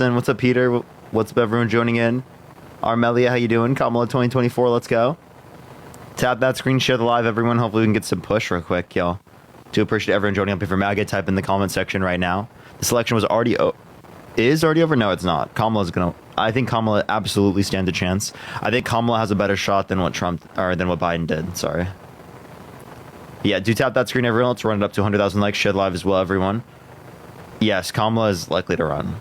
And what's up, Peter? What's up, everyone joining in? Armelia, how you doing? Kamala 2024, let's go. Tap that screen, share the live, everyone. Hopefully we can get some push real quick, y'all. Do appreciate everyone joining up. If you're MAGA, type in the comment section right now. The selection was already over? No, it's not. I think Kamala absolutely stands a chance. I think Kamala has a better shot than what Biden did. Sorry. Yeah, do tap that screen, everyone. Let's run it up to 100,000 likes. Share the live as well, everyone. Yes, Kamala is likely to run.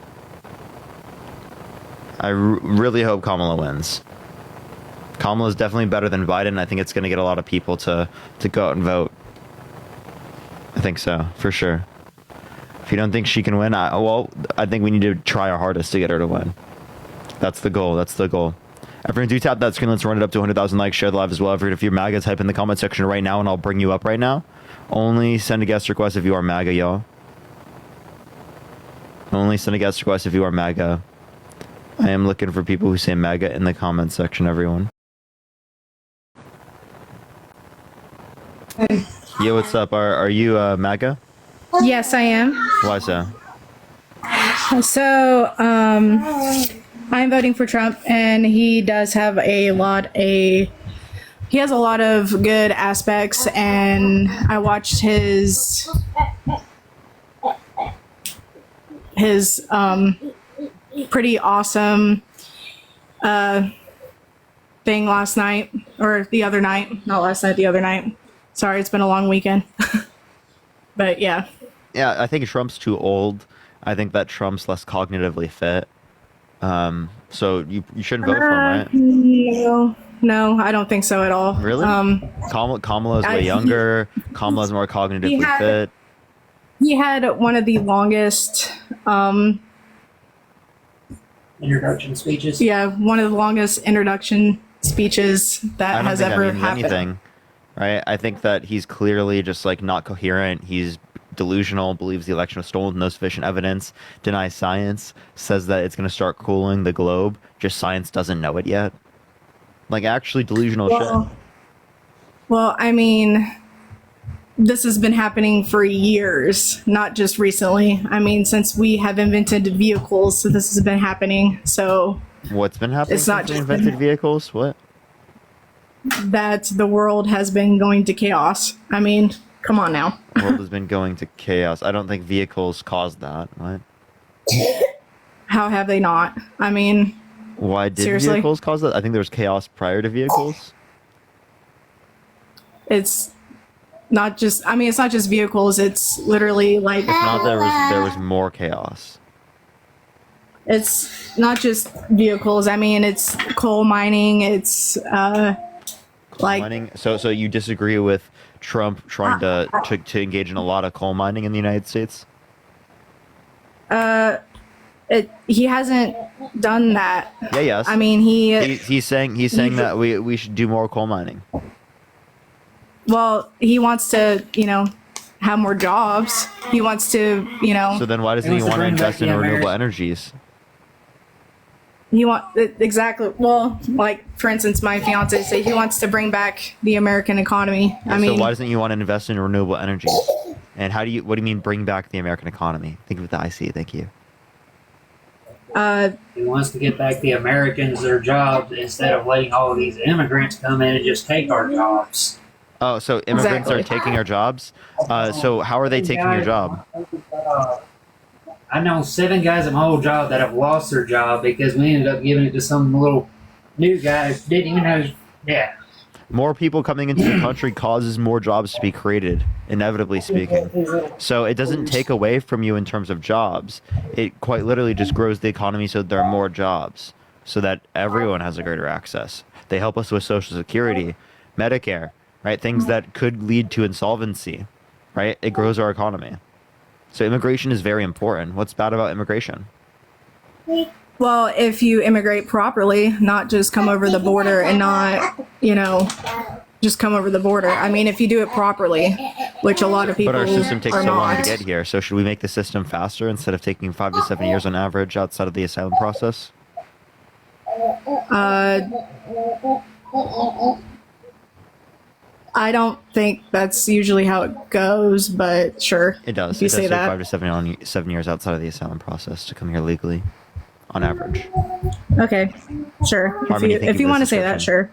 I really hope Kamala wins. Kamala is definitely better than Biden. I think it's going to get a lot of people to go out and vote. I think so, for sure. If you don't think she can win, I think we need to try our hardest to get her to win. That's the goal. That's the goal. Everyone, do tap that screen. Let's run it up to 100,000 likes. Share the live as well. If you're MAGA, type in the comment section right now, and I'll bring you up right now. Only send a guest request if you are MAGA, y'all. Only send a guest request if you are MAGA. I am looking for people who say MAGA in the comment section, everyone. Hey. Yo, what's up? Are you MAGA? Yes, I am. Why so? So, I'm voting for Trump, and he does have he has a lot of good aspects, and I watched his pretty awesome thing last night, or the other night. Not last night, the other night. Sorry, it's been a long weekend. But yeah. Yeah, I think Trump's too old. I think that Trump's less cognitively fit. So you shouldn't vote for him, right? No, I don't think so at all. Really? Kamala's way younger. Kamala's more cognitively fit. He had one of the longest introduction speeches. Yeah, one of the longest introduction speeches that has ever happened. Anything, right? I think that he's clearly just like not coherent. He's delusional, believes the election was stolen with no sufficient evidence, denies science, says that it's going to start cooling the globe, just science doesn't know it yet. Like, actually delusional shit. Well, I mean, this has been happening for years, not just recently. I mean, since we have invented vehicles, so this has been happening. So what's been happening it's not since we just invented vehicles? What? That the world has been going to chaos. I mean, come on now. The world has been going to chaos. I don't think vehicles caused that. What? How have they not? I mean, why did seriously? Vehicles cause that? I think there was chaos prior to vehicles. It's not just, I mean, it's not just vehicles. It's literally like... If not, there was more chaos. It's not just vehicles. I mean, it's coal mining. It's mining. So you disagree with Trump trying to engage in a lot of coal mining in the United States? He hasn't done that. Yeah, yes. I mean, he's saying that we should do more coal mining. Well, he wants to, have more jobs. He wants to, So then why doesn't he want to invest in renewable energies? Exactly. Well, like, for instance, my fiance said he wants to bring back the American economy. Yeah, so why doesn't he want to invest in renewable energies? And what do you mean bring back the American economy? Think of the IC. Thank you. He wants to get back the Americans their jobs instead of letting all of these immigrants come in and just take our jobs. Oh, so immigrants are taking our jobs? So how are they taking your job? I know 7 guys at my old job that have lost their job because we ended up giving it to some little new guy who didn't even know. Yeah. More people coming into the country causes more jobs to be created, inevitably speaking. So it doesn't take away from you in terms of jobs. It quite literally just grows the economy so there are more jobs, so that everyone has a greater access. They help us with Social Security, Medicare, right? Things that could lead to insolvency, right? It grows our economy. So immigration is very important. What's bad about immigration? Well, if you immigrate properly, not just come over the border and not, just come over the border. I mean, if you do it properly, which a lot of people are not. But our system takes so long to get here. So should we make the system faster instead of taking 5 to 7 years on average outside of the asylum process? I don't think that's usually how it goes, but sure. It does. If you say that. 5 to 7 years outside of the asylum process to come here legally. on average. Okay, sure. How many think If you of want to this say that, description?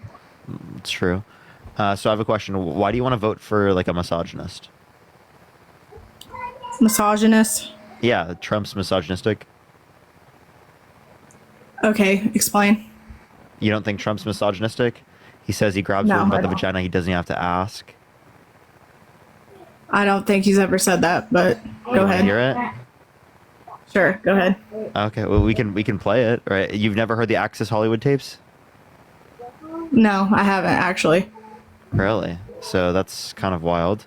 sure. It's true. So I have a question. Why do you want to vote for like a misogynist? Misogynist. Yeah, Trump's misogynistic. Okay, explain. You don't think Trump's misogynistic? He says he grabs No, women by I the don't. vagina. He doesn't even have to ask. I don't think he's ever said that, but go You want to ahead. hear it? Sure, go ahead. Okay, well we can play it, right? You've never heard the Access Hollywood tapes? No, I haven't actually. Really? So that's kind of wild.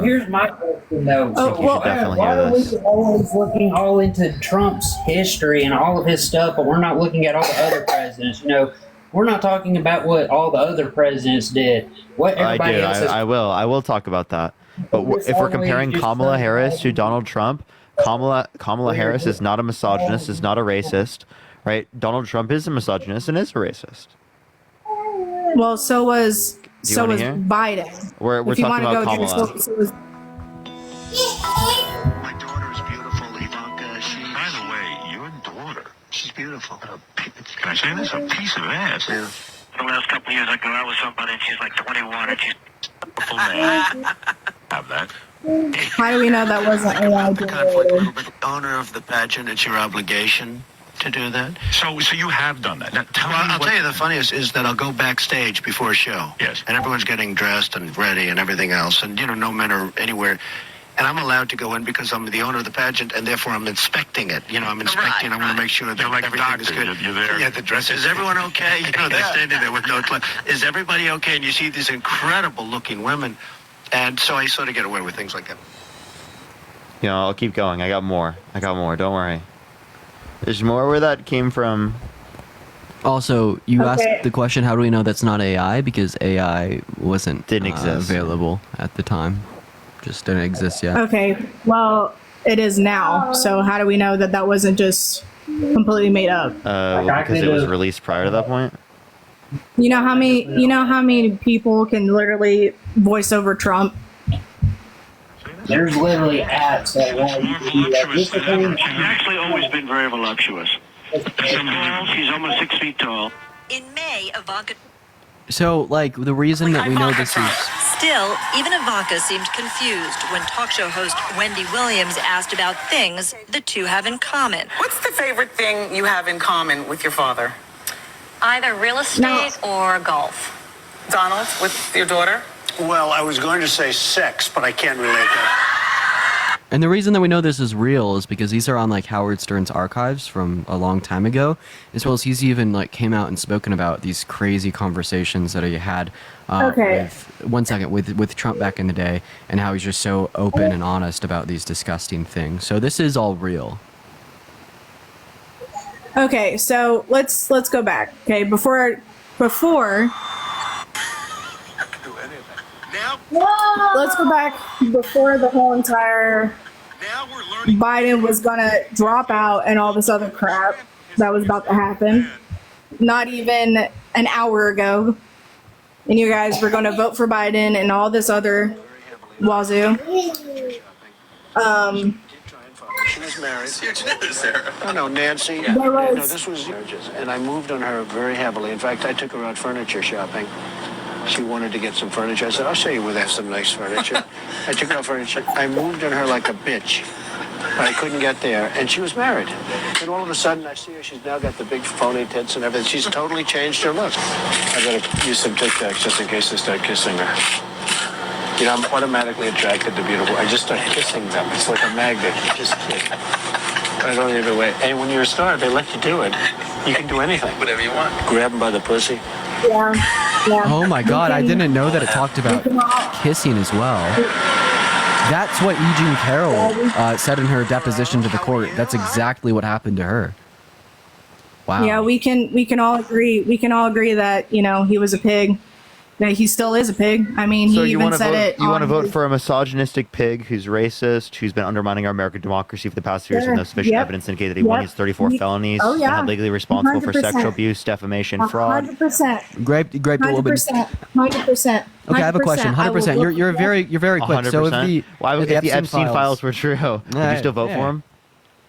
Here's my question, though. Oh, you should well, definitely Why hear are we this. always looking all into Trump's history and all of his stuff, but we're not looking at all the other presidents? You know, we're not talking about what all the other presidents did. What I everybody do. else has. I will talk about that. But if we're comparing Kamala Harris to Donald Trump, Kamala Harris is not a misogynist, is not a racist, right? Donald Trump is a misogynist and is a racist. Well, so was Do you wanna hear? Biden. We're If you talking wanna about go, Kamala. so was My daughter is beautiful, Ivanka. By the way, your daughter, she's beautiful. Can I say this? A piece of ass. Yeah. The last couple of years, I go out with somebody, and she's like 21, and she's beautiful man. Have that. How do we know that wasn't AI The conflict a little generated? bit. Owner of the pageant, it's your obligation to do that. So you have done that. Now, tell Well, me I'll what- tell you the funniest is that I'll go backstage before a show. Yes. And everyone's getting dressed and ready and everything else. And, no men are anywhere. And I'm allowed to go in because I'm the owner of the pageant, and therefore I'm inspecting it. I'm inspecting. I want to make sure that You're like a everything is doctor. good. You're there. Yeah, the dress. Is everyone okay? They're standing there with no clothes. Is everybody okay? And you see these incredible-looking women. And so I sort of get away with things like that. I'll keep going. I got more. Don't worry. There's more where that came from. Also, you Okay. asked the question, how do we know that's not AI? Because AI didn't exist. available at the time. Just didn't exist yet. Okay, well, it is now. So how do we know that that wasn't just completely made up? Because it was released prior to that point. You know how many people can literally voice over Trump? There's literally apps that allow you More to do that. voluptuous than ever. She's actually always been very voluptuous. She's almost 6 feet tall. In May, Ivanka. So, the reason that we know this is... Still, even Ivanka seemed confused when talk show host Wendy Williams asked about things the two have in common. What's the favorite thing you have in common with your father? Either real estate or golf. Donald, with your daughter? Well, I was going to say sex, but I can't relate that. And the reason that we know this is real is because these are on Howard Stern's archives from a long time ago, as well as he's even came out and spoken about these crazy conversations that he had Okay. with Trump back in the day, and how he's just so open and honest about these disgusting things. So this is all real. Okay, so let's go back. Okay, before let's go back before the whole entire Biden was gonna drop out and all this other crap that was about to happen. Not even an hour ago, and you guys were gonna vote for Biden and all this other wazoo. She was married. Huge news, Sarah. No, Nancy. There was- No, this was marriages, and I moved on her very heavily. In fact, I took her out furniture shopping. She wanted to get some furniture. I said, I'll show you where they have some nice furniture. I took her out furniture. I moved on her like a bitch. But I couldn't get there, and she was married. And all of a sudden, I see her. She's now got the big phony tits and everything. She's totally changed her look. I gotta use some Tic Tacs just in case I start kissing her. I'm automatically attracted to beautiful. I just start kissing them. It's like a magnet. You just kiss. I don't even wait. And when you're a star, they let you do it. You can do anything. Whatever you want. Grab them by the pussy. Yeah. Oh my God, I didn't know that it talked about kissing as well. That's what E. Jean Carroll said in her deposition to the court. That's exactly what happened to her. Wow. Yeah, we can all agree. We can all agree that he was a pig. That he still is a pig. I mean, So he you even want to said vote? it. You want to on vote his- for a misogynistic pig who's racist, who's been undermining our American democracy for the past few years, with no sufficient Yep. evidence to indicate that he won Yep. his 34 He- felonies, oh, yeah. and legally responsible for 100%. sexual abuse, defamation, fraud. 100%. Graped a little bit. 100%. Okay, I have a question. 100%. You're very quick. So if 100%. the Why would if if the Epstein files were true? Would you Yeah, still vote yeah. for him?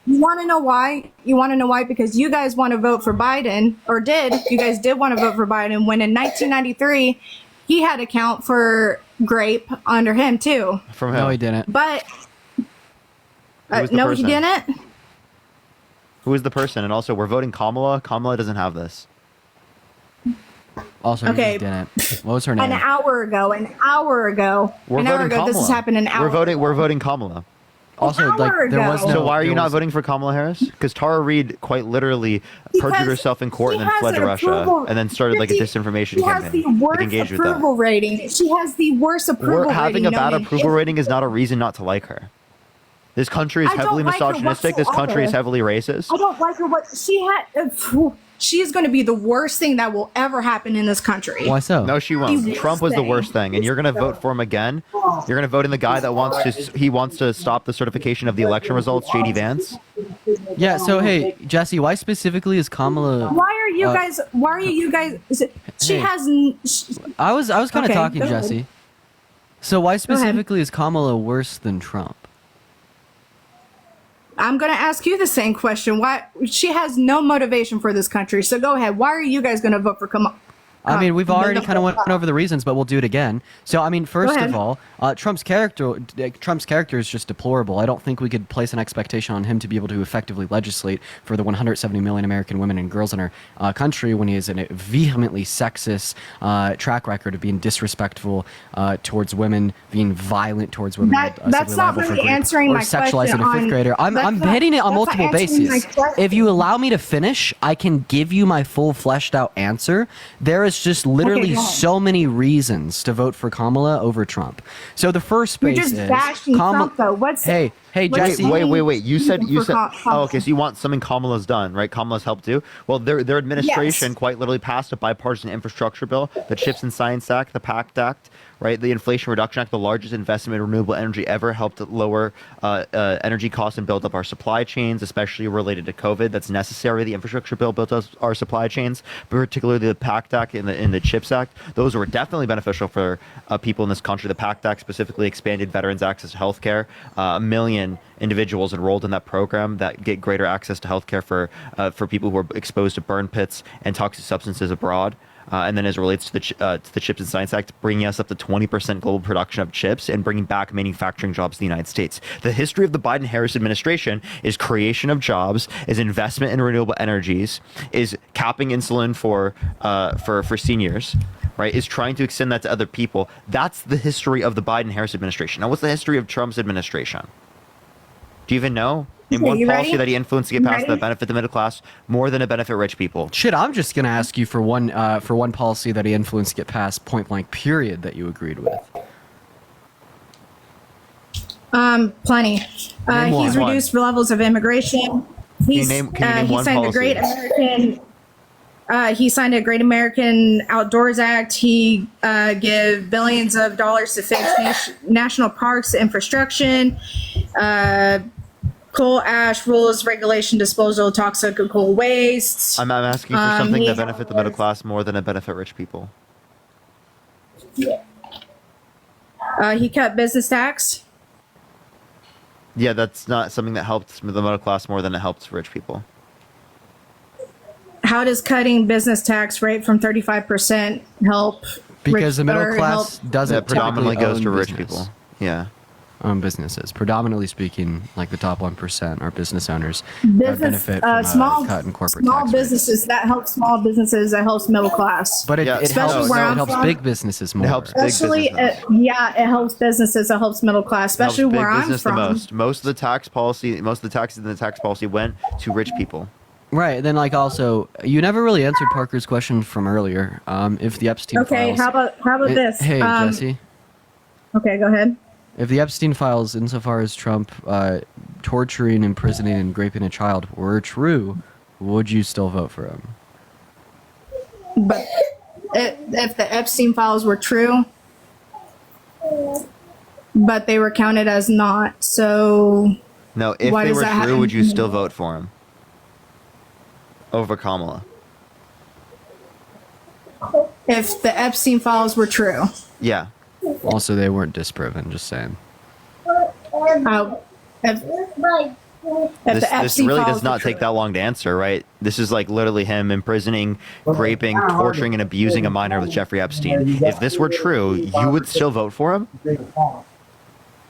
You want to know why? You want to know why? Because you guys want to vote for Biden, or did. You guys did want to vote for Biden when in 1993, he had a count for grape under him too. From No, who? he didn't. But Who was the no, person? he didn't. Who is the person? And also, we're voting Kamala. Kamala doesn't have this. Also, he Okay. just didn't. What was her name? An hour ago. We're voting Kamala. This has happened an hour. We're voting Kamala. Also, hour like there was ago. no. So why are you there not was- voting for Kamala Harris? Because Tara Reid quite literally perjured Because herself in court she and then has fled to an Russia approval- and then started like a 50 disinformation She has campaign. the Like, worst engaged with that. approval rating. She has the worst approval rating. Having a bad known in approval history. rating is not a reason not to like her. This country is I don't heavily like her misogynistic. This country is whatsoever. heavily racist. I don't like her. What she had. She is going to be the worst thing that will ever happen in this country. Why so? No, she won't. The Trump was the worst worst thing, and you're gonna vote for him again. You're gonna vote in the guy that wants to stop the certification of the election results, JD Vance. Yeah. So hey, Jesse, why specifically is Kamala? Why are you guys? Why are you guys? She Hey. has. I was kind of Okay, talking, go ahead. Jesse. So why ahead. specifically is Kamala worse than Trump? I'm going to ask you the same question. Why she has no motivation for this country? So go ahead. Why are you guys going to vote for Kamala? I mean, we've already kind of went over the reasons, but we'll do it again. So, I mean, first ahead. of all, Trump's character is just deplorable. I don't think we could place an expectation on him to be able to effectively legislate for the 170 million American women and girls in our country when he has a vehemently sexist track record of being disrespectful towards women, being violent towards women. That's not liable for really rape, answering or my sexualizing question a fifth on- grader. I'm that's not- hitting it on that's not multiple answering my bases. question. If you allow me to finish, I can give you my full fleshed out answer. There is just literally go ahead. so many reasons to vote for Kamala over Trump. So the first You're base just is bashing Trump, though. Hey, what's Jesse. Wait. You said. for Kamala? Oh, okay. So you want something Kamala's done, right? Kamala's helped do. Well, their administration Yes. quite literally passed a bipartisan infrastructure bill, the Chips and Science Act, the PACT Act, right? The Inflation Reduction Act, the largest investment in renewable energy ever, helped lower energy costs and build up our supply chains, especially related to COVID. That's necessary. The infrastructure bill built up our supply chains, particularly the PACT Act and the Chips Act. Those were definitely beneficial for people in this country. The PACT Act specifically expanded veterans' access to health care. 1 million individuals enrolled in that program that get greater access to health care for people who are exposed to burn pits and toxic substances abroad. And then as it relates to the Chips and Science Act, bringing us up to 20% global production of chips and bringing back manufacturing jobs in the United States. The history of the Biden-Harris administration is creation of jobs, is investment in renewable energies, is capping insulin for seniors, right? Is trying to extend that to other people. That's the history of the Biden-Harris administration. Now, what's the history of Trump's administration? Do you even know? Name Okay, one you policy ready? that he influenced to get You passed ready? that benefit the middle class more than it benefit rich people. Shit, I'm just gonna ask you for one policy that he influenced to get passed, point blank, period, that you agreed with. Plenty. Name He's one. reduced levels of immigration. He's, can you name he one signed policy? a great American. He signed a Great American Outdoors Act. He gave billions of dollars to fix national parks infrastructure. Coal ash rules, regulation, disposal of toxic coal wastes. I'm asking for something he that benefit the middle class more than it benefit rich people. He cut business tax. Yeah, that's not something that helps the middle class more than it helps rich people. How does cutting business tax rate from 35% help? Because the middle or class help- doesn't That predominantly typically goes own to rich business. people. Yeah. Own businesses. Predominantly speaking, like the top 1% are business owners that business, benefit from small, a cut in corporate small tax rates. businesses that helps small businesses, that helps middle class. But it Yeah, helps, especially where I'm helps from. big businesses more. It helps big Especially, businesses. it helps businesses, it helps middle class, It helps especially big where I'm business from. the most. Most of the taxes in the tax policy went to rich people. Right. Then, like, also, you never really answered Parker's question from earlier. If the Epstein Okay, files. how about this? Hey, Jesse. Okay, go ahead. If the Epstein files, insofar as Trump torturing, imprisoning, and raping a child were true, would you still vote for him? But if the Epstein files were true, but they were counted as not, so No, if Why they does were that true, happen? would you still vote for him? Over Kamala. if the Epstein files were true, Yeah. Also, they weren't disproven, just saying. if, This really does not take that long to answer, right? This is like literally him imprisoning, raping, torturing, and abusing a minor with Jeffrey Epstein. If this were true, you would still vote for him?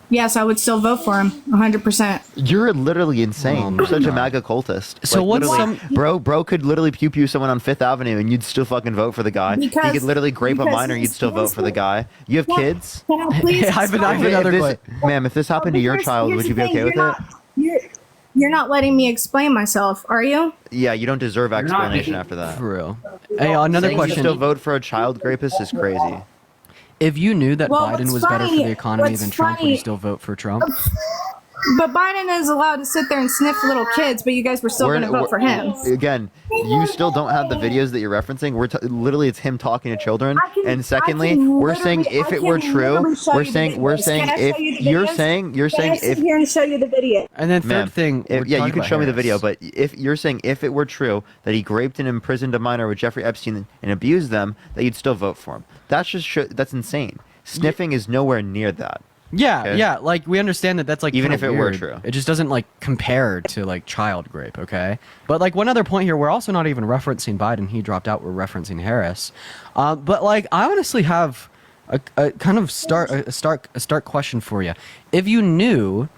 Yes, I would still vote for him, 100%. You're literally insane. You're such a MAGA cultist. So like, what's bro could literally pew someone on Fifth Avenue and you'd still fucking vote for the guy. He could literally grape a minor, you'd still vote for the guy. You have kids? Can I please I have another question. Ma'am, if this happened to your child, would you be okay with it? You're not letting me explain myself, are you? Yeah, you don't deserve explanation after that. For real. Hey, another Saying question. You still vote for a child rapist is crazy. If you knew that Well, Biden what's was better for funny- the economy what's than Trump, would you funny- still vote for Trump? But Biden is allowed to sit there and sniff little kids, but you guys were still going to vote for him. Again, you still don't have the videos that you're referencing. Literally, it's him talking to children. And secondly, we're saying if it were true, we're saying if you're saying if here and show you the video. And then third Ma'am, thing, yeah, you can can show me the video, but if you're saying if it were true that he raped and imprisoned a minor with Jeffrey Epstein and abused them, that you'd still vote for him. That's just that's insane. Sniffing is nowhere near that. Yeah, Okay. yeah, like we understand that that's like Even kinda if it were weird. true. It just doesn't like compare to like child rape, okay? But like one other point here, we're also not even referencing Biden. He dropped out. We're referencing Harris. But like I honestly have a kind of stark question for you. If you knew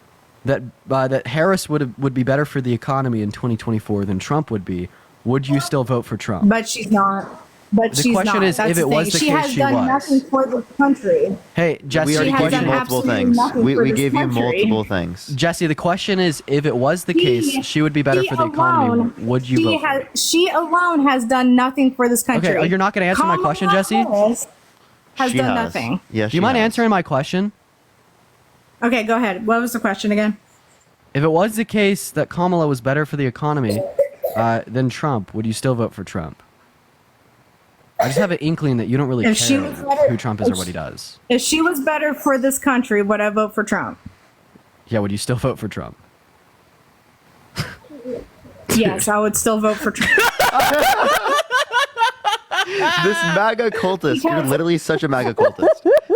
that that Harris would be better for the economy in 2024 than Trump would be, would you still vote for Trump? But she's not. But The she's question not. is, That's if it was thing. the she case, has she done was. nothing for the country. Hey, Jesse, We already has gave you done multiple absolutely things. nothing for We this gave you country. multiple things. Jesse, the question is, if it was the case, she would be better for the economy. Would you vote? For her? She alone has done nothing for this country. Okay, you're not going to answer my question, Jesse? Has She done nothing. Yeah, Do you mind answering my question? Okay, go ahead. What was the question again? If it was the case that Kamala was better for the economy than Trump, would you still vote for Trump? I just have an inkling that you don't really If she care was better- who Trump is or what he does. If she was better for this country, would I vote for Trump? Yeah, would you still vote for Trump? Yes, I would still vote for Trump. This MAGA cultist, you're literally such a MAGA cultist.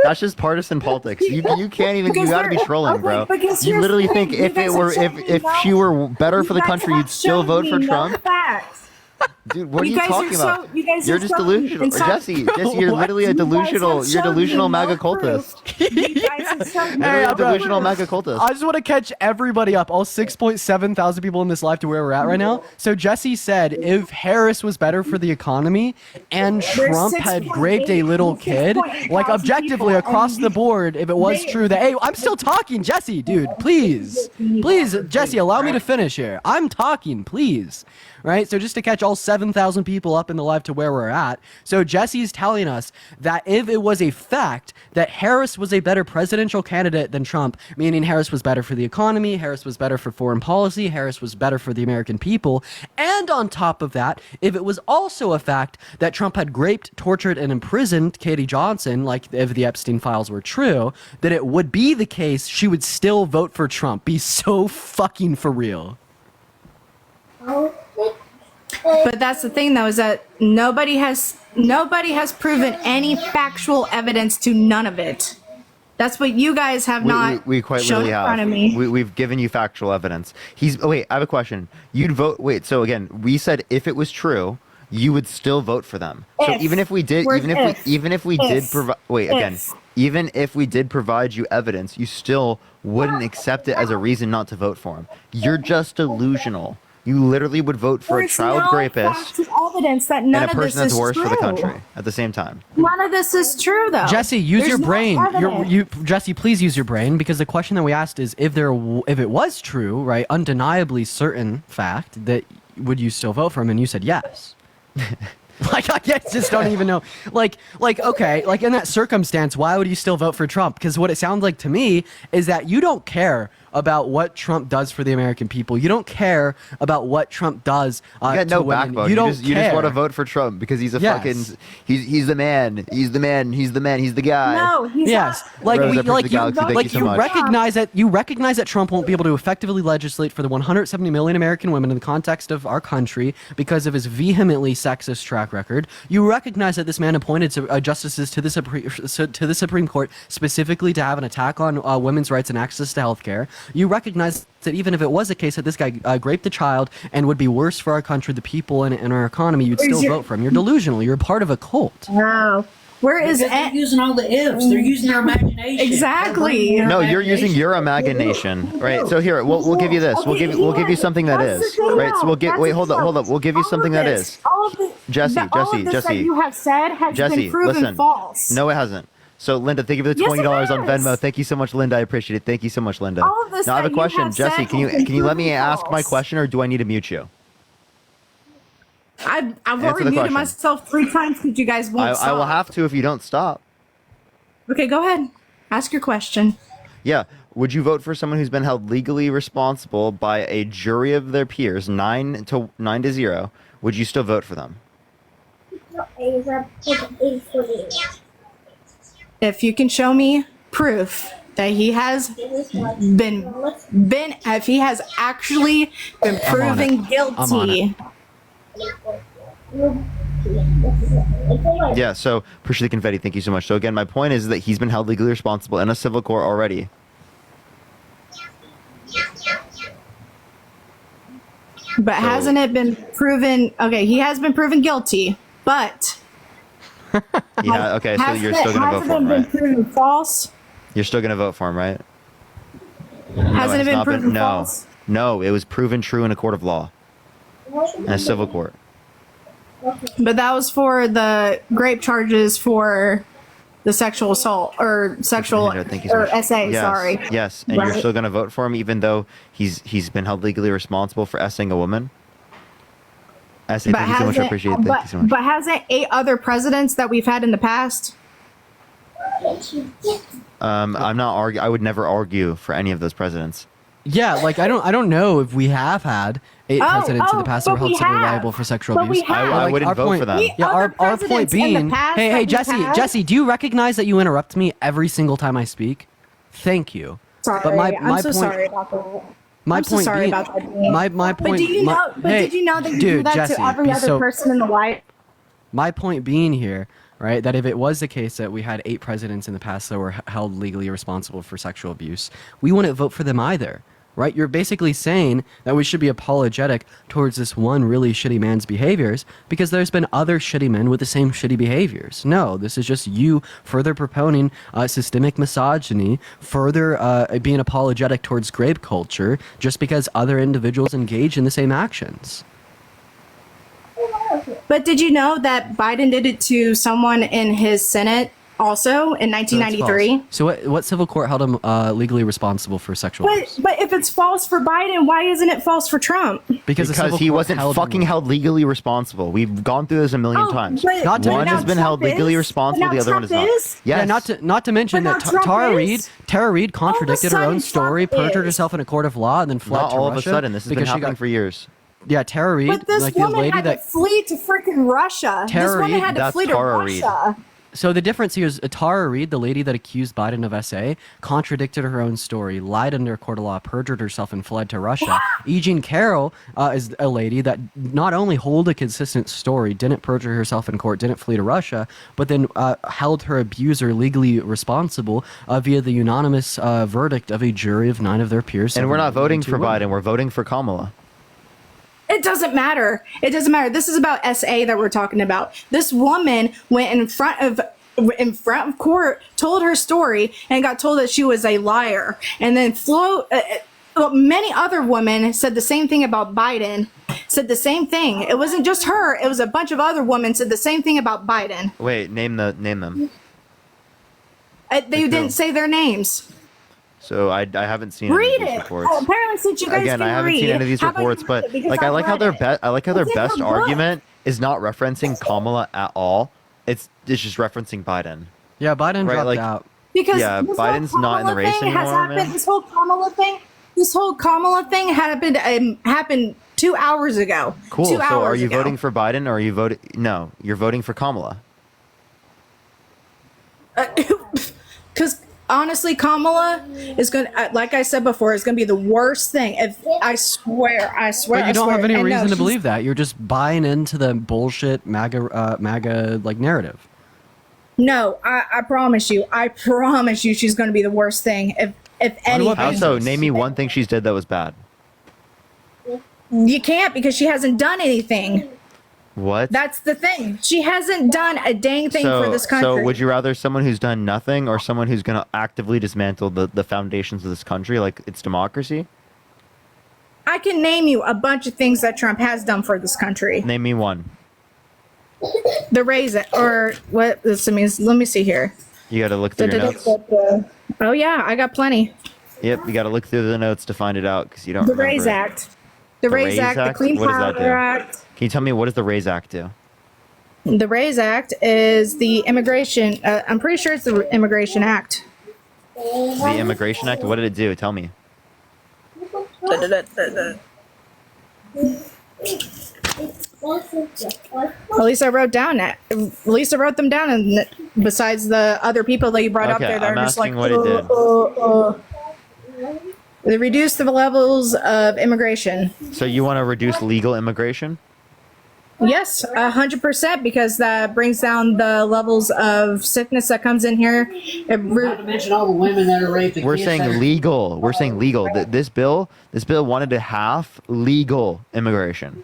That's just partisan politics. You can't even. You gotta be trolling, bro. You literally think if it were if she were better for the country, you'd still vote for Trump? Dude, what are you talking about? You're just delusional, Jesse. You're literally a delusional. You're delusional MAGA cultist. You're a delusional MAGA cultist. I just want to catch everybody up, all 6.7 thousand people in this live to where we're at right now. So Jesse said if Harris was better for the economy and Trump had raped a little kid, like objectively across the board, if it was true that, hey, I'm still talking, Jesse, dude, please, Jesse, allow me to finish here. I'm talking, please. Right? So just to catch all 7,000 people up in the live to where we're at. So Jesse's telling us that if it was a fact that Harris was a better presidential candidate than Trump, meaning Harris was better for the economy, Harris was better for foreign policy, Harris was better for the American people, and on top of that, if it was also a fact that Trump had raped, tortured, and imprisoned Katie Johnson, like if the Epstein files were true, that it would be the case she would still vote for Trump. Be so fucking for real. But that's the thing, though, is that nobody has proven any factual evidence to none of it. That's what you guys have not We quite shown really in front of me. We've given you factual evidence. Wait, I have a question. You'd vote. Wait, so again, we said if it was true, you would still vote for them. So If. even if we did, Where's even if we did If. provide. Wait, again, If. even if we did provide you evidence, you still wouldn't accept it as a reason not to vote for him. You're just delusional. You literally would vote for a There's child no rapist factual evidence that and none a of this person that's is worse true. for the country at the same time. None of this is true, though. Jesse, use There's your no brain. evidence. Jesse, please use your brain, because the question that we asked is if it was true, right, undeniably certain fact, that would you still vote for him? And you said yes. Like, I guess just don't even know. Like, okay, like in that circumstance, why would you still vote for Trump? Because what it sounds like to me is that you don't care about what Trump does for the American people. You don't care about what Trump does You got no to women. backbone. You don't you just want to care. vote for Trump because he's a Yes. fucking he's the man. He's the man. He's the man. He's the guy. No, he's Yes, not. like Rose, we, I appreciate like the you, galaxy. Thank like you so you much. recognize that Trump won't be able to effectively legislate for the 170 million American women in the context of our country because of his vehemently sexist track record. You recognize that this man appointed justices to the Supreme Court specifically to have an attack on women's rights and access to healthcare. you recognize that even if it was a case that this guy raped a child and would be worse for our country, the people, and our economy, you'd still vote for him. You're delusional. You're part of a cult. Wow. Where is Because they're using all the ifs. They're using their imagination. Exactly. No, you're using your imagination, right? So here, we'll give you this. We'll give you something that is, right? So wait, hold up. We'll give you something that is. Jesse, that you have said has been proven listen. false. No, it hasn't. So Linda, thank you for the Yes, it $20 on has. Venmo. Thank you so much, Linda. I appreciate it. Thank you so much, Linda. All of this Now I have a that you question, have Jesse. said Can you has been let me proven ask my false. question, or do I need to mute you? I've Answer already the muted question. myself 3 times because you guys won't stop. I will have to if you don't stop. Okay, go ahead. Ask your question. Yeah. Would you vote for someone who's been held legally responsible by a jury of their peers, 9-0? Would you still vote for them? If you can show me proof that he has been if he has actually been proven guilty. Yeah, so appreciate the confetti. Thank you so much. So again, my point is that he's been held legally responsible in a civil court already. But hasn't it been proven? Okay, he has been proven guilty, but Yeah, okay, so you're still going to vote for him, hasn't it been right? proven false? You're still going to vote for him, right? Hasn't it been proven no. false? No, it was proven true in a court of law. In a civil court. But that was for the grape charges for the sexual assault or sexual Thank you so or much. SA. Yes, Sorry. Yes, and you're Right. still going to vote for him even though he's been held legally responsible for essing a woman? Essay, thank you so much. I appreciate it. Thank you so much. But hasn't 8 other presidents that we've had in the past? I'm not argue. I would never argue for any of those presidents. Yeah, like I don't know if we have had 8 presidents in the past that were but we held civilly have. liable for sexual But abuse. we have. I Like, wouldn't our vote point- for them. Yeah, Other our point presidents in the being, past hey, that we've Jesse, had- Jesse, do you recognize that you interrupt me every single time I speak? Thank you. Sorry, But my I'm so point, sorry about that. my I'm so point sorry being, about that. Dean. my But point. did you my- know? But hey, did you know that you dude, do that Jesse, to every be other so- person in the White? My point being here, right, that if it was the case that we had 8 presidents in the past that were held legally responsible for sexual abuse, we wouldn't vote for them either, right? You're basically saying that we should be apologetic towards this one really shitty man's behaviors because there's been other shitty men with the same shitty behaviors. No, this is just you further proponing systemic misogyny, further being apologetic towards grape culture just because other individuals engage in the same actions. But did you know that Biden did it to someone in his Senate also in So that's 1993? false. So what civil court held him legally responsible for sexual abuse? But if it's false for Biden, why isn't it false for Trump? Because the civil he court wasn't held him- fucking held legally responsible. We've gone through this a million Oh, times. but- Not to One mention- has been now held Trump legally is? responsible. But The now other one is not. Trump is? Yes. Yeah, not to mention But that now Trump Tara is? Reid contradicted her own sudden story, Trump perjured is. herself in a court of law, and then fled Not to all Russia of a sudden. This has been because she happening got- for years. Yeah, Tara Reid, But this like the woman lady had that. to flee to freaking Russia. Tara This woman Reid, had to that's flee to Tara Reid. Russia. So the difference here is Tara Reid, the lady that accused Biden of SA, contradicted her own story, lied under a court of law, perjured herself, and fled to Russia. E. Jean Carroll is a lady that not only hold a consistent story, didn't perjure herself in court, didn't flee to Russia, but then held her abuser legally responsible via the unanimous verdict of a jury of 9 of their peers. And we're not 7 voting two for women. Biden. We're voting for Kamala. It doesn't matter. It doesn't matter. This is about SA that we're talking about. This woman went in front of court, told her story, and got told that she was a liar. And then many other women said the same thing about Biden. Said the same thing. It wasn't just her. It was a bunch of other women said the same thing about Biden. Wait, name them. They who? didn't say their names. So I haven't seen any Read of these it. reports. Oh, apparently, since you guys Again, can I haven't read, seen any of these how about you reports, read but it? Because like I like how read their it. I like how their It's in her best book. argument is not referencing Kamala at all. It's just referencing Biden. Yeah, Biden Right, dropped like- out. Because Yeah, this whole Biden's not in the Kamala race thing has anymore, happened. man. This whole Kamala thing happened 2 hours ago. Cool. 2 So hours are you ago. voting for Biden or are you voting? No, you're voting for Kamala. Because honestly, Kamala is going to, like I said before, is going to be the worst thing. If I swear. But you don't have any And no, reason to she's- believe that. You're just buying into the bullshit MAGA like narrative. No, I promise you. I promise you she's going to be the worst thing. if On what anything. How so? basis? Name me one thing she's did that was bad. You can't because she hasn't done anything. What? That's the thing. She hasn't done a dang thing for this country. So would you rather someone who's done nothing or someone who's going to actively dismantle the foundations of this country, like its democracy? I can name you a bunch of things that Trump has done for this country. Name me one. The raise it or what this means. Let me see here. You got to look through your notes. Oh yeah, I got plenty. Yep, you got to look through the notes to find it out because you don't The remember Raise it. Act. The Raise Act, the Clean What does that do? Power Act. Can you tell me what does the Raise Act do? The Raise Act is the immigration. I'm pretty sure it's the Immigration Act. The Immigration Act? What did it do? Tell me. At least I wrote down that. At least I wrote them down, and besides the other people that you brought up Okay, there, that I'm are just like, asking what it did. They reduced the levels of immigration. So you want to reduce legal immigration? Yes, 100%, because that brings down the levels of sickness that comes in here. Not to mention all the women that are raped. We're saying legal. We're saying legal. This bill wanted to half legal immigration.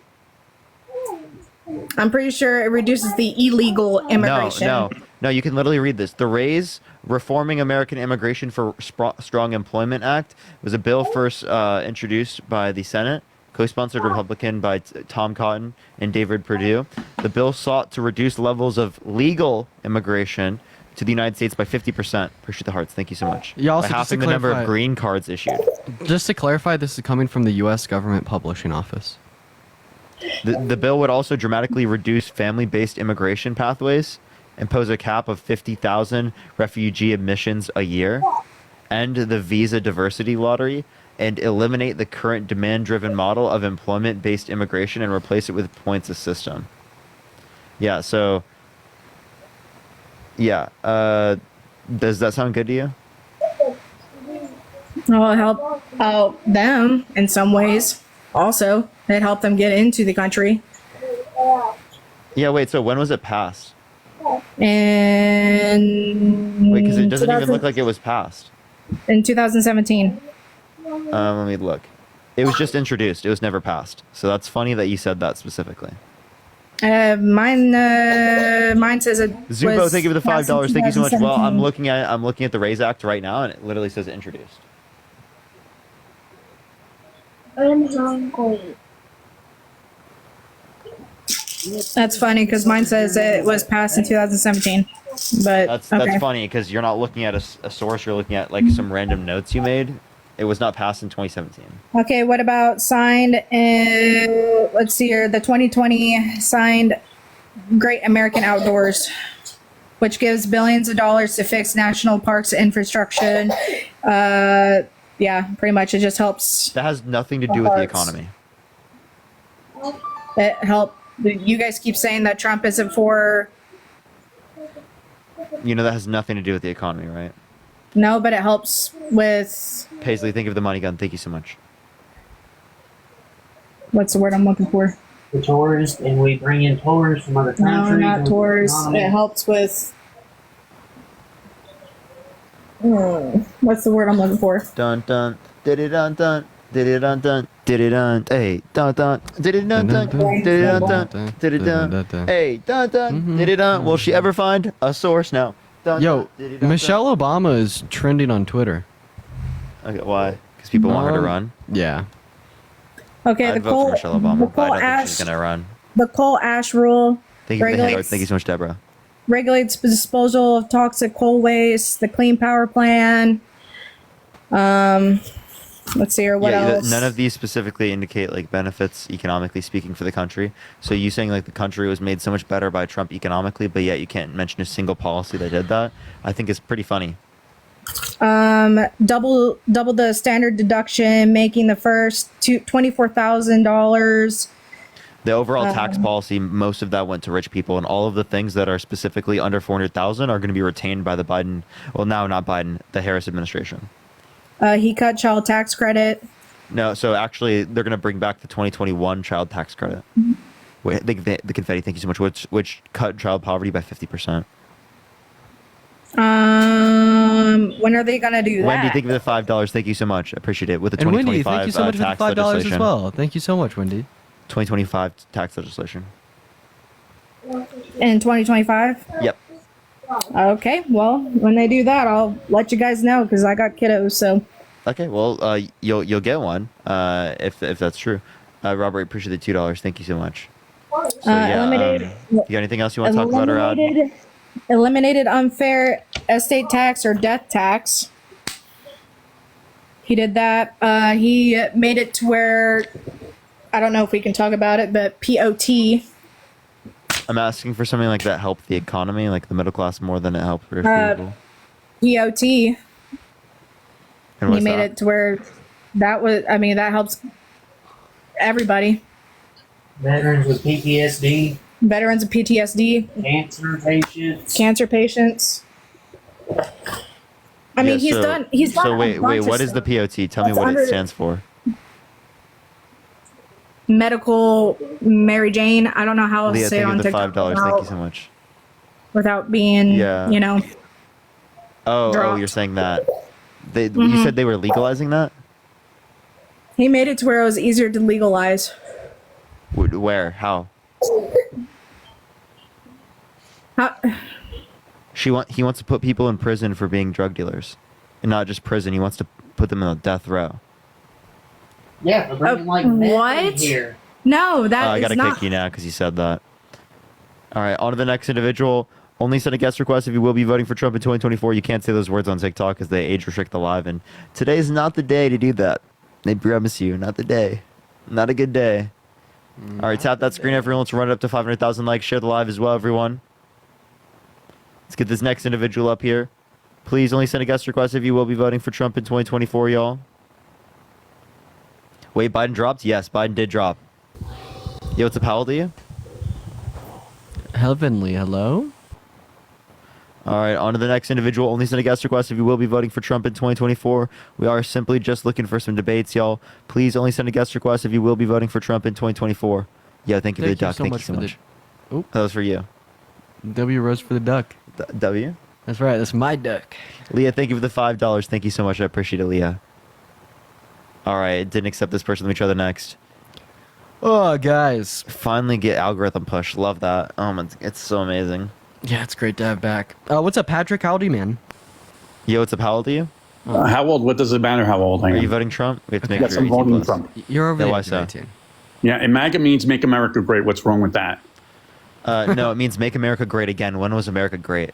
I'm pretty sure it reduces the illegal immigration. No. You can literally read this. The Raise Reforming American Immigration for Strong Employment Act was a bill first introduced by the Senate, co-sponsored Republican by Tom Cotton and David Perdue. The bill sought to reduce levels of legal immigration to the United States by 50%. Appreciate the hearts. Thank you so much. Yeah, also by just to halving the number of clarify- green cards issued. Just to clarify, this is coming from the U.S. Government Publishing Office. The bill would also dramatically reduce family-based immigration pathways, impose a cap of 50,000 refugee admissions a year, end the visa diversity lottery, and eliminate the current demand-driven model of employment-based immigration and replace it with points system. Yeah, so... Yeah, does that sound good to you? Well, it help out them in some ways. Also, it helped them get into the country. Yeah, wait, so when was it passed? And Wait, because it doesn't even look like it was passed. in 2017. Let me look. It was just introduced. It was never passed. So that's funny that you said that specifically. Mine says it. Zupo, was thank you for the passed in $5. Thank you so much. Well, 2017. I'm looking at the Raise Act right now, and it literally says introduced. I'm hungry. That's funny because mine says it was passed in 2017. But That's okay. funny because you're not looking at a source. You're looking at like some random notes you made. It was not passed in 2017. Okay, what about signed in, let's see here, the 2020 signed Great American Outdoors, which gives billions of dollars to fix national parks infrastructure. Yeah, pretty much. It just helps. That has nothing to do with the Parts. economy. It help. You guys keep saying that Trump isn't for. You know that has nothing to do with the economy, right? No, but it helps with. Paisley, think of the money gun. Thank you so much. What's the word I'm looking for? The tourists, and we bring in tourists from other No, countries. not with tours. economy. It helps with. What's the word I'm looking for? Dun dun did it dun dun did it dun dun did it dun hey dun dun did it dun dun did it dun dun did it dun hey dun dun did it dun. Will she ever find a source now? Dun, Yo, dun, did it dun, Michelle Obama is trending on Twitter. dun. Okay, why? Because people want her to run. Yeah. Okay, I'd the vote coal. for Michelle Obama, The but I coal don't think ash. she's gonna run. The coal ash rule Thank you for the hang regulates Thank you so much, Deborah. regulates the disposal of toxic coal waste. The Clean Power Plan. Let's see here. What else? None of these specifically indicate like benefits economically speaking for the country. So you saying like the country was made so much better by Trump economically, but yet you can't mention a single policy that did that, I think is pretty funny. Double the standard deduction, making the first $24,000. The overall tax policy, most of that went to rich people, and all of the things that are specifically under 400,000 are going to be retained by the Biden. Well, now not Biden, the Harris administration. He cut child tax credit. No, so actually, they're going to bring back the 2021 child tax credit. Wait, the confetti. Thank you so much. Which cut child poverty by 50%. When are they gonna do that? Wendy, thank you for the $5. Thank you so much. I appreciate it. With the And Wendy, 2025 thank you so much for the tax $5 legislation. as well. Thank you so much, Wendy. 2025 tax legislation. In 2025? Yep. Okay, well, when they do that, I'll let you guys know because I got kiddos. So Okay. Well, you'll get one if that's true. Robert, appreciate the $2. Thank you so much. So yeah, eliminated, you got anything else you want to talk about, or add? eliminated unfair estate tax or death tax. He did that. He made it to where I don't know if we can talk about it, but POT. I'm asking for something like that help the economy, like the middle class, more than it helps rich people. POT. And He what's made that? it to where that was. I mean, that helps everybody. Veterans with PTSD, Veterans of PTSD, cancer patients. cancer patients. I mean, Yeah, he's done. So a wait, bunch of what is the stuff. POT? Tell me That's what under- it stands for. Medical Mary Jane. I don't know how else Leah, to say it thank you on for the TikTok $5. Thank you so much. without being, Yeah. you know. Oh, Dropped. you're saying that. You said they were legalizing that? He made it to where it was easier to legalize. Where? How? How, He wants to put people in prison for being drug dealers, and not just prison. He wants to put them on death row. Yeah, for bringing like meth in what? here. No, that I is gotta not. kick you now because you said that. All right, on to the next individual. Only send a guest request if you will be voting for Trump in 2024. You can't say those words on TikTok because they age restrict the live, and today's not the day to do that. They promise you, not the day. Not a good day. All right, tap that screen, everyone. Let's run it up to 500,000 likes. Share the live as well, everyone. Let's get this next individual up here. Please only send a guest request if you will be voting for Trump in 2024, y'all. Wait, Biden dropped? Yes, Biden did drop. Yo, what's up? How old are you? Heavenly, hello? All right, on to the next individual. Only send a guest request if you will be voting for Trump in 2024. We are simply just looking for some debates, y'all. Please only send a guest request if you will be voting for Trump in 2024. Yeah, thank you for the duck. Thank you so much. Oop. That was for you. W rose for the duck. W? That's right. That's my duck. Leah, thank you for the $5. Thank you so much. I appreciate it, Leah. All right, didn't accept this person. Let me try the next. Oh, guys. Finally get algorithm push. Love that. Oh, my, it's so amazing. Yeah, it's great to have back. What's up, Patrick? How old are you, man? Yo, what's up? How old are you? How old? What does it matter how old I am? Are you voting Trump? We have to make Yes, sure I'm you're 18 voting plus. Trump. You're over Yeah, the why age of so? 19. Yeah, and MAGA means make America great. What's wrong with that? No, it means make America great again. When was America great?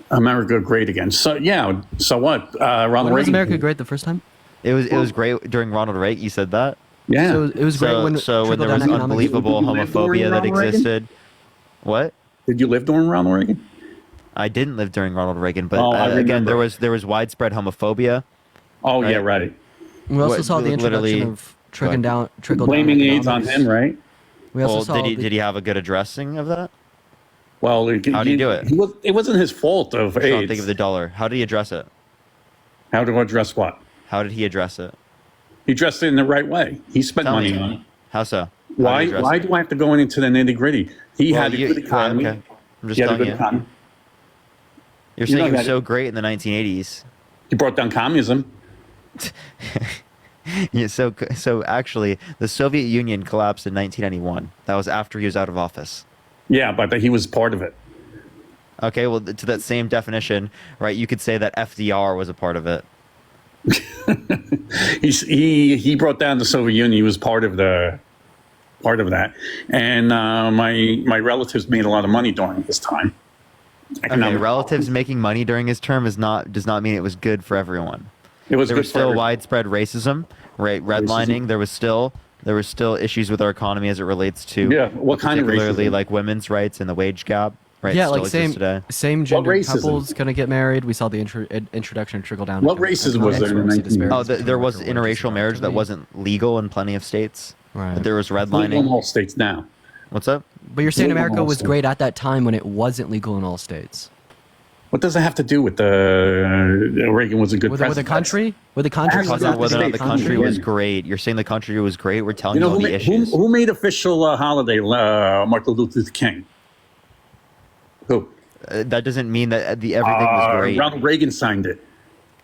America great again. So yeah. So what? Ronald When was Reagan. America great the first time? It was great during Ronald Reagan. You said that? Yeah. So it was great when So when there was trickle-down economics- unbelievable Did you live during homophobia that Ronald Reagan? existed. What? Did you live during Ronald Reagan? I didn't live during Ronald Reagan, but Oh, I again, remember. there was widespread homophobia. Oh yeah, Right. right. We also What- saw the literally- introduction of trickle down Blaming AIDS on economics. him, right? We also Well, saw did he have a good addressing of that? Well, How'd he do it? It wasn't his fault of Sean, AIDS. think of the dollar. How did he address it? How to address what? How did he address it? He dressed it in the right way. He spent Tell money me. on it. How so? How did Why? he address Why it? do I have to go into the nitty gritty? He Well, had a good economy. Okay. I'm just He had a telling good you. economy. You're You know saying it was that- so great in the 1980s. He brought down communism. Yeah, so actually, the Soviet Union collapsed in 1991. That was after he was out of office. Yeah, but he was part of it. Okay, well, to that same definition, right? You could say that FDR was a part of it. He brought down the Soviet Union. He was part of that. And my relatives made a lot of money during his time. Okay, relatives making money during his term does not mean it was good for everyone. It was There good was for still everyone. widespread racism, right? Redlining. Racism. There was still issues with our economy as it relates to Yeah, what kind of particularly racism? like women's rights and the wage gap. Right? Yeah, still like exists today. same gender racism? couples gonna get married. We saw the introduction of trickle down. What racism was there in the 1980s? Oh, there was interracial marriage that wasn't legal in plenty of states. Right. But there was Legal in redlining. all states now. What's up? But you're saying legal in America all was states. great at that time when it wasn't legal in all states. What does it have to do with the Reagan was a good With the president? country? With the country? Actually, Talking about whether or not the States. country was Yeah. great. You're saying the country was great. We're telling You you, know all who, the made, issues. who made official holiday Martin Luther King? Who? That doesn't mean that everything was great. Ronald Reagan signed it.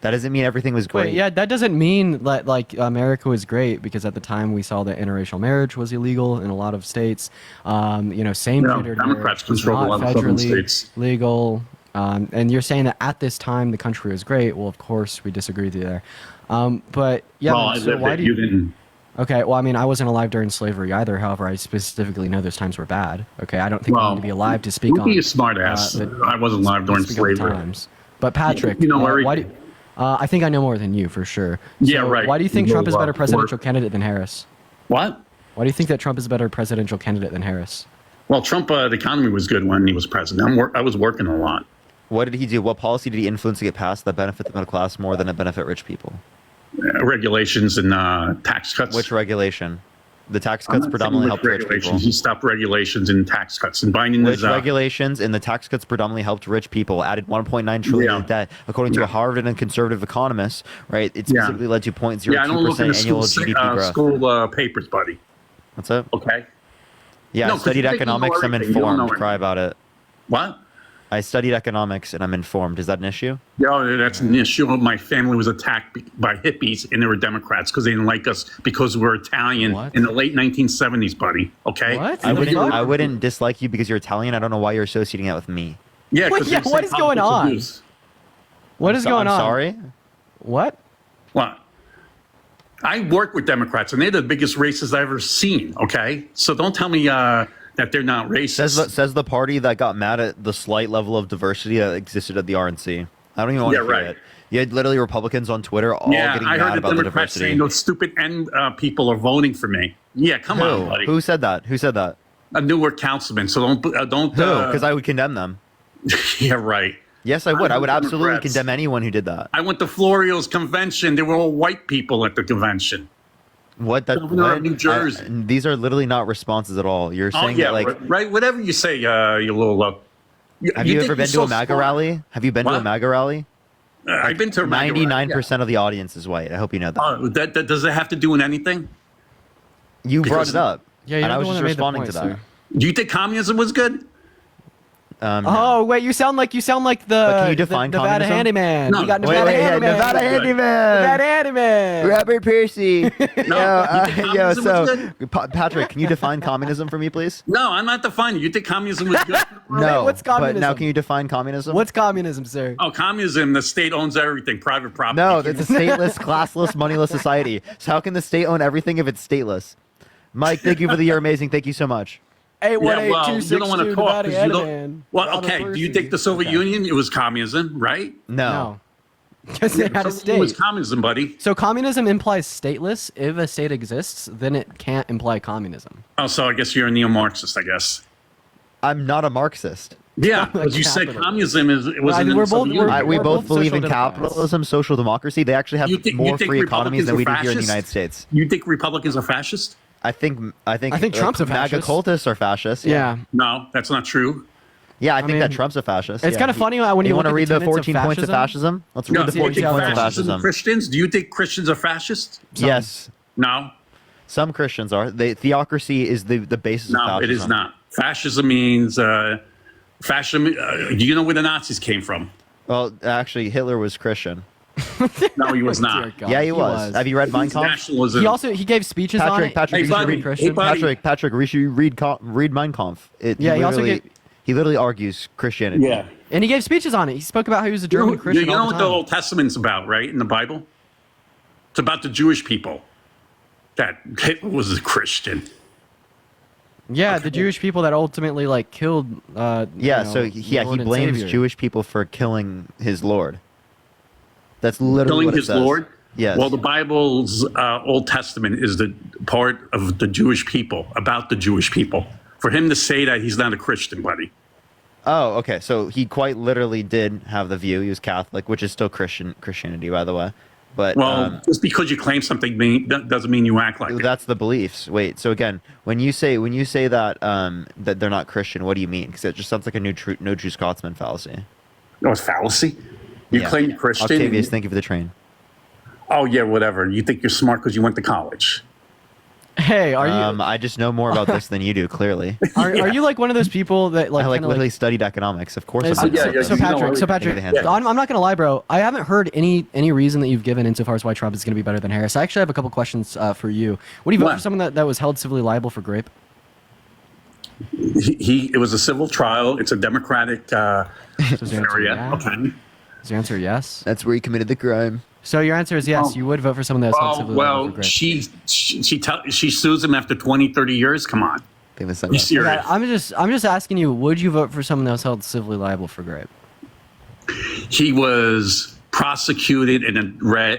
That doesn't mean everything was great. Wait, yeah, that doesn't mean that like America was great, because at the time we saw that interracial marriage was illegal in a lot of states. Same-gender Democrats marriage was control a not lot of southern federally states. legal. And you're saying that at this time the country was great. Well, of course we disagree with you there. But yeah, Well, so why do you didn't. Okay, well, I mean, I wasn't alive during slavery either. However, I specifically know those times were bad. Okay, I don't think I need to be alive to speak on. Be a smartass. I wasn't alive during slavery. Times. But Patrick, Eric, why do? I think I know more than you for sure. Yeah, right. Why do you think You Trump is a know, better presidential candidate than Harris? What? Why do you think that Trump is a better presidential candidate than Harris? Well, Trump, the economy was good when he was president. I was working a lot. What did he do? What policy did he influence to get passed that benefit the middle class more than it benefit rich people? Regulations and tax cuts. Which regulation? The tax cuts predominantly helped rich people. He stopped regulations and tax cuts and binding Which regulations and the tax cuts predominantly helped rich people, added 1.9 trillion in debt. According to a Harvard and conservative economist, right, it specifically led to 0.02% annual GDP growth. School papers, buddy. What's up? Okay. Yeah, I studied economics. I'm informed. Cry about it. What? I studied economics and I'm informed. Is that an issue? Yeah, that's an issue. My family was attacked by hippies and they were Democrats because they didn't like us because we're Italian in the late 1970s, buddy. Okay? What? I wouldn't dislike you because you're Italian. I don't know why you're associating that with me. Yeah, what is going on? What is going on? Sorry? What? What? I work with Democrats and they're the biggest racists I've ever seen, okay? So don't tell me that they're not racist. Says the party that got mad at the slight level of diversity that existed at the RNC. I don't even want to hear it. You had literally Republicans on Twitter all getting mad about the diversity. Saying those stupid people are voting for me. Yeah, come on, buddy. Who said that? Who said that? A Newark councilman. So don't. Because I would condemn them. Yeah, right. Yes, I would. I would absolutely condemn anyone who did that. I went to Florio's convention. There were all white people at the convention. What? Governor of New Jersey. These are literally not responses at all. You're saying that like right. Whatever you say, you little. Have you ever been to a MAGA rally? Have you been to a MAGA rally? I've been to a MAGA rally. 99% of the audience is white. I hope you know that. That does it have to do with anything? You brought it up. Yeah, and I was just responding to that. Sir. Do you think communism was good? Oh wait, you sound like the can you define Nevada communism? handyman. No, We got Nevada handyman. Nevada handyman. Robert Piercy. No, so Patrick, can you define communism for me, please? No, I'm not defining. You think communism was good? No. What's communism? But now, can you define communism? What's communism, sir? Oh, communism. The state owns everything. Private property. No, it's a stateless, classless, moneyless society. So how can the state own everything if it's stateless? Mike, thank you for the year amazing. Thank you so much. 818-262 you don't want to talk because you don't. Handyman. Well, okay. Do you think the Soviet Union it was communism, right? No. Because they had a It state. was communism, buddy. So communism implies stateless. If a state exists, then it can't imply communism. Oh, so I guess you're a neo-Marxist, I guess. I'm not a Marxist. Yeah, because you said communism We both believe in social capitalism, social democracy. They actually have more free economies than we do here in the United States. You think Republicans are fascist? I think Trump's a fascist. MAGA cultists are fascists. Yeah. No, that's not true. Yeah, I think that Trump's a fascist. It's kind of funny when you want to read the 14 of points of fascism. Let's read the 14 points of fascism. Christians? Do you think Christians are fascists? Yes. No. Some Christians are. Theocracy is the basis of fascism. No, it is not. Fascism means fascism. Do you know where the Nazis came from? Well, actually, Hitler was Christian. No, he was not. Yeah, he was. Have you read Mein Kampf? Nationalism. He gave speeches on it. Patrick, you should read Christian. Patrick, you should read Mein Kampf. He literally argues Christianity. Yeah. And he gave speeches on it. He spoke about how he was a German Christian. You know all the what time. the Old Testament's about, right? In the Bible? It's about the Jewish people. That Hitler was a Christian. Yeah, the Jewish people that ultimately killed. He blames Jewish people for killing his Lord. That's literally what it says. Killing his Lord? Yes. Well, the Bible's Old Testament is the part of the Jewish people, about the Jewish people. For him to say that, he's not a Christian, buddy. Oh, okay. So he quite literally did have the view. He was Catholic, which is still Christianity, by the way. But just because you claim something doesn't mean you act like it. That's the beliefs. Wait. So again, when you say that that they're not Christian, what do you mean? Because it just sounds like a no true Scotsman fallacy. No, it's fallacy. You claim Christian. Octavius, thank you for the train. Oh yeah, whatever. You think you're smart because you went to college. Hey, are you? I just know more about this than you do. Clearly, Are you like one of those people that like I kinda, literally studied economics. Of course, So, I'm so Patrick, I'm not gonna lie, bro. I haven't heard any reason that you've given insofar as why Trump is gonna be better than Harris. I actually have a couple questions for you. Would you vote for someone that was held civilly liable for rape? It was a civil trial. It's a Democratic area. Yeah? Okay. Is your answer yes? That's where he committed the crime. So your answer is yes. You would vote for someone that was held civilly liable for rape. She sues him after 20, 30 years. Come on. You serious? Okay, I'm just asking you. Would you vote for someone that was held civilly liable for rape? He was prosecuted in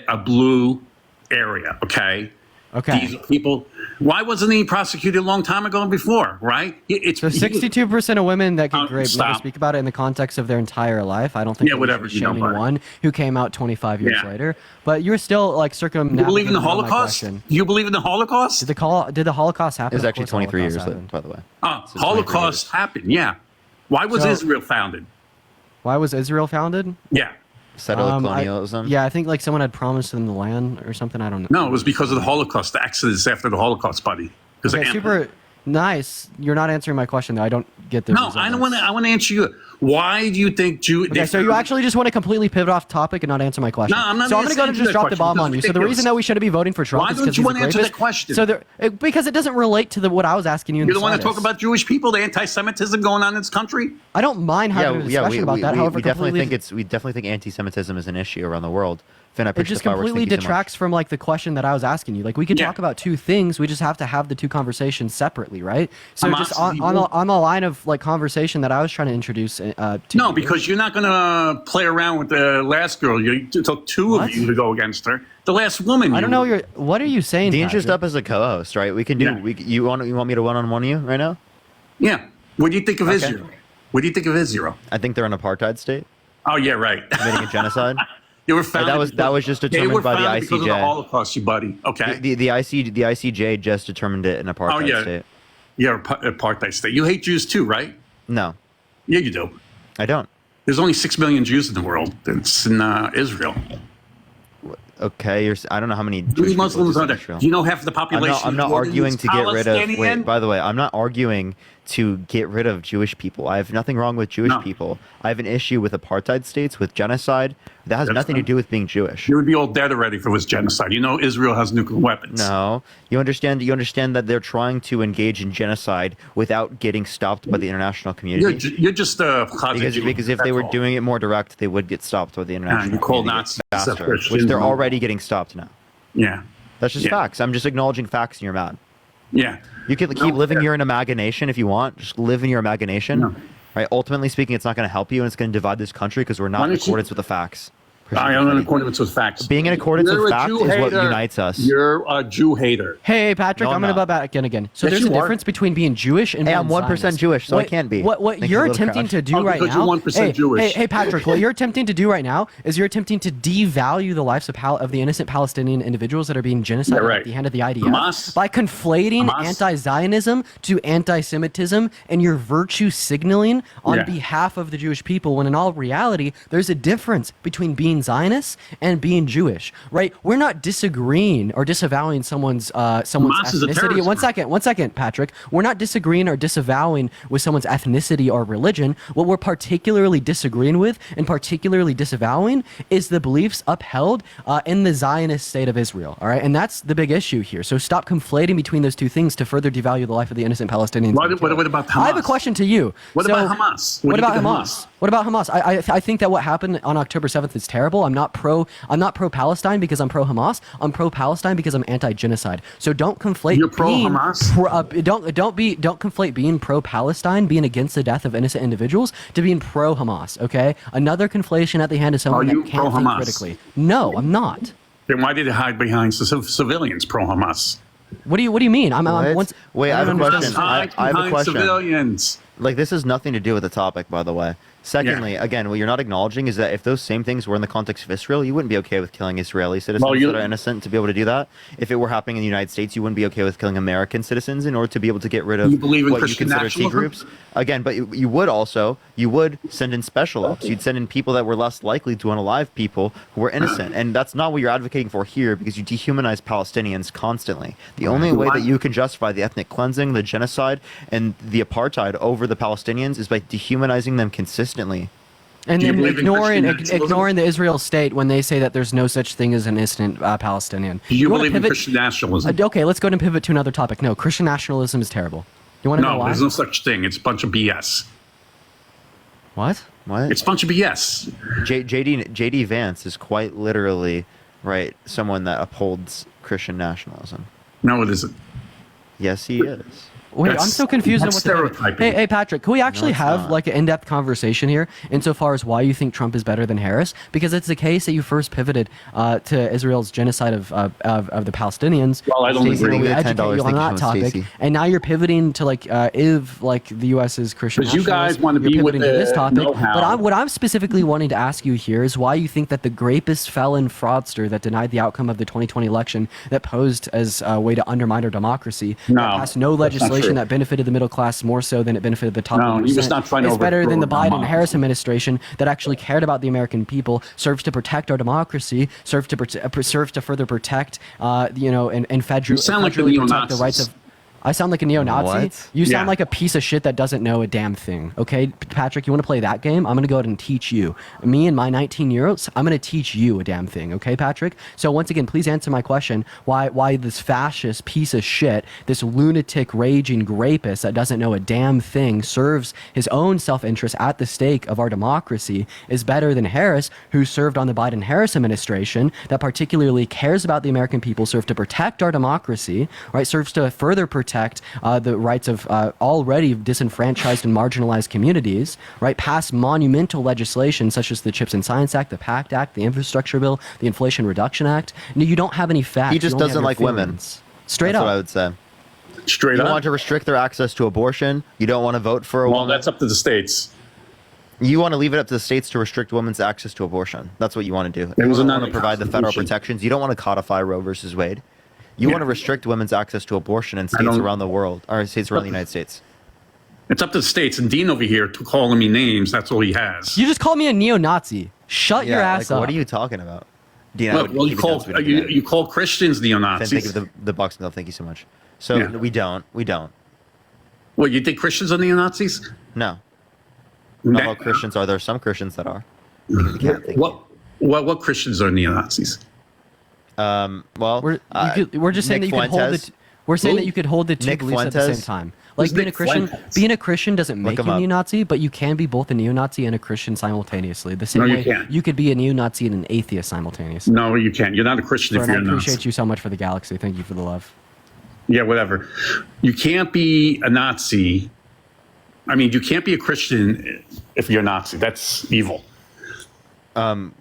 a blue area. Okay. Okay. These people. Why wasn't he prosecuted a long time ago and before? Right. So 62% of women that get raped never speak about it in the context of their entire life. I don't think. Yeah, whatever. Shaming one who came out 25 years later, but you're still like circumnavigating. You believe in the Holocaust? You believe in the Holocaust? Did the Holocaust happen? It was actually 23 years later, by the way. Holocaust happened. Yeah. Why was Israel founded? Why was Israel founded? Yeah. Settler colonialism. Yeah, I think like someone had promised them the land or something. I don't know. No, it was because of the Holocaust, the Exodus after the Holocaust, buddy. Okay, super nice. You're not answering my question though. I don't get the. No, I don't want to. I want to answer you. Why do you think Okay, so you actually just want to completely pivot off topic and not answer my question. No, I'm not. So I'm going to go and just drop the bomb on you. So the reason that we shouldn't be voting for Trump is because he's a rapist. Why don't you want to answer that question? So because it doesn't relate to what I was asking you. You don't want to talk about Jewish people, the anti-Semitism going on in this country. I don't mind having a discussion about that. However, we definitely think anti-Semitism is an issue around the world. Finn, I it just completely detracts from like the question that I was asking you. Like we could talk about two things. We just have to have the two conversations separately, right? So just on the line of like conversation that I was trying to introduce. No, because you're not going to play around with the last girl. It took two of you to go against her. The last woman. I don't know. What are you saying? Dean's just up as a co-host, right? We can do. Yeah. You want me to one-on-one you right now? Yeah. What do you think of Israel? What do you think of Israel? I think they're an apartheid state. Oh yeah, right. Committing a genocide. They were founded. That was just determined by the ICJ. Because of the Holocaust, you buddy. Okay. The ICJ just determined it an apartheid state. Yeah, apartheid state. You hate Jews too, right? No. Yeah, you do. I don't. There's only 6 million Jews in the world. It's in Israel. Okay, I don't know how many Jewish Muslims are there. Do you know half the population? I'm not arguing to get rid of. Wait, by the way, I'm not arguing to get rid of Jewish people. I have nothing wrong with Jewish people. I have an issue with apartheid states, with genocide. That has nothing to do with being Jewish. You would be all dead already if it was genocide. You know Israel has nuclear weapons. No. You understand that they're trying to engage in genocide without getting stopped by the international community? You're just because if they were doing it more direct, they would get stopped by the international community faster, which they're already getting stopped now. Yeah. That's just facts. I'm just acknowledging facts and you're mad. Yeah. You can keep living your imagination if you want. Just live in your imagination. No. Right? Ultimately speaking, it's not going to help you and it's going to divide this country because we're not in accordance with the facts. I am in accordance with facts. Being in accordance with facts is what unites us. You're a Jew hater. Hey, Patrick, I'm going to butt back again. So there's a difference between being Jewish and being I'm 1% Jewish, so I can't be. What you're attempting to do right now... You're 1% Jewish. Hey, Patrick, what you're attempting to do right now is you're attempting to devalue the lives of the innocent Palestinian individuals that are being genocided at the hand of the IDF by conflating anti-Zionism to anti-Semitism and your virtue signaling on behalf of the Jewish people, when in all reality, there's a difference between being Zionists and being Jewish, right? We're not disagreeing or disavowing someone's ethnicity. One second, Patrick. We're not disagreeing or disavowing with someone's ethnicity or religion. What we're particularly disagreeing with and particularly disavowing is the beliefs upheld in the Zionist state of Israel, all right? And that's the big issue here. So stop conflating between those two things to further devalue the life of the innocent Palestinians. What about Hamas? I have a question to you. What about Hamas? What about Hamas? What about Hamas? I think that what happened on October 7th is terrible. I'm not pro-Palestine because I'm pro-Hamas. I'm pro-Palestine because I'm anti-genocide. So don't conflate. You're pro-Hamas? Don't conflate being pro-Palestine, being against the death of innocent individuals, to being pro-Hamas. Okay, another conflation at the hand of someone that can't think critically. No, I'm not. Then why did it hide behind civilians? Pro-Hamas. What do you mean? Wait, I have a question. I have a question. Civilians. Like, this has nothing to do with the topic, by the way. Secondly, again, what you're not acknowledging is that if those same things were in the context of Israel, you wouldn't be okay with killing Israeli citizens that are innocent to be able to do that. If it were happening in the United States, you wouldn't be okay with killing American citizens in order to be able to get rid of what you consider T groups. Again, but you would send in special ops. You'd send in people that were less likely to unalive people who were innocent. And that's not what you're advocating for here, because you dehumanize Palestinians constantly. The only way that you can justify the ethnic cleansing, the genocide, and the apartheid over the Palestinians is by dehumanizing them consistently. And then ignoring the Israel state when they say that there's no such thing as an innocent Palestinian. Do you believe in Christian nationalism? Okay, let's go ahead and pivot to another topic. No, Christian nationalism is terrible. You want to know why? No, there's no such thing. It's a bunch of BS. What? It's a bunch of BS. JD Vance is quite literally, right, someone that upholds Christian nationalism. No, it isn't. Yes, he is. Wait, I'm so confused on what stereotyping. Hey, Patrick, can we actually have like an in-depth conversation here insofar as why you think Trump is better than Harris? Because it's the case that you first pivoted to Israel's genocide of the Palestinians. Well, I don't agree. We educate you on that topic, and now you're pivoting to if the U.S.'s Christian nationalists. You guys want to be with this topic. know-how. But what I'm specifically wanting to ask you here is why you think that the rapist, felon, fraudster that denied the outcome of the 2020 election, that posed as a way to undermine our democracy, that passed no legislation that benefited the middle class more so than it benefited the top 1%. He was not trying to it's better than the overthrow Biden-Harris administration that actually cared about the American people, serves to protect our democracy, serves to further protect, and federally protect the rights of. I sound like a neo-Nazi? What? You sound like a piece of shit that doesn't know a damn thing, okay? Patrick, you want to play that game? I'm going to go ahead and teach you. Me and my 19-year-olds, I'm going to teach you a damn thing, okay, Patrick? So once again, please answer my question. Why this fascist piece of shit, this lunatic, raging rapist that doesn't know a damn thing, serves his own self-interest at the stake of our democracy, is better than Harris, who served on the Biden-Harris administration, that particularly cares about the American people, serves to protect our democracy, right? Serves to further protect the rights of already disenfranchised and marginalized communities, right? Pass monumental legislation such as the CHIPS and Science Act, the PACT Act, the Infrastructure Bill, the Inflation Reduction Act. No, you don't have any facts. He just doesn't like women. Straight up. That's what I would say. Straight up. You want to restrict their access to abortion. You don't want to vote for a woman. Well, that's up to the states. You want to leave it up to the states to restrict women's access to abortion. That's what you want to do. It was you another want to provide the federal protections. You don't want to codify Roe versus Wade. You want to restrict women's access to abortion in states around the world, or states around the United States. It's up to the states. And Dean over here to calling me names. That's all he has. You just called me a neo-Nazi. Shut your ass up. What are you talking about? Dean, Look, well, you call Christians neo-Nazis. Thank you for the boxing glove. Thank you so much. So we don't. Well, you think Christians are neo-Nazis? No. Not all Christians are. There are some Christians that are. What Christians are neo-Nazis? Well, we're just saying that you could hold it. We're saying that you could hold the two beliefs at the same time. Like being a Christian doesn't make you a neo-Nazi, but you can be both a neo-Nazi and a Christian simultaneously. The same way you could be a neo-Nazi and an atheist simultaneously. No, you can't. You're not a Christian if you're a Nazi. I appreciate you so much for the galaxy. Thank you for the love. Yeah, whatever. You can't be a Nazi. I mean, you can't be a Christian if you're a Nazi. That's evil.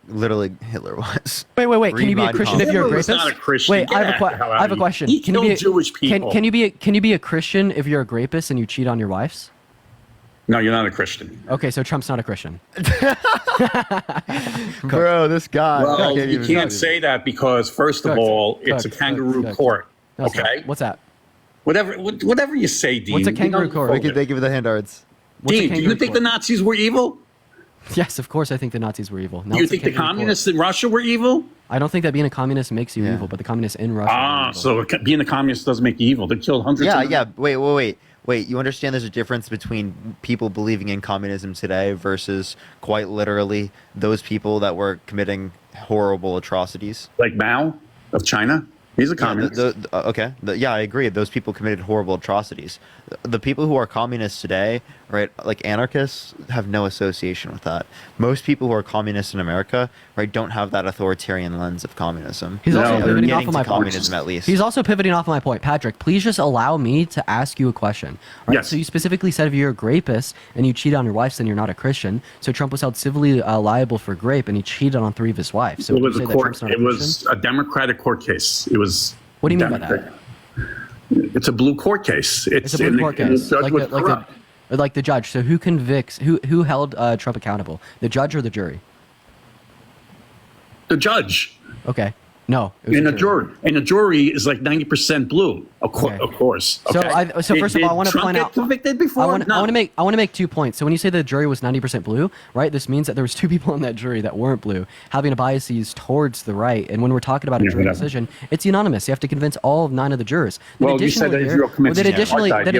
Literally, Hitler was. Wait. Can you be a Christian if you're a rapist? Not a Christian. Wait, I have a question. He killed Jewish people. Can you be a Christian if you're a rapist and you cheat on your wives? No, you're not a Christian. Okay, so Trump's not a Christian. Bro, this guy. Well, you can't say that because, first of all, it's a kangaroo court. Okay? What's that? Whatever you say, Dean. What's a kangaroo court? They give you the handouts. Dean, do you think the Nazis were evil? Yes, of course I think the Nazis were evil. Do you think the communists in Russia were evil? I don't think that being a communist makes you evil, but the communists in Russia so being a communist doesn't make you evil. They killed hundreds of Yeah, wait. You understand there's a difference between people believing in communism today versus quite literally those people that were committing horrible atrocities? Like Mao of China? He's a communist. I agree. Those people committed horrible atrocities. The people who are communists today, right, like anarchists, have no association with that. Most people who are communists in America, right, don't have that authoritarian lens of communism. He's also pivoting off of my communism, at least. He's also pivoting off of my point. Patrick, please just allow me to ask you a question. Right? Yes. So you specifically said if you're a rapist and you cheat on your wife, then you're not a Christian. So Trump was held civilly liable for rape, and he cheated on 3 of his wives. So it was a Democratic court case. It was. What do you mean by that? It's a blue court case. It's a blue court case. Like the judge. So who convicts? Who held Trump accountable? The judge or the jury? The judge. Okay. No. It was And the the jury. And the jury is like 90% blue. Of course. So, Okay. so first of all, I want to Trump point get out. convicted before? I want No. to make 2 points. So when you say the jury was 90% blue, right? This means that there was 2 people in that jury that weren't blue, having a biases towards the right. And when we're talking about a jury decision, it's unanimous. You have to convince all 9 of the jurors. Well, you said that Israel commits apartheid. You have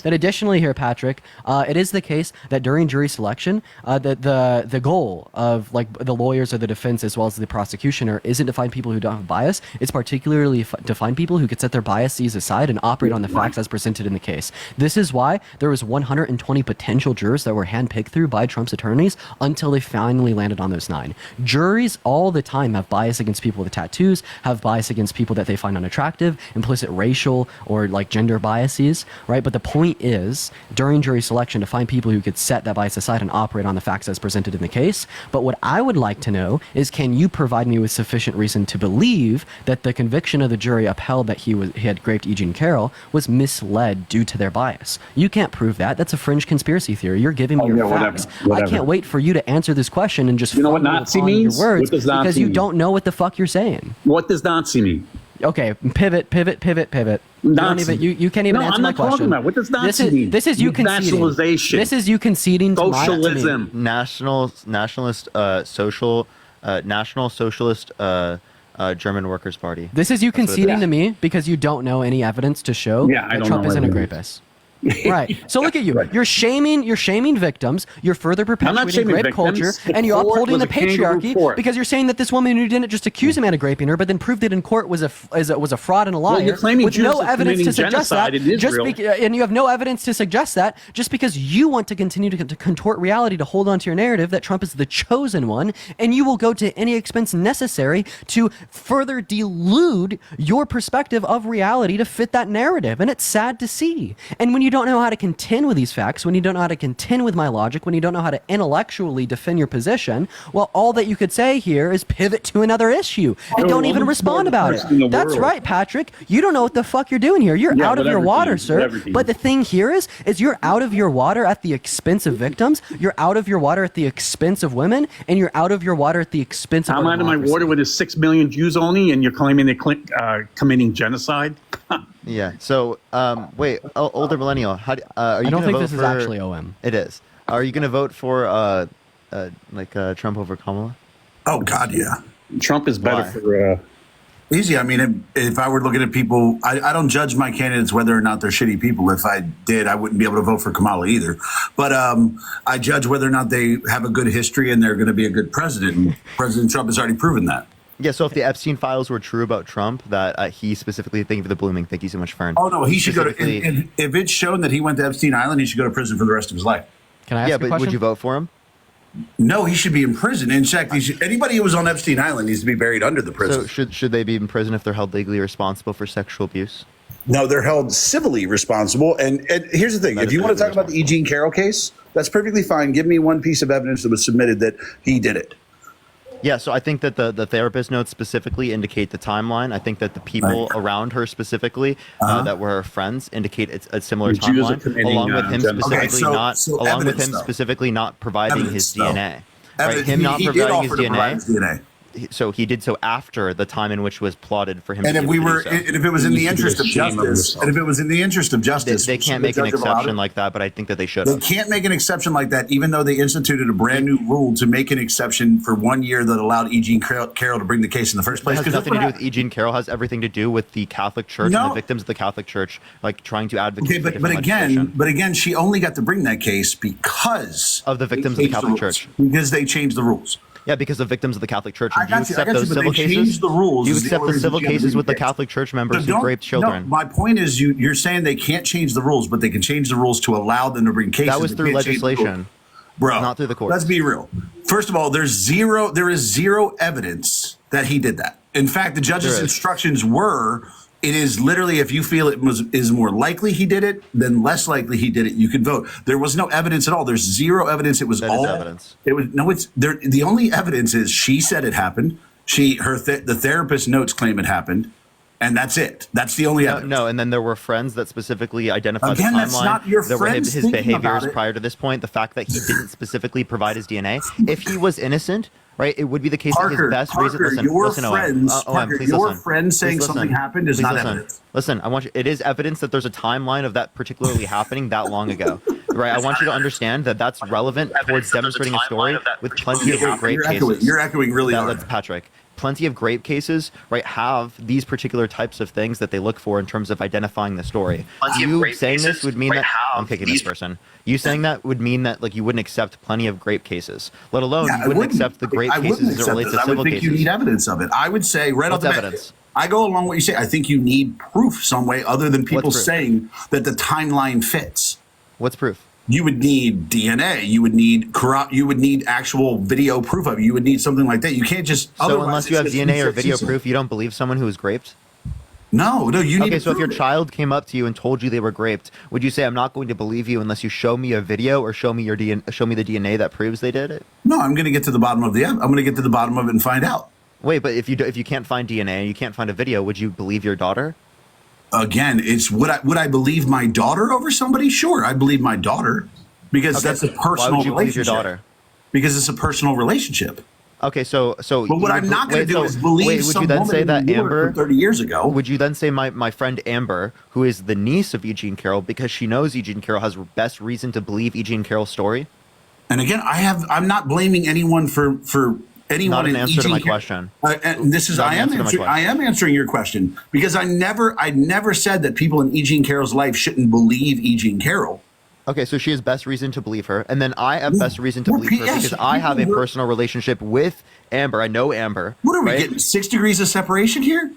no Additionally here, Patrick, it is the case that during jury selection, the goal of like the lawyers or the defense as well as the prosecutioner isn't to find people who don't have bias. It's particularly to find people who could set their biases aside and operate on the facts as presented in the case. This is why there was 120 potential jurors that were handpicked through by Trump's attorneys until they finally landed on those 9. Juries all the time have bias against people with tattoos, have bias against people that they find unattractive, implicit racial or like gender biases, right? But the point is, during jury selection, to find people who could set that bias aside and operate on the facts as presented in the case. But what I would like to know is, can you provide me with sufficient reason to believe that the conviction of the jury upheld that he had raped E. Jean Carroll was misled due to their bias? You can't prove that. That's a fringe conspiracy theory. You're giving me your facts. Whatever. I can't wait for you to answer this question and just You know what Nazi means? your words What does Nazi because you mean? don't know what the fuck you're saying. What does Nazi mean? Okay, pivot. Nazi. You can't even No, answer I'm my not talking question. about. What does Nazi mean? This is you conceding. Nationalization. This is you conceding to Socialism. National Socialist German Workers' Party. This is you That's what it conceding is. to me because you don't know any evidence to show Yeah, I that don't Trump know isn't a evidence. rapist. Right. So look at you. You're shaming victims. You're further perpetuating shaming rape victims. culture, The and you're court upholding was the a kangaroo patriarchy court. because you're saying that this woman who didn't just accuse a man of raping her, but then proved it in court was a fraud and a liar. Well, you're claiming with Jews no are evidence to committing suggest that. genocide in Just Israel. and you have no evidence to suggest that just because you want to continue to contort reality to hold on to your narrative that Trump is the chosen one, and you will go to any expense necessary to further delude your perspective of reality to fit that narrative. And it's sad to see. And when you don't know how to contend with these facts, when you don't know how to contend with my logic, when you don't know how to intellectually defend your position, well, all that you could say here is pivot to another issue and don't even respond about it. That's right, Patrick. You don't know what the fuck you're doing here. You're out of your water, sir. But the thing here is you're out of your water at the expense of victims. You're out of your water at the expense of women, and you're out of your water at the expense of I'm out of my democracy. water with his 6 million Jews only, and you're claiming they're committing genocide? Yeah. So, wait, older millennial, how are you? I don't gonna think vote this is for- actually OM. It is. Are you going to vote for Trump over Kamala? Oh God, yeah. Trump is better Why? for. Easy. I mean, if I were looking at people, I don't judge my candidates whether or not they're shitty people. If I did, I wouldn't be able to vote for Kamala either. But I judge whether or not they have a good history and they're going to be a good president. And President Trump has already proven that. Yeah, so if the Epstein files were true about Trump, that he specifically, thank you for the blooming, thank you so much, Fern. Oh no, he should go to. Specifically- If it's shown that he went to Epstein Island, he should go to prison for the rest of his life. Can I ask Yeah, a but question? would you vote for him? No, he should be in prison. In fact, anybody who was on Epstein Island needs to be buried under the prison. So should they be in prison if they're held legally responsible for sexual abuse? No, they're held civilly responsible. And here's the thing: That if is you want to legally talk about the E. Jean Carroll case, that's perfectly fine. Give me one piece of evidence that was submitted that he did it. Yeah, so I think that the therapist notes specifically indicate the timeline. I think that the people around her specifically that were her friends indicate it's a similar The Jews are timeline, committing, along with him genocide. specifically not providing his DNA. Right, Evidence, him not he did providing his offer to provide his DNA. DNA. So he did so after the time in which was plotted for him. And to if be able we to were, do so. and if it was in the interest of justice, and if it was in the interest of justice, They can't make an exception like that, but I think that they should. They can't make an exception like that, even though they instituted a brand new rule to make an exception for 1 year that allowed E. Jean Carroll to bring the case in the first It place. has 'Cause nothing to that's do what with E. Jean Carroll. Has everything to do with the Catholic Church and the victims of the Catholic Church, like trying to advocate. Okay, for but different legislation. again, she only got to bring that case because of the victims of the Catholic Church. Because they changed the rules. Yeah, because of victims of the Catholic Church. I And do you got you, accept I got those you, but civil they cases? changed the rules Do you is the accept only the reason civil she had to cases bring with the the case. Catholic Church members So who raped children? No, my point is you're saying they can't change the rules, but they can change the rules to allow them to bring cases. That was They through can't change the rules. legislation. Bro, not through the courts. Let's be real. First of all, there is zero evidence that he did that. In fact, the judge's instructions were, it is literally, if you feel is more likely he did it than less likely he did it, you can vote. There was no evidence at all. There's zero evidence. It was That all is evidence. It was no. It's there. The only evidence is she said it happened. The therapist notes claim it happened. And that's it. That's the only evidence. No, and then there were friends that specifically identified Again, the timeline. that's not your there were friends his thinking behaviors about it. prior to this point. The fact that he didn't specifically provide his DNA. If he was innocent, right, it would be the case that his best reason. Listen, your listen, friends, Owen. Parker, Please your listen. friend saying Please something listen. happened is Please not listen. evidence. Listen, I want you. It is evidence that there's a timeline of that particularly happening that long ago, right? I want you to understand that that's relevant towards demonstrating a story with plenty of great cases. You're echoing really hard. That's Patrick. Plenty of grape cases, right, have these particular types of things that they look for in terms of identifying the story. You saying this would mean that I'm picking this person. You saying that would mean that like you wouldn't accept plenty of grape cases, let alone you wouldn't accept the grape cases as it relates to civil I would think cases. you need evidence of it. I would say right off the bat, evidence? I go along what you say. I think you need proof some way other than people proof? saying that the timeline fits. What's proof? You would need DNA. You would need actual video proof of it. You would need something like that. You can't just. So unless you have DNA or video proof, you don't believe someone who was raped? No, you need. Okay, so if your prove it. child came up to you and told you they were raped, would you say I'm not going to believe you unless you show me a video or show me your DNA, show me the DNA that proves they did it? No, I'm going to get to the bottom of I'm going to get to the bottom of it and find out. Wait, but if you can't find DNA and you can't find a video, would you believe your daughter? Again, it's would I believe my daughter over somebody? Sure, I believe my daughter because that's a personal Why would you believe relationship. your daughter? Because it's a personal relationship. Okay, so But what I'm not going to do is believe would some you then woman say that in New York Amber from 30 years ago? Would you then say my friend Amber, who is the niece of Eugene Carroll, because she knows Eugene Carroll has best reason to believe Eugene Carroll's story? And again, I'm not blaming anyone for anyone. Not an in answer to my Eugene question. And this is I am answering your question because I never said that people in Eugene Carroll's life shouldn't believe Eugene Carroll. Okay, so she has best reason to believe her, and then I have best reason to believe her because I have a personal relationship with Amber. I know Amber. What are we getting? 6 degrees of separation here?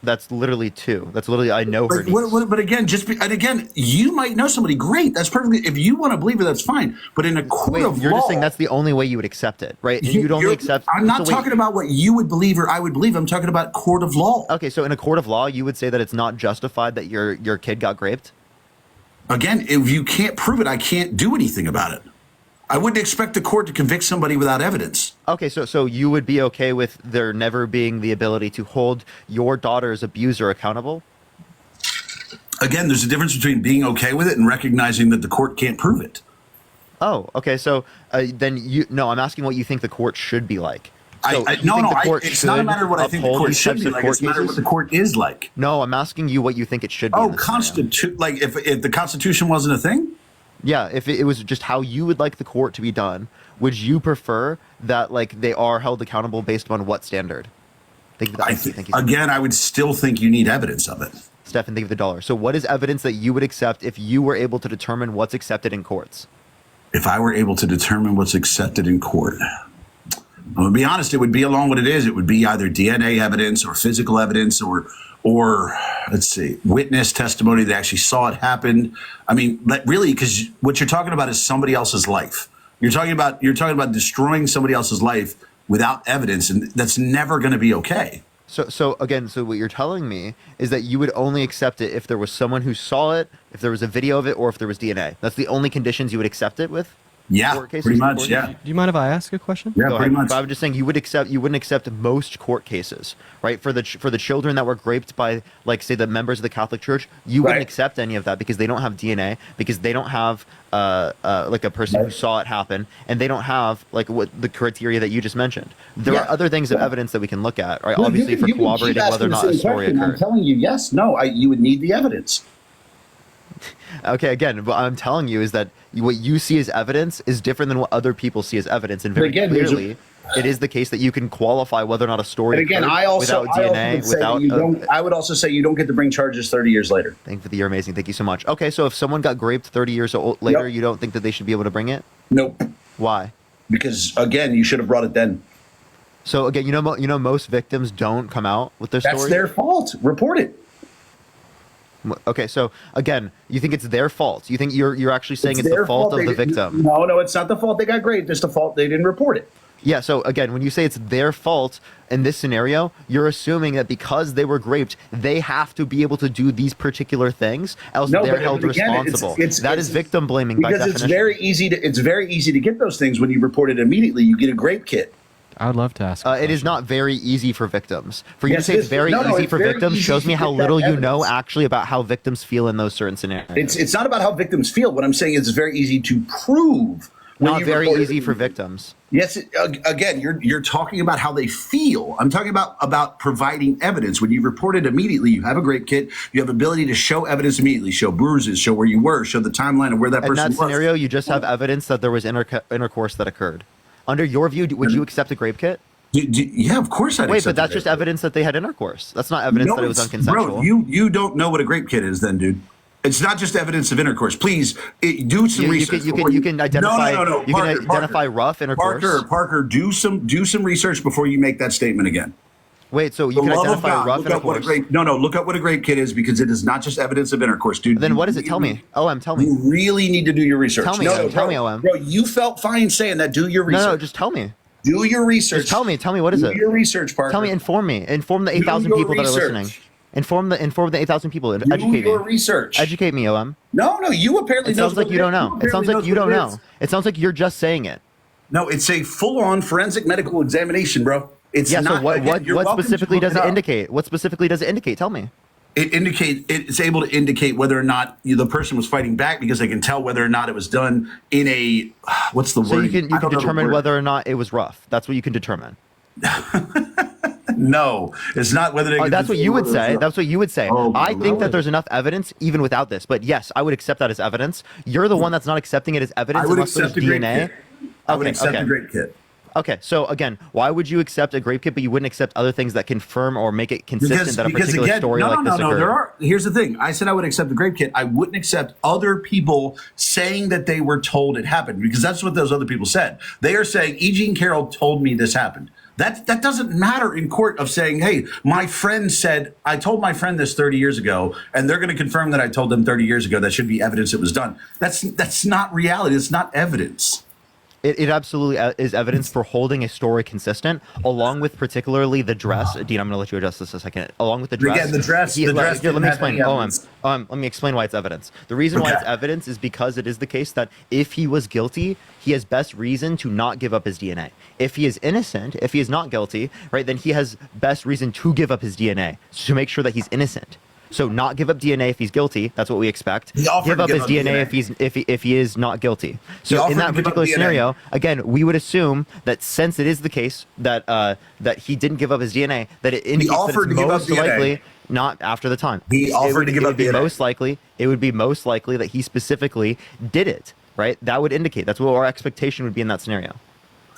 That's literally 2. That's literally I know her. But again, you might know somebody. Great, that's perfectly. If you want to believe her, that's fine. But in a court of you're law, just saying that's the only way you would accept it, right? And you'd only accept. I'm not talking about what you would believe or I would believe. I'm talking about court of law. Okay, so in a court of law, you would say that it's not justified that your kid got raped. Again, if you can't prove it, I can't do anything about it. I wouldn't expect the court to convict somebody without evidence. Okay, so you would be okay with there never being the ability to hold your daughter's abuser accountable? Again, there's a difference between being okay with it and recognizing that the court can't prove it. Oh, okay. So then I'm asking what you think the court should be like. So it's not a matter of what I think the court should be like. It's a matter of what the court is like. No, I'm asking you what you think it should be. Oh, like if the Constitution wasn't a thing? Yeah, if it was just how you would like the court to be done, would you prefer that like they are held accountable based on what standard? Again, I would still think you need evidence of it. Stefan, think of the dollar. So what is evidence that you would accept if you were able to determine what's accepted in courts? If I were able to determine what's accepted in court, I'm gonna be honest, it would be along what it is. It would be either DNA evidence or physical evidence or let's see, witness testimony that actually saw it happen. I mean, really, because what you're talking about is somebody else's life. You're talking about destroying somebody else's life without evidence, and that's never going to be okay. So again, what you're telling me is that you would only accept it if there was someone who saw it, if there was a video of it, or if there was DNA. That's the only conditions you would accept it with? Yeah, pretty much, yeah. Do you mind if I ask a question? Yeah, pretty much. But I'm just saying you wouldn't accept most court cases, right? For the children that were raped by, like, say, the members of the Catholic Church, you wouldn't accept any of that because they don't have DNA, because they don't have like a person who saw it happen, and they don't have like what the criteria that you just mentioned. There are other things of evidence that we can look at, right? Well, obviously, for corroborating whether or not a story occurred. I'm telling you, yes, no, you would need the evidence. Okay, again, what I'm telling you is that what you see as evidence is different than what other people see as evidence, and very clearly, it is the case that you can qualify whether or not a story. And again, without DNA, I would also say you don't get to bring charges 30 years later. Thank you. You're amazing. Thank you so much. Okay, so if someone got raped 30 years later, you don't think that they should be able to bring it? Nope. Why? Because again, you should have brought it then. So again, you know, most victims don't come out with their story. That's their fault. Report it. Okay, so again, you think it's their fault? You think you're actually saying it's the fault of the victim? No, it's not the fault they got raped. It's the fault they didn't report it. Yeah, so again, when you say it's their fault in this scenario, you're assuming that because they were raped, they have to be able to do these particular things, else they're held responsible. That is victim blaming by definition. Because it's very easy to get those things when you report it immediately. You get a grape kit. I would love to ask. It is not very easy for victims. For you Yes, to say it it's is. very No, easy it's for very victims easy shows to me get how that little you know evidence. actually about how victims feel in those certain scenarios. It's not about how victims feel. What I'm saying is it's very easy to prove. when Not you very report easy it. for victims. Yes, again, you're talking about how they feel. I'm talking about providing evidence. When you report it immediately, you have a great kit. You have ability to show evidence immediately, show bruises, show where you were, show the timeline of where that In person that was. scenario, you just have evidence that there was intercourse that occurred. Under your view, would you accept a grape kit? Yeah, of course I'd Wait, accept but that's a just grape kit. evidence that they had intercourse. That's not evidence No, that it was it's- unconsensual. Bro, you don't know what a grape kit is then, dude. It's not just evidence of intercourse. Please do some research. You can identify. No. You can identify rough intercourse. Parker, do some research before you make that statement again. Wait, so you For can the love of identify God, rough look up what a intercourse. grape. Look up what a grape kit is because it is not just evidence of intercourse, dude. Then what is it? Tell me. OM, tell me. You really need to do your research. Tell me, tell me, OM. Bro, you felt fine saying that. Do your research. No, just tell me. Do your research. Just tell me. Tell me what is Do it? your research, Parker. Tell me. Inform me. Inform the Do 8,000 your people that are research. listening. Inform the 8,000 people. Do Educate your me. research. Educate me, OM. No, you apparently It know sounds like you don't know. It sounds like you don't know. It It sounds like you're just saying it. No, it's a full-on forensic medical examination, bro. It's Yeah. not. So what you're welcome to specifically look does it up. indicate? What specifically does it indicate? Tell me. It's able to indicate whether or not the person was fighting back because they can tell whether or not it was done in a what's the word? So you can determine whether or not it was rough. That's what you can determine. No, it's not whether they. Can That's what you would whether it's say. rough. That's what you would say. Oh, I think that Lord. there's enough evidence even without this. But yes, I would accept that as evidence. You're the one that's not accepting it as evidence I would unless there's accept a grape DNA. kit. I would accept a grape kit. Okay, so again, why would you accept a grape kit, but you wouldn't accept other things that confirm or make it consistent that a particular story like this occurred? Here's the thing. I said I would accept the grape kit. I wouldn't accept other people saying that they were told it happened because that's what those other people said. They are saying, E. Jean Carroll told me this happened. That doesn't matter in court of saying, hey, my friend said, I told my friend this 30 years ago, and they're going to confirm that I told them 30 years ago. That should be evidence it was done. That's not reality. It's not evidence. It absolutely is evidence for holding a story consistent, along with particularly the dress. Dean, I'm going to let you address this a second. Along with the dress. Again, the dress Here, let didn't me have explain. any evidence. Let me explain why it's evidence. The reason why Okay. it's evidence is because it is the case that if he was guilty, he has best reason to not give up his DNA. If he is innocent, if he is not guilty, right, then he has best reason to give up his DNA to make sure that he's innocent. So not give up DNA if he's guilty. That's what we expect. He offered Give to up give his up DNA DNA. if he is not guilty. He So offered in to that give up particular DNA. scenario, again, we would assume that since it is the case that that he didn't give up his DNA, that it indicates that offered it's to give up most DNA. likely not after the time. He offered to give it up would be DNA. most likely. It would be most likely that he specifically did it. Right? That would indicate. That's what our expectation would be in that scenario.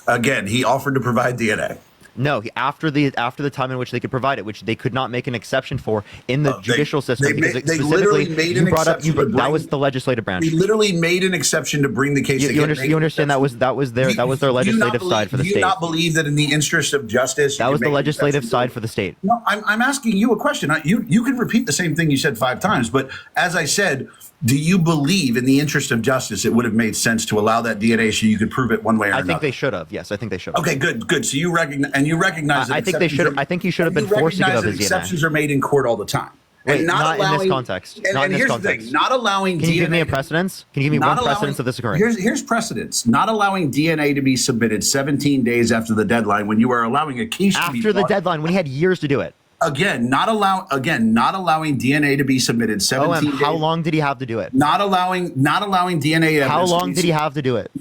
Again, he offered to provide DNA. No, after the time in which they could provide it, which they could not make an exception for in the judicial system, because they literally specifically made you an brought up exception to that bring- was the legislative branch. He literally made an exception to bring the case. You understand that was their legislative side for the do state. you not believe that in the interest of justice? That was the legislative side for the state. No, I'm asking you a question. You can repeat the same thing you said 5 times, but as I said, do you believe in the interest of justice it would have made sense to allow that DNA so you could prove it one way or another? I think they should have. Yes, I think they should have. Okay, good. So you recognize that I think they should. I think he should have been forced to give up his DNA. Exceptions are made in court all the time. Wait, And not in this context. And, Not in this here's context. the thing: not allowing. Can you give me a DNA precedence? Can you give me not one allowing- precedence of this occurring? Here's precedence. Not allowing DNA to be submitted 17 days after the deadline when you are allowing a case to be After the brought- deadline, when he had years to do it. Again, not allowing DNA to be submitted 17 days. How long did he have to do it? Not allowing DNA evidence. How to long be did he have to do it?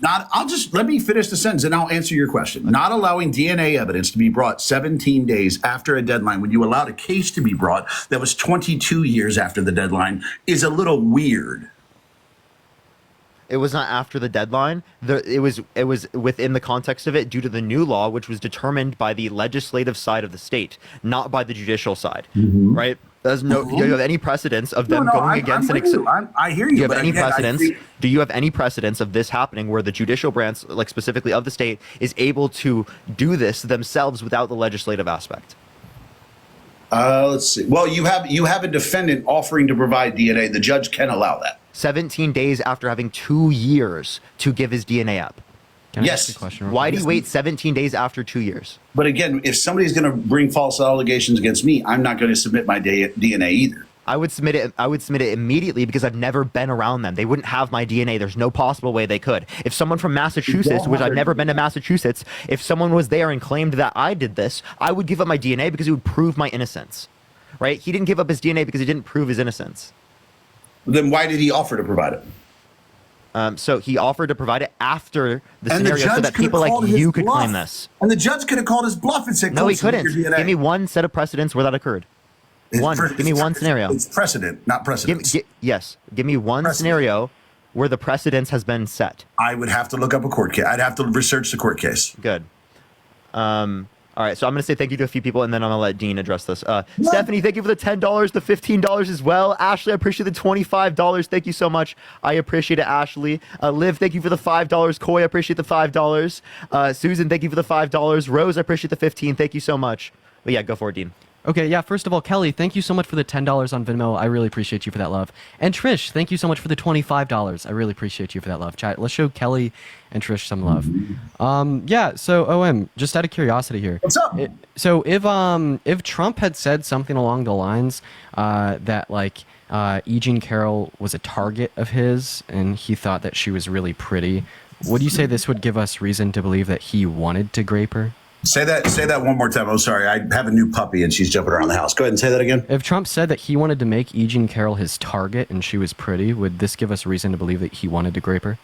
Let me finish the sentence and I'll answer your question. Not allowing DNA evidence to be brought 17 days after a deadline when you allowed a case to be brought that was 22 years after the deadline is a little weird. It was not after the deadline. It was within the context of it due to the new law, which was determined by the legislative side of the state, not by the judicial side. Right? There's no. Do you have any precedence of them going against an? I hear you. Do you have but any again, precedence? Do you have any precedence of this happening where the judicial branch, like specifically of the state, is able to do this themselves without the legislative aspect? Let's see. Well, you have a defendant offering to provide DNA. The judge can allow that. 17 days after having 2 years to give his DNA up. Can I Yes. ask a question? Why do you wait 17 days after 2 years? But again, if somebody's going to bring false allegations against me, I'm not going to submit my DNA either. I would submit it. I would submit it immediately because I've never been around them. They wouldn't have my DNA. There's no possible way they could. If someone from Massachusetts, which I've never been to Massachusetts, if someone was there and claimed that I did this, I would give up my DNA because it would prove my innocence. Right? He didn't give up his DNA because he didn't prove his innocence. Then why did he offer to provide it? So he offered to provide it after the scenario so that people like you could claim this. And the judge could have called his bluff and said, no, he couldn't. Give me one set of precedents where that occurred. Give me one scenario. It's precedent, not precedence. Yes. Give me one scenario where the precedence has been set. I would have to look up a court case. I'd have to research the court case. Good. All right, so I'm going to say thank you to a few people, and then I'm going to let Dean address this. Stephanie, thank you for the $10, the $15 as well. Ashley, I appreciate the $25. Thank you so much. I appreciate it, Ashley. Liv, thank you for the $5. Coy, I appreciate the $5. Susan, thank you for the $5. Rose, I appreciate the $15. Thank you so much. But yeah, go for it, Dean. Okay, yeah, first of all, Kelly, thank you so much for the $10 on Venmo. I really appreciate you for that love. And Trish, thank you so much for the $25. I really appreciate you for that love. Chat, let's show Kelly and Trish some love. Yeah, so OM, just out of curiosity here. What's up? So if Trump had said something along the lines that like E. Jean Carroll was a target of his and he thought that she was really pretty, would you say this would give us reason to believe that he wanted to grape her? Say that one more time. Oh, sorry. I have a new puppy and she's jumping around the house. Go ahead and say that again. If Trump said that he wanted to make E. Jean Carroll his target and she was pretty, would this give us reason to believe that he wanted to grape her?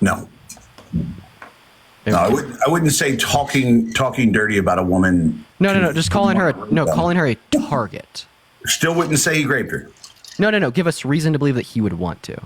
No. No, I wouldn't say talking dirty about a woman. No. Just calling her a target. Still wouldn't say he raped her. No. Give us reason to believe that he would want to.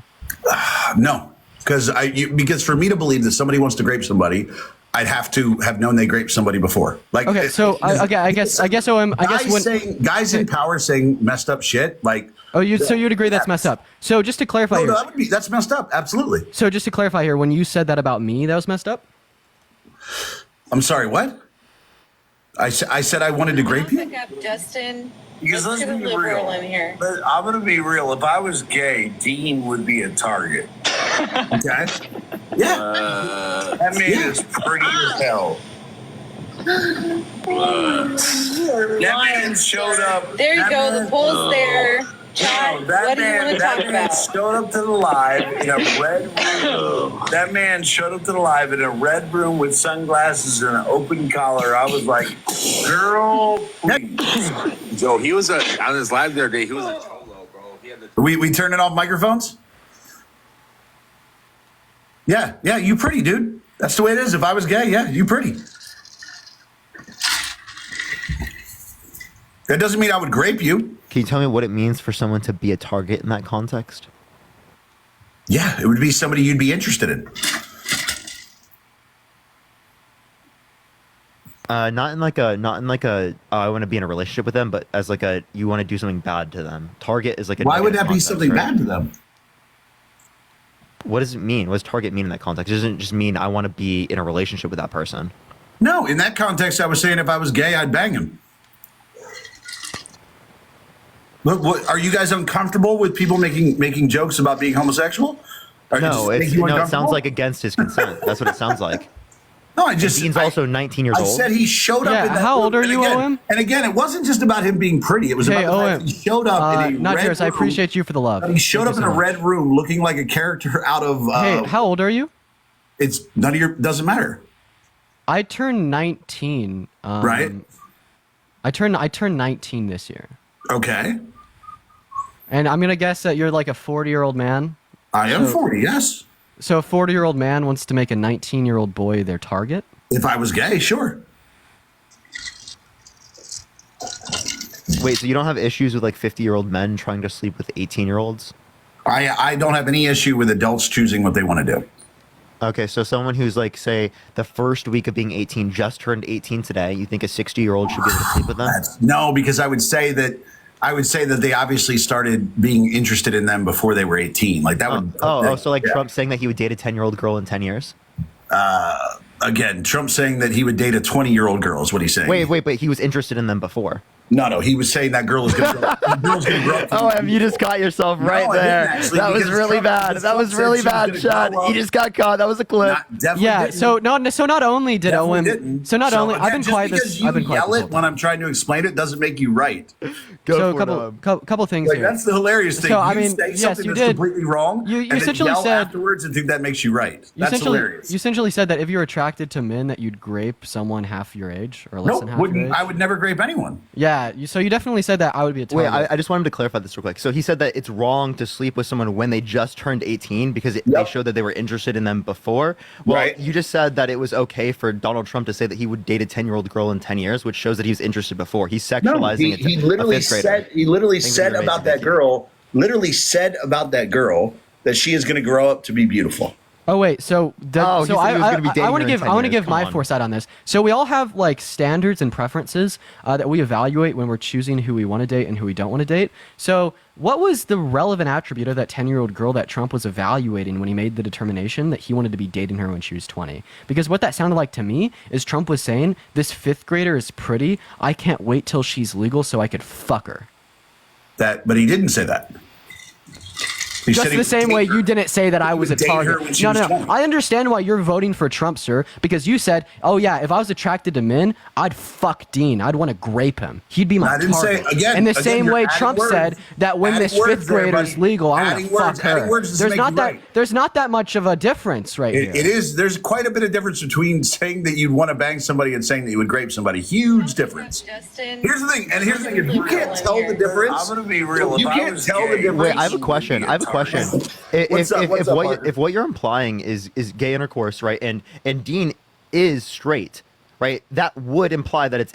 No, because for me to believe that somebody wants to grape somebody, I'd have to have known they raped somebody before. Like, okay, so I guess OM. Guys in power saying messed up shit. Like, so you'd agree that's messed up. So just to clarify, that's messed up. Absolutely. So just to clarify here, when you said that about me, that was messed up. I'm sorry. What? I said I wanted to grape you. Justin. Because let's be real. In here. But I'm going to be real. If I was gay, Dean would be a target. Okay. Yeah. That man is pretty as hell. That man showed up. There you go. The poll's there. Chad, what do you want to talk about? Showed up to the live in a red room. That man showed up to the live in a red room with sunglasses and an open collar. I was like, girl, please. Joe, he was on his live the other day. He was a cholo, bro. We turning off microphones? Yeah, you pretty, dude. That's the way it is. If I was gay, yeah, you pretty. That doesn't mean I would grape you. Can you tell me what it means for someone to be a target in that context? Yeah, it would be somebody you'd be interested in. Not in like a I want to be in a relationship with them, but as like a you want to do something bad to them. Target is like a. Why would that be context, something right? bad to them? What does it mean? What does target mean in that context? It doesn't just mean I want to be in a relationship with that person. No, in that context, I was saying if I was gay, I'd bang him. Look, are you guys uncomfortable with people making jokes about being homosexual? No, it sounds like against his consent. That's what it sounds like. No, Dean's also 19 years old. I said he showed up in that how old are you, OM? And again, it wasn't just about him being pretty. It was about the fact he showed up in a red room. I appreciate you for the love. He showed up in a red room looking like a character out of... hey, how old are you? It's none of your... Doesn't matter. I turned 19. Right? I turned 19 this year. Okay. And I'm going to guess that you're like a 40-year-old man. I am 40, yes. So a 40-year-old man wants to make a 19-year-old boy their target? If I was gay, sure. Wait, so you don't have issues with like 50-year-old men trying to sleep with 18-year-olds? I don't have any issue with adults choosing what they want to do. Okay, so someone who's like, say, the first week of being 18, just turned 18 today, you think a 60-year-old should be able to sleep with them? No, because I would say that they obviously started being interested in them before they were 18. Like that would. So like Trump saying that he would date a 10-year-old girl in 10 years? Again, Trump saying that he would date a 20-year-old girl is what he's saying. Wait, but he was interested in them before. No, he was saying that girl is going to grow up. Oh, you just caught yourself right there. That was really bad. That was really bad, Chad. You just got caught. That was a clip. Yeah. So not only did Owen. Didn't. So not only again, I've been quiet this. I've been quiet yell this it whole when time. I'm trying to explain it doesn't make you right. So a couple things Like, here. that's the hilarious thing. So, You I mean, say yes, something you that's did. completely wrong. You and then essentially yell said afterwards and think that makes you right. You That's essentially, hilarious. you essentially said that if you're attracted to men, that you'd grape someone half your age or less than half your age. I would never grape anyone. Yeah, so you definitely said that I would be a target. Wait, I just wanted to clarify this real quick. So he said that it's wrong to sleep with someone when they just turned 18 because they showed that they were interested in them before. Well, Right. you just said that it was okay for Donald Trump to say that he would date a 10-year-old girl in 10 years, which shows that he was interested before. He's sexualizing he literally said about that girl. Literally said about that girl that she is going to grow up to be beautiful. Oh wait, so he said he was gonna be dating I want her to in give 10 I want to years. give Come my on. foresight on this. So we all have like standards and preferences that we evaluate when we're choosing who we want to date and who we don't want to date. So what was the relevant attribute of that 10-year-old girl that Trump was evaluating when he made the determination that he wanted to be dating her when she was 20? Because what that sounded like to me is Trump was saying, this 5th grader is pretty. I can't wait till she's legal so I could fuck her. But he didn't say that. He Just said he the would same date way her. you didn't say that I was a date her target. when she No, was no, 20. I understand why you're voting for Trump, sir, because you said, oh yeah, if I was attracted to men, I'd fuck Dean. I'd want to grape him. He'd be my I didn't say- target. again- In the again, same you're way adding Trump words. said that when Adding this words 5th there, grader's buddy. legal, I want Adding to words- fuck adding her. words doesn't make you right. There's not that much of a difference right here. It is. There's quite a bit of difference between saying that you'd want to bang somebody and saying that you would grape somebody. Huge difference. Here's the thing. If you can't tell the difference, I'm gonna be real. If you If I can't was tell the gay- difference. Wait, I have a question. What's up, Parker? If what you're implying is gay intercourse, right, and Dean is straight, right, that would imply that it's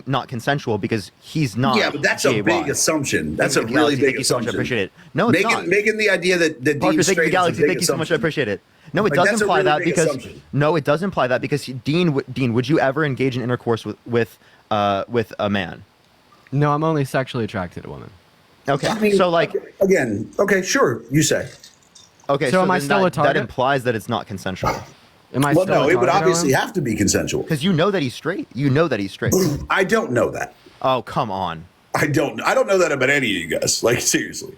not consensual because he's not. Yeah, but that's a gay. big Why? assumption. That's a Thank you, really Galaxy. big Thank you so much. I assumption. appreciate it. No, it's not. Making the idea that Parker, Dean's thank you, straight is a Galaxy. big Thank you so much. I assumption. appreciate it. No, it Like, does that's a imply really that big because assumption. no, it does imply that because Dean, would you ever engage in intercourse with a man? No, I'm only sexually attracted to women. Okay, I mean, so like again, okay, sure, you say. okay, So am I then still a that target? implies that it's not consensual. Am I Well, still no, a it would target, obviously Owen? have to be consensual. Because you know that he's straight. You know that he's straight. I don't know that. Oh, come on. I don't know that about any of you guys. Like, seriously.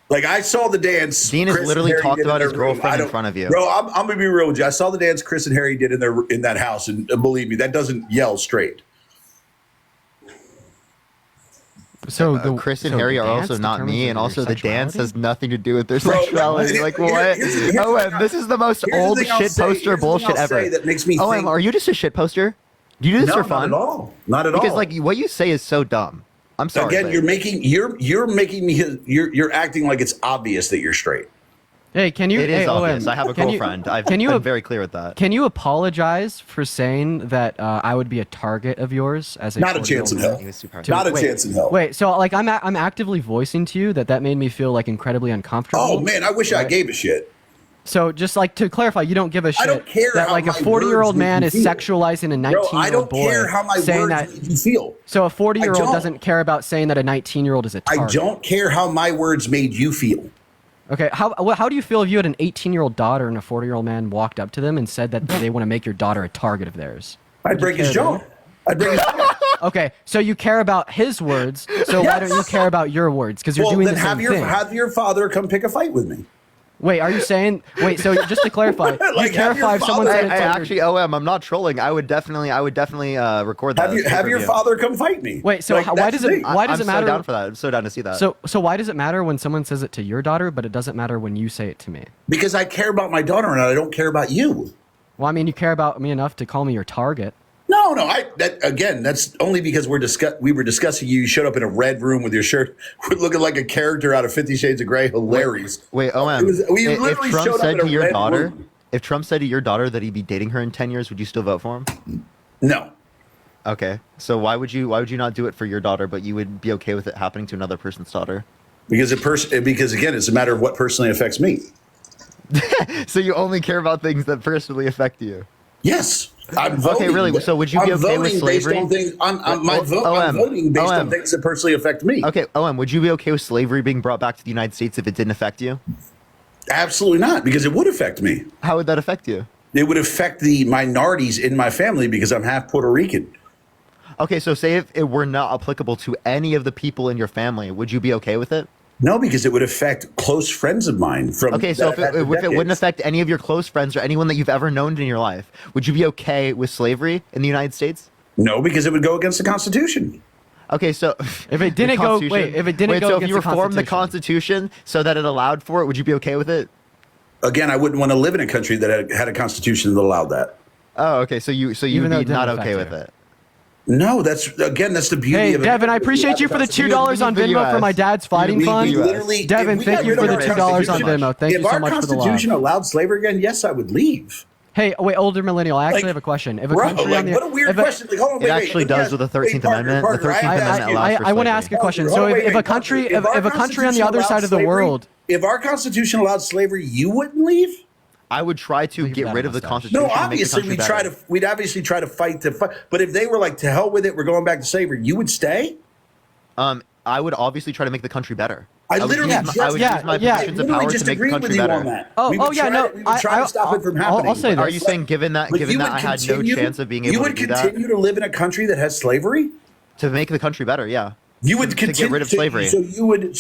Like, I saw the dance. Dean has Chris literally and Harry talked did in about their his room. girlfriend I in don't- front of you. Bro, I'm gonna be real with you. I saw the dance Chris and Harry did in that house, and believe me, that doesn't yell straight. So Chris and so Harry the are dance also not determines me, and your also the dance sexuality? has nothing to do with their Bro, sexuality. here- Like here- what? here's the OM, thing this is the most here's the old thing I'll shit say- poster here's the thing bullshit I'll say ever. that makes me OM, think- are you just a shit poster? Do you do this No, for fun? not at all. Not at all. Because like what you say is so dumb. I'm sorry. Again, but- you're making me you're acting like it's obvious that you're straight. Hey, can you? It is hey, obvious. OM, I have a can you- girlfriend. I've can you been very clear with that. Can you apologize for saying that I would be a target of yours as a Not a 40-year-old chance in man? hell. He was super Not a Wait, chance in hell. Wait, so like I'm actively voicing to you that made me feel like incredibly uncomfortable. Oh man, I wish I Right. gave a shit. So just like to clarify, you don't give a shit don't care that how like a my 40-year-old words make man you is feel. sexualizing a Bro, 19-year-old I don't boy. care how my saying words that, make you feel. So a 40-year-old don't. doesn't care about saying that a 19-year-old is a target. I don't care how my words made you feel. Okay, how do you feel if you had an 18-year-old daughter and a 40-year-old man walked up to them and said that they want to make your daughter a target of theirs? I'd break his jaw. I'd break his jaw. Okay, so you care about his words, so why don't you care about your words? Because you're Well, doing then the same thing. have your father come pick a fight with me. Wait, are you saying? Wait, so just to clarify, Like, you care have your if someone father- said I it's like actually, OM, I'm not trolling. I would definitely record that. Have your father come fight me. Wait, so Like, why that's does the it? thing. Why does I'm it matter? so down for that. I'm so down to see that. So why does it matter when someone says it to your daughter, but it doesn't matter when you say it to me? Because I care about my daughter and I don't care about you. Well, I mean, you care about me enough to call me your target. No, that's only because we were discussing you. You showed up in a red room with your shirt, looking like a character out of 50 Shades of Grey. Hilarious. Wait, OM. We If literally Trump showed up said in a to your red daughter, room. if Trump said to your daughter that he'd be dating her in 10 years, would you still vote for him? No. Okay, so why would you not do it for your daughter, but you would be okay with it happening to another person's daughter? Because again, it's a matter of what personally affects me. So you only care about things that personally affect you. Yes. I'm voting. Okay, really? So would you be I'm okay with voting based slavery? on things- I'm voting based on things that personally affect me. Okay, OM, would you be okay with slavery being brought back to the United States if it didn't affect you? Absolutely not, because it would affect me. How would that affect you? It would affect the minorities in my family because I'm half Puerto Rican. Okay, so say if it were not applicable to any of the people in your family, would you be okay with it? No, because it would affect close friends of mine from. Okay, so that if it wouldn't affect any of your close friends or anyone that you've ever known in your life, would you be okay with slavery in the United States? No, because it would go against the Constitution. Okay, so if it didn't go, wait, if it didn't go so against if you reformed the Constitution so that it allowed for it, would you be okay with it? Again, I wouldn't want to live in a country that had a constitution that allowed that. Oh, okay. So you'd be not okay with it. No, that's the beauty hey, of it. Devin, I appreciate you for the $2 on Venmo for my dad's fighting fund. Devin, thank you for the $2 on Venmo. Thank you so much for the love. If our Constitution allowed slavery again, yes, I would leave. Hey, wait, older millennial. I actually have a question. If a country on the, what a weird question. Like, hold on, it actually does with the 13th Amendment. The 13th Amendment allows for I want to ask a question. So if a country on the other side of the world, if our Constitution allowed slavery, you wouldn't leave? I would try to get rid of the Constitution. No, obviously we'd obviously try to fight. But if they were like, to hell with it, we're going back to slavery, you would stay? I would obviously try to make the country better. I would use my positions of power to make the country better. We would try to stop it from happening. I'll say this. Are you saying given that I had no chance of being able to do that? You would continue to live in a country that has slavery? To make the country better, yeah. You would continue to get rid of slavery. So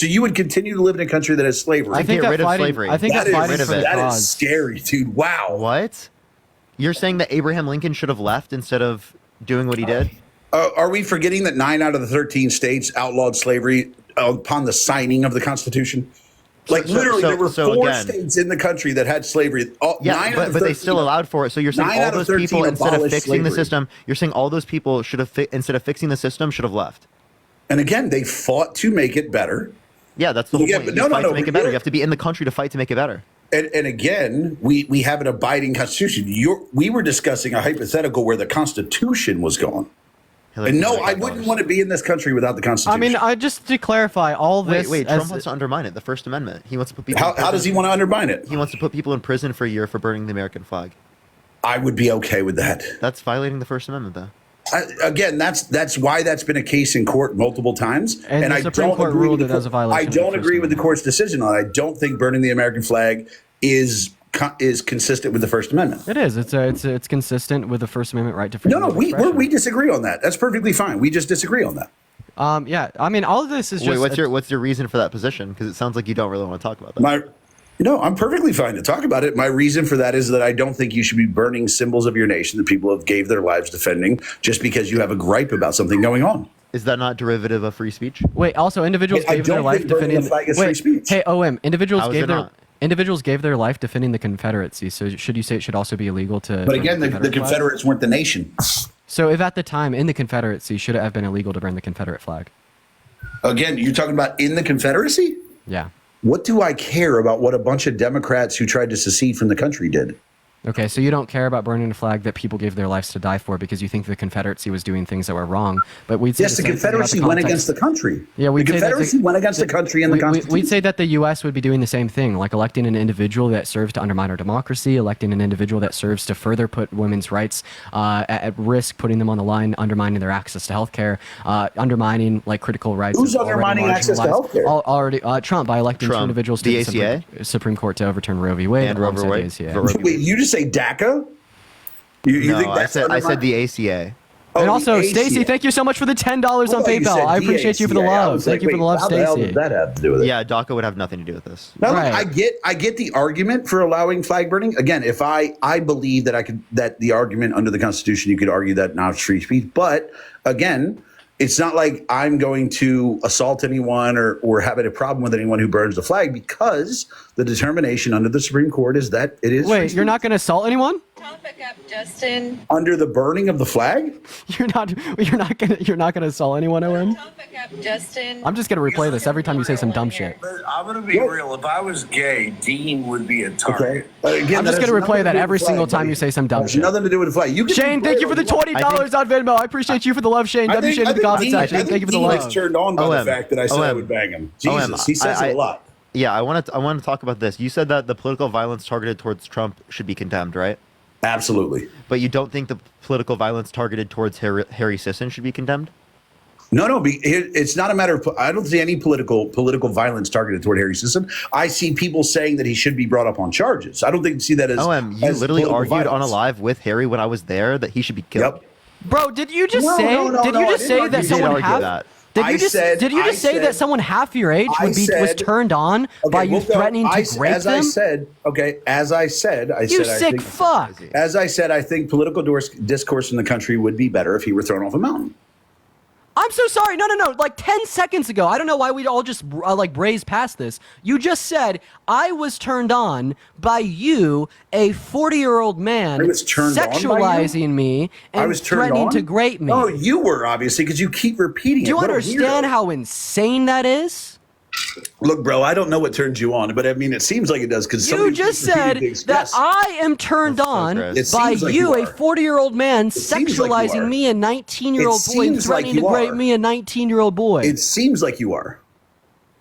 you would continue to live in a country that has slavery. I think get rid of slavery. I think that is scary, dude. Wow. What? You're saying that Abraham Lincoln should have left instead of doing what he did? Are we forgetting that 9 out of the 13 states outlawed slavery upon the signing of the Constitution? Like literally, there were 4 states in the country that had slavery. But they still allowed for it. So you're saying all those people, instead of fixing the system, you're saying all those people should have, instead of fixing the system, should have left. And again, they fought to make it better. Yeah, that's the whole point. But you fight to make it better. You have to be in the country to fight to make it better. And again, we have an abiding Constitution. We were discussing a hypothetical where the Constitution was gone. And no, I wouldn't want to be in this country without the Constitution. I mean, just to clarify, all this. Wait, Trump wants to undermine it. The First Amendment. He wants to put people. How does he want to undermine it? He wants to put people in prison for a year for burning the American flag. I would be okay with that. That's violating the First Amendment, though. Again, that's why that's been a case in court multiple times, and I don't agree with it as a violation. I don't agree with the court's decision on it. I don't think burning the American flag is consistent with the First Amendment. It is. It's consistent with the First Amendment right to freedom. No, we disagree on that. That's perfectly fine. We just disagree on that. Yeah. I mean, all of this is just. Wait, what's your reason for that position? Because it sounds like you don't really want to talk about that. I'm perfectly fine to talk about it. My reason for that is that I don't think you should be burning symbols of your nation that people have gave their lives defending just because you have a gripe about something going on. Is that not derivative of free speech? Wait, also individuals gave their life defending. Free speech. Hey, OM, individuals gave their life defending the Confederacy. So should you say it should also be illegal to? But again, the Confederates weren't the nation. So if at the time in the Confederacy, should it have been illegal to burn the Confederate flag? Again, you're talking about in the Confederacy? Yeah. What do I care about what a bunch of Democrats who tried to secede from the country did? Okay, so you don't care about burning a flag that people gave their lives to die for because you think the Confederacy was doing things that were wrong. But we'd say the Confederacy went against the country. Yeah, the Confederacy went against the country and the Constitution. We'd say that the U.S. would be doing the same thing, like electing an individual that serves to undermine our democracy, electing an individual that serves to further put women's rights at risk, putting them on the line, undermining their access to healthcare, undermining like critical rights. Who's undermining access to healthcare? Already, Trump by electing 2 individuals to the Supreme Court to overturn Roe v. Wade and Roe v. Wade. Wait, you just say DACA? You think I said the ACA. And also, Stacy, thank you so much for the $10 on PayPal. I appreciate you for the love. Thank you for the love, Stacy. How does that have to do with it? Yeah, DACA would have nothing to do with this. No, right. I get the argument for allowing flag burning. Again, if I believe that the argument under the Constitution, you could argue that now it's free speech. But again, it's not like I'm going to assault anyone or have a problem with anyone who burns the flag, because the determination under the Supreme Court is that it is. Wait, you're not going to assault anyone? Justin. Under the burning of the flag? You're not gonna assault anyone, OM? Justin. I'm just gonna replay this every time you say some dumb shit. I'm gonna be real. If I was gay, Dean would be a target. Okay. Again, I'm just gonna replay that every single time you say some dumb shit. Nothing to do with the flag. Shane, thank you for the $20 on Venmo. I appreciate you for the love, Shane. W Shane in the comment section. Thank you for the love. He's turned on by the fact that I said I would bang him. Jesus, he says it a lot. Yeah, I want to talk about this. You said that the political violence targeted towards Trump should be condemned, right? Absolutely. But you don't think the political violence targeted towards Harry Sisson should be condemned? No, it's not a matter of. I don't see any political violence targeted toward Harry Sisson. I see people saying that he should be brought up on charges. I don't see that as. You literally argued on a live with Harry when I was there that he should be killed. Bro, did you just No, say? no, no, did no, you I just didn't say argue that that. someone You did argue half? that. Did you just did you just say that said- someone half your age I was said- turned on by you we'll go. threatening to grape as them? I said, okay, as I said, You I sick think, fuck. As I said, I think political discourse in the country would be better if he were thrown off a mountain. I'm so sorry. No. Like 10 seconds ago, I don't know why we all just like braze past this. You just said I was turned on by you, a 40-year-old man, I was turned on by you? sexualizing me I and was turned threatening on? to grape me. Oh, you were obviously because you keep repeating it. Do you What a understand weirdo. how insane that is? Look, bro, I don't know what turns you on, but I mean, it seems like it does because You just said that I am turned on It by seems like you, you a are. 40-year-old man, seems like you sexualizing are. me, a 19-year-old It boy, and seems like threatening you to grape are. me, a 19-year-old boy. It seems like you are.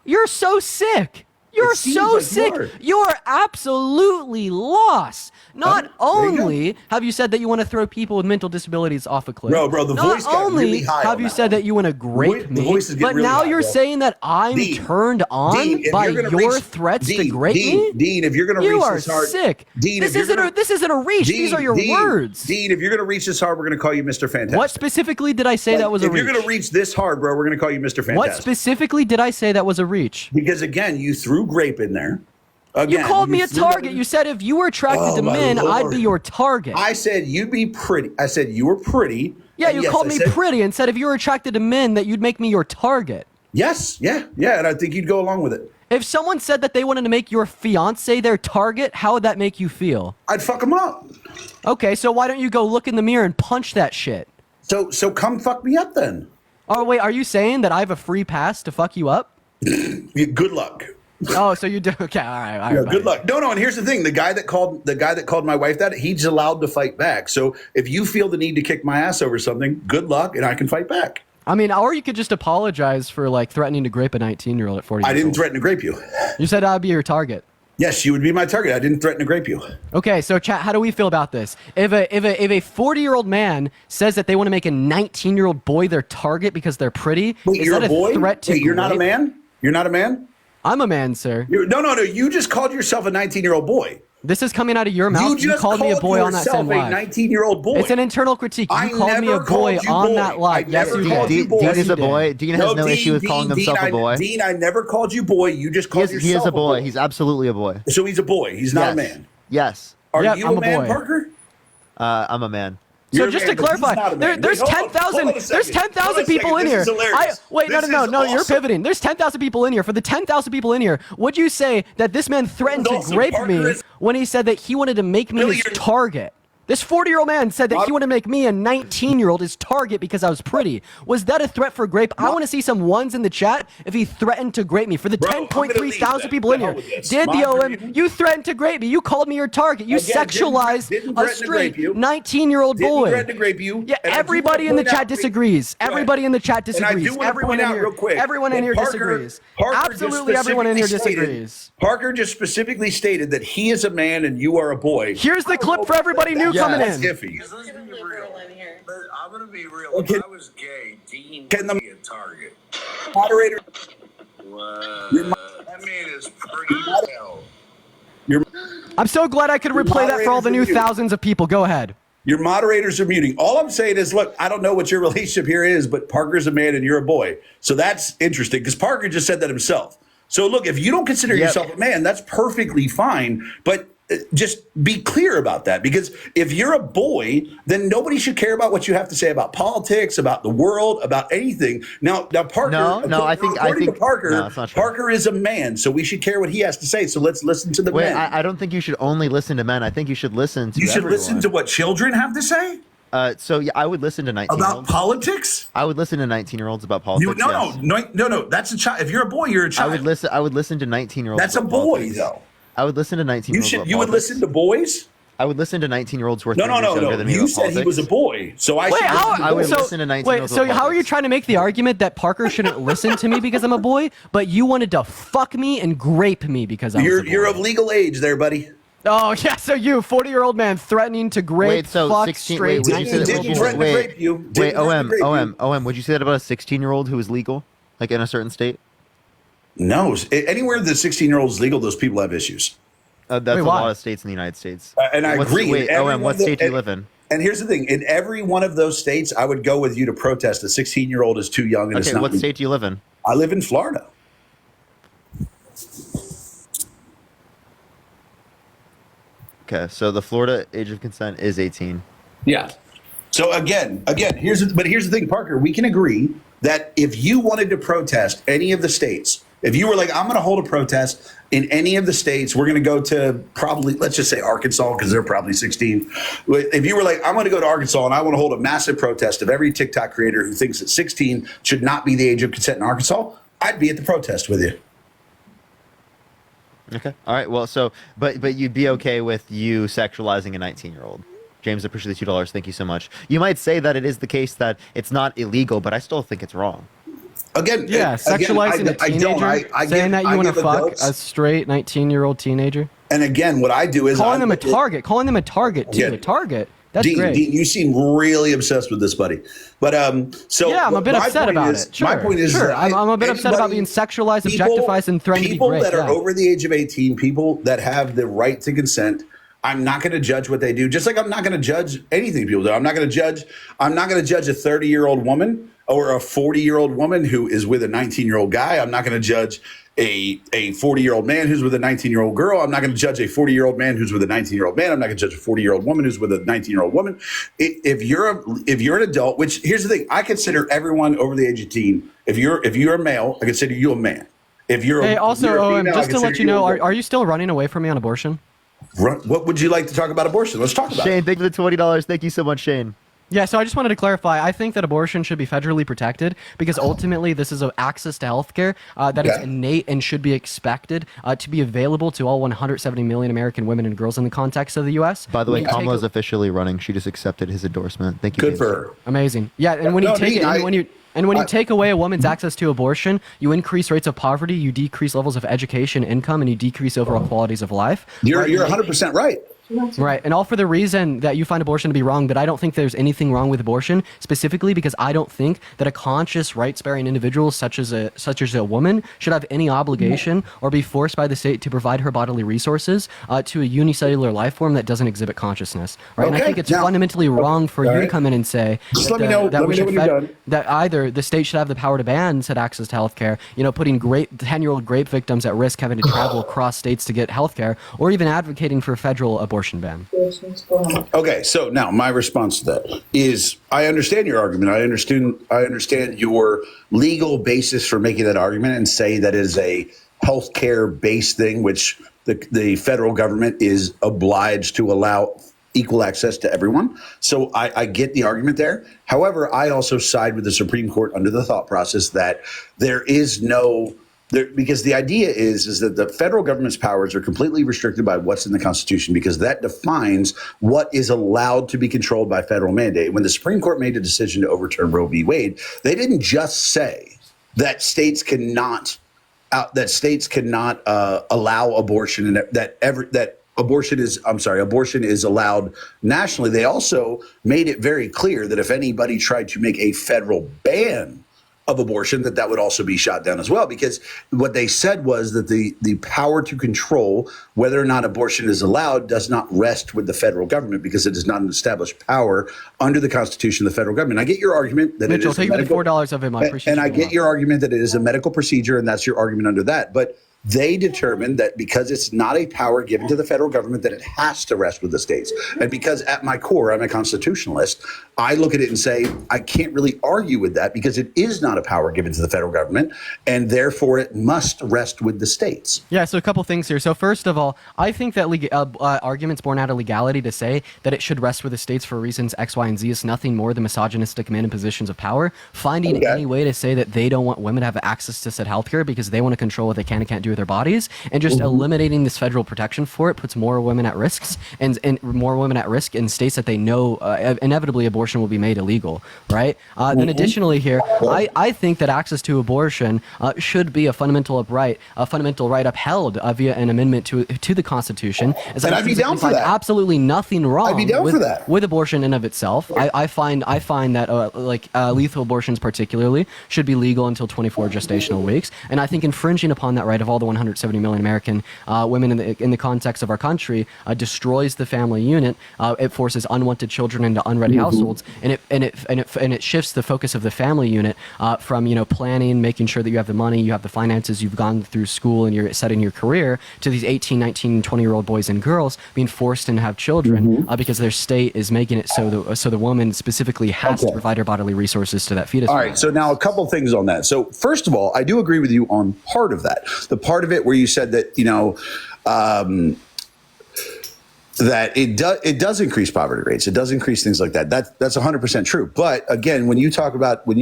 You're so sick. You're seems so like you sick. are. You're absolutely lost. Not there you go. only have you said that you want to throw people with mental disabilities off a cliff. Bro, the not voice got only really high have on you that said that you want to grape The me, voice is getting but really now high, you're bro. saying that I'm Dean, turned on if by you're gonna your reach- threats to Dean, grape me. Dean, if you're going to You reach are this hard, sick. Dean, This if you're isn't gonna, this isn't a reach. These are your words. Dean, if you're going to reach this hard, we're going to call you Mr. Fantastic. What specifically did I say that was a if reach? you're going to reach this hard, bro, we're going to call you Mr. Fantastic. What specifically did I say that was a reach? Because again, you threw grape in there. Again, You called me a threw target. that- You said if you were attracted Oh, to my men, I'd Lord. be your target. I said you'd be pretty. I said you were pretty. Yeah, And you yes, called I me said- pretty and said if you were attracted to men, that you'd make me your target. Yes, yeah, and I think you'd go along with it. If someone said that they wanted to make your fiance their target, how would that make you feel? I'd fuck them up. Okay, so why don't you go look in the mirror and punch that shit? So come fuck me up then. Oh wait, are you saying that I have a free pass to fuck you up? Good luck. Oh, so you do? Okay, all right. Yeah, buddy. good luck. No, and here's the thing: the guy that called my wife that, he's allowed to fight back. So if you feel the need to kick my ass over something, good luck, and I can fight back. I mean, or you could just apologize for like threatening to grape a 19-year-old at 40. I years didn't old. threaten to grape you. You said I'd be your target. Yes, you would be my target. I didn't threaten to grape you. Okay, so chat, how do we feel about this? If a 40-year-old man says that they want to make a 19-year-old boy their target because they're pretty, Wait, is you're that a boy? threat to Wait, you're not a grape? man? You're not a man? I'm a man, sir. No. You just called yourself a 19-year-old boy. This is coming out of your mouth. You just called me a boy on that yourself same a live. 19-year-old boy. It's an internal critique. You I called me a never boy called you on boy. that live. I Yes, never you called did. you boy. Dean is a you did. boy. Dean has no issue with calling himself a boy. Dean, I never called you boy. You just called yourself He is a boy. He's absolutely a boy. So he's a boy. He's not a man. Yes. Are Yep, you I'm a a man, boy. Parker? I'm a man. So You're a just man, to but he's clarify, not a man. there's Wait, hold on 10,000. a There's second. 10,000 Hold on a people in second. here. This is hilarious. Wait, This no. is You're awesome. pivoting. There's 10,000 people in here. For the 10,000 people in here, would you say that this man threatened to Awesome. grape Parker me is- when he said that he wanted to make me Billy, his you're- target? This 40-year-old man said that he wanted to make me a 19-year-old his target because I was pretty. Was that a threat for grape? I want to see some ones in the chat if he threatened to grape me. For the Bro, I'm gonna 10.3 leave thousand that. people in The here, hell with this. did the My OM? opinion. You threatened to grape me. You called me your target. You Again, sexualized didn't a threaten to grape straight you. 19-year-old Didn't boy. threaten to grape you. Yeah, And I do everybody wanna in the point chat out- disagrees. Go ahead. Everybody in the chat And I do disagrees. want to Everyone point in out here, real quick. everyone in that here Parker disagrees. just Absolutely, everyone in here specifically disagrees. stated- Parker just specifically stated that he is a man and you are a boy. Here's the clip for everybody new coming That's in. iffy. Let's be real. I'm gonna be real. Okay. If I was gay, Dean Can the- would be a target. Moderator, That man is pretty as hell. I'm so glad I could replay that for all the new moderators are thousands of people. Go ahead. your moderators are muting. All I'm saying is, look, I don't know what your relationship here is, but Parker's a man and you're a boy. So that's interesting because Parker just said that himself. So look, if you don't consider yourself a man, that's perfectly fine. But just be clear about that, because if you're a boy, then nobody should care about what you have to say about politics, about the world, about anything. Now Parker. No, I think to Parker, no, it's not true. Parker is a man, so we should care what he has to say. So let's listen to the Wait, men. I don't think you should only listen to men. I think you should listen to You should everyone. listen to what children have to say So yeah, I would listen to 19 about politics. I would listen to 19-year-olds about politics. No. That's a child. If you're a boy, you're a child. I would listen to 19-year-olds. That's a about boy, politics. though. I would listen to 19-year-olds. You would listen to boys. I would listen to 19-year-olds worth No. 3 years younger than me You about said he politics. was a boy, so I should. I would listen to 19-year-olds. So how are you trying to make the argument that Parker shouldn't listen to me because I'm a boy, but you wanted to fuck me and grape me because I was a boy? You're of legal age, there, buddy. Oh yeah, so you 40-year-old man threatening to grape, Wait, so fuck 16. straight. Wait, would you say that? Didn't threaten to grape you. Wait, Didn't threaten to grape you. OM. Would you say that about a 16-year-old who is legal, like in a certain state? No, anywhere the 16-year-old is legal, those people have issues. That's Wait, a why? lot of states in the United States. And I agree. Wait, Everyone OM, what that- state do you live in? And here's the thing: in every one of those states, I would go with you to protest. A 16-year-old is too young, and it's not. What state do you live in? I live in Florida. Okay, so the Florida age of consent is 18. Yeah. So again, here's the thing, Parker. We can agree that if you wanted to protest any of the states, if you were like, I'm going to hold a protest in any of the states, we're going to go to probably, let's just say Arkansas, because they're probably 16. If you were like, I'm going to go to Arkansas and I want to hold a massive protest of every TikTok creator who thinks that 16 should not be the age of consent in Arkansas, I'd be at the protest with you. Okay. All right. Well, so, but you'd be okay with you sexualizing a 19-year-old. James, I appreciate the $2. Thank you so much. You might say that it is the case that it's not illegal, but I still think it's wrong. Again, sexualizing a teenager, saying that you want to fuck a straight 19-year-old teenager. And again, what I do is calling them a target too. A target. That's great. Dean, you seem really obsessed with this, buddy. But so yeah, I'm a bit upset about it. Sure, my point is, I'm a bit upset about being sexualized, objectified, and threatened to be great. People that are over the age of 18, people that have the right to consent, I'm not going to judge what they do. Just like I'm not going to judge anything people do. I'm not going to judge a 30-year-old woman or a 40-year-old woman who is with a 19-year-old guy. I'm not going to judge a 40-year-old man who's with a 19-year-old girl. I'm not going to judge a 40-year-old man who's with a 19-year-old man. I'm not going to judge a 40-year-old woman who's with a 19-year-old woman. If you're an adult, which here's the thing, I consider everyone over the age of 18. If you're a male, I consider you a man. If you're just to let you know, are you still running away from me on abortion? What would you like to talk about abortion? Let's talk about it. Shane, thank you for the $20. Thank you so much, Shane. Yeah, so I just wanted to clarify. I think that abortion should be federally protected because ultimately this is an access to healthcare that is innate and should be expected to be available to all 170 million American women and girls in the context of the U.S. By the way, Kamala's officially running. She just accepted his endorsement. Thank you. Good for her. Amazing. Yeah, and when you take away a woman's access to abortion, you increase rates of poverty, you decrease levels of education, income, and you decrease overall qualities of life. You're 100% right. Right, and all for the reason that you find abortion to be wrong, but I don't think there's anything wrong with abortion, specifically because I don't think that a conscious, rights-bearing individual such as a woman should have any obligation or be forced by the state to provide her bodily resources to a unicellular life form that doesn't exhibit consciousness. Right, and I think it's fundamentally wrong for you to come in and say that either the state should have the power to ban said access to healthcare, putting 10-year-old rape victims at risk having to travel across states to get healthcare, or even advocating for a federal abortion ban. Okay, so now my response to that is I understand your argument. I understand your legal basis for making that argument and say that is a healthcare based thing, which the federal government is obliged to allow equal access to everyone. So I get the argument there. However, I also side with the Supreme Court under the thought process that there is no because the idea is that the federal government's powers are completely restricted by what's in the Constitution, because that defines what is allowed to be controlled by federal mandate. When the Supreme Court made a decision to overturn Roe v. Wade, they didn't just say that states cannot allow abortion and that abortion is allowed nationally. They also made it very clear that if anybody tried to make a federal ban of abortion, that would also be shot down as well, because what they said was that the power to control whether or not abortion is allowed does not rest with the federal government, because it is not an established power under the Constitution of the federal government. I get your argument that Mitchell, take the $4 of him. I appreciate and I get your argument that it is a medical procedure, and that's your argument under that. But they determined that because it's not a power given to the federal government, that it has to rest with the states. And because at my core, I'm a constitutionalist, I look at it and say, I can't really argue with that, because it is not a power given to the federal government, and therefore it must rest with the states. Yeah, so a couple things here. So first of all, I think that arguments born out of legality to say that it should rest with the states for reasons X, Y, and Z is nothing more than misogynistic men in positions of power, finding any way to say that they don't want women to have access to said healthcare because they want to control what they can and can't do with their bodies, and just eliminating this federal protection for it puts more women at risk, and more women at risk in states that they know inevitably abortion abortion will be made illegal, right? Then additionally here, I think that access to abortion should be a fundamental right upheld via an amendment to the Constitution. As And I'd be down for that. Absolutely nothing wrong I'd be down for that. with abortion in of itself. I find that lethal abortions particularly should be legal until 24 gestational weeks, and I think infringing upon that right of all the 170 million American women in the context of our country destroys the family unit. It forces unwanted children into unready households, and it shifts the focus of the family unit from planning, making sure that you have the money, you have the finances, you've gone through school, and you're setting your career, to these 18, 19, 20-year-old boys and girls being forced to have children because their state is making it so the woman specifically has to provide her bodily resources to that fetus. All right. So now a couple things on that. So first of all, I do agree with you on part of that. The part of it where you said that, that it does increase poverty rates. It does increase things like that. That's 100% true. But again, when you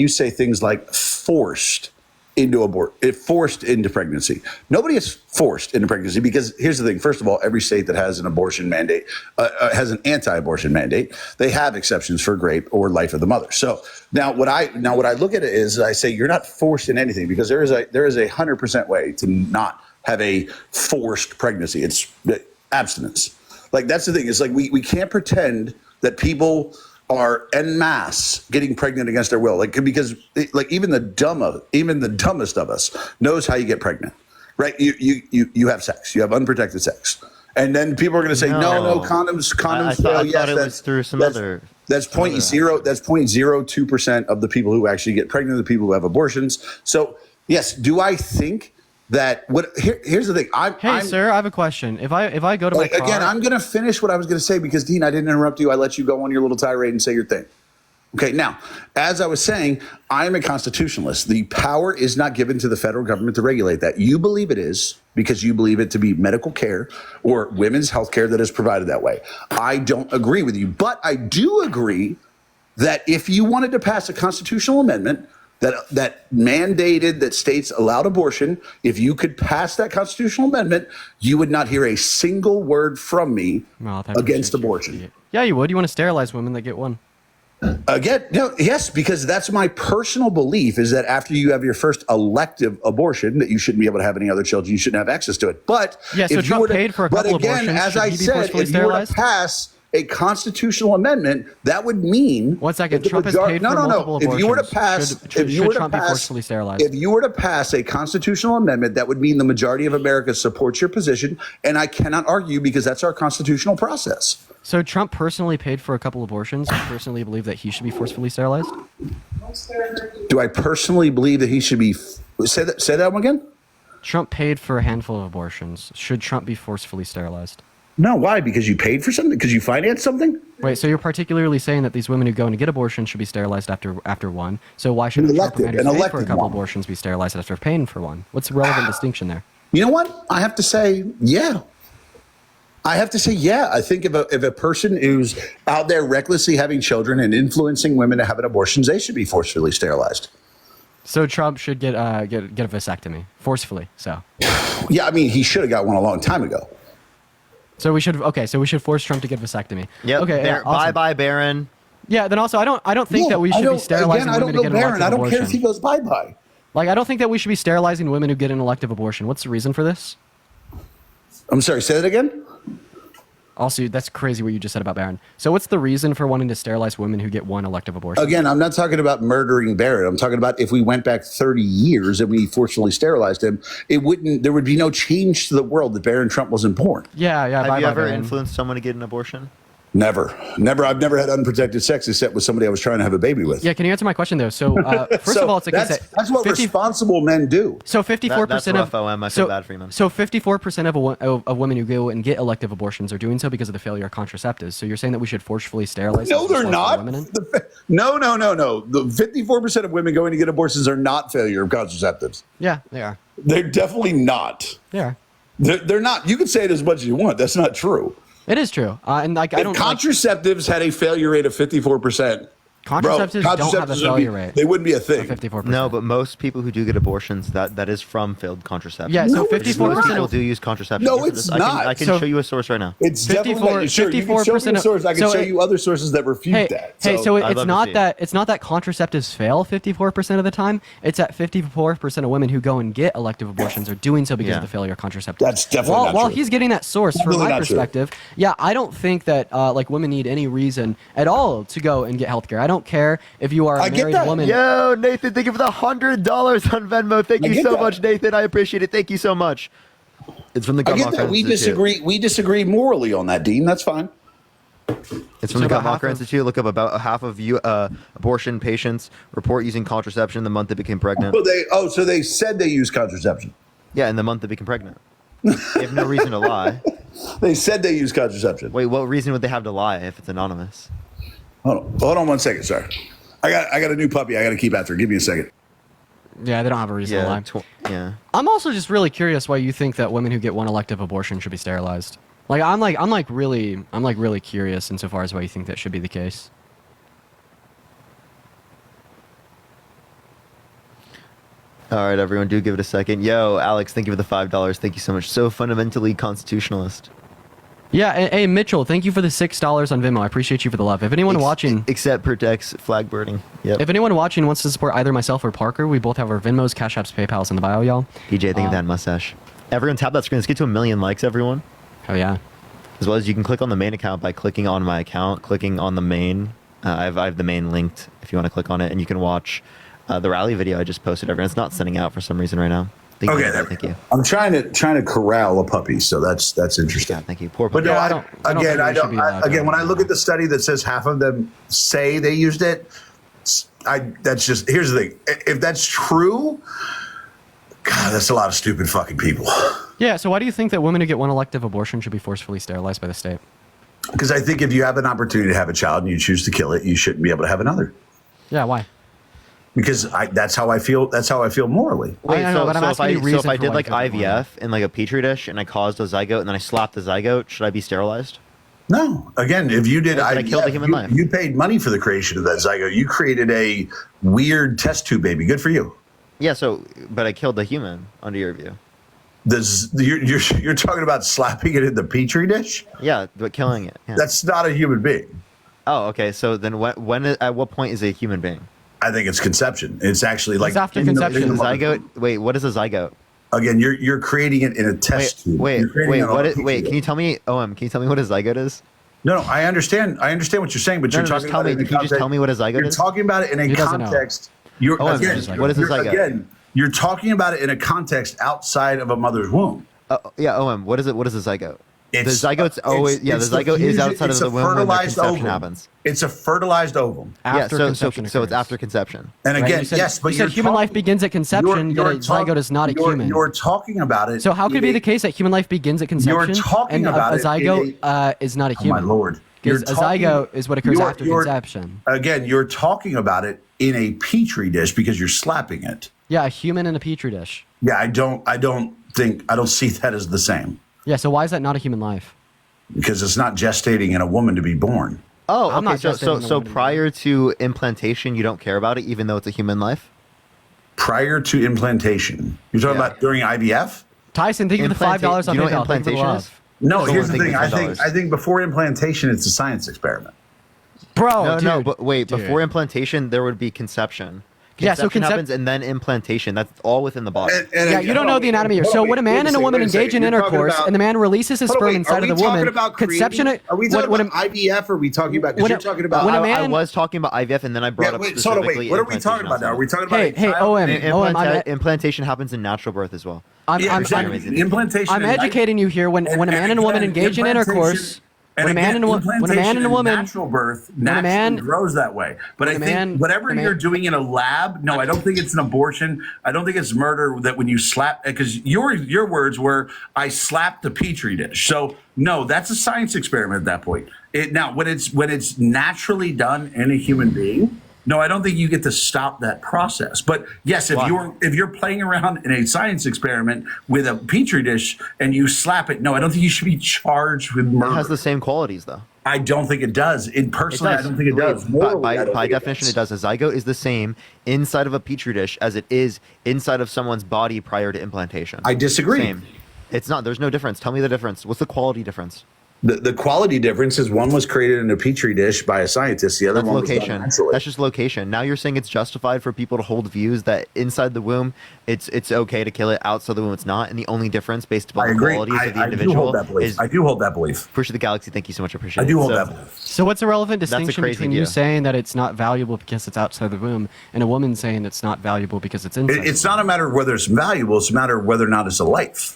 say things like forced into pregnancy, nobody is forced into pregnancy, because here's the thing. First of all, every state that has an abortion mandate has an anti-abortion mandate. They have exceptions for rape or life of the mother. So now what I look at it is, I say you're not forced in anything, because there is a 100% way to not have a forced pregnancy. It's abstinence. Like, that's the thing. It's like we can't pretend that people are en masse getting pregnant against their will, because even the dumbest of us knows how you get pregnant, right? You have sex, you have unprotected sex, and then people are going to say no, condoms fail. Yes, that's through some other. That's 0.02% of the people who actually get pregnant, the people who have abortions. So yes, do I think that here's the thing. Sir, I have a question. If I go to my car, again, I'm going to finish what I was going to say, because Dean, I didn't interrupt you. I let you go on your little tirade and say your thing. Okay. Now, as I was saying, I am a constitutionalist. The power is not given to the federal government to regulate that. You believe it is, because you believe it to be medical care or women's health care that is provided that way. I don't agree with you, but I do agree that if you wanted to pass a constitutional amendment that mandated that states allowed abortion, if you could pass that constitutional amendment, you would not hear a single word from me against abortion. Yeah, you would. You want to sterilize women that get one. Again, no, yes, because that's my personal belief, is that after you have your first elective abortion, that you shouldn't be able to have any other children. You shouldn't have access to it. But yeah, so Trump paid for a couple abortions. As I said, if you were to pass a constitutional amendment, that would mean 1 second. Trump has paid for multiple abortions. If you were to pass, should Trump be forcefully sterilized? If you were to pass a constitutional amendment, that would mean the majority of America supports your position, and I cannot argue, because that's our constitutional process. So Trump personally paid for a couple abortions. I personally believe that he should be forcefully sterilized. Do I personally believe that he should be? Say that one again. Trump paid for a handful of abortions. Should Trump be forcefully sterilized? No, why? Because you paid for something? Because you financed something? Wait, so you're particularly saying that these women who go and get abortions should be sterilized after one. So why shouldn't Trump who paid for a couple abortions be sterilized after paying for one? What's the relevant distinction there? You know what? I have to say, yeah. I think if a person who's out there recklessly having children and influencing women to have abortions, they should be forcefully sterilized. So Trump should get a vasectomy forcefully. So. Yeah, I mean, he should have got one a long time ago. So we should force Trump to get vasectomy. Yep. Okay. Awesome. Bye, Barron. Yeah. Then also, I don't think that we should be sterilizing women who get an elective abortion. I don't care if he goes bye. Like, I don't think that we should be sterilizing women who get an elective abortion. What's the reason for this? I'm sorry. Say that again. Also, that's crazy what you just said about Barron. So what's the reason for wanting to sterilize women who get one elective abortion? Again, I'm not talking about murdering Barron. I'm talking about if we went back 30 years and we forcibly sterilized him, there would be no change to the world that Barron Trump wasn't born. Yeah. Have you ever influenced someone to get an abortion? Never. I've never had unprotected sex except with somebody I was trying to have a baby with. Yeah, can you answer my question though? So first of all, it's like that's what responsible men do. So 54% that's rough, OM. I feel bad for you, man. So 54% of women who go and get elective abortions are doing so because of the failure of contraceptives. So you're saying that we should forcefully sterilize? No, they're not. No. The 54% of women going to get abortions are not failure of contraceptives. Yeah, they are. They're definitely not. They are. They're not. You can say it as much as you want. That's not true. It is true. And like, I don't. Contraceptives had a failure rate of 54%. Contraceptives don't have a failure rate. They wouldn't be a thing. 54%. No, but most people who do get abortions, that is from failed contraception. Yeah, so Most 54% people do use contraception. No, Listen to it's this. not. I can So- show you a source right now. It's definitely not. Sure, you can show me a source. I can show you other sources that refute that. So I'd it's love to not see that contraceptives fail 54% of the time. It's that 54% of women who go and get elective abortions are doing so because of the failure of contraceptives. That's definitely not While true. he's getting that source from Really my not true. perspective, yeah, I don't think that like women need any reason at all to go and get healthcare. I don't care if you are a married woman. Yo, Nathan, thank you for the $100 on Venmo. Thank you so much, Nathan. I appreciate it. Thank you so much. It's from the I get Guttmacher that. We Institute. disagree morally on that, Dean. That's fine. It's from the Guttmacher Institute. Look up about half of you abortion patients report using contraception in the month they became pregnant. So they said they use contraception. Yeah, in the month they became pregnant. They have no reason to lie. They said they use contraception. Wait, what reason would they have to lie if it's anonymous? Hold on 1 second, sir. I got a new puppy. I got to keep after. Give me a second. Yeah, they don't have a reason to lie. Yeah. I'm also just really curious why you think that women who get one elective abortion should be sterilized. I'm really curious insofar as why you think that should be the case. All right, everyone, do give it a second. Yo, Alex, thank you for the $5. Thank you so much. So fundamentally constitutionalist. Yeah, hey Mitchell, thank you for the $6 on Venmo. I appreciate you for the love. If anyone watching, except protects flag burning. Yep. If anyone watching wants to support either myself or Parker, we both have our Venmos, Cash Apps, PayPal's in the bio, y'all. DJ, thank you for that mustache. Everyone, tap that screen. Let's get to 1 million likes, everyone. Oh yeah. As well as you can click on the main account by clicking on my account, clicking on the main. I have the main linked if you want to click on it, and you can watch the rally video I just posted. Everyone, it's not sending out for some reason right now. Thank you. I'm trying to corral a puppy, so that's interesting. Yeah, thank you. Poor But puppy. no, Yeah, I don't. When I look at the study that says half of them say they used it, that's just, here's the thing. If that's true, God, that's a lot of stupid fucking people. Yeah, so why do you think that women who get one elective abortion should be forcefully sterilized by the state? Because I think if you have an opportunity to have a child and you choose to kill it, you shouldn't be able to have another. Yeah, why? Because that's how I feel. That's how I feel morally. Wait, so if I did like IVF in like a petri dish and I caused a zygote and then I slapped the zygote, should I be sterilized? No. Again, if you did I killed a human life. You paid money for the creation of that zygote. You created a weird test tube baby. Good for you. Yeah. But I killed the human under your view. You're talking about slapping it in the petri dish? Yeah, but killing it. Yeah. That's not a human being. Oh, okay. So then at what point is it a human being? I think it's conception. It's actually like after conception. Zygote. Wait, what is a zygote? Again, you're creating it in a test tube. Can you tell me? Can you tell me what a zygote is? No, I understand. I understand what you're saying, but you're talking about it in a Can you just tell me what a zygote is? You're talking about it in a context. What is a zygote? Again, you're talking about it in a context outside of a mother's womb. Yeah, What is it? What is a zygote? The zygote's always the zygote is outside of the womb when the conception happens. It's a fertilized ovum. So it's after conception. And again, yes, but you said human life begins at conception, yet a zygote is not a human. You're talking about it. So how could it be the case that human life begins at conception? You're talking about a zygote is not a human? Oh my lord! Because a zygote is what occurs after conception. Again, you're talking about it in a petri dish because you're slapping it. Yeah, a human in a petri dish. Yeah, I don't see that as the same. Yeah, so why is that not a human life? Because it's not gestating in a woman to be born. Oh, I'm okay. not So prior to implantation, you don't care about it, even though it's a human life. Prior to implantation, you're talking about during IVF. Tyson, thank you for the $5 on you know what PayPal. implantation is? No, here's the thing. I think before implantation, it's a science experiment. Bro, no, but wait. Before implantation, there would be conception. Yeah, so happens and then implantation. That's all within the body. Yeah, you don't know the anatomy here. So when a man and a woman engage in intercourse and the man releases his sperm inside of the woman, conception. Are we talking about IVF or are we talking about? Because you're talking about. I was talking about IVF and then I brought up specifically. What are we talking about now? Are we talking about? Hey, implantation happens in natural birth as well. Implantation. I'm educating you here. When a man and a woman engage in intercourse. When a man and a woman, natural birth naturally grows that way. But I think whatever you're doing in a lab, no, I don't think it's an abortion. I don't think it's murder. That when you slap, because your words were, I slapped the petri dish. So no, that's a science experiment at that point. Now when it's naturally done in a human being. No, I don't think you get to stop that process. But yes, if you're playing around in a science experiment with a petri dish and you slap it, no, I don't think you should be charged with murder. It has the same qualities, though. I don't think it does. Personally, I don't think it does. Morally, By definition, it does. A zygote is the same inside of a petri dish as it is inside of someone's body prior to implantation. I disagree. Same. It's not. There's no difference. Tell me the difference. What's the quality difference? The quality difference is one was created in a petri dish by a scientist. The other one was done naturally. That's just location. Now you're saying it's justified for people to hold views that inside the womb it's okay to kill it, outside the womb it's not, and the only difference based upon the qualities of the individual I do hold that belief. Push the Galaxy, thank you so much. I appreciate it. I do hold that belief. So what's the relevant distinction between view. you saying that it's not valuable because it's outside the womb and a woman saying it's not valuable because it's inside? It's not a matter of whether it's valuable. It's a matter of whether or not it's a life.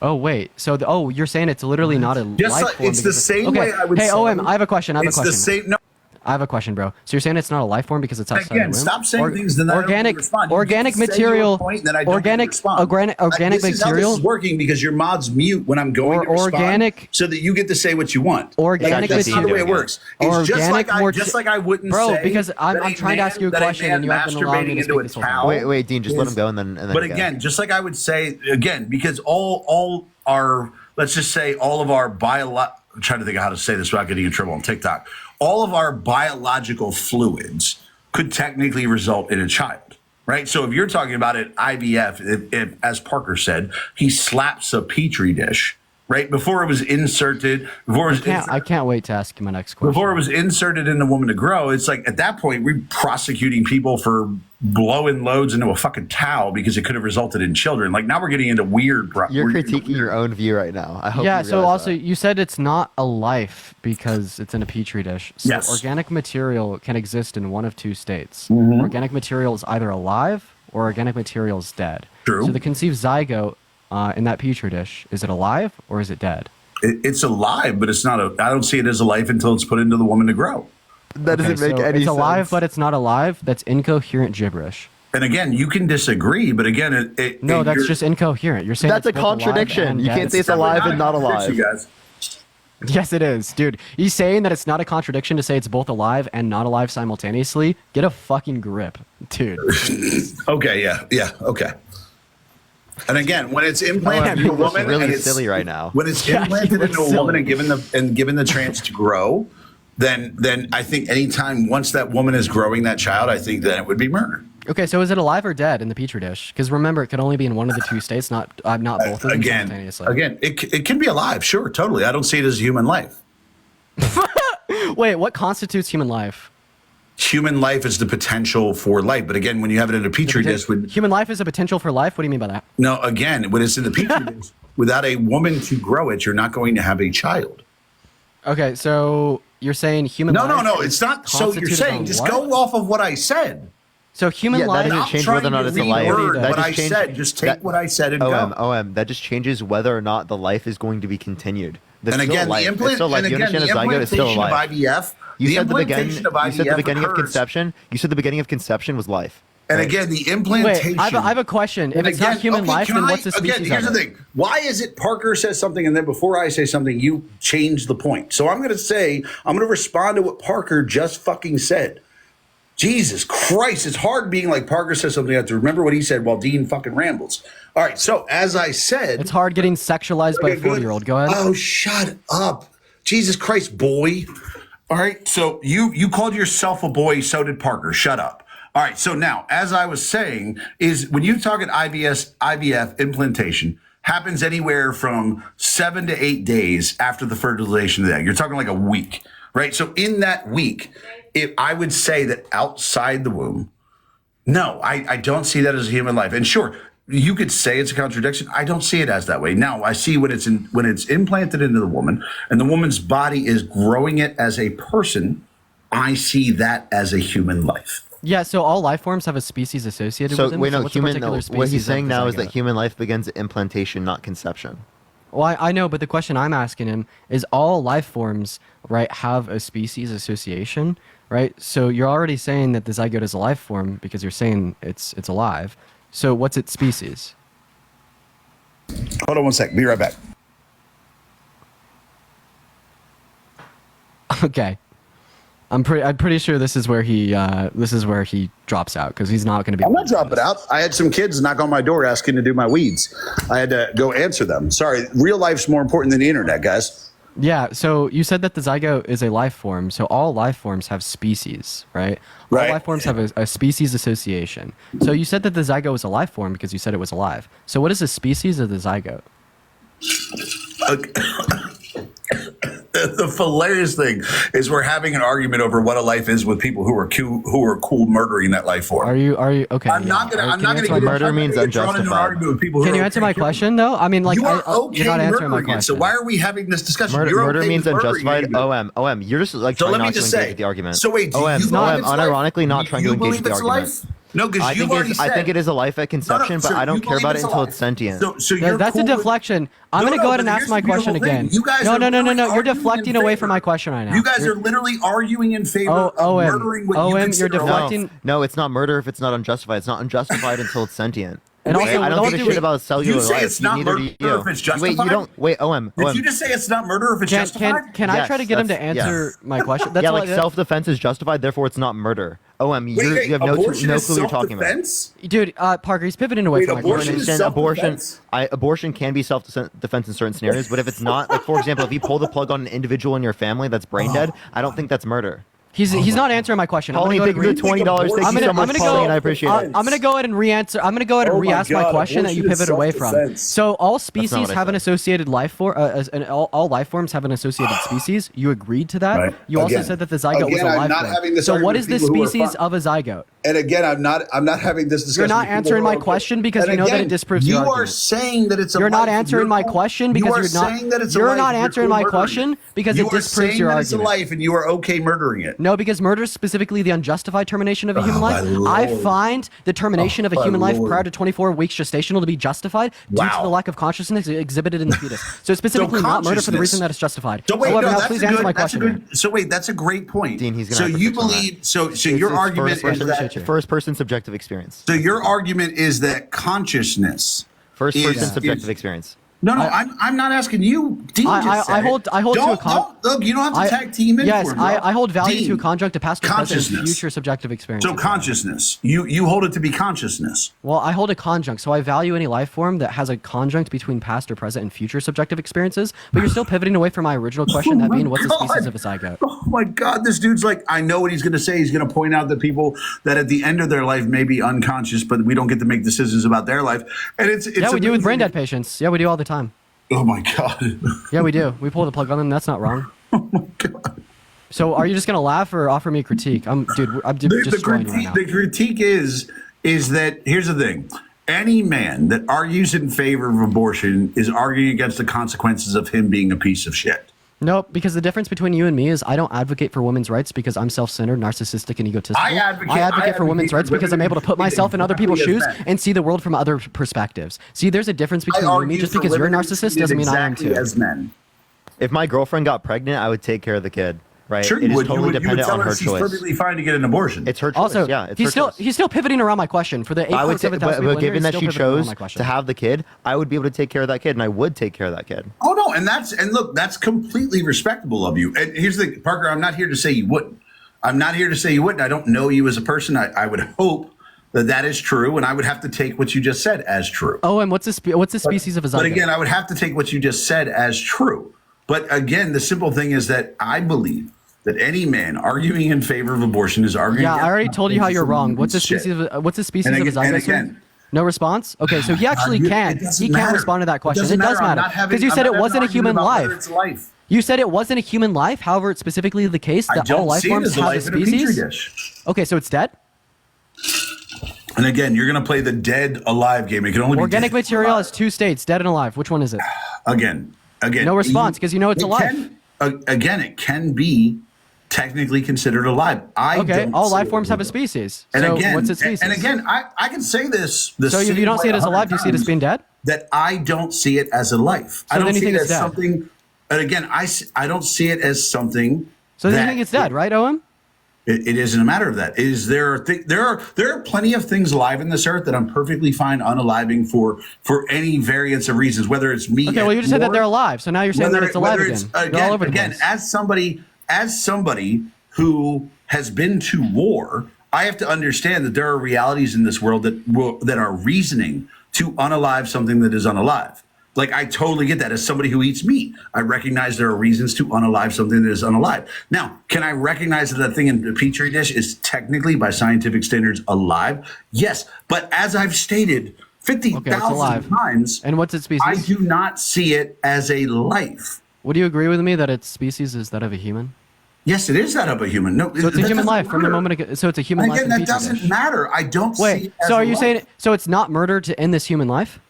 Oh wait, so you're saying it's literally not a life form? It's the same way I would say. Hey, OM, I have a question. It's the same. No. I have a question, bro. So you're saying it's not a life form because it's outside the womb? Stop saying things that organic material. Organic material is working because your mod's mute when I'm going to respond, so that you get to say what you want. Organic that's not the way it works. It's just like I wouldn't say. Bro, because I'm trying to ask you a question and you haven't allowed me to speak this whole time. Wait, Dean, just let him go and then. But again, just like I would say again, because all our, let's just say all of our I'm trying to think of how to say this without getting in trouble on TikTok. All of our biological fluids could technically result in a child, right? So if you're talking about it, IVF, if, as Parker said, he slaps a petri dish, right? Before it was inserted, I can't wait to ask you my next question. Before it was inserted in the woman to grow, it's like at that point we're prosecuting people for blowing loads into a fucking towel because it could have resulted in children. Like now we're getting into weird. You're critiquing your own view right now. I hope. Yeah. So also you said it's not a life because it's in a petri dish. So yes. Organic material can exist in one of two states. Mm-hmm. Organic material is either alive or organic material is dead. True. So the conceived zygote in that petri dish, is it alive or is it dead? It's alive, but it's not I don't see it as a life until it's put into the woman to grow. That doesn't make any sense. It's alive, but it's not alive. That's incoherent gibberish. And again, you can disagree, but again, that's just incoherent. You're saying that's a contradiction. You can't say it's alive and not alive. Guys. Yes, it is, dude. He's saying that it's not a contradiction to say it's both alive and not alive simultaneously. Get a fucking grip, dude. Okay, yeah, okay. And again, when it's implanted into a woman, really silly right now. When it's implanted into a woman and given the chance to grow, then I think anytime once that woman is growing that child, I think that it would be murder. Okay, so is it alive or dead in the petri dish? Because remember, it could only be in one of the two states, not both of them simultaneously. Again, it can be alive, sure, totally. I don't see it as human life. Wait, what constitutes human life? Human life is the potential for life, but again, when you have it in a petri dish, human life is a potential for life. What do you mean by that? No, again, when it's in the petri dish, without a woman to grow it, you're not going to have a child. Okay, so you're saying human life? No, it's not. So you're saying just go off of what I said. So human life that doesn't change whether or not it's a life. What I said, just take what I said and go. That just changes whether or not the life is going to be continued. And again, the implantation of IVF. You said the beginning of conception. You said the beginning of conception was life. And again, the implantation. Wait, I have a question. If it's not human life, then what's the species? Again, here's the thing. Why is it Parker says something and then before I say something, you change the point? So I'm going to respond to what Parker just fucking said. Jesus Christ, it's hard being like Parker says something. I have to remember what he said while Dean fucking rambles. All right, so as I said... It's hard getting sexualized by a 40-year-old. Go ahead. Oh, shut up. Jesus Christ, boy. All right, so you called yourself a boy, so did Parker. Shut up. All right, so now, as I was saying, is when you talk at IVF implantation, happens anywhere from 7 to 8 days after the fertilization of the egg. You're talking like a week, right? So in that week, I would say that outside the womb, no, I don't see that as a human life. And sure, you could say it's a contradiction. I don't see it as that way. Now, I see when it's implanted into the woman and the woman's body is growing it as a person, I see that as a human life. Yeah, so all life forms have a species associated with them. What he's saying now is that human life begins at implantation, not conception. Well, I know, but the question I'm asking him is all life forms, right, have a species association, right? So you're already saying that the zygote is a life form because you're saying it's alive. So what's its species? Hold on one sec. Be right back. Okay. I'm pretty sure this is where he drops out because he's not going to be. I'm not dropping out. I had some kids knock on my door asking to do my weeds. I had to go answer them. Sorry, real life's more important than the internet, guys. Yeah, so you said that the zygote is a life form. So all life forms have species, right? Right. All life forms have a species association. So you said that the zygote was a life form because you said it was alive. So what is the species of the zygote? The hilarious thing is we're having an argument over what a life is with people who are cool murdering that life form. Are you okay? I'm not gonna get murder means unjustified. With people Can who you are answer my question though? I mean, like, you are okay you're not answering my murdering it. question. So why are we having this discussion? Murder okay means with murdering unjustified. it. OM. You're just like So trying let me not to just engage say. with the argument. So wait, do you believe it's unironically not life? trying Do to you engage with believe the it's argument. life? No, because you've already said. I think it is a life at conception, but so I don't you care about believe it it's until alive. it's sentient. So you're That's cool a deflection. I'm going to go ahead and ask my question again. You guys No. are You're deflecting away from my question right now. You guys are literally arguing in favor of murdering what you consider you're deflecting. No, it's not murder if it's not unjustified. It's not unjustified until it's sentient. And also, I don't give a shit about cellular life. You say it's not Neither murder do you. if it's justified? Wait, you don't. Wait, OM. Did you just say it's not murder if it's justified? Can I try to get him to answer my question? That's yeah, all like self-defense is justified, therefore it's not murder. OM, you have no clue what you're talking about. Dude, Parker, he's pivoting away from my question. Abortion can be self-defense in certain scenarios, but if it's not, like for example, if you pull the plug on an individual in your family that's brain dead, I don't think that's murder. He's not answering my question. Pauline, thank you for the $20. Thank you so much, Pauline. I appreciate it. I'm gonna go ahead and re-answer. I'm gonna go ahead and re-ask my question that you pivoted away from. So all species have an associated life form. All life forms have an associated species. You agreed to that. Right. You also said that the zygote was a life form. So what is the species of a zygote? And again, I'm not having this discussion. You're not answering my question because you know that it disproves your argument. You are saying that it's a You're not life. answering my question because you're not. saying that it's a You're life. not answering my question because it disproves your argument. It's a argument. life, and you are okay murdering it. No, because murder is specifically the unjustified termination of a human life. my I Lord. find the termination of a human life Lord. prior to 24 weeks gestational to be justified due to the lack of consciousness exhibited in the fetus. So it's specifically not murder for the reason that it's justified. So wait, However, no, now that's please a answer good, my that's a question. good. So wait, that's a great point. Dean, he's gonna so have to you fix on believe? So your argument is that first person subjective experience. So your argument is that consciousness. First person subjective experience. No, I'm not asking you. Dean just said I hold to a look, you don't have to tag team in. Yes, for it, I hold value Dean, to a conjunct to past, present, and consciousness. future subjective experience. So consciousness, you hold it to be consciousness. Well, I hold a conjunct, so I value any life form that has a conjunct between past or present and future subjective experiences. But you're still pivoting away from my original question, that being what's the species of a zygote? Oh my God, this dude's like, I know what he's going to say. He's going to point out that people that at the end of their life may be unconscious, but we don't get to make decisions about their life. And it's yeah, we do with brain dead patients. Yeah, we do all the time. Oh my God. Yeah, we do. We pull the plug on them. That's not wrong. Oh my God. So are you just gonna laugh or offer me a critique? I'm just destroying you right now. The critique is that here's the thing. Any man that argues in favor of abortion is arguing against the consequences of him being a piece of shit. Nope, because the difference between you and me is I don't advocate for women's rights because I'm self-centered, narcissistic, and egotistical. I advocate for women's rights because I'm able to put myself in other people's shoes and see the world from other perspectives. See, there's a difference between you and me. Just because you're a narcissist doesn't mean I am too. As men. If my girlfriend got pregnant, I would take care of the kid. Right? Sure, it is would. totally dependent on her she's choice. perfectly fine to get an abortion. It's her choice. Also, yeah, it's he's still pivoting around my question for the 8.7 thousand. But given that she chose to have the kid, I would be able to take care of that kid, and I would take care of that kid. Oh no, and look, that's completely respectable of you. And here's the thing, Parker, I'm not here to say you wouldn't. I'm not here to say you wouldn't. I don't know you as a person. I would hope that is true, and I would have to take what you just said as true. Oh, and what's the species of a zygote? But again, I would have to take what you just said as true. But again, the simple thing is that I believe that any man arguing in favor of abortion is arguing. Yeah, I already told you how you're wrong. What's the species of a zygote? No response? Okay, so he actually can't respond to that question. It does matter because you said it wasn't a human life. You said it wasn't a human life. However, it's specifically the case that all life forms have a species. Okay, so it's dead. And again, you're going to play the dead alive game. It can only organic be material has two states: dead and alive. Which one is it? Again. No response because you know it's alive. Again, it can be technically considered alive. All life forms have a species. And so again, what's its species? And again, I can say this. So if you don't see it as alive, do you see it as being dead? That I don't see it as a life. So I don't see it as something. And again, I don't see it as something. So then you think it's dead, right, OM? It isn't a matter of that. There are plenty of things alive in this earth that I'm perfectly fine unaliving for any variance of reasons, whether it's me. Okay, well, you just said that they're alive, so now you're saying that it's alive again. You're all over the place. As somebody who has been to war, I have to understand that there are realities in this world that are reasoning to unalive something that is unalive. Like, I totally get that. As somebody who eats meat, I recognize there are reasons to unalive something that is unalive. Now, can I recognize that that thing in the Petri dish is technically, by scientific standards, alive? Yes. But as I've stated 50,000 times, and what's its species? I do not see it as a life. Would you agree with me that its species is that of a human? Yes, it is that of a human. No, so it's a human life from the moment. So it's a human life. Again, that doesn't matter. I don't see it as so are you life. saying so it's not murder to end this human life?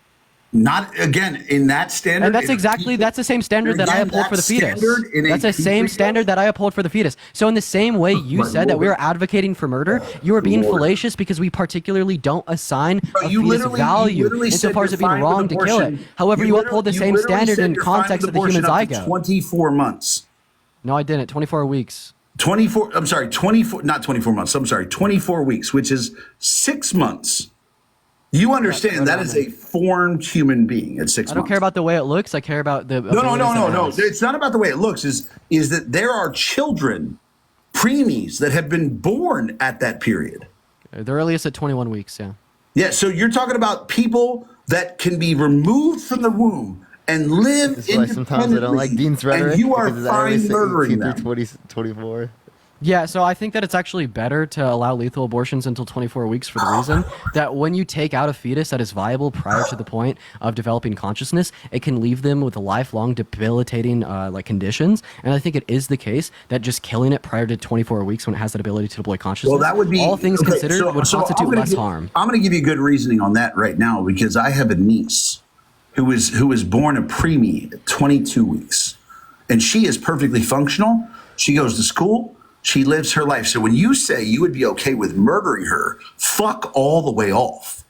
Not again in that standard. And that's exactly that's the same standard that I uphold for the fetus. That's the same standard that I uphold for the fetus. So in the same way you said that we are advocating for murder, you are being fallacious because we particularly don't assign a fetus value insofar as it being wrong to kill it. However, you uphold the same standard in context of the human zygote. 24 months. No, I didn't. 24 weeks. 24. I'm sorry. 24. Not 24 months. I'm sorry. 24 weeks, which is 6 months. You understand that is a formed human being at 6 months. I don't care about the way it looks. I care about the. No. It's not about the way it looks. Is that there are children, preemies, that have been born at that period. The earliest at 21 weeks. Yeah. Yeah. So you're talking about people that can be removed from the womb and live independently. Sometimes I don't like Dean's rhetoric. And you are fine murdering them. 24. Yeah, so I think that it's actually better to allow lethal abortions until 24 weeks for the reason that when you take out a fetus that is viable prior to the point of developing consciousness, it can leave them with lifelong debilitating like conditions. And I think it is the case that just killing it prior to 24 weeks when it has that ability to deploy consciousness, that would be all things considered, would constitute less harm. I'm going to give you good reasoning on that right now because I have a niece who was born a preemie at 22 weeks, and she is perfectly functional. She goes to school. She lives her life. So when you say you would be okay with murdering her, fuck all the way off.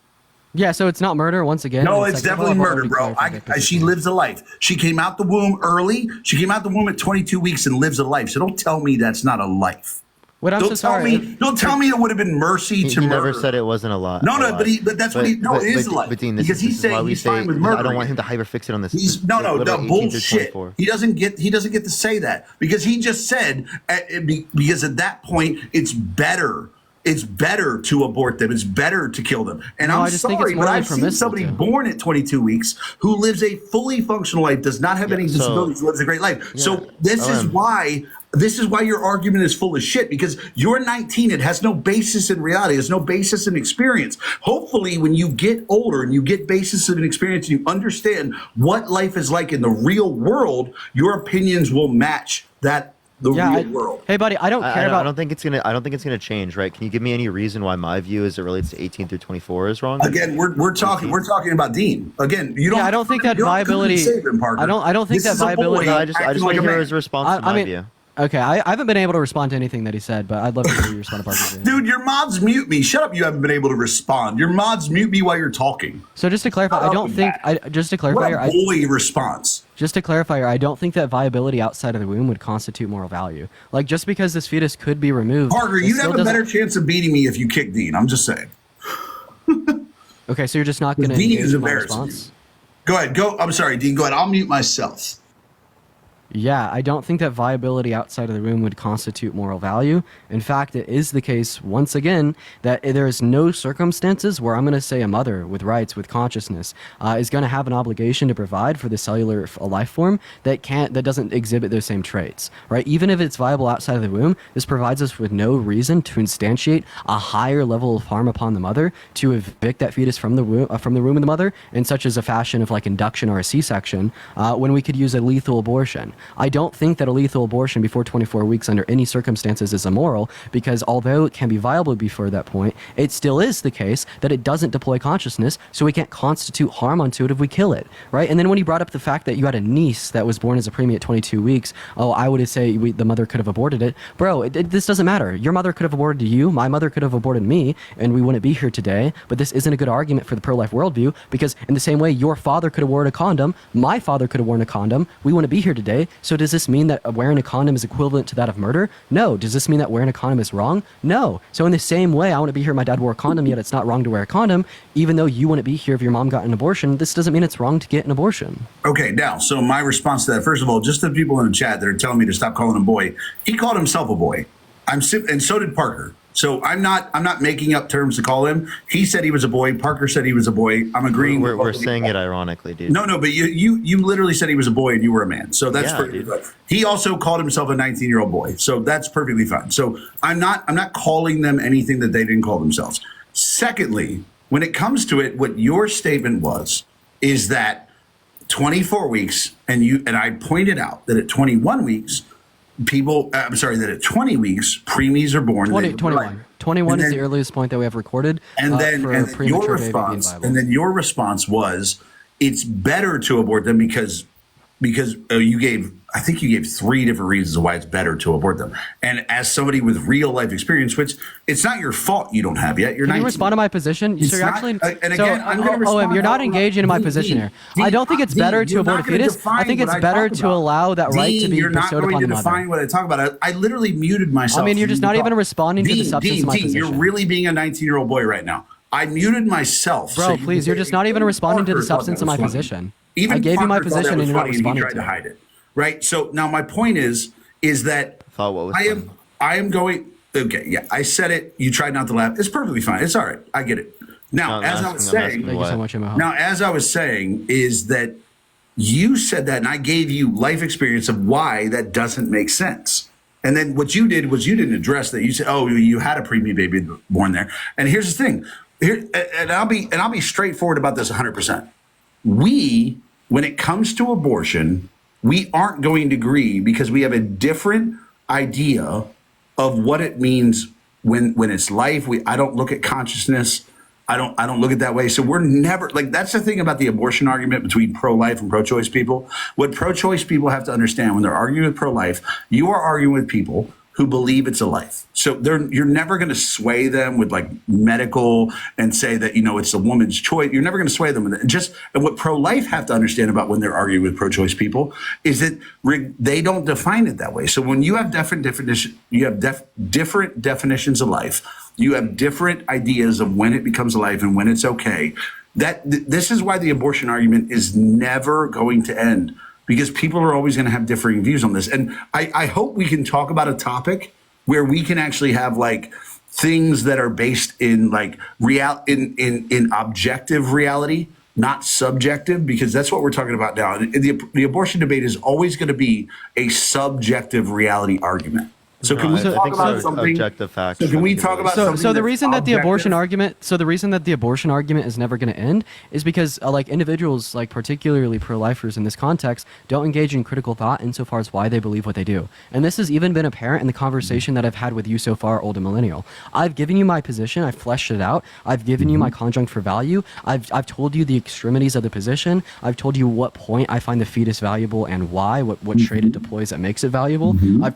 Yeah, so it's not murder once again. No, it's definitely murder, bro. She lives a life. She came out the womb early. She came out the womb at 22 weeks and lives a life. So don't tell me that's not a life. What I'm so sorry. Don't tell me it would have been mercy to murder. He never said it wasn't a lot. No, but that's what he. No, it is a life. Because he's saying he's fine with murder. I don't want him to hyperfixate on this. No, bullshit. He doesn't get to say that because he just said because at that point it's better. It's better to abort them. It's better to kill them. And I'm sorry, but I've seen somebody born at 22 weeks who lives a fully functional life, does not have any disabilities, lives a great life. So this is why your argument is full of shit, because you're 19. It has no basis in reality. It has no basis in experience. Hopefully, when you get older and you get basis in experience and you understand what life is like in the real world, your opinions will match that. Real world. Hey, buddy, I don't care about. I don't think it's gonna change, right? Can you give me any reason why my view as it relates to 18 through 24 is wrong? Again, we're talking about Dean. Again, you don't. Yeah, I don't think that viability. I don't think that viability. I just want to hear his response to my view. Okay, I haven't been able to respond to anything that he said, but I'd love to hear your response to Parker's view. Dude, your mods mute me. Shut up! You haven't been able to respond. Your mods mute me while you're talking. So just to clarify, I don't think. Just to clarify, what a bully response. Just to clarify, I don't think that viability outside of the womb would constitute moral value. Like, just because this fetus could be removed. Parker, you'd have a better chance of beating me if you kick Dean. I'm just saying. Okay, so you're just not going to engage in my response? Go ahead. Go. I'm sorry, Dean. Go ahead. I'll mute myself. Yeah, I don't think that viability outside of the womb would constitute moral value. In fact, it is the case, once again, that there is no circumstances where I'm going to say a mother with rights, with consciousness, is going to have an obligation to provide for the cellular life form that doesn't exhibit those same traits, right? Even if it's viable outside of the womb, this provides us with no reason to instantiate a higher level of harm upon the mother to evict that fetus from the womb of the mother in such as a fashion of like induction or a C-section, when we could use a lethal abortion. I don't think that a lethal abortion before 24 weeks under any circumstances is immoral, because although it can be viable before that point, it still is the case that it doesn't deploy consciousness, so we can't constitute harm onto it if we kill it, right? And then when you brought up the fact that you had a niece that was born as a preemie at 22 weeks, I would say the mother could have aborted it. Bro, this doesn't matter. Your mother could have aborted you, my mother could have aborted me, and we wouldn't be here today, but this isn't a good argument for the pro-life worldview, because in the same way your father could have worn a condom, my father could have worn a condom, we wouldn't be here today. So does this mean that wearing a condom is equivalent to that of murder? No. Does this mean that wearing a condom is wrong? No. So in the same way, I wouldn't be here if my dad wore a condom, yet it's not wrong to wear a condom. Even though you wouldn't be here if your mom got an abortion, this doesn't mean it's wrong to get an abortion. Okay, now, so my response to that, first of all, just the people in the chat that are telling me to stop calling him boy, he called himself a boy. And so did Parker. So I'm not making up terms to call him. He said he was a boy. Parker said he was a boy. I'm agreeing. We're saying it ironically, dude. No, but you literally said he was a boy and you were a man. So that's perfectly fine. He also called himself a 19-year-old boy. So that's perfectly fine. So I'm not calling them anything that they didn't call themselves. Secondly, when it comes to it, what your statement is that 24 weeks, and I pointed out that at 21 weeks, that at 20 weeks, preemies are born. 21. 21 is the earliest point that we have recorded. And then your response was, it's better to abort them because you gave 3 different reasons why it's better to abort them. And as somebody with real life experience, which it's not your fault you don't have yet. Can you respond to my position? You're not engaging in my position here. I don't think it's better to abort a fetus. I think it's better to allow that right to be bestowed upon the mother. You're not going to define what I talk about. I literally muted myself. I mean, you're just not even responding to the substance of my position. You're really being a 19-year-old boy right now. I muted myself. Bro, please, you're just not even responding to the substance of my position. I gave you my position and you're not responding to hide it. Right. So now my point is that I am going. Okay. Yeah. I said it. You tried not to laugh. It's perfectly fine. It's all right. I get it. Now, as I was saying, thank you so much, Emma. Now, as I was saying, is that you said that, and I gave you life experience of why that doesn't make sense. And then what you did was you didn't address that. You said, "Oh, you had a preemie baby born there." And here's the thing. And I'll be straightforward about this 100%. When it comes to abortion, we aren't going to agree because we have a different idea of what it means when it's life. I don't look at consciousness. I don't look at it that way. So we're never that's the thing about the abortion argument between pro-life and pro-choice people. What pro-choice people have to understand when they're arguing with pro-life, you are arguing with people who believe it's a life. So you're never going to sway them with medical and say that, it's a woman's choice. You're never going to sway them with it. And what pro-life have to understand about when they're arguing with pro-choice people is that they don't define it that way. So when you have different definitions of life, you have different ideas of when it becomes a life and when it's okay. This is why the abortion argument is never going to end. Because people are always going to have differing views on this. And I hope we can talk about a topic where we can actually have things that are based in in objective reality, not subjective, because that's what we're talking about now. The abortion debate is always going to be a subjective reality argument. So can we talk about something? Objective facts. So can we talk about something? So the reason that the abortion argument is never going to end is because individuals, particularly pro-lifers in this context, don't engage in critical thought insofar as why they believe what they do. And this has even been apparent in the conversation that I've had with you so far, older millennial. I've given you my position. I've fleshed it out. I've given you my conjunct for value. I've told you the extremities of the position. I've told you what point I find the fetus valuable and why, what trait it deploys that makes it valuable. I've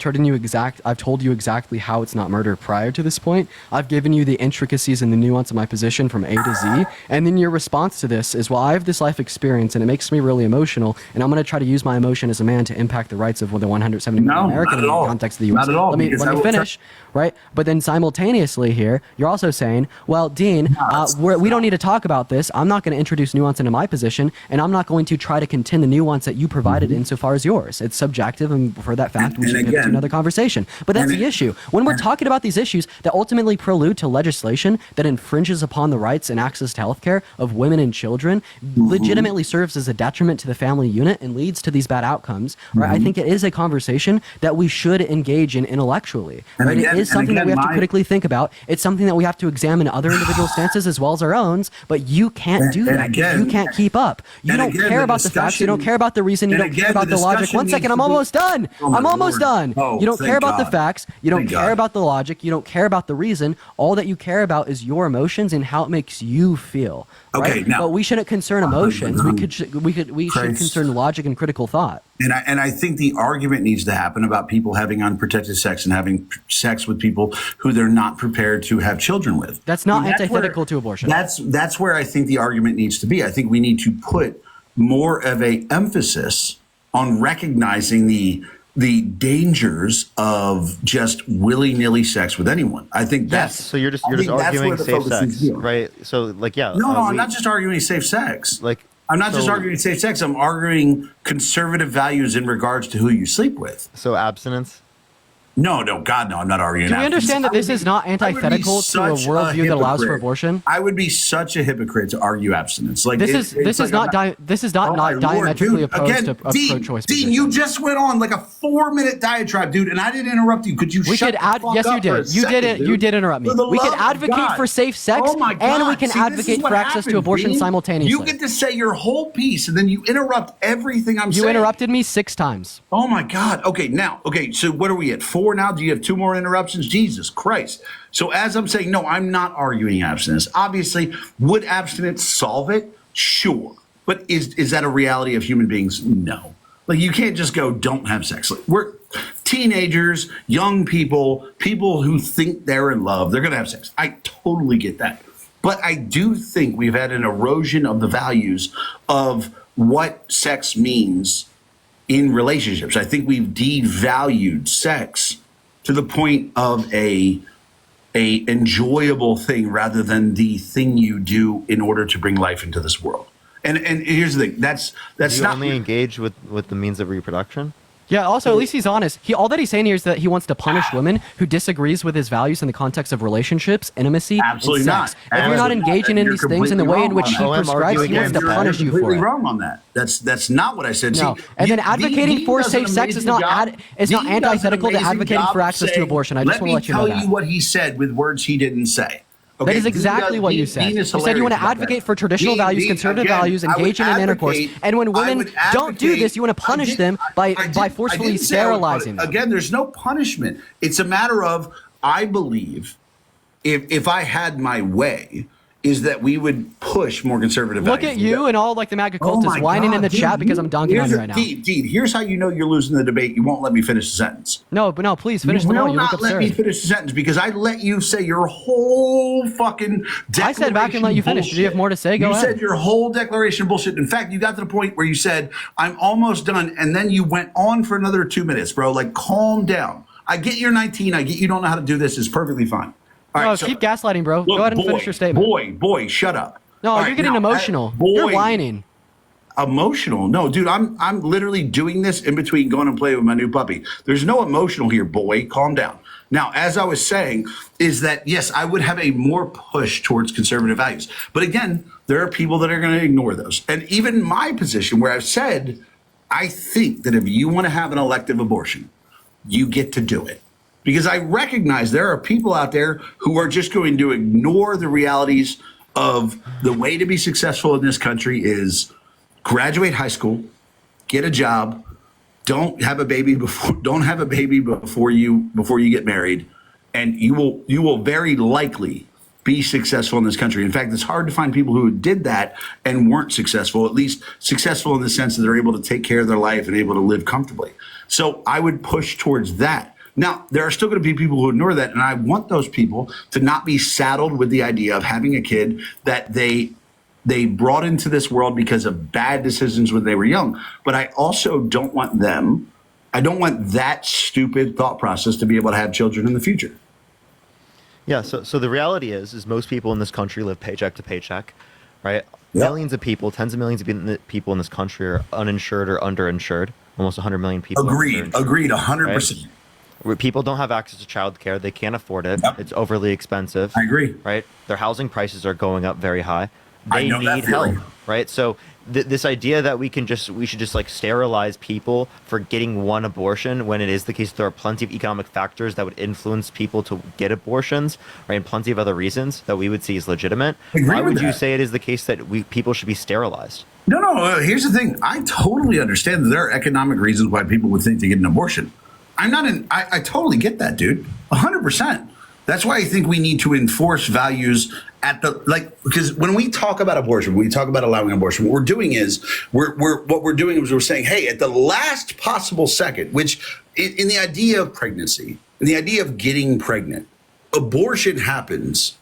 told you exactly how it's not murder prior to this point. I've given you the intricacies and the nuance of my position from A to Z. And then your response to this is, well, I have this life experience and it makes me really emotional. And I'm going to try to use my emotion as a man to impact the rights of the 170 million Americans in the context of the U.S. Let me finish, right? But then simultaneously here, you're also saying, well, Dean, we don't need to talk about this. I'm not going to introduce nuance into my position. And I'm not going to try to contend the nuance that you provided insofar as yours. It's subjective. And for that fact, we should get to another conversation. But that's the issue. When we're talking about these issues that ultimately prelude to legislation that infringes upon the rights and access to healthcare of women and children, legitimately serves as a detriment to the family unit and leads to these bad outcomes, right? I think it is a conversation that we should engage in intellectually, right? It is something that we have to critically think about. It's something that we have to examine other individual stances as well as our own, but you can't do that because you can't keep up. You don't care about the facts. You don't care about the reason. You don't care about the logic. One second, I'm almost done. I'm almost done. You don't care about the facts. You don't care about the logic. You don't care about the reason. All that you care about is your emotions and how it makes you feel. Right? Okay, now, but we shouldn't concern emotions. We should concern logic and critical thought. And I think the argument needs to happen about people having unprotected sex and having sex with people who they're not prepared to have children with. That's not antithetical to abortion. That's where I think the argument needs to be. I think we need to put more of a emphasis on recognizing the dangers of just willy-nilly sex with anyone. I think that's so you're just arguing safe sex, right? So No, I'm not just arguing safe sex. I'm not just arguing safe sex. I'm arguing conservative values in regards to who you sleep with. So abstinence. No, God, no, I'm not arguing. Do we understand that this is not antithetical to a worldview that allows for abortion? I would be such a hypocrite to argue abstinence. Like this is not diametrically opposed to pro-choice. Dean, you just went on like a 4-minute diatribe, dude, and I didn't interrupt you. Could you? We could add. Yes, you did. You did interrupt me. We could advocate for safe sex, and we can advocate for access to abortion simultaneously. You get to say your whole piece, and then you interrupt everything I'm saying. You interrupted me 6 times. Oh my God. Okay, so what are we at? 4 now? Do you have 2 more interruptions? Jesus Christ. So as I'm saying, no, I'm not arguing abstinence. Obviously, would abstinence solve it? Sure. But is that a reality of human beings? No. Like, you can't just go, don't have sex. Like, we're teenagers, young people who think they're in love. They're going to have sex. I totally get that. But I do think we've had an erosion of the values of what sex means in relationships. I think we've devalued sex to the point of a enjoyable thing rather than the thing you do in order to bring life into this world. And here's the thing, that's you not only engage with the means of reproduction. Yeah, also, at least he's honest. All that he's saying here is that he wants to punish women who disagrees with his values in the context of relationships, intimacy, Absolutely and sex. not. If you're not engaging in these things in the way in which he prescribes, he wants to punish you for it. You're completely wrong on that. That's not what I said. No, and then advocating for safe sex is not antithetical to advocating for access to abortion. I just want to let you know that. Let me tell you what he said with words he didn't say. Okay, that is exactly what you said. You said you want to advocate for traditional values, conservative values, engaging in intercourse. And when women don't do this, you want to punish them by forcefully sterilizing them. Again, there's no punishment. It's a matter of, I believe, if I had my way, is that we would push more conservative values. Look at you and all like the MAGA cultists whining in the chat because I'm dunking on you right now. Dean, here's how you know you're losing the debate. You won't let me finish the sentence. No, please finish the note. You look absurd. Let me finish the sentence because I let you say your whole fucking declaration. I said back and let you finish. Do you have more to say? Go ahead. You said your whole declaration bullshit. In fact, you got to the point where you said, I'm almost done. And then you went on for another 2 minutes, bro. Like, calm down. I get you're 19. I get you don't know how to do this. It's perfectly fine. All right, keep gaslighting, bro. Go ahead and finish your statement. Boy, shut up. No, you're getting emotional. You're whining. Emotional? No, dude, I'm literally doing this in between going and playing with my new puppy. There's no emotional here, boy. Calm down. Now, as I was saying, is that, yes, I would have a more push towards conservative values. But again, there are people that are going to ignore those. And even my position where I've said, I think that if you want to have an elective abortion, you get to do it. Because I recognize there are people out there who are just going to ignore the realities of the way to be successful in this country is graduate high school, get a job, don't have a baby before you get married, and you will very likely be successful in this country. In fact, it's hard to find people who did that and weren't successful, at least successful in the sense that they're able to take care of their life and able to live comfortably. So I would push towards that. Now, there are still going to be people who ignore that, and I want those people to not be saddled with the idea of having a kid that they brought into this world because of bad decisions when they were young. But I also don't want that stupid thought process to be able to have children in the future. Yeah, so the reality is most people in this country live paycheck to paycheck, right? Yep. Millions of people, tens of millions of people in this country are uninsured or underinsured. Almost 100 million people. Agreed, 100%. Right? Where people don't have access to childcare, they can't afford it. Yep. It's overly expensive. I agree. Right? Their housing prices are going up very high. They need help, right? So this idea that we should just like sterilize people for getting one abortion, when it is the case there are plenty of economic factors that would influence people to get abortions, right? And plenty of other reasons that we would see as legitimate. Why would you say it is the case that people should be sterilized? No. Here's the thing. I totally understand that there are economic reasons why people would think to get an abortion. I totally get that, dude. 100%. That's why I think we need to enforce values because when we talk about abortion, when we talk about allowing abortion, what we're doing is we're saying, hey, at the last possible second, which in the idea of pregnancy, in the idea of getting pregnant, abortion happens.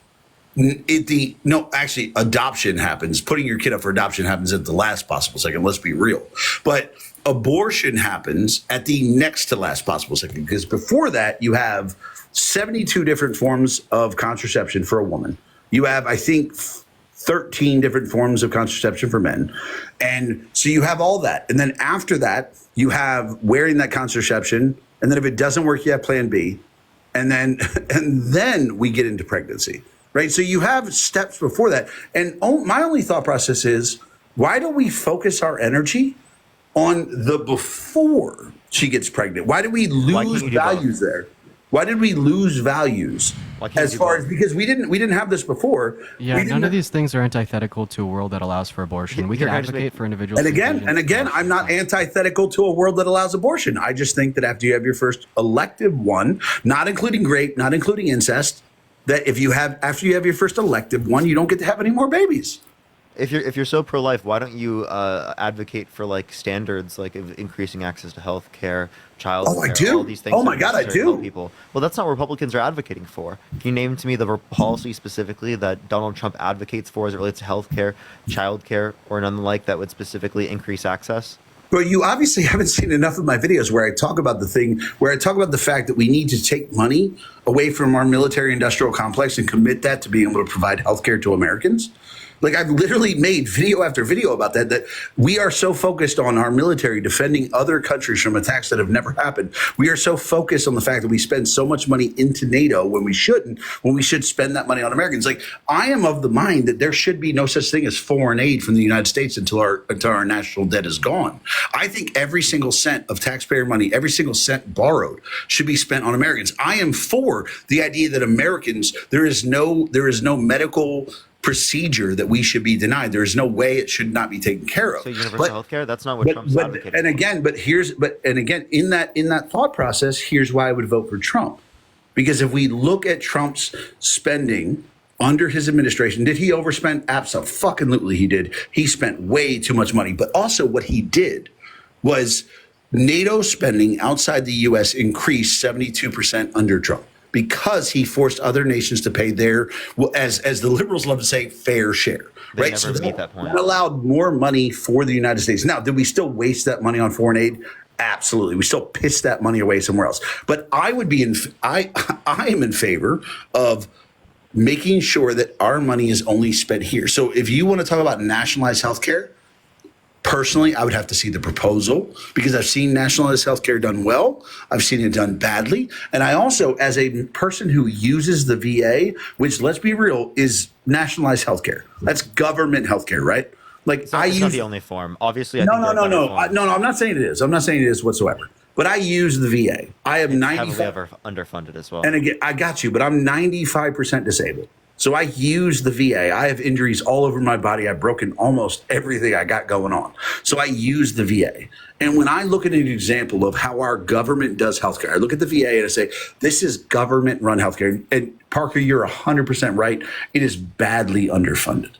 Adoption happens. Putting your kid up for adoption happens at the last possible second. Let's be real. But abortion happens at the next to last possible second, because before that, you have 72 different forms of contraception for a woman. You have, I think, 13 different forms of contraception for men. And so you have all that. And then after that, you have wearing that contraception And then if it doesn't work, you have plan B. And then we get into pregnancy, right? So you have steps before that. And my only thought process is, why don't we focus our energy on the before she gets pregnant? Why do we lose values there? Why did we lose values as far as, because we didn't have this before. Yeah, none of these things are antithetical to a world that allows for abortion. We can advocate for individuals. And again, I'm not antithetical to a world that allows abortion. I just think that after you have your first elective one, not including rape, not including incest, that after you have your first elective one, you don't get to have any more babies. If you're so pro-life, why don't you advocate for like standards, like of increasing access to health care, child care, I do. all these things? Oh my God, I do. People. Well, that's not what Republicans are advocating for. Can you name to me the policy specifically that Donald Trump advocates for as it relates to health care, child care, or none like that would specifically increase access? Well, you obviously haven't seen enough of my videos where I talk about the fact that we need to take money away from our military industrial complex and commit that to being able to provide healthcare to Americans. Like, I've literally made video after video about that we are so focused on our military defending other countries from attacks that have never happened. We are so focused on the fact that we spend so much money into NATO when we shouldn't, when we should spend that money on Americans. Like, I am of the mind that there should be no such thing as foreign aid from the United States until our national debt is gone. I think every single cent of taxpayer money, every single cent borrowed, should be spent on Americans. I am for the idea that Americans, there is no medical procedure that we should be denied. There is no way it should not be taken care of. So universal health care, that's not what Trump's advocating. And again, in that thought process, here's why I would vote for Trump. Because if we look at Trump's spending under his administration, did he overspend? Absolutely he did. He spent way too much money. But also what he did was NATO spending outside the US increased 72% under Trump, because he forced other nations to pay their, as the liberals love to say, fair share. They right? never meet that point. That allowed more money for the United States. Now, did we still waste that money on foreign aid? Absolutely. We still pissed that money away somewhere else. But I am in favor of making sure that our money is only spent here. So if you want to talk about nationalized healthcare, personally, I would have to see the proposal, because I've seen nationalized healthcare done well. I've seen it done badly. And I also, as a person who uses the VA, which, let's be real, is nationalized healthcare. That's government healthcare, right? Like, it's not the only form. Obviously, No, I'm not saying it is. I'm not saying it is whatsoever. But I use the VA. I am 95% heavily underfunded as well. And again, I got you, but I'm 95% disabled. So I use the VA. I have injuries all over my body. I've broken almost everything I got going on. So I use the VA. And when I look at an example of how our government does healthcare, I look at the VA and I say, this is government run healthcare. And Parker, you're 100% right. It is badly underfunded.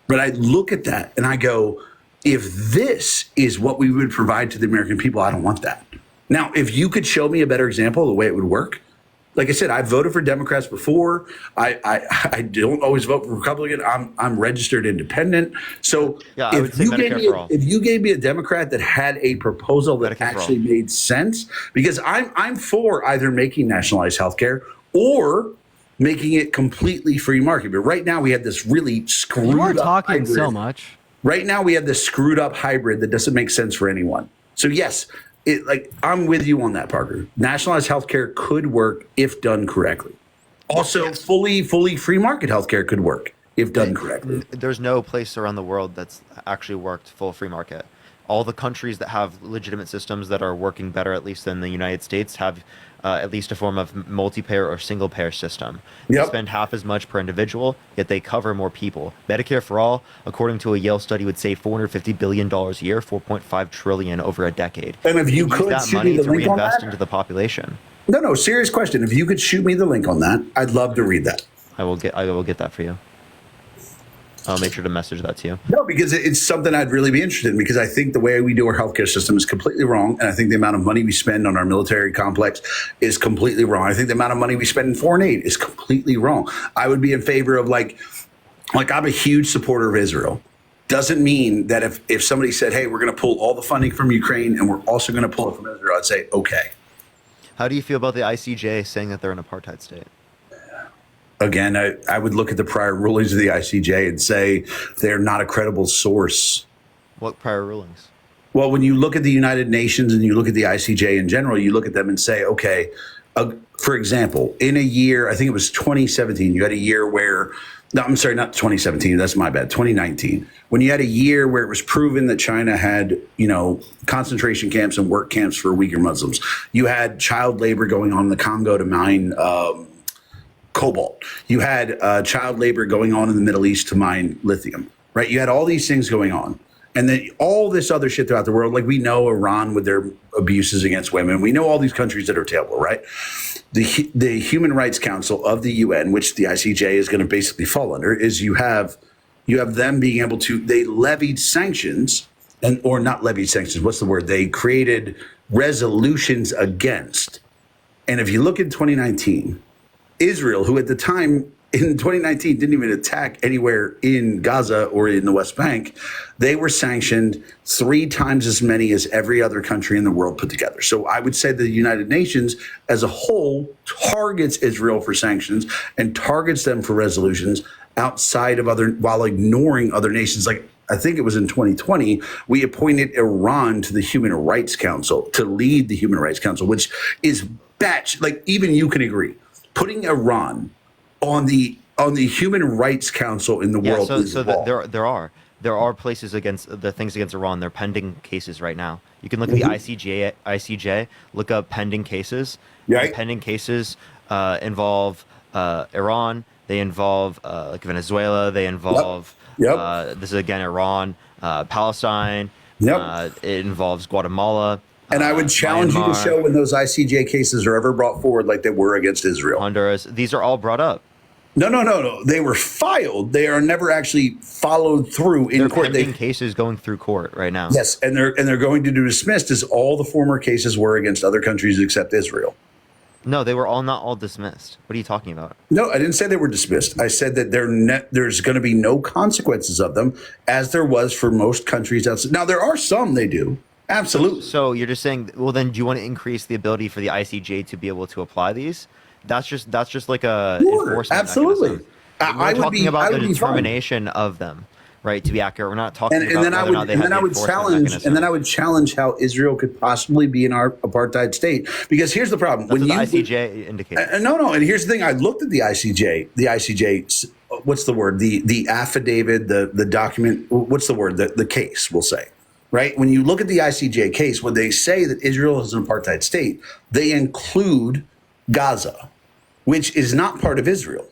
But I look at that and I go, if this is what we would provide to the American people, I don't want that. Now, if you could show me a better example of the way it would work, like I said, I voted for Democrats before. I don't always vote for Republican. I'm registered independent. So yeah, if you gave me a Democrat that had a proposal that actually made sense, because I'm for either making nationalized healthcare or making it completely free market. But right now we have this really screwed up. You are talking hybrid. so much. Right now we have this screwed up hybrid that doesn't make sense for anyone. So yes. I'm with you on that, Parker. Nationalized healthcare could work if done correctly. Also, fully free market healthcare could work if done correctly. There's no place around the world that's actually worked full free market. All the countries that have legitimate systems that are working better, at least than the United States, have at least a form of multi-payer or single-payer system. They spend half as much per individual, yet they cover more people. Medicare for all, according to a Yale study, would save $450 billion a year, $4.5 trillion over a decade. And if you could use that money to reinvest into the population. No, serious question. If you could shoot me the link on that, I'd love to read that. I will get that for you. I'll make sure to message that to you. No, because it's something I'd really be interested in, because I think the way we do our healthcare system is completely wrong. And I think the amount of money we spend on our military complex is completely wrong. I think the amount of money we spend in foreign aid is completely wrong. I would be in favor of like I'm a huge supporter of Israel. Doesn't mean that if somebody said, hey, we're going to pull all the funding from Ukraine and we're also going to pull it from Israel, I'd say, okay. How do you feel about the ICJ saying that they're an apartheid state? Again, I would look at the prior rulings of the ICJ and say they're not a credible source. What prior rulings? Well, when you look at the United Nations and you look at the ICJ in general, you look at them and say, okay, for example, in a year, I think it was 2017, you had a year where, no, I'm sorry, not 2017, that's my bad, 2019, when you had a year where it was proven that China had, concentration camps and work camps for Uyghur Muslims. You had child labor going on in the Congo to mine cobalt. You had child labor going on in the Middle East to mine lithium, right? You had all these things going on. And then all this other shit throughout the world, like we know Iran with their abuses against women. We know all these countries that are terrible, right? The Human Rights Council of the UN, which the ICJ is going to basically fall under, is you have them being able to, they levied sanctions, or not levied sanctions, what's the word? They created resolutions against. And if you look at 2019, Israel, who at the time in 2019 didn't even attack anywhere in Gaza or in the West Bank, they were sanctioned 3 times as many as every other country in the world put together. So I would say the United Nations as a whole targets Israel for sanctions and targets them for resolutions outside of other, while ignoring other nations. Like I think it was in 2020, we appointed Iran to the Human Rights Council to lead the Human Rights Council, which is batch, like even you can agree, putting Iran on the Human Rights Council in the world. There are places against the things against Iran. They're pending cases right now. You can look at the ICJ, look up pending cases. Right. Pending cases involve Iran. They involve like Venezuela. They involve this is again Iran, Palestine. It involves Guatemala. And I would challenge you to show when those ICJ cases are ever brought forward like they were against Israel. Honduras. These are all brought up. No. They were filed. They are never actually followed through in court. Pending cases going through court right now. Yes, and they're going to be dismissed as all the former cases were against other countries except Israel. No, they were not all dismissed. What are you talking about? No, I didn't say they were dismissed. I said that there's going to be no consequences of them, as there was for most countries outside. Now, there are some they do. Absolutely. So you're just saying, well, then do you want to increase the ability for the ICJ to be able to apply these? That's just like a enforcement absolutely. mechanism. We're talking about the determination of them, right? To be accurate, we're not talking about whether or not they have the enforcement mechanism. And then I would challenge how Israel could possibly be an apartheid state, because here's the problem. That's what the ICJ indicates. No, and here's the thing. I looked at the ICJ. What's the word? The affidavit, the document. What's the word? The case, we'll say. Right? When you look at the ICJ case, when they say that Israel is an apartheid state, they include Gaza, which is not part of Israel.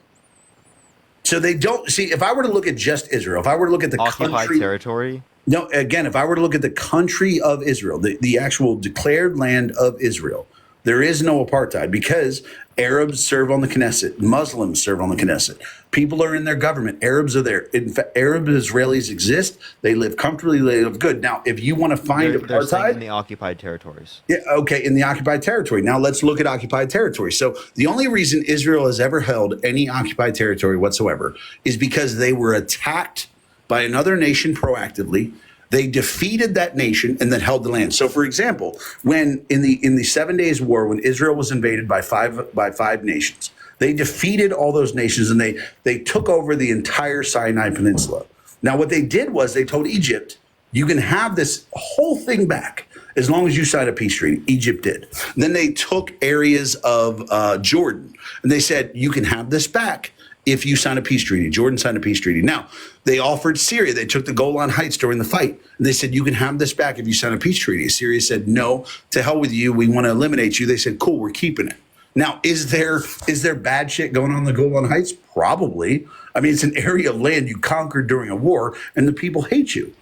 So they don't see, if I were to look at just Israel, if I were to look at the occupied territory. No, again, if I were to look at the country of Israel, the actual declared land of Israel, there is no apartheid because Arabs serve on the Knesset, Muslims serve on the Knesset. People are in their government. Arabs are there. In fact, Arab Israelis exist. They live comfortably. They live good. Now, if you want to find apartheid in the occupied territories. Yeah, okay, in the occupied territory. Now let's look at occupied territory. So the only reason Israel has ever held any occupied territory whatsoever is because they were attacked by another nation proactively. They defeated that nation and then held the land. So, for example, when in the 7 Days War, when Israel was invaded by five nations, they defeated all those nations and they took over the entire Sinai Peninsula. Now, what they did was they told Egypt, you can have this whole thing back as long as you sign a peace treaty. Egypt did. Then they took areas of Jordan and they said, you can have this back if you sign a peace treaty. Jordan signed a peace treaty. Now, they offered Syria. They took the Golan Heights during the fight. And they said, you can have this back if you sign a peace treaty. Syria said, no, to hell with you. We want to eliminate you. They said, cool, we're keeping it. Now, is there bad shit going on in the Golan Heights? Probably. I mean, it's an area of land you conquered during a war, and the people hate you.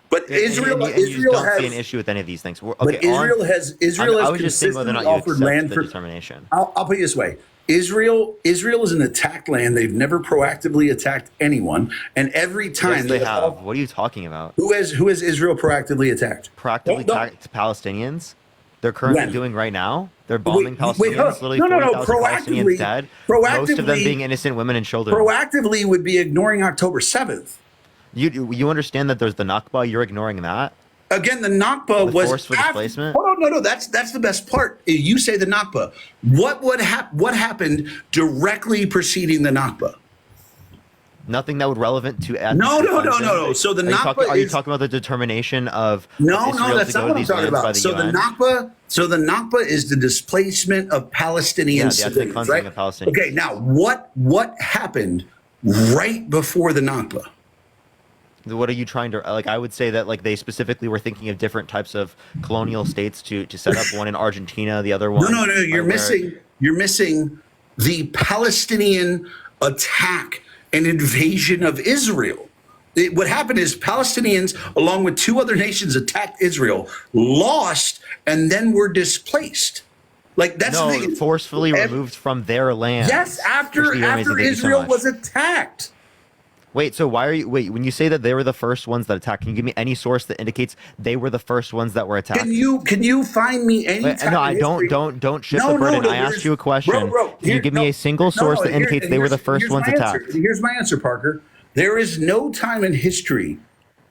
But Israel don't has see an issue with any of these things. Okay, but Israel has consistently offered land for determination. I'll put it this way. Israel is an attacked land. They've never proactively attacked anyone, and every time yes, they have. What are you talking about? Who has Israel proactively attacked? Proactively attacked Palestinians? They're currently doing right now. They're bombing Palestinians. Literally 40,000 Palestinians dead. Most of them being innocent women and children. Proactively would be ignoring October 7th. You understand that there's the Nakba? You're ignoring that. Again, the Nakba was forceful displacement. Hold on, no, that's the best part. You say the Nakba. What happened directly preceding the Nakba? Nothing that would relevant to No. So the Nakba are you talking about the determination of no, Israel that's to go not to what I'm these talking lands by about. the So UN? the Nakba is the displacement of Palestinian the ethnic civilians, cleansing right? of Palestinians. Okay, now what happened right before the Nakba? What are you trying to like? I would say that like they specifically were thinking of different types of colonial states to set up one in Argentina, the other one. No. You're missing the Palestinian attack and invasion of Israel. What happened is Palestinians, along with two other nations, attacked Israel, lost, and then were displaced. Like that's the thing. Forcefully removed from their land. Yes, after Israel was attacked. Wait, so when you say that they were the first ones that attacked, can you give me any source that indicates they were the first ones that were attacked? Can you find me any time? No, I don't shift the burden. I asked you a question. Can you give me a single source that indicates they were the first ones attacked? Here's my answer, Parker. There is no time in history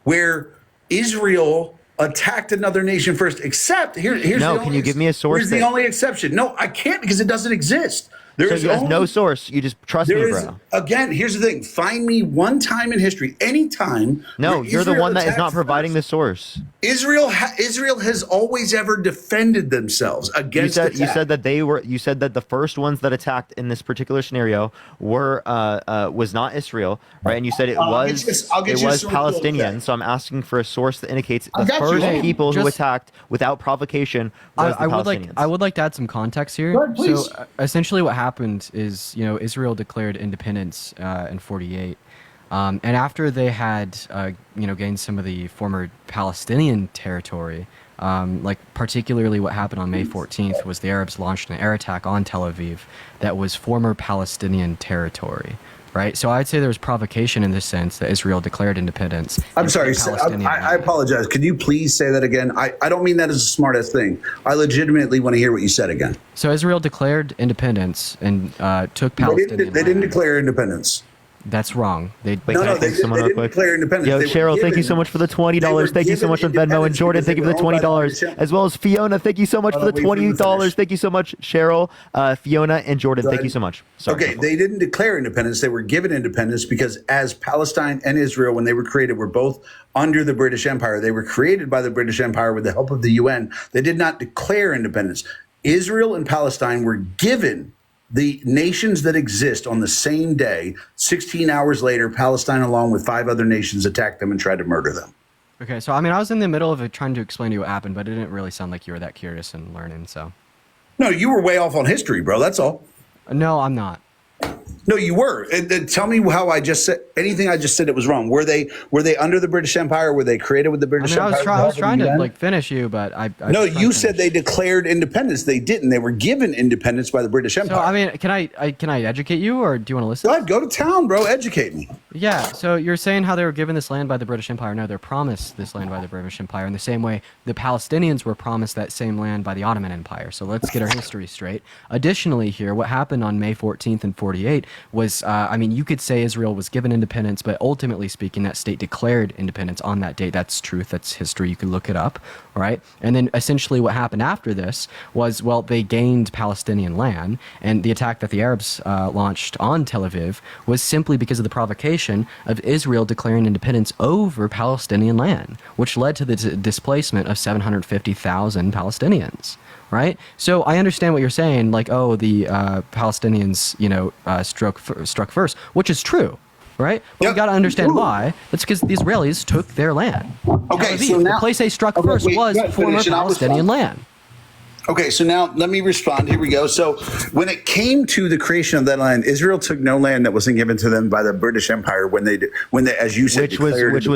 where Israel attacked another nation first, except here's can you give me a source? Here's the only exception. No, I can't because it doesn't exist. There is no source. You just trust me, bro. Again, here's the thing. Find me one time in history, any time. No, you're the one that is not providing the source. Israel has always ever defended themselves against attack. You said that You said that the first ones that attacked in this particular scenario was not Israel, right? And you said it was Palestinians. So I'm asking for a source that indicates the first people who attacked without provocation was the Palestinians. I would like to add some context here. So essentially, what happened is, Israel declared independence in 48. And after they had, gained some of the former Palestinian territory, like particularly what happened on May 14th was the Arabs launched an air attack on Tel Aviv that was former Palestinian territory. Right, so I'd say there was provocation in the sense that Israel declared independence. I'm sorry, I apologize. Could you please say that again? I don't mean that as a smart-ass thing. I legitimately want to hear what you said again. So Israel declared independence and took Palestinian They didn't declare independence. That's wrong. They didn't declare independence. Yo, Cheryl, thank you so much for the $20. Thank you so much on Venmo. And Jordan, thank you for the $20. As well as Fiona, thank you so much for the $20. Thank you so much, Cheryl, Fiona, and Jordan. Thank you so much. Sorry. Okay, they didn't declare independence. They were given independence because as Palestine and Israel, when they were created, were both under the British Empire. They were created by the British Empire with the help of the UN. They did not declare independence. Israel and Palestine were given the nations that exist on the same day. 16 hours later, Palestine, along with 5 other nations, attacked them and tried to murder them. Okay, so I was in the middle of trying to explain to you what happened, but it didn't really sound like you were that curious and learning, so. No, you were way off on history, bro. That's all. No, I'm not. No, you were. And tell me how I just said anything I just said it was wrong. Were they under the British Empire? Were they created with the British Empire? I was trying to finish you, but no, you said they declared independence. They didn't. They were given independence by the British Empire. So can I educate you, or do you want to listen? Go ahead, go to town, bro. Educate me. Yeah. So you're saying how they were given this land by the British Empire. No, they're promised this land by the British Empire in the same way the Palestinians were promised that same land by the Ottoman Empire. So let's get our history straight. Additionally, here, what happened on May 14th and 48 was, you could say Israel was given independence, but ultimately speaking, that state declared independence on that date. That's truth. That's history. You can look it up, right? And then essentially what happened after this was, they gained Palestinian land, and the attack that the Arabs launched on Tel Aviv was simply because of the provocation of Israel declaring independence over Palestinian land, which led to the displacement of 750,000 Palestinians. Right, so I understand what you're saying, like, the Palestinians, struck first, which is true, right? But we got to understand why. That's because the Israelis took their land. Okay, so now the place they struck first was former Palestinian land. Okay, so now let me respond. Here we go. So when it came to the creation of that land, Israel took no land that wasn't given to them by the British Empire when they, as you said, which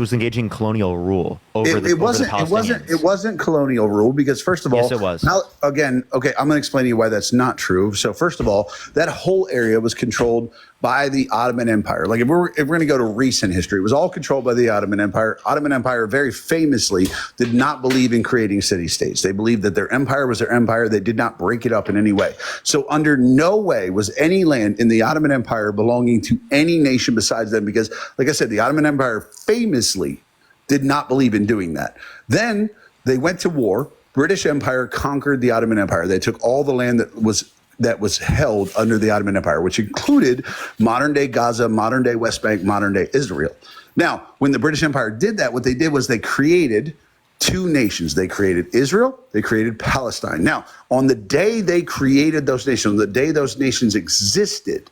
was engaging in colonial rule over the Palestinians. It wasn't colonial rule because first of all, yes, it was. I'm going to explain to you why that's not true. So first of all, that whole area was controlled by the Ottoman Empire. Like if we're going to go to recent history, it was all controlled by the Ottoman Empire. Ottoman Empire very famously did not believe in creating city-states. They believed that their empire was their empire. They did not break it up in any way. So under no way was any land in the Ottoman Empire belonging to any nation besides them because, like I said, the Ottoman Empire famously did not believe in doing that. Then they went to war. British Empire conquered the Ottoman Empire. They took all the land that was that was held under the Ottoman Empire, which included modern day Gaza, modern day West Bank, modern day Israel. Now, when the British Empire did that, what they did was they created two nations. They created Israel, they created Palestine. Now, on the day they created those nations, on the day those nations existed,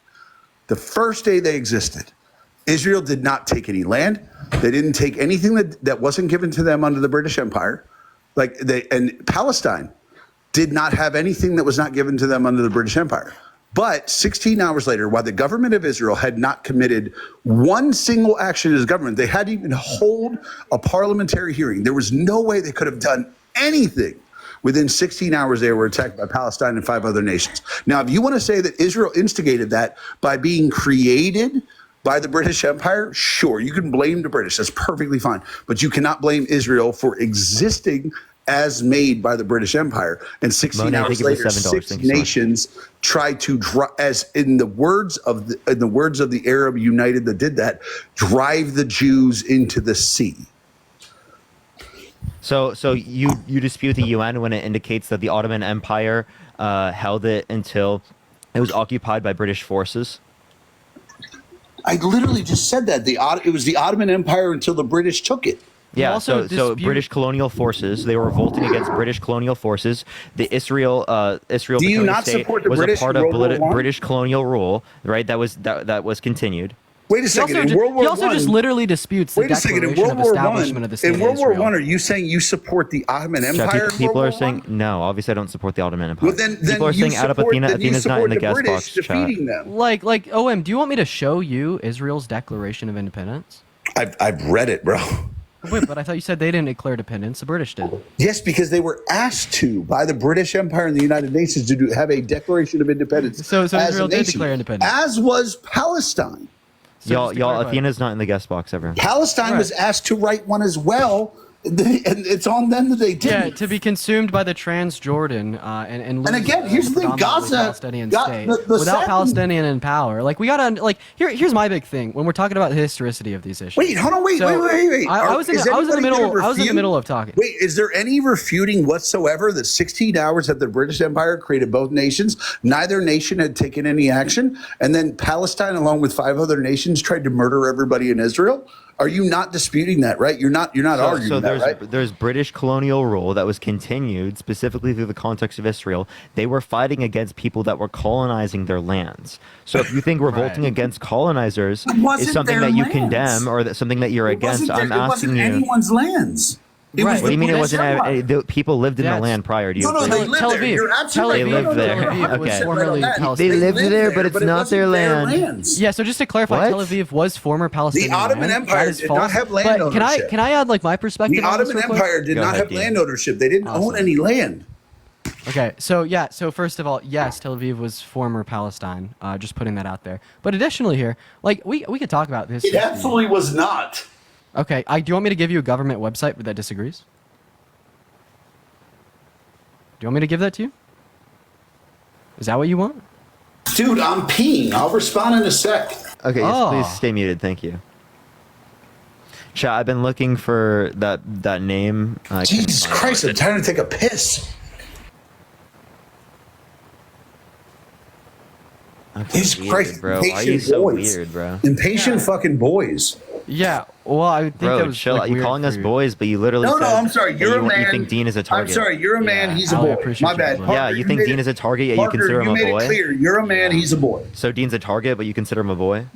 the first day they existed, Israel did not take any land. They didn't take anything that wasn't given to them under the British Empire. And Palestine did not have anything that was not given to them under the British Empire. But 16 hours later, while the government of Israel had not committed one single action as government, they hadn't even hold a parliamentary hearing. There was no way they could have done anything. Within 16 hours, they were attacked by Palestine and 5 other nations. Now, if you want to say that Israel instigated that by being created by the British Empire, sure, you can blame the British. That's perfectly fine. But you cannot blame Israel for existing as made by the British Empire. And 16 hours later, 6 nations tried to, as in the words of the Arab United that did that, drive the Jews into the sea. So you dispute the UN when it indicates that the Ottoman Empire held it until it was occupied by British forces? I literally just said that. It was the Ottoman Empire until the British took it. Yeah, so British colonial forces, they were revolting against British colonial forces. The Israel Do you not support the was British a part of World War I? British colonial rule, right? That was continued. Wait a second. He also just literally disputes the declaration of establishment of the state in World of Israel. War I, are you saying you support the Ottoman Empire? People are saying no. Obviously, I don't support the Ottoman Empire. Well, then people are saying out of Athena. Athena's not in the guest box chat. Like OM, do you want me to show you Israel's Declaration of Independence? I've read it, bro. Wait, but I thought you said they didn't declare independence. The British did. Yes, because they were asked to by the British Empire and the United Nations to have a Declaration of Independence. So Israel did declare independence, as was Palestine. So y'all, Athena's not in the guest box, everyone. Palestine was asked to write one as well, and it's on them that they didn't. Yeah, to be consumed by the Transjordan and again, here's the thing: Gaza, Palestinian state without Palestinian in power. Like we gotta here's my big thing when we're talking about the historicity of these issues. Wait, hold on, wait. I was in the middle of talking. Wait, is there any refuting whatsoever that 16 hours that the British Empire created both nations, neither nation had taken any action, and then Palestine, along with 5 other nations, tried to murder everybody in Israel? Are you not disputing that, right? You're not arguing that, right? There's British colonial rule that was continued specifically through the context of Israel. They were fighting against people that were colonizing their lands. So if you think revolting against colonizers is something that you condemn or that something that you're against, I'm asking you. It wasn't anyone's lands. What do you mean it wasn't? The people lived in the land prior to you. No, they lived there. You're absolutely right. They lived there. Okay. They lived there, but it's not their land. Yeah, so just to clarify, Tel Aviv was former Palestinian. The Ottoman Empire did not have land ownership. Can I add my perspective? The Ottoman Empire did not have land ownership. They didn't own any land. Okay, so first of all, yes, Tel Aviv was former Palestine. Just putting that out there. But additionally here, we could talk about this. It absolutely was not. Okay, do you want me to give you a government website that disagrees? Do you want me to give that to you? Is that what you want? Dude, I'm peeing. I'll respond in a sec. Okay, yes, please stay muted. Thank you. Chat, I've been looking for that name. Jesus Christ, I'm trying to take a piss. Jesus Christ, bro. Why are you so weird, bro? Impatient fucking boys. Yeah, well, I think that was chill. You calling us boys, but you literally No, I'm sorry. You're a man. You think Dean is a target. I'm sorry. You're a man. He's a boy. My bad. Parker, yeah, you think Dean is a target, yet you consider him a boy? You made it clear. You're a man. He's a boy. So Dean's a target, but you consider him a boy?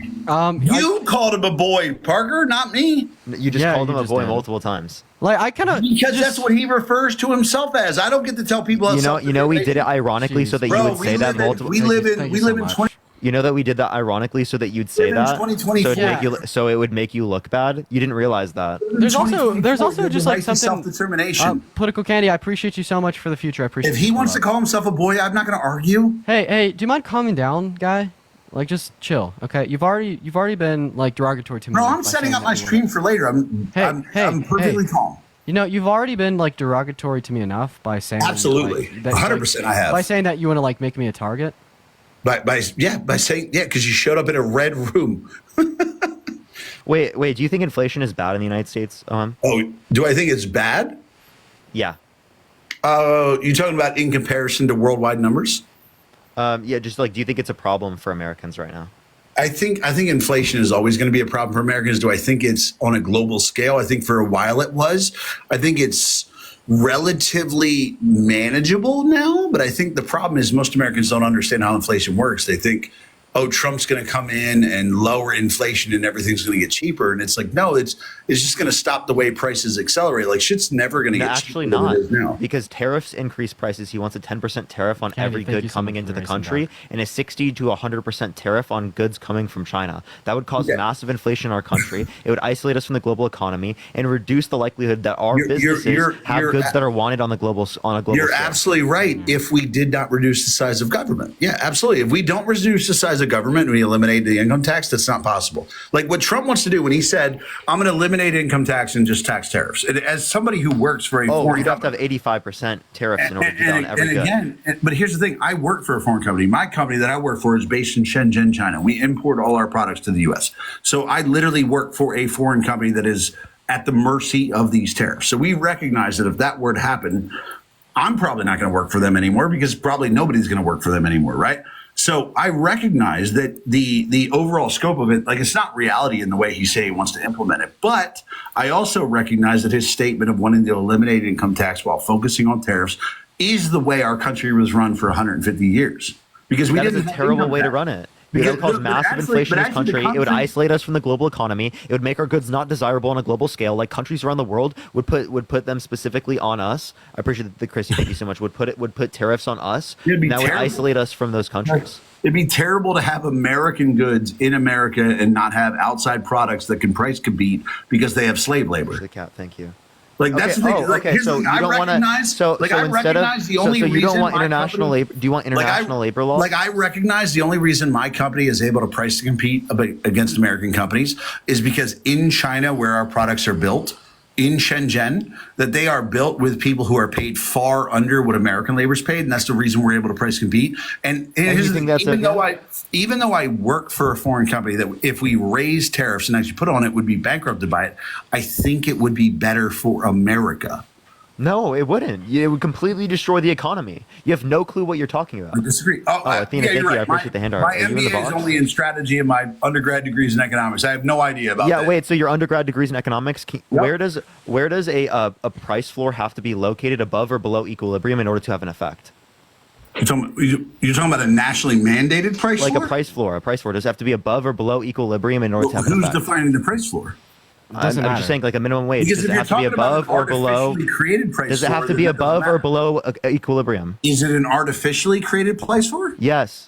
You called him a boy, Parker, not me. You just called him a boy multiple times. Because that's what he refers to himself as. I don't get to tell people. You know, we did it ironically so that you would say that multiple. We live in 20. You know that we did that ironically so that you'd say that. 2024. So it would make you look bad. You didn't realize that. There's also just like something self-determination. Political Candy, I appreciate you so much for the future. I appreciate. If he wants to call himself a boy, I'm not going to argue. Hey, do you mind calming down, guy? Like, just chill, okay? You've already been like derogatory to me. No, I'm setting up my stream for later. I'm perfectly calm. You know, you've already been like derogatory to me enough by saying absolutely 100%. I have by saying that you want to like make me a target. By saying because you showed up in a red room. Wait. Do you think inflation is bad in the United States? Oh, do I think it's bad? Yeah. You talking about in comparison to worldwide numbers? Yeah, just like, do you think it's a problem for Americans right now? I think inflation is always going to be a problem for Americans. Do I think it's on a global scale? I think for a while it was. I think it's relatively manageable now, but I think the problem is most Americans don't understand how inflation works. They think, oh, Trump's going to come in and lower inflation and everything's going to get cheaper. And it's like, no, it's just going to stop the way prices accelerate. Like shit's never going to get actually cheaper not, than it is now. because tariffs increase prices. He wants a 10% tariff on every good coming into the country and a 60 to 100% tariff on goods coming from China. That would cause massive inflation in our country. It would isolate us from the global economy and reduce the likelihood that our businesses have goods that are wanted on a global scale. You're absolutely right. If we did not reduce the size of government. Yeah, absolutely. If we don't reduce the size of government and we eliminate the income tax, that's not possible. Like what Trump wants to do when he said, I'm going to eliminate income tax and just tax tariffs. And as somebody who works for a foreign you'd have to have 85% tariffs in order to do that on every good. But here's the thing. I work for a foreign company. My company that I work for is based in Shenzhen, China. We import all our products to the U.S. So I literally work for a foreign company that is at the mercy of these tariffs. So we recognize that if that were to happen, I'm probably not going to work for them anymore because probably nobody's going to work for them anymore, right? So I recognize that the overall scope of it, like it's not reality in the way he say he wants to implement it. But I also recognize that his statement of wanting to eliminate income tax while focusing on tariffs is the way our country was run for 150 years. Because we didn't a terrible way to run it. It would cause massive inflation in this country. It would isolate us from the global economy. It would make our goods not desirable on a global scale. Like countries around the world would put them specifically on us. I appreciate that, Chrissy. Thank you so much. Would put tariffs on us. That would isolate us from those countries. It'd be terrible to have American goods in America and not have outside products that can price compete because they have slave labor. The cat. Thank you. Like that's the thing. Like, so you don't want to. So instead of the only reason you don't want international labor. Do you want international labor law? Like I recognize the only reason my company is able to price to compete against American companies is because in China, where our products are built, in Shenzhen, that they are built with people who are paid far under what American labor is paid, and that's the reason we're able to price compete. And even though I work for a foreign company, that if we raise tariffs and actually put on it would be bankrupted by it, I think it would be better for America. No, it wouldn't. It would completely destroy the economy. You have no clue what you're talking about. I disagree. Athena, thank you. I appreciate the hand art. My MBA is only in strategy and my undergrad degrees in economics. I have no idea about that. Yeah, wait. So your undergrad degrees in economics, where does a price floor have to be located above or below equilibrium in order to have an effect? You're talking about a nationally mandated price floor? Like a price floor. A price floor does it have to be above or below equilibrium in order to have an effect. Who's defining the price floor? I'm just saying, like a minimum wage. Because does it have to be above or below? Does it have to be above or below equilibrium? Is it an artificially created price floor? Yes.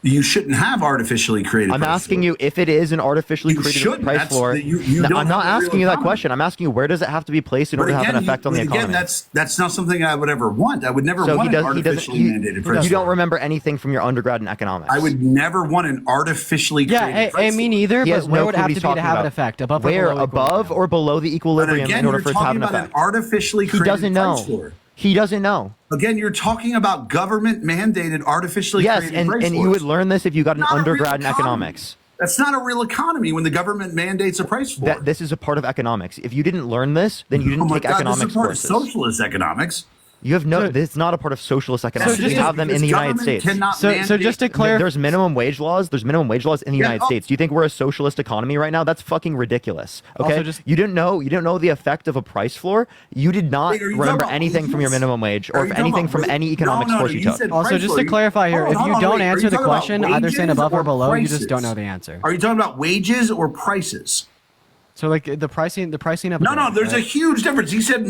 You shouldn't have artificially created. I'm asking you if it is an artificially created price floor. I'm not asking you that question. I'm asking you where does it have to be placed in order to have an effect on the economy? Again, that's not something I would ever want. I would never want an artificially mandated price floor. You don't remember anything from your undergrad in economics. I would never want an artificially created price floor. Me neither. But where would it have to be to have an effect? Above or below the equilibrium in order for it to have an effect? Artificially created price floor. He doesn't know. Again, you're talking about government mandated artificially created price floors. Yes, and you would learn this if you got an undergrad in economics. That's not a real economy when the government mandates a price floor. This is a part of economics. If you didn't learn this, then you didn't take economics courses. This is part of socialist economics. You have no. It's not a part of socialist economics. We have them in the United States. So just to clarify, there's minimum wage laws. There's minimum wage laws in the United States. Do you think we're a socialist economy right now? That's fucking ridiculous. Okay. You didn't know. You didn't know the effect of a price floor. You did not remember anything from your minimum wage or anything from any economics course you took. Also, just to clarify here, if you don't answer the question, either saying above or below, you just don't know the answer. Are you talking about wages or prices? So like the pricing of no, there's a huge difference. He said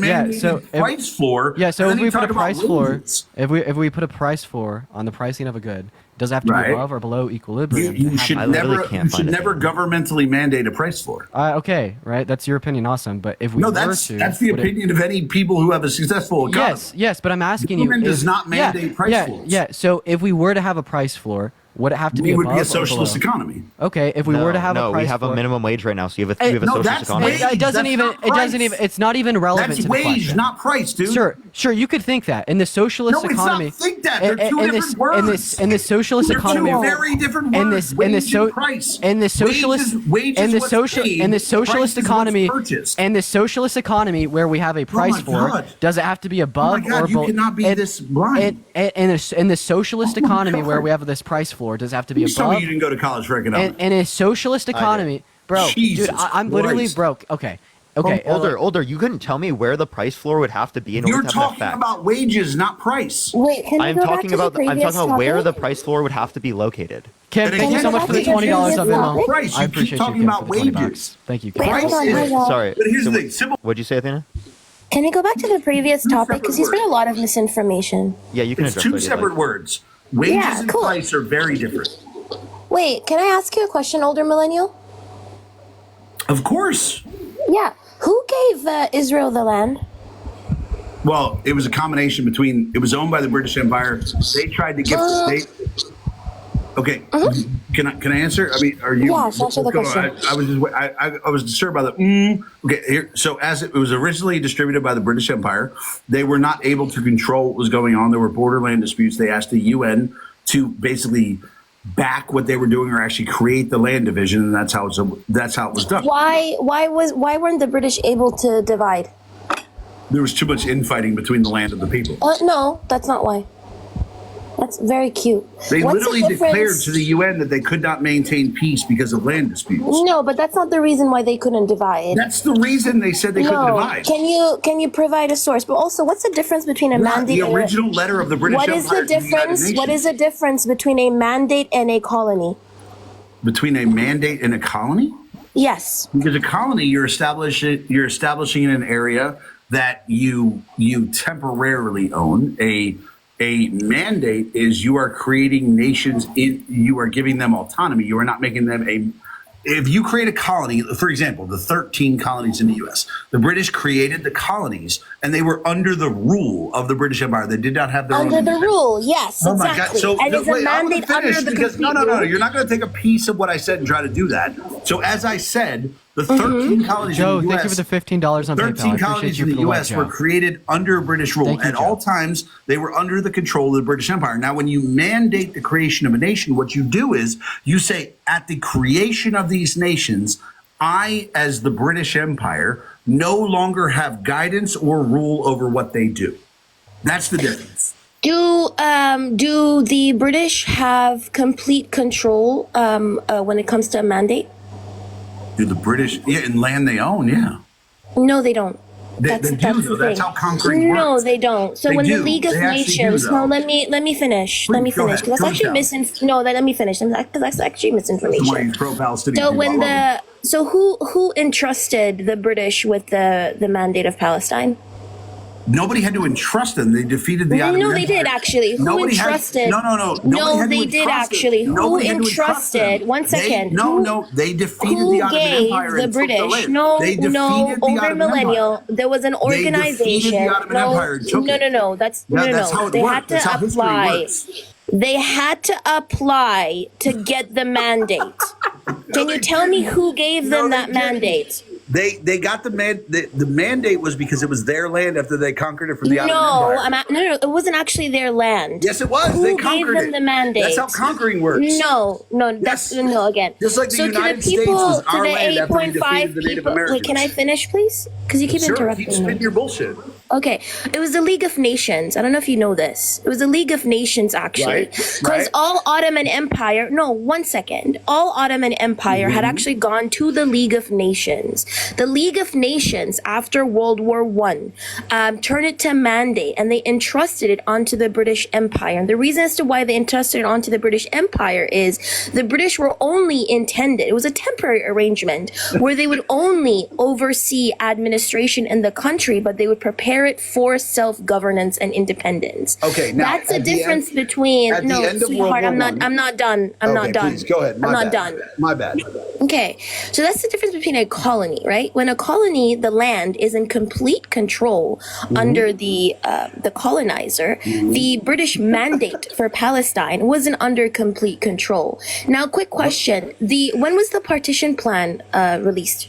price floor. Yeah, so if we put a price floor, if we put a price floor on the pricing of a good, does it have to be above or below equilibrium? You should never governmentally mandate a price floor. Okay, right. That's your opinion, awesome. But if we that's the opinion of any people who have a successful economy. Yes, but I'm asking you. Government does not mandate price floors. Yeah. So if we were to have a price floor, would it have to be We would above be a or socialist below? economy. Okay, if we were to have a price we have floor, a minimum wage right now, so you have a socialist economy. It doesn't even. It's not even relevant That's to the wage, question. not price, dude. Sure. You could think that in the socialist No, it's not economy. think that. They're two different words. In the socialist They're economy, two very different words. in the socialist economy, where we have a price floor, does it have to be above or below? You cannot be this blind. In the socialist economy where we have this price floor, does it have to be Please tell above? me you didn't go to college for economics. In a socialist economy, bro, Jesus dude, I'm literally Christ. broke. Okay. Older. You couldn't tell me where the price floor would have to be in order You're to have an talking effect. about wages, not price. Wait, can you I'm go back talking to about. the I'm previous talking about where the topic? price floor would have to be located. Kim, thank you so much for the $20 on Venmo. Price. I You keep appreciate talking you, Kim, about for the $20. wages. Thank you, Kim. Wait, hold on, hold on. Sorry. But here's the thing. Simple. What'd you say, Athena? Can you go back to the previous topic? Because he's been a lot of misinformation. Yeah, you can It's address two what you separate like. words. Wages Yeah, and cool. price are very different. Wait, can I ask you a question, older millennial? Of course. Yeah. Who gave Israel the land? Well, it was a combination between. It was owned by the British Empire. They tried to give the state. Okay, can I answer? I mean, are you? Yeah, answer the question. I was disturbed by the. Okay, here. So as it was originally distributed by the British Empire, they were not able to control what was going on. There were borderland disputes. They asked the UN to basically back what they were doing or actually create the land division, and that's how it was done. Why weren't the British able to divide? There was too much infighting between the land and the people. No, that's not why. That's very cute. They What's literally the declared difference? to the UN that they could not maintain peace because of land disputes. No, but that's not the reason why they couldn't divide. That's the reason they said they couldn't divide. Can you provide a source? But also, what's the difference between a mandate? The and original letter of the British What is Empire the to the United difference? What Nations. is the difference between a mandate and a colony? Between a mandate and a colony? Yes. Because a colony, you're establishing in an area that you temporarily own. A mandate is you are creating nations. You are giving them autonomy. You are not making them a. If you create a colony, for example, the 13 colonies in the U.S., the British created the colonies, and they were under the rule of the British Empire. They did not have their own. Under the rule, yes, Oh my exactly. God! So and it's a wait, I'm gonna mandate under finish the because complete no, rule. you're not going to take a piece of what I said and try to do that. So as I said, the 13 colonies Joe, in the U.S. thank you for the $15 on PayPal. I 13 appreciate colonies you in for the the U.S. love, were Joe. created under British rule. Thank you, At Joe. all times, they were under the control of the British Empire. Now, when you mandate the creation of a nation, what you do is you say, at the creation of these nations, I, as the British Empire, no longer have guidance or rule over what they do. That's the difference. Do the British have complete control when it comes to a mandate? Do the British, in land they own, yeah. No, they don't. They do, though. That's how conquering No, works. they don't. So They when do. the League of They actually do, Nations, though. let me finish. Let me Please, go finish ahead. because that's Go actually down. let me finish because that's actually That's why misinformation. he's pro-Palestinian. So people. when I love him. who entrusted the British with the mandate of Palestine? Nobody had to entrust them. They defeated the Ottoman No, they Empire. did actually. Who Nobody had- entrusted? No. Nobody No, had to they did entrust them. actually. Who Nobody had to entrust them. entrusted? One second. They defeated Who the Ottoman gave Empire the and took British? land. No, They defeated no, the older Ottoman millennial. Empire. There was an They defeated organization. the Ottoman Empire and took it. No. That's That's how it They worked. had to That's how history apply. works. They had to apply to get the mandate. Can you tell me who gave them that mandate? They got the mandate was because it was their land after they conquered it from the Ottoman Empire. No, it wasn't actually their land. Yes, it was. Who They gave conquered them it. the mandate? That's how conquering works. No, that's no again. Just like the so United to the people, States was to our the land after we 8.5 defeated the Native people. Wait, Americans. can I finish, please? Because you keep Sure, interrupting keep me. spitting your bullshit. Okay, it was the League of Nations. I don't know if you know this. It was the League of Nations, actually. Because all Ottoman Empire, no, 1 second. All Ottoman Empire had actually gone to the League of Nations. The League of Nations, after World War I, turned it to mandate and they entrusted it onto the British Empire. And the reason as to why they entrusted it onto the British Empire is the British were only intended, it was a temporary arrangement where they would only oversee administration in the country, but they would prepare inherit forced self-governance and independence. Okay, now, that's the at the difference end- between at the no, end of World sweetheart. War I'm not done. I'm not Okay, done. please, go ahead. I'm not bad. done. My bad. Okay, so that's the difference between a colony, right? When a colony, the land is in complete control under the colonizer. The British mandate for Palestine wasn't under complete control. Now, quick question: when was the partition plan released?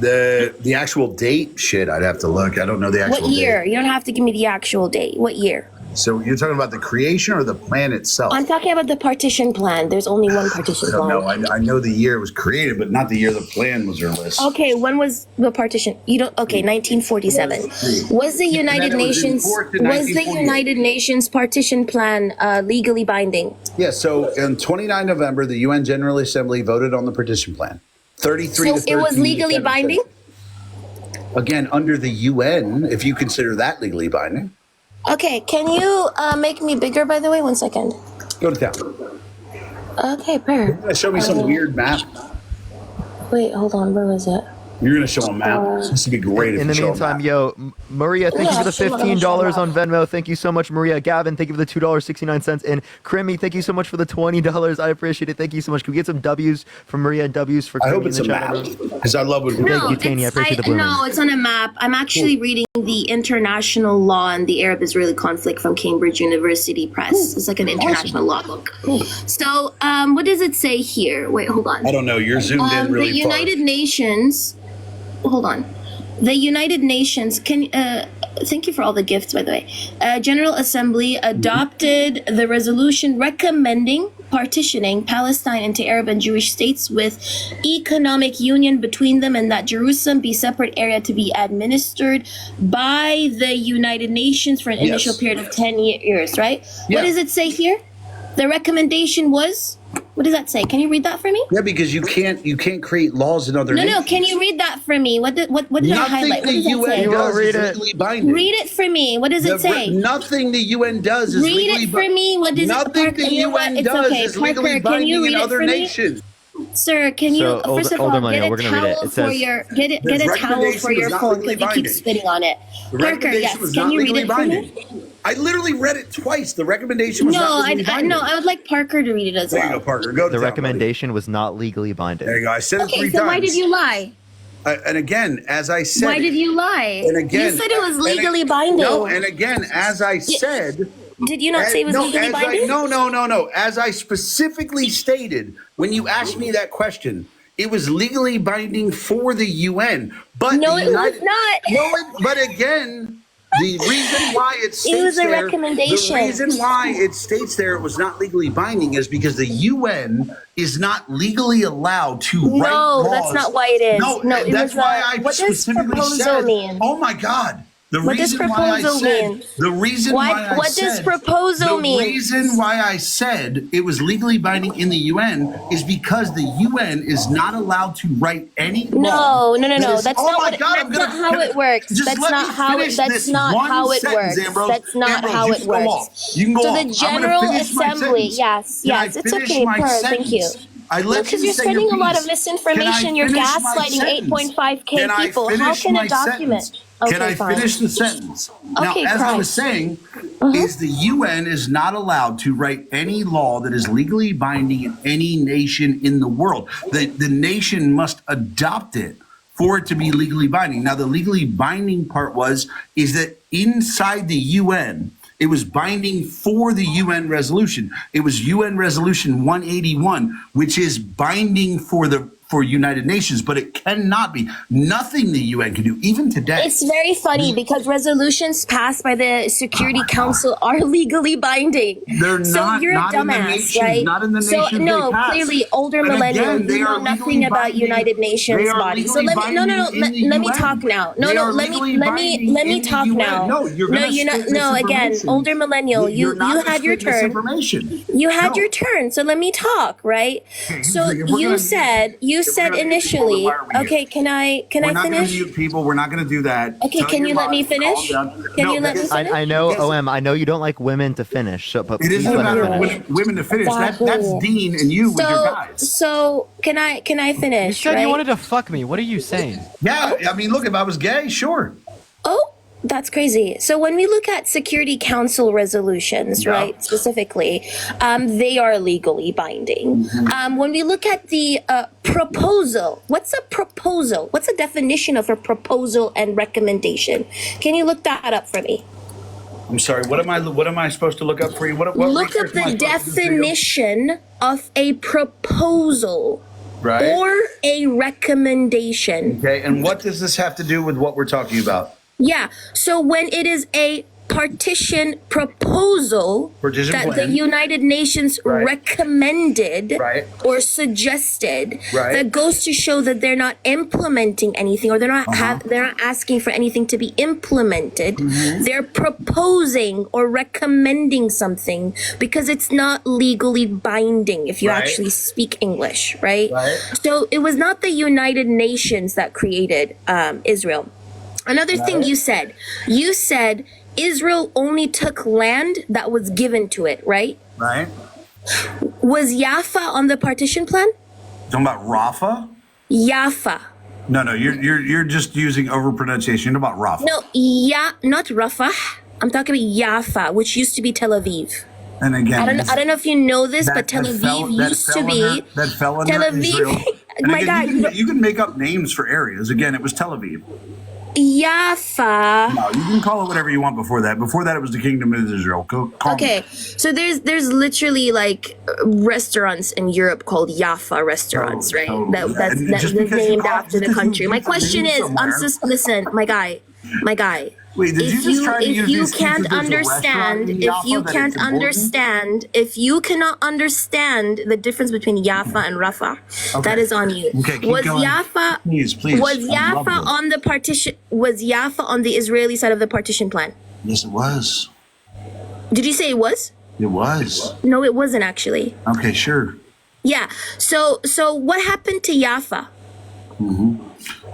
The actual date, shit, I'd have to look. I don't know the actual What year? date. You don't have to give me the actual date. What year? So you're talking about the creation or the plan itself? I'm talking about the partition plan. There's only one partition I don't plan. know. I know the year it was created, but not the year the plan was released. Okay, when was the partition? You don't. Okay, 1947. Was the United Nations? Was the United Nations partition plan legally binding? Yeah. So on 29 November, the UN General Assembly voted on the partition plan. 33 So to 13. it was legally binding. Again, under the UN, if you consider that legally binding. Okay, can you make me bigger? By the way, 1 second. Go to town. Okay, per. Show me some weird map. Wait, hold on. Where was it? You're gonna show a map. This would be great. In the meantime, Maria, thank you for the $15 on Venmo. Thank you so much, Maria. Gavin, thank you for the $2.69. And Crimmy, thank you so much for the $20. I appreciate it. Thank you so much. Can we get some W's from Maria and W's for Crimmy? I hope it's a map because I love when No, Thank you, Tanya. I appreciate the blooming. no, it's on a map. I'm actually reading the International Law and the Arab-Israeli Conflict from Cambridge University Press. It's like an international law book. So, what does it say here? Wait, hold on. I don't know. You're zoomed in really The United Nations. Hold on. The United Nations can. Thank you for all the gifts, by the way. General Assembly adopted the resolution recommending partitioning Palestine into Arab and Jewish states with economic union between them, and that Jerusalem be separate area to be administered by the United Nations for an initial period of 10 years, right? Yeah. What does it say here? The recommendation was, what does that say? Can you read that for me? Yeah, because you can't create laws in other No, nations. can you read that for me? What did I highlight? What does that say? You won't read it. Legally binding. Read it for me. What does it say? Nothing the UN does is read legally it for me. What does Nothing it? the UN does is legally binding in other nations. Sir, can you So, first of all older get millennial, we're a gonna read it. towel It says- for your get a towel for your phone because you keep spitting on it. Parker, yes, can you read it for me? I literally read it twice. The recommendation was not legally binding. No, I would like Parker to read it as There well. you go, Parker. Go to The town, recommendation was not legally binding. There you go. I said it Okay, 3 so times. why did you lie? And again, as I said, Why did you lie? And again, You said it was legally binding. No, and again, as I said. Did you not say it was legally binding? No. As I specifically stated when you asked me that question, it was legally binding for the UN. But no, it was not. No, but again, the reason why it states It was a there, recommendation. The reason why it states there it was not legally binding is because the UN is not legally allowed to write laws. No, that's not why it is. No, it that's was why I what does specifically proposal said, mean? oh my God. What does proposal mean? The reason why I what said, does proposal mean? The reason why I said it was legally binding in the UN is because the UN is not allowed to write any law. No. That's oh not my what. God, That's not how it works. That's not how it. That's not how it works. That's not how it works. You can go So off. the I'm gonna General finish my Assembly, sentence. yes, Can I it's finish okay. my Per, thank you. sentence? I let Because you you're say your spreading a lot of piece. misinformation. You're Can I finish my gaslighting sentence? 8.5K Can I people. How finish can my a document? sentence? Okay, Can I fine. finish the sentence? Now, Okay, as I was Christ. saying, is the UN is not allowed to write any law that is legally binding in any nation in the world. The nation must adopt it for it to be legally binding. Now, the legally binding part is that inside the UN, it was binding for the UN resolution. It was UN Resolution 181, which is binding for United Nations, but it cannot be. Nothing the UN can do, even today. It's very funny because resolutions passed by the Security Council are legally binding. They're so not. you're Not a in the dumbass, nations. right? Not in the so nations. no, they pass. clearly older And millennial, again, they you know are nothing legally about binding. United Nations They are bodies. So legally let me binding let me in the talk UN. now. They are Let legally me binding in talk the UN. now. No, you're gonna you're not. spit No, again, misinformation. older millennial. You're You not had your gonna spit turn. misinformation. You had No. your turn. So let me talk, right? So you said initially. Okay, can I We're not going finish? to mute people. We're not going to do that. Okay, Tell can your you let me mind, finish? calm down. Can No, you let me because- finish? I know, Yes. OM, I know you don't like women to finish, so, but It please isn't a let matter her of finish. women to finish. That's Dean and you with your guys. So can I finish? You said right? you wanted to fuck me. What are you saying? Yeah, I mean, look, if I was gay, sure. Oh, That's crazy. So when we look at Security Council resolutions, right, specifically, they are legally binding. When we look at the proposal, what's a proposal? What's the definition of a proposal and recommendation? Can you look that up for me? I'm sorry. What am I supposed to look up for you? What look up the definition of a proposal. Right. Or a recommendation. Okay, and what does this have to do with what we're talking about? Yeah, so when it is a partition proposal that the United Nations recommended or suggested, that goes to show that they're not implementing anything, or they're not asking for anything to be implemented. They're proposing or recommending something because it's not legally binding if you actually speak English, right? So it was not the United Nations that created Israel. Another thing you said Israel only took land that was given to it, right? Right. Was Jaffa on the partition plan? Talking about Rafa? Jaffa. No, you're just using overpronunciation. You're about Rafa. No, not Rafah. I'm talking about Jaffa, which used to be Tel Aviv. And again, I don't know if you know this, but Tel Aviv used to be Tel Aviv. Israel. My God, you can make up names for areas. Again, it was Tel Aviv. Jaffa. No, you can call it whatever you want before that. Before that, it was the Kingdom of Israel. Okay, so there's literally like restaurants in Europe called Jaffa restaurants, right? That's named after the country. My question is, listen, my guy. Wait, did you just try to use if you cannot understand the difference between Jaffa and Rafah, that is on you. Okay, was Jaffa on the partition? Was Jaffa on the Israeli side of the partition plan? Yes, it was. Did you say it was? It was. No, it wasn't actually. Okay, sure. Yeah. So what happened to Jaffa?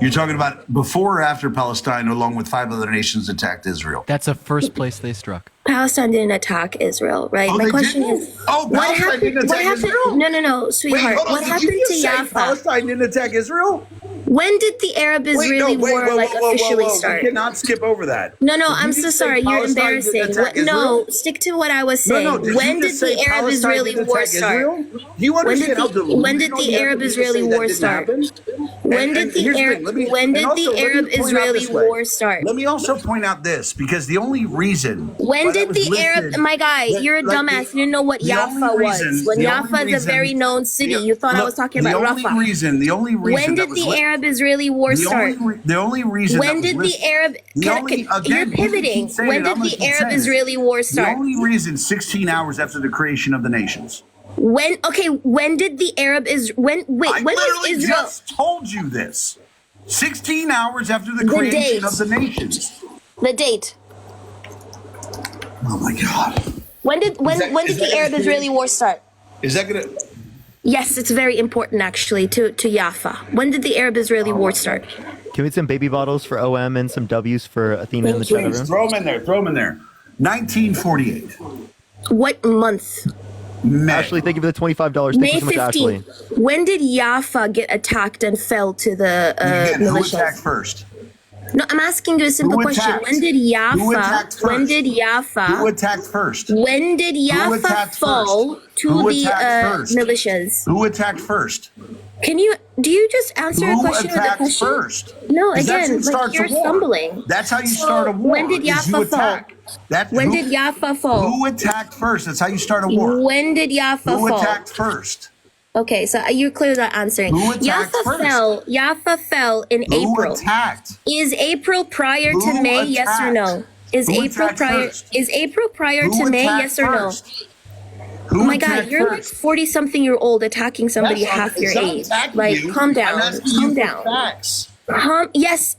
You're talking about before or after Palestine, along with 5 other nations, attacked Israel? That's the first place they struck. Palestine didn't attack Israel, right? Oh, My question is, Palestine didn't attack Israel? No, sweetheart. Wait, what happened to Jaffa? Palestine didn't attack Israel? When did the Arab-Israeli war officially start? You cannot skip over that. No, I'm so sorry. You're embarrassing. No, stick to what I was saying. When did the Arab-Israeli war start? Do you understand when did the Arab-Israeli war start? When did the Arab-Israeli war start? Let me also point out this, because the only reason... When did the Arab... My guy, you're a dumbass. You didn't know what Jaffa was. When Jaffa is a very known city, you thought I was talking about Rafah. The only reason... When did the Arab-Israeli war start? The only reason... When did the Arab... You're pivoting. When did the Arab-Israeli war start? The only reason 16 hours after the creation of the nations. When did the Arab is when was Israel? I just told you this. 16 hours after the creation of the nations. The date. Oh my God. When did the Arab-Israeli war start? Is that gonna? Yes, it's very important actually to Jaffa. When did the Arab-Israeli war start? Can we get some baby bottles for OM and some W's for Athena in the chat room? Throw them in there. 1948. What month? May. Ashley, thank you for the $25. Thank you so much, Ashley. When did Jaffa get attacked and fell to the militias? Who attacked first? No, I'm asking you a simple question. When did Jaffa? Who attacked first? When did Jaffa fall to the militias? Who attacked first? Do you just answer a question with a question? First? No, again, you're stumbling. That's how you start a war. When did Jaffa fall? When did Jaffa fall? Who attacked first? That's how you start a war. When did Jaffa fall? Who attacked first? Okay, so you're clearly not answering. Jaffa fell in April. Who attacked? Is April prior to May? Yes or no? Is April prior to May? Yes or no? Oh my God, you're like 40-something-year-old attacking somebody half your age. Like, calm down. Calm down. Yes.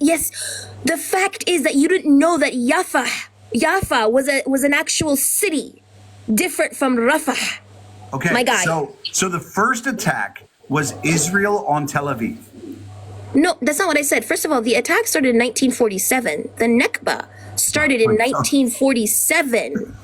The fact is that you didn't know that Jaffa was an actual city, different from Rafah. Okay, my guy. So the first attack was Israel on Tel Aviv. No, that's not what I said. First of all, the attack started in 1947. The Nakba started in 1947,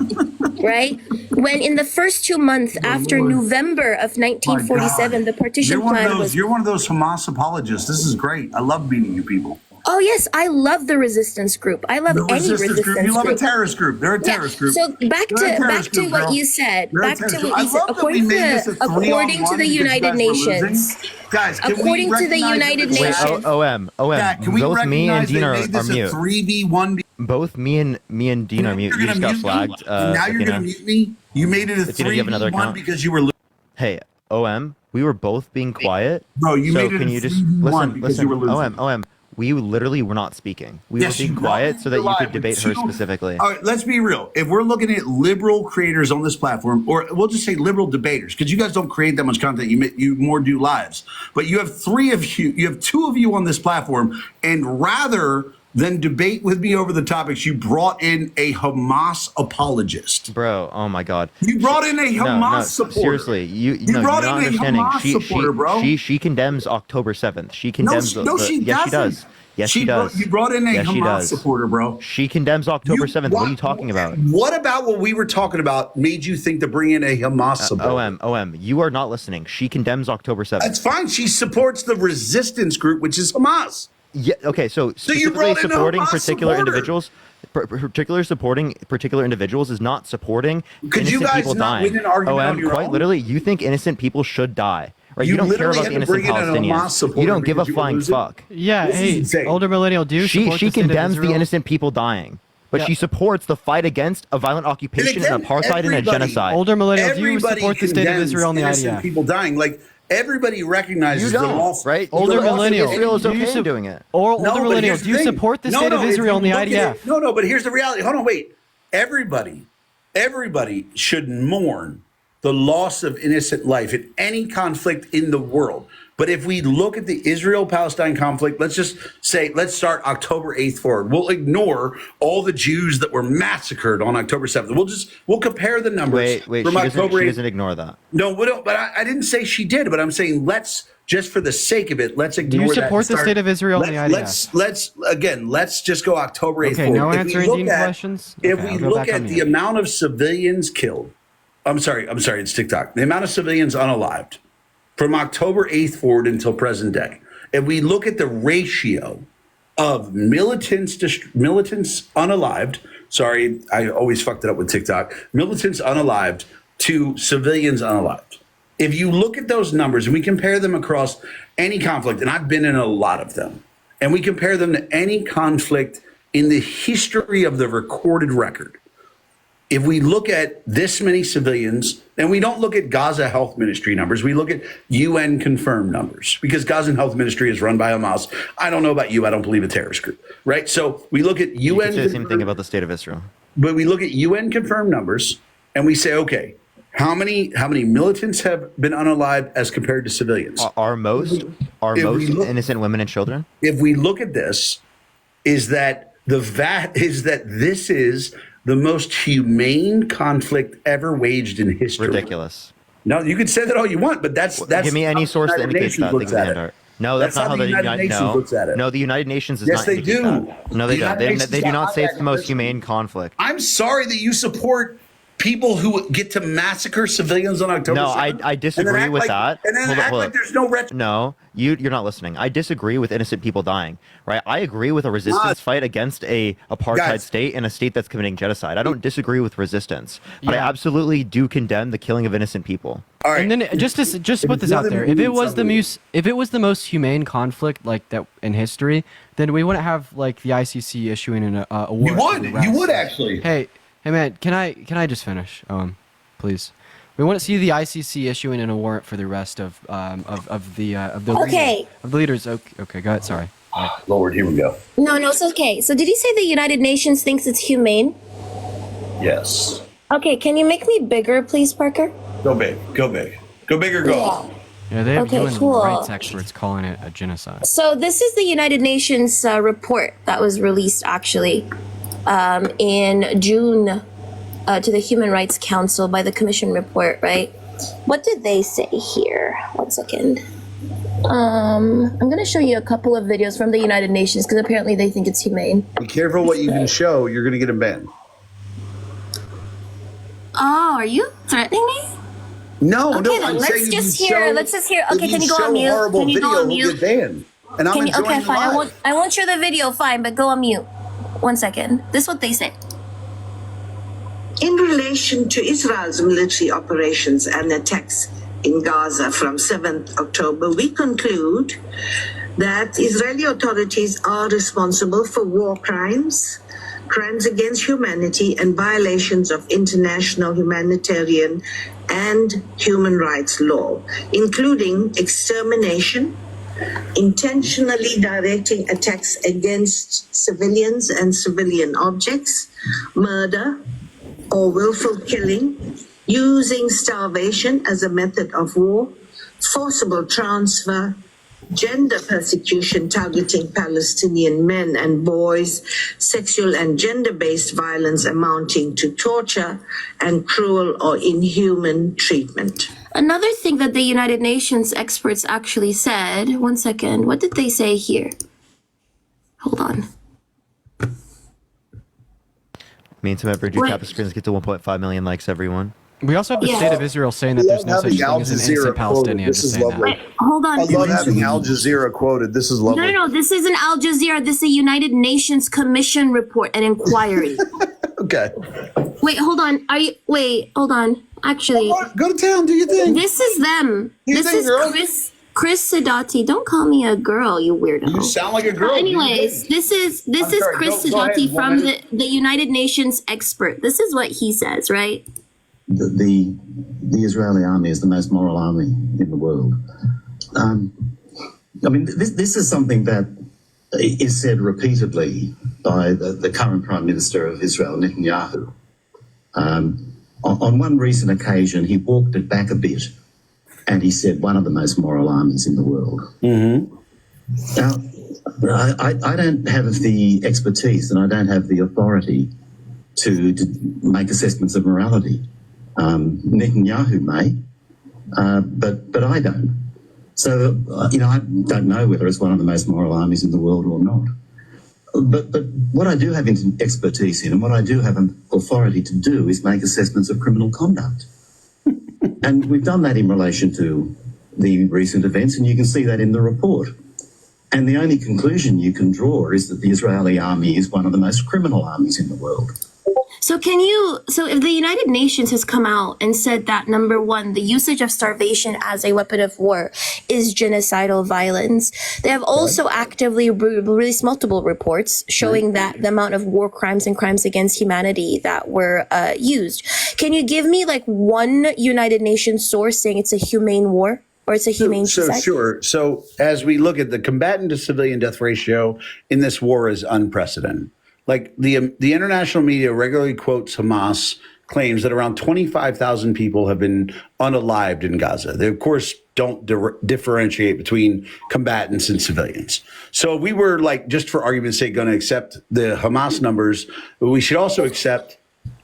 right? When in the first 2 months after November of 1947, the partition plan was... You're one of those Hamas apologists. This is great. I love meeting you people. Oh yes, I love the resistance group. I love any resistance group. You love a terrorist group. They're a terrorist group. So back to what you said. Back to what you said. According to the United Nations. Guys, according to the United Nations. OM. Can we Both me and recognize Dean they are made this a mute. 3v1? Both me and Dean are mute. You just got flagged. Now you're going to mute me? You made it a 3v1 because you were... Hey, OM, we were both being quiet. Bro, you made it a 3v1 because you were losing. OM, we literally were not speaking. We were being quiet so that you could debate her specifically. All right, let's be real. If we're looking at liberal creators on this platform, or we'll just say liberal debaters, because you guys don't create that much content, you more do lives. But you have you have two of you on this platform, and rather than debate with me over the topics, you brought in a Hamas apologist. Bro, oh my God. You brought in a Hamas supporter. Seriously, you're not understanding. She condemns October 7th. She condemns she yes, she does. Yes, she does. You brought in a Hamas supporter, bro. She condemns October 7th. What are you talking about? What about what we were talking about made you think to bring in a Hamas supporter? OM, you are not listening. She condemns October 7th. That's fine. She supports the resistance group, which is Hamas. Yeah. Okay. So specifically supporting particular individuals, supporting particular individuals is not supporting innocent people dying. Quite literally, you think innocent people should die, right? You don't care about the innocent Palestinians. You don't give a flying fuck. Yeah. Hey, older millennial, she condemns the innocent people dying. But she supports the fight against a violent occupation, an apartheid, and a genocide. Older millennial, do you support the state of Israel and the IDF? People dying, like. Everybody recognizes the loss, right? Older millennial, Israel is okay doing it. Or older millennial, do you support the state of Israel and the IDF? No, but here's the reality. Hold on, wait. Everybody should mourn the loss of innocent life in any conflict in the world. But if we look at the Israel-Palestine conflict, let's start October 8th forward. We'll ignore all the Jews that were massacred on October 7th. We'll compare the numbers. Wait, she doesn't ignore that. No, but I didn't say she did, but I'm saying just for the sake of it, let's ignore that. Do you support the state of Israel and the IDF? Let's just go October 8th forward. No answering Dean questions? If we look at the amount of civilians killed, I'm sorry, it's TikTok. The amount of civilians unalived from October 8th forward until present day. If we look at the ratio of militants unalived, sorry, I always fucked it up with TikTok, militants unalived to civilians unalived. If you look at those numbers and we compare them across any conflict, and I've been in a lot of them, and we compare them to any conflict in the history of the recorded record, if we look at this many civilians, and we don't look at Gaza Health Ministry numbers, we look at UN confirmed numbers, because Gaza Health Ministry is run by Hamas. I don't know about you. I don't believe a terrorist group, right? So we look at UN. You can say the same thing about the state of Israel. But we look at UN confirmed numbers, and we say, okay, how many militants have been unalived as compared to civilians? Are most innocent women and children? If we look at this, is that this is the most humane conflict ever waged in history. Ridiculous. No, you can say that all you want, but that's give me any source that indicates that. No, that's not how the United Nations looks at it. No, the United Nations does not indicate that. No, they don't. They do not say it's the most humane conflict. I'm sorry that you support people who get to massacre civilians on October 7th. I disagree with that. And then act like there's no No, you're not listening. I disagree with innocent people dying, right? I agree with a resistance fight against a apartheid state and a state that's committing genocide. I don't disagree with resistance, but I absolutely do condemn the killing of innocent people. All right. And then just put this out there. If it was the most humane conflict like that in history, then we wouldn't have like the ICC issuing an award. You would actually. Hey man, can I just finish? Please. We want to see the ICC issuing an warrant for the arrest of the leaders. Okay, go ahead. Sorry. Lord, here we go. No, it's okay. So did you say the United Nations thinks it's humane? Yes. Okay, can you make me bigger, please, Parker? Go big. Go big or go home. Yeah, they have human rights experts calling it a genocide. So this is the United Nations report that was released actually in June to the Human Rights Council by the Commission report, right? What did they say here? 1 second. I'm going to show you a couple of videos from the United Nations because apparently they think it's humane. Be careful what you can show. You're going to get a ban. Oh, are you threatening me? No, okay, no. Let's just hear. Okay, can you go on mute? Can you go on mute? And I'm enjoying okay, the fine. live. I won't share the video. Fine, but go on mute. 1 second. This is what they say. In relation to Israel's military operations and attacks in Gaza from 7th October, we conclude that Israeli authorities are responsible for war crimes, crimes against humanity, and violations of international humanitarian and human rights law, including extermination, intentionally directing attacks against civilians and civilian objects, murder, or willful killing, using starvation as a method of war, forcible transfer, gender persecution targeting Palestinian men and boys, sexual and gender-based violence amounting to torture, and cruel or inhuman treatment. Another thing that the United Nations experts actually said, 1 second, what did they say here? Hold on. Meantime, every tap the screen, let's get to 1.5 million likes, everyone. We also have the state of Israel saying that there's no such thing as an innocent Palestinian. This is lovely. Wait, hold on. I love having Al Jazeera quoted. This is lovely. No, this isn't Al Jazeera. This is a United Nations Commission report, an inquiry. Okay. Wait, hold on. Hold on. Actually. Go to town, do your thing. This is them. This is Chris Sidoti. Don't call me a girl, you weirdo. You sound like a girl. Anyways, this is Chris Sidoti from the United Nations expert. This is what he says, right? The Israeli army is the most moral army in the world. I mean, this is something that is said repeatedly by the current Prime Minister of Israel, Netanyahu. On one recent occasion, he walked it back a bit and he said one of the most moral armies in the world. Mm-hmm. Now, I don't have the expertise and I don't have the authority to make assessments of morality. Netanyahu may, but I don't. So, I don't know whether it's one of the most moral armies in the world or not. But what I do have expertise in and what I do have an authority to do is make assessments of criminal conduct. And we've done that in relation to the recent events, and you can see that in the report. And the only conclusion you can draw is that the Israeli army is one of the most criminal armies in the world. So if the United Nations has come out and said that, number one, the usage of starvation as a weapon of war is genocidal violence, they have also actively released multiple reports showing that the amount of war crimes and crimes against humanity that were used. Can you give me like one United Nations source saying it's a humane war? Or it's a humane genocide? Sure. So as we look at the combatant to civilian death ratio in this war is unprecedented. Like the international media regularly quotes Hamas claims that around 25,000 people have been unalived in Gaza. They, of course, don't differentiate between combatants and civilians. So we were like, just for argument's sake, going to accept the Hamas numbers, but we should also accept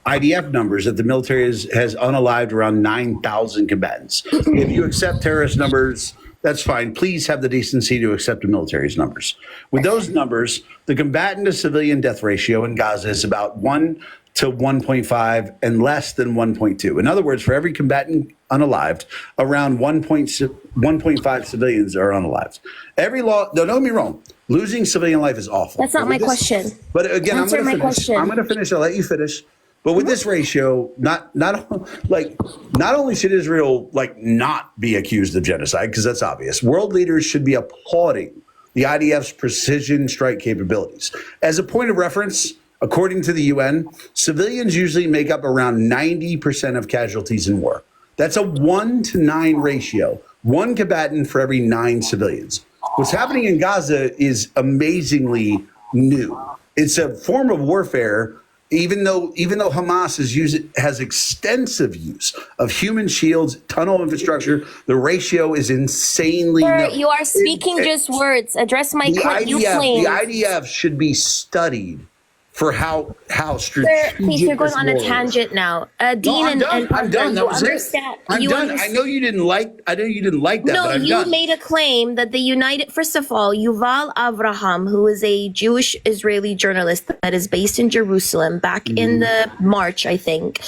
IDF numbers that the military has unalived around 9,000 combatants. If you accept terrorist numbers, that's fine. Please have the decency to accept the military's numbers. With those numbers, the combatant to civilian death ratio in Gaza is about 1 to 1.5 and less than 1.2. In other words, for every combatant unalived, around 1.5 civilians are unalived. Every law, don't get me wrong, losing civilian life is awful. That's not my question. But again, Answer my question. I'm going to finish. I'll let you finish. But with this ratio, not only should Israel not be accused of genocide, because that's obvious, world leaders should be applauding the IDF's precision strike capabilities. As a point of reference, according to the UN, civilians usually make up around 90% of casualties in war. That's a 1 to 9 ratio, 1 combatant for every 9 civilians. What's happening in Gaza is amazingly new. It's a form of warfare. Even though Hamas has extensive use of human shields, tunnel infrastructure, the ratio is insanely low. You are speaking just words. Address my question. You claim the IDF should be studied for how strategic. Please, you're going on a tangent now. Dean, I'm done. That was it. I'm done. I know you didn't like that. No, but I'm you done. made a claim that first of all, Yuval Avraham, who is a Jewish Israeli journalist that is based in Jerusalem, back in the March, I think,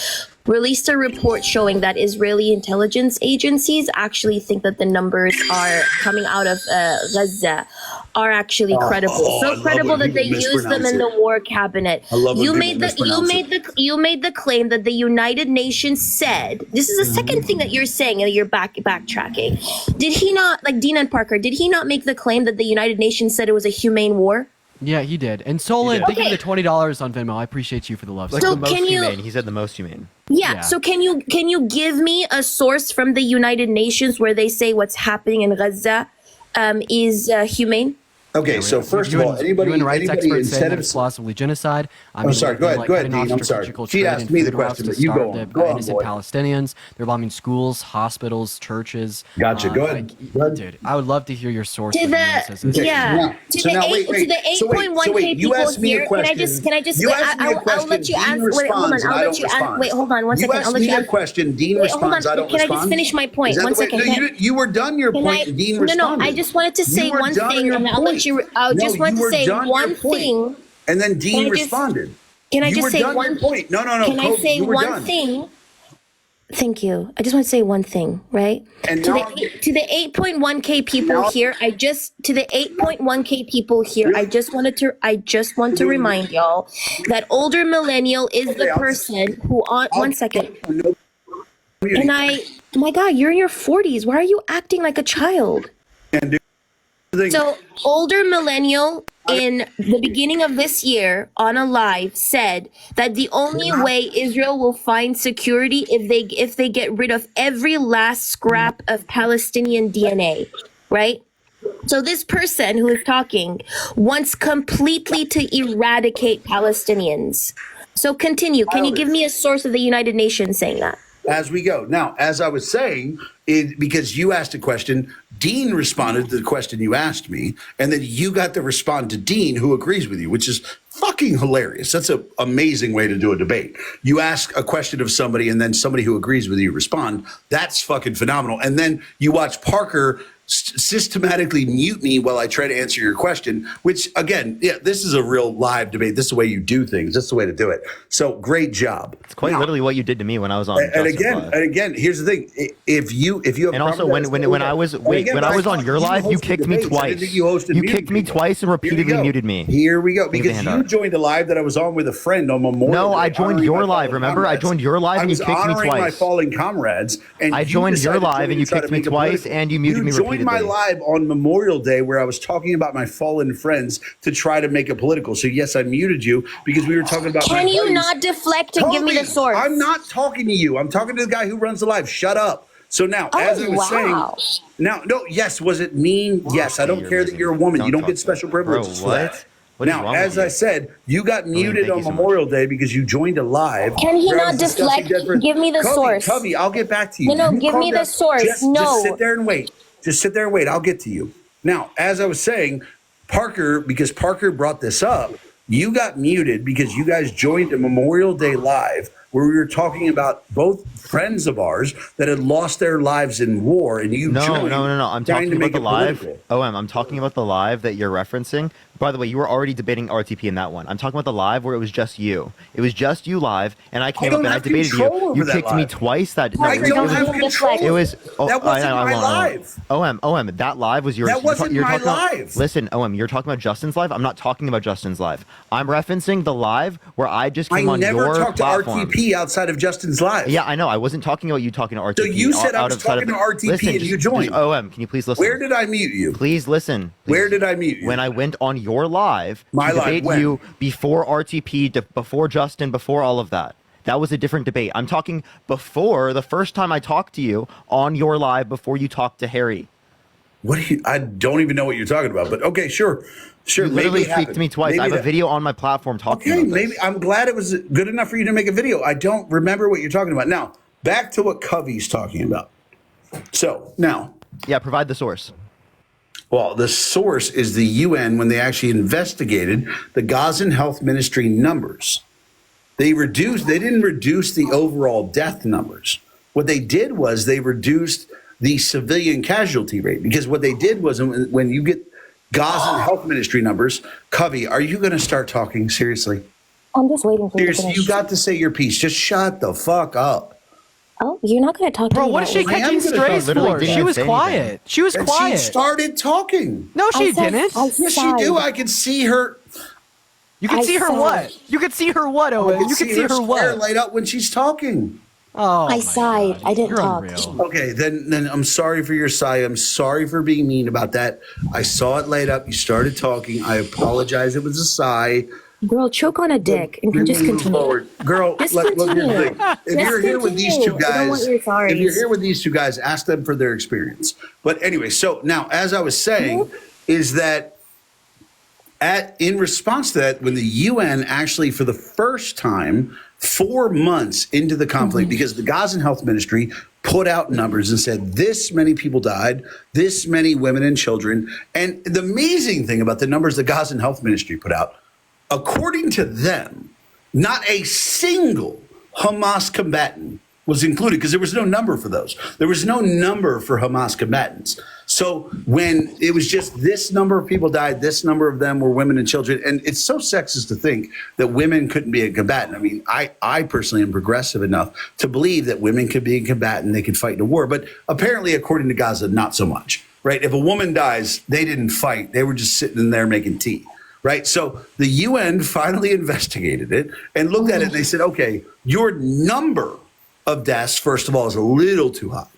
released a report showing that Israeli intelligence agencies actually think that the numbers are coming out of Gaza are actually credible. I So love credible when that they people use them mispronounce in the it. war cabinet. I love when You people made the mispronounce you made the claim that the United Nations said. This is the second thing that you're saying, and you're backtracking. Did he not, like Dean and Parker? Did he not make the claim that the United Nations said it was a humane war? Yeah, he did. And Solon, thank you for the $20 on Venmo. I appreciate you for the love. Like So the most can you- humane. He said the most humane. Yeah. So can you give me a source from the United Nations where they say what's happening in Gaza is humane? Okay, so first of all, anybody UN rights anybody experts say instead that of it's possibly genocide. I'm sorry. Go ahead, Dean. I'm sorry. She asked me the question, but you go on. Go on, innocent boy. Palestinians. They're bombing schools, hospitals, churches. Gotcha. Go ahead. Dude, I would love to hear your source. To for the UN says this. to So now, wait. the 8.1K you people asked me a here. question. Can I just You wait, asked me a I'll question, let you Dean answer. Wait, hold on. responds, and I'll I let don't you answer. respond. Wait, hold on one You second. I'll asked let me you a answer. question. Dean Wait, hold responds. on. I don't Can I respond. just finish my point? Is that One the way- second. No, you were done your Can point. I- and Dean no, responded. I just wanted to say You were one done thing, your and I'll let you. I No, just wanted you to were say done your one point. thing. And then Can Dean I just- responded. Can I You just were say done one your point? No. Can I Kobe, say you were one done. thing? Thank you. I just want to say one thing, right? And to now- the 8.1K people here, I just want to remind y'all that older millennial is the person who on one second. And my God, you're in your 40s. Why are you acting like a child? So older millennial in the beginning of this year on a live said that the only way Israel will find security if they get rid of every last scrap of Palestinian DNA, right? So this person who is talking wants completely to eradicate Palestinians. So continue. Can you give me a source of the United Nations saying that? As we go. Now, as I was saying, because you asked a question, Dean responded to the question you asked me, and then you got to respond to Dean, who agrees with you, which is fucking hilarious. That's an amazing way to do a debate. You ask a question of somebody, and then somebody who agrees with you respond. That's fucking phenomenal. And then you watch Parker systematically mute me while I try to answer your question, which again, yeah, this is a real live debate. This is the way you do things. That's the way to do it. So great job. It's quite literally what you did to me when I was on. And again, here's the thing: if you have, and also when I was on your live, you kicked me twice. You kicked me twice and repeatedly muted me. Here we go. Because you joined a live that I was on with a friend on Memorial Day. No, I joined your live. Remember, I joined your live and you kicked me twice. My fallen comrades, and I joined your live and you kicked me twice and you muted me repeatedly. You joined my live on Memorial Day where I was talking about my fallen friends to try to make it political. So yes, I muted you because we were talking about. Can you not deflect and give me the source? I'm not talking to you. I'm talking to the guy who runs the live. Shut up. So now, as I was saying, yes, was it mean? Yes, I don't care that you're a woman. You don't get special privileges for that. Now, as I said, you got muted on Memorial Day because you joined a live. Can he not deflect? Give me the source. Cubby, I'll get back to you. No, give me the source. Just sit there and wait. Just sit there and wait. I'll get to you. Now, as I was saying, because Parker brought this up, you got muted because you guys joined a Memorial Day live where we were talking about both friends of ours that had lost their lives in war, and you joined. No. I'm talking about the live. I'm talking about the live that you're referencing. By the way, you were already debating RTP in that one. I'm talking about the live where it was just you. It was just you live, and I came up and I debated you. You kicked me twice. I don't have control. It was. That wasn't my live. OM. That live was yours. That wasn't my live. Listen, OM. You're talking about Justin's live. I'm not talking about Justin's live. I'm referencing the live where I just came on your platform. I never talked to RTP outside of Justin's live. Yeah, I know. I wasn't talking about you talking to RTP. So you said I was talking to RTP and you joined. OM, can you please listen? Where did I mute you? Please listen. Where did I mute you? When I went on your live. My live. Debate you before RTP, before Justin, before all of that. That was a different debate. I'm talking before the first time I talked to you on your live before you talked to Harry. I don't even know what you're talking about, but okay, sure. You literally kicked me twice. Maybe I have a video on my platform talking about this. Maybe I'm glad it was good enough for you to make a video. I don't remember what you're talking about. Now, back to what Covey's talking about. So now. Yeah, provide the source. Well, the source is the UN when they actually investigated the Gazan Health Ministry numbers. They didn't reduce the overall death numbers. What they did was they reduced the civilian casualty rate, because what they did was when you get Gazan Health Ministry numbers, Covey, are you going to start talking seriously? I'm just waiting for you to Seriously, finish. you got to say your piece. Just shut the fuck up. Oh, you're not going to talk to Bro, me what is about she what- catching strays for? She was quiet. She was And quiet. She started talking. No, she didn't. Yes, she do. I can see her. You can see her what? You can see her what, Owen? You can see her square what? light up when she's talking. Oh, I sighed. I didn't talk. Okay, then I'm sorry for your sigh. I'm sorry for being mean about that. I saw it light up. You started talking. I apologize. It was a sigh. Girl, choke on a dick and just Move continue. forward. Girl, Just look, here's the continue. thing. If Just you're here with these two continue. I don't want guys, your if sorries. you're here with these two guys, ask them for their experience. But anyway, so now, as I was saying, is that in response to that, when the UN actually, for the first time, 4 months into the conflict, because the Gazan Health Ministry put out numbers and said this many people died, this many women and children. And the amazing thing about the numbers the Gazan Health Ministry put out, according to them, not a single Hamas combatant was included because there was no number for those. There was no number for Hamas combatants. So when it was just this number of people died, this number of them were women and children. And it's so sexist to think that women couldn't be a combatant. I mean, I personally am progressive enough to believe that women could be a combatant, they could fight in a war. But apparently, according to Gaza, not so much, right? If a woman dies, they didn't fight. They were just sitting in there making tea. Right. So the UN finally investigated it and looked at it and they said, OK, your number of deaths, first of all, is a little too high.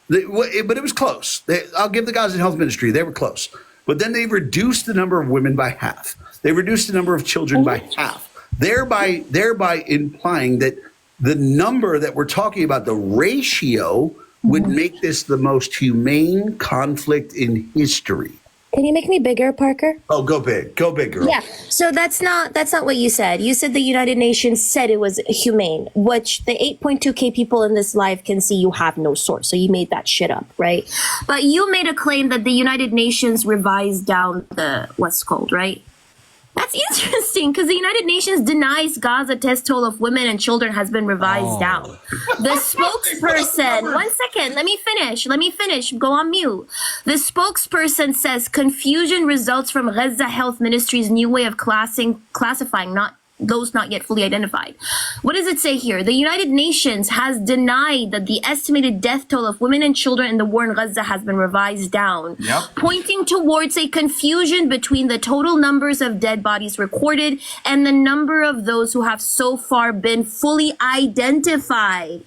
But it was close. I'll give the Gazan Health Ministry. They were close. But then they reduced the number of women by half. They reduced the number of children by half, thereby implying that the number that we're talking about, the ratio, would make this the most humane conflict in history. Can you make me bigger, Parker? Oh, go big, girl. Yeah. So that's not what you said. You said the United Nations said it was humane, which the 8.2K people in this live can see you have no source. So you made that shit up, right? But you made a claim that the United Nations revised down the what's called, right? That's interesting because the United Nations denies Gaza death toll of women and children has been revised down. The spokesperson, one second, let me finish, go on mute. The spokesperson says confusion results from Gaza Health Ministry's new way of classifying those not yet fully identified. What does it say here? The United Nations has denied that the estimated death toll of women and children in the war in Gaza has been revised down, pointing towards a confusion between the total numbers of dead bodies recorded and the number of those who have so far been fully identified.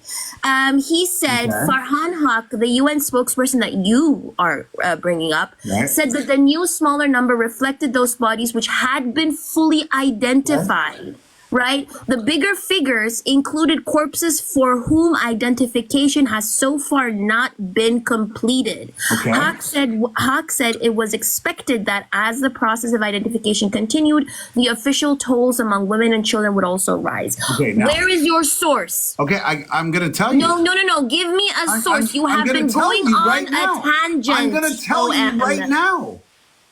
He said, Farhan Haq, the UN spokesperson that you are bringing up, said that the new smaller number reflected those bodies which had been fully identified. Right? The bigger figures included corpses for whom identification has so far not been completed. Haq said it was expected that as the process of identification continued, the official tolls among women and children would also rise. Where is your source? Okay, I'm going to tell you. No. Give me a source. You have been going on a tangent. I'm going to tell you right now.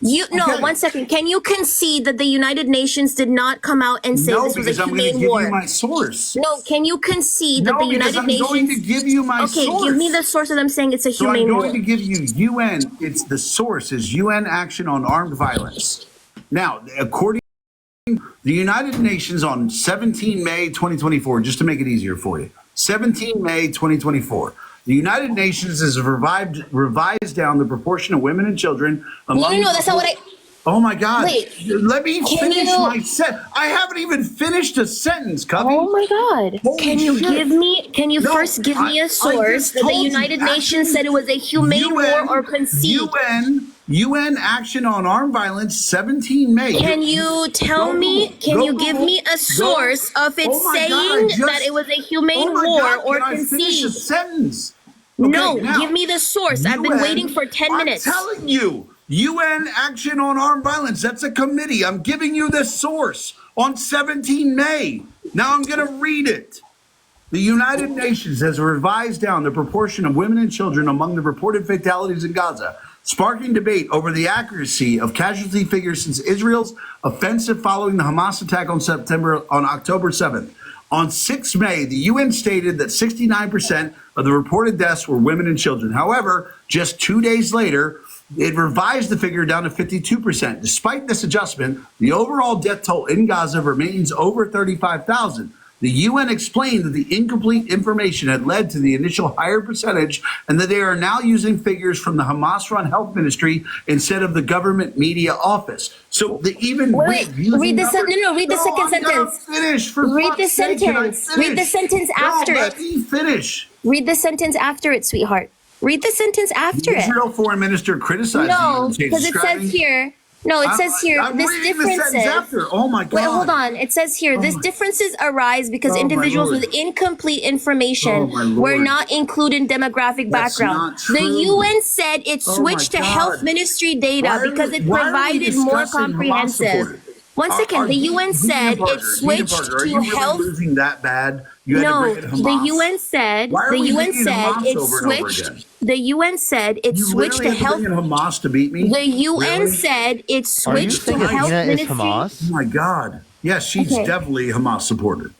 One second. Can you concede that the United Nations did not come out and say this was a humane war? No, because I'm going to give you my source. No, can you concede that the United Nations... I'm going to give you my source. Okay, give me the source of them saying it's a humane war. I'm going to give you UN. It's the source is UN Action on Armed Violence. Now, according to the United Nations on 17 May 2024, just to make it easier for you, 17 May 2024, the United Nations has revised down the proportion of women and children among... No, that's not what I... Oh my God. Wait. Let me finish my sentence. I haven't even finished a sentence, Cubby. Oh my God. Holy can you shit. first give me a source that the United Nations said it was a humane war or concede? UN Action on Armed Violence, 17 May. Can you tell me, you give me a source of it saying that it was a humane war or concede? Finish a sentence? No, give me the source. I've been waiting for 10 minutes. I'm telling you. UN Action on Armed Violence, that's a committee. I'm giving you the source on 17 May. Now I'm going to read it. The United Nations has revised down the proportion of women and children among the reported fatalities in Gaza, sparking debate over the accuracy of casualty figures since Israel's offensive following the Hamas attack on October 7th. On 6 May, the UN stated that 69% of the reported deaths were women and children. However, just 2 days later, it revised the figure down to 52%. Despite this adjustment, the overall death toll in Gaza remains over 35,000. The UN explained that the incomplete information had led to the initial higher percentage and that they are now using figures from the Hamas-run health ministry instead of the government media office. So the even read the second sentence. Finish for read the fuck's sake, can I sentence. Read the finish? sentence after Let it. me finish. Read the sentence after it, sweetheart. Read the sentence after The it. Israel foreign minister criticized No, the because it says here. No, it says here. I'm This reading the sentence differences. after. Oh my God. Wait, hold on. It says here. This differences arise because Oh, my individuals Lord. with incomplete information Oh, my Lord. were not included in demographic That's background. not The true. UN said it Oh, switched my to God. health ministry data Why are because we- it why are we provided more discussing Hamas comprehensive. supporters? One second. The UN said it switched Are you to really health. losing that bad? You had to No, bring in the Hamas? UN said Why are the we UN bringing said Hamas it over and over switched. again? The UN said it You switched literally to had to health. bring in Hamas to beat me? The UN Really? said it Are you switched to saying health Athena is ministry. Hamas? Oh my God. Yes, she's Okay. definitely a Hamas supporter.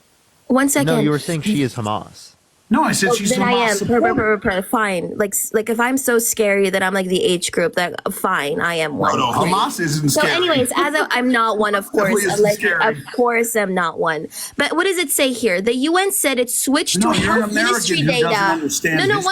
One second. No, you were saying she is Hamas. No, I said she's then Hamas I am. supporter. Fine. Like if I'm so scary that I'm like the H group, that fine, I am one. No, Hamas isn't So, scary. anyways, I'm not one, of course. Definitely isn't scary. Of course, I'm not one. But what does it say here? The UN said it switched No, to you're an health American ministry who doesn't data. understand No, history.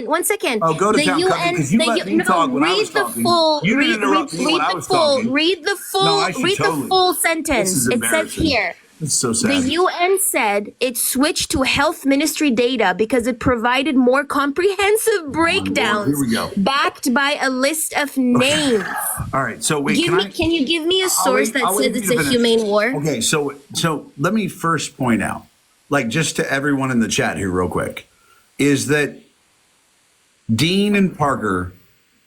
one second. Oh, go to the town, UN. because you let me talk when I was talking. You didn't interrupt me when I was talking. Read the full. No, I should read totally. the full This sentence. is It says embarrassing. here. It's so The sad. UN said it switched to health ministry data because it provided more comprehensive breakdowns Here we go. backed by a list of names. All right, so wait, Can you give me a source that I'll wait says for it's you to a finish. humane war? Okay, so let me first point out, like just to everyone in the chat here real quick, is that Dean and Parker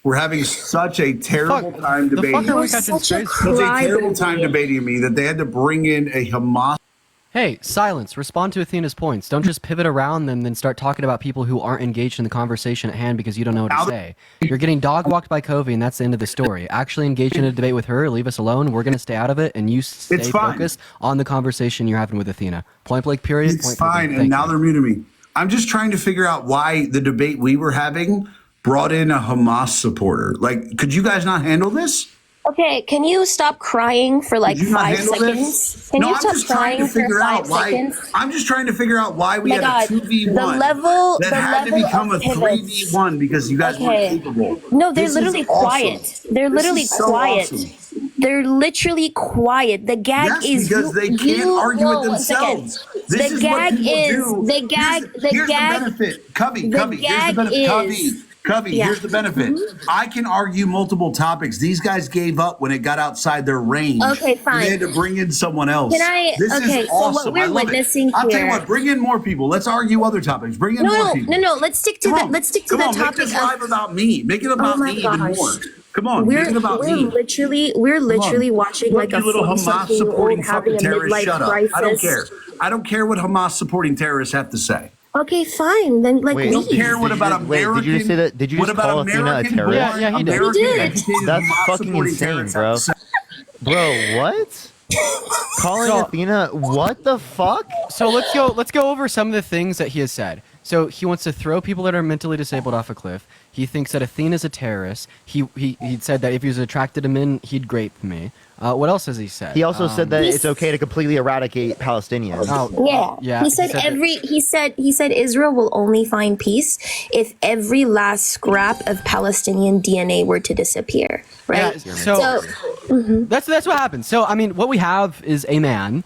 were having such a terrible time debating. Such a Such a terrible crybaby. time debating me that they had to bring in a Hamas. Hey, silence. Respond to Athena's points. Don't just pivot around them, then start talking about people who aren't engaged in the conversation at hand because you don't know what to say. You're getting dog-walked by Covey, and that's the end of the story. Actually engage in a debate with her, leave us alone. We're going to stay out of it, and you stay focused on the conversation you're having with Athena. Point blank, period. It's point fine, blank. and now they're muting me. I'm just trying to figure out why the debate we were having brought in a Hamas supporter. Like, could you guys not handle this? Okay, can you stop crying for like Could you not 5 handle seconds? this? Can No, you I'm stop just trying to crying for figure 5 out why. seconds? I'm just trying to figure out why we My had God, a 2v1 the level that had to of become a pivots. 3v1 because you guys weren't capable. No, they're This is literally awesome. quiet. They're This literally is so quiet. awesome. They're literally quiet. The gag Yes, is because they can't argue with one second. themselves. This The is what gag people is do. the gag. Here's the benefit. Cubby, here's the gag benefit. is- Cubby, Yeah. here's the benefit. I can argue multiple topics. These guys gave up when it got outside their range. Okay, fine. They had to bring in someone else. Can I- This okay, is so what awesome. we're I love witnessing it. I'll tell you here- what, bring in more people. Let's argue other topics. Bring in more people. No. Let's stick to Come the. on. Let's stick to Come the on, topic make this of. live about me. Make it about Oh my me even gosh. more. Come on, make it about me. We're literally watching like You a little Hamas 40-something-year-old supporting having fucking a terrorists. midlife Shut up. crisis. I don't care. I don't care what Hamas supporting terrorists have to say. Okay, fine. Then like I don't leave. care what about American. Wait, did you just say that? Did you what just about call Athena a American terrorist? born, Yeah, he did. American He did. educated That's Hamas fucking supporting insane, terrorists bro. have to say. Bro, what? Calling Athena, what the fuck? So let's go over some of the things that he has said. So he wants to throw people that are mentally disabled off a cliff. He thinks that Athena's a terrorist. He said that if he was attracted to men, he'd grape me. What else has he said? He also said that it's okay to completely eradicate Palestinians. Yeah. He said Israel will only find peace if every last scrap of Palestinian DNA were to disappear. Right? Yeah, so that's what happens. So I mean, what we have is a man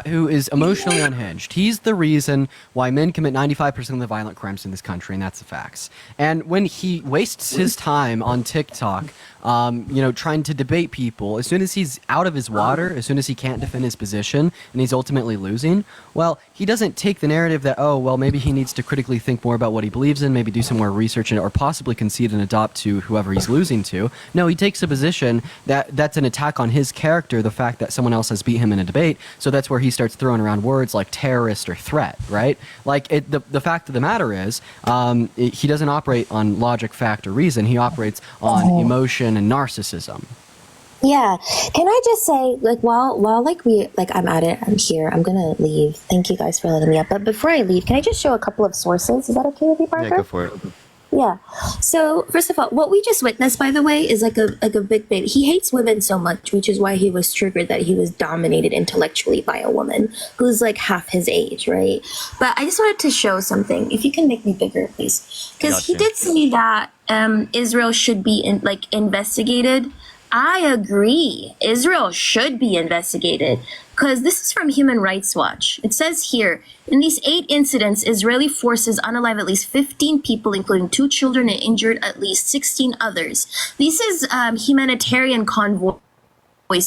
who is emotionally unhinged. He's the reason why men commit 95% of the violent crimes in this country, and that's the facts. And when he wastes his time on TikTok, trying to debate people, as soon as he's out of his water, as soon as he can't defend his position, and he's ultimately losing, well, he doesn't take the narrative that, oh, well, maybe he needs to critically think more about what he believes in, maybe do some more research, or possibly concede and adopt to whoever he's losing to. No, he takes a position that's an attack on his character, the fact that someone else has beat him in a debate, so that's where he starts throwing around words like terrorist or threat, right? Like, the fact of the matter is, he doesn't operate on logic, fact, or reason. He operates on emotion and narcissism. Yeah. Can I just say, like, while I'm at it, I'm here, I'm gonna leave. Thank you guys for letting me up. But before I leave, can I just show a couple of sources? Is that okay with you, Parker? Yeah, go for it. Yeah. So first of all, what we just witnessed, by the way, is like a big baby. He hates women so much, which is why he was triggered that he was dominated intellectually by a woman who's like half his age, right? But I just wanted to show something. If you can make me bigger, please, because he did say that Israel should be investigated. I agree. Israel should be investigated because this is from Human Rights Watch. It says here, in these 8 incidents, Israeli forces unalive at least 15 people, including 2 children, and injured at least 16 others. This is humanitarian convoys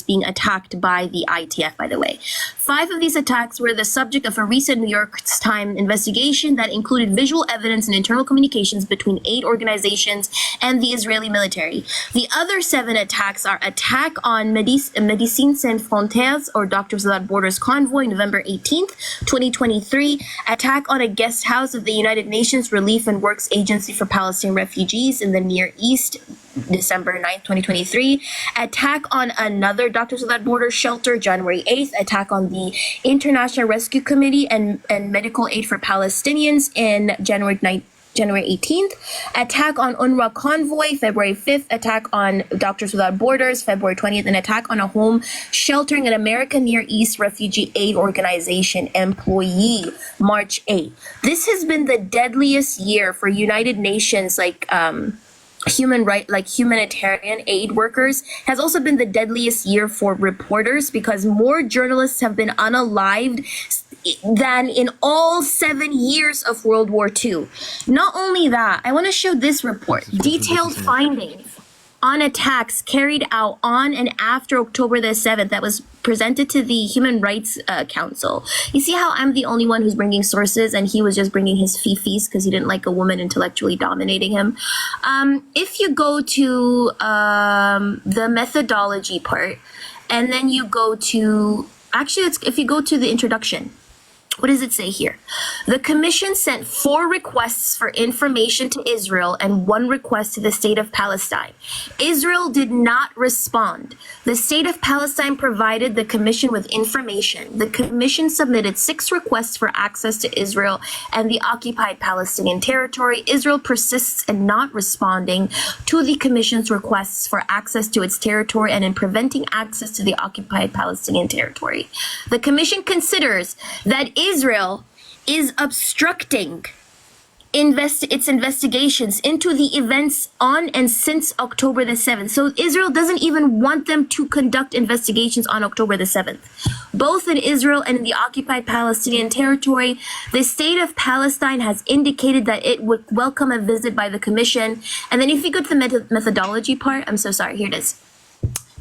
being attacked by the ITF, by the way. 5 of these attacks were the subject of a recent New York Times investigation that included visual evidence and internal communications between 8 organizations and the Israeli military. The other 7 attacks are attack on Médecins Sans Frontières, or Doctors Without Borders convoy, November 18th, 2023, attack on a guest house of the United Nations Relief and Works Agency for Palestinian Refugees in the Near East, December 9th, 2023, attack on another Doctors Without Borders shelter, January 8th, attack on the International Rescue Committee and Medical Aid for Palestinians in January 18th, attack on UNRWA convoy, February 5th, attack on Doctors Without Borders, February 20th, an attack on a home sheltering an American Near East Refugee Aid Organization employee, March 8th. This has been the deadliest year for United Nations, humanitarian aid workers, has also been the deadliest year for reporters because more journalists have been unalived than in all 7 years of World War II. Not only that, I want to show this report, detailed findings on attacks carried out on and after October the 7th that was presented to the Human Rights Council. You see how I'm the only one who's bringing sources and he was just bringing his fifis because he didn't like a woman intellectually dominating him. If you go to the methodology part, and then you go to, if you go to the introduction, what does it say here? The commission sent 4 requests for information to Israel and 1 request to the state of Palestine. Israel did not respond. The state of Palestine provided the commission with information. The commission submitted 6 requests for access to Israel and the occupied Palestinian territory. Israel persists in not responding to the commission's requests for access to its territory and in preventing access to the occupied Palestinian territory. The commission considers that Israel is obstructing its investigations into the events on and since October the 7th. So Israel doesn't even want them to conduct investigations on October the 7th. Both in Israel and in the occupied Palestinian territory, the state of Palestine has indicated that it would welcome a visit by the commission. And then if you go to the methodology part, I'm so sorry, here it is.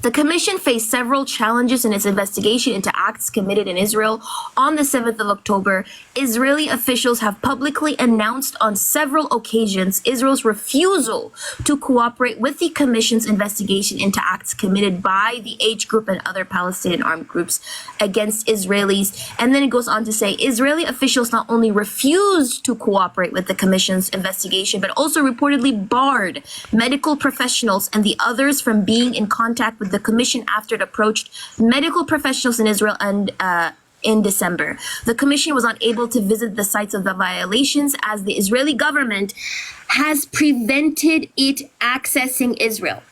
The commission faced several challenges in its investigation into acts committed in Israel on the 7th of October. Israeli officials have publicly announced on several occasions Israel's refusal to cooperate with the commission's investigation into acts committed by the H group and other Palestinian armed groups against Israelis. And then it goes on to say Israeli officials not only refused to cooperate with the commission's investigation, but also reportedly barred medical professionals and the others from being in contact with the commission after it approached medical professionals in Israel and in December. The commission was unable to visit the sites of the violations as the Israeli government has prevented it accessing Israel.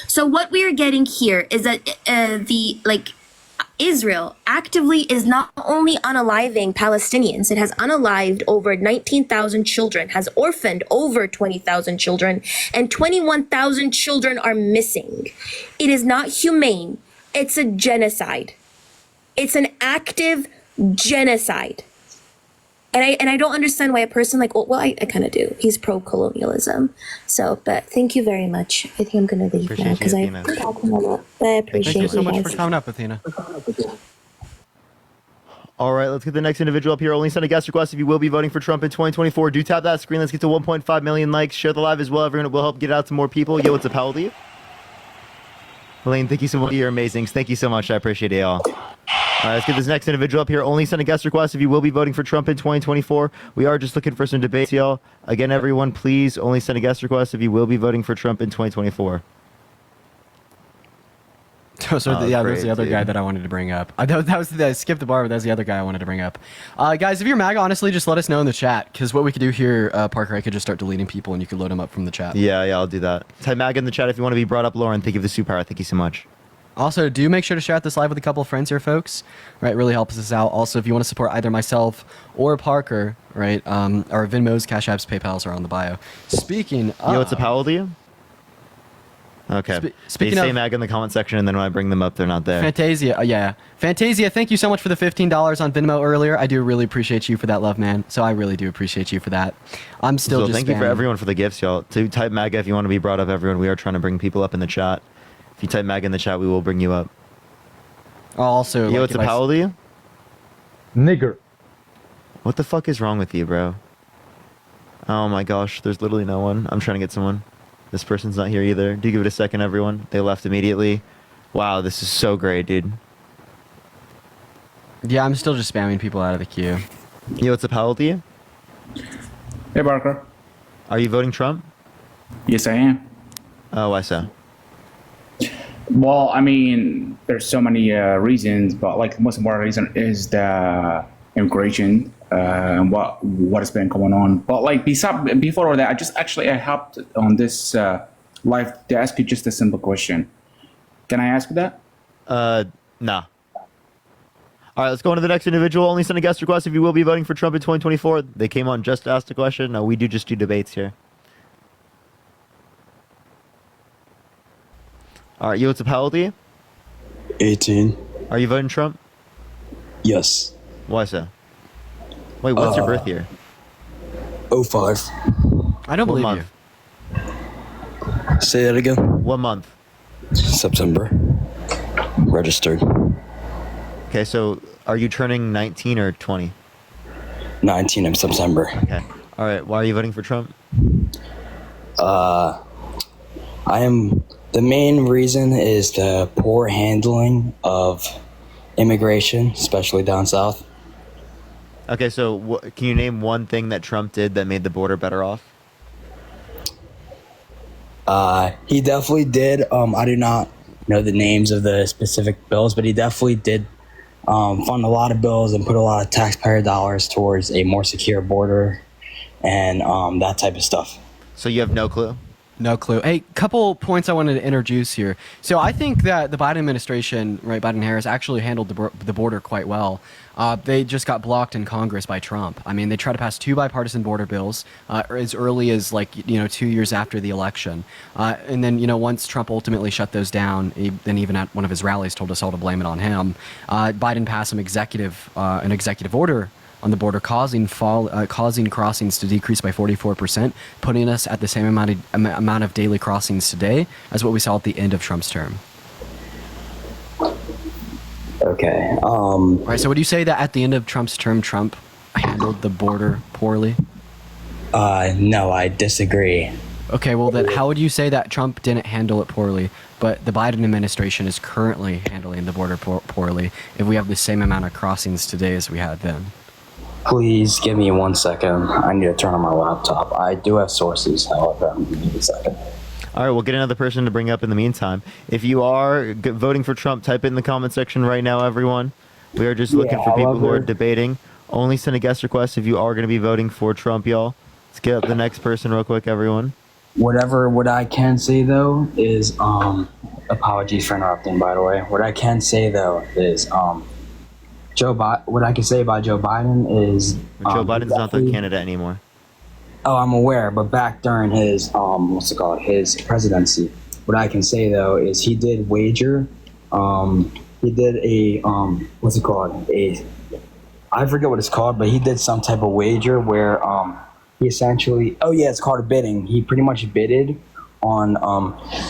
So what we are getting here is that Israel actively is not only unaliving Palestinians, it has unalived over 19,000 children, has orphaned over 20,000 children, and 21,000 children are missing. It is not humane. It's a genocide. It's an active genocide. And I don't understand why a person like, I kind of do. He's pro-colonialism. So, but thank you very much. I think I'm going to leave now because I appreciate Thank you so much guys. for coming up, Athena. All right, let's get the next individual up here. Only send a guest request if you will be voting for Trump in 2024. Do tap that screen. Let's get to 1.5 million likes. Share the live as well. Everyone will help get it out to more people. Yo, what's up? How old are you? Elaine, thank you so much. You're amazing. Thank you so much. I appreciate it, y'all. All right, let's get this next individual up here. Only send a guest request if you will be voting for Trump in 2024. We are just looking for some debates, y'all. Again, everyone, please only send a guest request if you will be voting for Trump in 2024. There's the other guy that I wanted to bring up. I skipped the bar, but that's the other guy I wanted to bring up. Guys, if you're MAGA, honestly, just let us know in the chat, because what we could do here, Parker, I could just start deleting people, and you could load them up from the chat. Yeah, I'll do that. Type MAGA in the chat if you want to be brought up, Lauren. Thank you for the superpower. Thank you so much. Also, do make sure to share out this live with a couple of friends here, folks. Right, really helps us out. Also, if you want to support either myself or Parker, right, our Venmos, Cash Apps, PayPals are on the bio. Speaking of... what's up? How old are you? Okay. They say MAGA in the comment section, and then when I bring them up, they're not there. Fantasia, yeah. Fantasia, thank you so much for the $15 on Venmo earlier. I do really appreciate you for that, love, man. So I really do appreciate you for that. I'm still just thank you for everyone for the gifts, y'all. To type MAGA if you want to be brought up, everyone. We are trying to bring people up in the chat. If you type MAGA in the chat, we will bring you up. Also, what's up? How old are you? Nigger. What the fuck is wrong with you, bro? Oh my gosh, there's literally no one. I'm trying to get someone. This person's not here either. Do give it a second, everyone. They left immediately. Wow, this is so great, dude. Yeah, I'm still just spamming people out of the queue. What's up? How old are you? Hey, Parker. Are you voting Trump? Yes, I am. Oh, why so? Well, I mean, there's so many reasons, but like the most important reason is the immigration and what has been going on. But like before that, I helped on this live to ask you just a simple question. Can I ask that? Nah. All right, let's go on to the next individual. Only send a guest request if you will be voting for Trump in 2024. They came on just to ask the question. No, we do just do debates here. All right, what's up? How old are you? 18. Are you voting Trump? Yes. Why so? Wait, what's your birth year? 05. I don't believe month? you. Say that again. What month? September. Registered. Okay, so are you turning 19 or 20? 19 in September. Okay. All right, why are you voting for Trump? The main reason is the poor handling of immigration, especially down south. Okay, so can you name one thing that Trump did that made the border better off? He definitely did. I do not know the names of the specific bills, but he definitely did fund a lot of bills and put a lot of taxpayer dollars towards a more secure border and that type of stuff. So you have no clue? No clue. Hey, couple points I wanted to introduce here. So I think that the Biden administration, right, Biden-Harris, actually handled the border quite well. They just got blocked in Congress by Trump. I mean, they tried to pass 2 bipartisan border bills as early as 2 years after the election. And then, once Trump ultimately shut those down, then even at one of his rallies told us all to blame it on him. Biden passed an executive order on the border, causing crossings to decrease by 44%, putting us at the same amount of daily crossings today as what we saw at the end of Trump's term. Okay. Right. So would you say that at the end of Trump's term, Trump handled the border poorly? No, I disagree. Okay. Well, then how would you say that Trump didn't handle it poorly, but the Biden administration is currently handling the border poorly if we have the same amount of crossings today as we had then? Please give me 1 second. I need to turn on my laptop. I do have sources, however, give me a second. All right, we'll get another person to bring up in the meantime. If you are voting for Trump, type it in the comment section right now, everyone. We are just looking for people who are debating. Only send a guest request if you are going to be voting for Trump, y'all. Let's get up the next person real quick, everyone. What I can say, though, is, apologies for interrupting, by the way. What I can say, though, is, what I can say about Joe Biden is... Joe Biden's not the candidate anymore. Oh, I'm aware, but back during his, his presidency, what I can say, though, is he did wager, he did a, I forget what it's called, but he did some type of wager where he essentially, it's called a bidding. He pretty much bidded on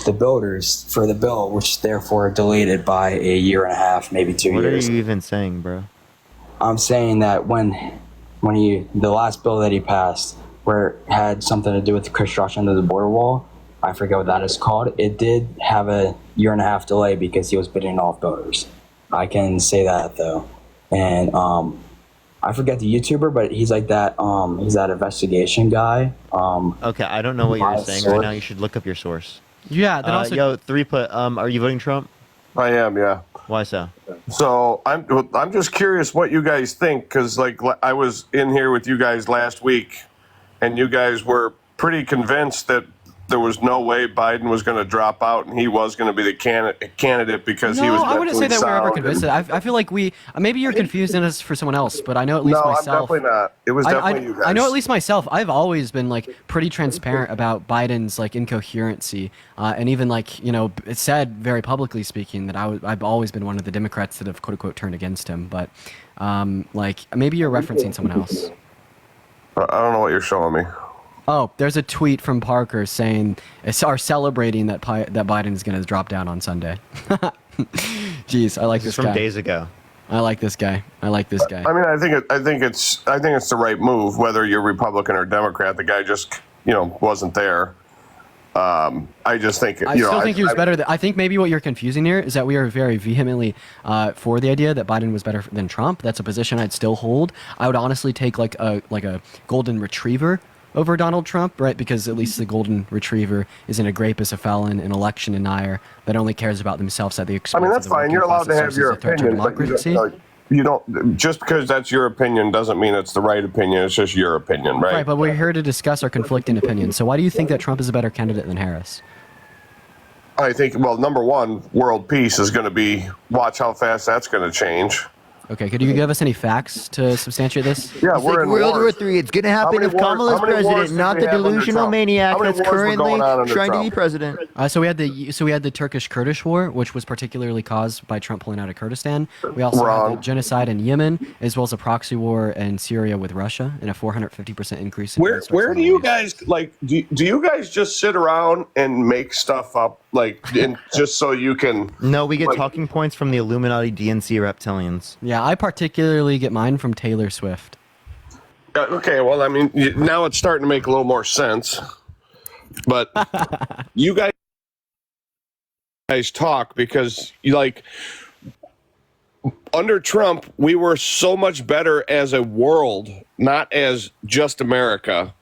the builders for the bill, which therefore delayed it by a year and a half, maybe 2 years. What are you even saying, bro? I'm saying that when the last bill that he passed, where it had something to do with the construction of the border wall, I forget what that is called, it did have a year and a half delay because he was bidding off builders. I can say that, though. And I forget the YouTuber, but he's like that. He's that investigation guy. Okay, I don't know what you're saying right now. You should look up your source. Yeah. Then also, are you voting Trump? I am, yeah. Why so? So I'm just curious what you guys think, because like I was in here with you guys last week, and you guys were pretty convinced that there was no way Biden was going to drop out and he was going to be the candidate because he was. No, I wouldn't say that we're ever sound convinced. I feel like maybe you're confusing us for someone else, but I know at least myself. No, I'm definitely not. It was definitely you guys. I know at least myself. I've always been like pretty transparent about Biden's like incoherency, and even like it said very publicly speaking that I've always been one of the Democrats that have quote unquote turned against him. But like maybe you're referencing someone else. I don't know what you're showing me. Oh, there's a tweet from Parker saying, are celebrating that Biden is going to drop down on Sunday. Jeez, I like this guy. From days ago. I like this guy. I mean, I think it's the right move, whether you're Republican or Democrat. The guy just, wasn't there. I just think, I still think he was better. I think maybe what you're confusing here is that we are very vehemently for the idea that Biden was better than Trump. That's a position I'd still hold. I would honestly take like a golden retriever over Donald Trump, right? Because at least the golden retriever isn't a rapist, a felon, an election denier that only cares about themselves at the expense. I mean, that's of the fine. You're allowed to have your opinion, but you don't. Just because that's your opinion doesn't mean it's the right opinion. It's just your opinion, right? Right, but we're here to discuss our conflicting opinions. So why do you think that Trump is a better candidate than Harris? I think, well, number one, world peace is going to be. Watch how fast that's going to change. Okay, could you give us any facts to substantiate this? Yeah, it's we're like in World War III. It's going to happen if Kamala's president, not the delusional maniac that's currently trying to be president. So we had the Turkish-Kurdish war, which was particularly caused by Trump pulling out of Kurdistan. We also had the genocide in Yemen, as well as a proxy war in Syria with Russia, and a 450% increase. Where do you guys like? Do you guys just sit around and make stuff up, like, just so you can? No, we get talking points from the Illuminati, DNC, reptilians. Yeah, I particularly get mine from Taylor Swift. Okay, well, I mean, now it's starting to make a little more sense. But you guys talk because, under Trump, we were so much better as a world, not as just America.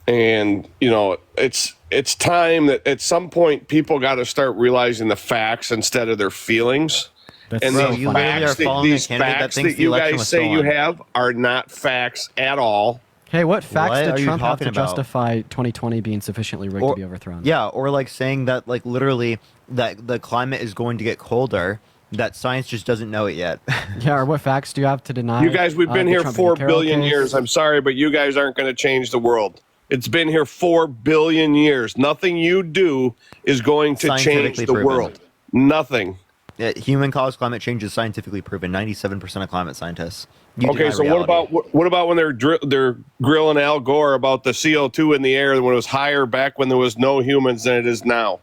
And, it's time that at some point people got to start realizing the facts instead of their feelings. You literally are following a candidate that thinks the election was stolen. You guys say you have are not facts at all. Hey, what facts did Trump have to justify 2020 being sufficiently rigged to be overthrown? Yeah, or like saying that literally that the climate is going to get colder, that science just doesn't know it yet. Yeah, or what facts do you have to deny? You guys, we've been here 4 billion years. I'm sorry, but you guys aren't going to change the world. It's been here 4 billion years. Nothing you do is going to change the world. Nothing. Human-caused climate change is scientifically proven. 97% of climate scientists. Okay, so what about when they're grilling Al Gore about the CO2 in the air when it was higher back when there was no humans than it is now?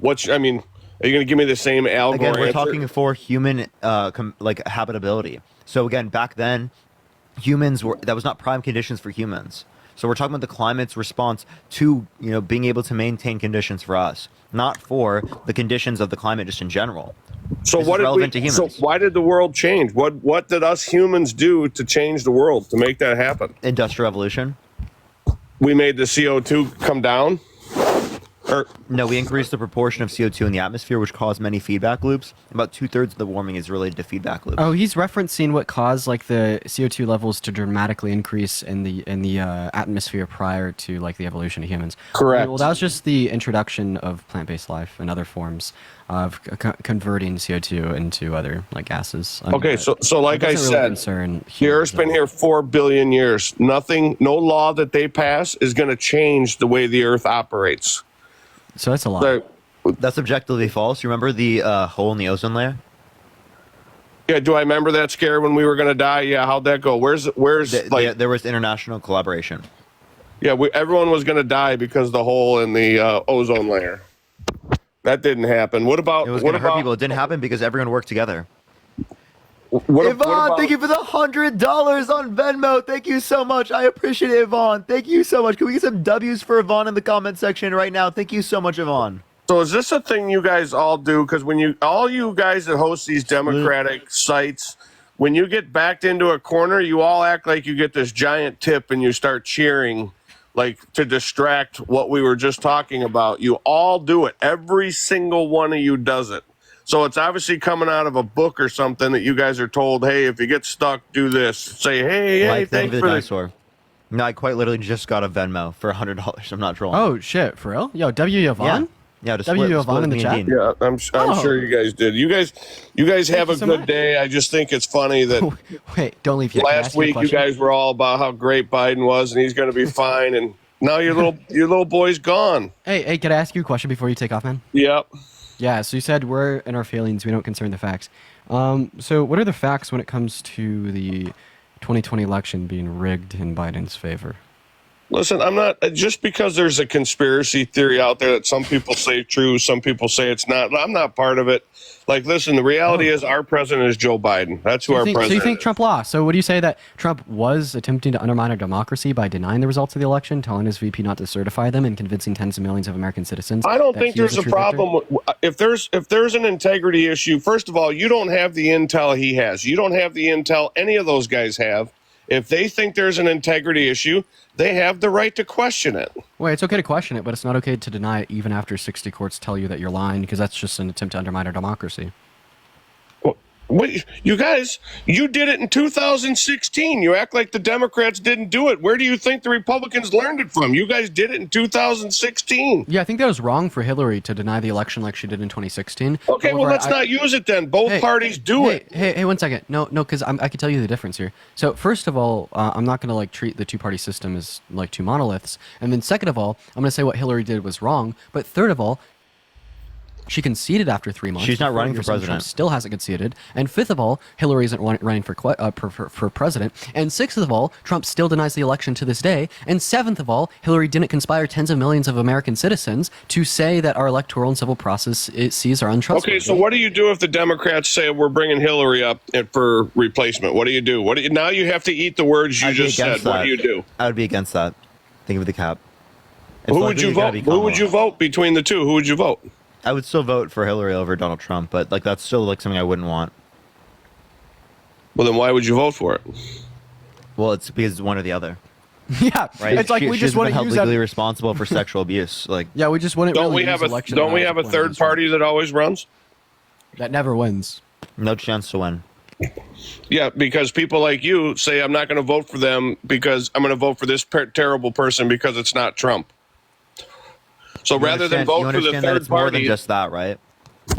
Are you going to give me the same Al Gore Again, we're answer? talking for human habitability. So again, back then, that was not prime conditions for humans. So we're talking about the climate's response to, being able to maintain conditions for us, not for the conditions of the climate just in general. So why did the world change? What did us humans do to change the world, to make that happen? Industrial revolution. We made the CO2 come down? No, we increased the proportion of CO2 in the atmosphere, which caused many feedback loops. About 2/3 of the warming is related to feedback loops. Oh, he's referencing what caused the CO2 levels to dramatically increase in the atmosphere prior to the evolution of humans. Correct. Well, that was just the introduction of plant-based life and other forms of converting CO2 into other gases. So like I said, the Earth's been here 4 billion years. No law that they pass is going to change the way the Earth operates. So that's a lie. That's objectively false. You remember the hole in the ozone layer? Yeah, do I remember that scare when we were going to die? Yeah, how'd that go? There was international collaboration. Yeah, everyone was going to die because of the hole in the ozone layer. That didn't happen. What about... It was going to hurt people. It didn't happen because everyone worked together. Yvonne, thank you for the $100 on Venmo. Thank you so much. I appreciate it, Yvonne. Thank you so much. Can we get some W's for Yvonne in the comment section right now? Thank you so much, Yvonne. So is this a thing you guys all do? Because all you guys that host these Democratic sites, when you get backed into a corner, you all act like you get this giant tip and you start cheering like to distract what we were just talking about. You all do it. Every single one of you does it. So it's obviously coming out of a book or something that you guys are told, hey, if you get stuck, do this. Say, hey, thanks for the dinosaur. No, I quite literally just got a Venmo for $100. I'm not trolling. Oh shit, for real? Yo, W. Yvonne? Yeah, just W. Yvonne in the chat? Yeah, I'm sure you guys did. You guys have a good day. I just think it's funny that wait, don't leave yet. Last week you guys were all about how great Biden was and he's going to be fine, and now your little boy's gone. Hey, can I ask you a question before you take off, man? Yep. Yeah, so you said we're in our feelings, we don't concern the facts. So what are the facts when it comes to the 2020 election being rigged in Biden's favor? Listen, I'm not, just because there's a conspiracy theory out there that some people say true, some people say it's not. I'm not part of it. Like, listen, the reality is our president is Joe Biden. That's who our president is. So you think Trump lost. So would you say that Trump was attempting to undermine our democracy by denying the results of the election, telling his VP not to certify them, and convincing tens of millions of American citizens? I don't think there's a problem. If there's an integrity issue, first of all, you don't have the intel he has. You don't have the intel any of those guys have. If they think there's an integrity issue, they have the right to question it. Well, it's okay to question it, but it's not okay to deny it even after 60 courts tell you that you're lying, because that's just an attempt to undermine our democracy. What, you guys, you did it in 2016. You act like the Democrats didn't do it. Where do you think the Republicans learned it from? You guys did it in 2016. Yeah, I think that was wrong for Hillary to deny the election like she did in 2016. Okay, well, let's not use it then. Both parties do it. Hey, 1 second. No, because I can tell you the difference here. So first of all, I'm not going to like treat the two-party system as like two monoliths. And then second of all, I'm going to say what Hillary did was wrong. But third of all, she conceded after 3 months. She's not running for president. Trump still hasn't conceded. And fifth of all, Hillary isn't running for president. And sixth of all, Trump still denies the election to this day. And seventh of all, Hillary didn't conspire tens of millions of American citizens to say that our electoral and civil processes are untrustworthy. Okay, so what do you do if the Democrats say we're bringing Hillary up for replacement? What do you do? Now you have to eat the words you just said. What do you do? I would be against that. Think of the cap. Who would you vote? Who would you vote between the two? Who would you vote? I would still vote for Hillary over Donald Trump, but like that's still like something I wouldn't want. Well, then why would you vote for it? Well, it's because it's one or the other. Yeah, right. It's like we just want to held use legally responsible for sexual abuse. Like, yeah, we just want to. Don't we have a third party that always runs? That never wins. No chance to win. Yeah, because people like you say I'm not going to vote for them because I'm going to vote for this terrible person because it's not Trump. So rather than vote for the third more party, than just that, right?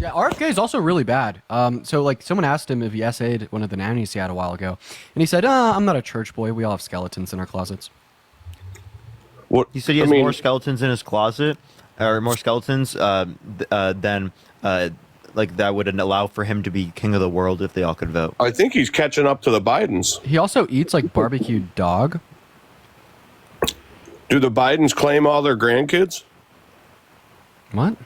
Yeah, RFK is also really bad. So like someone asked him if he essayed one of the nannies he had a while ago, and he said, "I'm not a church boy. We all have skeletons in our closets." What he said he has more skeletons in his closet, or more skeletons than like that would allow for him to be king of the world if they all could vote. I think he's catching up to the Bidens. He also eats like barbecued dog. Do the Bidens claim all their grandkids? What?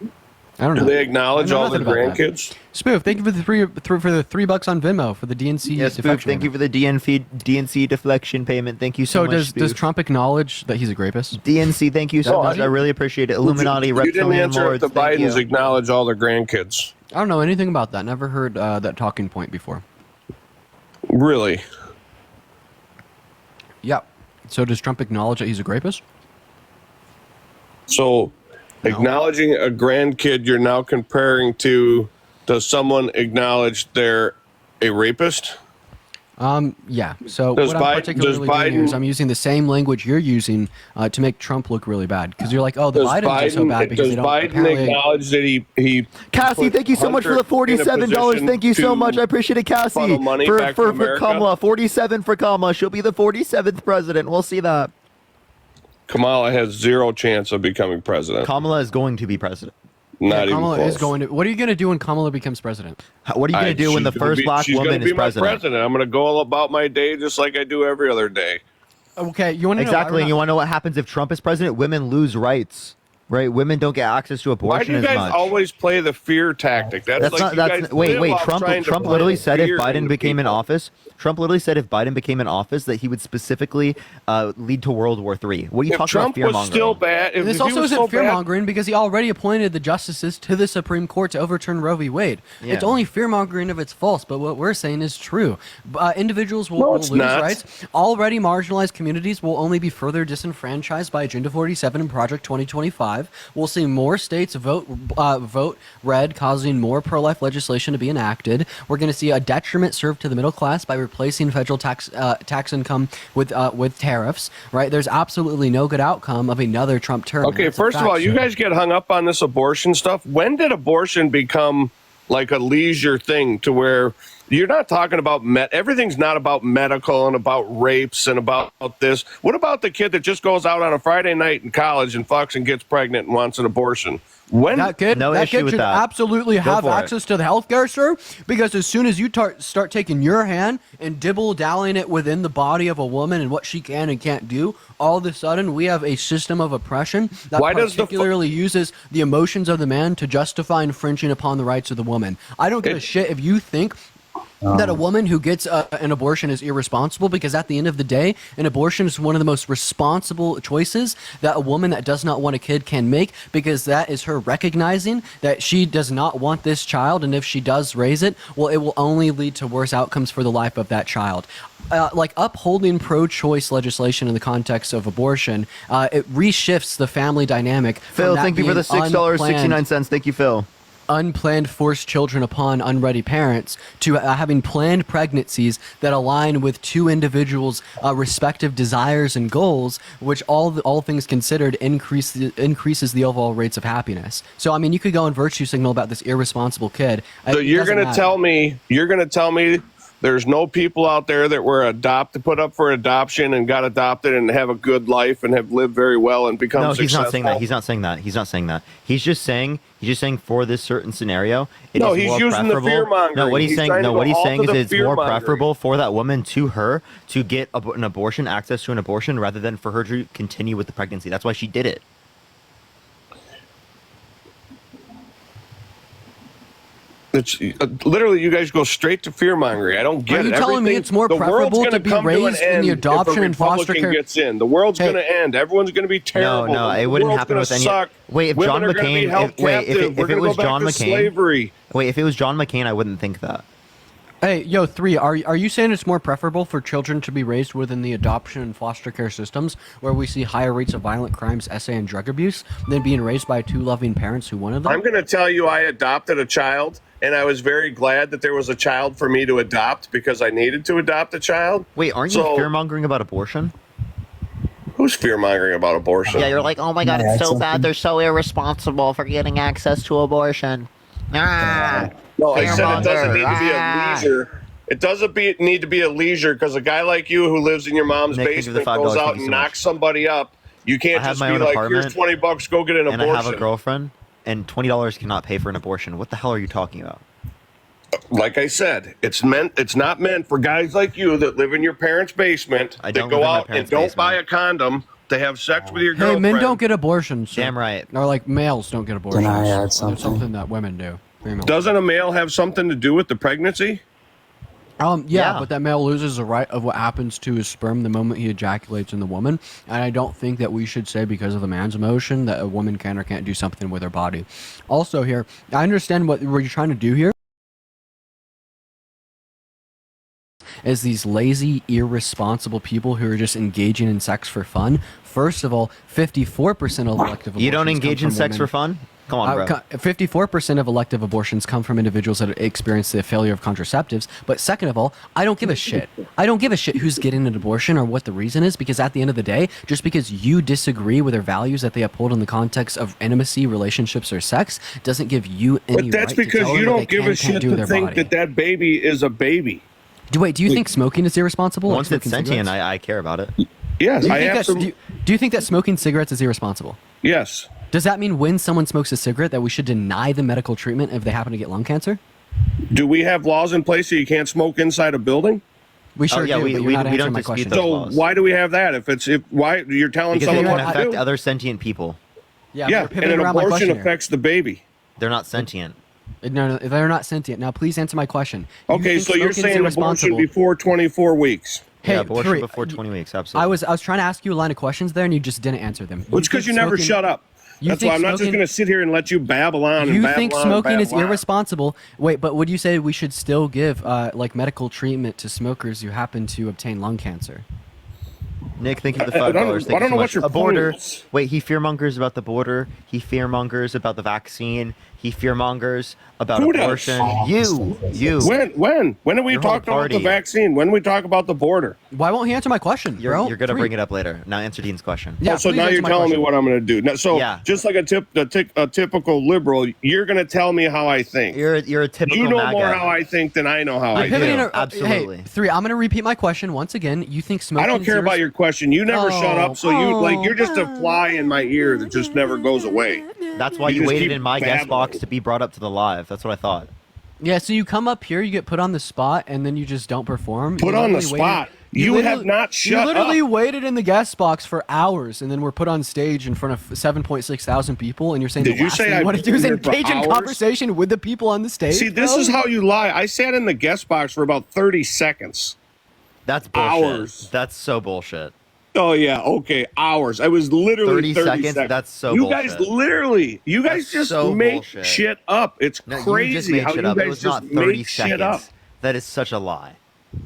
I don't know. Do they acknowledge all their grandkids? Spoof, thank you for the $3 on Venmo for the DNC. Yes, Spoof, thank you for the DNC deflection payment. Thank you so much. So does Trump acknowledge that he's a rapist? DNC, thank you so much. I really appreciate it. Illuminati, reptilian lords. You didn't answer if the Bidens acknowledge all their grandkids. I don't know anything about that. Never heard that talking point before. Really? Yeah. So does Trump acknowledge that he's a rapist? So, acknowledging a grandkid, you're now comparing to, does someone acknowledge they're a rapist? Yeah. So what I'm particularly doing here is I'm using the same language you're using to make Trump look really bad. Because you're like, oh, the Bidens are so bad because they don't Biden acknowledge that he Cassie, thank you so much for the $47. Thank you so much. I appreciate it, Cassie. For Kamala. 47 for Kamala. She'll be the 47th president. We'll see that. Kamala has zero chance of becoming president. Kamala is going to be president. Not even Kamala close. is going to. What are you going to do when Kamala becomes president? What are you going to do when the first black woman is president? I'm going to go about my day just like I do every other day. Okay, you want to exactly. And you want to know what happens if Trump is president? Women lose rights. Right, women don't get access to Why abortion do you as guys much. always play the fear tactic? That's like not. you That's guys wait. live off Trump. trying to Trump play literally the said if fear Biden into became in people. office. Trump literally said if Biden became in office that he would specifically lead to World War III. What are you If talking Trump about fear was mongering? still bad, if This he also was isn't so fear bad, mongering because he already appointed the justices to the Supreme Court to overturn Roe v. Wade. Yeah. It's only fear mongering if it's false, but what we're saying is true. Individuals will, No, will it's lose not. rights. Already marginalized communities will only be further disenfranchised by Agenda 47 and Project 2025. We'll see more states vote red, causing more pro-life legislation to be enacted. We're going to see a detriment served to the middle class by replacing federal tax income with tariffs. Right? There's absolutely no good outcome of another Trump term. Okay, That's a first of all, fact. you guys get hung up on this abortion stuff. When did abortion become like a leisure thing to where you're not talking about everything's not about medical and about rapes and about this? What about the kid that just goes out on a Friday night in college and fucks and gets pregnant and wants an abortion? When that kid should absolutely have for it. access to the healthcare, sir. Because as soon as you start taking your hand and dibble-dallying it within the body of a woman and what she can and can't do, all of a sudden we have a system of oppression that particularly uses the emotions of the man to justify infringing upon the rights of the woman. I don't give a shit if you think that a woman who gets an abortion is irresponsible, because at the end of the day, an abortion is one of the most responsible choices that a woman that does not want a kid can make, because that is her recognizing that she does not want this child, and if she does raise it, well, it will only lead to worse outcomes for the life of that child. Like upholding pro-choice legislation in the context of abortion, it reshifts the family dynamic. Phil, thank you for the $6.69. Thank you, Phil. Unplanned forced children upon unready parents to having planned pregnancies that align with two individuals' respective desires and goals, which all things considered increases the overall rates of happiness. So I mean, you could go and virtue signal about this irresponsible kid. So you're going to tell me there's no people out there that were put up for adoption and got adopted and have a good life and have lived very well and become successful? No, he's not saying that. He's not saying that. He's just saying for this certain scenario, he's using the fear mongering. No, what he's saying is it's more preferable for that woman to get an abortion, access to an abortion, rather than for her to continue with the pregnancy. That's why she did it. It's literally, you guys go straight to fear mongering. I don't get it. Are you telling me it's more preferable to be raised in the adoption and foster care? Gets in. The world's going to end. Everyone's going to be terrible. No, it wouldn't happen with any. Wait, if John McCain, if it was John McCain, if it was John McCain, I wouldn't think that. Hey, yo, 3, are you saying it's more preferable for children to be raised within the adoption and foster care systems, where we see higher rates of violent crimes, SA, and drug abuse, than being raised by two loving parents who wanted them? I'm going to tell you, I adopted a child, and I was very glad that there was a child for me to adopt, because I needed to adopt a child. Wait, aren't you fear-mongering about abortion? Who's fear-mongering about abortion? Yeah, you're like, oh my God, it's so bad. They're so irresponsible for getting access to abortion. No, I said it doesn't need to be a leisure. It doesn't need to be a leisure, because a guy like you who lives in your mom's basement goes out and knocks somebody up. You can't just be like, here's $20, go get an abortion. And I have a girlfriend, and $20 cannot pay for an abortion. What the hell are you talking about? Like I said, it's not meant for guys like you that live in your parents' basement, that go out and don't buy a condom to have sex with your girlfriend. Hey, men don't get abortions. Damn right. Or like males don't get abortions. Can I add It's something that women do. Doesn't a male have something to do with the pregnancy? Yeah, but that male loses the right of what happens to his sperm the moment he ejaculates in the woman. And I don't think that we should say, because of the man's emotion, that a woman can or can't do something with her body. Also here, I understand what you're trying to do here is these lazy, irresponsible people who are just engaging in sex for fun. First of all, 54% of elective abortions You don't engage in sex women. for fun? Come on, bro. 54% of elective abortions come from individuals that experience the failure of contraceptives. But second of all, I don't give a shit. I don't give a shit who's getting an abortion or what the reason is, because at the end of the day, just because you disagree with their values that they uphold in the context of intimacy, relationships, or sex, doesn't give you any But that's right because to tell you them what don't they give can a shit do with to their think body. that baby is a baby. Do you think smoking is irresponsible? Once like it's sentient, I care about it. Yes, do you think that smoking cigarettes is irresponsible? Yes. Does that mean when someone smokes a cigarette that we should deny them medical treatment if they happen to get lung cancer? Do we have laws in place so you can't smoke inside a building? We sure do. We don't dispute those So laws. why do we have that? Why you're telling because someone it what can to affect do? other sentient people. Yeah, Yeah, we're and pivoting an around my abortion question here. affects the baby. They're not sentient. No, they're not sentient. Now, please answer my question. Okay, so you're saying abortion before 24 weeks. Hey, Yeah, abortion Three, before 20 weeks, absolutely. I was trying to ask you a line of questions there, and you just didn't answer them. Well, it's because you never shut up. That's why I'm not just going to sit here and let you babble on and You babble think on smoking and is babble on. irresponsible? Wait, but would you say we should still give like medical treatment to smokers who happen to obtain lung cancer? Nick, thank you for the $5. Thank I don't you so know what much. your A border. point is. Wait, he fearmongers about the border. He fearmongers about the vaccine. He fearmongers about Who does? abortion. You. When did we Your whole talk about the party. vaccine? When did we talk about the border? Why won't he answer my question, bro? You're gonna Three. bring it up later. Now answer Dean's question. Yeah, so please now answer you're my telling me question. what I'm going to do. Now, so Yeah. just like a typical liberal, you're going to tell me how I think. You're a typical You know MAGA. more how I think than I know how I I'm pivoting think. to- Absolutely. Hey, Three, I'm going to repeat my question once again. You think smoking I don't care is about your question. You never shut up, so you're just a fly in my ear that just never goes away. That's why you just waited keep in my guest babbling. box to be brought up to the live. That's what I thought. Yeah, so you come up here, you get put on the spot, and then you just don't perform. Put You on the literally spot? You literally- have not shut You literally up. waited in the guest box for hours, and then we're put on stage in front of 7.6 thousand people, and you're saying Did the you last say thing I you want to do is waited for engage in hours? conversation with the people on the stage? See, this bro? is how you lie. I sat in the guest box for about 30 seconds. That's bullshit. Hours. That's so bullshit. Oh yeah, okay, hours. I was literally 30 seconds? That's so You bullshit. guys That's just so make bullshit. shit up. It's No, you crazy just made how shit you up. guys It was just not 30 make shit up. seconds. That is such a lie.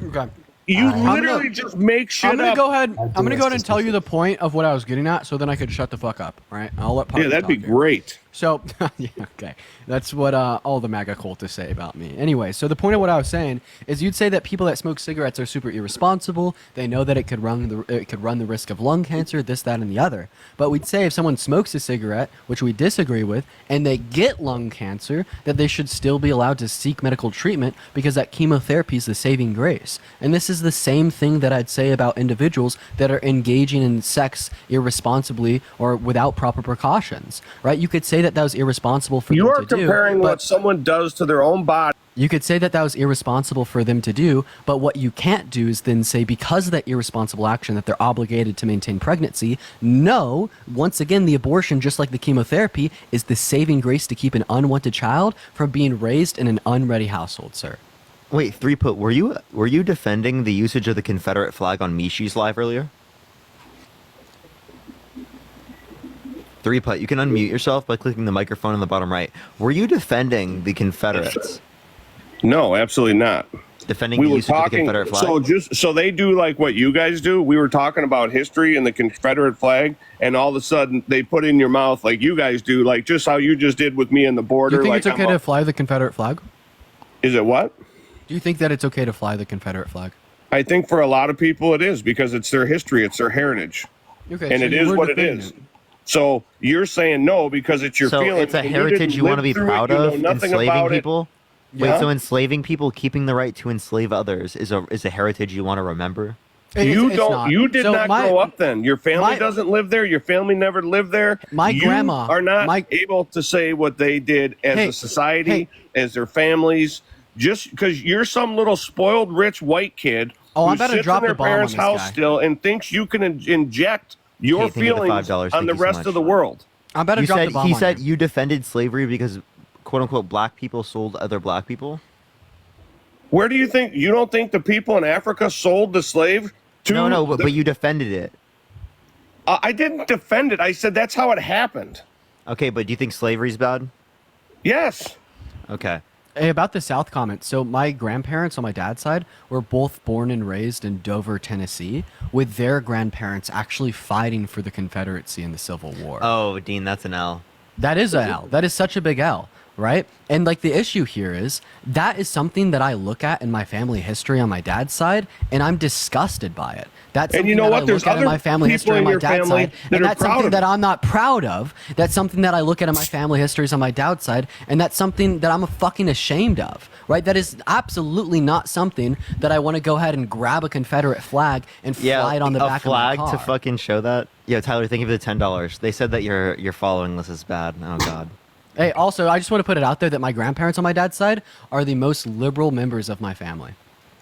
Okay. You I'm literally just make shit I'm gonna up. go ahead. I'm gonna go ahead and tell you the point of what I was getting at, so then I could shut the fuck up. All right, I'll let. Yeah, Poppy that'd be talk here. great. So, yeah, okay. That's what all the MAGA cultists say about me. Anyway, so the point of what I was saying is you'd say that people that smoke cigarettes are super irresponsible. They know that it could run the risk of lung cancer, this, that, and the other. But we'd say if someone smokes a cigarette, which we disagree with, and they get lung cancer, that they should still be allowed to seek medical treatment because that chemotherapy is the saving grace. And this is the same thing that I'd say about individuals that are engaging in sex irresponsibly or without proper precautions, right? You could say that was irresponsible for You them are to do. comparing what someone does to their own body. You could say that was irresponsible for them to do, but what you can't do is then say because of that irresponsible action that they're obligated to maintain pregnancy. No, once again, the abortion, just like the chemotherapy, is the saving grace to keep an unwanted child from being raised in an unready household, sir. Wait, were you defending the usage of the Confederate flag on Mishi's live earlier? You can unmute yourself by clicking the microphone in the bottom right. Were you defending the Confederates? No, absolutely not. Defending the usage of the Confederate flag? So they do like what you guys do. We were talking about history and the Confederate flag, and all of a sudden they put in your mouth like you guys do, like just how you just did with me in the border. Do you think like it's okay to fly the Confederate flag? Is it what? Do you think that it's okay to fly the Confederate flag? I think for a lot of people it is because it's their history, it's their heritage, Okay, and so it you is were what it defending is. So you're saying no because it's your So feeling. it's a heritage you want to be proud of, enslaving people? Wait, Yeah. so enslaving people, keeping the right to enslave others is a heritage you want to remember? You did not grow up then. Your family doesn't live there. Your family never lived there. You grandma are not able to say what they did as a society, as their families, just because you're some little spoiled rich white kid Oh, who I'm about to sits drop in their the bomb on parents' this house guy. still and thinks you can inject your Hey, thank you for the feelings $5. on Thank the you so rest much. of the world. I'm about to You drop said the bomb he on said you. you defended slavery because quote unquote black people sold other black people? Where do you think you don't think the people in Africa sold the slave to? No, but you defended it. I didn't defend it. I said that's how it happened. Okay, but do you think slavery's bad? Yes. Okay. Hey, about the South comment. So my grandparents on my dad's side were both born and raised in Dover, Tennessee, with their grandparents actually fighting for the Confederacy in the Civil War. Oh, Dean, that's an L. That is an L. That is such a big L, right? And like the issue here is that is something that I look at in my family history on my dad's side, and I'm disgusted by it. That's And something you know that what? I There's look at in other my family people history on in my your dad's family side, that and are that's proud something of that it. I'm not proud of. That's something that I look at in my family histories on my dad's side, and that's something that I'm fucking ashamed of, right? That is absolutely not something that I want to go ahead and grab a Confederate flag and fly it on the back of my a car. flag to fucking show that? Yeah, Tyler, thank you for the $10. They said that your following list is bad. Oh God. Hey, also, I just want to put it out there that my grandparents on my dad's side are the most liberal members of my family.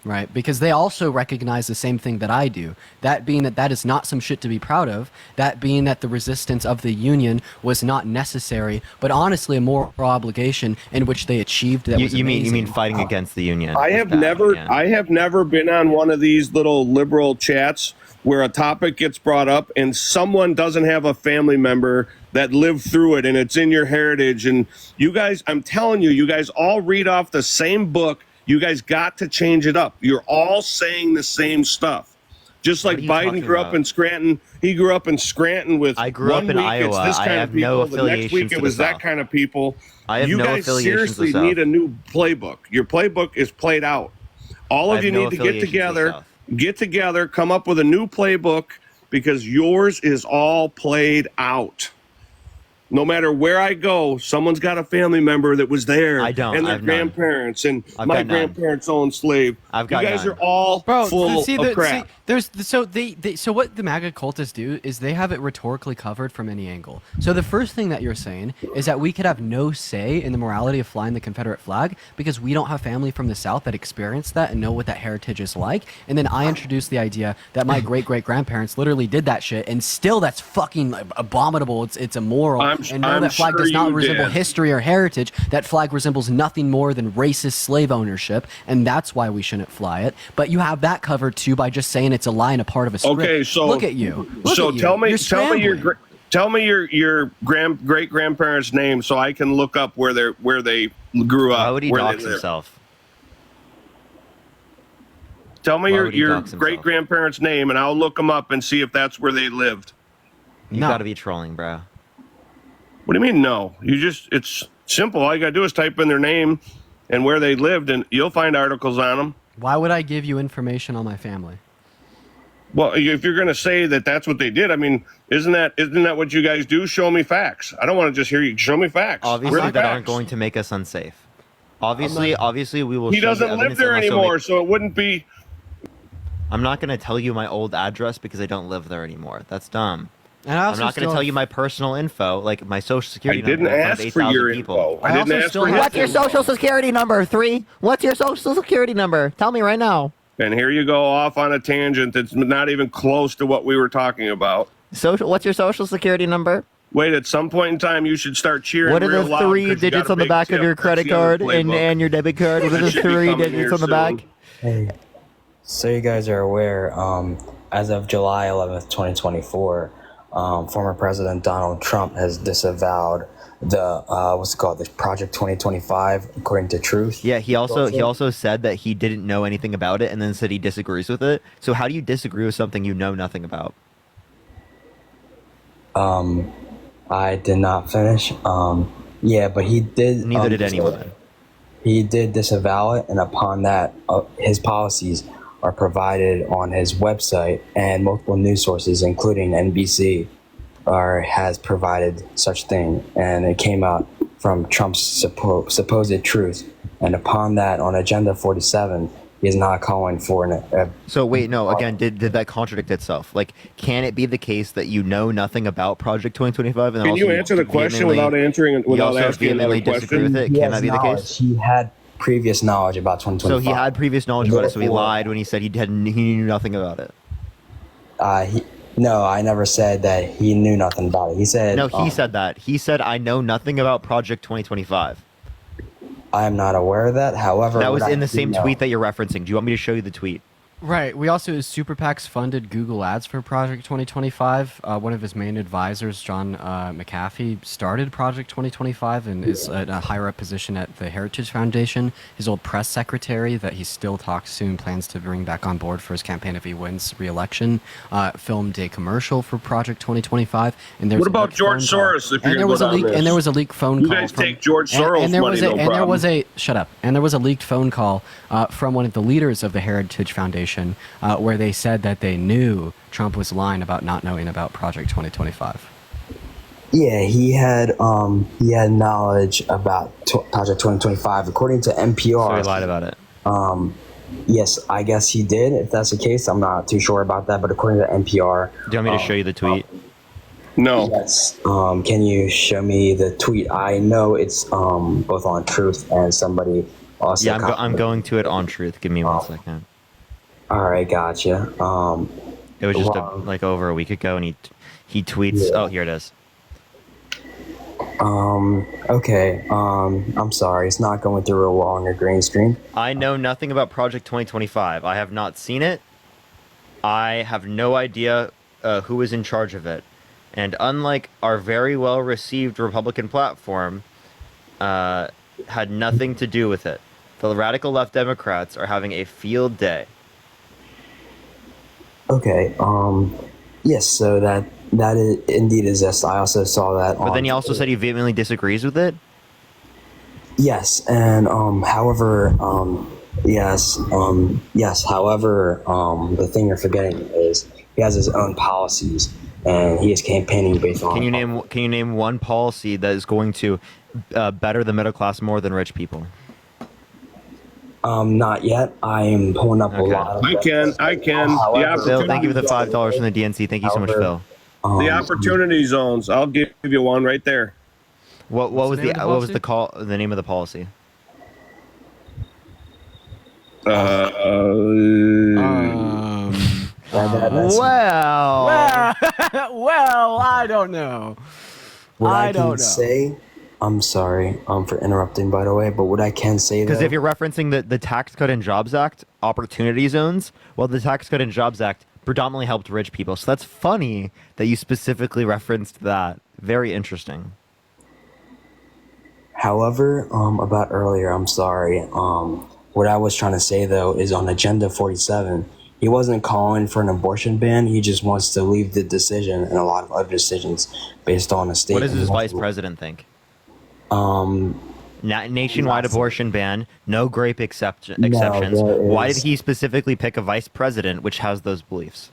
Right, because they also recognize the same thing that I do. That being that is not some shit to be proud of. That being that the resistance of the Union was not necessary, but honestly a moral obligation in which they achieved. That you mean fighting against the Union? I have never been on one of these little liberal chats where a topic gets brought up and someone doesn't have a family member that lived through it and it's in your heritage. And you guys, I'm telling you, you guys all read off the same book. You guys got to change it up. You're all saying the same stuff. Just like Biden grew up in Scranton. He grew up in Scranton with I grew up in Iowa. It's this kind of people. The next week it was that kind of people. You guys seriously need a new playbook. Your playbook is played out. All of you need to get together, come up with a new playbook because yours is all played out. No matter where I go, someone's got a family member that was there. I don't. And their grandparents, and my grandparents owned slave. You guys are all full of crap. So what the MAGA cultists do is they have it rhetorically covered from any angle. So the first thing that you're saying is that we could have no say in the morality of flying the Confederate flag because we don't have family from the South that experienced that and know what that heritage is like. And then I introduced the idea that my great-great-grandparents literally did that shit, and still that's fucking abominable. It's immoral. And no, that flag does not resemble history or heritage. That flag resembles nothing more than racist slave ownership, and that's why we shouldn't fly it. But you have that covered too by just saying it's a lie and a part of a script. Okay, so look at you. Tell me your great grandparents' name so I can look up where they grew up. Why would he dox himself? Tell me your great grandparents' name, and I'll look them up and see if that's where they lived. You got to be trolling, bro. What do you mean, no? It's simple. All you got to do is type in their name and where they lived, and you'll find articles on them. Why would I give you information on my family? Well, if you're going to say that that's what they did, I mean, isn't that what you guys do? Show me facts. I don't want to just hear you. Show me facts. Obviously, that aren't going to make us unsafe. Obviously, we will. He doesn't live there anymore, so it wouldn't be. I'm not going to tell you my old address because I don't live there anymore. That's dumb. And I'm not going to tell you my personal info, like my social security number. I didn't ask for your info. I didn't ask for What's your social security number? 3? What's your social security number? Tell me right now. And here you go off on a tangent that's not even close to what we were talking about. What's your social security number? Wait, at some point in time, you should start cheering. What are the 3 digits on the back of your credit card and your debit card? What are the 3 digits on the back? Hey, so you guys are aware, as of July 11th, 2024, former President Donald Trump has disavowed the Project 2025 according to Truth. Yeah, he also said that he didn't know anything about it and then said he disagrees with it. So how do you disagree with something you know nothing about? I did not finish. Yeah, but he did. Neither did anyone. He did disavow it, and upon that, his policies are provided on his website, and multiple news sources, including NBC, has provided such thing, and it came out from Trump's supposed truth. And upon that, on Agenda 47, he is not calling for So wait, no. Again, did that contradict itself? Like, can it be the case that you know nothing about Project 2025? And can you answer the question without asking another question? With it? Can that be the case? He had previous knowledge about 2025. So he had previous knowledge about it, so he lied when he said he knew nothing about it. No, I never said that he knew nothing about it. He said... No, he said that. He said, I know nothing about Project 2025. I am not aware of that. However... That was in the same tweet that you're referencing. Do you want me to show you the tweet? Right. We also, Super PACs funded Google Ads for Project 2025. One of his main advisors, John McAfee, started Project 2025 and is in a higher-up position at the Heritage Foundation. His old press secretary that he still talks to and plans to bring back on board for his campaign if he wins re-election, filmed a commercial for Project 2025. And there's what about George Soros? And there was a leak. And there was a leaked phone call. You guys take George Soros money, no problem. And there was a leaked phone call from one of the leaders of the Heritage Foundation. Where they said that they knew Trump was lying about not knowing about Project 2025. Yeah, he had knowledge about Project 2025, according to NPR. So he lied about it. Yes, I guess he did. If that's the case, I'm not too sure about that. But according to NPR, do you want me to show you the tweet? No. Yes. Can you show me the tweet? I know it's both on Truth and somebody also. Yeah, I'm going to it on Truth. Give me 1 second. All right, gotcha. It was just like over a week ago, and he tweets. Yeah. Oh, here it is. Okay. I'm sorry. It's not going through real well on your green screen. I know nothing about Project 2025. I have not seen it. I have no idea who is in charge of it. And unlike our very well-received Republican platform, had nothing to do with it. The radical left Democrats are having a field day. Okay. Yes. So that is, indeed exists. I also saw that. But then he also said he vehemently disagrees with it. Yes, and however, yes. However, the thing you're forgetting is he has his own policies, and he is campaigning based on. Can you name one policy that is going to better the middle class more than rich people? Not yet. I am pulling up a lot of. I can. Phil, thank you for the $5 from the DNC. Thank you so much, Phil. The opportunity zones. I'll give you one right there. What was the name of the policy? Well, I don't know. What I don't say. I'm sorry for interrupting, by the way, but what I can say, because if you're referencing the Tax Cut and Jobs Act opportunity zones, well, the Tax Cut and Jobs Act predominantly helped rich people. So that's funny that you specifically referenced that. Very interesting. However, about earlier, I'm sorry. What I was trying to say, though, is on Agenda 47, he wasn't calling for an abortion ban. He just wants to leave the decision and a lot of other decisions based on a state. What does his vice president think? Nationwide abortion ban, no grape exceptions. Why did he specifically pick a vice president which has those beliefs?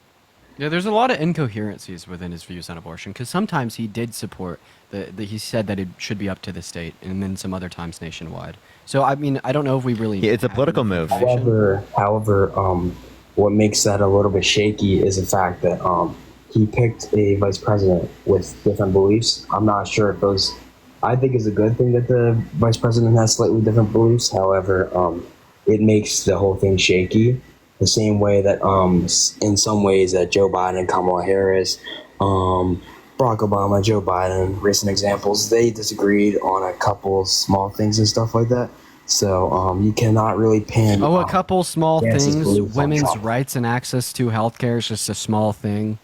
Yeah, there's a lot of incoherencies within his views on abortion, because sometimes he did support he said that it should be up to the state, and then some other times nationwide. So I mean, I don't know if we really. Yeah, it's a political move. However, what makes that a little bit shaky is the fact that he picked a vice president with different beliefs. I'm not sure if those. I think it's a good thing that the vice president has slightly different beliefs. However, it makes the whole thing shaky. The same way that, in some ways, that Joe Biden, Kamala Harris, Barack Obama, Joe Biden, recent examples, they disagreed on a couple small things and stuff like that. So you cannot really pin. A couple small things. Women's rights and access to healthcare is just a small thing.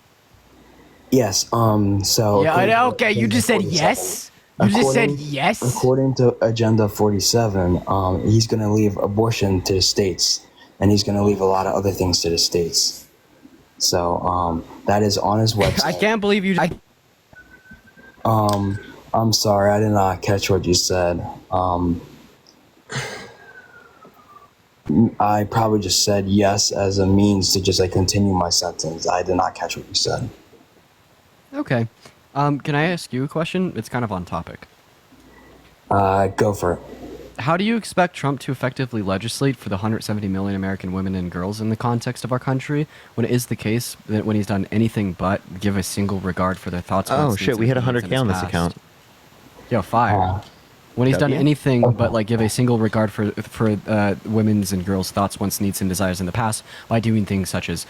Yes. So. Yeah. Okay. You just said yes. You just said yes? According to Agenda 47, he's going to leave abortion to the states, and he's going to leave a lot of other things to the states. So that is on his website. I can't believe you. I'm sorry, I did not catch what you said. I probably just said yes as a means to just continue my sentence. I did not catch what you said. Okay. Can I ask you a question? It's kind of on topic. Go for it. How do you expect Trump to effectively legislate for the 170 million American women and girls in the context of our country when it is the case that when he's done anything but give a single regard for their thoughts? Oh shit, we hit 100K on this account. Yo, fire. When he's done anything but give a single regard for women's and girls' thoughts, wants, needs, and desires in the past by doing things such as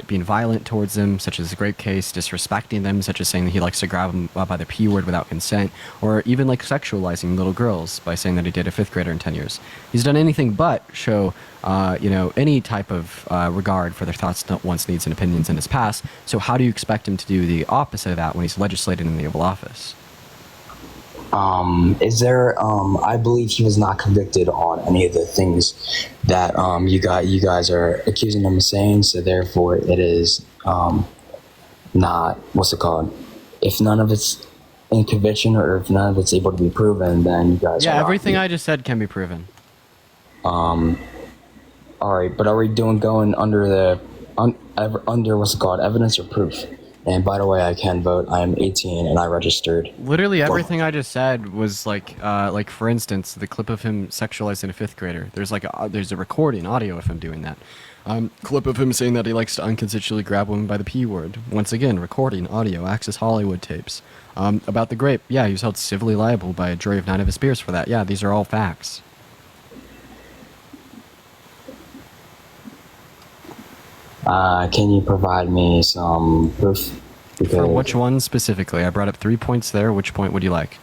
being violent towards them, such as the grape case, disrespecting them, such as saying that he likes to grab them by the P word without consent, or even sexualizing little girls by saying that he did a 5th grader in 10 years. He's done anything but show any type of regard for their thoughts, wants, needs, and opinions in his past. So how do you expect him to do the opposite of that when he's legislating in the Oval Office? I believe he was not convicted on any of the things that you guys are accusing him of saying, so therefore it is not, what's it called? If none of it's in conviction or if none of it's able to be proven, then you guys are everything I just said can be proven. All right, but are we going under under what's it called, evidence or proof? And by the way, I can vote. I am 18 and I registered. Literally everything I just said was for instance, the clip of him sexualizing a 5th grader. There's a recording audio of him doing that. Clip of him saying that he likes to unconsensually grab women by the P word. Once again, recording audio, Access Hollywood tapes. About the grape, he was held civilly liable by a jury of 9 of his peers for that. Yeah, these are all facts. Can you provide me some proof? For which one specifically? I brought up 3 points there. Which point would you like?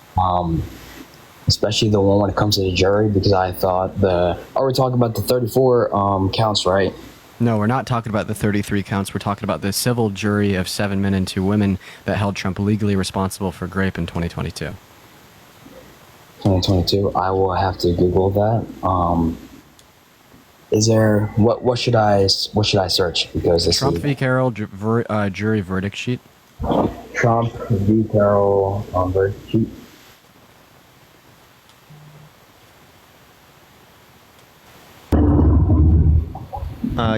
Especially the one when it comes to the jury, because I thought we're talking about the 34 counts, right? No, we're not talking about the 33 counts. We're talking about the civil jury of 7 men and 2 women that held Trump legally responsible for grape in 2022. 2022. I will have to Google that. Is there what should I search? Because this Trump v. Carroll jury verdict sheet. Trump v. Carroll verdict sheet.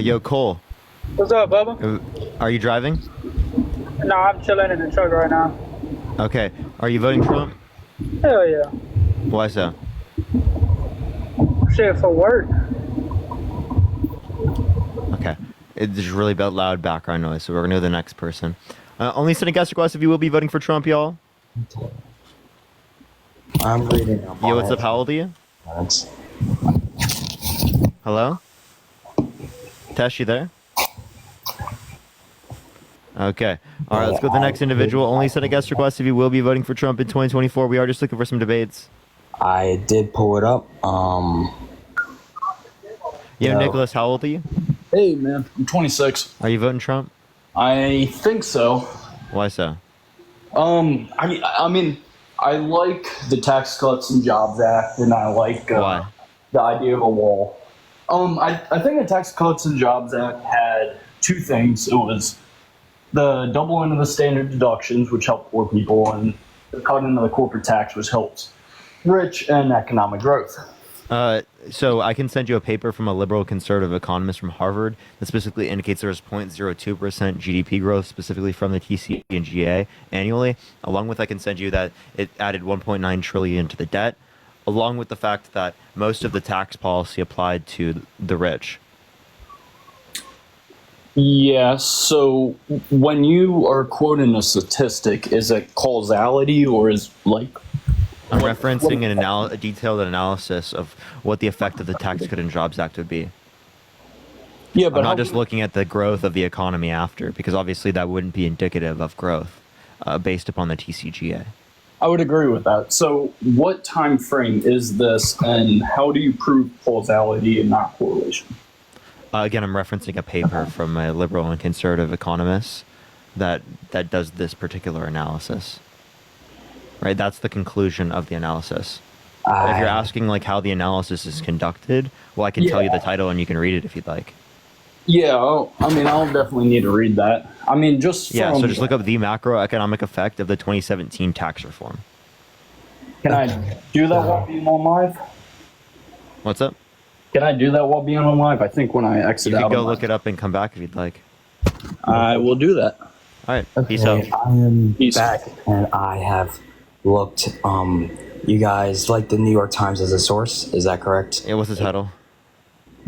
Yo, Cole. What's up, Bubba? Are you driving? No, I'm chilling in the truck right now. Okay. Are you voting Trump? Hell yeah. Why so? Shit, for work. Okay. It's really loud background noise, so we're going to go to the next person. Only sending guest requests if you will be voting for Trump, y'all. I'm reading. Yo, what's up? How old are you? Hello? Tesh, you there? Okay. All right, let's go to the next individual. Only send a guest request if you will be voting for Trump in 2024. We are just looking for some debates. I did pull it up. Yo, Nicholas, how old are you? Hey, man. I'm 26. Are you voting Trump? I think so. Why so? I mean, I like the Tax Cuts and Jobs Act, and I like Why? The idea of a wall. I think the Tax Cuts and Jobs Act had 2 things. It was the doubling of the standard deductions, which helped poor people, and the cutting of the corporate tax, which helped rich and economic growth. So I can send you a paper from a liberal conservative economist from Harvard that specifically indicates there was 0.02% GDP growth specifically from the TC and GA annually. Along with, I can send you that it added 1.9 trillion to the debt, along with the fact that most of the tax policy applied to the rich. Yeah, so when you are quoting a statistic, is it causality or is like... I'm referencing a detailed analysis of what the effect of the Tax Cut and Jobs Act would be. Yeah, but I'm not just looking at the growth of the economy after, because obviously that wouldn't be indicative of growth based upon the TCGA. I would agree with that. So what time frame is this, and how do you prove causality and not correlation? Again, I'm referencing a paper from a liberal and conservative economist that does this particular analysis. Right, that's the conclusion of the analysis. If you're asking like how the analysis is conducted, well, I can tell you the title and you can read it if you'd like. Yeah, I'll definitely need to read that. I mean, just so just look up the macroeconomic effect of the 2017 tax reform. Can I do that while being on live? What's up? Can I do that while being on live? I think when I exit out. You can go look it up and come back if you'd like. I will do that. All right. Peace out. I am back, and I have looked. You guys like the New York Times as a source? Is that correct? Yeah. What's the title?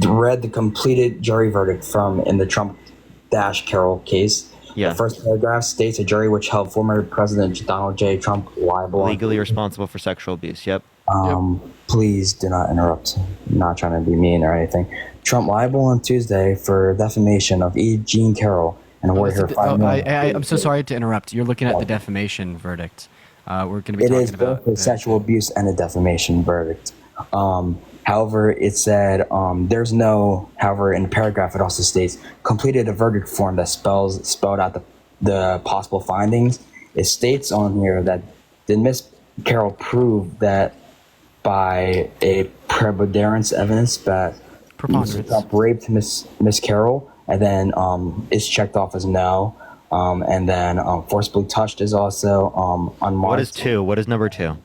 Read the completed jury verdict in the Trump-Carroll case. Yeah. The first paragraph states a jury which held former President Donald J. Trump liable. Legally responsible for sexual abuse. Yep. Please do not interrupt. I'm not trying to be mean or anything. Trump liable on Tuesday for defamation of E. Jean Carroll and award her $5 million. I'm so sorry to interrupt. You're looking at the defamation verdict. We're going to be talking about both a sexual abuse and a defamation verdict. However, it said there's no. However, in the paragraph, it also states completed a verdict form that spelled out the possible findings. It states on here that did Miss Carroll prove that by a preponderance evidence that Mr. Trump raped Miss Carroll, and then it's checked off as no. And then forcibly touched is also unmarked. What is 2? What is number 2?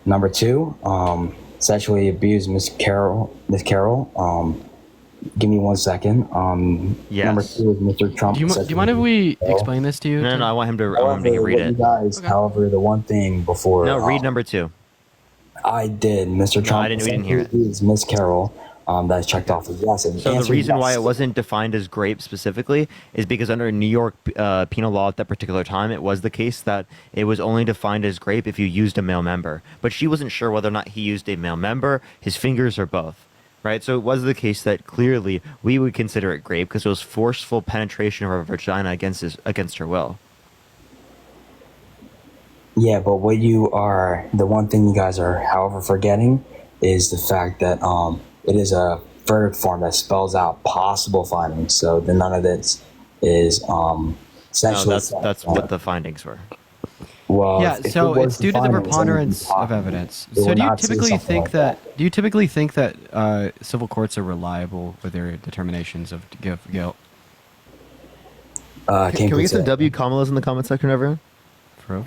Number 2, sexually abused Miss Carroll. Give me 1 second. Yes. Number 2 is Mr. Trump. Do you mind if we explain this to you? No, I want him to read it. Guys, however, the one thing before. No, read number 2. I did. Mr. Trump. We didn't hear it. Miss Carroll. That's checked off as yes. So the reason why it wasn't defined as grape specifically is because under New York penal law at that particular time, it was the case that it was only defined as grape if you used a male member. But she wasn't sure whether or not he used a male member, his fingers, or both. right? So it was the case that clearly we would consider it grave because it was forceful penetration of her vagina against her will. Yeah, but the one thing you guys are, however, forgetting is the fact that it is a verdict form that spells out possible findings. So none of this is essentially. No, that's what the findings were. Well, yeah, so it's due to the preponderance of evidence. So do you typically think that civil courts are reliable with their determinations of guilt? Can we get some W Kamalas in the comment section, everyone? For real?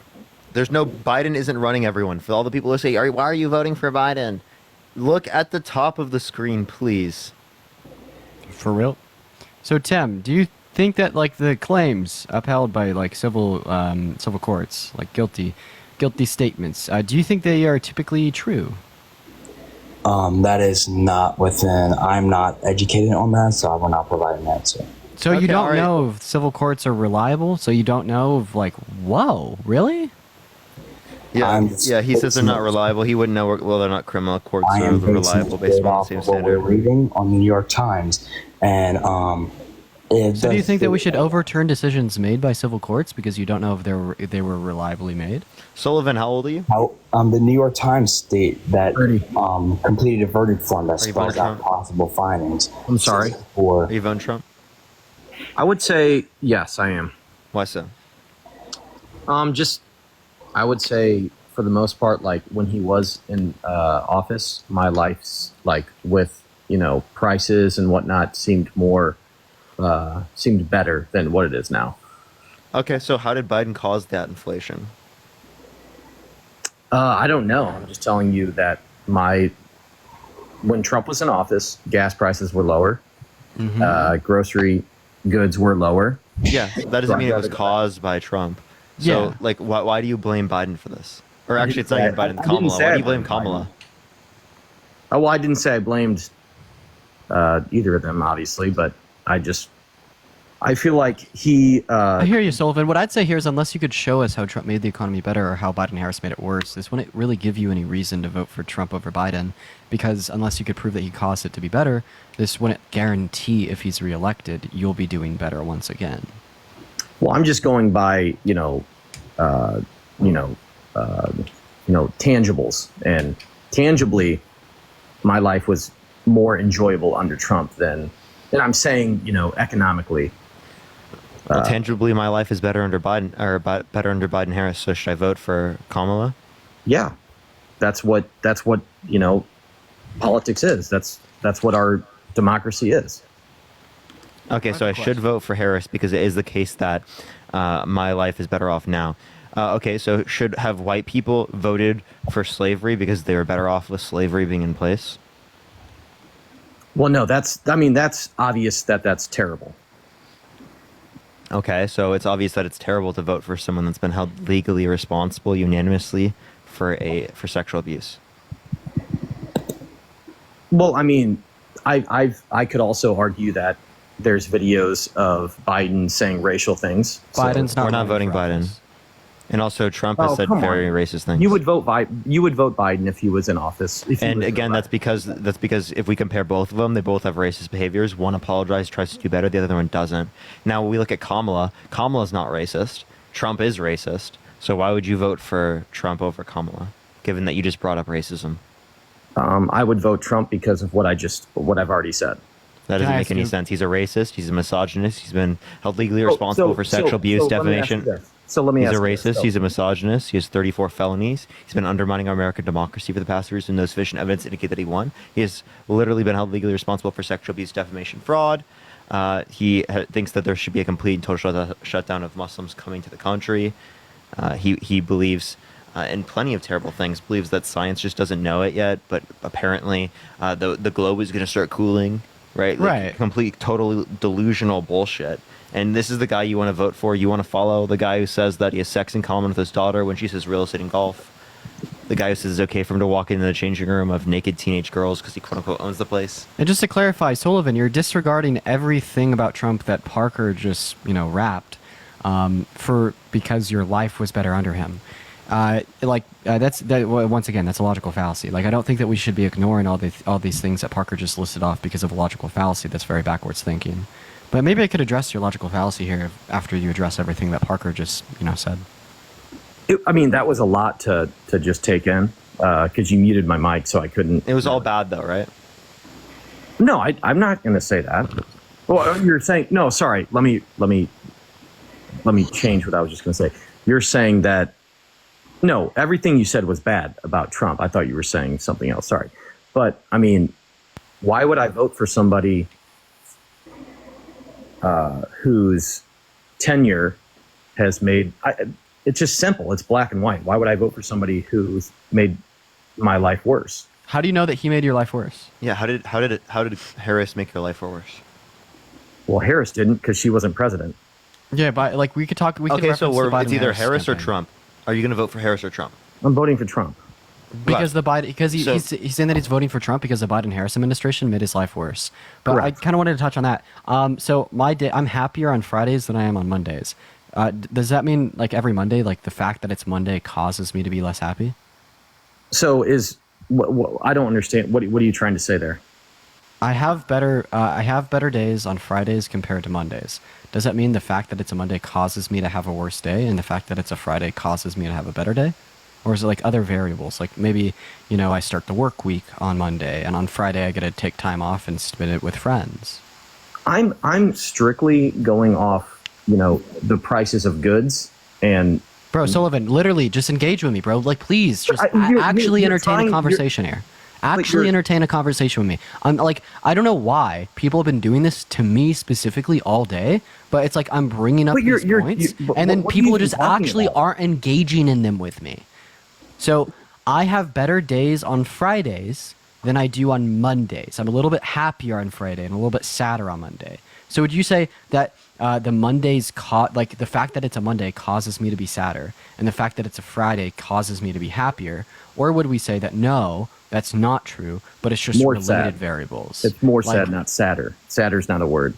There's no Biden isn't running, everyone. For all the people who say, why are you voting for Biden? Look at the top of the screen, please. For real? So Tim, do you think that like the claims upheld by like civil courts, like guilty statements, do you think they are typically true? That is not within. I'm not educated on that, so I will not provide an answer. So you don't know if civil courts are reliable. So you don't know if like, whoa, really? Yeah, he says they're not reliable. He wouldn't know whether or not criminal courts are reliable based on the same standard. What we're reading on the New York Times, and so do you think that we should overturn decisions made by civil courts because you don't know if they were reliably made? Sullivan, how old are you? The New York Times state that completed a verdict form that spells out possible findings. I'm sorry. Are you voting Trump? I would say yes, I am. Why so? I would say for the most part, like when he was in office, my life's like with prices and whatnot seemed better than what it is now. Okay, so how did Biden cause that inflation? I don't know. I'm just telling you that when Trump was in office, gas prices were lower, grocery goods were lower. Yeah, that doesn't mean it was caused by Trump. So, why do you blame Biden for this? Or actually, it's not even Biden, Kamala. Why do you blame Kamala? Oh, well, I didn't say I blamed either of them, obviously, but I feel like I hear you, Sullivan. What I'd say here is unless you could show us how Trump made the economy better or how Biden-Harris made it worse, this wouldn't really give you any reason to vote for Trump over Biden, because unless you could prove that he caused it to be better, this wouldn't guarantee if he's reelected, you'll be doing better once again. Well, I'm just going by, tangibles, and tangibly, my life was more enjoyable under Trump than I'm saying, economically. Well, tangibly, my life is better under Biden, or better under Biden-Harris. So should I vote for Kamala? Yeah, that's what politics is. That's what our democracy is. Okay, so I should vote for Harris because it is the case that my life is better off now. Okay, so have white people voted for slavery because they were better off with slavery being in place? Well, no, that's obvious that that's terrible. Okay, so it's obvious that it's terrible to vote for someone that's been held legally responsible unanimously for sexual abuse. Well, I could also argue that there's videos of Biden saying racial things. We're not voting Biden. And also, Trump has said very racist things. You would vote Biden if he was in office. And again, that's because if we compare both of them, they both have racist behaviors. One apologizes, tries to do better. The other one doesn't. Now, when we look at Kamala, Kamala's not racist. Trump is racist. So why would you vote for Trump over Kamala, given that you just brought up racism? I would vote Trump because of what I've already said. That doesn't make any sense. He's a racist. He's a misogynist. He's been held legally responsible for sexual abuse, defamation. So let me ask you. He's a racist. He's a misogynist. He has 34 felonies. He's been undermining our American democracy for the past years, and no sufficient evidence to indicate that he won. He has literally been held legally responsible for sexual abuse, defamation, fraud. He thinks that there should be a complete and total shutdown of Muslims coming to the country. He believes in plenty of terrible things. Believes that science just doesn't know it yet, but apparently the globe is going to start cooling. Right? Right. Complete, totally delusional bullshit. And this is the guy you want to vote for. You want to follow the guy who says that he has sex in common with his daughter when she says real estate and golf. The guy who says it's okay for him to walk into the changing room of naked teenage girls because he quote-unquote owns the place. And just to clarify, Sullivan, you're disregarding everything about Trump that Parker just, rapped because your life was better under him. Once again, that's a logical fallacy. Like, I don't think that we should be ignoring all these things that Parker just listed off because of a logical fallacy. That's very backwards thinking. But maybe I could address your logical fallacy here after you address everything that Parker just said. I mean, that was a lot to just take in because you muted my mic, so I couldn't. It was all bad though, right? No, I'm not going to say that. Well, you're saying no. Sorry, let me change what I was just going to say. You're saying that no, everything you said was bad about Trump. I thought you were saying something else. Sorry, but I mean, why would I vote for somebody whose tenure has made? It's just simple. It's black and white. Why would I vote for somebody who's made my life worse? How do you know that he made your life worse? Yeah, how did Harris make your life worse? Well, Harris didn't because she wasn't president. Yeah, but like we could talk. Okay, so it's either Harris or Trump. Are you going to vote for Harris or Trump? I'm voting for Trump. Because he's saying that he's voting for Trump because the Biden-Harris administration made his life worse. But Correct. I kind of wanted to touch on that. So my day, I'm happier on Fridays than I am on Mondays. Does that mean like every Monday, like the fact that it's Monday causes me to be less happy? So I don't understand. What are you trying to say there? I have better days on Fridays compared to Mondays. Does that mean the fact that it's a Monday causes me to have a worse day, and the fact that it's a Friday causes me to have a better day? Or is it like other variables? Like maybe, I start the work week on Monday, and on Friday I get to take time off and spend it with friends. I'm strictly going off, the prices of goods and. Bro, Sullivan, literally just engage with me, bro. Like, please, just actually entertain a conversation here. Actually entertain a conversation with me. I'm like, I don't know why people have been doing this to me specifically all day, but it's like I'm bringing up these points, and then people just actually aren't engaging in them with me. So I have better days on Fridays than I do on Mondays. I'm a little bit happier on Friday and a little bit sadder on Monday. So would you say that the Mondays, the fact that it's a Monday causes me to be sadder, and the fact that it's a Friday causes me to be happier? Or would we say that no, that's not true, but it's just more related sad. Variables? It's more sad, not sadder. Sadder's not a word.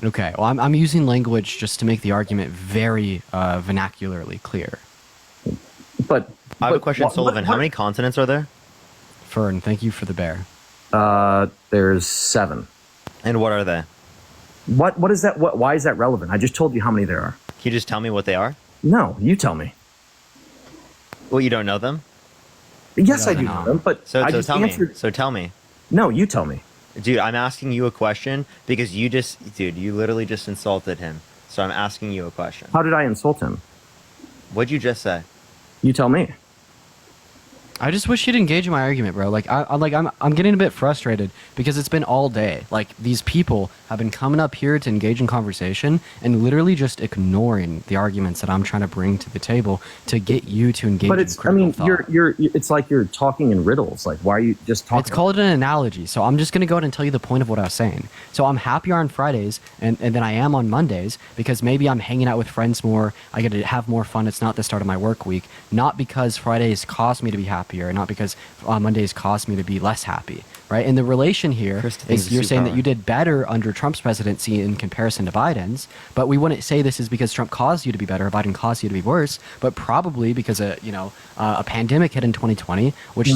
Okay, well, I'm using language just to make the argument very vernacularly clear. But I have a question, Sullivan. How many continents are there? Fern, thank you for the bear. There's 7. And what are they? What is that? Why is that relevant? I just told you how many there are. Can you just tell me what they are? No, you tell me. Well, you don't know them? Yes, I do know them, but so I just tell answered. me. So tell me. No, you tell me. Dude, I'm asking you a question because you literally just insulted him. So I'm asking you a question. How did I insult him? What'd you just say? You tell me. I just wish you'd engage in my argument, bro. Like I'm getting a bit frustrated because it's been all day. Like these people have been coming up here to engage in conversation and literally just ignoring the arguments that I'm trying to bring to the table to get you to engage. But it's, in critical thought. it's like you're talking in riddles. Like, why are you just talking? It's called an analogy. So I'm just gonna go ahead and tell you the point of what I was saying. So I'm happier on Fridays and than I am on Mondays because maybe I'm hanging out with friends more. I get to have more fun. It's not the start of my work week. Not because Fridays cause me to be happier, not because Mondays cause me to be less happy, right? And the relation here is you're saying that you did better under Trump's presidency in comparison to Biden's, but we wouldn't say this is because Trump caused you to be better or Biden caused you to be worse, but probably because a pandemic hit in 2020, which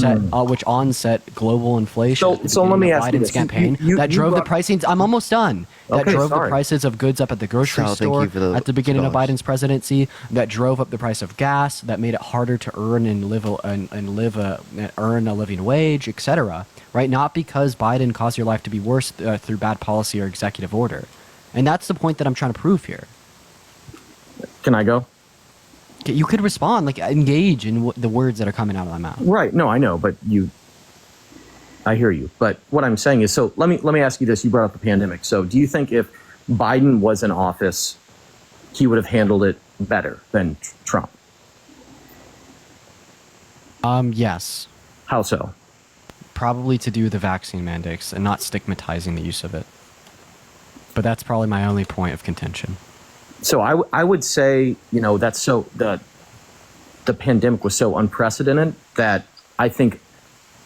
onset global inflation. So let me ask Biden's you this. campaign that drove the pricing. I'm almost done. That drove the prices of goods up at the grocery store at the beginning of Biden's presidency. That drove up the price of gas. That made it harder to earn earn a living wage, etc. Right? Not because Biden caused your life to be worse through bad policy or executive order. And that's the point that I'm trying to prove here. Can I go? You could respond, like engage in the words that are coming out of my mouth. Right. No, I know, but I hear you. But what I'm saying is, so let me ask you this. You brought up the pandemic. So do you think if Biden was in office, he would have handled it better than Trump? Yes. How so? Probably to do the vaccine mandates and not stigmatizing the use of it. But that's probably my only point of contention. So I would say, that's so the pandemic was so unprecedented that I think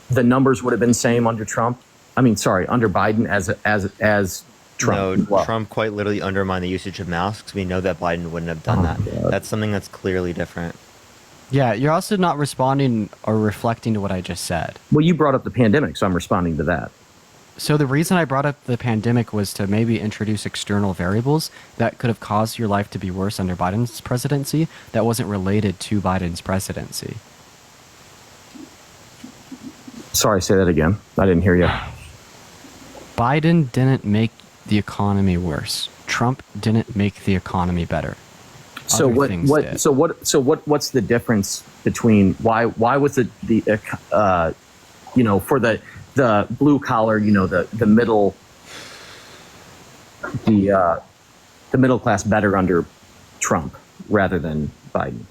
the numbers would have been same under Trump. Under Biden as Trump. No, Trump quite literally undermined the usage of masks. We know that Biden wouldn't have done that. God. That's something that's clearly different. Yeah, you're also not responding or reflecting to what I just said. Well, you brought up the pandemic, so I'm responding to that. So the reason I brought up the pandemic was to maybe introduce external variables that could have caused your life to be worse under Biden's presidency that wasn't related to Biden's presidency. Sorry, say that again. I didn't hear you. Biden didn't make the economy worse. Trump didn't make the economy better. So Other things did. what's the difference between why was it for the blue collar, the middle class better under Trump rather than Biden?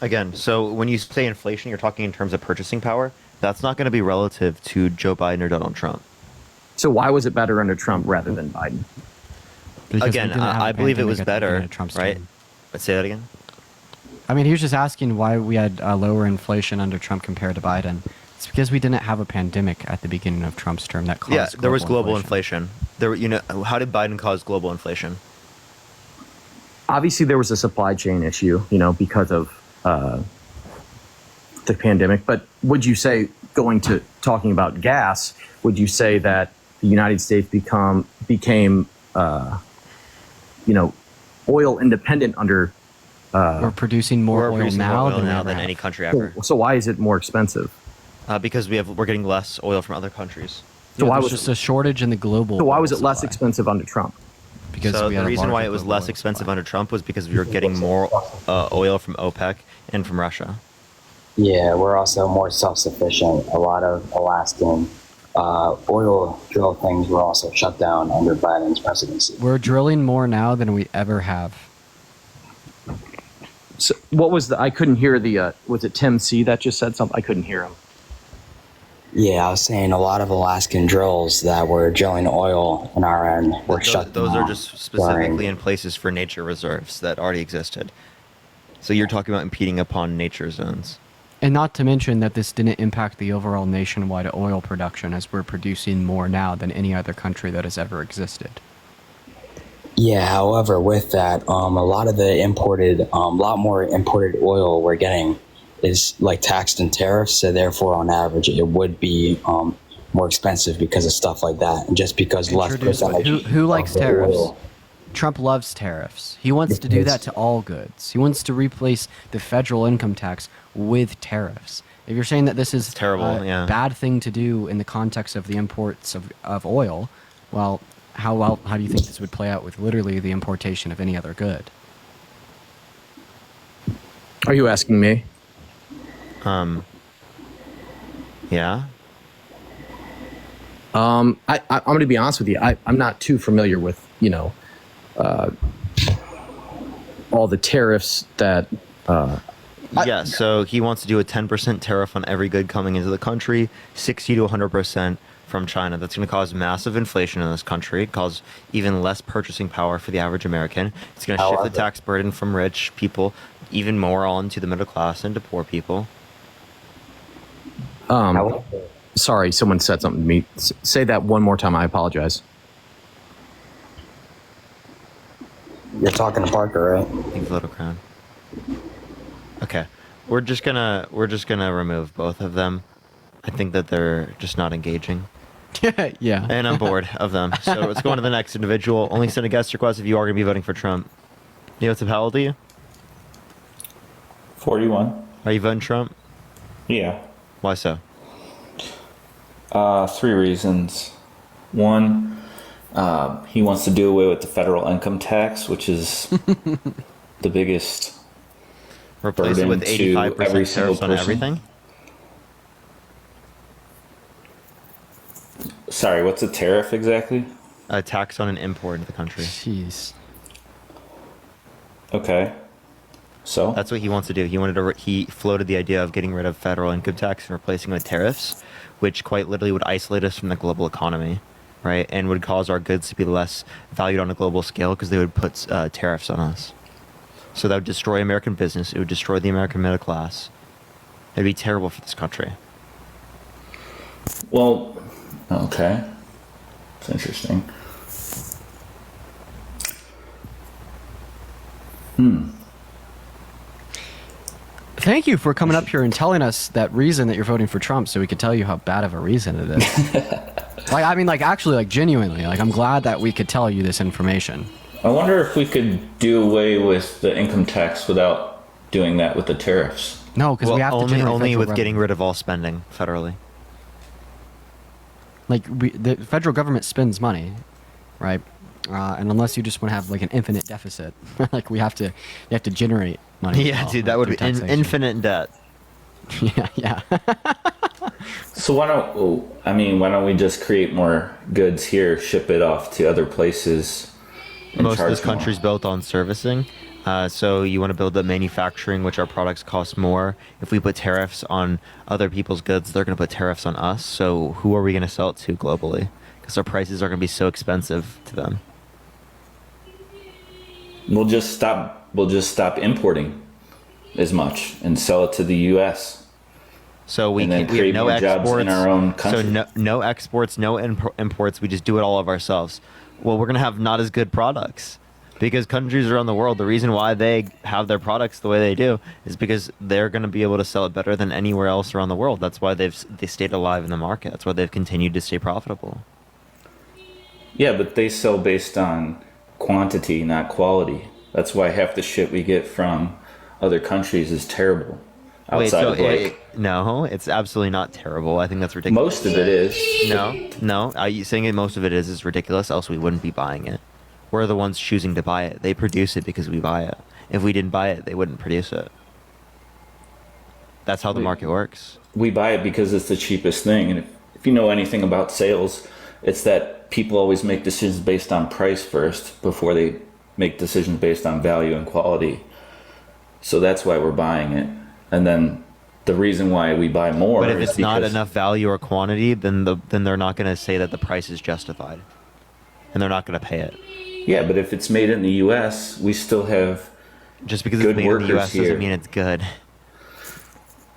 Again, so when you say inflation, you're talking in terms of purchasing power. That's not going to be relative to Joe Biden or Donald Trump. So why was it better under Trump rather than Biden? Because again, I believe it was better, right? Let's say that again. I mean, he was just asking why we had lower inflation under Trump compared to Biden. It's because we didn't have a pandemic at the beginning of Trump's term that caused there was global inflation. There, how did Biden cause global inflation? Obviously, there was a supply chain issue, because of the pandemic. But would you say, talking about gas, would you say that the United States became oil independent under? We're producing more oil now than any country ever. So why is it more expensive? Because we're getting less oil from other countries. So why was just a shortage in the global? So why was it less expensive under Trump? Because the reason why it was less expensive under Trump was because we were getting more oil from OPEC and from Russia. Yeah, we're also more self-sufficient. A lot of Alaskan oil drill things were also shut down under Biden's presidency. We're drilling more now than we ever have. So what was I couldn't hear was it Tim C that just said something? I couldn't hear him. Yeah, I was saying a lot of Alaskan drills that were drilling oil on our end were shut down. Those are just specifically in places for nature reserves that already existed. So you're talking about impeding upon nature zones. And not to mention that this didn't impact the overall nationwide oil production, as we're producing more now than any other country that has ever existed. Yeah, however, with that, a lot of the lot more imported oil we're getting is like taxed in tariffs. So therefore, on average, it would be more expensive because of stuff like that. And just because less percentage. Who likes tariffs? Oil. Trump loves tariffs. He wants to do that to all goods. He wants to replace the federal income tax with tariffs. If you're saying that this is terrible, a bad thing to do in the context of the imports of oil, well, how do you think this would play out with literally the importation of any other good? Are you asking me? Yeah. I'm going to be honest with you. I'm not too familiar with, all the tariffs that. So he wants to do a 10% tariff on every good coming into the country, 60 to 100% from China. That's going to cause massive inflation in this country, cause even less purchasing power for the average American. It's going to shift the tax burden from rich people even more onto the middle class and to poor people. Sorry, someone said something to me. Say that one more time. I apologize. You're talking to Parker, right? I think Little Crown. Okay, we're just gonna remove both of them. I think that they're just not engaging. Yeah. And I'm bored of them. So let's go on to the next individual. Only send a guest request if you are gonna be voting for Trump. How old are you? 41. Are you voting Trump? Yeah. Why so? 3 reasons. One, he wants to do away with the federal income tax, which is the biggest. Replace it with 85% tariffs on everything? Sorry, what's a tariff exactly? A tax on an import into the country. Jeez. Okay. So? That's what he wants to do. He floated the idea of getting rid of federal income tax and replacing it with tariffs, which quite literally would isolate us from the global economy, right? And would cause our goods to be less valued on a global scale because they would put tariffs on us. So that would destroy American business. It would destroy the American middle class. It'd be terrible for this country. Well, okay. That's interesting. Thank you for coming up here and telling us that reason that you're voting for Trump, so we could tell you how bad of a reason it is. Actually, genuinely, I'm glad that we could tell you this information. I wonder if we could do away with the income tax without doing that with the tariffs. No, because we have to only with getting rid of all spending federally. The federal government spends money, right? And unless you just want to have an infinite deficit, you have to generate money. Yeah, dude, that would be infinite debt. Yeah. So why don't we just create more goods here, ship it off to other places? Most of this country's built on servicing. So you want to build up manufacturing, which our products cost more. If we put tariffs on other people's goods, they're going to put tariffs on us. So who are we going to sell it to globally? Because our prices are going to be so expensive to them. We'll just stop importing as much and sell it to the U.S. So we have no exports in our own country. So no exports, no imports. We just do it all of ourselves. Well, we're going to have not as good products. Because countries around the world, the reason why they have their products the way they do is because they're going to be able to sell it better than anywhere else around the world. That's why they stayed alive in the market. That's why they've continued to stay profitable. Yeah, but they sell based on quantity, not quality. That's why half the shit we get from other countries is terrible. No, it's absolutely not terrible. I think that's ridiculous. Most of it is. No. Saying most of it is ridiculous, else we wouldn't be buying it. We're the ones choosing to buy it. They produce it because we buy it. If we didn't buy it, they wouldn't produce it. That's how the market works. We buy it because it's the cheapest thing. And if you know anything about sales, it's that people always make decisions based on price first before they make decisions based on value and quality. So that's why we're buying it. And then the reason why we buy more is because... But if it's not enough value or quantity, then they're not going to say that the price is justified. And they're not going to pay it. Yeah, but if it's made in the U.S., we still have just because it's made in the U.S. doesn't mean it's good.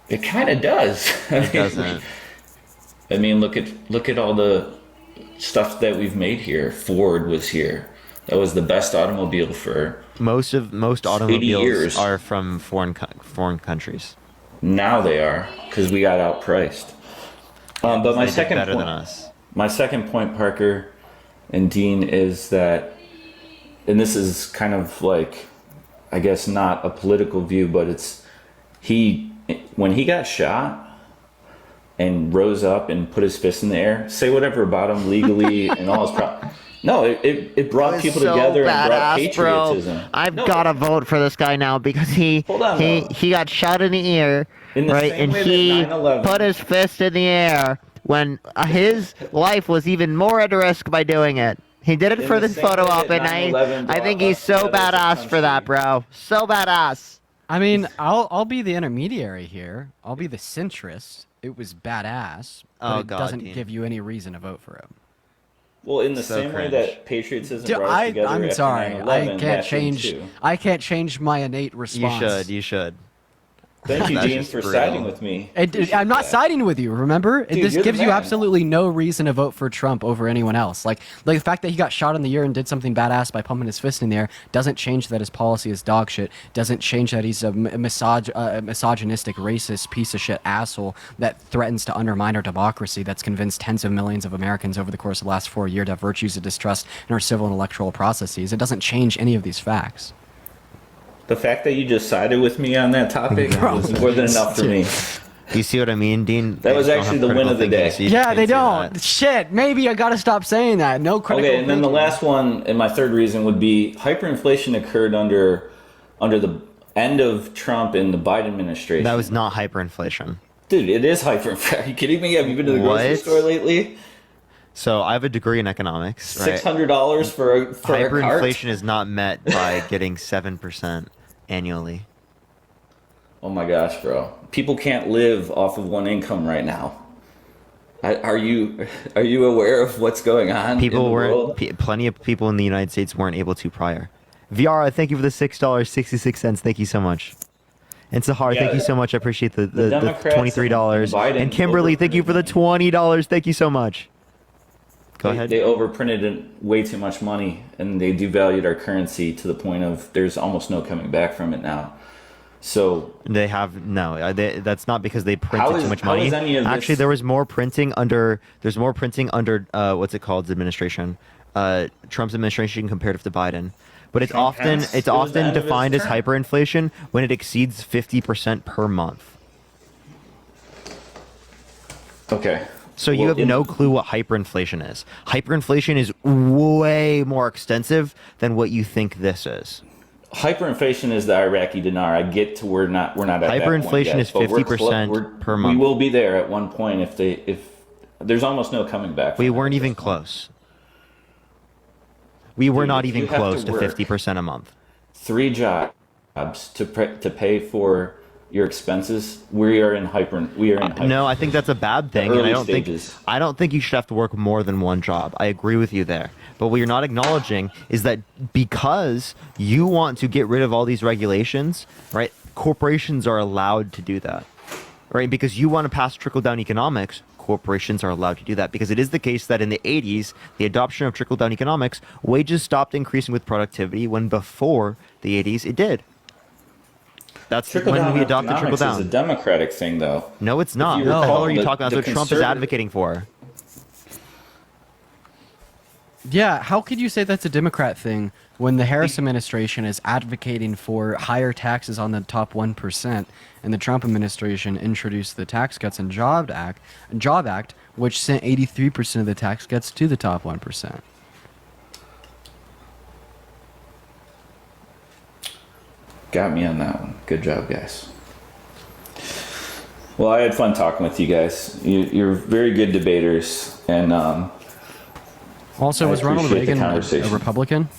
It kind of does. It doesn't. I mean, look at all the stuff that we've made here. Ford was here. That was the best automobile for most automobiles are from foreign countries. Now they are because we got outpriced. But my second better point, than us. My second point, Parker and Dean, is that. And this is kind of I guess not a political view, but it's when he got shot and rose up and put his fist in the air, say whatever about him legally and all his problems. No, it brought people together and brought patriotism. Bro. I've got to vote for this guy now because he got shot in the ear, right? And he put his fist in the air when his life was even more at risk by doing it. He did it for this photo op, and I think he's so badass for that, bro. So badass. I mean, I'll be the intermediary here. I'll be the centrist. It was badass, but it doesn't give you any reason to vote for him. Well, in the same way that patriotism brought us together I'm sorry. 9/11, I can't change my innate response. You should. Thank you, Dean, for siding with me. I'm not siding with you, remember? Dude, this gives you absolutely no reason to vote for Trump over anyone else. Like the fact that he got shot in the ear and did something badass by pumping his fist in the air doesn't change that his policy is dog shit, doesn't change that he's a misogynistic, racist, piece of shit asshole that threatens to undermine our democracy, that's convinced tens of millions of Americans over the course of the last 4 years to have virtues of distrust in our civil and electoral processes. It doesn't change any of these facts. The fact that you just sided with me on that topic was more than enough for me. You see what I mean, Dean? That was actually the win of the day. Yeah, they don't. Shit, maybe I gotta stop saying that. No critical Okay, and then the last one, and my third reason would be hyperinflation occurred under the end of Trump and the Biden administration. That was not hyperinflation. Dude, it is hyperinflation. Are you kidding me? Have you been to the grocery store lately? So I have a degree in economics. Right? $600 for a hyperinflation is not met by getting 7% annually. Oh my gosh, bro! People can't live off of one income right now. Are you aware of what's going on? Plenty of people in the United States weren't able to prior. Viara, thank you for the $6.66. Thank you so much. And Sahar, thank you so much. I appreciate the $23. And Kimberly, thank you for the $20. Thank you so much. Go ahead. They overprinted way too much money, and they devalued our currency to the point of there's almost no coming back from it now. So they have no. That's not because they printed too much how money. is any of this- Actually, there was more printing under. There's more printing under what's it called? Administration. Trump's administration compared to Biden. But it's Trump often has- it's it was the often end of his defined as term. hyperinflation when it exceeds 50% per month. Okay. So you Well, have no clue what hyperinflation is. Hyperinflation is way more extensive than what you think this is. Hyperinflation is the Iraqi dinar. I get to we're not at that point Hyperinflation yet, is but we're 50% per month. We will be there at one point if there's almost no coming back. We weren't even close. We were Dude, not if even you have close to work 50% a month. 3 jobs to pay for your expenses. We are in hyper. No, I think that's a bad thing, and early I don't stages. think you should have to work more than one job. I agree with you there. But what you're not acknowledging is that because you want to get rid of all these regulations, right? Corporations are allowed to do that, right? Because you want to pass trickle-down economics, corporations are allowed to do that. Because it is the case that in the 80s, the adoption of trickle-down economics, wages stopped increasing with productivity when before the 80s it did. That's when we adopted trickle-down. Is a democratic thing, though. No, it's not. If you What the hell recall, are you the- talking about? the That's what Trump is conservative- advocating for. Yeah, how could you say that's a Democrat thing when the Harris administration is advocating for higher taxes on the top 1% and the Trump administration introduced the Tax Cuts and Job Act, which sent 83% of the tax cuts to the top 1%? Got me on that one. Good job, guys. Well, I had fun talking with you guys. You're very good debaters, and Also, I was Ronald appreciate the Reagan a conversation. Republican?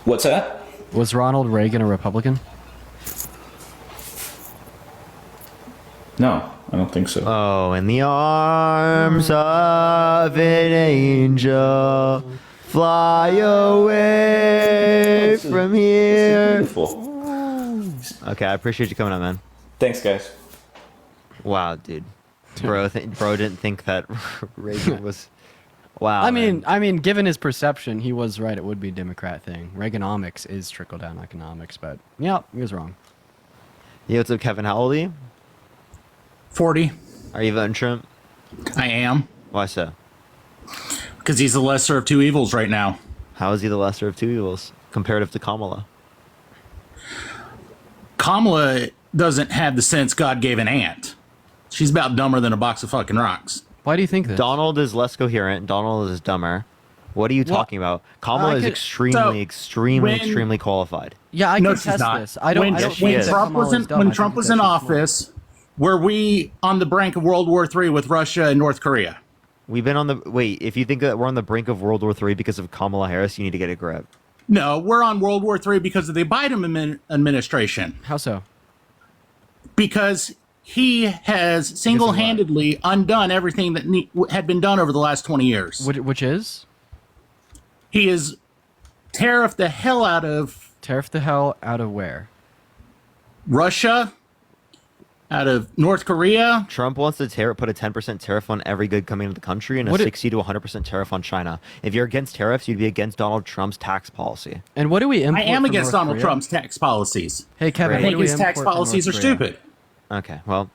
What's that? Was Ronald Reagan a Republican? No, I don't think so. Oh, in the arms of an angel, fly away from here. Beautiful. Okay, I appreciate you coming on, man. Thanks, guys. Wow, dude. Bro didn't think that Reagan was... Wow. I mean, given his perception, he was right. It would be a Democrat thing. Reaganomics is trickle-down economics, but yeah, he was wrong. Yeah, what's up, Kevin? How old are you? 40. Are you voting Trump? I am. Why so? Because he's the lesser of two evils right now. How is he the lesser of two evils comparative to Kamala? Kamala doesn't have the sense God gave an ant. She's about dumber than a box of fucking rocks. Why do you think this? Donald is less coherent. Donald is dumber. What are you talking about? Kamala is extremely qualified. Yeah, I No, can she's test not. this. I don't. When, I don't when think that Trump Kamala was in, is dumb. when I Trump think was that in she's smart. office, were we on the brink of World War III with Russia and North Korea? We've been on the wait. If you think that we're on the brink of World War III because of Kamala Harris, you need to get a grip. No, we're on World War III because of the Biden administration. How so? Because he has single-handedly undone everything that had been done over the last 20 years. Which is? He is tariffed the hell out of... Tariffed the hell out of where? Russia, out of North Korea. Trump wants to put a 10% tariff on every good coming into the country and a 60 to 100% tariff on China. If you're against tariffs, you'd be against Donald Trump's tax policy. And what do we import I am from against North Donald Korea? Trump's tax policies. Hey, Kevin, I what think do we his tax import from policies are North Korea? stupid. Okay, well...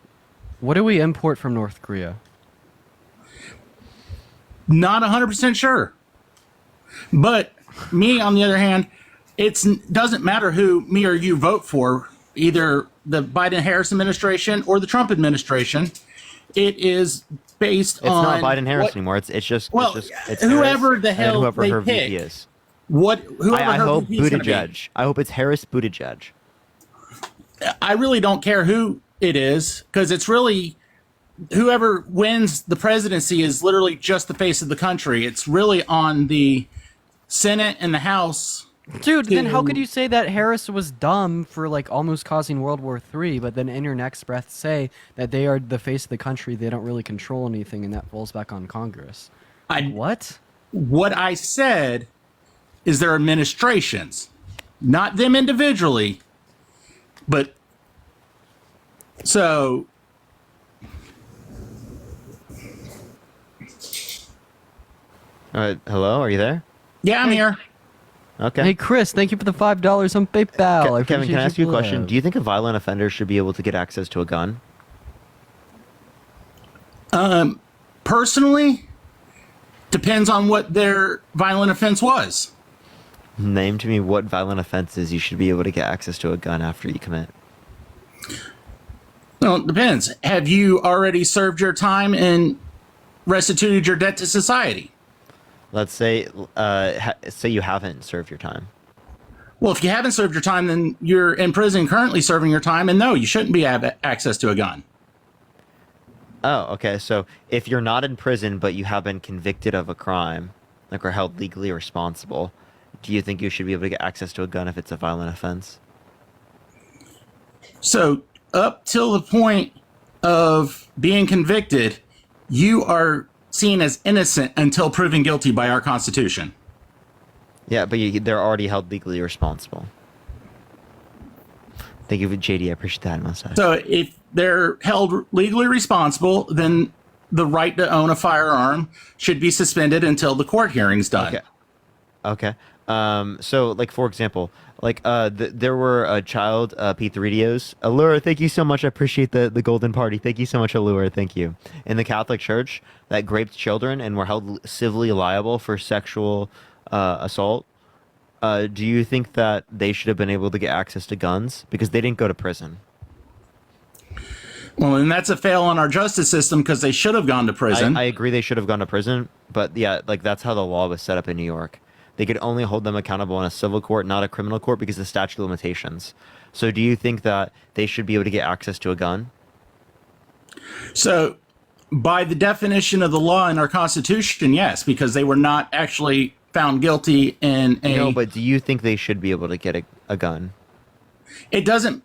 What do we import from North Korea? Not 100% sure. But me, on the other hand, it doesn't matter who me or you vote for, either the Biden-Harris administration or the Trump administration. It is based It's on... not Biden-Harris what- anymore. It's just... Well, it's whoever Harris the and hell whoever they her pick. VP is. Whoever I her hope VP is gonna be. Buttigieg. I hope it's Harris Buttigieg. I really don't care who it is, because it's really whoever wins the presidency is literally just the face of the country. It's really on the Senate and the House. Dude, then how could you say that Harris was dumb for like almost causing World War III, but then in your next breath say that they are the face of the country, they don't really control anything, and that falls back on Congress? What? What I said is their administrations, not them individually, but so. Hello, are you there? Yeah, I'm here. Okay. Hey, Chris, thank you for the $5 on PayPal. Kevin, can I ask you a question? Do you think a violent offender should be able to get access to a gun? Personally, depends on what their violent offense was. Name to me what violent offenses you should be able to get access to a gun after you commit. Well, it depends. Have you already served your time and restituted your debt to society? Let's say, say you haven't served your time. Well, if you haven't served your time, then you're in prison currently serving your time, and no, you shouldn't be have access to a gun. Oh, okay. So if you're not in prison, but you have been convicted of a crime, like are held legally responsible, do you think you should be able to get access to a gun if it's a violent offense? So up till the point of being convicted, you are seen as innocent until proven guilty by our Constitution. Yeah, but they're already held legally responsible. Thank you for JD. I appreciate that, Mosai. So if they're held legally responsible, then the right to own a firearm should be suspended until the court hearing's done. Okay. So, like, for example, like, there were child Patriotios. Allure, thank you so much. I appreciate the golden party. Thank you so much, Allure. Thank you. In the Catholic Church that raped children and were held civilly liable for sexual assault. Do you think that they should have been able to get access to guns because they didn't go to prison? Well, and that's a fail on our justice system because they should have gone to prison. I agree they should have gone to prison, but yeah, like that's how the law was set up in New York. They could only hold them accountable in a civil court, not a criminal court, because of the statute of limitations. So do you think that they should be able to get access to a gun? So by the definition of the law in our Constitution, yes, because they were not actually found guilty in a... No, but do you think they should be able to get a gun? It doesn't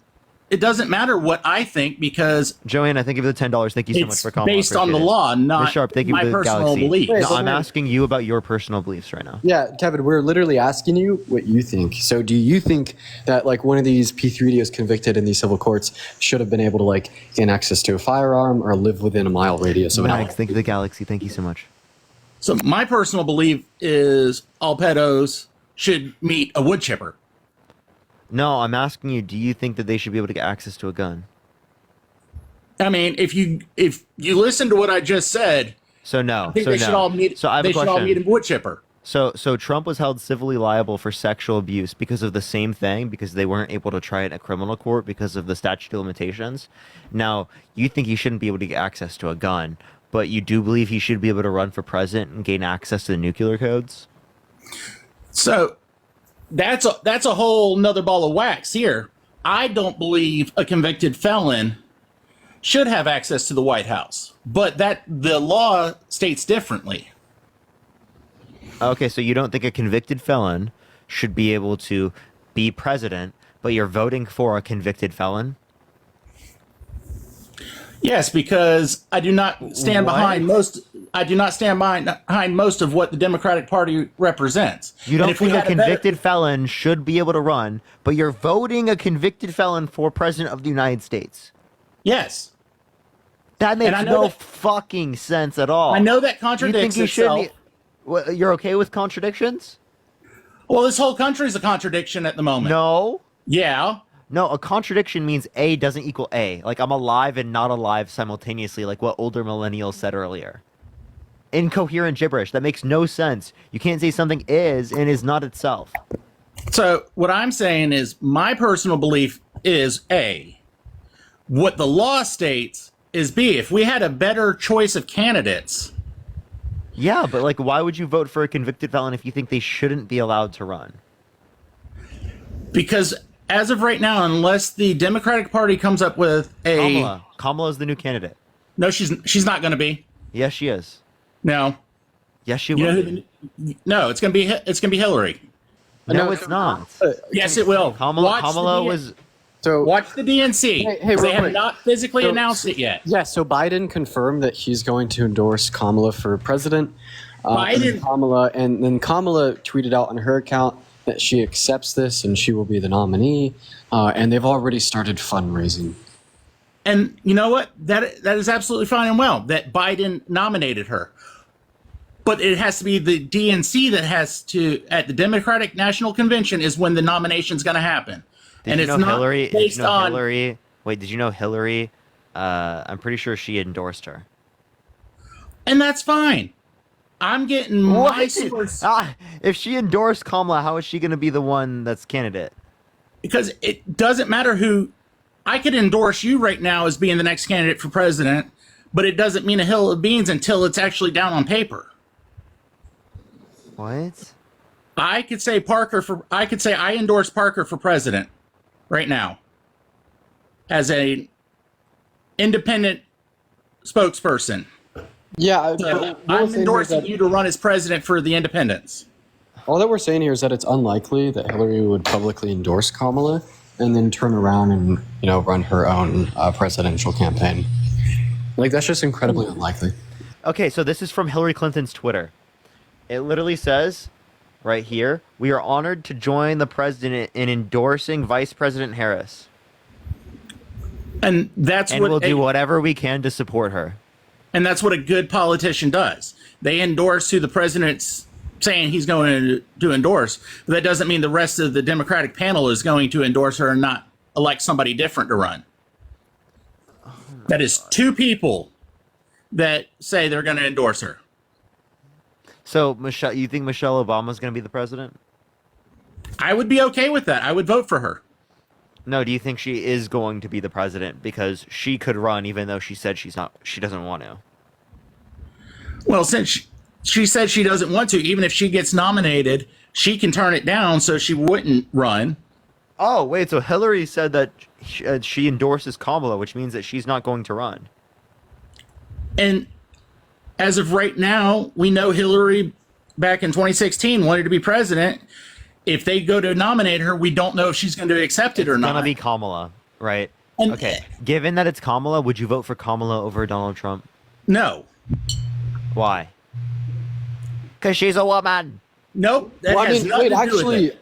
matter what I think because... Joanne, I thank you for the $10. Thank you so much for calling. Based on the law, not Sharp, thank you my for the personal Galaxy. beliefs. No, I'm asking you about your personal beliefs right now. Yeah, Kevin, we're literally asking you what you think. So do you think that like one of these P3Ds convicted in these civil courts should have been able to like gain access to a firearm or live within a mile radius of an Max, thank you for the Galaxy. Thank you so much. So my personal belief is all pedos should meet a wood chipper. No, I'm asking you, do you think that they should be able to get access to a gun? I mean, if you listen to what I just said, so no, I think they should all meet. So I have they a should all question. meet a wood chipper. So Trump was held civilly liable for sexual abuse because of the same thing, because they weren't able to try it in a criminal court because of the statute of limitations. Now, you think he shouldn't be able to get access to a gun, but you do believe he should be able to run for president and gain access to the nuclear codes? So that's a whole nother ball of wax here. I don't believe a convicted felon should have access to the White House, but that the law states differently. Okay, so you don't think a convicted felon should be able to be president, but you're voting for a convicted felon? Yes, because I do not stand behind most. I do not stand behind most of what the Democratic Party represents. You don't think a convicted felon should be able to run, but you're voting a convicted felon for president of the United States? Yes. That makes no fucking sense at all. I know that contradicts itself. You're okay with contradictions? Well, this whole country is a contradiction at the moment. No. Yeah. No, a contradiction means A doesn't equal A. Like, I'm alive and not alive simultaneously, like what older millennials said earlier. Incoherent gibberish. That makes no sense. You can't say something is and is not itself. So what I'm saying is my personal belief is A. What the law states is B. If we had a better choice of candidates... Yeah, but like, why would you vote for a convicted felon if you think they shouldn't be allowed to run? Because as of right now, unless the Democratic Party comes up with a... Kamala's the new candidate. No, she's not going to be. Yes, she is. No. Yes, she will. No, it's going to be Hillary. No, it's not. Yes, it will. Kamala was... So watch the DNC. They have not physically announced it yet. Yeah, so Biden confirmed that he's going to endorse Kamala for president. And then Kamala tweeted out on her account that she accepts this and she will be the nominee. And they've already started fundraising. And you know what? That is absolutely fine and well that Biden nominated her. but it has to be the DNC that has to, at the Democratic National Convention, is when the nomination's going to happen. Did you know Hillary? Wait, did you know Hillary? I'm pretty sure she endorsed her. And that's fine. I'm getting my source. If she endorsed Kamala, how is she going to be the one that's candidate? Because it doesn't matter who. I could endorse you right now as being the next candidate for president, but it doesn't mean a hill of beans until it's actually down on paper. What? I could say I endorse Parker for president right now as a independent spokesperson. Yeah, so I'm endorsing you to run as president for the independents. All that we're saying here is that it's unlikely that Hillary would publicly endorse Kamala and then turn around and run her own presidential campaign. Like, that's just incredibly unlikely. Okay, so this is from Hillary Clinton's Twitter. It literally says right here, "We are honored to join the president in endorsing Vice President Harris." And we'll do whatever we can to support her. And that's what a good politician does. They endorse who the president's saying he's going to endorse. But that doesn't mean the rest of the Democratic panel is going to endorse her and not elect somebody different to run. That is two people that say they're going to endorse her. So, Michelle, you think Michelle Obama's going to be the president? I would be okay with that. I would vote for her. No, do you think she is going to be the president? Because she could run even though she said she doesn't want to. Well, since she said she doesn't want to, even if she gets nominated, she can turn it down so she wouldn't run. Oh, wait, so Hillary said that she endorses Kamala, which means that she's not going to run. And as of right now, we know Hillary back in 2016 wanted to be president. If they go to nominate her, we don't know if she's going to accept it or not. It's going to be Kamala, right? Okay. Given that it's Kamala, would you vote for Kamala over Donald Trump? No. Why? Because she's a woman. Nope.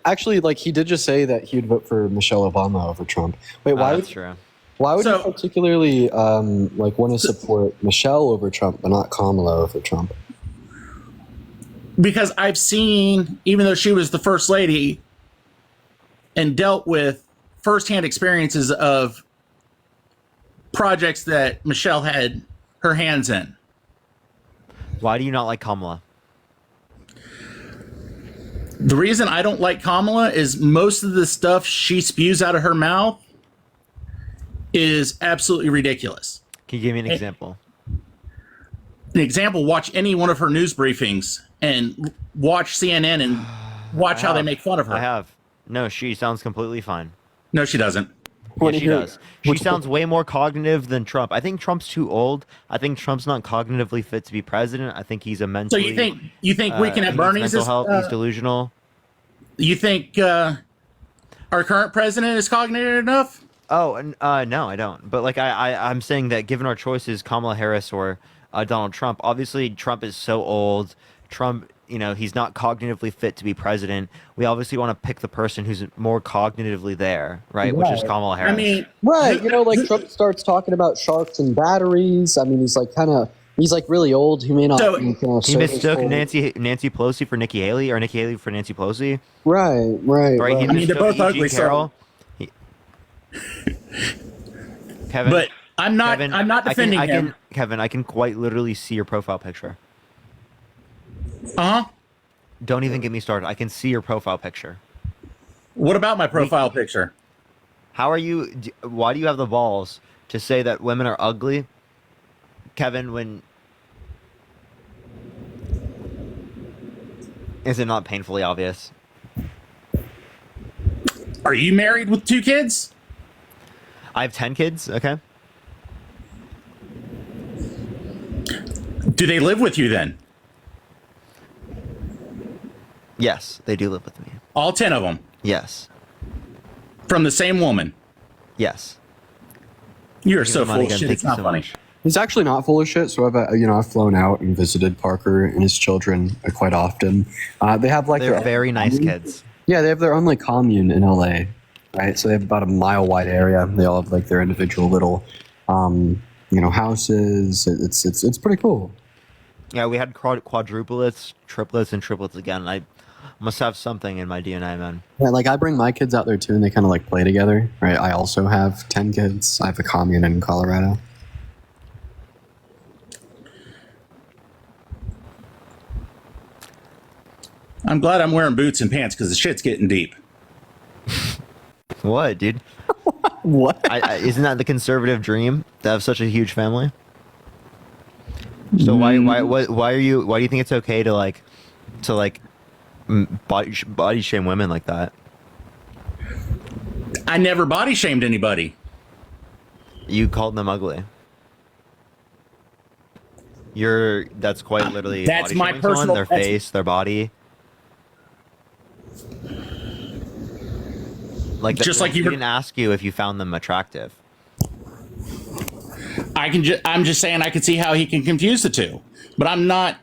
Actually, like, he did just say that he would vote for Michelle Obama over Trump. Wait, why? That's true. Why would you particularly want to support Michelle over Trump, but not Kamala over Trump? Because I've seen, even though she was the first lady and dealt with firsthand experiences of projects that Michelle had her hands in. Why do you not like Kamala? The reason I don't like Kamala is most of the stuff she spews out of her mouth is absolutely ridiculous. Can you give me an example? An example, watch any one of her news briefings and watch CNN and watch how they make fun of her. I have. No, she sounds completely fine. No, she doesn't. Yes, she does. She sounds way more cognitive than Trump. I think Trump's too old. I think Trump's not cognitively fit to be president. I think he's a mentally... So you think we can have Bernie's... mental health, he's delusional. You think our current president is cognitive enough? Oh, no, I don't. But like I'm saying that given our choices, Kamala Harris or Donald Trump, obviously Trump is so old. Trump, he's not cognitively fit to be president. We obviously want to pick the person who's more cognitively there, right? Which is Kamala Harris. I mean, right. Like Trump starts talking about sharks and batteries. I mean, he's like really old. He may not. He mistook Nancy Pelosi for Nikki Haley, or Nikki Haley for Nancy Pelosi. Right. He they're both ugly. Carroll. Kevin, but I'm not defending him. Kevin, I can quite literally see your profile picture. Don't even get me started. I can see your profile picture. What about my profile picture? How are you? Why do you have the balls to say that women are ugly, Kevin? When is it not painfully obvious? Are you married with 2 kids? I have 10 kids. Okay. Do they live with you then? Yes, they do live with me. All 10 of them? Yes. From the same woman? Yes. You're so full of shit. It's not funny. He's actually not full of shit. So I've flown out and visited Parker and his children quite often. They have they're very nice kids. Yeah, they have their own commune in LA, right? So they have about a mile wide area. They all have their individual little, houses. It's pretty cool. Yeah, we had quadruplets, triplets, and triplets again. I must have something in my DNA, man. Yeah, like I bring my kids out there too, and they kind of like play together. Right. I also have 10 kids. I have a commune in Colorado. I'm glad I'm wearing boots and pants because the shit's getting deep. What, dude? What? Isn't that the conservative dream to have such a huge family? So why do you think it's okay to body shame women like that? I never body shamed anybody. You called them ugly. That's quite literally that's body my shaming personal someone, their face, their body. Like just like you didn't ask you if you found them attractive. I'm just saying I could see how he can confuse the two, but I'm not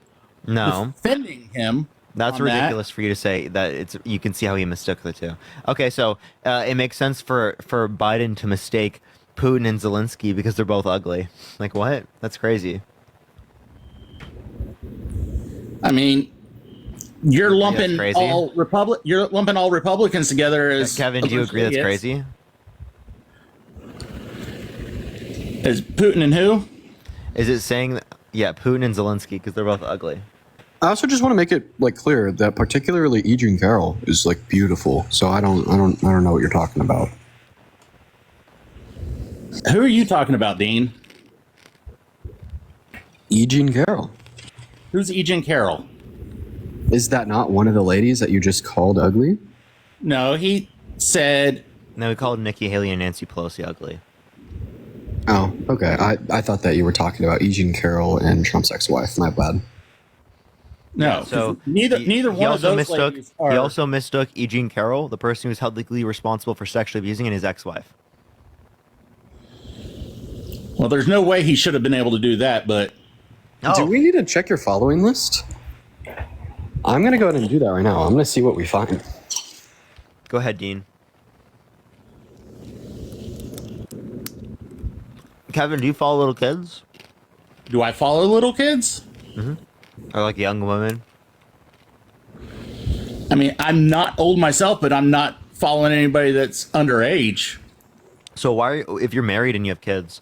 defending him. That's ridiculous for you to say that you can see how he mistook the two. Okay, so it makes sense for Biden to mistake Putin and Zelensky because they're both ugly. Like what? That's crazy. I mean, you're lumping all Republicans together as Kevin, do you agree that's crazy? Is Putin and who? Is it saying that, yeah, Putin and Zelensky because they're both ugly? I also just want to make it like clear that particularly E. Jean Carroll is like beautiful. So I don't know what you're talking about. Who are you talking about, Dean? E. Jean Carroll. Who's E. Jean Carroll? Is that not one of the ladies that you just called ugly? No, he said. No, we called Nikki Haley and Nancy Pelosi ugly. Oh, okay. I thought that you were talking about E. Jean Carroll and Trump's ex-wife. My bad. No, so neither one of those ladies are. He also mistook E. Jean Carroll, the person who was held legally responsible for sexually abusing, and his ex-wife. Well, there's no way he should have been able to do that, but. Do we need to check your following list? I'm going to go ahead and do that right now. I'm going to see what we find. Go ahead, Dean. Kevin, do you follow little kids? Do I follow little kids? Mm-hmm. Or like young women? I mean, I'm not old myself, but I'm not following anybody that's underage. So if you're married and you have kids,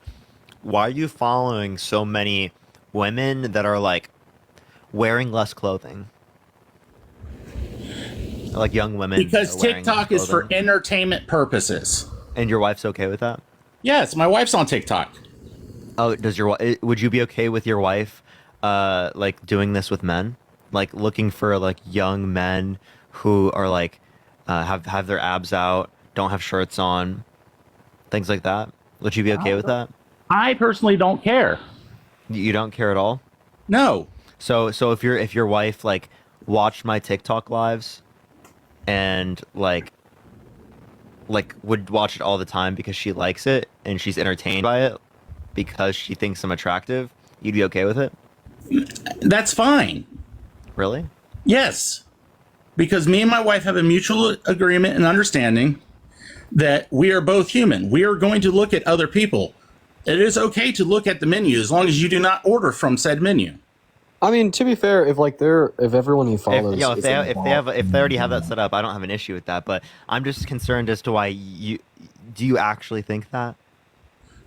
why are you following so many women that are like wearing less clothing? Like young women. Because TikTok is for entertainment purposes. And your wife's okay with that? Yes, my wife's on TikTok. Oh, would you be okay with your wife like doing this with men? Like looking for like young men who are like have their abs out, don't have shirts on, things like that? Would you be okay with that? I personally don't care. You don't care at all? No. So if your wife like watched my TikTok lives and like would watch it all the time because she likes it and she's entertained by it because she thinks I'm attractive, you'd be okay with it? That's fine. Really? Yes. Because me and my wife have a mutual agreement and understanding that we are both human. We are going to look at other people. It is okay to look at the menu as long as you do not order from said menu. I mean, to be fair, if everyone he follows, if they already have that set up, I don't have an issue with that. But I'm just concerned as to why do you actually think that?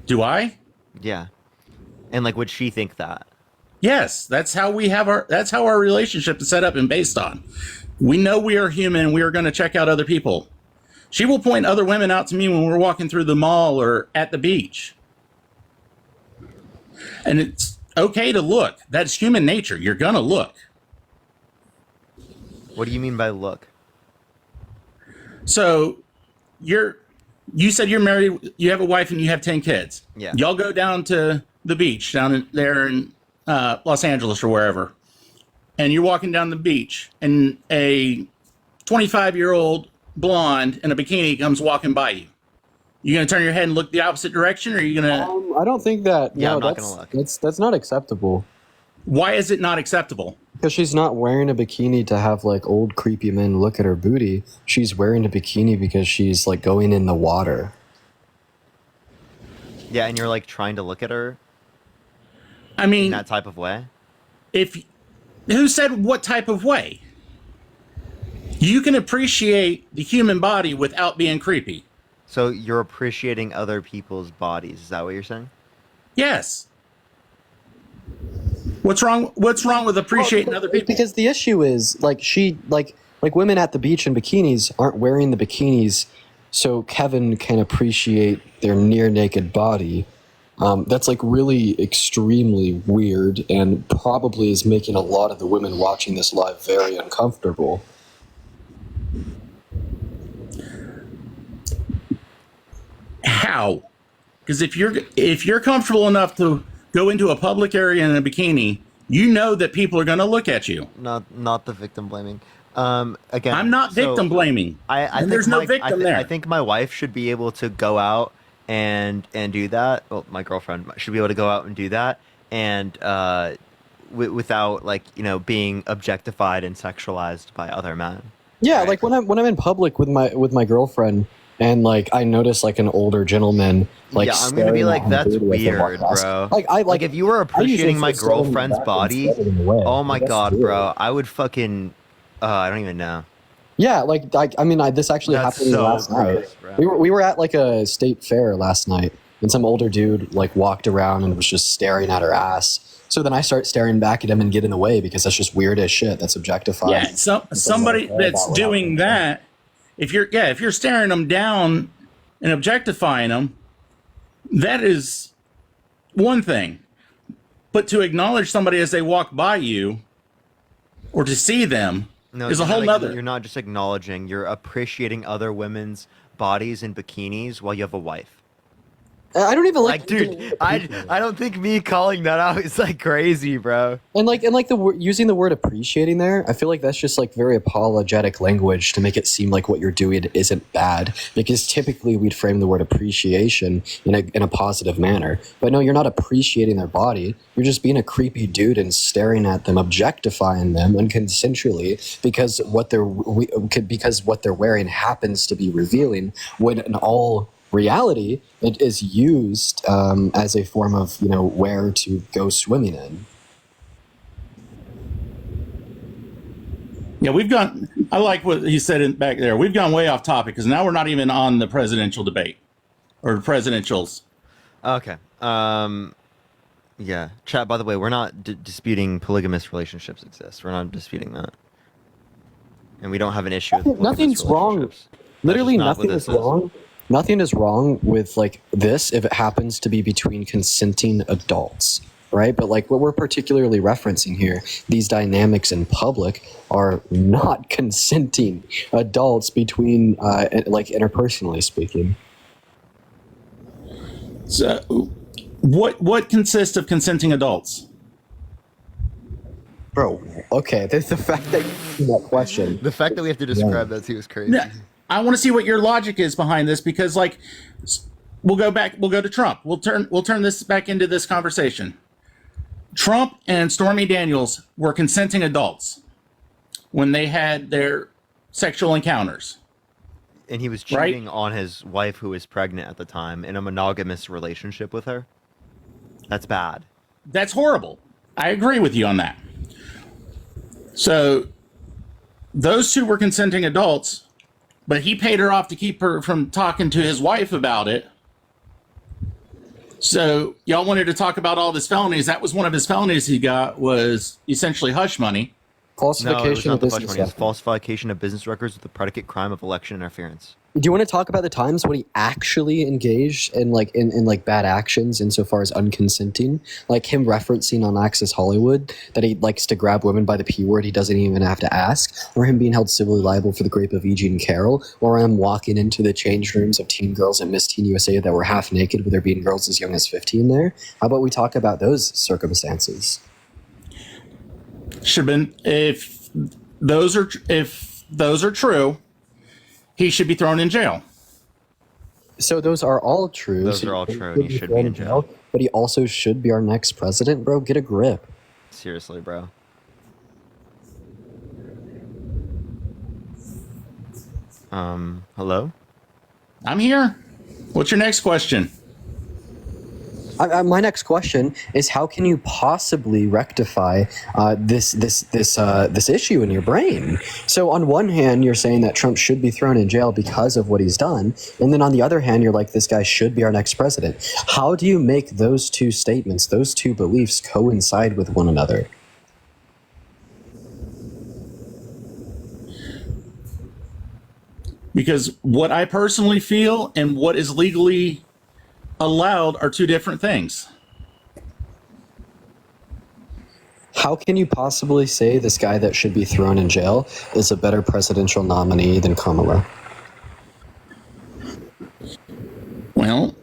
Do I? Yeah. And like, would she think that? Yes, that's how our relationship is set up and based on. We know we are human. We are going to check out other people. She will point other women out to me when we're walking through the mall or at the beach. And it's okay to look. That's human nature. You're going to look. What do you mean by look? So you said you're married, you have a wife and you have 10 kids. Yeah. Y'all go down to the beach down there in Los Angeles or wherever. And you're walking down the beach and a 25-year-old blonde in a bikini comes walking by you. You gonna turn your head and look the opposite direction, or are you gonna? I don't think that. Yeah, no, I'm not gonna look. That's not acceptable. Why is it not acceptable? Because she's not wearing a bikini to have like old creepy men look at her booty. She's wearing a bikini because she's like going in the water. Yeah, and you're like trying to look at her. I mean, in that type of way. Who said what type of way? You can appreciate the human body without being creepy. So you're appreciating other people's bodies. Is that what you're saying? Yes. What's wrong with appreciating other people? Because the issue is like women at the beach in bikinis aren't wearing the bikinis so Kevin can appreciate their near naked body. That's like really extremely weird and probably is making a lot of the women watching this live very uncomfortable. How? Because if you're comfortable enough to go into a public area in a bikini, you know that people are going to look at you. Not the victim blaming. Again, I'm not victim blaming. I think there's no victim there. I think my wife should be able to go out and do that. Well, my girlfriend should be able to go out and do that, and without being objectified and sexualized by other men. Yeah, right? Like when I'm in public with my girlfriend. And I notice an older gentleman I'm gonna be like, that's weird, bro. Like if you were appreciating my girlfriend's body, oh my god, bro, I would fucking I don't even know. Yeah, this actually happened last night. We were at a state fair last night, and some older dude walked around and was just staring at her ass. So then I start staring back at him and get in the way because that's just weird as shit. That's objectifying. Yeah, somebody that's doing that. If you're staring them down and objectifying them, that is one thing. But to acknowledge somebody as they walk by you, or to see them, is a whole nother. You're not just acknowledging; you're appreciating other women's bodies in bikinis while you have a wife. I don't even dude. I don't think me calling that out is crazy, bro. And using the word appreciating there, I feel like that's just very apologetic language to make it seem like what you're doing isn't bad. Because typically we'd frame the word appreciation in a positive manner. But no, you're not appreciating their body. You're just being a creepy dude and staring at them, objectifying them unconsensually because what they're wearing happens to be revealing. When in all reality, it is used as a form of where to go swimming in. Yeah, I like what he said back there. We've gone way off topic because now we're not even on the presidential debate or presidentials. Okay. Yeah. Chat, by the way, we're not disputing polygamous relationships exist. We're not disputing that. And we don't have an issue with nothing's wrong. Literally nothing is wrong. Nothing is wrong with this if it happens to be between consenting adults, right? But what we're particularly referencing here, these dynamics in public are not consenting adults between, interpersonally speaking. So, what consists of consenting adults? Bro, okay, the fact that you that question. The fact that we have to describe that too is crazy. Yeah. I want to see what your logic is behind this because we'll go to Trump. We'll turn this back into this conversation. Trump and Stormy Daniels were consenting adults when they had their sexual encounters. And he was cheating on his wife who was pregnant at the time in a monogamous relationship with her. That's bad. That's horrible. I agree with you on that. So those two were consenting adults. But he paid her off to keep her from talking to his wife about it. So y'all wanted to talk about all of his felonies. That was one of his felonies he got was essentially hush money. Falsification of business records. Falsification of business records with the predicate crime of election interference. Do you want to talk about the times when he actually engaged in bad actions insofar as unconsenting? Like him referencing on Access Hollywood that he likes to grab women by the P word he doesn't even have to ask, or him being held civilly liable for the rape of E. Jean Carroll, or him walking into the change rooms of teen girls at Miss Teen USA that were half naked with there being girls as young as 15 there? How about we talk about those circumstances? Should have been, if those are true, he should be thrown in jail. So those are all true. Those are all true, and he should be in jail. But he also should be our next president, bro. Get a grip. Seriously, bro. Hello? I'm here. What's your next question? My next question is: how can you possibly rectify this issue in your brain? So, on one hand, you're saying that Trump should be thrown in jail because of what he's done, and then on the other hand, you're like, this guy should be our next president. How do you make those two statements, those two beliefs, coincide with one another? Because what I personally feel and what is legally allowed are two different things. How can you possibly say this guy that should be thrown in jail is a better presidential nominee than Kamala? Well,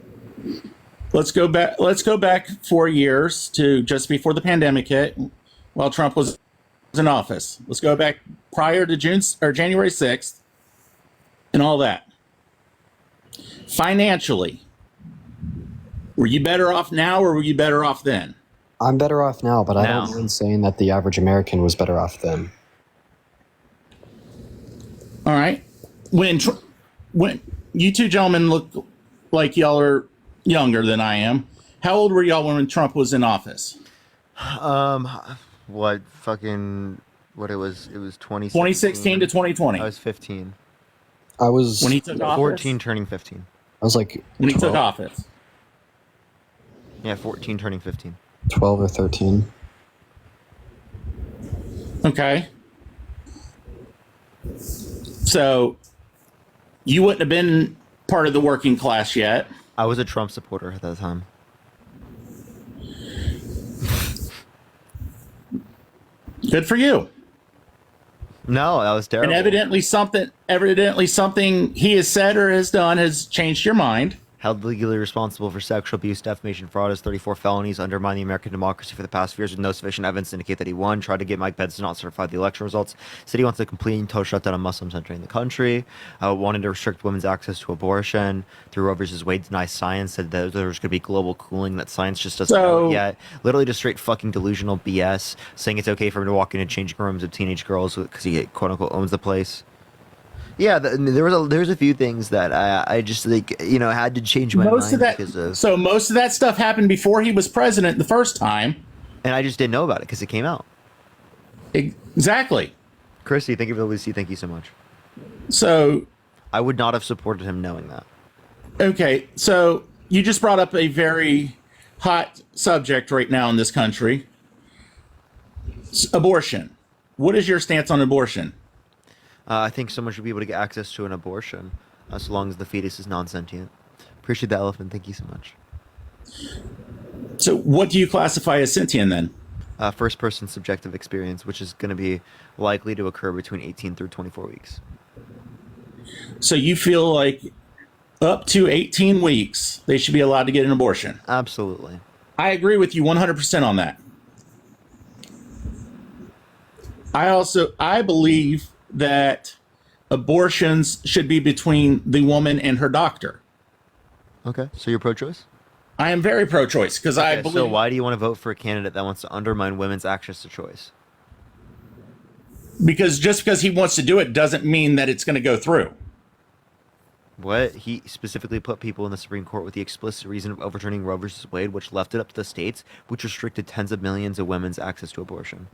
let's go back 4 years to just before the pandemic hit, while Trump was in office. Let's go back prior to January 6th and all that. Financially, were you better off now or were you better off then? I'm better off now, but I don't mind saying that the average American was better off then. All right. When you two gentlemen look like y'all are younger than I am, how old were y'all when Trump was in office? It was 2016 to 2020. I was 15. I was when he took office? 14 turning 15. I was like when he took office. Yeah, 14 turning 15. 12 or 13. Okay. So you wouldn't have been part of the working class yet. I was a Trump supporter at that time. Good for you. No, that was terrible. And evidently something he has said or has done has changed your mind. Held legally responsible for sexual abuse, defamation, fraud, as 34 felonies, undermined the American democracy for the past few years with no sufficient evidence to indicate that he won. Tried to get Mike Pence to not certify the election results. Said he wants a complete and total shutdown of Muslims entering the country. Wanted to restrict women's access to abortion. Through Roe versus Wade, denies science. Said that there's going to be global cooling, that science just doesn't know it yet. Literally just straight fucking delusional BS. Saying it's okay for him to walk into changing rooms of teenage girls because he quote unquote owns the place. Yeah, there was a few things that I just had to change my mind because of. So most of that stuff happened before he was president the first time, and I just didn't know about it because it came out. Exactly. Christy, thank you for the Lucy. Thank you so much. So I would not have supported him knowing that. Okay, so you just brought up a very hot subject right now in this country: abortion. What is your stance on abortion? I think someone should be able to get access to an abortion as long as the fetus is non-sentient. Appreciate the elephant. Thank you so much. So what do you classify as sentient then? First-person subjective experience, which is going to be likely to occur between 18 through 24 weeks. So you feel like up to 18 weeks, they should be allowed to get an abortion? Absolutely. I agree with you 100% on that. I believe that abortions should be between the woman and her doctor. Okay, so you're pro-choice? I am very pro-choice because I believe. So why do you want to vote for a candidate that wants to undermine women's access to choice? Because just because he wants to do it doesn't mean that it's going to go through. What? He specifically put people in the Supreme Court with the explicit reason of overturning Roe versus Wade, which left it up to the states, which restricted tens of millions of women's access to abortion.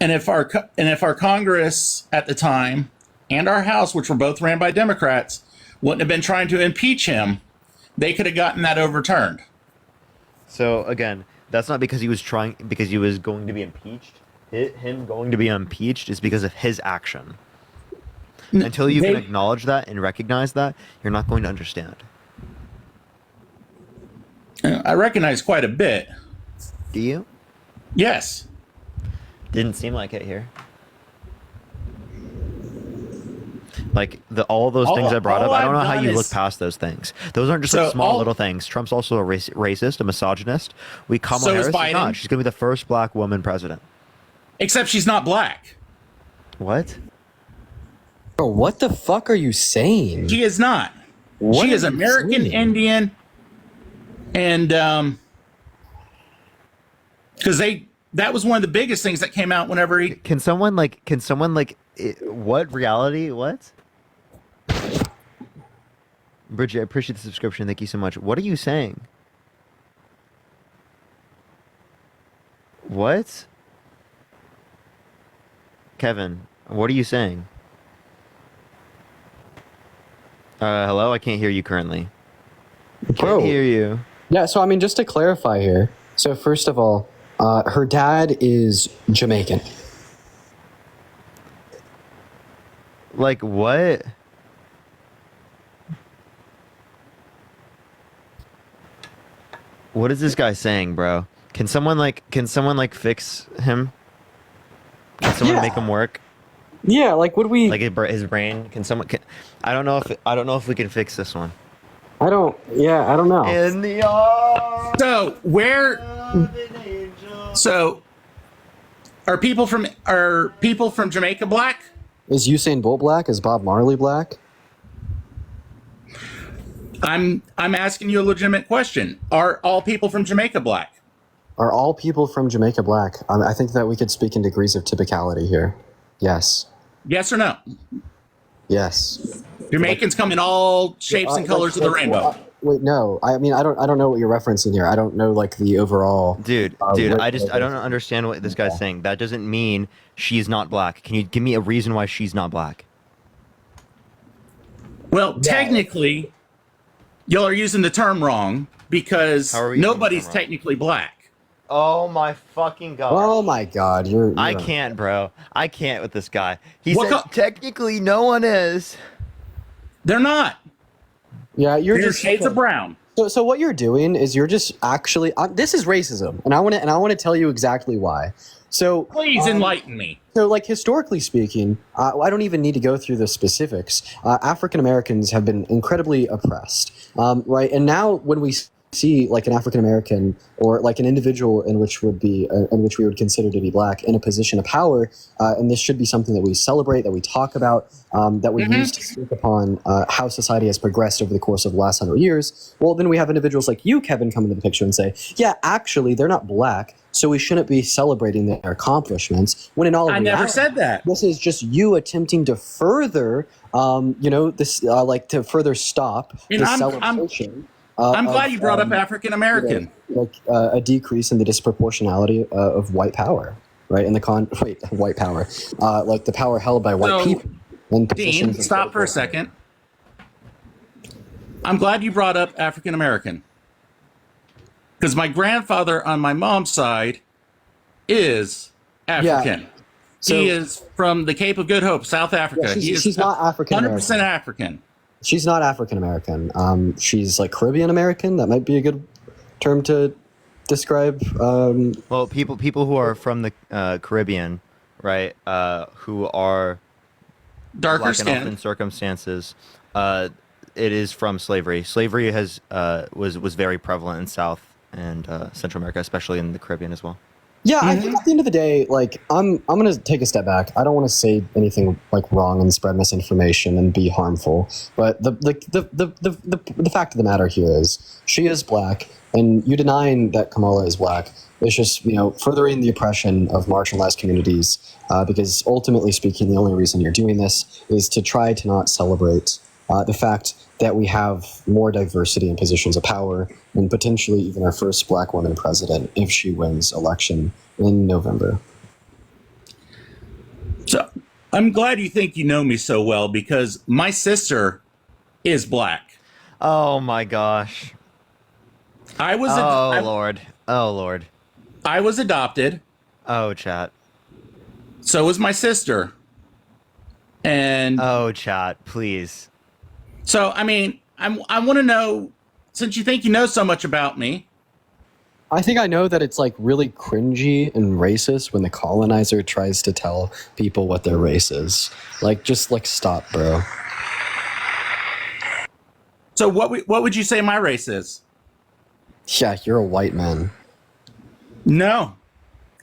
And if our Congress at the time and our House, which were both ran by Democrats, wouldn't have been trying to impeach him, they could have gotten that overturned. So again, that's not because he was going to be impeached. Him going to be impeached is because of his action. Until you can acknowledge that and recognize that, you're not going to understand. I recognize quite a bit. Do you? Yes. Didn't seem like it here. Like all those things I brought up, I don't know how you look past those things. Those aren't just like small little things. Trump's also a racist, a misogynist. Kamala Harris is not. She's going to be the first black woman president. Except she's not black. What? Bro, what the fuck are you saying? She is not. She is American Indian, and because that was one of the biggest things that came out whenever he. Can someone what reality? What? Bridget, I appreciate the subscription. Thank you so much. What are you saying? What? Kevin, what are you saying? Hello? I can't hear you currently. Can't hear you. Yeah, so I mean, just to clarify here. So first of all, her dad is Jamaican. Like what? What is this guy saying, bro? Can someone fix him? Can someone make him work? Yeah, like would we? Like his brain? I don't know if we can fix this one. I don't know. In the arms. So are people from Jamaica black? Is Usain Bolt black? Is Bob Marley black? I'm asking you a legitimate question. Are all people from Jamaica black? Are all people from Jamaica black? I think that we could speak in degrees of typicality here. Yes. Yes or no? Yes. Jamaicans come in all shapes and colors of the rainbow. Wait, no. I mean, I don't know what you're referencing here. I don't know like the overall. Dude, I don't understand what this guy's saying. That doesn't mean she's not black. Can you give me a reason why she's not black? Well, technically, y'all are using the term wrong because nobody's technically black. Oh my fucking god. Oh my god, you're I can't, bro. I can't with this guy. He said technically no one is. They're not. Yeah, you're They're just shades of brown. So what you're doing is you're just actually this is racism, and I want to tell you exactly why. So please enlighten me. So, like historically speaking, I don't even need to go through the specifics. African Americans have been incredibly oppressed, right? And now when we see like an African American or like an individual in which we would consider to be black in a position of power, and this should be something that we celebrate, that we talk about, that we use to speak upon how society has progressed over the course of the last 100 years. Well, then we have individuals like you, Kevin, come into the picture and say, yeah, actually, they're not black, so we shouldn't be celebrating their accomplishments. When in all I never said that. This is just you attempting to further, to further stop the celebration. I'm glad you brought up African American. A decrease in the disproportionality of white power, right? In the white power, like the power held by white people. Dean, stop for a second. I'm glad you brought up African American because my grandfather on my mom's side is African. Yeah. So, he is from the Cape of Good Hope, South Africa. Yeah, she's not African American. 100% African. She's not African American. She's like Caribbean American. That might be a good term to describe. Well, people who are from the Caribbean, right? Who are darker skin in circumstances. It is from slavery. Slavery was very prevalent in South and Central America, especially in the Caribbean as well. Yeah, I think at the end of the day, like I'm gonna take a step back. I don't want to say anything like wrong and spread misinformation and be harmful. But the fact of the matter here is she is black, and you denying that Kamala is black is just furthering the oppression of marginalized communities. Because ultimately speaking, the only reason you're doing this is to try to not celebrate the fact that we have more diversity in positions of power and potentially even our first black woman president if she wins election in November. So I'm glad you think you know me so well because my sister is black. Oh my gosh. Lord. I was adopted. Oh, chat. So was my sister. And chat, please. So, I mean, I want to know, since you think you know so much about me. I think I know that it's like really cringy and racist when the colonizer tries to tell people what their race is. Like, just like stop, bro. So what would you say my race is? Yeah, you're a white man. No,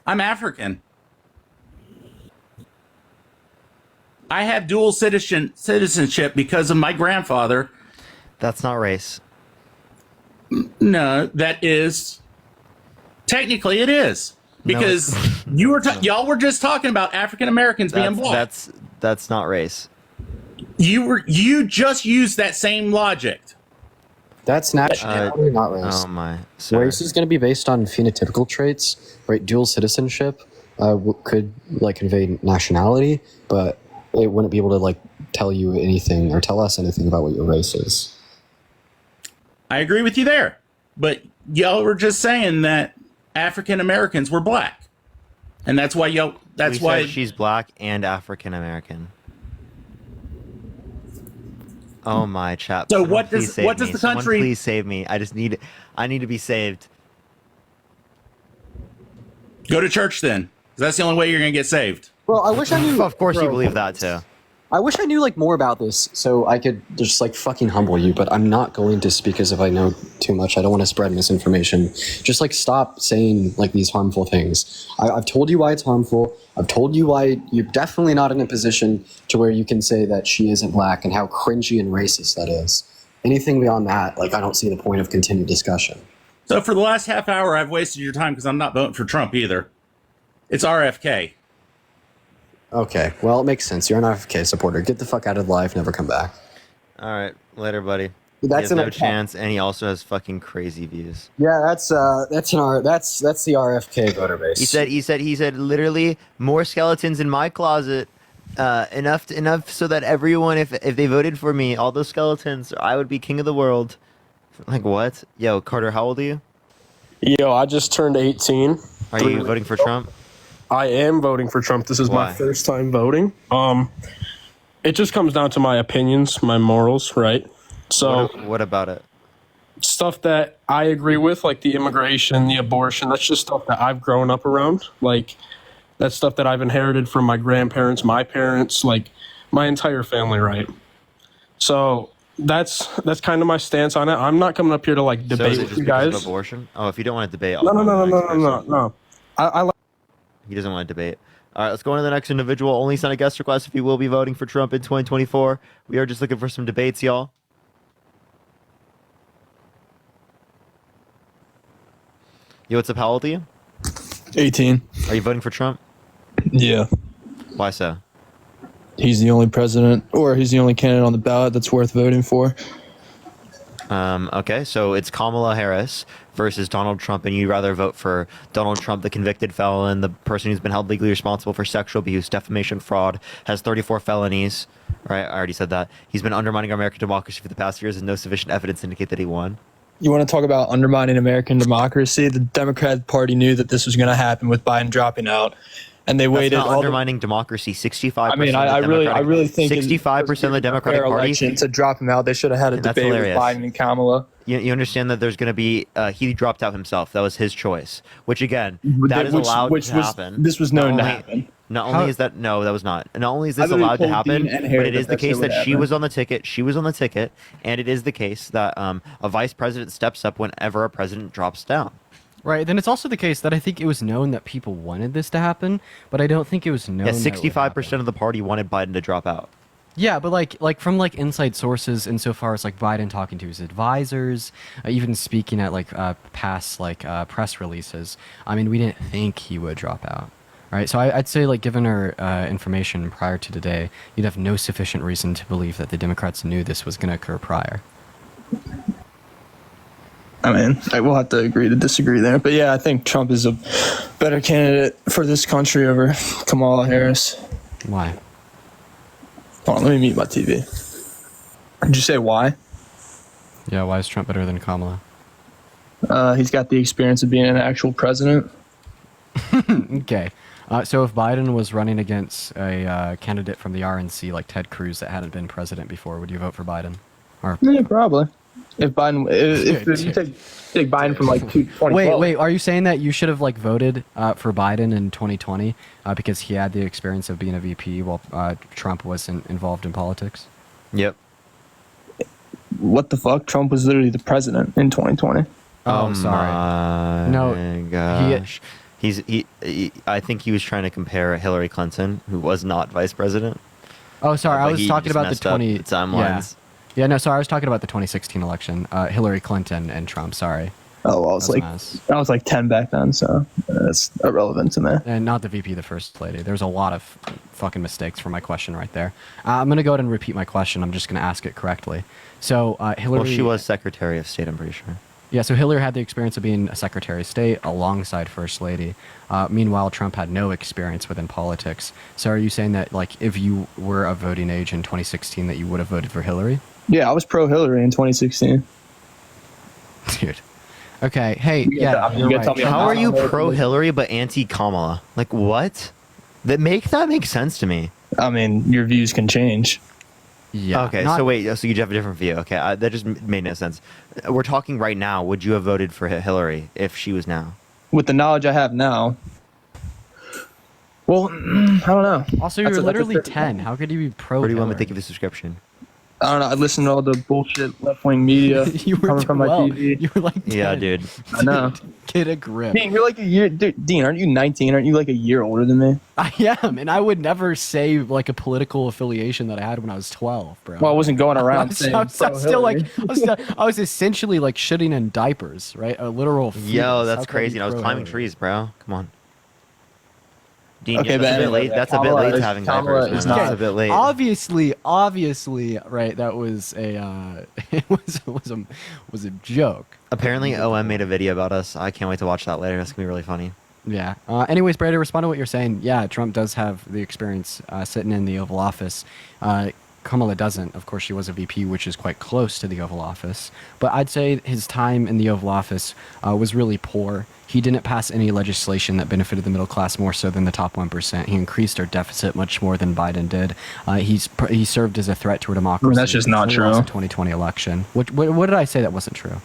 I'm African. I have dual citizenship because of my grandfather. That's not race. No, that is. Technically, it is because y'all were just talking about African Americans being black. That's not race. You just used that same logic. That's nationality, not race. Oh my! Race is going to be based on phenotypical traits, right? Dual citizenship could like convey nationality, but it wouldn't be able to like tell you anything or tell us anything about what your race is. I agree with you there, but y'all were just saying that African Americans were black, and that's why y'all. That's we why said she's black and African American. Oh my chap! So Someone what please does save what does me. the Someone country? please save me! I need to be saved. Go to church then. 'Cause that's the only way you're gonna get saved. Well, I wish I knew. Of course, you believe that too. I wish I knew like more about this so I could just like fucking humble you, but I'm not going to speak as if I know too much. I don't want to spread misinformation. Just like stop saying like these harmful things. I've told you why it's harmful. I've told you why you're definitely not in a position to where you can say that she isn't black and how cringy and racist that is. Anything beyond that, like I don't see the point of continued discussion. So for the last half hour, I've wasted your time because I'm not voting for Trump either. It's RFK. Okay, well, it makes sense. You're an RFK supporter. Get the fuck out of life. Never come back. All right, later, buddy. That's he has no chance, and he also has fucking crazy views. Yeah, that's the RFK voter base. He said literally more skeletons in my closet, enough so that everyone, if they voted for me, all those skeletons, I would be king of the world. Like what? Yo, Carter, how old are you? Yo, I just turned 18. Are you voting for Trump? I am voting for Trump. This is my first time voting. It just comes down to my opinions, my morals, right? So what about it? Stuff that I agree with, like the immigration, the abortion, that's just stuff that I've grown up around. Like that's stuff that I've inherited from my grandparents, my parents, like my entire family, right? So that's kind of my stance on it. I'm not coming up here to like debate with you guys. Of abortion? Oh, if you don't want to debate, No. He doesn't want to debate. All right, let's go on to the next individual. Only sign a guest request if you will be voting for Trump in 2024. We are just looking for some debates, y'all. Yo, what's up? How old are you? 18. Are you voting for Trump? Yeah. Why so? He's the only president, or he's the only candidate on the ballot that's worth voting for. Okay, so it's Kamala Harris versus Donald Trump, and you'd rather vote for Donald Trump, the convicted felon, the person who's been held legally responsible for sexual abuse, defamation, fraud, has 34 felonies. Right, I already said that. He's been undermining American democracy for the past years, and no sufficient evidence to indicate that he won. You want to talk about undermining American democracy? The Democrat Party knew that this was going to happen with Biden dropping out, and they waited. That's not undermining democracy. 65%. I mean, I really think 65% of the Democratic Party to drop him out. They should have had a debate with Biden and Kamala. You understand that there's going to be he dropped out himself. That was his choice. Which again, that is allowed to happen. This was known to happen. Not only is that that was not. Not only is this allowed to happen, but it is the case that she was on the ticket. She was on the ticket, and it is the case that a vice president steps up whenever a president drops down. Right. Then it's also the case that I think it was known that people wanted this to happen, but I don't think it was known. Yeah, 65% of the party wanted Biden to drop out. Yeah, but like from like inside sources, insofar as like Biden talking to his advisors, even speaking at like past like press releases. I mean, we didn't think he would drop out. Right. So I'd say like given our information prior to today, you'd have no sufficient reason to believe that the Democrats knew this was going to occur prior. I mean, I will have to agree to disagree there. But yeah, I think Trump is a better candidate for this country over Kamala Harris. Why? Hold on, let me mute my TV. Did you say why? Yeah, why is Trump better than Kamala? He's got the experience of being an actual president. Okay. So if Biden was running against a candidate from the RNC like Ted Cruz that hadn't been president before, would you vote for Biden? Or yeah, probably. If Biden, if you take Biden from like 2012. Wait, are you saying that you should have like voted for Biden in 2020 because he had the experience of being a VP while Trump wasn't involved in politics? Yep. What the fuck? Trump was literally the president in 2020. Oh, sorry. No, gosh. He I think he was trying to compare Hillary Clinton, who was not vice president. Oh, sorry. I was talking about the timelines. Yeah, no, sorry. I was talking about the 2016 election. Hillary Clinton and Trump. Sorry. Oh, well, I was like 10 back then, so that's irrelevant to me. And not the VP, the first lady. There's a lot of fucking mistakes for my question right there. I'm gonna go ahead and repeat my question. I'm just gonna ask it correctly. So Hillary. Well, she was Secretary of State, I'm pretty sure. Yeah, so Hillary had the experience of being a Secretary of State alongside First Lady. Meanwhile, Trump had no experience within politics. So are you saying that, like, if you were of voting age in 2016, that you would have voted for Hillary? Yeah, I was pro-Hillary in 2016. Dude. Okay, hey, yeah, you're right. How are you pro-Hillary but anti-Kamala? Like, what? That makes sense to me. I mean, your views can change. Yeah. Okay, so wait, so you have a different view. Okay, that just made no sense. We're talking right now. Would you have voted for Hillary if she was now? With the knowledge I have now. Well, I don't know. Also, you're literally 10. How could you be pro-Hillary? What do you want me to think of the subscription? I don't know. I listen to all the bullshit left-wing media coming from my TV. You were like 10. Yeah, dude. I know. Get a grip. Dean, you're like a year. Dean, aren't you 19? Aren't you like a year older than me? I am, and I would never say like a political affiliation that I had when I was 12, bro. Well, I wasn't going around saying. I was essentially like shitting in diapers, right? A literal. Fetus. Yo, that's crazy. I was climbing trees, bro. Come on. Dean, Okay, that's a bit late. That's a bit late to having diapers, man. That's a bit late. Obviously, right? That was a it was a joke. Apparently, OM made a video about us. I can't wait to watch that later. That's gonna be really funny. Yeah. Anyways, Brady, respond to what you're saying. Yeah, Trump does have the experience sitting in the Oval Office. Kamala doesn't. Of course, she was a VP, which is quite close to the Oval Office. But I'd say his time in the Oval Office was really poor. He didn't pass any legislation that benefited the middle class more so than the top 1%. He increased our deficit much more than Biden did. He served as a threat to our democracy. I mean, that's just not true. The 2020 election. What did I say that wasn't true?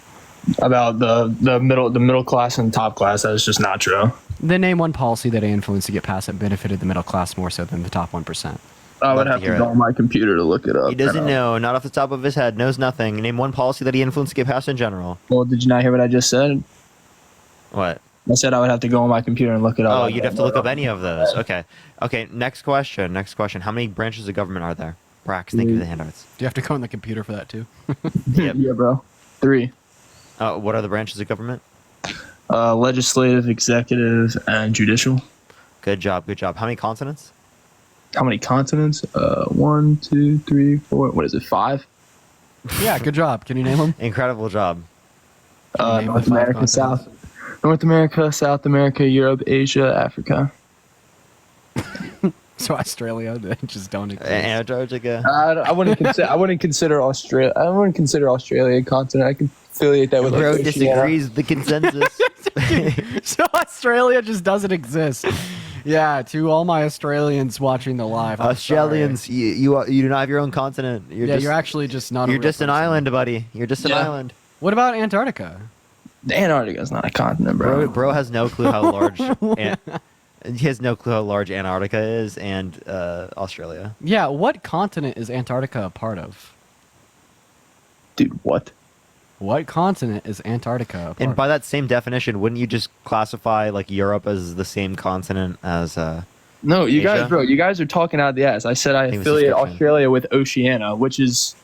About the middle class and top class, that is just not true. Then name one policy that he influenced to get passed that benefited the middle class more so than the top 1%. I would have to go on my computer to look it up. He doesn't know, not off the top of his head, knows nothing. Name one policy that he influenced to get passed in general. Well, did you not hear what I just said? What? I said I would have to go on my computer and look it up. Oh, you'd have to look up any of those. Okay. Next question. How many branches of government are there? Brax, thank you for the handouts. Do you have to go on the computer for that too? Yep. Yeah, bro. 3. What are the branches of government? Legislative, executive, and judicial. Good job. How many consonants? How many continents? 1, 2, 3, 4. What is it? 5? Yeah, good job. Can you name them? Incredible job. North America, South America, Europe, Asia, Africa. So Australia, they just don't exist. Antarctica. I wouldn't consider Australia. I wouldn't consider Australia a continent. I can affiliate that with. Bro disagrees with the consensus. So Australia just doesn't exist. Yeah, to all my Australians watching the live, Australians, you do not have your own continent. You're actually just not. You're just an island, buddy. You're just an island. What about Antarctica? Antarctica is not a continent, bro. Bro has no clue how large. He has no clue how large Antarctica is and Australia. Yeah, what continent is Antarctica a part of? Dude, what? What continent is Antarctica a part And of? by that same definition, wouldn't you just classify like Europe as the same continent as No, you Asia? guys, bro, you guys are talking out the ass. I said I affiliate Australia with Oceania, which is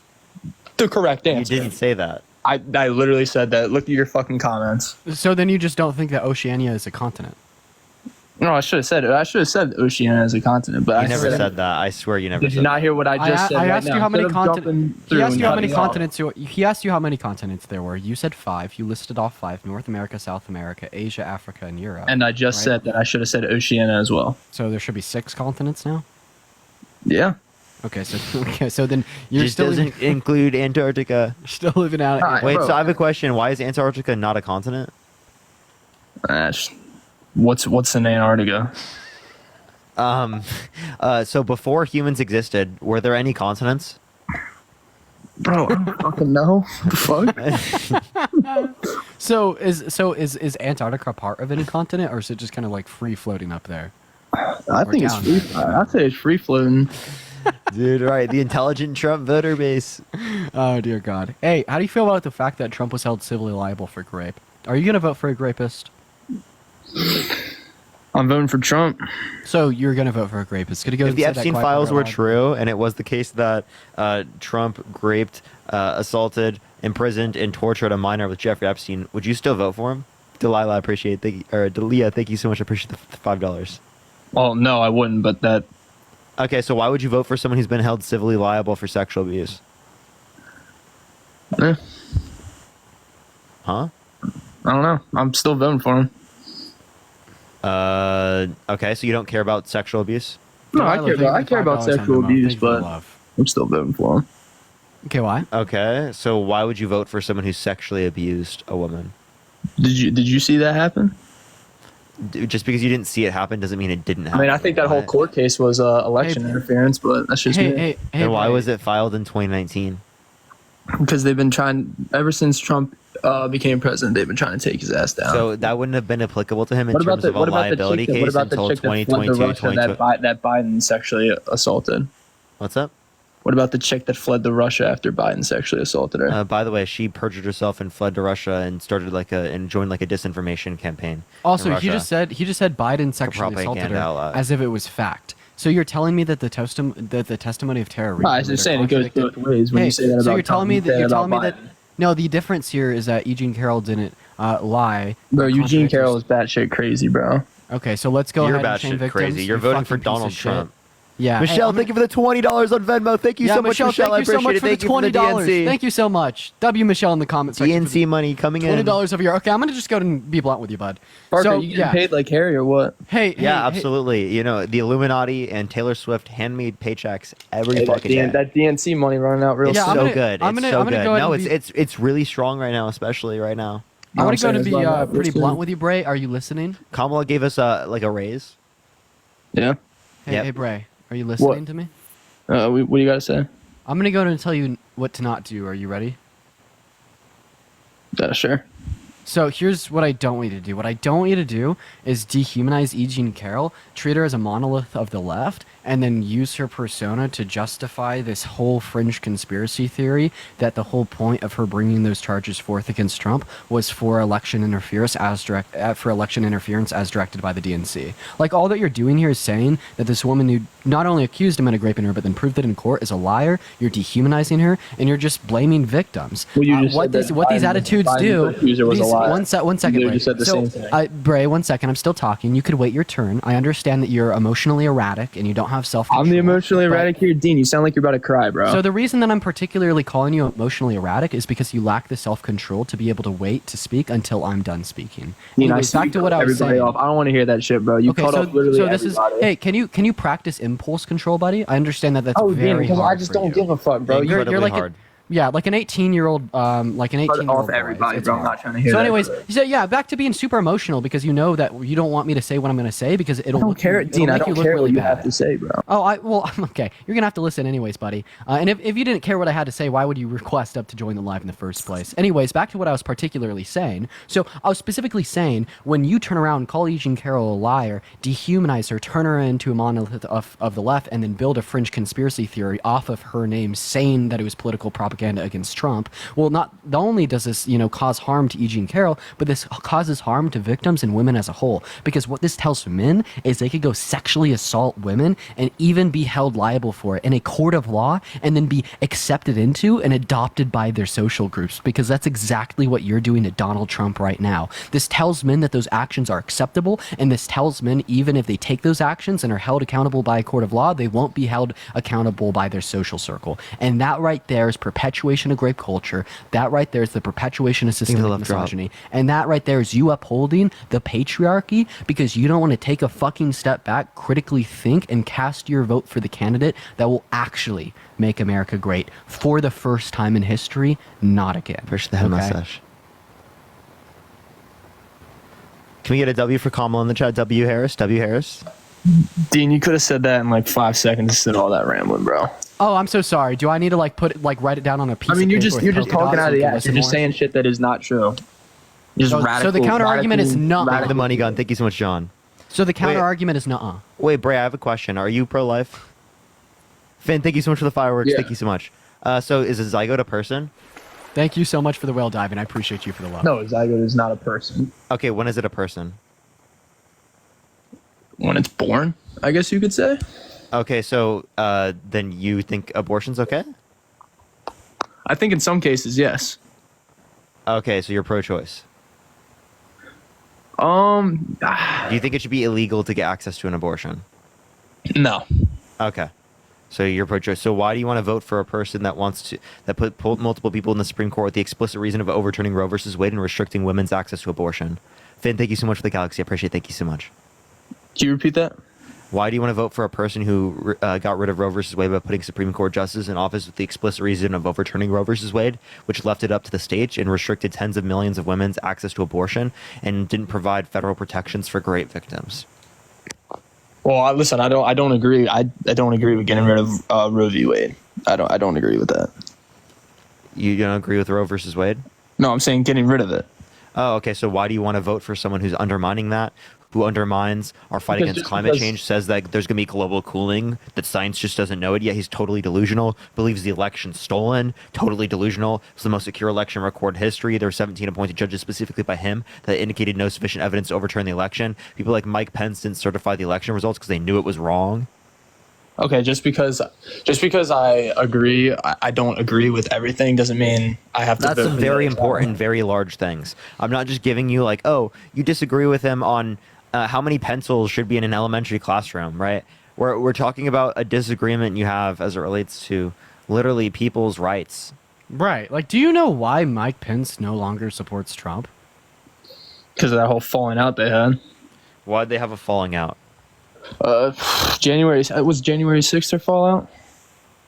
the correct answer. You didn't say that. I literally said that. Look at your fucking comments. So then you just don't think that Oceania is a continent? No, I should have said it. I should have said Oceania as a continent, but You never said that. I swear you never said that. Did you not hear what I just said? I asked you how many continents. He asked you how many continents. continents. He asked you how many continents there were. You said 5. You listed off 5: North America, South America, Asia, Africa, and Europe. And I just said that I should have said Oceania as well. So there should be 6 continents now. Yeah. Okay, so then you're Just still doesn't include Antarctica. You're still living out. Wait, so I have a question. Why is Antarctica not a continent? What's in Antarctica? So before humans existed, were there any continents? Bro, I don't fucking know. The fuck? So is Antarctica part of any continent, or is it just kind of like free floating up there? I think it's free. I'd say it's free floating. Dude, right. The intelligent Trump voter base. Oh, dear God. Hey, how do you feel about the fact that Trump was held civilly liable for rape? Are you going to vote for a rapist? I'm voting for Trump. So you're going to vote for a rapist. Gonna go If the and say that Epstein quietly files out were loud? true, and it was the case that Trump raped, assaulted, imprisoned and tortured a minor with Jeffrey Epstein, would you still vote for him? Delilah, Delia, thank you so much. I appreciate the $5. Well, no, I wouldn't, but that. Okay, so why would you vote for someone who's been held civilly liable for sexual abuse? Eh, Huh? I don't know. I'm still voting for him. Okay, so you don't care about sexual abuse? No, I care about sexual abuse, but I'm still voting for him. Okay, why? Okay, so why would you vote for someone who sexually abused a woman? Did you see that happen? Just because you didn't see it happen doesn't mean it didn't happen. I mean, I think that whole court case was election interference, but that's just me. And why was it filed in 2019? Because they've been trying ever since Trump became president. They've been trying to take his ass down. So that wouldn't have been applicable to him in terms of a liability case until 2022, that Biden sexually assaulted? What's up? What about the chick that fled to Russia after Biden sexually assaulted her? By the way, she perjured herself and fled to Russia and started joined a disinformation campaign. Also, he just said Biden sexually assaulted her as if it was fact. So you're telling me that the testimony of Tara Reid. I was just saying it goes both ways when you say that about. So you're telling me that no, the difference here is that Eugene Carroll didn't lie. Bro, Eugene Carroll is batshit crazy, bro. Okay, so let's go ahead and shame You're batshit victims. crazy. You're voting for Donald Trump. Yeah. Michelle, thank you for the $20 on Venmo. Thank you so much, Michelle. Thank you so much for the $20. Thank you so much. W Michelle in the comments section. DNC money coming in. $20 over here. Okay, I'm gonna just go and be blunt with you, bud. Parker, you getting paid like Harry or what? Yeah, absolutely. You know, the Illuminati and Taylor Swift handmade paychecks every fucking day. That DNC money running out real soon. soon. So good. It's so good. No, it's really strong right now, especially right now. I want to go to be pretty blunt with you, Bray. Are you listening? Kamala gave us a raise. Yeah. Hey, Bray. Are you listening to me? What do you got to say? I'm going to go and tell you what to not do. Are you ready? Sure. So here's what I don't want you to do. What I don't want you to do is dehumanize Eugene Carroll, treat her as a monolith of the left, and then use her persona to justify this whole fringe conspiracy theory that the whole point of her bringing those charges forth against Trump was for election interference as directed by the DNC. Like, all that you're doing here is saying that this woman who not only accused him of raping her, but then proved it in court is a liar. You're dehumanizing her, and you're just blaming victims. Well, what these attitudes do. One second, Bray. Bray, 1 second. I'm still talking. You could wait your turn. I understand that you're emotionally erratic and you don't have self-control. I'm the emotionally erratic here, Dean. You sound like you're about to cry, bro. So the reason that I'm particularly calling you emotionally erratic is because you lack the self-control to be able to wait to speak until I'm done speaking. Dean, Anyways, back to what I was saying. Off. I don't want to hear that shit, bro. You cut off literally everybody. Hey, can you practice impulse control, buddy? I understand that that's very Dean, hard. I just don't give a fuck, bro. You're like hard. Like an 18-year-old, off everybody, bro. I'm not trying to hear that. So anyways, back to being super emotional because you know that you don't want me to say what I'm going to say because I don't care, Dean. I don't care what you have to say, bro. Oh, okay. You're going to have to listen anyways, buddy. And if you didn't care what I had to say, why would you request up to join the live in the first place? Anyways, back to what I was particularly saying. So I was specifically saying when you turn around, call Eugene Carroll a liar, dehumanize her, turn her into a monolith of the left, and then build a fringe conspiracy theory off of her name saying that it was political propaganda against Trump. Well, not only does this, cause harm to Eugene Carroll, but this causes harm to victims and women as a whole. Because what this tells men is they could go sexually assault women and even be held liable for it in a court of law and then be accepted into and adopted by their social groups. Because that's exactly what you're doing to Donald Trump right now. This tells men that those actions are acceptable, and this tells men even if they take those actions and are held accountable by a court of law, they won't be held accountable by their social circle. And that right there is perpetuation of grape culture. That right there is the perpetuation of systemic misogyny. And that right there is you upholding the patriarchy because you don't want to take a fucking step back, critically think, and cast your vote for the candidate that will actually make America great for the first time in history, not again. Push the head mustache. Can we get a W for Kamala in the chat? W Harris? W Harris? Dean, you could have said that in like 5 seconds instead of all that rambling, bro. Oh, I'm so sorry. Do I need to write it down on a piece of paper? You're just talking out of the ass. You're just saying shit that is not true. So the counter argument is nuh-uh. The money gun. Thank you so much, John. So the counter argument is nuh-uh. Wait, Bray, I have a question. Are you pro-life? Finn, thank you so much for the fireworks. Yeah. Thank you so much. So is a zygote a person? Thank you so much for the whale diving. I appreciate you for the love. No, a zygote is not a person. Okay, when is it a person? When it's born, I guess you could say. Okay, so then you think abortion's okay? I think in some cases, yes. Okay, so you're pro-choice. Do you think it should be illegal to get access to an abortion? No. Okay. So you're pro-choice. So why do you want to vote for a person that put multiple people in the Supreme Court with the explicit reason of overturning Roe versus Wade and restricting women's access to abortion? Finn, thank you so much for the galaxy. I appreciate it. Thank you so much. Can you repeat that? Why do you want to vote for a person who got rid of Roe versus Wade by putting Supreme Court justices in office with the explicit reason of overturning Roe versus Wade, which left it up to the states and restricted tens of millions of women's access to abortion and didn't provide federal protections for rape victims? Well, listen, I don't agree. I don't agree with getting rid of Roe v. Wade. I don't agree with that. You don't agree with Roe versus Wade? No, I'm saying getting rid of it. Oh, okay. So why do you want to vote for someone who's undermining that, who undermines our fight against climate change, says that there's going to be global cooling, that science just doesn't know it yet? He's totally delusional, believes the election's stolen, totally delusional. It's the most secure election in recorded history. There were 17 appointed judges specifically by him that indicated no sufficient evidence to overturn the election. People like Mike Pence didn't certify the election results because they knew it was wrong. Okay, just because I agree, I don't agree with everything doesn't mean I have to. That's some very important, very large things. I'm not just giving you like, oh, you disagree with him on how many pencils should be in an elementary classroom, right? We're talking about a disagreement you have as it relates to literally people's rights. Right. Like, do you know why Mike Pence no longer supports Trump? Because of that whole falling out they had. Why'd they have a falling out? January 6th their fallout.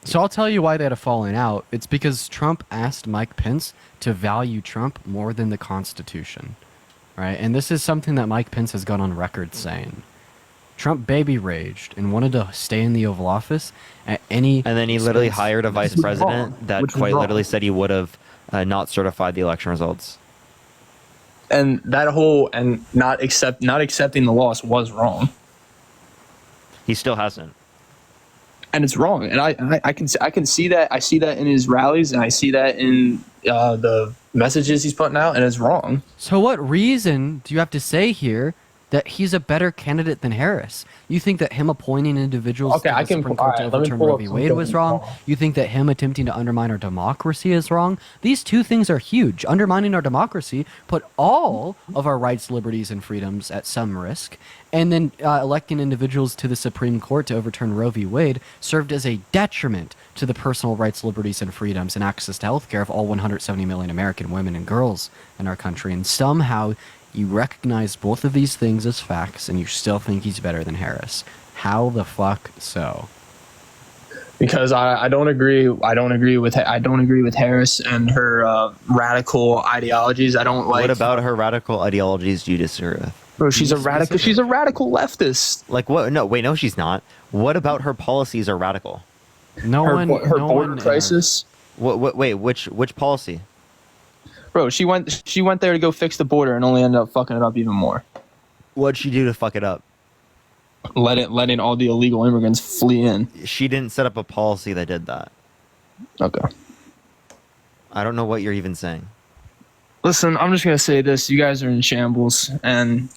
So I'll tell you why they had a falling out. It's because Trump asked Mike Pence to value Trump more than the Constitution, right? And this is something that Mike Pence has gone on record saying. Trump baby raged and wanted to stay in the Oval Office at any. And then he literally hired a vice president that quite literally said he would have not certified the election results. And that whole not accepting the loss was wrong. He still hasn't, and it's wrong. And I can see that. I see that in his rallies, and I see that in the messages he's putting out, and it's wrong. So what reason do you have to say here that he's a better candidate than Harris? You think that him appointing individuals to the Supreme Court to overturn Roe v. Wade was wrong? You think that him attempting to undermine our democracy is wrong? These two things are huge. Undermining our democracy put all of our rights, liberties, and freedoms at some risk. And then electing individuals to the Supreme Court to overturn Roe v. Wade served as a detriment to the personal rights, liberties, and freedoms and access to health care of all 170 million American women and girls in our country. And somehow you recognize both of these things as facts, and you still think he's better than Harris. How the fuck so? Because I don't agree. I don't agree with Harris and her radical ideologies. I don't like. What about her radical ideologies do you disagree with? Bro, she's a radical. She's a radical leftist. Like what? No, wait, no, she's not. What about her policies are radical? Her border crisis. Wait, which policy? Bro, she went there to go fix the border and only ended up fucking it up even more. What'd she do to fuck it up? Letting all the illegal immigrants flee in. She didn't set up a policy that did that. Okay. I don't know what you're even saying. Listen, I'm just gonna say this: you guys are in shambles, and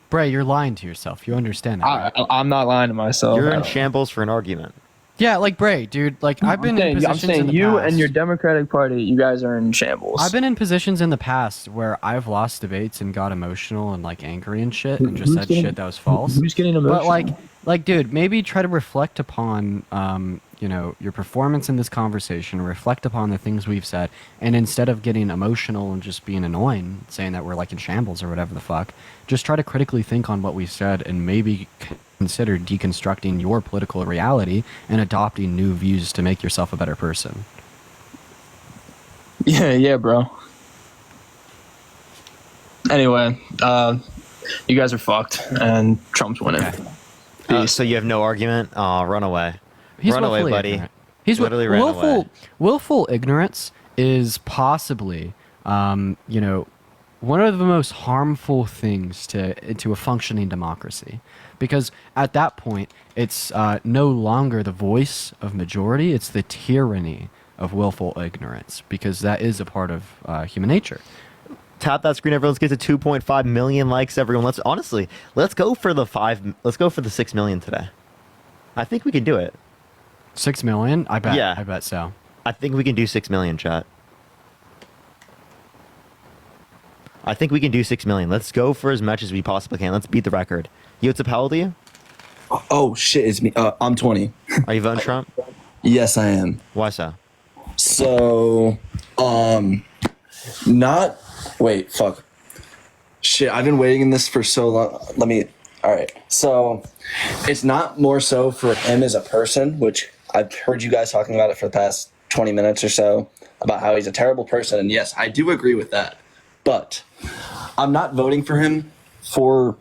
Bray, you're lying to yourself. You understand that? Right? I'm not lying to myself. You're in shambles for an argument. Yeah, like Bray, dude. Like I've been in positions I'm saying in the you past. and your Democratic Party, you guys are in shambles. I've been in positions in the past where I've lost debates and got emotional and like angry and shit, and just said shit that was false. Who's getting emotional? But like, dude, maybe try to reflect upon, your performance in this conversation. Reflect upon the things we've said, and instead of getting emotional and just being annoying, saying that we're like in shambles or whatever the fuck, just try to critically think on what we said and maybe consider deconstructing your political reality and adopting new views to make yourself a better person. Yeah, bro. Anyway, you guys are fucked, and Trump's winning. Okay. So you have no argument? Run away. Run away, buddy. Ignorant. He's literally ran away. Willful ignorance is possibly, one of the most harmful things to a functioning democracy. Because at that point, it's no longer the voice of majority, it's the tyranny of willful ignorance, because that is a part of human nature. Tap that screen, everyone. Let's get to 2.5 million likes, everyone. Let's go for the 6 million today. I think we can do it. 6 million? I bet. Yeah. I bet so. I think we can do 6 million, chat. I think we can do 6 million. Let's go for as much as we possibly can. Let's beat the record. Yotsup, how old are you? Oh shit, it's me. I'm 20. Are you voting Trump? Yes, I am. Why so? So, not. Wait, fuck. Shit, I've been waiting in this for so long. All right. So, it's not more so for him as a person, which I've heard you guys talking about it for the past 20 minutes or so, about how he's a terrible person. And yes, I do agree with that. But I'm not voting for him for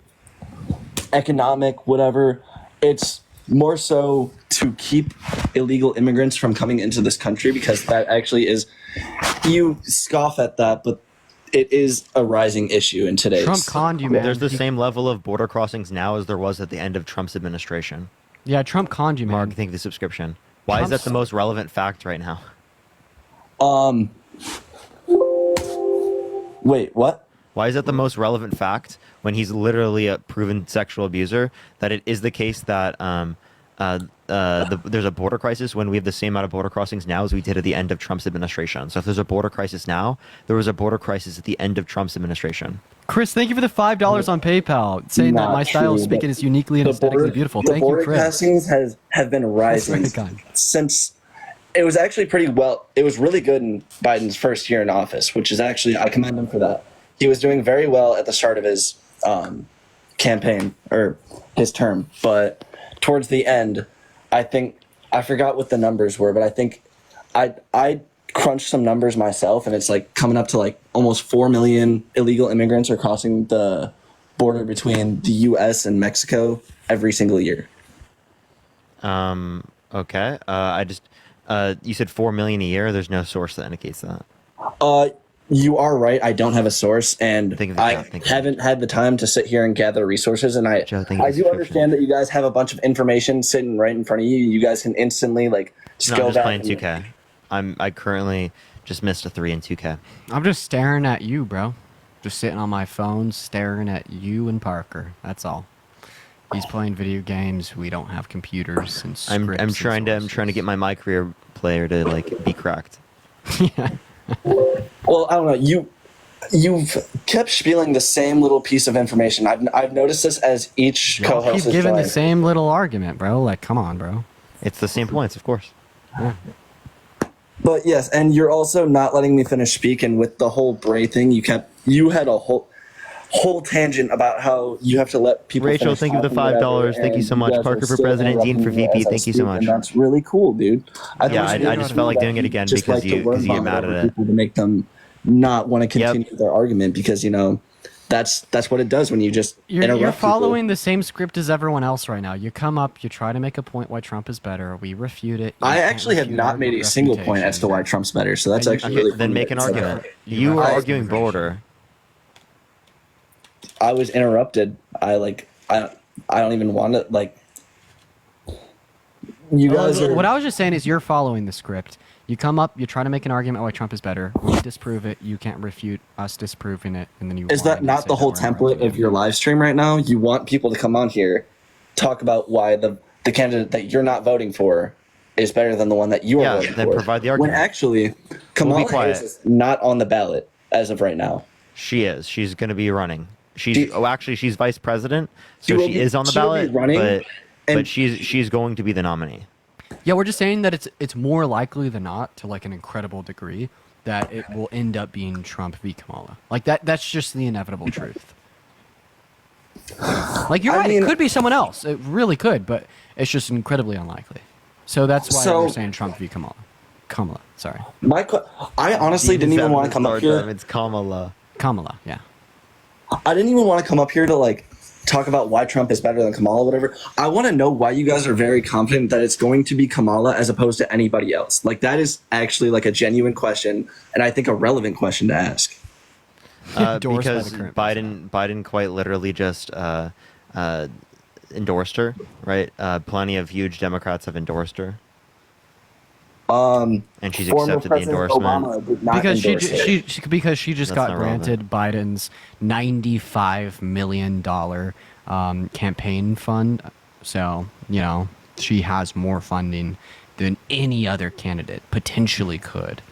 economic whatever. It's more so to keep illegal immigrants from coming into this country, because that actually is, you scoff at that, but it is a rising issue in today's. Trump conned you, man. There's the same level of border crossings now as there was at the end of Trump's administration. Yeah, Trump conned you, man. Mark, thank you for the subscription. Why is that the most relevant fact right now? Wait, what? Why is that the most relevant fact when he's literally a proven sexual abuser? That it is the case that there's a border crisis when we have the same amount of border crossings now as we did at the end of Trump's administration. So if there's a border crisis now, there was a border crisis at the end of Trump's administration. Chris, thank you for the $5 on PayPal, saying that my style of speaking is uniquely and aesthetically beautiful. Thank you, Chris. The border crossings have been rising since. It was actually pretty well. It was really good in Biden's first year in office, which is actually, I commend him for that. He was doing very well at the start of his campaign or his term, but towards the end, I think, I forgot what the numbers were, but I think I crunched some numbers myself, and it's like coming up to like almost 4 million illegal immigrants are crossing the border between the U.S. and Mexico every single year. Okay. You said 4 million a year. There's no source that indicates that. You are right. I don't have a source, and I haven't had the time to sit here and gather resources. And I do understand that you guys have a bunch of information sitting right in front of you. You guys can instantly just go back. I'm just playing 2K. I currently just missed a 3 in 2K. I'm just staring at you, bro. Just sitting on my phone, staring at you and Parker. That's all. He's playing video games. We don't have computers and scripts. I'm trying to get my career player to be cracked. Yeah. Well, I don't know. You've kept spieling the same little piece of information. I've noticed this as each co-host keep giving the same little argument, bro. Like, come on, bro. It's the same points, of course. Yeah. But yes, and you're also not letting me finish speaking with the whole Bray thing. You had a whole tangent about how you have to let people. Rachel, thank you for the $5. Thank you so much. Parker for president, Dean for VP. Thank you so much. And that's really cool, dude. I just felt like doing it again because you get mad at it. To make them not want to continue their argument, because that's what it does when you just you're following the same script as everyone else right now. You come up, you try to make a point why Trump is better. We refute it. I actually have not made a single point as to why Trump's better. So that's actually really then make an argument. You are arguing border. I was interrupted. I don't even want to you guys are. What I was just saying is you're following the script. You come up, you try to make an argument why Trump is better. We disprove it. You can't refute us disproving it, and then you. Is that not the whole template of your live stream right now? You want people to come on here, talk about why the candidate that you're not voting for is better than the one that you are voting for. Then provide the argument. When actually, Kamala Harris is not on the ballot as of right now. She is. She's going to be running. She's vice president, so she is on the ballot. But she's going to be the nominee. Yeah, we're just saying that it's more likely than not, to an incredible degree, that it will end up being Trump v. Kamala. That's just the inevitable truth. You're right, it could be someone else. It really could, but it's just incredibly unlikely. So that's why we're saying Trump v. Kamala. Kamala, sorry. I honestly didn't even want to come up here. It's Kamala. Kamala, yeah. I didn't even want to come up here to talk about why Trump is better than Kamala, whatever. I want to know why you guys are very confident that it's going to be Kamala as opposed to anybody else. That is actually a genuine question, and I think a relevant question to ask. Because Biden quite literally just endorsed her, right? Plenty of huge Democrats have endorsed her. And she's accepted the endorsement because she just got granted Biden's $95 million campaign fund. So she has more funding than any other candidate potentially could.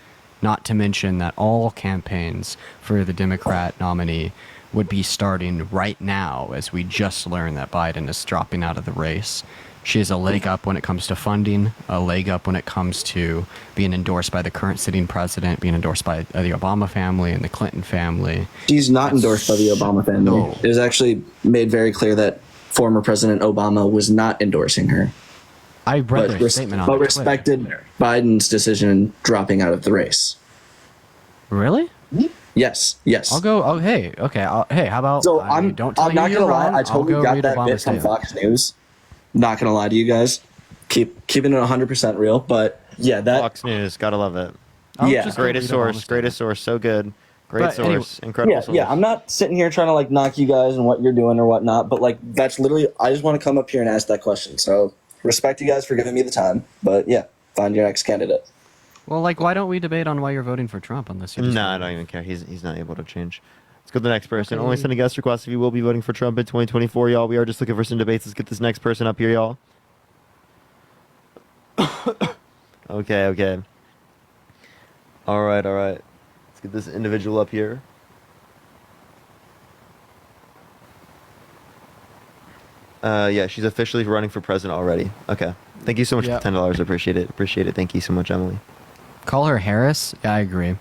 Not to mention that all campaigns for the Democrat nominee would be starting right now, as we just learned that Biden is dropping out of the race. She has a leg up when it comes to funding, a leg up when it comes to being endorsed by the current sitting president, being endorsed by the Obama family and the Clinton family. She's not endorsed by the Obama family. No. It was actually made very clear that former President Obama was not endorsing her. I read their statement on but Twitter. respected Biden's decision dropping out of the race. Really? Yes. I'll go. Oh, hey. Okay. Hey, how about? So don't tell I'm me not you're gonna lie. wrong. I I'll totally go got read that Obama's bit from statement. Fox News. Not gonna lie to you guys. Keeping it 100% real, but yeah, that Fox News, gotta love it. Yeah. Greatest source, so good. Great But source, anyway, incredible source. Yeah, I'm not sitting here trying to like knock you guys and what you're doing or whatnot, but like that's literally I just want to come up here and ask that question. So respect you guys for giving me the time, but yeah, find your next candidate. Well, like, why don't we debate on why you're voting for Trump unless you just... No, I don't even care. He's not able to change. Let's go to the next person. Okay. Only send a guest request if you will be voting for Trump in 2024, y'all. We are just looking for some debates. Let's get this next person up here, y'all. Okay. All right. Let's get this individual up here. Yeah, she's officially running for president already. Okay. Thank you so much for the $10. I appreciate it. Thank you so much, Emily. Call her Harris? Yeah, I agree.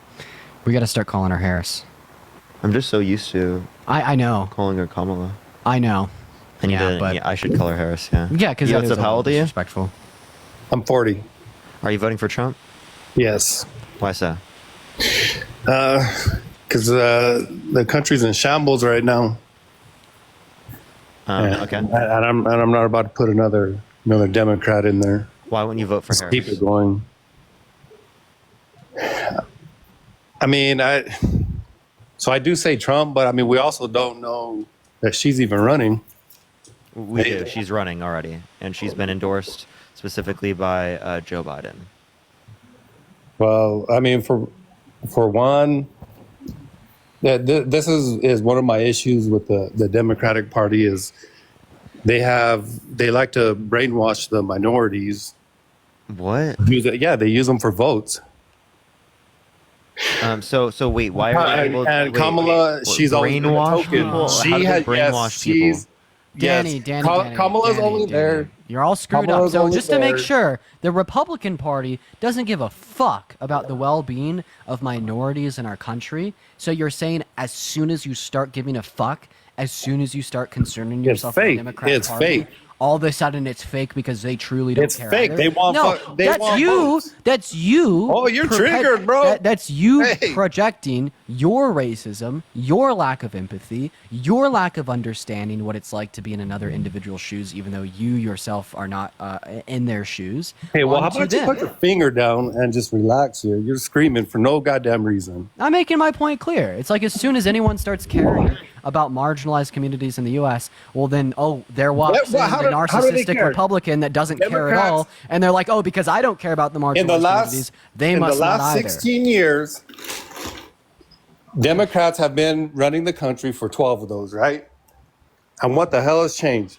We got to start calling her Harris. I'm just so used to I know. calling her Kamala. I know. I should call her Harris, yeah. Yeah, because what's up, how old are you? Disrespectful. I'm 40. Are you voting for Trump? Yes. Why so? Because the country's in shambles right now. Okay. And I'm not about to put another Democrat in there. Why wouldn't you vote for Harris? Keep it going. I mean, I do say Trump, but I mean, we also don't know that she's even running. We do. She's running already, and she's been endorsed specifically by Joe Biden. Well, I mean, for one, this is one of my issues with the Democratic Party is they like to brainwash the minorities. What? They use them for votes. So wait, why are they able to... And Kamala, she's always been a token. People? How do they brainwash people? Danny, Kamala's only there. You're all screwed up. So just to make sure, the Republican Party doesn't give a fuck about the well-being of minorities in our country. So you're saying as soon as you start giving a fuck, as soon as you start concerning yourself with the Democrat Party, fake. all of a sudden it's fake because they truly don't care. It's fake. Either. They want. Votes. That's you. Oh, you're triggered, bro. That's you projecting your racism, your lack of empathy, your lack of understanding what it's like to be in another individual's shoes, even though you yourself are not in their shoes. Hey, well, how about you put your finger down and just relax here? You're screaming for no goddamn reason. I'm making my point clear. It's like as soon as anyone starts caring about marginalized communities in the U.S., well then, there walks the narcissistic Republican that doesn't care at all, and they're like, because I don't care about the marginalized communities, they must not either. In the last 16 years, Democrats have been running the country for 12 of those, right? And what the hell has changed?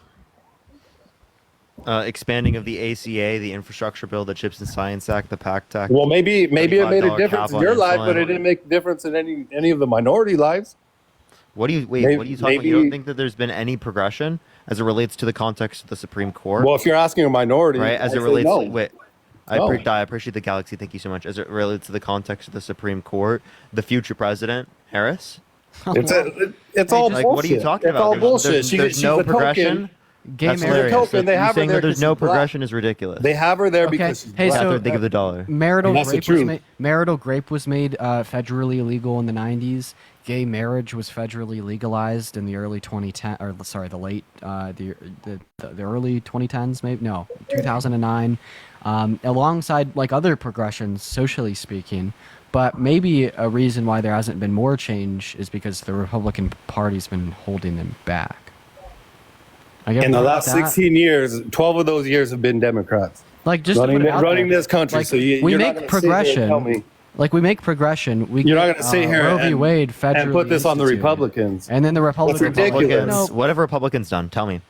Expanding of the ACA, the infrastructure bill, the Chips and Science Act, the PACT Act. Well, maybe it made a difference in your life, but it didn't make a difference in any of the minority lives. What are you talking about? You don't think that there's been any progression as it relates to the context of the Supreme Court? Well, if you're asking a minority, right? As I it relates, no. I appreciate the Galaxy. Thank you so much. As it relates to the context of the Supreme Court, the future president Harris. It's all bullshit. What are you talking about? It's all bullshit. There's no progression. Gay marriage. Token. They have her saying there that there's no progression is ridiculous. They have her there because she's black. So they give the dollar. Marital rape was made federally illegal in the 90s. Gay marriage was federally legalized in the early 2010, or sorry, the late the early 2010s, maybe 2009, alongside like other progressions, socially speaking. But maybe a reason why there hasn't been more change is because the Republican Party's been holding them back. In the last 16 years, 12 of those years have been Democrats. Like just running this country. Like, so you're we not make gonna progression. Tell me. Like we make progression. You're not going to sit here Roe v. Wade and put this on the Republicans. And then the Republicans. That's ridiculous. What have Republicans done? Tell me.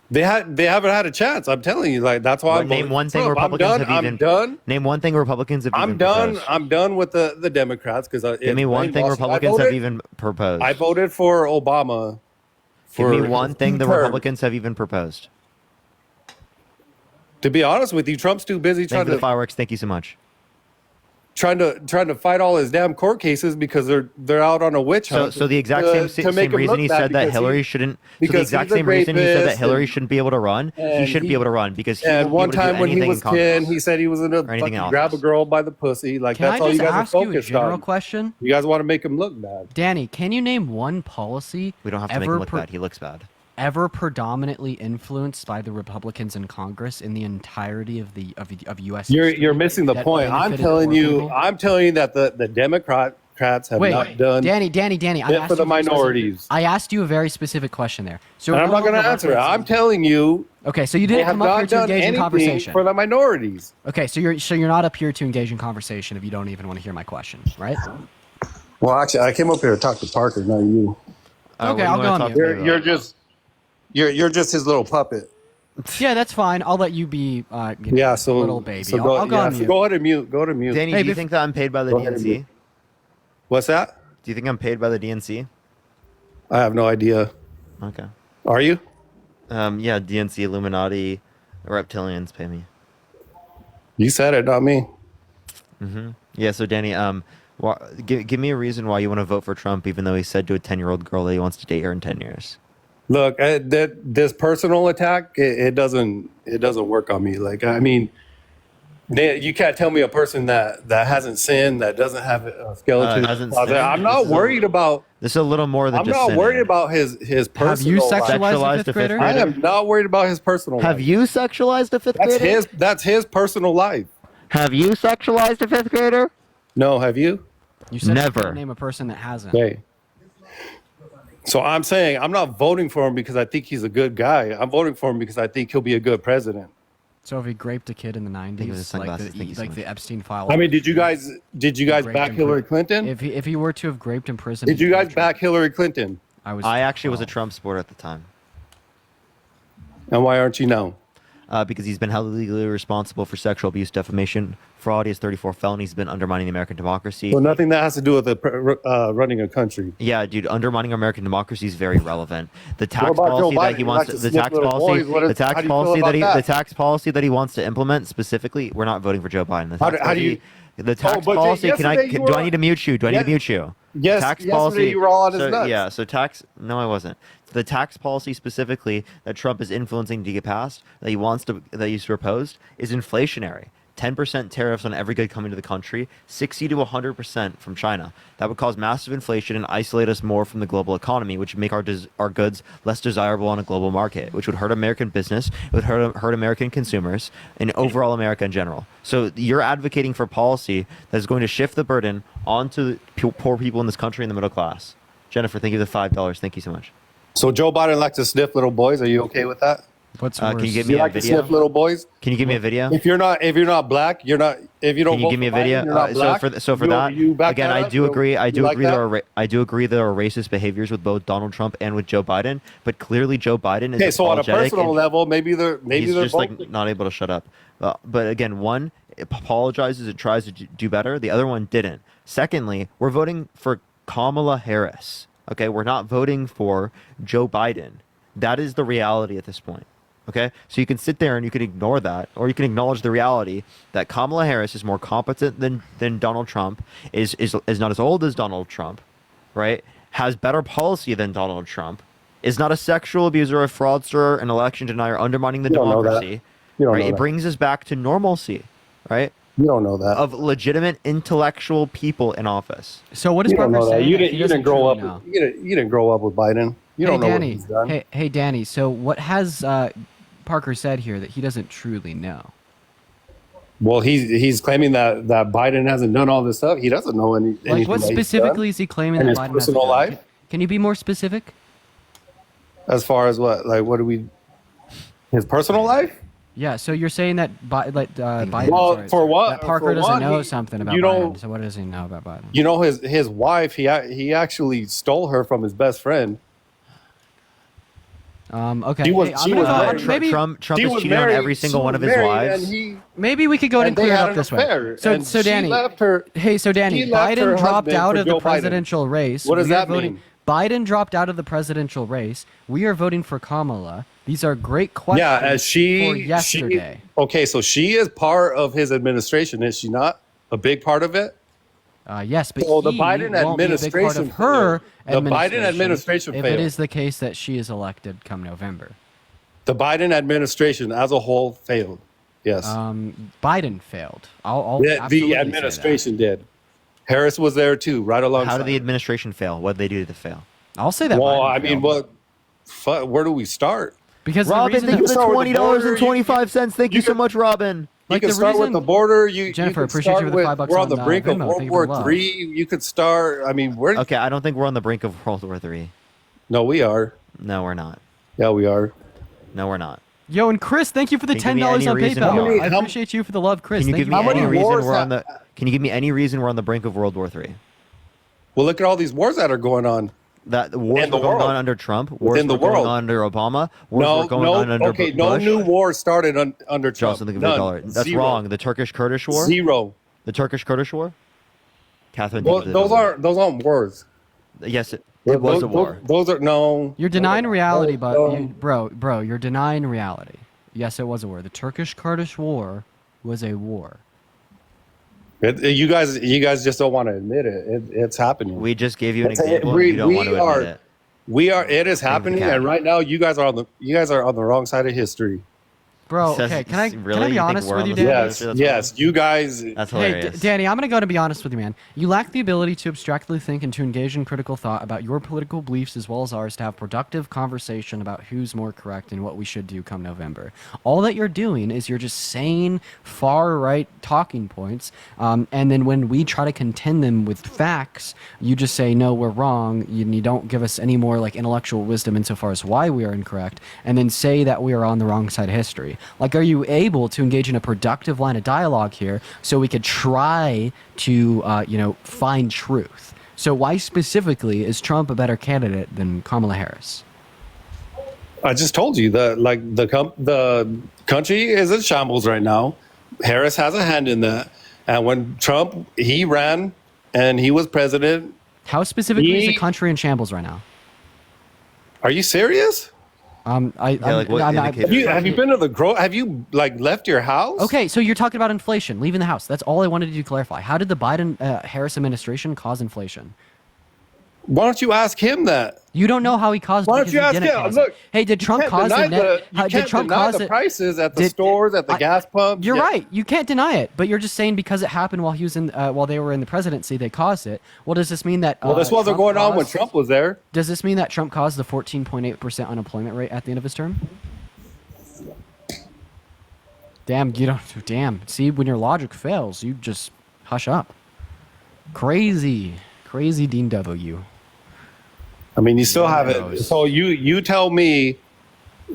They haven't had a chance. I'm telling you, like that's why. Name one thing Republicans have even. I'm done. Name one thing Republicans have. I'm even done. Proposed. I'm done with the Democrats because give me one thing Republicans have even proposed. I voted for Obama. Give me one thing the Republicans have even proposed. To be honest with you, Trump's too busy trying to the fireworks. Thank you so much. Trying to fight all his damn court cases because they're out on a witch hunt. So the exact same reason he said that Hillary shouldn't. So the exact same reason he said that Hillary shouldn't be able to run. He shouldn't be able to run because he and one time when he was 10, he said he was gonna fucking grab a girl by the pussy. Like that's all you guys are focused on. General question? You guys want to make him look bad. Danny, can you name one policy? We don't have to make him look bad. He looks bad. Ever predominantly influenced by the Republicans in Congress in the entirety of U.S. You're missing the point. I'm telling you that the Democrats have not done. Danny. For the minorities. I asked you a very specific question there. So and I'm not going to answer it. I'm telling you. Okay, so you didn't come up here to engage in conversation for the minorities. Okay, so you're not up here to engage in conversation if you don't even want to hear my question, right? Well, actually, I came up here to talk to Parker, not you. Okay, I'll go on mute. You're just his little puppet. Yeah, that's fine. I'll let you be. Little baby. So I'll go on mute. Go ahead and mute. Go to mute. Danny, do you think that I'm paid by the DNC? What's that? Do you think I'm paid by the DNC? I have no idea. Okay. Are you? Yeah, DNC, Illuminati, reptilians pay me. You said it, not me. Mm-hmm. Yeah. So Danny, give me a reason why you want to vote for Trump, even though he said to a 10-year-old girl that he wants to date her in 10 years. Look, this personal attack, it doesn't work on me. Like, I mean, you can't tell me a person that hasn't sinned, that doesn't have a skeleton. I'm not worried about. This is a little more than. I'm not worried about his personal. Have you sexualized a fifth grader? I am not worried about his personal. Have you sexualized a fifth grader? That's his personal life. Have you sexualized a fifth grader? No, have you? You said never. You can't name a person that hasn't. Okay. So I'm saying I'm not voting for him because I think he's a good guy. I'm voting for him because I think he'll be a good president. So if he raped a kid in the 90s, like the Epstein file. I mean, did you guys back Hillary Clinton? If he were to have raped in prison. Did you guys back Hillary Clinton? I actually was a Trump supporter at the time. And why aren't you now? Because he's been held legally responsible for sexual abuse, defamation, fraud. He has 34 felonies. He's been undermining the American democracy. So nothing that has to do with running a country. Yeah, dude, undermining American democracy is very relevant. The tax policy that he wants, the tax policy that he wants to implement specifically. We're not voting for Joe Biden. The tax policy. Do I need to mute you? Do I need to mute you? Yes. Tax policy. You were all on his nuts. Yeah. So tax. No, I wasn't. The tax policy specifically that Trump is influencing to get passed, that he's proposed, is inflationary. 10% tariffs on every good coming to the country, 60 to 100% from China. That would cause massive inflation and isolate us more from the global economy, which would make our goods less desirable on a global market, which would hurt American business, it would hurt American consumers, and overall America in general. So you're advocating for policy that is going to shift the burden onto poor people in this country and the middle class. Jennifer, thank you for the $5. Thank you so much. So Joe Biden likes to sniff little boys. Are you okay with that? What's can you give me a video? To sniff little boys? Can you give me a video? If you're not black, you're not. If you don't, can you give me a video? I do agree. I do agree there are racist behaviors with both Donald Trump and with Joe Biden. But clearly, Joe Biden is so on a personal level, maybe they're just like not able to shut up. But again, one apologizes and tries to do better. The other one didn't. Secondly, we're voting for Kamala Harris. Okay, we're not voting for Joe Biden. That is the reality at this point. Okay, so you can sit there and you can ignore that, or you can acknowledge the reality that Kamala Harris is more competent than Donald Trump, is not as old as Donald Trump, right? Has better policy than Donald Trump, is not a sexual abuser, a fraudster, an election denier, undermining the democracy. Right? It brings us back to normalcy, right? You don't know that. Of legitimate intellectual people in office. So what is Parker saying? You didn't grow up. You didn't grow up with Biden. You don't know Danny, what he's done. Hey, Danny. So what has Parker said here that he doesn't truly know? Well, he's claiming that Biden hasn't done all this stuff. He doesn't know anything. Like what specifically is he claiming that Biden hasn't done? Life? Can you be more specific? As far as what? Like, what do we? His personal life? Yeah. So you're saying that Biden. Well, for what? That Parker doesn't know something about Biden. So what does he know about Biden? You know, his wife. He actually stole her from his best friend. Okay. She was, Hey, she I'm was gonna go married. on- maybe Trump She is was cheating on married- every she single one was of his married, wives. and he- maybe we could go ahead and they clear it had up an this affair, way. So, and so she Danny, left her- hey, so Danny, she left her Biden dropped husband out for of the Joe Biden. presidential race. What does We are that voting- mean? Biden dropped out of the presidential race. We are voting for Kamala. These are great questions. Yeah, as for she yesterday. okay, so she is part of his administration, is she not? A big part of it. Yes, but so the he Biden won't be a big part administration of her failed. The Biden administration if failed. it is the case that she is elected come November. The Biden administration as a whole failed. Yes. Biden failed. I'll the absolutely say administration did. Harris was there too, right alongside. How did the administration fail? What did they do to fail? I'll say that. Well, Biden I mean, failed. where do we start? Because Robin, thank you for the $20.25. Thank you so much, Robin. You can start with the border. You Jennifer, you appreciate you start for the with, $5 we're on the on, brink of Venmo. World Thank you for the War love. III. You could start. I mean, we're Okay, I don't think we're on the brink of World War III. No, we are. No, we're not. Yeah, we are. No, we're not. Yo, and Chris, thank you for the Can you $10 give me on any reason PayPal. why? I appreciate you for the love, Chris. Can you Thank give me for any the reason love. we're on the? Can you give me any reason we're on the brink of World War III? Well, look at all these wars that are going on. That the wars In the were going world. on under Trump. Wars Within the were going world. on under Obama. Wars were going on under okay, Bush. no new war started under Trump. Johnson, think of the None. dollar. That's Zero. wrong. The Turkish-Kurdish war. Zero. The Turkish-Kurdish war. Catherine. Well, think of the those aren't wars. Yes, it was a war. Those are no. You're denying reality, but no. bro, you're denying reality. Yes, it was a war. The Turkish-Kurdish war was a war. You guys just don't want to admit it. It's happening. We just gave you an It's- example. And you don't want to admit it. We are. It is happening, cat. and right now you guys are on the wrong side of history. Bro, Says- okay, can I really? be You think honest we're with on you, the Danny? same page? Yes, you guys. That's Hey, hilarious. Danny, I'm going to be honest with you, man. You lack the ability to abstractly think and to engage in critical thought about your political beliefs as well as ours to have productive conversation about who's more correct and what we should do come November. All that you're doing is you're just saying far-right talking points, and then when we try to contend them with facts, you just say, no, we're wrong, and you don't give us any more like intellectual wisdom insofar as why we are incorrect, and then say that we are on the wrong side of history. Like, are you able to engage in a productive line of dialogue here so we could try to find truth? So why specifically is Trump a better candidate than Kamala Harris? I just told you that the country is in shambles right now. Harris has a hand in that, and when Trump he ran and he was president. How specifically is the country in shambles right now? Are you serious? like what Have you been to the Have you left your house? Okay, so you're talking about inflation, leaving the house. That's all I wanted to clarify. How did the Biden-Harris administration cause inflation? Why don't you ask him that? You don't know how he caused it. Why don't because you he ask didn't him? cause Look, it. Hey, did Trump can't cause deny the net? you Did can't Trump deny cause the it? prices at the stores, at the gas pumps. You're Yeah. right. You can't deny it, but you're just saying because it happened while he was in, while they were in the presidency, they caused it. Well, does this mean that? Well, that's what they're Trump going on when caused- Trump was there. Does this mean that Trump caused the 14.8% unemployment rate at the end of his term? Damn, you don't. Damn. See, when your logic fails, you just hush up. Crazy Dean W. I mean, you still have it. So you tell me,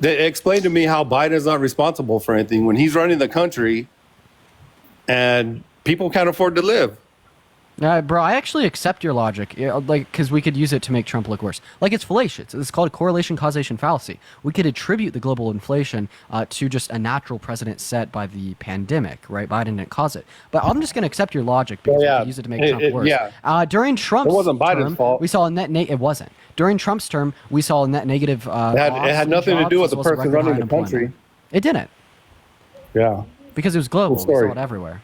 explain to me how Biden is not responsible for anything when he's running the country, and people can't afford to live. Bro, I actually accept your logic, because we could use it to make Trump look worse. Like, it's fallacious. It's called a correlation causation fallacy. We could attribute the global inflation to just a natural precedent set by the pandemic, right? Biden didn't cause it. But I'm just going to accept your logic because we could use it to make Trump worse. During Trump's It wasn't Biden's term, fault. we saw a net it wasn't. During Trump's term, we saw a net negative. It had nothing to do with the person running the country. It didn't. Yeah. Because it was global. Cool We story. saw it everywhere.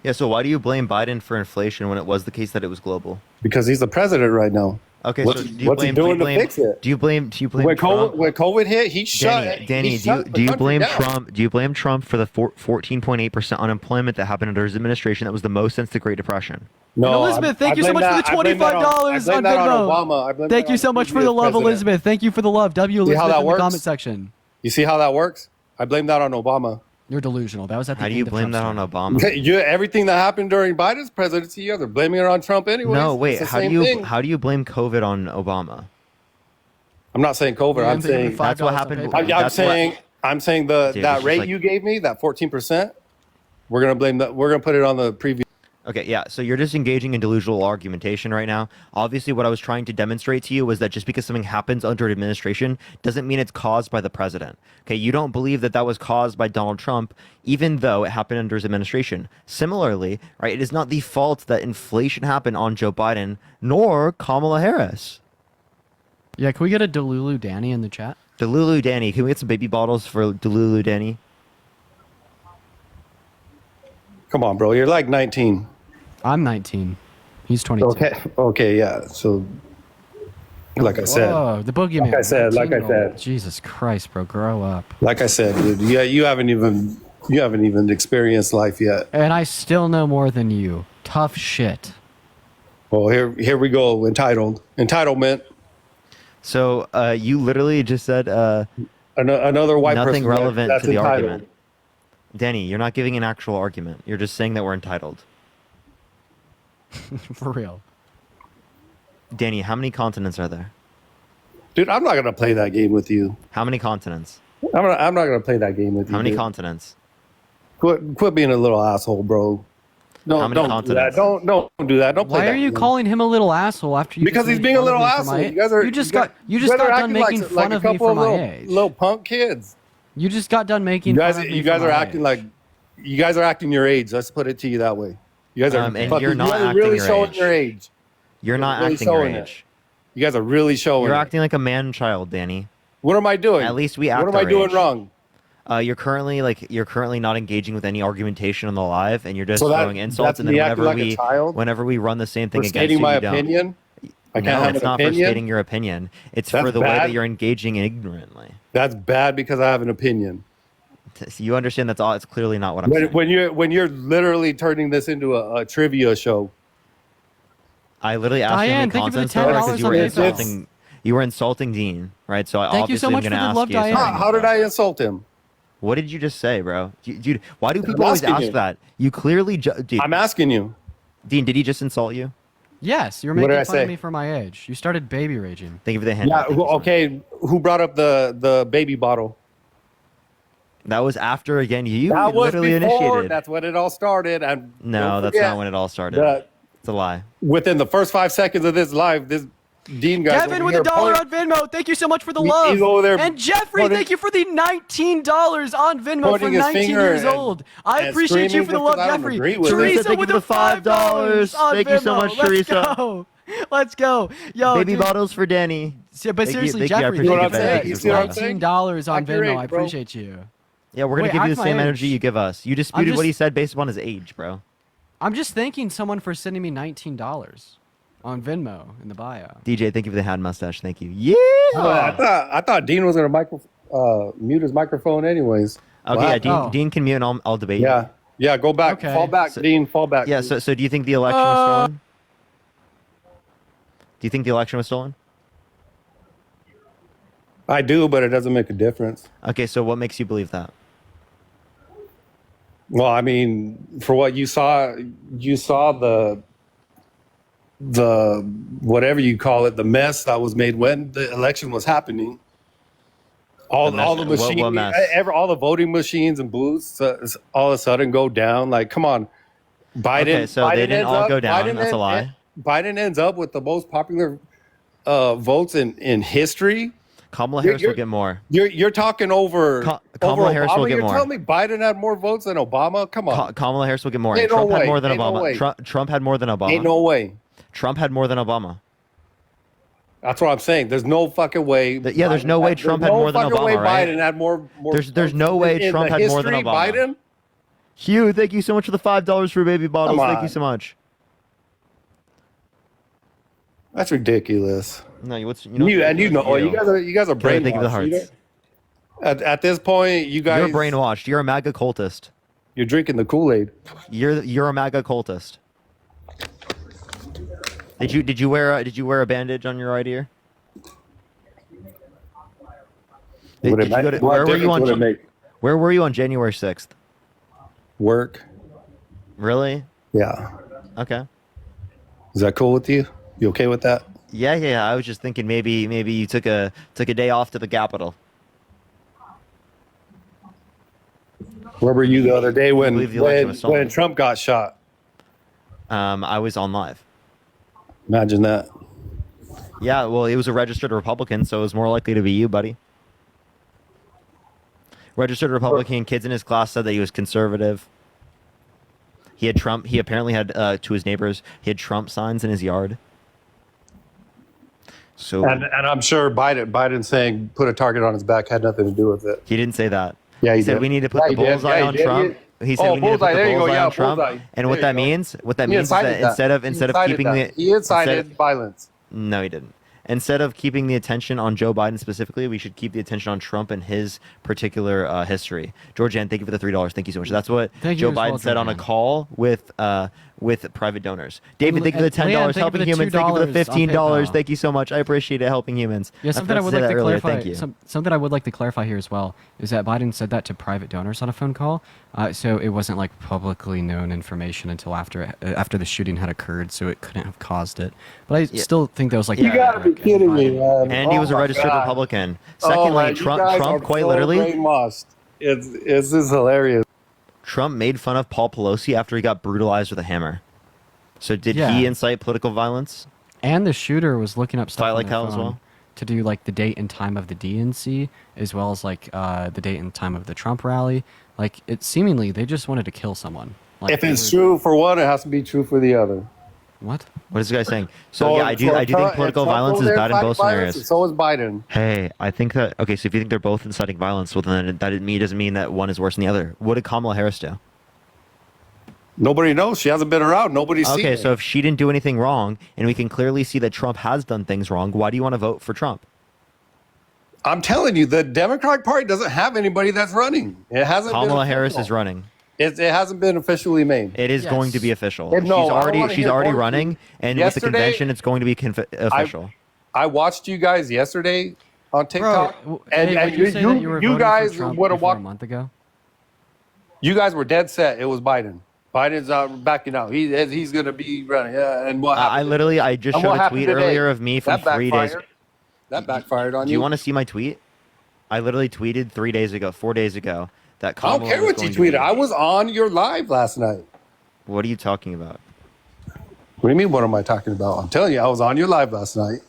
Yeah, so why do you blame Biden for inflation when it was the case that it was global? Because he's the president right now. Okay, what's, so do you what's blame, he doing do you blame, to fix it? Do you blame when Trump? COVID hit, he shut. Danny, he shut do you the blame country down. Trump? Do you blame Trump for the 14.8% unemployment that happened under his administration? That was the most since the Great Depression. And Elizabeth, thank you so much for the $25 on Venmo. Thank you so much for the love, Elizabeth. Thank you for the love. W See how Elizabeth that in the works? comment section. You see how that works? I blame that on Obama. You're delusional. That was at the How do end you of blame Trump's that term. on Obama? Everything that happened during Biden's presidency, they're blaming it on Trump anyway. No, wait. How do you blame COVID on Obama? I'm not saying COVID. Yeah, I'm saying that's what happened. I'm saying that it's just rate like- you gave me, that 14%. We're gonna blame that. We're gonna put it on the previous. Okay, yeah, so you're just engaging in delusional argumentation right now. Obviously, what I was trying to demonstrate to you was that just because something happens under an administration doesn't mean it's caused by the president. Okay, you don't believe that that was caused by Donald Trump, even though it happened under his administration. Similarly, right, it is not the fault that inflation happened on Joe Biden, nor Kamala Harris. Yeah, can we get a Delulu Danny in the chat? Delulu Danny, can we get some baby bottles for Delulu Danny? Come on, bro. You're like 19. I'm 19. He's 22. Okay, yeah. So, like I said. Whoa, the boogeyman. Like I said. Jesus Christ, bro, grow up. Like I said, dude, you haven't even experienced life yet. And I still know more than you. Tough shit. Well, here we go. Entitlement. So you literally just said another white nothing person relevant that's to the entitled. argument. Danny, you're not giving an actual argument. You're just saying that we're entitled. For real. Danny, how many continents are there? Dude, I'm not gonna play that game with you. How many continents? I'm not gonna play that game with you. How many dude. continents? Quit being a little asshole, bro. No, How many don't continents? do that. Don't do that. Don't play Why that are you game. calling him a little asshole after you? Because just he's made being a fun little of me for asshole. my age? You just got done acting making fun of me for my age. Little punk kids. You just got done making You guys, fun of me you guys for are my acting age. like you guys are acting your age. Let's put it to you that way. You guys are And fucking- you're not you guys are acting really your showing age. your age. You're not Really acting your showing it. age. You guys are really showing. You're it. acting like a man-child, Danny. What am I doing? At least we act What am I our doing age. wrong? You're currently not engaging with any argumentation on the live, and you're just So throwing insults. that's And then me acting whenever like a child? whenever we run the same thing For against stating you, my you don't. opinion? I can't No, have it's an not for opinion? stating your opinion. It's That's for the way bad? that you're engaging ignorantly. That's bad because I have an opinion. You understand that's all. It's clearly not what I'm saying. When you're literally turning this into a trivia show. I literally asked you how Diane, many thank you for the consonants there were because $10 you were on PayPal. insulting. You were insulting Dean, right? So I Thank you so obviously much am for going to the ask love, you. Diane. something How did I insult him? What did you just say, bro? Dude, why do people I'm always asking ask you. that? You clearly, Dude, I'm asking you. Dean, did he just insult you? Yes, you're What did making I fun say? of me for my age. You started baby raging. Thank you for the hand. Yeah. Okay. Who brought up the baby bottle? That was after again. You That was literally before. initiated. That's when it all started. And No, don't that's forget not when it all started. that It's a lie. Within the first 5 seconds of this live, this Dean guy. Kevin with $1 on Venmo. Thank you so much for the love. He's over there And Jeffrey, pointing- thank you for the $19 on Venmo for pointing his 19 finger years and- old. I and appreciate you screaming for the just love, 'cause I don't Jeffrey. agree with it. Teresa thank you with for the the $5. on Thank you Venmo. so much, Let's Teresa. go. Let's go. Yo, Baby dude. bottles for Danny. Yeah, but Thank you- seriously, thank you. I Jeffrey, appreciate what you I'm very saying? much. You It's see what I'm love. saying? $19 on Act your Venmo. age, I bro. appreciate you. Yeah, we're gonna Wait, give you act the my same age. energy you give us. You disputed what he said based upon his age, bro. I'm just thanking someone for sending me $19 on Venmo in the bio. DJ, thank you for the hand mustache. Thank you. Yeah. I thought Dean was gonna mute his microphone anyways. Okay, Wow. yeah, Dean can mute, and I'll debate Yeah. you. Yeah. Go back. Okay. Fall back, Dean. Fall back. Yeah. So do you think the election was stolen? Do you think the election was stolen? I do, but it doesn't make a difference. Okay, so what makes you believe that? Well, I mean, for what you saw the whatever you call it, the mess that was made when the election was happening. All the What machines, mess? all the voting machines and booths, all of a sudden go down. Like, come on, Biden. Okay, so they Biden didn't ends all up- go down. Biden That's a lie. Biden ends up with the most popular votes in history. Kamala Harris will get more. You're talking over Kamala over Harris Obama? will get You're more. telling me Biden had more votes than Obama? Come on. Kamala Harris will get more. Ain't no Trump had way. more than Ain't no Obama. way. Trump had more than Obama. Ain't no way. Trump had more than Obama. That's what I'm saying. There's no fucking way. Yeah, there's no way Trump had more than fucking way Obama, right? Biden had more. There's no way in Trump the had more than history, Obama. Biden. Hugh, thank you so much for the $5 for baby bottles. Come Thank you on. so much. That's ridiculous. No, you know You guys are Kelly, thank you for the brainwashed. hearts. At this point, you guys You're brainwashed. You're a MAGA cultist. You're drinking the Kool-Aid. You're a MAGA cultist. Did you wear a bandage on your right ear? Where were you on January 6th? Work. Really? Yeah. Okay. Is that cool with you? You okay with that? Yeah. I was just thinking maybe you took a day off to the Capitol. Where were you the other day believe the election was stolen. when Trump got shot? I was on live. Imagine that. Yeah, well, he was a registered Republican, so it was more likely to be you, buddy. Registered Republican, kids in his class said that he was conservative. He had Trump. He apparently had, to his neighbors, he had Trump signs in his yard. So, and I'm sure Biden saying put a target on his back had nothing to do with it. He didn't say that. Yeah, he said we need to put the bullseye on Trump. He said we need to put the bullseye on Trump. And what that means is that instead of keeping the he incited violence. No, he didn't. Instead of keeping the attention on Joe Biden specifically, we should keep the attention on Trump and his particular history. Georgianne, thank you for the $3. Thank you so much. That's what Joe Biden said on a call with private donors. David, thank you for the $10. Helping humans. Thank you for the $15. Thank you so much. I appreciate it. Helping humans. Yeah, something I would like to clarify. Thank you. Something I would like to clarify here as well is that Biden said that to private donors on a phone call, so it wasn't like publicly known information until after the shooting had occurred, so it couldn't have caused it. But I still think that was like you gotta be kidding me, man. And he was a registered Republican. Secondly, Trump quite literally. Brainwashed. This is hilarious. Trump made fun of Paul Pelosi after he got brutalized with a hammer. So did he incite political violence? And the shooter was looking up stuff Fight on like their hell as phone well? to do like the date and time of the DNC, as well as like the date and time of the Trump rally. Like it seemingly they just wanted to kill someone. Like, If it's true for one, it has to be true for the other. What? What is this guy saying? So yeah, I do think political violence is bad in both scenarios. So is Biden. Hey, I think that so if you think they're both inciting violence, well then that doesn't mean that one is worse than the other. What did Kamala Harris do? Nobody knows. She hasn't been around. Nobody's seen Okay, it. so if she didn't do anything wrong, and we can clearly see that Trump has done things wrong, why do you want to vote for Trump? I'm telling you, the Democratic Party doesn't have anybody that's running. It hasn't. Kamala Harris is running. It hasn't been officially made. It is going to be official. No, she's already running, and with the convention, it's going to be official. I watched you guys yesterday on TikTok, and you guys would have walked a month ago. You guys were dead set. It was Biden. Biden's backing out. He's going to be running. Yeah, and what happened? I just showed a tweet earlier of me from 3 days. That backfired on you. Do you want to see my tweet? I literally tweeted 4 days ago that Kamala I don't care what you tweeted. I was on your live last night. What are you talking about? What do you mean, what am I talking about? I'm telling you, I was on your live last night,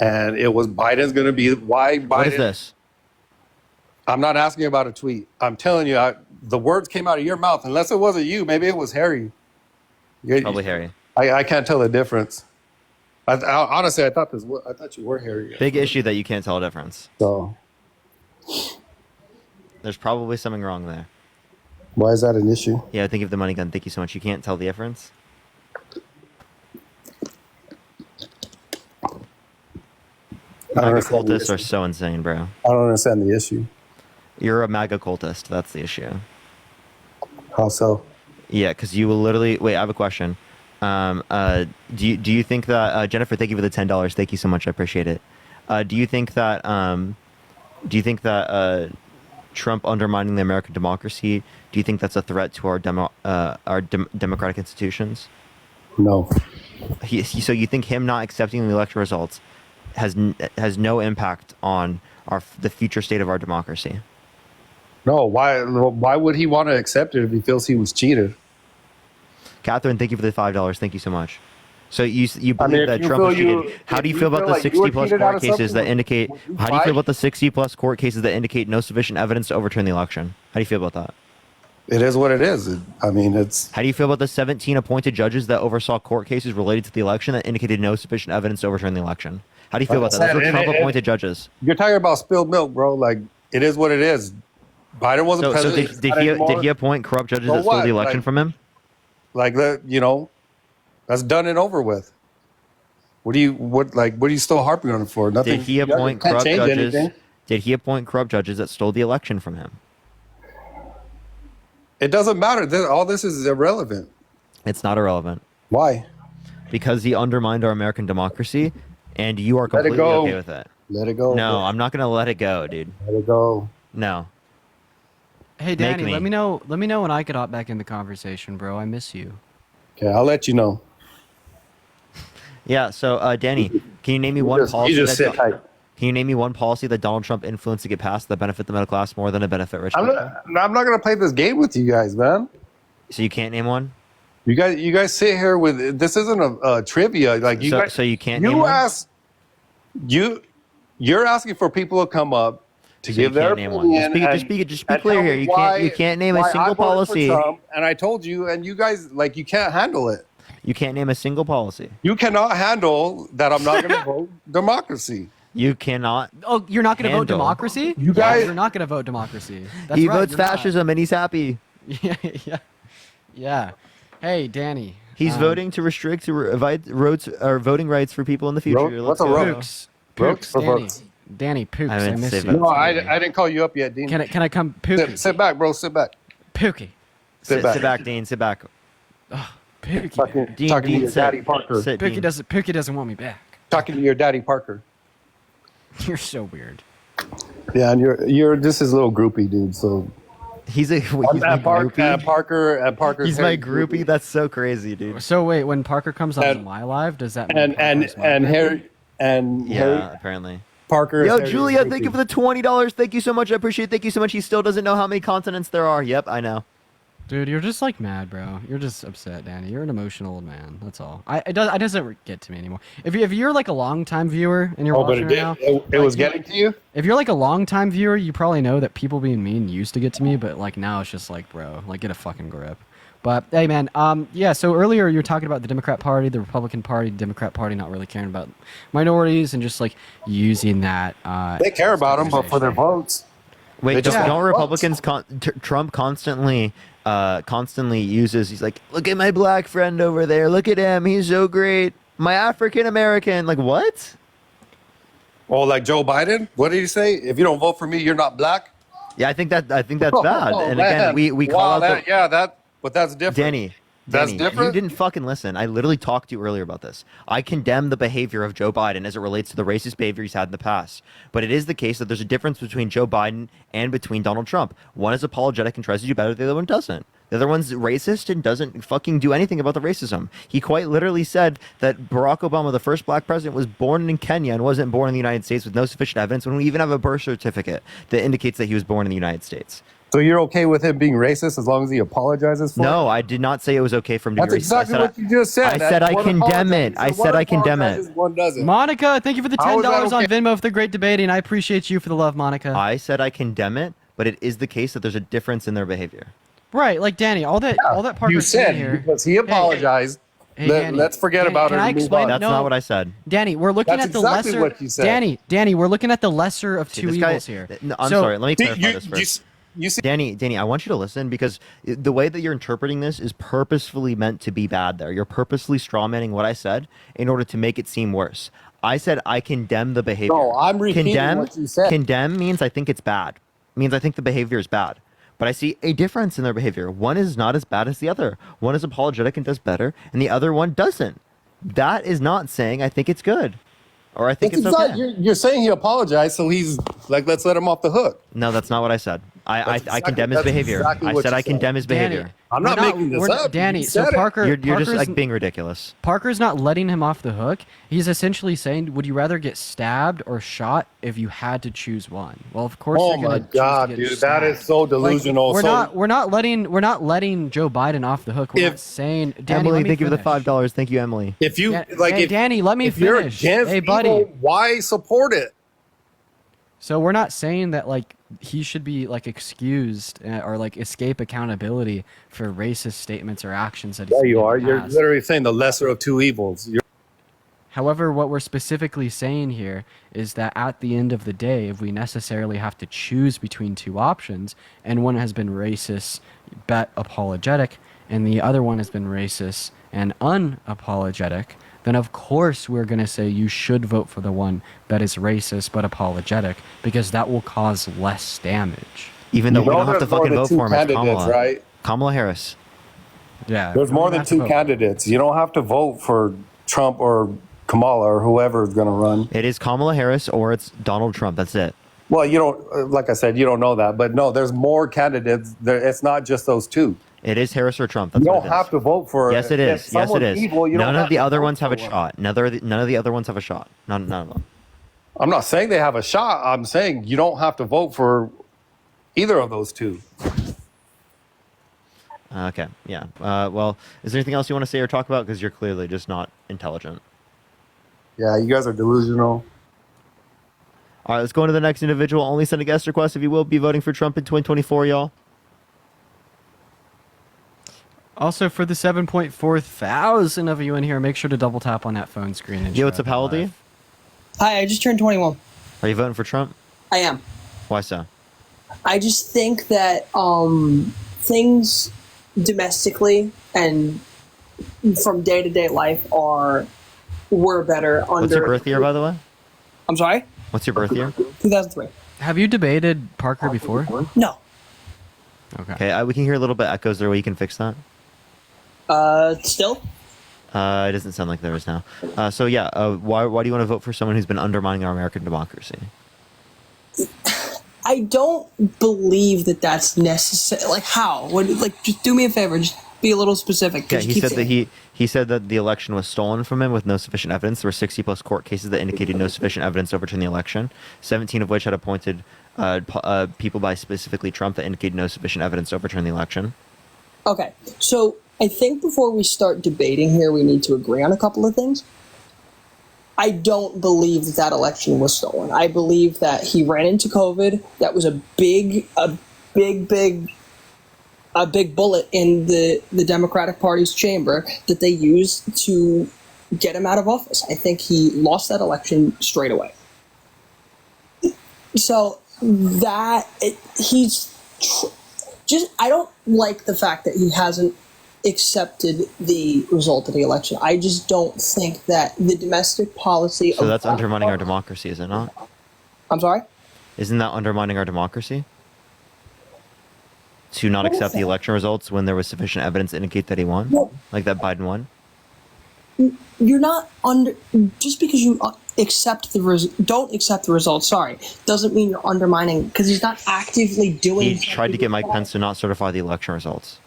and it was Biden's going to be why Biden. What is this? I'm not asking about a tweet. I'm telling you, the words came out of your mouth. Unless it wasn't you, maybe it was Harry. Probably Harry. I can't tell the difference. Honestly, I thought you were Harry. Big issue that you can't tell a difference. So there's probably something wrong there. Why is that an issue? Yeah, think of the money gun. Thank you so much. You can't tell the difference. MAGA cultists are so insane, bro. I don't understand the issue. You're a MAGA cultist. That's the issue. How so? Yeah, because you will literally. Wait, I have a question. Do you think that Jennifer? Thank you for the $10. Thank you so much. I appreciate it. Do you think that Trump undermining the American democracy? Do you think that's a threat to our democratic institutions? No. So you think him not accepting the election results has no impact on the future state of our democracy? No. Why would he want to accept it if he feels he was cheated? Catherine, thank you for the $5. Thank you so much. So you believe that Trump was cheated? How do you feel about the 60 plus court cases that indicate? How do you feel about the 60 plus court cases that indicate no sufficient evidence to overturn the election? How do you feel about that? It is what it is. It's. How do you feel about the 17 appointed judges that oversaw court cases related to the election that indicated no sufficient evidence to overturn the election? How do you feel about that? Those were Trump-appointed judges. You're talking about spilled milk, bro. Like, it is what it is. Biden wasn't president. So did he appoint corrupt judges that stole the election from him? Like that, that's done and over with. What are you still harping on it for? Nothing. Did he appoint corrupt judges? Did he appoint corrupt judges that stole the election from him? It doesn't matter. All this is irrelevant. It's not irrelevant. Why? Because he undermined our American democracy, and you are completely okay with it. Let it go. No, I'm not gonna let it go, dude. Let it go. No. Hey, Danny, let me know when I get hop back in the conversation, bro. I miss you. Okay, I'll let you know. Yeah. So, Danny, can you name me one policy? You just sit tight. Can you name me one policy that Donald Trump influenced to get passed that benefit the middle class more than it benefit rich people? I'm not gonna play this game with you guys, man. So you can't name one? You guys sit here with this isn't a trivia. Like you guys, so you can't. You ask you're asking for people to come up to give their opinion. Just be clear here. You can't name a single policy. Trump, and I told you, and you guys you can't handle it. You can't name a single policy. You cannot handle that. I'm not going to vote democracy. You cannot. Oh, you're not going to vote democracy? You guys, you're not going to vote democracy. That's he right, votes fascism, and he's happy. Yeah. Hey, Danny. He's voting to restrict voting rights for people in the future. What's a road? Pooks, Danny, Pooks. I miss you. No, I didn't call you up yet, Dean. Can I come, Pookie? Sit back, bro. Sit back. Pookie. Sit back, Dean. Sit back. Oh, Pookie. Talking to your daddy Parker. Pookie doesn't want me back. Talking to your daddy Parker. You're so weird. Yeah, and you're just his little groupie, dude. So he's my groupie. Parker. He's my groupie. That's so crazy, dude. So wait, when Parker comes on my live, does that mean Harry apparently. Parker. Yo, Julia, thank you for the $20. Thank you so much. I appreciate it. Thank you so much. He still doesn't know how many continents there are. Yep, I know. Dude, you're just like mad, bro. You're just upset, Danny. You're an emotional old man. That's all. It doesn't get to me anymore. If you're like a long-time viewer and you're watching right now, it was getting to you. If you're like a long-time viewer, you probably know that people being mean used to get to me, but like now it's just like, bro, like get a fucking grip. But hey, man, yeah. So earlier you were talking about the Democrat Party, the Republican Party, Democrat Party not really caring about minorities and just like using that. They care about them, but for their votes. Wait, don't Republicans? Trump constantly uses. He's like, look at my black friend over there. Look at him. He's so great. My African American. Like what? Oh, like Joe Biden? What did he say? If you don't vote for me, you're not black. Yeah, I think that's bad. And again, we call out but that's different. Danny, that's different. You didn't fucking listen. I literally talked to you earlier about this. I condemn the behavior of Joe Biden as it relates to the racist behavior he's had in the past. But it is the case that there's a difference between Joe Biden and between Donald Trump. One is apologetic and tries to do better. The other one doesn't. The other one's racist and doesn't fucking do anything about the racism. He quite literally said that Barack Obama, the first black president, was born in Kenya and wasn't born in the United States with no sufficient evidence when we even have a birth certificate that indicates that he was born in the United States. So you're okay with him being racist as long as he apologizes for it? No, I did not say it was okay for him to be racist. That's exactly what you just said. I said I condemn it. I said I condemn it. One doesn't. Monica, thank you for the $10 on Venmo for the great debating. I appreciate you for the love, Monica. I said I condemn it, but it is the case that there's a difference in their behavior. Right, like Danny, all that Parker you said here because he apologized. Let's forget about it. Can I explain? That's not what I said. Danny, we're looking at the lesser. What you said. Danny, we're looking at the lesser of two evils here. No, I'm sorry. Let me clarify this first. Danny, I want you to listen because the way that you're interpreting this is purposefully meant to be bad there. You're purposely strawmanning what I said in order to make it seem worse. I said I condemn the behavior. No, I'm repeating what you said. Condemn means I think it's bad. It means I think the behavior is bad. But I see a difference in their behavior. One is not as bad as the other. One is apologetic and does better, and the other one doesn't. That is not saying I think it's good. Or I think it's okay. You're saying he apologized, so he's like, let's let him off the hook. No, that's not what I said. I condemn his behavior. I said I condemn his behavior. I'm not making this up. Danny, so Parker, you're just like being ridiculous. Parker's not letting him off the hook. He's essentially saying, would you rather get stabbed or shot if you had to choose one? Well, of course. Oh my God, dude, that is so delusional. Like, we're not letting Joe Biden off the hook. We're not saying, Danny, Emily, thank you for the $5. Thank you, Emily. If you Danny, let me finish. Hey, buddy, why support it? So we're not saying that like he should be like excused or like escape accountability for racist statements or actions that he's made you are. in the You're past. literally saying the lesser of two evils. However, what we're specifically saying here is that at the end of the day, if we necessarily have to choose between two options, and one has been racist but apologetic, and the other one has been racist and unapologetic, then of course we're going to say you should vote for the one that is racist but apologetic, because that will cause less damage. Even though we don't have to fucking vote for him, it's Kamala. Right? Kamala Harris. Yeah. There's more than two candidates. You don't have to vote for Trump or Kamala or whoever is going to run. It is Kamala Harris or it's Donald Trump. That's it. Well, you don't, like I said, you don't know that. But no, there's more candidates. It's not just those two. It is Harris or Trump. That's you don't have to vote for it. Yes, it is. Yes, it is. Evil, none of the other ones have a shot. None of the other ones have a shot. None of them. I'm not saying they have a shot. I'm saying you don't have to vote for either of those two. Okay, yeah. Well, is there anything else you want to say or talk about? Because you're clearly just not intelligent. Yeah, you guys are delusional. All right, let's go on to the next individual. Only send a guest request if you will be voting for Trump in 2024, y'all. Also, for the 7.4 thousand of you in here, make sure to double tap on that phone screen. And Yeah, what's up, Haldy? Hi, I just turned 21. Are you voting for Trump? I am. Why so? I just think that things domestically and from day-to-day life were better under... What's your birth year, by the way? I'm sorry? What's your birth year? 2003. Have you debated Parker before? No. Okay, we can hear a little bit echoes there. You can fix that? Still? It doesn't sound like there is now. So yeah, why do you want to vote for someone who's been undermining our American democracy? I don't believe that that's necessary. Like, how? Just do me a favor. Just be a little specific. Yeah, he said that the election was stolen from him with no sufficient evidence. There were 60 plus court cases that indicated no sufficient evidence to overturn the election, 17 of which had appointed people by specifically Trump that indicated no sufficient evidence to overturn the election. Okay, so I think before we start debating here, we need to agree on a couple of things. I don't believe that election was stolen. I believe that he ran into COVID. That was a big bullet in the Democratic Party's chamber that they used to get him out of office. I think he lost that election straight away. So I don't like the fact that he hasn't accepted the result of the election. I just don't think that the domestic policy... So that's undermining our democracy, is it not? I'm sorry? Isn't that undermining our democracy? To not accept the election results when there was sufficient evidence to indicate that he won? Like that Biden won? You're not just because you don't accept the results, doesn't mean you're undermining, because he's not actively doing... He tried to get Mike Pence to not certify the election results.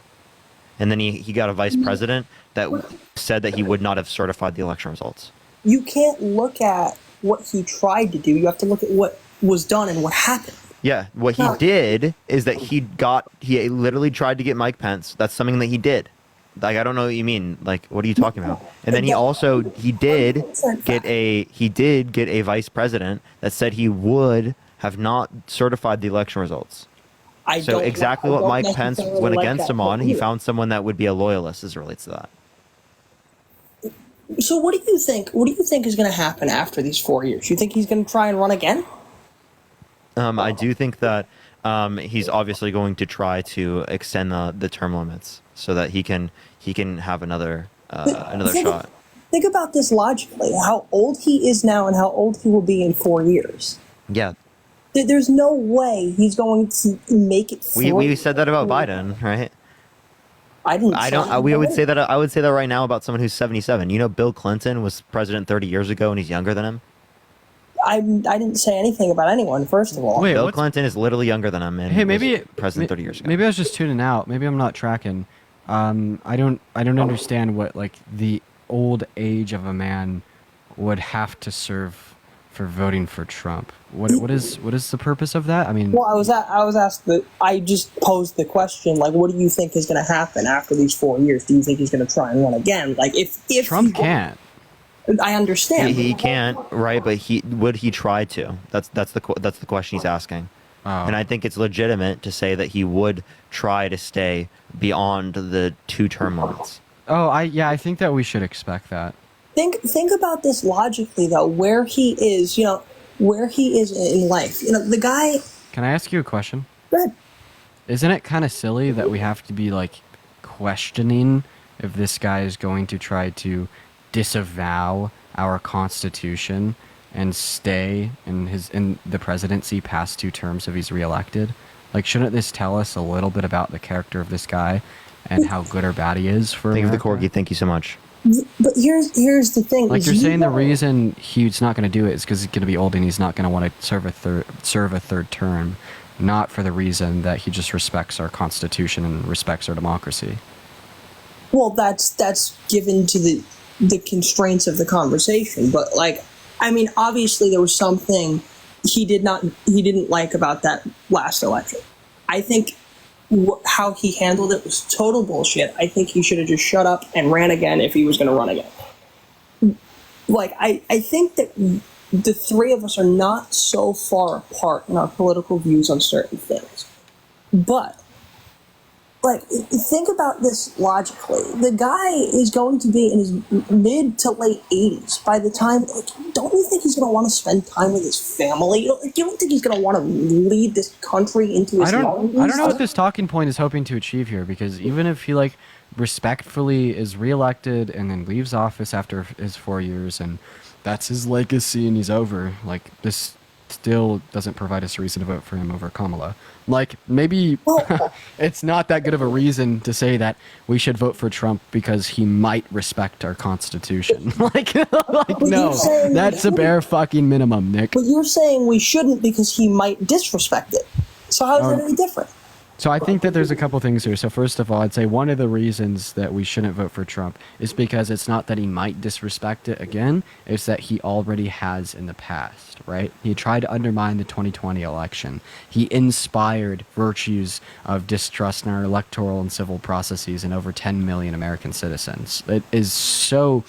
And then he got a vice president that said that he would not have certified the election results. You can't look at what he tried to do. You have to look at what was done and what happened. Yeah, what he did is that he literally tried to get Mike Pence. That's something that he did. Like, I don't know what you mean. Like, what are you talking about? And then he did get a vice president that said he would have not certified the election results. So exactly what Mike Pence went against him on, he found someone that would be a loyalist as it relates to that. So what do you think? What do you think is going to happen after these 4 years? You think he's going to try and run again? I do think that he's obviously going to try to extend the term limits so that he can have another shot. Think about this logically: how old he is now and how old he will be in 4 years. Yeah. There's no way he's going to make it. We said that about Biden, right? I would say that right now about someone who's 77. You know, Bill Clinton was president 30 years ago, and he's younger than him. I didn't say anything about anyone. First of all, Bill Clinton is literally younger than him, and was president 30 years ago. Maybe I was just tuning out. Maybe I'm not tracking. I don't understand what like the old age of a man would have to serve for voting for Trump. What is the purpose of that? I mean, well, I was asked I just posed the question, like, what do you think is going to happen after these 4 years? Do you think he's going to try and run again? Like, if Trump can't. I understand. He can't, right? But would he try to? That's the question he's asking. Oh. And I think it's legitimate to say that he would try to stay beyond the 2 term limits. Oh, I think that we should expect that. Think about this logically, though, where he is, where he is in life. The guy... Can I ask you a question? Go ahead. Isn't it kind of silly that we have to be, like, questioning if this guy is going to try to disavow our Constitution and stay in the presidency past 2 terms if he's reelected? Like, shouldn't this tell us a little bit about the character of this guy and how good or bad he is for Thank you America? for the corgi. Thank you so much. But here's the thing. Like, you're saying the reason he's not going to do it is because he's going to be old and he's not going to want to serve a third term, not for the reason that he just respects our Constitution and respects our democracy. Well, that's given to the constraints of the conversation. But, like, I mean, obviously there was something he didn't like about that last election. I think how he handled it was total bullshit. I think he should have just shut up and ran again if he was going to run again. Like, I think that the three of us are not so far apart in our political views on certain things. But, like, think about this logically. The guy is going to be in his mid to late 80s by the time, like, don't you think he's going to want to spend time with his family? You don't think he's going to want to lead this country into his I don't know what this talking point is hoping to achieve here, because even if he, like, respectfully is reelected and then leaves office after his 4 years and that's his legacy and he's over, like, this still doesn't provide us a reason to vote for him over Kamala. Like, maybe it's not that good of a reason to say that we should vote for Trump because he might respect our Constitution. like no, that's a bare fucking minimum, Nick. But you're saying we shouldn't because he might disrespect it. So how is that any different? So I think that there's a couple things here. So first of all, I'd say one of the reasons that we shouldn't vote for Trump is because it's not that he might disrespect it again, it's that he already has in the past, right? He tried to undermine the 2020 election. He inspired virtues of distrust in our electoral and civil processes in over 10 million American citizens. It is so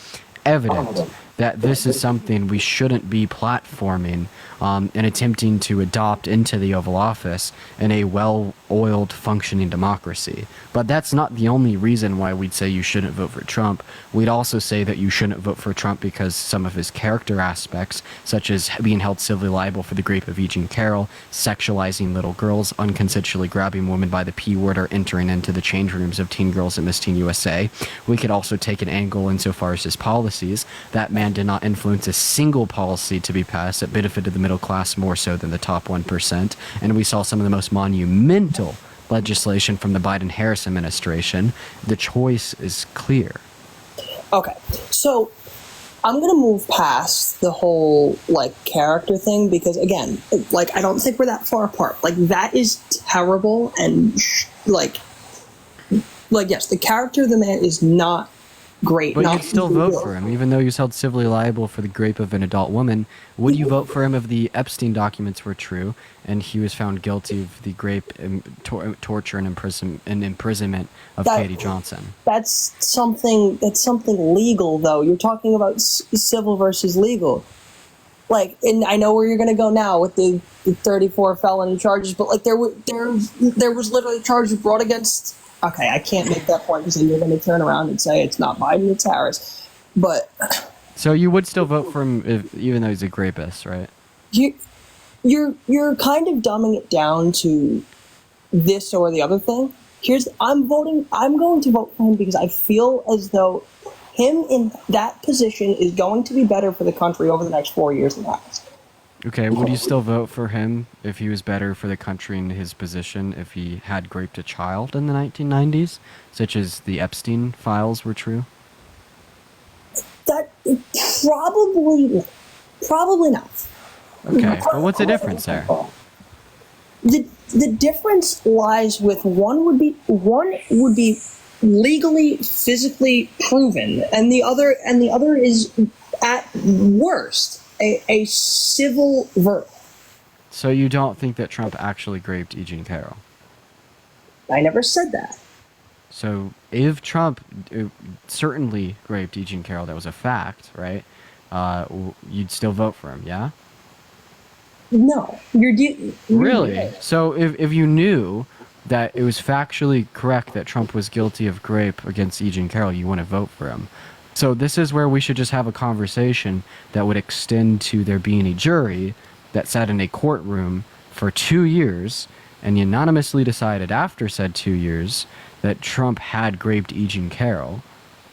evident that this is something we shouldn't be platforming and attempting to adopt into the Oval Office in a well-oiled, functioning democracy. But that's not the only reason why we'd say you shouldn't vote for Trump. We'd also say that you shouldn't vote for Trump because some of his character aspects, such as being held civilly liable for the rape of E. Jean Carroll, sexualizing little girls, unconsensually grabbing women by the P word, or entering into the change rooms of teen girls at Miss Teen USA. We could also take an angle insofar as his policies. That man did not influence a single policy to be passed that benefited the middle class more so than the top 1%. And we saw some of the most monumental legislation from the Biden-Harris administration. The choice is clear. Okay, so I'm going to move past the whole, like, character thing because, again, like, I don't think we're that far apart. Like, that is terrible and, like, yes, the character of the man is not great. But you'd still vote for him, even though he was held civilly liable for the rape of an adult woman. Would you vote for him if the Epstein documents were true and he was found guilty of the rape, torture, and imprisonment of Katie Johnson? That's something legal, though. You're talking about civil versus legal. Like, and I know where you're going to go now with the 34 felony charges, but like there was literally charges brought against. Okay, I can't make that point because then you're going to turn around and say it's not Biden, it's Harris. But so you would still vote for him even though he's a rapist, right? You're kind of dumbing it down to this or the other thing. I'm going to vote for him because I feel as though him in that position is going to be better for the country over the next 4 years than Harris. Okay, would you still vote for him if he was better for the country in his position if he had raped a child in the 1990s, such as the Epstein files were true? That probably not. Okay, but what's the difference there? The difference lies with one would be legally, physically proven, and the other is at worst a civil verdict. So you don't think that Trump actually raped E. Jean Carroll? I never said that. So if Trump certainly raped E. Jean Carroll, that was a fact, right? You'd still vote for him, yeah? No. Really? So if you knew that it was factually correct that Trump was guilty of rape against E. Jean Carroll, you wouldn't vote for him. So this is where we should just have a conversation that would extend to there being a jury that sat in a courtroom for 2 years and unanimously decided after said 2 years that Trump had raped E. Jean Carroll.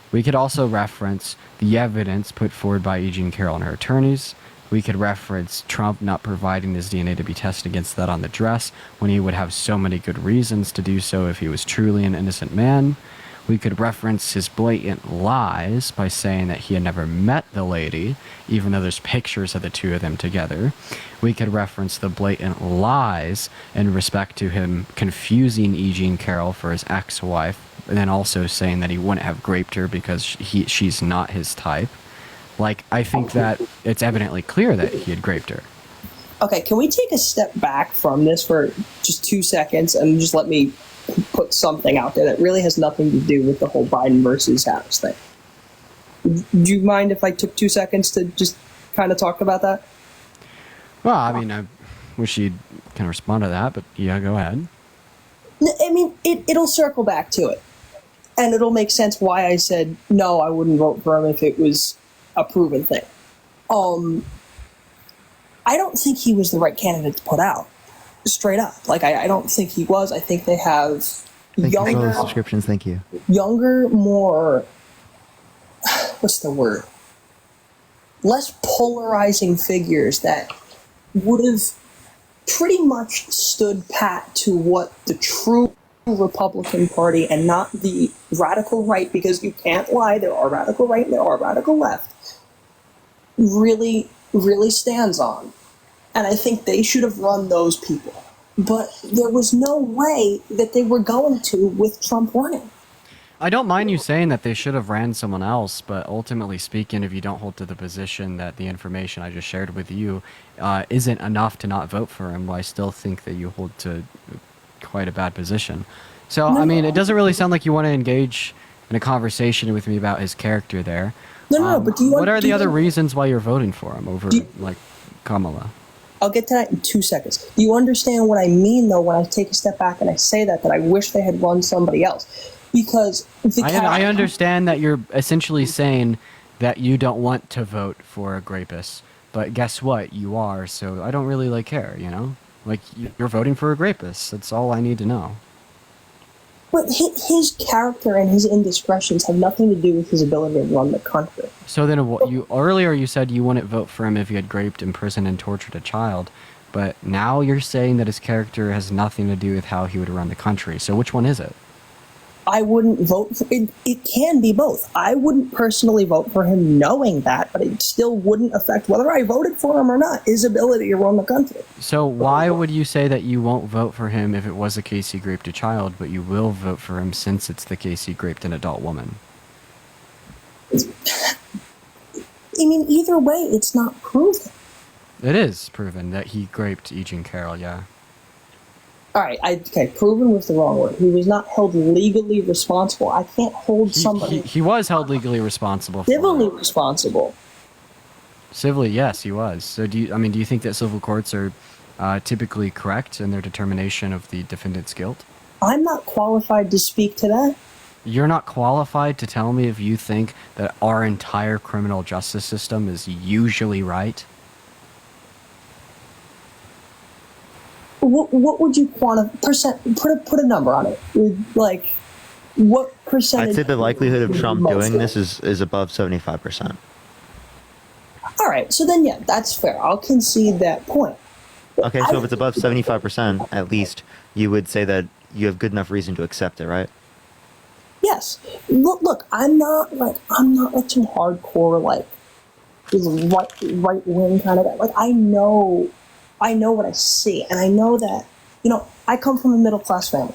We could also reference the evidence put forward by E. Jean Carroll and her attorneys. We could reference Trump not providing his DNA to be tested against that on the dress when he would have so many good reasons to do so if he was truly an innocent man. We could reference his blatant lies by saying that he had never met the lady, even though there's pictures of the two of them together. We could reference the blatant lies in respect to him confusing E. Jean Carroll for his ex-wife, and then also saying that he wouldn't have raped her because she's not his type. Like, I think that it's evidently clear that he had raped her. Okay, can we take a step back from this for just 2 seconds and just let me put something out there that really has nothing to do with the whole Biden versus Harris thing. Do you mind if I took 2 seconds to just kind of talk about that? Well, I mean, I wish you'd kind of respond to that, but yeah, go ahead. I mean, it'll circle back to it. And it'll make sense why I said, no, I wouldn't vote for him if it was a proven thing. I don't think he was the right candidate to put out. Straight up. Like, I don't think he was. I think they have younger subscriptions. Thank you. Younger, more, what's the word? Less polarizing figures that would have pretty much stood pat to what the true Republican Party and not the radical right, because you can't lie, there are radical right and there are radical left, really stands on. And I think they should have run those people. But there was no way that they were going to with Trump running. I don't mind you saying that they should have ran someone else, but ultimately speaking, if you don't hold to the position that the information I just shared with you isn't enough to not vote for him, well, I still think that you hold to quite a bad position. So, I mean, it doesn't really sound like you want to engage in a conversation with me about his character there. No, but do you... What are the other reasons why you're voting for him over, like, Kamala? I'll get to that in 2 seconds. Do you understand what I mean, though, when I take a step back and I say that I wish they had run somebody else? Because I understand that you're essentially saying that you don't want to vote for a rapist, but guess what? You are, so I don't really care, you know? Like, you're voting for a rapist. That's all I need to know. But his character and his indiscretions have nothing to do with his ability to run the country. So then, earlier you said you wouldn't vote for him if he had raped, imprisoned, and tortured a child, but now you're saying that his character has nothing to do with how he would run the country. So which one is it? I wouldn't vote for it. It can be both. I wouldn't personally vote for him knowing that, but it still wouldn't affect whether I voted for him or not, his ability to run the country. So why would you say that you won't vote for him if it was the case he raped a child, but you will vote for him since it's the case he raped an adult woman? I mean, either way, it's not proven. It is proven that he raped E. Jean Carroll, yeah. All right, okay, proven was the wrong word. He was not held legally responsible. I can't hold somebody... He was held legally responsible. Civilly responsible. Civilly, yes, he was. So do you think that civil courts are typically correct in their determination of the defendant's guilt? I'm not qualified to speak to that. You're not qualified to tell me if you think that our entire criminal justice system is usually right? What would you put a number on it? Like, what percentage? I'd say the likelihood of Trump doing this is above 75%. All right, so then yeah, that's fair. I'll concede that point. Okay, so if it's above 75%, at least you would say that you have good enough reason to accept it, right? Yes. Look, I'm not like some hardcore like right wing kind of guy. Like I know what I see, and I know that I come from a middle class family.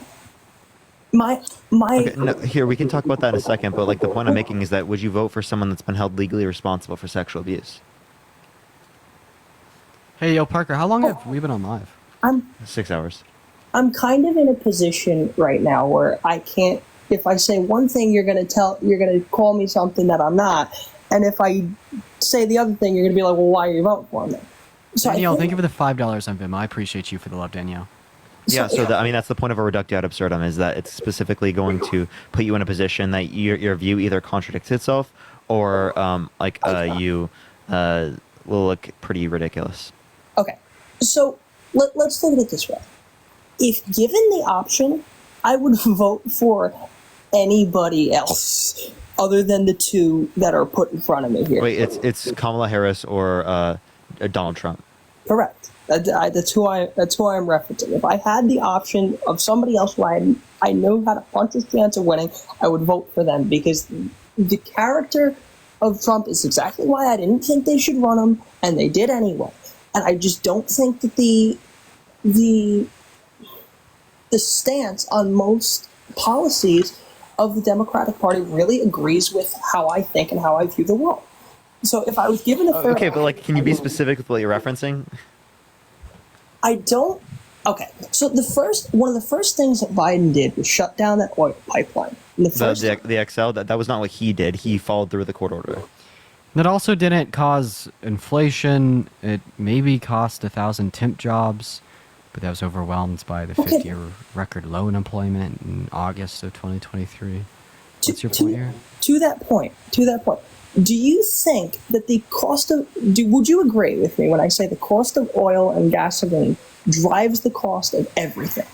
Okay, no, here we can talk about that in a second, but like the point I'm making is that would you vote for someone that's been held legally responsible for sexual abuse? Hey, yo, Parker, how long have we been on live? 6 hours. I'm kind of in a position right now where I can't. If I say one thing, you're gonna call me something that I'm not, and if I say the other thing, you're gonna be like, well, why are you voting for me? So Danielle, thank you for the $5 on Vim. I appreciate you for the love, Danielle. Yeah, so that's the point of a reductio ad absurdum, is that it's specifically going to put you in a position that your view either contradicts itself or you will look pretty ridiculous. Okay, so let's look at it this way. If given the option, I would vote for anybody else other than the two that are put in front of me here. Wait, it's Kamala Harris or Donald Trump. Correct. That's who I'm referencing. If I had the option of somebody else who I know had a puncher's chance of winning, I would vote for them, because the character of Trump is exactly why I didn't think they should run him, and they did anyway. And I just don't think that the stance on most policies of the Democratic Party really agrees with how I think and how I view the world. So if I was given a fair... Okay, but can you be specific with what you're referencing? I don't Okay, so one of the first things that Biden did was shut down that oil pipeline. The XL, that was not what he did. He followed through with the court order. That also didn't cause inflation. It maybe cost 1,000 temp jobs, but that was overwhelmed by the 50-year record low unemployment in August of 2023. What's your point here? To that point, do you think that the cost of, would you agree with me when I say the cost of oil and gasoline drives the cost of everything?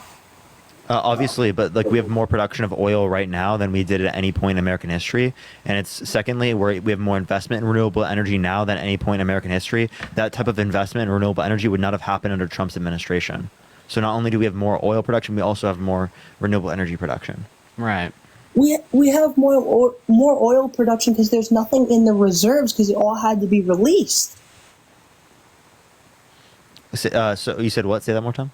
Obviously, but like we have more production of oil right now than we did at any point in American history. And it's secondly, we have more investment in renewable energy now than any point in American history. That type of investment in renewable energy would not have happened under Trump's administration. So not only do we have more oil production, we also have more renewable energy production. Right. We have more oil production because there's nothing in the reserves because it all had to be released. So you said what? Say that more time.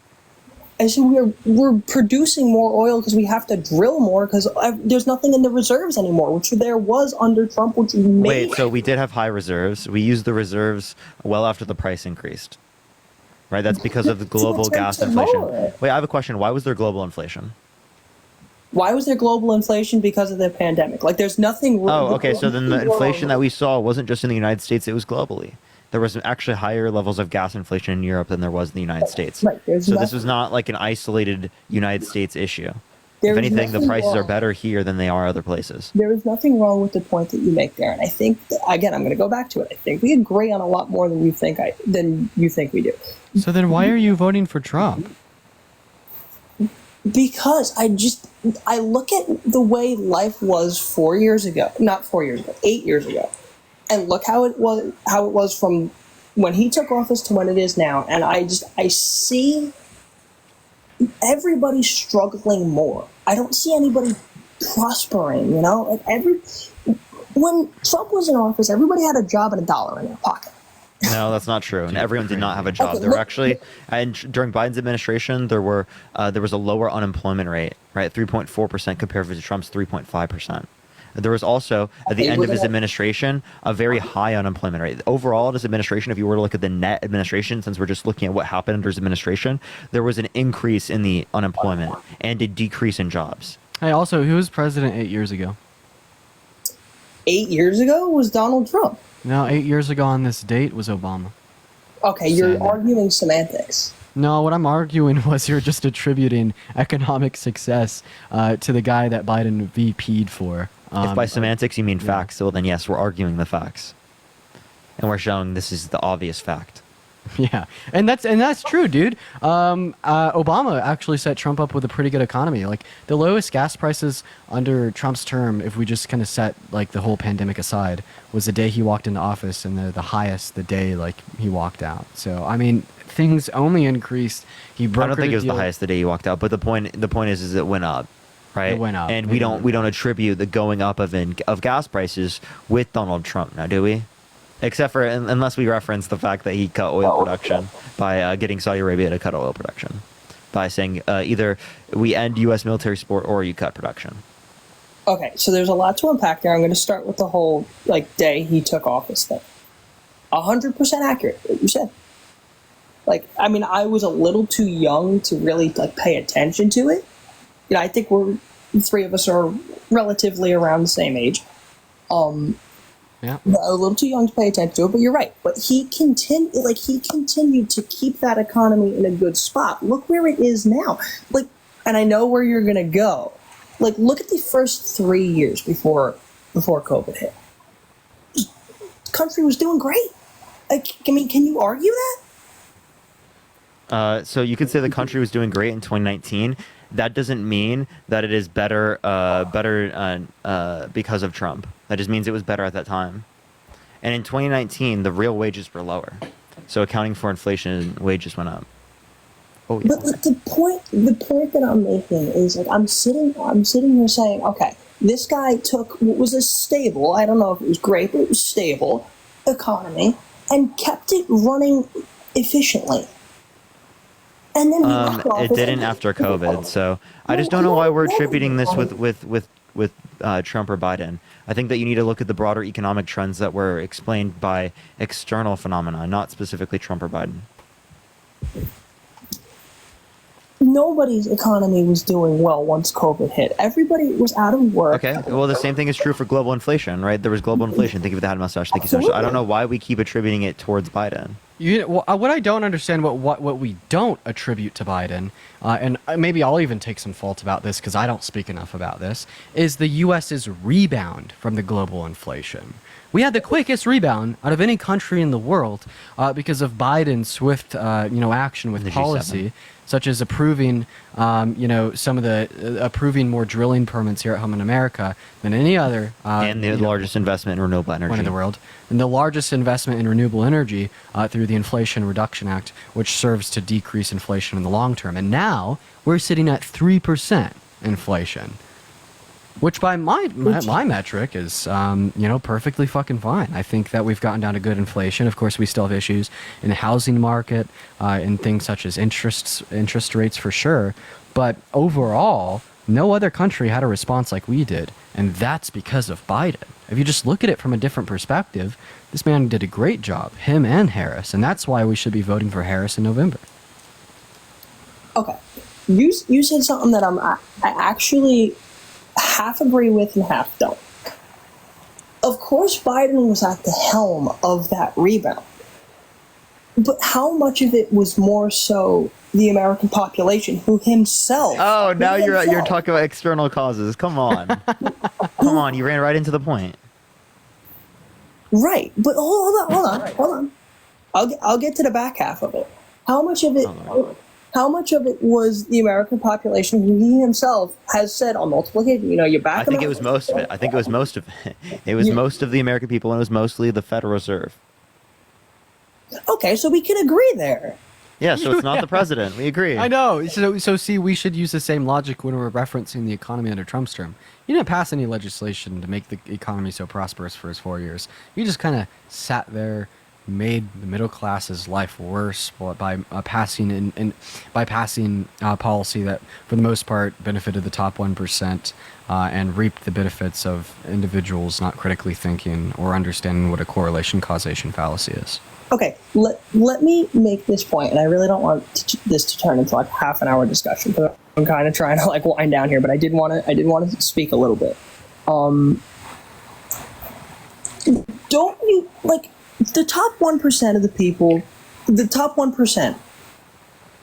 I said we're producing more oil because we have to drill more because there's nothing in the reserves anymore, which there was under Trump, which made... Wait, so we did have high reserves. We used the reserves well after the price increased, right? That's because of the global gas inflation. Wait, I have a question. Why was there global inflation? Why was there global inflation? Because of the pandemic. Like, there's nothing wrong. Oh, okay. So then the inflation that we saw wasn't just in the United States; it was globally. There was actually higher levels of gas inflation in Europe than there was in the United States. Right. So this was not like an isolated United States issue. If anything, the prices are better here than they are other places. There is nothing wrong with the point that you make there, and I think again, I'm going to go back to it. I think we agree on a lot more than you think we do. So then, why are you voting for Trump? Because I look at the way life was 4 years ago, not 4 years ago, 8 years ago, and look how it was from when he took office to when it is now, and I see everybody struggling more. I don't see anybody prospering. You know, when Trump was in office, everybody had a job and $1 in their pocket. No, that's not true. And everyone did not have a job. Okay, there were actually, and during Biden's administration, there was a lower unemployment rate, right, 3.4% compared to Trump's 3.5%. There was also, at the end of his administration, a very high unemployment rate. Overall, in his administration, if you were to look at the net administration, since we're just looking at what happened under his administration, there was an increase in the unemployment and a decrease in jobs. Hey, also, who was president 8 years ago? 8 years ago was Donald Trump. No, 8 years ago on this date was Obama. Okay, you're arguing semantics. No, what I'm arguing was you're just attributing economic success to the guy that Biden VP'd for. If by semantics you mean facts, well then yes, we're arguing the facts. And we're showing this is the obvious fact. Yeah, and that's true, dude. Obama actually set Trump up with a pretty good economy. Like the lowest gas prices under Trump's term, if we just kind of set like the whole pandemic aside, was the day he walked into office, and the highest the day like he walked out. So I mean, things only increased. I don't think it was the highest the day he walked out, but the point is it went up. Right? It went up. And we don't attribute the going up of gas prices with Donald Trump now, do we? Except for unless we reference the fact that he cut oil production by getting Saudi Arabia to cut oil production by saying either we end U.S. military support or you cut production. Okay, so there's a lot to unpack there. I'm going to start with the whole day he took office thing. 100% accurate, what you said. I mean, I was a little too young to really pay attention to it. You know, I think the three of us are relatively around the same age. Yeah. A little too young to pay attention to it, but you're right. But he continued to keep that economy in a good spot. Look where it is now. And I know where you're going to go. Look at the first 3 years before COVID hit. The country was doing great. I mean, can you argue that? So you could say the country was doing great in 2019. That doesn't mean that it is better because of Trump. That just means it was better at that time. And in 2019, the real wages were lower. So accounting for inflation, wages went up. Oh, yeah. But the point that I'm making is I'm sitting here saying, okay, this guy took what was a stable, I don't know if it was great, but it was stable economy and kept it running efficiently. And then it didn't after COVID. So I just don't know why we're attributing this with Trump or Biden. I think that you need to look at the broader economic trends that were explained by external phenomena, not specifically Trump or Biden. nobody's economy was doing well once COVID hit. Everybody was out of work. Okay, well, the same thing is true for global inflation, right? There was global inflation. Thank you for the hat mustache. Thank you so much. I don't know why we keep attributing it towards Biden. What I don't understand, what we don't attribute to Biden, and maybe I'll even take some fault about this because I don't speak enough about this, is the U.S.'s rebound from the global inflation. We had the quickest rebound out of any country in the world because of Biden's swift, action with policy, such as approving, some of the approving more drilling permits here at home in America than any other. And the largest investment in renewable energy. One in the world. And the largest investment in renewable energy through the Inflation Reduction Act, which serves to decrease inflation in the long term. And now we're sitting at 3% inflation, which by my metric is, perfectly fucking fine. I think that we've gotten down to good inflation. Of course, we still have issues in the housing market, in things such as interest rates for sure. But overall, no other country had a response like we did. And that's because of Biden. If you just look at it from a different perspective, this man did a great job, him and Harris. And that's why we should be voting for Harris in November. Okay. You said something that I actually half agree with and half don't. Of course, Biden was at the helm of that rebound. But how much of it was more so the American population who himself... Oh, now you're talking about external causes. Come on. Come on, you ran right into the point. Right, but hold on. I'll get to the back half of it. How much of it... How much of it was the American population who he himself has said on multiple occasions? You back. I think it was most of it. I think it was most of it. It was most of the American people, and it was mostly the Federal Reserve. Okay, so we can agree there. Yeah, so it's not the president. We agree. I know. So see, we should use the same logic when we're referencing the economy under Trump's term. You didn't pass any legislation to make the economy so prosperous for his 4 years. You just kind of sat there, made the middle class's life worse by passing policy that, for the most part, benefited the top 1% and reaped the benefits of individuals not critically thinking or understanding what a correlation causation fallacy is. Okay, let me make this point, and I really don't want this to turn into like a half an hour discussion, but I'm kind of trying to like wind down here. But I did want to speak a little bit. Don't you like? The top 1% of the people, the top 1%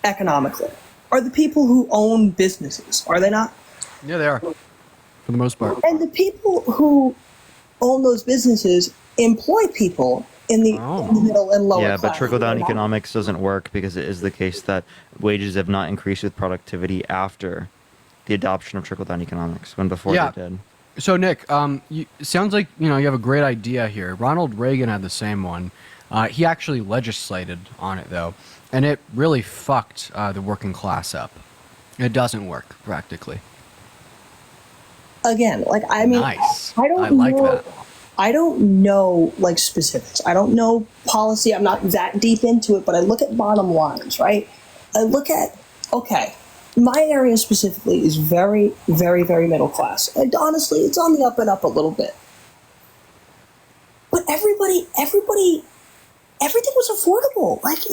economically, are the people who own businesses, are they not? Yeah, they are, for the most part. And the people who own those businesses employ people in the middle and lower class. Yeah, but trickle-down economics doesn't work because it is the case that wages have not increased with productivity after the adoption of trickle-down economics, when before they did. So Nick, sounds like you have a great idea here. Ronald Reagan had the same one. He actually legislated on it though, and it really fucked the working class up. It doesn't work practically. Again, like I mean, nice. I like that. I don't know like specifics. I don't know policy. I'm not that deep into it, but I look at bottom lines, right? I look at my area specifically is very, very, very middle class. And honestly, it's on the up and up a little bit. But everything was affordable. Like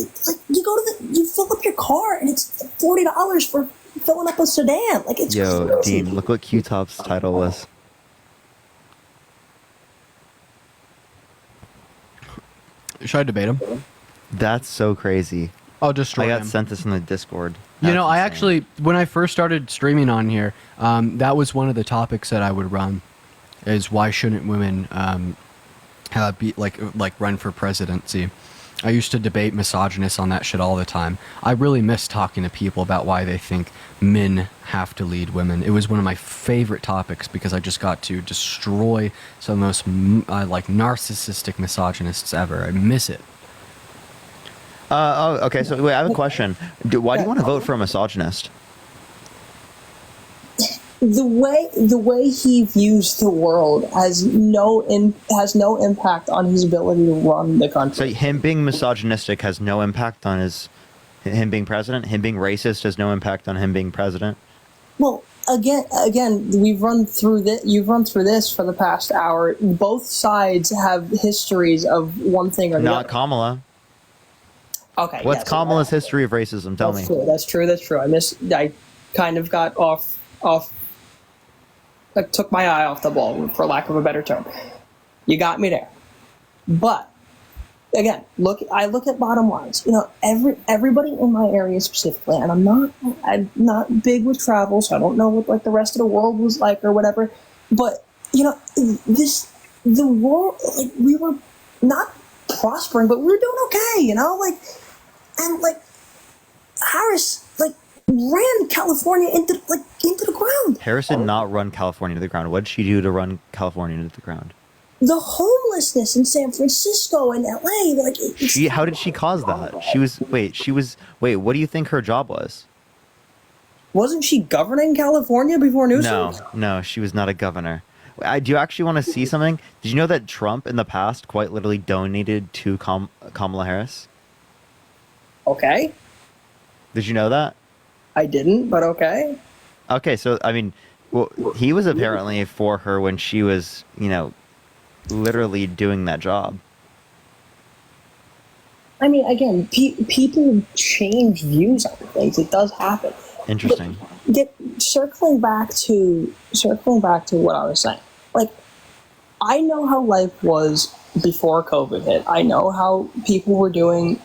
you fill up your car and it's $40 for filling up a sedan. Like it's crazy. Dean, look what Q-Top's title was. Should I debate him? That's so crazy. I'll destroy him. I got sent this in the Discord. I actually, when I first started streaming on here, that was one of the topics that I would run, is why shouldn't women be run for presidency? I used to debate misogynists on that shit all the time. I really miss talking to people about why they think men have to lead women. It was one of my favorite topics because I just got to destroy some of the most narcissistic misogynists ever. I miss it. Okay, so wait, I have a question. Why do you want to vote for a misogynist? The way he views the world has no impact on his ability to run the country. So him being misogynistic has no impact on him being president? Him being racist has no impact on him being president? Well, again, we've run through this. You've run through this for the past hour. Both sides have histories of one thing or the other. Not Kamala. Okay. What's yes, Kamala's history of racism? Tell me. That's true. I kind of got off. I took my eye off the ball, for lack of a better term. You got me there. But again, I look at bottom lines. You know, everybody in my area specifically, and I'm not big with travel, so I don't know what like the rest of the world was like or whatever. But you know, the world, like, we were not prospering, but we were doing okay. You know, like Harris ran California into the ground. Harris did not run California to the ground. What did she do to run California into the ground? The homelessness in San Francisco and LA, How did she cause that? What do you think her job was? Wasn't she governing California before Newsom? No, she was not a governor. Do you actually want to see something? Did you know that Trump in the past quite literally donated to Kamala Harris? Okay. Did you know that? I didn't, but okay. Okay, so, I mean, well, he was apparently for her when she was, you know, literally doing that job. I mean, again, people change views on things. It does happen. Interesting. Circling back to what I was saying. Like, I know how life was before COVID hit. I know how people were doing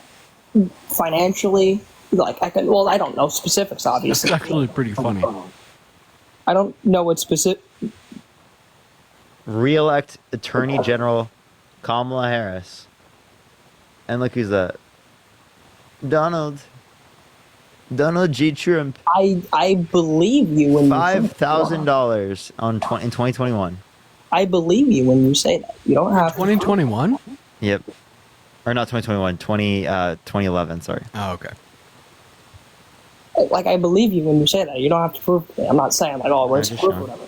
financially. Like, I don't know specifics, obviously. It's actually pretty funny. I don't know what specific. Re-elect Attorney General Kamala Harris. And look who's that. Donald J. Trump. I believe you when $5,000 in 2021. I believe you when you say that. You don't have 2021? Yep. Or not 2021, 2011, sorry. Oh, okay. Like, I believe you when you say that. You don't have to prove it to me. I'm not saying like, oh, where's the proof or whatever.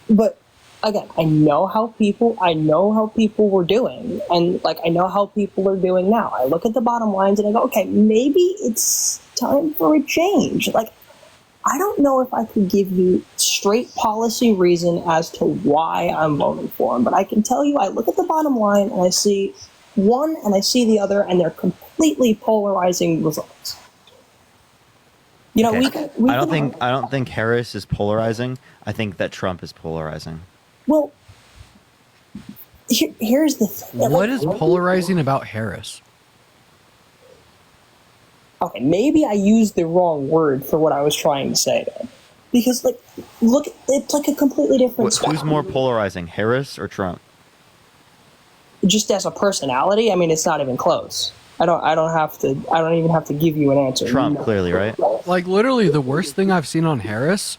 But again, I know how people were doing, and like I know how people are doing now. I look at the bottom lines and I go, okay, maybe it's time for a change. Like, I don't know if I could give you straight policy reason as to why I'm voting for him, but I can tell you I look at the bottom line and I see one and I see the other, and they're completely polarizing results. You know, okay. I don't think Harris is polarizing. I think that Trump is polarizing. Well, here's the thing. What is polarizing about Harris? Okay, maybe I used the wrong word for what I was trying to say then. Because, like, look, it's like a completely different spectrum. Who's more polarizing, Harris or Trump? Just as a personality, I mean, it's not even close. I don't even have to give you an answer. Trump, clearly, right? Like, literally, the worst thing I've seen on Harris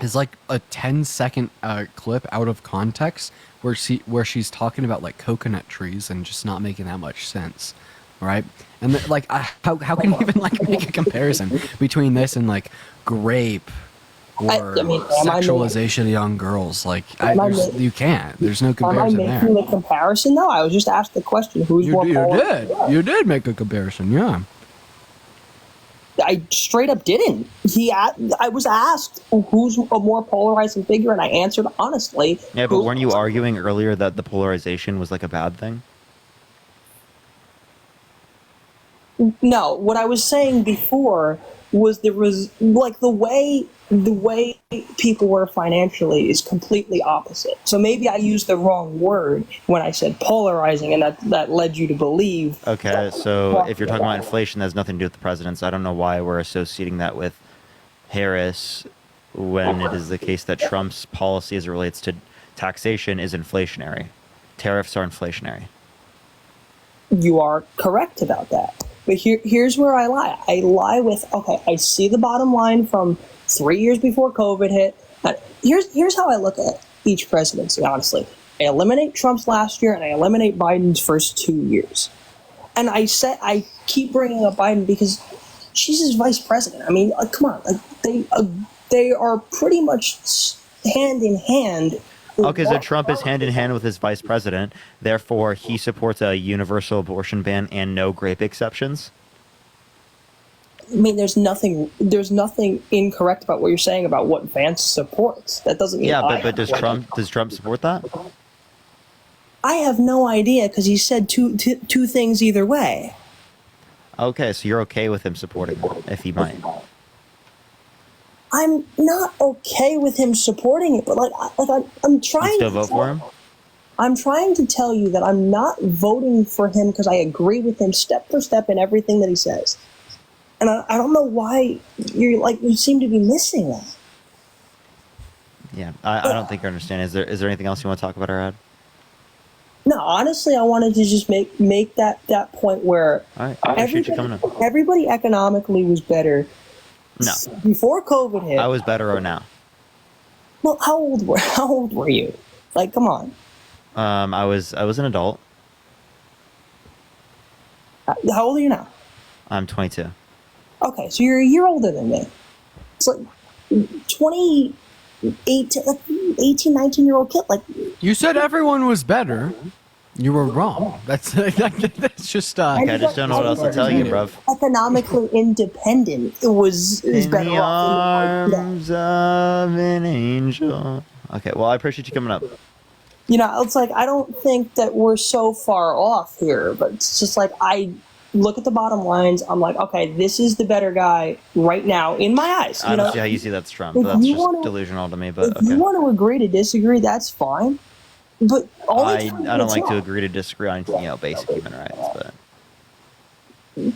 is like a 10-second clip out of context where she's talking about like coconut trees and just not making that much sense, right? And how can you even like make a comparison between this and like grape or sexualization of young girls? Like, you can't. There's no comparison there. Am I making the comparison though? I was just asked the question: who's more polarizing? You did make a comparison, yeah. I straight up didn't. I was asked who's a more polarizing figure, and I answered honestly. Yeah, but weren't you arguing earlier that the polarization was like a bad thing? No, what I was saying before was the way people were financially is completely opposite. So maybe I used the wrong word when I said polarizing, and that led you to believe. Okay, so if you're talking about inflation, that has nothing to do with the president. So I don't know why we're associating that with Harris when it is the case that Trump's policy as it relates to taxation is inflationary. Tariffs are inflationary. You are correct about that. But here's where I lie. I lie with, okay, I see the bottom line from 3 years before COVID hit. Here's how I look at each presidency, honestly. I eliminate Trump's last year, and I eliminate Biden's first 2 years. And I keep bringing up Biden because she's his vice president. I mean, come on. They are pretty much hand in hand. Okay, so Trump is hand in hand with his vice president. Therefore, he supports a universal abortion ban and no grape exceptions. I mean, there's nothing incorrect about what you're saying about what Vance supports. That doesn't mean. Yeah, but does Trump support that? I have no idea because he said two things either way. Okay, so you're okay with him supporting him, if he might. I'm not okay with him supporting it, but I'm trying. You still vote for him? I'm trying to tell you that I'm not voting for him because I agree with him step for step in everything that he says, and I don't know why you seem to be missing that. Yeah, I don't think I understand. Is there anything else you want to talk about, Arad? No, honestly, I wanted to just make that point where everybody economically was better. No. Before COVID hit. I was better or now? Well, how old were you? Like, come on. I was an adult. How old are you now? I'm 22. Okay, so you're a year older than me. It's like 18, 19-year-old kid. Like, you said everyone was better. You were wrong. That's just. I just don't know what else to tell you, bruv. Economically independent. Is better the off. Arms of an angel. Okay, well, I appreciate you coming up. You know, it's like I don't think that we're so far off here, but it's just like I look at the bottom lines. I'm like, okay, this is the better guy right now in my eyes. I don't see how you see that's Trump, but that's just delusional to me. But if you want to agree to disagree, that's fine. But I don't like to agree to disagree on basic human rights, but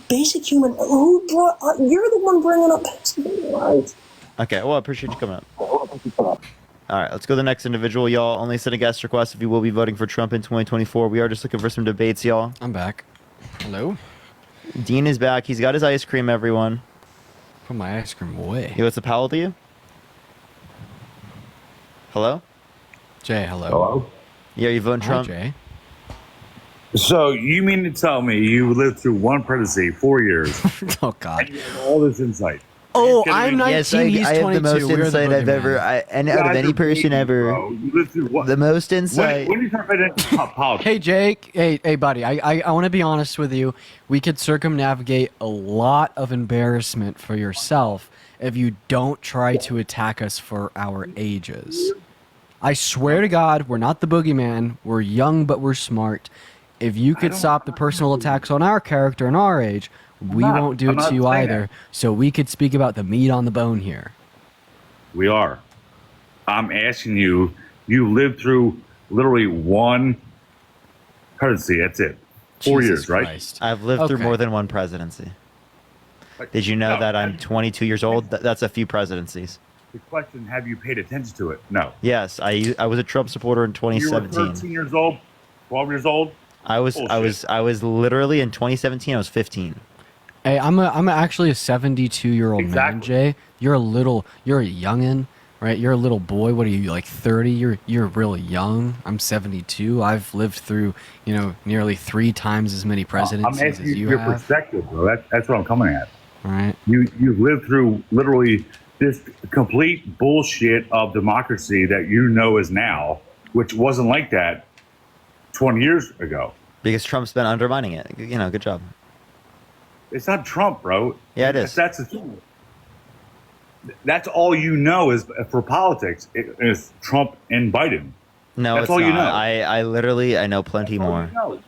basic human. Who brought? You're the one bringing up basic human rights. Okay, well, I appreciate you coming up. All right, let's go to the next individual, y'all. Only send a guest request if you will be voting for Trump in 2024. We are just looking for some debates, y'all. I'm back. Hello. Dean is back. He's got his ice cream, everyone. Put my ice cream away. Hey, what's up, Powell, to you? Hello? Jay, hello. Hello? Yeah, you voting Trump? Jay. So you mean to tell me you lived through one presidency, 4 years? Oh, God. And you have all this insight. Oh, I'm 19, yes, he's I 22. have the most insight I've ever, out of any person ever. The most insight. When you start getting into politics? Hey, Jake. Hey, buddy. I want to be honest with you. We could circumnavigate a lot of embarrassment for yourself if you don't try to attack us for our ages. I swear to God, we're not the boogeyman. We're young, but we're smart. If you could stop the personal attacks on our character and our age, we won't do it to you either. So we could speak about the meat on the bone here. We are. I'm asking you, you lived through literally one presidency. That's it. 4 years, right? Christ. I've lived through more than one presidency. Did you know that I'm 22 years old? That's a few presidencies. The question, have you paid attention to it? No. Yes, I was a Trump supporter in 2017. You were 13 years old, 12 years old? I was literally in 2017. I was 15. Hey, I'm actually a 72-year-old man, Jay. You're a youngin', right? You're a little boy. What are you, like 30? You're really young. I'm 72. I've lived through, nearly 3 times as many presidencies I'm asking as you your have. perspective, bro. That's what I'm coming at. All right. You've lived through literally this complete bullshit of democracy that you know is now, which wasn't like that 20 years ago. Because Trump's been undermining it. Good job. It's not Trump, bro. Yeah, it is. That's the thing. That's all you know is for politics. It's Trump and Biden. No, that's it's all not. you know. I know plenty more. You know.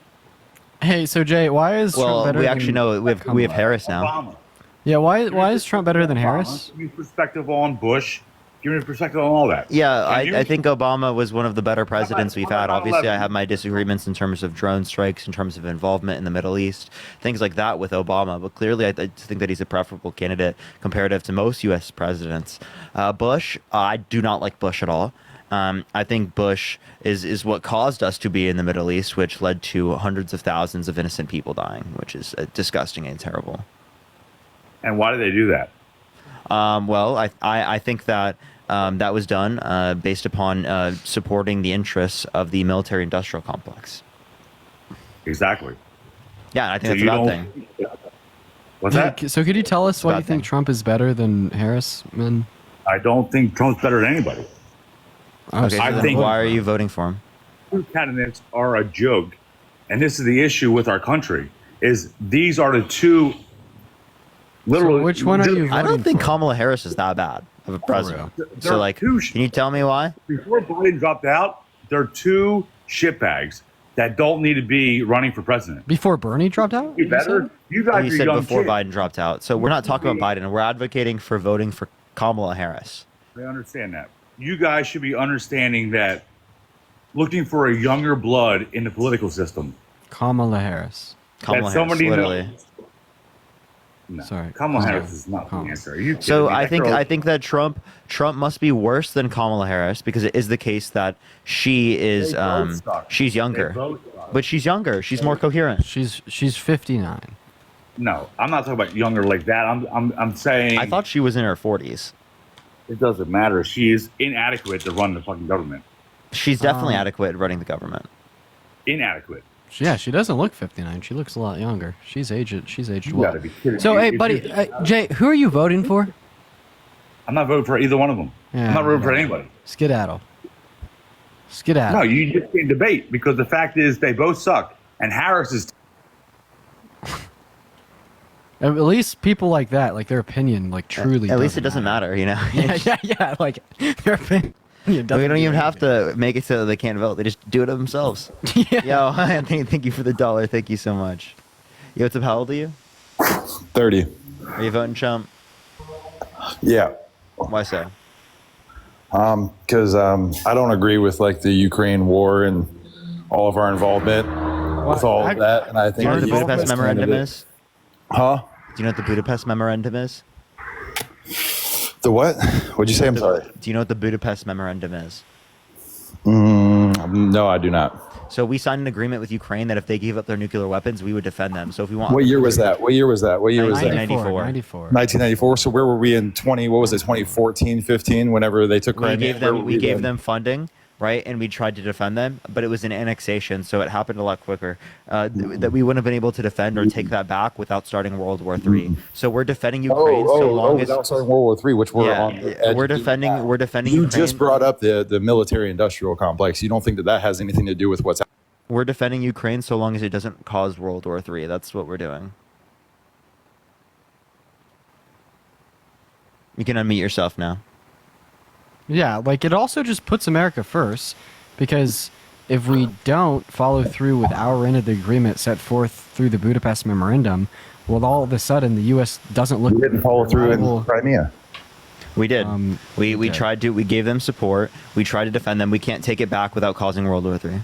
Hey, so Jay, why is Trump better? We actually know we have Harris now. Obama. Yeah, why is Trump better than Harris? Give me perspective on Bush. Give me perspective on all that. Yeah, I think Obama was one of the better presidents we've had. Obviously, I have my disagreements in terms of drone strikes, in terms of involvement in the Middle East, things like that with Obama. But clearly, I think that he's a preferable candidate comparative to most U.S. presidents. Bush, I do not like Bush at all. I think Bush is what caused us to be in the Middle East, which led to hundreds of thousands of innocent people dying, which is disgusting and terrible. And why did they do that? Well, I think that that was done based upon supporting the interests of the military-industrial complex. Exactly. Yeah, I think that's a bad thing. What's that? So could you tell us why you think Trump is better than Harris, man? I don't think Trump's better than anybody. Okay, so then why are you voting for him? Two candidates are a joke, and this is the issue with our country, is these are the two literally... So which one are you voting I don't think for? Kamala Harris is that bad of a president. So, like, can you tell me why? Before Biden dropped out, there are two shitbags. that don't need to be running for president. Before Bernie dropped out? You better. You guys You are said young before kids. Biden dropped out. So we're not talking about Biden. We're advocating for voting for Kamala Harris. I understand that. You guys should be understanding that looking for a younger blood in the political system. Kamala Harris. Kamala Harris, literally. No. Sorry. Kamala Harris is not the answer. Are you So kidding me? I think that Trump must be worse than Kamala Harris because it is the case that she is she's younger, but she's younger. She's more coherent. She's 59. No, I'm not talking about younger like that. I'm saying I thought she was in her 40s. It doesn't matter. She is inadequate to run the fucking government. She's definitely adequate at running the government. Inadequate. Yeah, she doesn't look 59. She looks a lot younger. She's aged. She's aged You well. gotta be kidding So, me. hey, If buddy, you- Jay, who are you voting for? I'm not voting for either one of them. Yeah, I'm not voting for whatever. anybody. Skedaddle. Skedaddle. No, you just can't debate because the fact is they both suck. And Harris is. At least people like that, like their opinion, like truly. At least it doesn't matter, you know. Yeah. Like their opinion. We don't even have to make it so that they can't vote. They just do it themselves. Yo, thank you for the $1. Thank you so much. Yo, what's up? How old are you? 30. Are you voting Trump? Yeah. Why so? Because I don't agree with like the Ukraine war and all of our involvement with all of that, and I think Do you know what the that Budapest that's kind Memorandum of it. is? Huh? Do you know what the Budapest Memorandum is? The what? What'd you say? I'm sorry. Do you know what the Budapest Memorandum is? No, I do not. So we signed an agreement with Ukraine that if they gave up their nuclear weapons, we would defend them. So if we want, What year was that? What year was that? 1994. 1994. So where were we in 2014, 15, whenever they took Crimea? We gave them funding, right? And we tried to defend them, but it was an annexation, so it happened a lot quicker. That we wouldn't have been able to defend or take that back without starting World War III. So we're defending Ukraine so long as without starting World War III, which we're Yeah, on. the edge we're of doing defending. that. We're defending. You Ukraine. just brought up the military-industrial complex. You don't think that has anything to do with what's happening? We're defending Ukraine so long as it doesn't cause World War III. That's what we're doing. You can unmute yourself now. Yeah, like it also just puts America first, because if we don't follow through with our end of the agreement set forth through the Budapest Memorandum, well, all of a sudden the U.S. doesn't look. We didn't follow through reliable. in Crimea. We did. We tried to. We gave them support. We tried to defend them. We can't take it back without causing World War III.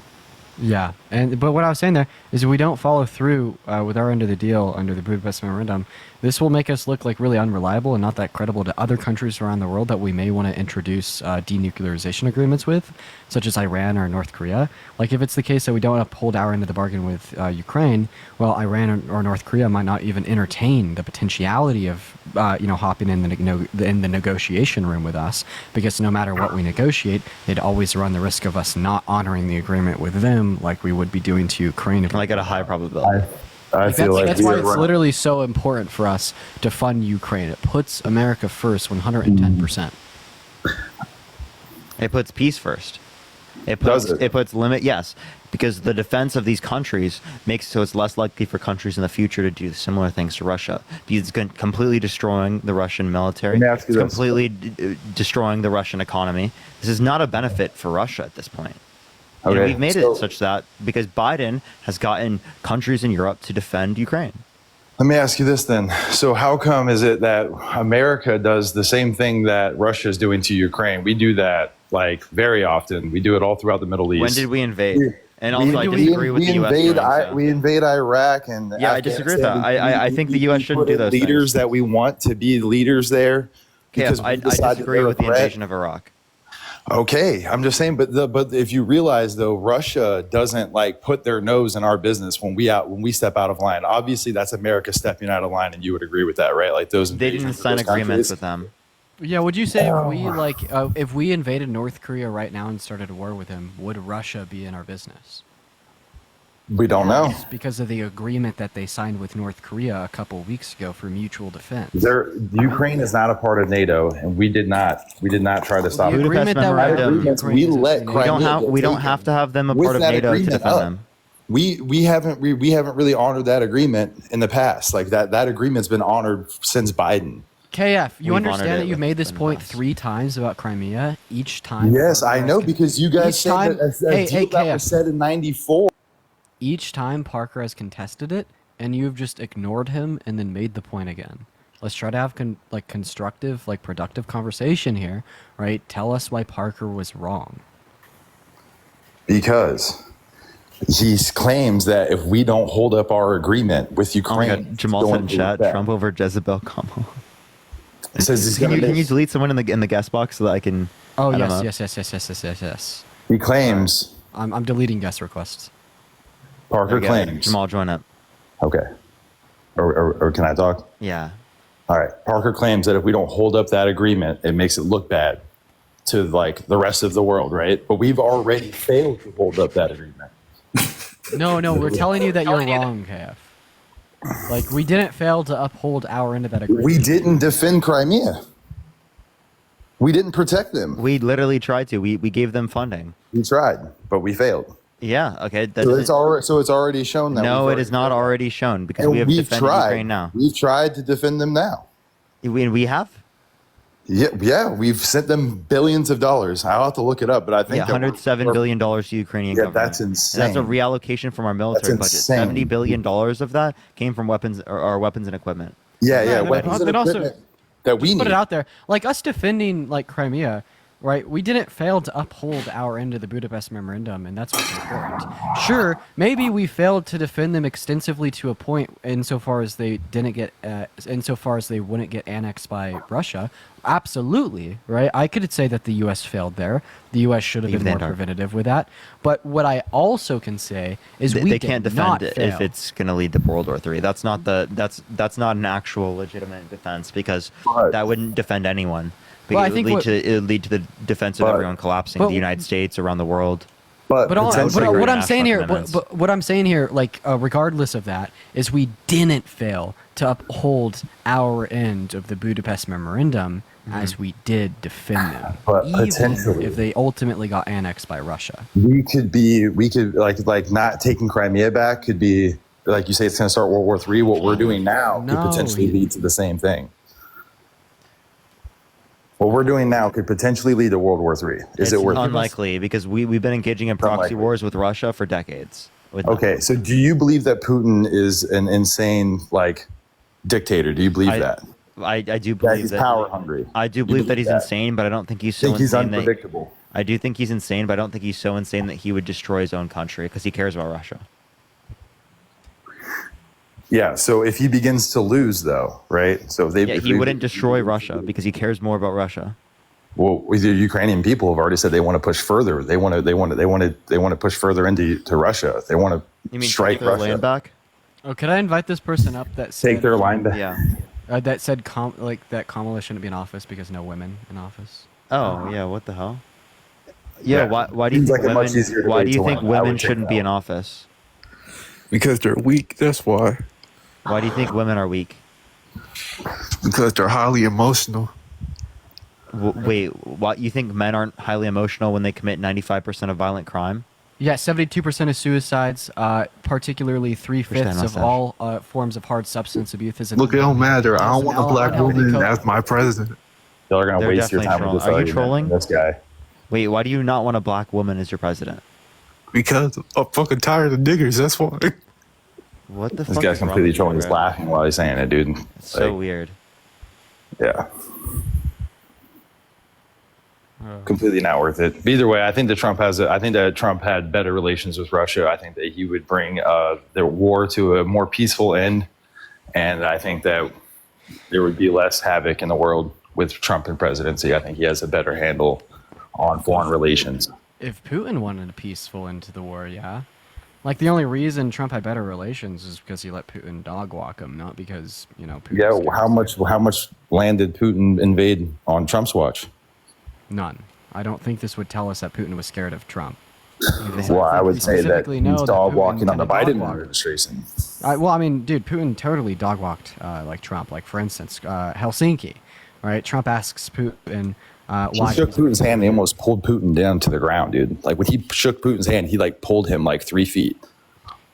Yeah, but what I was saying there is if we don't follow through with our end of the deal under the Budapest Memorandum, this will make us look like really unreliable and not that credible to other countries around the world that we may want to introduce denuclearization agreements with, such as Iran or North Korea. Like if it's the case that we don't uphold our end of the bargain with Ukraine, well, Iran or North Korea might not even entertain the potentiality of hopping in the negotiation room with us, because no matter what we negotiate, they'd always run the risk of us not honoring the agreement with them, like we would be doing to Ukraine. Like at a high probability. I feel like that's why it's literally so important for us to fund Ukraine. It puts America first 110%. It puts peace first. It puts limit, yes, because the defense of these countries makes so it's less likely for countries in the future to do similar things to Russia. Because it's completely destroying the Russian military. It's completely destroying the Russian economy. This is not a benefit for Russia at this point. And Okay, we've made it such that because Biden has gotten countries in Europe to defend Ukraine. Let me ask you this then. So how come is it that America does the same thing that Russia is doing to Ukraine? We do that like very often. We do it all throughout the Middle East. When did we invade? And also, I disagree with the U.S. We invade Iraq and yeah, I disagree with that. I think the U.S. shouldn't do those leaders that we want to be leaders there. Yeah, I disagree with the invasion of Iraq. Okay, I'm just saying, but if you realize though, Russia doesn't like put their nose in our business when we step out of line. Obviously, that's America stepping out of line, and you would agree with that, right? Like those. They didn't sign agreements with them. Yeah, would you say if we invaded North Korea right now and started a war with him, would Russia be in our business? We don't know. It's because of the agreement that they signed with North Korea a couple weeks ago for mutual defense. Ukraine is not a part of NATO, and we did not try to stop. The Budapest Memorandum. We let Crimea we don't have to have them a part of NATO to defend them. We haven't really honored that agreement in the past. Like that agreement's been honored since Biden. KF, you understand that you've made this point 3 times about Crimea each time? Yes, I know, because you guys said that a deal that was said in '94. each time Parker has contested it, and you've just ignored him and then made the point again. Let's try to have constructive, productive conversation here, right? Tell us why Parker was wrong. Because he claims that if we don't hold up our agreement with Ukraine, oh my God. Jamal said in chat, Trump over Jezebel Kamala. It says he's can you delete someone in the guest box so that I can? Oh yes. He claims. I'm deleting guest requests. Parker claims. Jamal, join up. Okay. Or can I talk? Yeah. All right. Parker claims that if we don't hold up that agreement, it makes it look bad to the rest of the world, right? But we've already failed to hold up that agreement. No, we're telling you that you're wrong, KF. We didn't fail to uphold our end of that agreement. We didn't defend Crimea. We didn't protect them. We literally tried to. We gave them funding. We tried, but we failed. Yeah. Okay. So it's already shown that. No, it is not already shown because we have defended Ukraine now. We've tried to defend them now. We have. Yeah, we've sent them billions of dollars. I'll have to look it up, but I think $107 billion to Ukrainian government. That's insane. And that's a reallocation from our military budget. $70 billion of that came from weapons or weapons and equipment. Weapons and equipment that we need. Put it out there, us defending Crimea. Right, we didn't fail to uphold our end of the Budapest Memorandum, and that's what's important. Sure, maybe we failed to defend them extensively to a point, insofar as they wouldn't get annexed by Russia. Absolutely, right. I could say that the U.S. failed there. The U.S. should have been more preventative with that. But what I also can say is they can't defend it if it's going to lead to World War III. That's not that's not an actual legitimate defense because that wouldn't defend anyone. Well, it would lead to the defense of everyone collapsing, the United States, around the world. But what I'm saying here, what I'm saying here, regardless of that, is we didn't fail to uphold our end of the Budapest Memorandum as we did defend them, but even potentially, if they ultimately got annexed by Russia. We could not taking Crimea back could be, like you say, it's going to start World War III. What we're doing now could potentially lead to the same thing. What we're doing now could potentially lead to World War III. Is it worth it? Unlikely, because we've been engaging in proxy wars with Russia for decades. Okay, so do you believe that Putin is an insane dictator? Do you believe that? I do believe he's power hungry. I do believe that he's insane, but I don't think he's so insane. He's unpredictable. I do think he's insane, but I don't think he's so insane that he would destroy his own country because he cares about Russia. Yeah, so if he begins to lose, though, right? So he wouldn't destroy Russia because he cares more about Russia. Well, the Ukrainian people have already said they want to push further. They want to push further into Russia. They want to strike Russia. Land back? Oh, could I invite this person up that said, take their line back? Yeah. That said that Kamala shouldn't be in office because no women in office. Oh yeah, what the hell? Yeah, why do you think women shouldn't be in office? Because they're weak. That's why. Why do you think women are weak? Because they're highly emotional. Wait, what? You think men aren't highly emotional when they commit 95% of violent crime? Yeah, 72% of suicides, particularly 3/5 of all forms of hard substance abuse. Look, it don't matter. I don't want a black woman as my president. Y'all are going to waste your time with this argument. Are you trolling? This guy. Wait, why do you not want a black woman as your president? Because I'm fucking tired of niggers, that's why. What the fuck? This guy's completely trolling. He's laughing while he's saying it, dude. It's so weird. Yeah. Completely not worth it. Either way, I think that Trump had better relations with Russia. I think that he would bring the war to a more peaceful end, and I think that there would be less havoc in the world with Trump in presidency. I think he has a better handle on foreign relations. If Putin wanted a peaceful end to the war, yeah. The only reason Trump had better relations is because he let Putin dog walk him, not because, Putin how much land did Putin invade on Trump's watch? None. I don't think this would tell us that Putin was scared of Trump. Well, I would say that he's dog walking on the Biden administration. Dude, Putin totally dog walked Trump. For instance, Helsinki, right? Trump asks Putin why. He shook Putin's hand and he almost pulled Putin down to the ground, dude. When he shook Putin's hand, he pulled him 3 feet.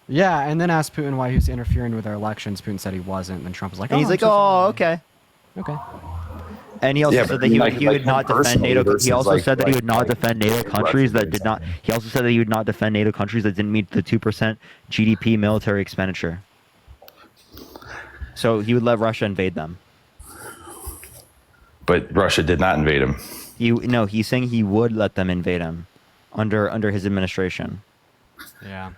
Yeah, and then asked Putin why he was interfering with our elections. Putin said he wasn't. And then Trump was like, and he's like, oh, okay. Okay. And he also said that he would not defend NATO. He also said that he would not like defend NATO countries that did not. He also said that he would not defend NATO countries that didn't meet the 2% GDP military expenditure. So he would let Russia invade them. But Russia did not invade him. No, he's saying he would let them invade him under his administration. Yeah.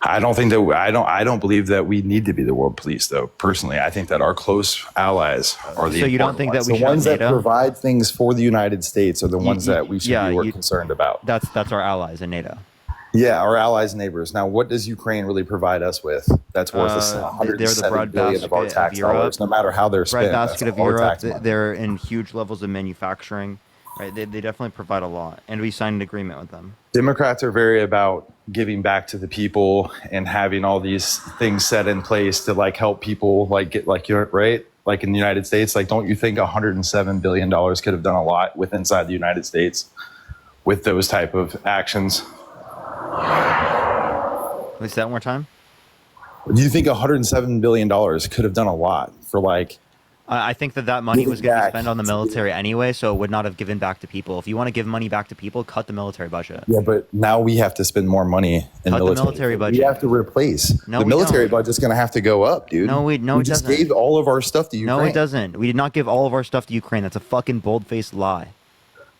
I don't believe that we need to be the world police, though. Personally, I think that our close allies are the. So you don't think that we the should ones have that NATO? provide things for the United States are the ones that we should be more concerned about. That's our allies in NATO. Yeah, our allies and neighbors. Now, what does Ukraine really provide us with? That's worth us $107 billion of our tax dollars, no matter how they're spent. Breadbasket of Europe. They're in huge levels of manufacturing. Right, they definitely provide a lot, and we signed an agreement with them. Democrats are very about giving back to the people and having all these things set in place to like help people get you're right, like in the United States. Like, don't you think $107 billion could have done a lot with inside the United States with those type of actions? Say that one more time. Do you think $107 billion could have done a lot for like? I think that money was going to be spent on the military anyway, so it would not have given back to people. If you want to give money back to people, cut the military budget. Yeah, but now we have to spend more money in cut the military budget. We have to replace. The military budget's going to have to go up, dude. No, we it just doesn't. gave all of our stuff to Ukraine. No, it doesn't. We did not give all of our stuff to Ukraine. That's a fucking bold-faced lie.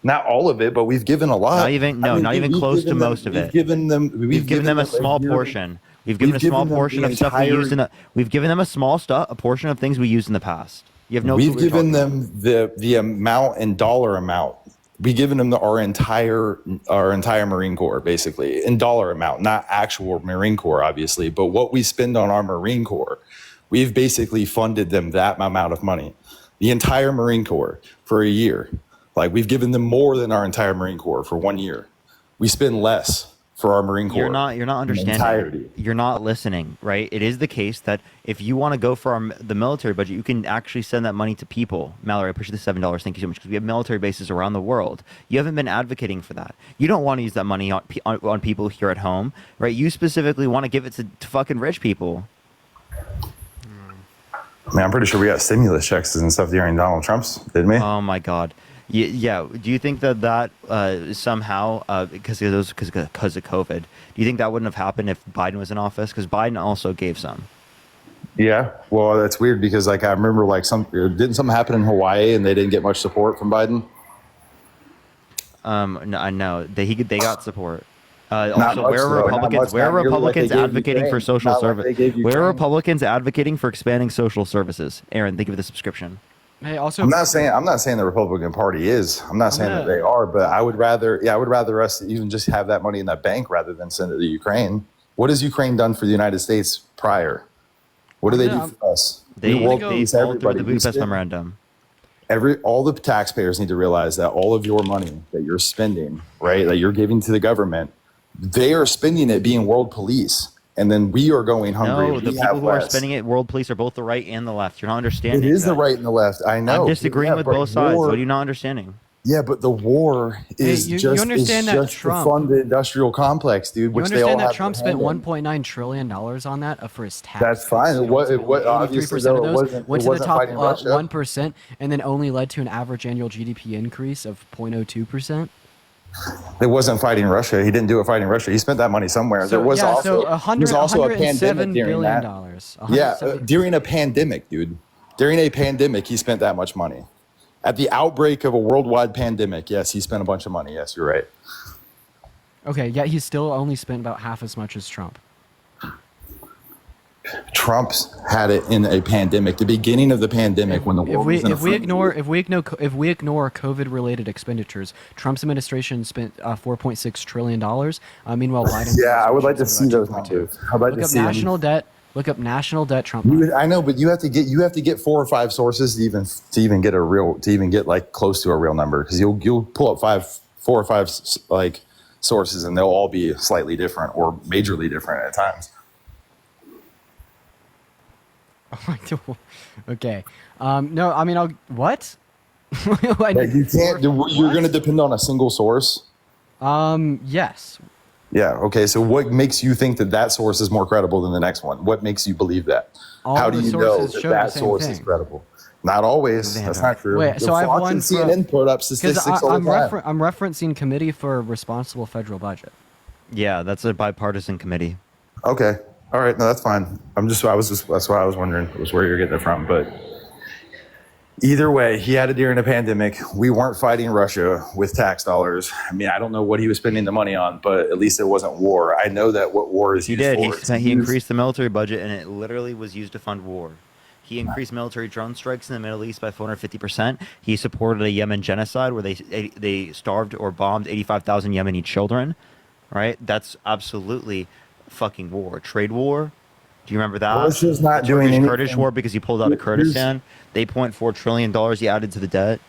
Not all of it, but we've given a lot. Not even close to most of it. We've given them a small portion. We've given a small portion of stuff we used in the. We've given them a portion of things we used in the past. You have no. We've given them the amount and dollar amount. We've given them our entire Marine Corps, basically, in dollar amount, not actual Marine Corps, obviously, but what we spend on our Marine Corps. We've basically funded them that amount of money, the entire Marine Corps for a year. Like, we've given them more than our entire Marine Corps for 1 year. We spend less for our Marine Corps. You're not understanding. Entirety. You're not listening, right? It is the case that if you want to go for the military budget, you can actually send that money to people. Mallory, I appreciate the $7. Thank you so much, because we have military bases around the world. You haven't been advocating for that. You don't want to use that money on people here at home, right? You specifically want to give it to fucking rich people. I mean, I'm pretty sure we got stimulus checks and stuff during Donald Trump's, didn't we? Oh my God. Yeah. Do you think that somehow because of COVID, do you think that wouldn't have happened if Biden was in office? Because Biden also gave some. Yeah. Well, that's weird because I remember didn't something happen in Hawaii and they didn't get much support from Biden? No, I know they got support. Also, where are Republicans advocating for social service? Where are Republicans advocating for expanding social services? Aaron, thank you for the subscription. Hey, also, I'm not saying the Republican Party is. I'm not saying that they are, but I would rather us even just have that money in that bank rather than send it to Ukraine. What has Ukraine done for the United States prior? What do they do for us? They go through the Budapest Memorandum. All the taxpayers need to realize that all of your money that you're spending, right, that you're giving to the government, they are spending it being world police. And then we are going hungry. No, the people who are spending it, world police, are both the right and the left. You're not understanding. It is the right and the left. I know. I'm disagreeing with both sides. What are you not understanding? Yeah, but the war is just to fund the industrial complex, dude. Which you understand that Trump spent $1.9 trillion on that for his tax. That's fine. What obviously though, went to the top 1%, and then only led to an average annual GDP increase of 0.02%. It wasn't fighting Russia. He didn't do it fighting Russia. He spent that money somewhere. There was also a pandemic during that. Yeah, during a pandemic, dude. During a pandemic, he spent that much money. At the outbreak of a worldwide pandemic, yes, he spent a bunch of money. Yes, you're right. Okay, yeah, he still only spent about half as much as Trump. Trump's had it in a pandemic, the beginning of the pandemic when the world was in if we ignore COVID-related expenditures, Trump's administration spent $4.6 trillion. Meanwhile, Biden. Yeah, I would like to see those numbers. I'd like to see national debt. Look up national debt. Trump. I know, but you have to get 4 or 5 sources to even get like close to a real number, because you'll pull up 4 or 5 like sources and they'll all be slightly different or majorly different at times. Okay. No, I mean, what? You can't. You're going to depend on a single source. Yes. Yeah. Okay. So, what makes you think that source is more credible than the next one? What makes you believe that? How do you know that source is credible? Not always. That's not true. Wait, so I've Fox won and CNN put up statistics all the time. I'm referencing Committee for Responsible Federal Budget. Yeah, that's a bipartisan committee. Okay. All right. No, that's fine. That's why I was wondering was where you're getting it from. But either way, he had it during a pandemic. We weren't fighting Russia with tax dollars. I mean, I don't know what he was spending the money on, but at least it wasn't war. I know that what war is He used did. for. He increased the military budget, and it literally was used to fund war. He increased military drone strikes in the Middle East by 450%. He supported a Yemen genocide where they starved or bombed 85,000 Yemeni children. Right? That's absolutely fucking war. Trade war. Do you remember that? Russia's not doing anything. Kurdish war because he pulled out of Kurdistan. $8.4 trillion he added to the debt.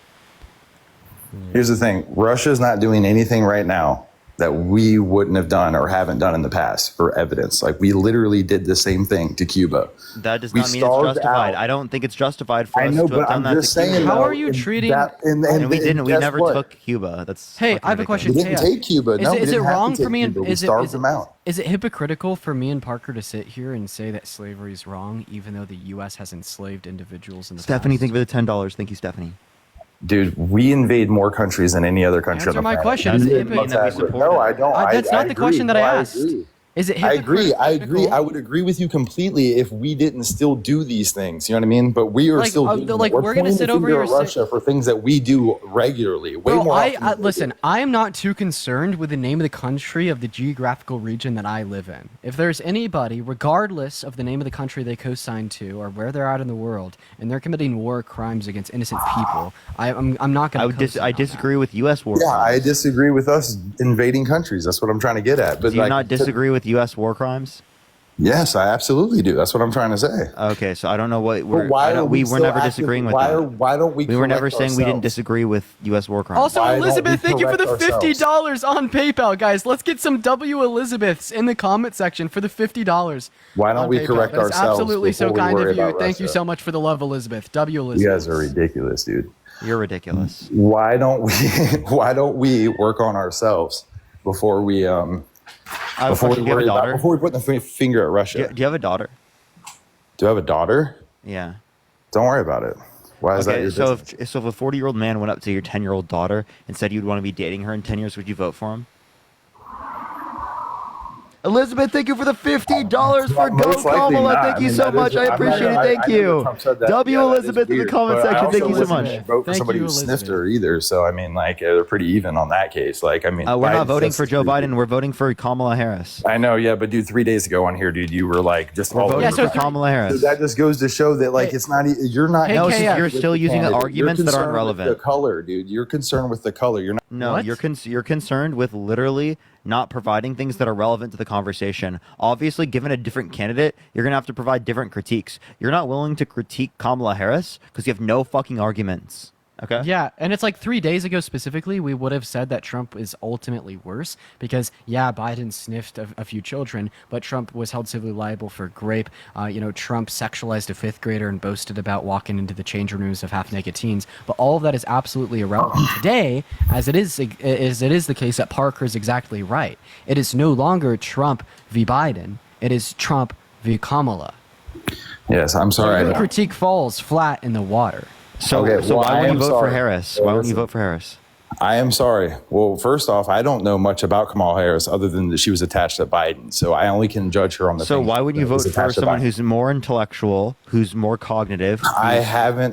Here's the thing. Russia's not doing anything right now that we wouldn't have done or haven't done in the past for evidence. Like, we literally did the same thing to Cuba. That does not mean it's justified. I don't think it's justified for us to have done that to Cuba. How are you treating... And we didn't. We never took Cuba. That's Hey, I have a question. We didn't take Cuba. No, is it wrong for me and we starved them out. Is it hypocritical for me and Parker to sit here and say that slavery is wrong, even though the U.S. has enslaved individuals in the Stephanie, past? thank you for the $10. Thank you, Stephanie. Dude, we invade more countries than any other country on the planet. Answer my question. Is it hypocritical? No, I don't. That's not the question that I asked. Is it hypocritical? I agree. I would agree with you completely if we didn't still do these things. You know what I mean? But we are still doing them. We're going to sit over here at Russia for things that we do regularly. Way more often. Listen, I am not too concerned with the name of the country of the geographical region that I live in. If there's anybody, regardless of the name of the country they co-signed to or where they're at in the world, and they're committing war crimes against innocent people, I'm not going to. I disagree with U.S. war crimes. Yeah, I disagree with us invading countries. That's what I'm trying to get at. But do you not disagree with U.S. war crimes? Yes, I absolutely do. That's what I'm trying to say. Okay, so I don't know what we were never disagreeing with that. Why don't we? We were never saying we didn't disagree with U.S. war crimes. Also, Elizabeth, thank you for the $50 on PayPal, guys. Let's get some W Elizabeths in the comment section for the $50. Why don't we correct ourselves? That's absolutely so kind of you. Thank you Russia. so much for the love, Elizabeth. W Elizabeth. You guys are ridiculous, dude. You're ridiculous. Why don't we work on ourselves before we before we put the finger at Russia? Do you have a daughter? Do I have a daughter? Yeah. Don't worry about it. Why is that your so business? if a 40-year-old man went up to your 10-year-old daughter and said you'd want to be dating her in 10 years, would you vote for him? Elizabeth, thank you for the $50 for Go Kamala. Thank you so much. I appreciate it. Thank you. W Elizabeth in the comment section. Thank you so much. Vote for somebody who sniffed her either. So I mean, like, they're pretty even on that case. Like, I mean, we're not voting for Joe Biden. We're voting for Kamala Harris. I know, yeah, but dude, 3 days ago on here, dude, you were like just all voting for Kamala Harris. So that just goes to show that like it's not. You're not. No, you're still using arguments that aren't relevant. The color, dude. You're concerned with the color. You're not. No, you're concerned with literally not providing things that are relevant to the conversation. Obviously, given a different candidate, you're going to have to provide different critiques. You're not willing to critique Kamala Harris because you have no fucking arguments. Okay. Yeah, and it's like 3 days ago specifically, we would have said that Trump is ultimately worse because, yeah, Biden sniffed a few children, but Trump was held civilly liable for grape. Trump sexualized a fifth grader and boasted about walking into the change rooms of half-naked teens. But all of that is absolutely irrelevant today, as it is the case that Parker is exactly right. It is no longer Trump v. Biden. It is Trump v. Kamala. Yes, I'm sorry. The critique falls flat in the water. So why won't you vote for Harris? Why won't you vote for Harris? I am sorry. Well, first off, I don't know much about Kamala Harris other than that she was attached to Biden. So I only can judge her on the. So why would you vote for someone who's more intellectual, who's more cognitive? Who's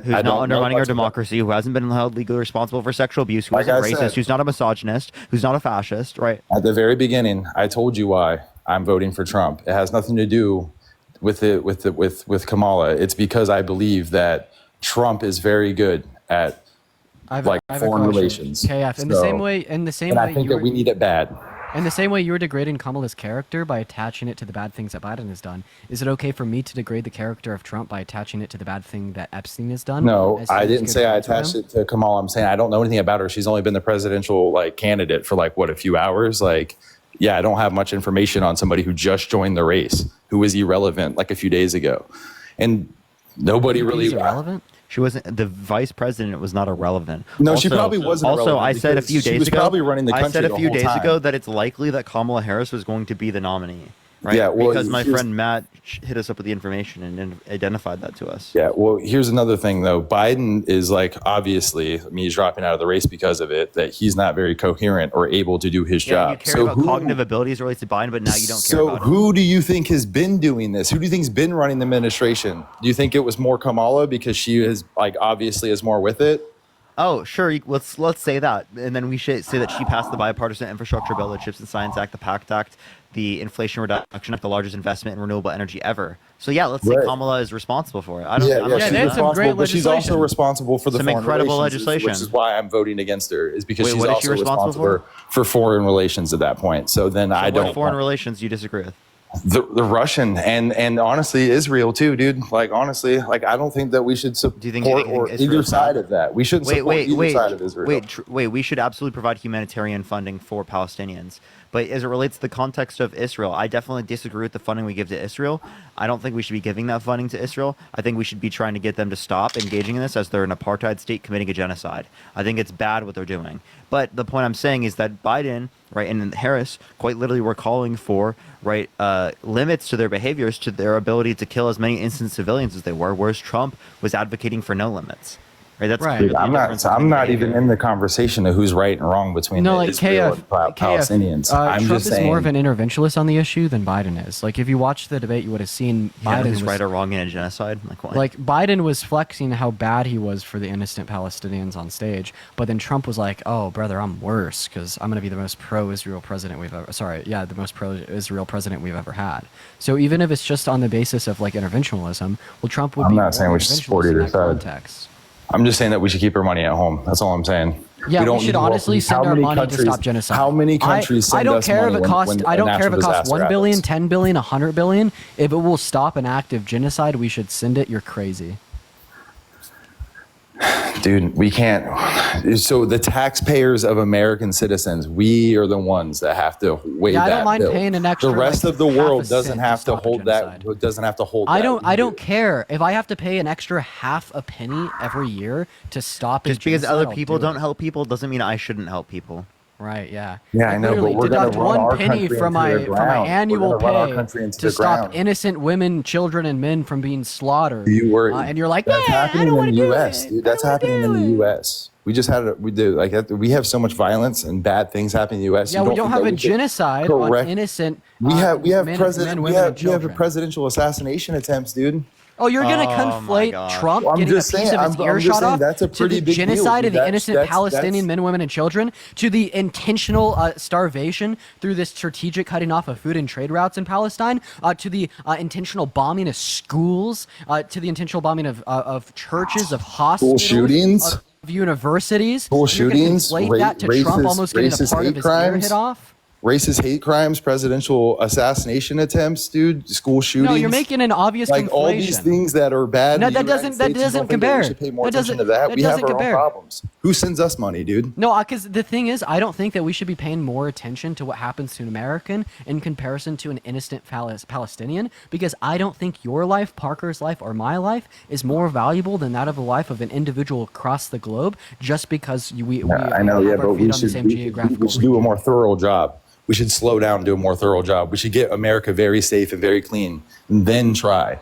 not undermining our democracy, who hasn't been held legally responsible for sexual abuse, who isn't racist, who's not a misogynist, who's not a fascist, right? At the very beginning, I told you why I'm voting for Trump. It has nothing to do with Kamala. It's because I believe that Trump is very good at foreign relations. KF. In the same way, I think that we need it bad. In the same way you were degrading Kamala's character by attaching it to the bad things that Biden has done, is it okay for me to degrade the character of Trump by attaching it to the bad thing that Epstein has done? No, I didn't say I attached it to Kamala. I'm saying I don't know anything about her. She's only been the presidential candidate for a few hours. Yeah, I don't have much information on somebody who just joined the race, who was irrelevant a few days ago, and nobody really irrelevant. She wasn't. The vice president was not irrelevant. No, she probably wasn't. Also, I said a few days ago. Probably running the country I said a few days ago that it's likely that Kamala Harris was going to be the nominee. Right? Yeah, well, because my friend Matt hit us up with the information and identified that to us. Yeah, well, here's another thing, though. Biden is like, obviously, I mean, he's dropping out of the race because of it, that he's not very coherent or able to do his job. You care about cognitive abilities related to Biden, but now you don't care about So who do you think has been doing this? Who do you think's been running the administration? Do you think it was more Kamala because she is, like, obviously is more with it? Oh, sure. Let's say that, and then we should say that she passed the bipartisan infrastructure bill, the Chips and Science Act, the PACT Act, the Inflation Reduction Act, the largest investment in renewable energy ever. So yeah, let's say Kamala is responsible for it. I'm she's responsible, but she's also responsible for the some foreign incredible relations, legislation, which is why I'm voting against her. Is because she's what is also she responsible for foreign relations at that point. So then I don't. What foreign relations you disagree with? The Russian and honestly Israel too, dude. Like honestly, like I don't think that we should support either side of that. We shouldn't support either side of Israel. Wait. We should absolutely provide humanitarian funding for Palestinians. But as it relates to the context of Israel, I definitely disagree with the funding we give to Israel. I don't think we should be giving that funding to Israel. I think we should be trying to get them to stop engaging in this as they're an apartheid state committing a genocide. I think it's bad what they're doing. But the point I'm saying is that Biden, right, and Harris quite literally were calling for, right, limits to their behaviors, to their ability to kill as many innocent civilians as they were, whereas Trump was advocating for no limits. Right, that's right. Dude, I'm not even in the conversation of who's right and wrong between Israel and Palestinians. I'm Trump just saying is more of an interventionist on the issue than Biden is. Like if you watch the debate, you would have seen Biden was right or wrong in a genocide. Like what? Like Biden was flexing how bad he was for the innocent Palestinians on stage, but then Trump was like, "Oh, brother, I'm worse because I'm going to be the most pro-Israel president we've ever." The most pro-Israel president we've ever had. So even if it's just on the basis of like interventionism, well, Trump would. I'm not saying we should support either side. Context. I'm just saying that we should keep our money at home. That's all I'm saying. Yeah, we should honestly send our money to stop genocide. How many countries send us money when I don't care if it costs natural 1 billion, disaster 10 billion, 100 billion. If it will stop an act of genocide, we should send it. You're crazy. Dude, we can't. So the taxpayers of American citizens, we are the ones that have to weigh that. I don't mind bill. paying an extra. The rest of the world doesn't have to hold genocide. that. Doesn't have to hold. I don't care if I have to pay an extra half a penny every year to stop. Just because other people don't help people doesn't mean I shouldn't help people. Right, yeah. Yeah, I know, but we're going to run our penny country from into the ground. my annual pay to to stop innocent women, children, and men from being slaughtered. You were, and you're like, that's happening in the U.S., it. dude. That's happening in the U.S. We just had we have so much violence and bad things happening in the U.S. Yeah, we don't have a genocide on innocent. We have men, presidential assassination attempts, dude. Oh, you're gonna conflate Trump getting a piece of his ear shot off that's a pretty to the big genocide deal, of the innocent Palestinian men, women, and children, to the intentional starvation through this strategic cutting off of food and trade routes in Palestine, to the intentional bombing of schools, to the intentional bombing of churches, of hospitals, school shootings, of universities. School shootings, conflate that to Trump almost getting a part of his ear hit off. Racist hate crimes, presidential assassination attempts, dude, school shootings. No, you're making an obvious like conflation. all these things that are bad. No, that doesn't compare. We should pay more attention to that. We have our own problems. Who sends us money, dude? No, because the thing is, I don't think that we should be paying more attention to what happens to an American in comparison to an innocent Palestinian, because I don't think your life, Parker's life, or my life is more valuable than that of the life of an individual across the globe, just because we I know, yeah, but we should do a more thorough job. We should slow down and do a more thorough job. We should get America very safe and very clean, and then try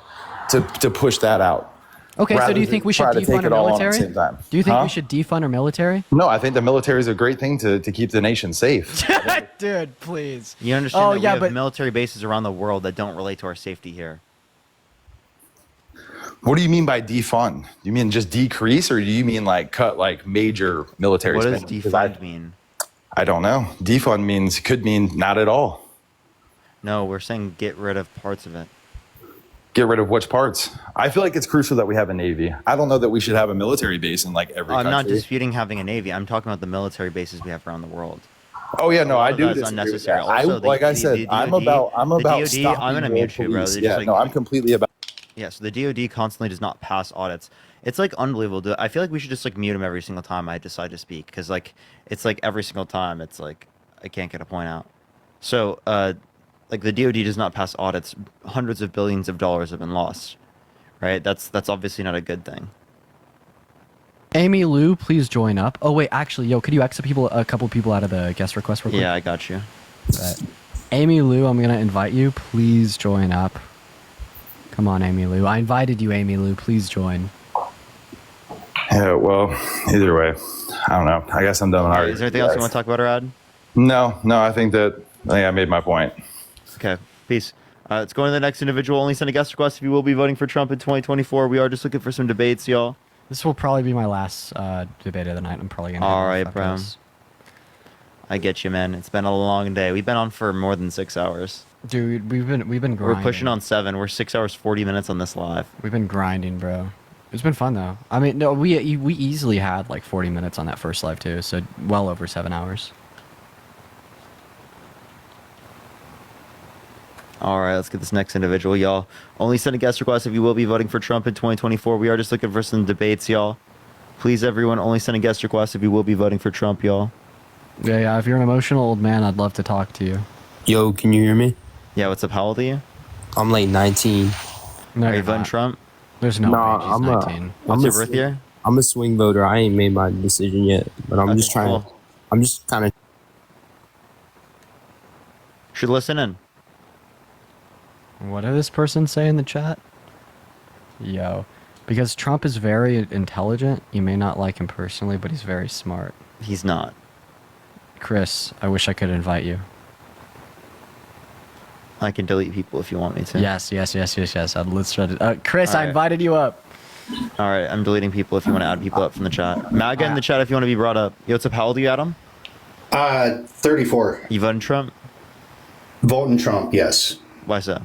to push that out. Okay, so do you think we should defund our military? Do you think we should defund our military? No, I think the military is a great thing to keep the nation safe. Dude, please. You understand that we have military bases around the world that don't relate to our safety here. What do you mean by defund? Do you mean just decrease, or do you mean like cut like major military spending? What does defund mean? I don't know. Defund could mean not at all. No, we're saying get rid of parts of it. Get rid of which parts? I feel like it's crucial that we have a Navy. I don't know that we should have a military base in like every country. I'm not disputing having a Navy. I'm talking about the military bases we have around the world. Oh yeah, no, I do. That's unnecessary. Like I said, I'm about I'm gonna mute you, bro. Yeah, no, I'm completely about. Yeah, so the DoD constantly does not pass audits. It's like unbelievable. I feel like we should just like mute him every single time I decide to speak, because like it's like every single time it's like I can't get a point out. So like the DoD does not pass audits. Hundreds of billions of dollars have been lost, right? That's obviously not a good thing. Amy Lou, please join up. Oh wait, actually, could you exit a couple people out of the guest request real quick? Yeah, I got you. Right. Amy Lou, I'm gonna invite you. Please join up. Come on, Amy Lou. I invited you, Amy Lou. Please join. Yeah, well, either way, I don't know. I guess I'm done. Is there anything else you want to talk about, Rod? No, I think I made my point. Okay, peace. Let's go to the next individual. Only send a guest request if you will be voting for Trump in 2024. We are just looking for some debates, y'all. This will probably be my last debate of the night. I'm probably gonna. All right, bro. I get you, man. It's been a long day. We've been on for more than 6 hours. Dude, we've been grinding. We're pushing on 7. We're 6 hours 40 minutes on this live. We've been grinding, bro. It's been fun though. I mean, no, we easily had like 40 minutes on that first live too, so well over 7 hours. All right, let's get this next individual, y'all. Only send a guest request if you will be voting for Trump in 2024. We are just looking for some debates, y'all. Please, everyone, only send a guest request if you will be voting for Trump, y'all. Yeah. If you're an emotional old man, I'd love to talk to you. Yo, can you hear me? Yeah, what's up? How old are you? I'm like 19. No, are you voting Trump? There's no way he's 19. What's your birth year? I'm a swing voter. I ain't made my decision yet, but I'm just trying. Cool. I'm just kind of. Should listen in. What did this person say in the chat? Yo. Because Trump is very intelligent. You may not like him personally, but he's very smart. He's not. Chris, I wish I could invite you. I can delete people if you want me to. Yes. Let's try to. Chris, All I right. invited you up. All right, I'm deleting people if you want to add people up from the chat. MAGA in the chat if you want to be brought up. Yo, what's up? How old are you, Adam? 34. You voting Trump? Voting Trump, yes. Why so?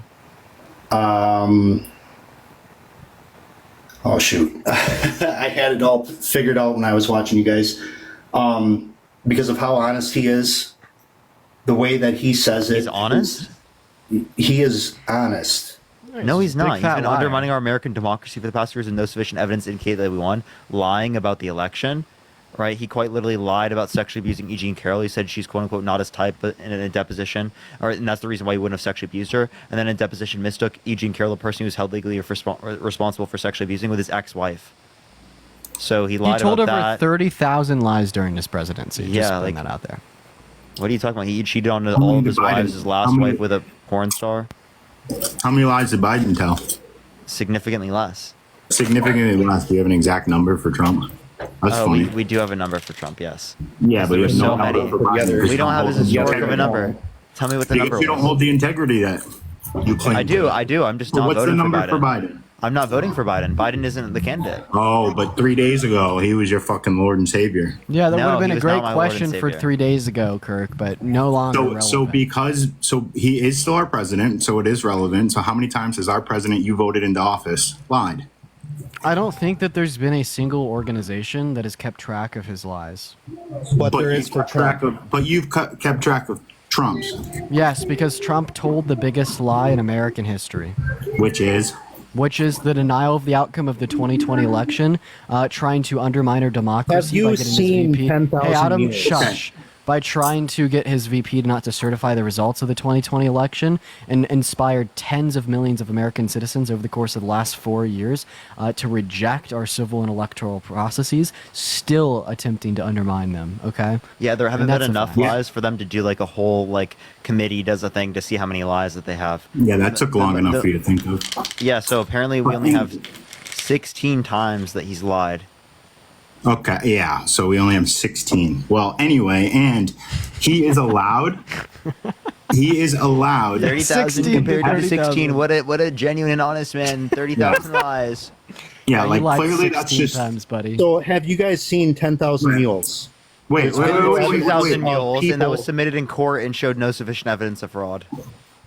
Oh shoot. I had it all figured out when I was watching you guys. Because of how honest he is, the way that he says it. He's honest? He is honest. No, he's not. He's been liar. undermining our American democracy for the past years and no sufficient evidence to indicate that we won. Lying about the election, right? He quite literally lied about sexually abusing E. Jean Carroll. He said she's quote unquote not his type, but in a deposition, and that's the reason why he wouldn't have sexually abused her. And then in deposition, mistook E. Jean Carroll, the person who was held legally responsible for sexually abusing, with his ex-wife. So he lied He told about over that. 30,000 lies during his presidency. Yeah, Just like that out there. What are you talking about? He cheated on all of his wives. His last wife with a porn star. How many lies did Biden tell? Significantly less. Significantly less. Do you have an exact number for Trump? That's funny. We do have a number for Trump, yes. Yeah, but there's you so have many. no number for Biden. We don't have as historic of a number. Tell me what the Because number you don't was. hold the integrity that you claim. I do. I'm just So not what's the voting number for for Biden. Biden? I'm not voting for Biden. Biden isn't the candidate. Oh, but 3 days ago, he was your fucking Lord and Savior. Yeah, that No, would have been he a was great not my Lord and question for Savior. 3 days ago, Kirk, but no longer relevant. So he is still our president, so it is relevant. So how many times has our president you voted into office lied? I don't think that there's been a single organization that has kept track of his lies. But there is for Trump. But you've kept track of Trump's, Yes, because Trump told the biggest lie in American history. which is The denial of the outcome of the 2020 election, trying to undermine our democracy Have you by getting seen his VP. 10,000 Hey, Adam, years? shush. By trying to get his VP not to certify the results of the 2020 election and inspired tens of millions of American citizens over the course of the last 4 years to reject our civil and electoral processes, still attempting to undermine them, okay? Yeah, there haven't And been that's a enough fact. lies for them to do like a whole committee does a thing to see how many lies that they have. Yeah, that took long enough for you to think of. Yeah, so apparently we only have 16 times that he's lied. Okay, yeah. So we only have 16. Well, anyway, and he is allowed. He is allowed 30,000 compared to 16. What a genuine and honest man. 30,000 lies. Yeah, you like lied clearly that's 16 just. times, buddy. So have you guys seen 10,000 Mules? Wait, It's wait, been wait, 2,000 mules, and that people- was submitted in court and showed no sufficient evidence of fraud.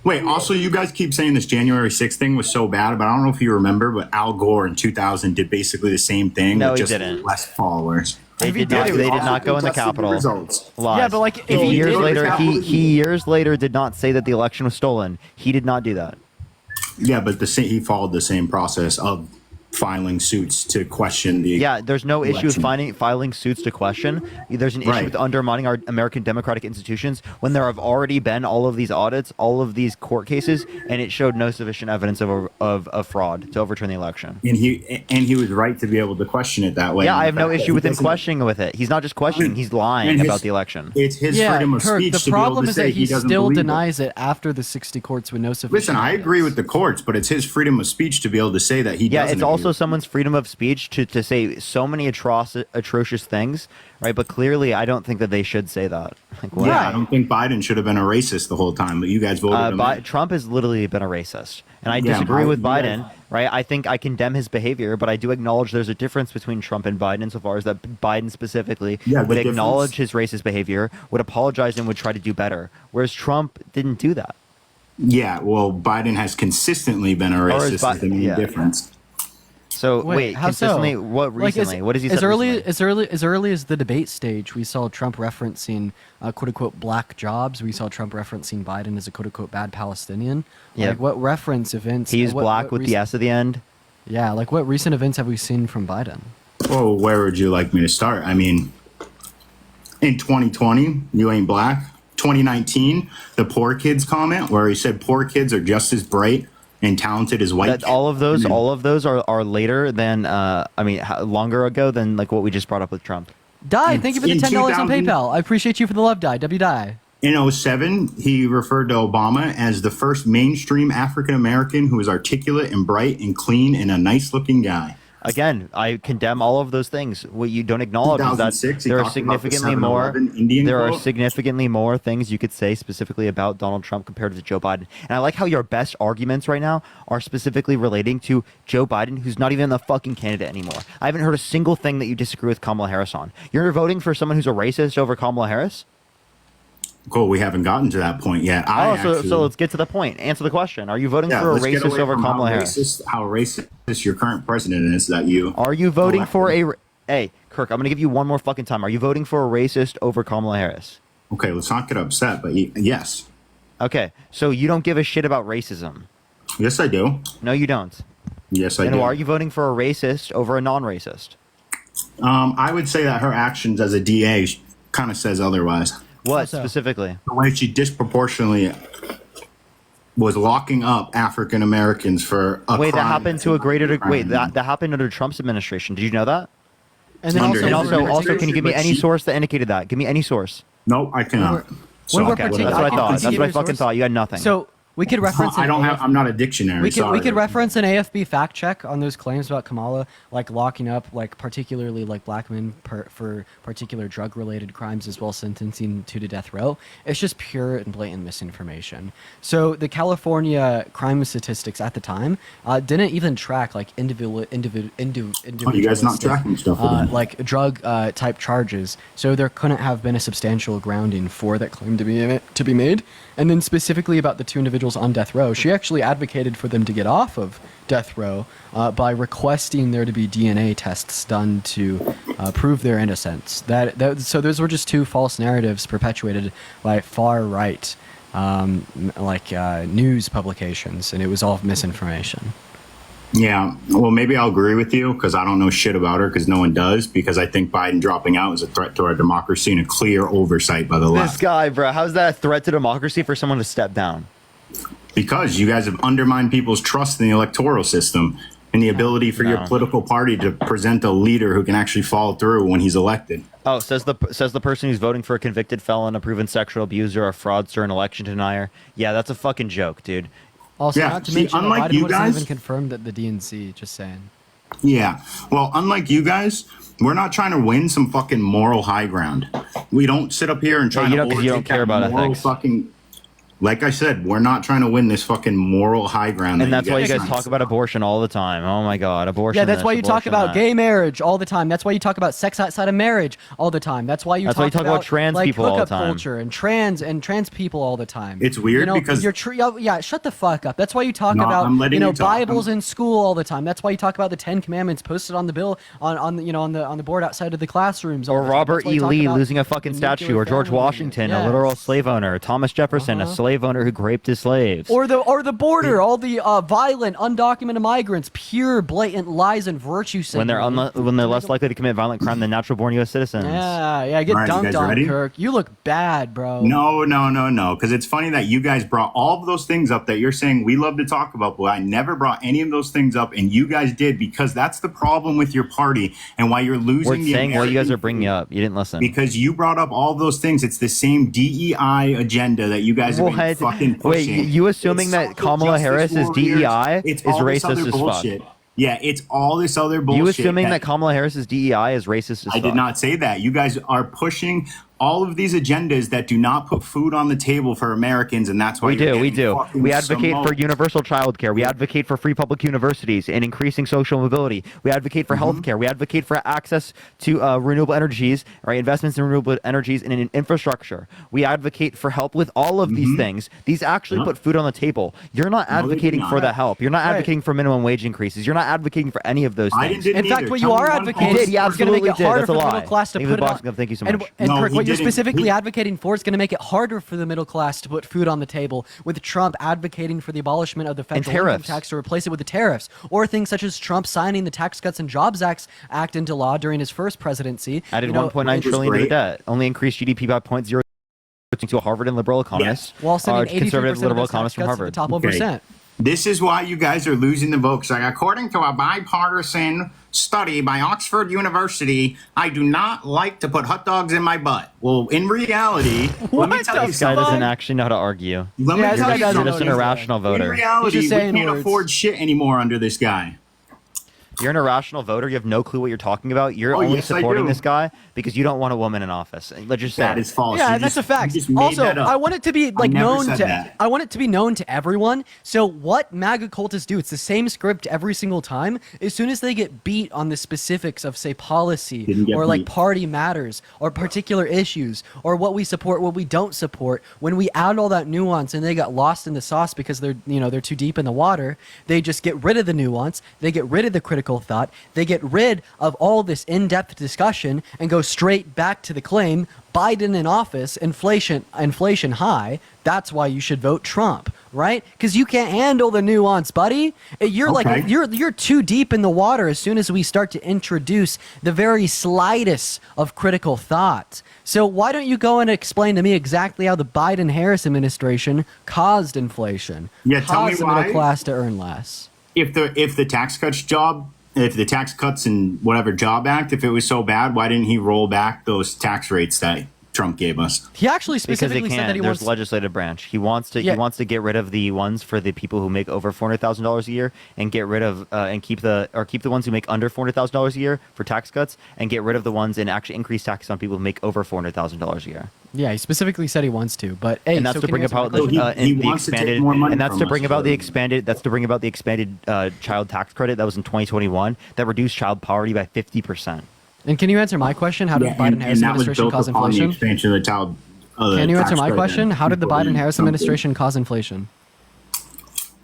Wait, also, you guys keep saying this January 6th thing was so bad, but I don't know if you remember, but Al Gore in 2000 did basically the same thing No, with he just didn't. less followers. They did not go in the Capitol. Results. Lies. Yeah, but like, if he he years did- later, he years later did not say that the election was stolen. He did not do that. Yeah, but he followed the same process of filing suits to question the Yeah, there's no issue with election. filing suits to question. There's an issue Right. with undermining our American democratic institutions when there have already been all of these audits, all of these court cases, and it showed no sufficient evidence of fraud to overturn the election. And he was right to be able to question it that way. Yeah, And I the have no fact that issue he with him doesn't- questioning with it. He's not just questioning; he's lying and his- about the election. It's his freedom of Kirk, speech the to be able problem to is say that he he doesn't still believe it. denies it after the 60 courts with no sufficient Listen, I agree with the courts, but it's his freedom of speech to be able to say that he Yeah, doesn't. it's agree also with it. someone's freedom of speech to say so many atrocious things, right? But clearly, I don't think that they should say that. Like, what? Yeah, I don't think Biden should have been a racist the whole time, but you guys voted him in. Trump has literally been a racist, and I Yeah, disagree with Biden- Biden. Right? I think I condemn his behavior, but I do acknowledge there's a difference between Trump and Biden insofar as that Biden specifically Yeah, the would difference- acknowledge his racist behavior, would apologize, and would try to do better, whereas Trump didn't do that. Yeah, well, Biden has consistently been a Or is racist. Is the main yeah. difference. So wait, how consistently, so? what Like, recently? What has he as said early recently? as early as the debate stage, we saw Trump referencing quote unquote black jobs. We saw Trump referencing Biden as a quote unquote bad Palestinian. Yep. Like what reference events? He used what black with the recent- S at the end. Yeah, like what recent events have we seen from Biden? Well, where would you like me to start? I mean, in 2020, you ain't black. 2019, the poor kids comment where he said poor kids are just as bright and talented as white. That all of those are later than longer ago than like what we just brought up with Trump. Die, thank you for the In $10 on 2000 PayPal. I appreciate you for the love, Die. W Die. In 2007, he referred to Obama as the first mainstream African American who was articulate and bright and clean and a nice looking guy. Again, I condemn all of those things. What you don't acknowledge is that 2006, he there are talked about the significantly more. 7-Eleven Indian There are quote. significantly more things you could say specifically about Donald Trump compared to Joe Biden. And I like how your best arguments right now are specifically relating to Joe Biden, who's not even the fucking candidate anymore. I haven't heard a single thing that you disagree with Kamala Harris on. You're voting for someone who's a racist over Kamala Harris? Cool, we haven't gotten to that point yet. So let's get to the point. Answer the question. Are you voting for a let's get racist away over from Kamala Harris? How racist your current president is that you. Are you voting for a... Hey, Kirk, I'm going to give you one more fucking time. Are you voting for a racist over Kamala Harris? Okay, let's not get upset, but yes. Okay, so you don't give a shit about racism. Yes, I do. No, you don't. Yes, I Then do. why are you voting for a racist over a non-racist? I would say that her actions as a DA kind of says otherwise. What specifically? The way she disproportionately was locking up African Americans for a Wait, that crime. happened to a greater degree. Wait, that happened under Trump's administration. Did you know that? And then also, can you give me any source that indicated that? Give me any source. No, I cannot. When we're Okay, that's what I thought. That's what I fucking thought. You had nothing. So we could reference. I'm not a dictionary. We could reference an AFB fact check on those claims about Kamala, like locking up, like particularly like black men for particular drug-related crimes, as well as sentencing to death row. It's just pure and blatant misinformation. So the California crime statistics at the time didn't even track like individual. Oh, you guys not tracking stuff again. Like drug type charges. So there couldn't have been a substantial grounding for that claim to be made. And then specifically about the two individuals on death row, she actually advocated for them to get off of death row by requesting there to be DNA tests done to prove their innocence. So those were just two false narratives perpetuated by far right news publications, and it was all misinformation. Yeah, well, maybe I'll agree with you because I don't know shit about her because no one does. Because I think Biden dropping out is a threat to our democracy and a clear oversight by the left. This guy, bro, how's that a threat to democracy for someone to step down? Because you guys have undermined people's trust in the electoral system and the ability for your political party to present a leader who can actually follow through when he's elected. Oh, says the person who's voting for a convicted felon, a proven sexual abuser, a fraudster, an election denier. Yeah, that's a fucking joke, dude. Also, Yeah, not to see, mention, unlike Biden you wasn't guys- even confirmed at the DNC. Just saying. Yeah. Well, unlike you guys, we're not trying to win some fucking moral high ground. We don't sit up here and try Yeah, you to don't- 'cause you don't overtake care that about moral ethics. fucking. Like I said, we're not trying to win this fucking moral high ground. And that's why you guys trying talk to- about abortion all the time. Oh my god, abortion. Yeah, that's this, why you talk abortion about that. gay marriage all the time. That's why you talk about sex outside of marriage all the time. That's why you talk about trans like, people all the hookup time. culture and trans people all the time. It's weird because- you're yeah, shut the fuck up. That's why you talk No, about I'm letting you talk. Bibles in school all the time. That's why you talk about the 10 Commandments posted on the bill on the board outside of the classrooms. all Or the time. Robert That's why E. you talk Lee about losing a fucking the statue, nuclear or George family. Washington, a Yes. literal slave owner, Thomas Jefferson, a slave slave owner who raped his slaves. Or the border, all the violent, undocumented migrants, pure, blatant lies and virtue signaling. When they're less likely to commit violent crime than natural-born U.S. citizens. Yeah, get dunked on, Kirk. You look bad, bro. No, because it's funny that you guys brought all of those things up that you're saying we love to talk about, but I never brought any of those things up, and you guys did, because that's the problem with your party and why you're losing. We're saying what you guys are bringing up. You didn't listen. Because you brought up all those things. It's the same DEI agenda that you guys have been fucking pushing. Wait, you assuming that Kamala Harris is DEI is racist as fuck. Yeah, it's all this other bullshit. You assuming that Kamala Harris's DEI is racist as fuck. I did not say that. You guys are pushing all of these agendas that do not put food on the table for Americans, and that's why we do. We advocate for universal child care. We advocate for free public universities and increasing social mobility. We advocate for health care. We advocate for access to renewable energies, right? Investments in renewable energies and in infrastructure. We advocate for help with all of these things. These actually put food on the table. You're not advocating for the help. You're not advocating for minimum wage increases. You're not advocating for any of those things. In fact, what you are advocating is going to make it harder for the middle class to put it on. Thank you so much. And Kirk, what you're specifically advocating for is going to make it harder for the middle class to put food on the table, with Trump advocating for the abolishment of the federal income tax to replace it with the tariffs, or things such as Trump signing the Tax Cuts and Jobs Act into law during his first presidency. Added $1.9 trillion to the debt, only increased GDP by 0.0 to a Harvard and liberal economist, while sending conservative liberal of economists from Harvard. The top 1%. This is why you guys are losing the vote. Like, according to a bipartisan study by Oxford University, I do not like to put hot dogs in my butt. Well, in reality, let me tell you something. This guy doesn't actually know how to argue. Let me tell you something. You're just an irrational voter. In reality, we can't afford shit anymore under this guy. You're an irrational voter. You have no clue what you're talking about. You're only supporting this guy because you don't want a woman in office. Let's just say that is false. Yeah, that's a fact. Also, I want it to be known to. I want it to be known to everyone. So what MAGA cultists do, it's the same script every single time. As soon as they get beat on the specifics of, say, policy or like party matters or particular issues or what we support, what we don't support, when we add all that nuance and they got lost in the sauce because they're too deep in the water, they just get rid of the nuance. They get rid of the critical thought. They get rid of all this in-depth discussion and go straight back to the claim: Biden in office, inflation high. That's why you should vote Trump, right? Because you can't handle the nuance, buddy. You're you're too deep in the water as soon as we start to introduce the very slightest of critical thought. So why don't you go and explain to me exactly how the Biden-Harris administration caused inflation? Yeah, tell me caused the why. middle class to earn less. If the Tax Cuts and whatever Job Act, if it was so bad, why didn't he roll back those tax rates that Trump gave us? He actually specifically said that he wants. There's legislative branch. He wants to get rid of the ones for the people who make over $400,000 a year, and get rid of and keep the ones who make under $400,000 a year for tax cuts, and get rid of the ones and actually increase taxes on people who make over $400,000 a year. Yeah, he specifically said he wants to, but hey, and that's to bring about the expanded, and that's to bring about the expanded. That's to bring about the expanded child tax credit that was in 2021 that reduced child poverty by 50%. And can you answer my question? How did the Biden-Harris administration cause inflation? The expansion of the child. Can you answer my question? How did the Biden-Harris administration cause inflation?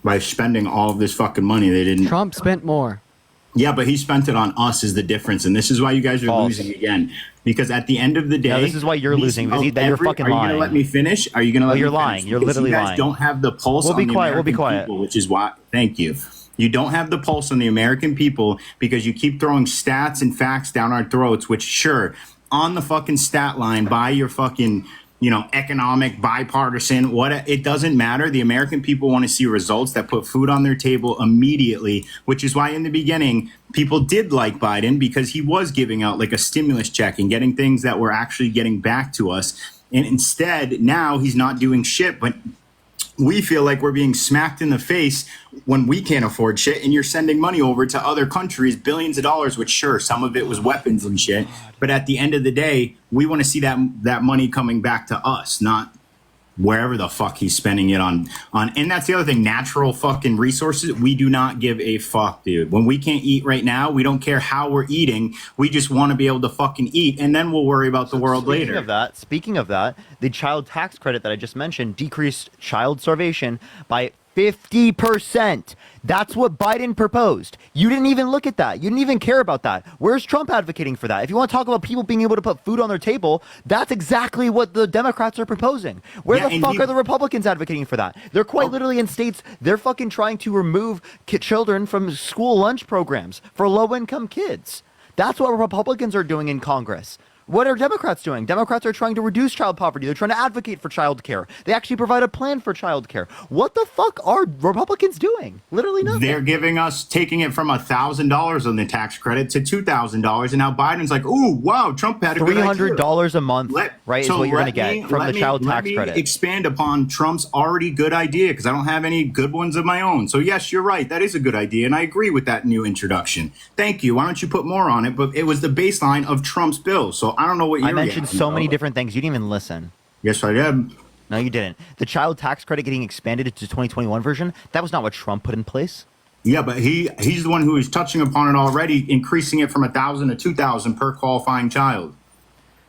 By spending all of this fucking money, they didn't. Trump spent more. Yeah, but he spent it on us is the difference, and this is why you guys are losing again. Because at the end of the day, no, this is why you're losing. Because you're fucking lying. Are you gonna let me finish? Are you gonna let me you're finish? lying. You're literally lying. You guys don't have the pulse on the American people, which is why. Thank you. You don't have the pulse on the American people because you keep throwing stats and facts down our throats, which sure, on the fucking stat line by your fucking, economic, bipartisan, it doesn't matter. The American people want to see results that put food on their table immediately, which is why in the beginning, people did like Biden because he was giving out like a stimulus check and getting things that were actually getting back to us. And instead, now he's not doing shit, but we feel like we're being smacked in the face when we can't afford shit, and you're sending money over to other countries, billions of dollars, which sure, some of it was weapons and shit. But at the end of the day, we want to see that money coming back to us, not wherever the fuck he's spending it on. And that's the other thing, natural fucking resources. We do not give a fuck, dude. When we can't eat right now, we don't care how we're eating. We just want to be able to fucking eat, and then we'll worry about the world later. Speaking of that, the child tax credit that I just mentioned decreased child starvation by 50%. That's what Biden proposed. You didn't even look at that. You didn't even care about that. Where's Trump advocating for that? If you want to talk about people being able to put food on their table, that's exactly what the Democrats are proposing. Where the fuck are the Republicans advocating for that? They're quite literally in states, they're fucking trying to remove children from school lunch programs for low-income kids. That's what Republicans are doing in Congress. What are Democrats doing? Democrats are trying to reduce child poverty. They're trying to advocate for child care. They actually provide a plan for child care. What the fuck are Republicans doing? Literally nothing. They're taking it from $1,000 on the tax credit to $2,000, and now Biden's like, "Ooh, wow, Trump had a good idea." $300 a month, right? Is what you're going to get from the child tax credit. Let me expand upon Trump's already good idea because I don't have any good ones of my own. So yes, you're right. That is a good idea, and I agree with that new introduction. Thank you. Why don't you put more on it? But it was the baseline of Trump's bill, so I don't know what you're. I mentioned so many different things. You didn't even listen. Yes, I did. No, you didn't. The child tax credit getting expanded to 2021 version, that was not what Trump put in place. Yeah, but he's the one who is touching upon it already, increasing it from $1,000 to $2,000 per qualifying child.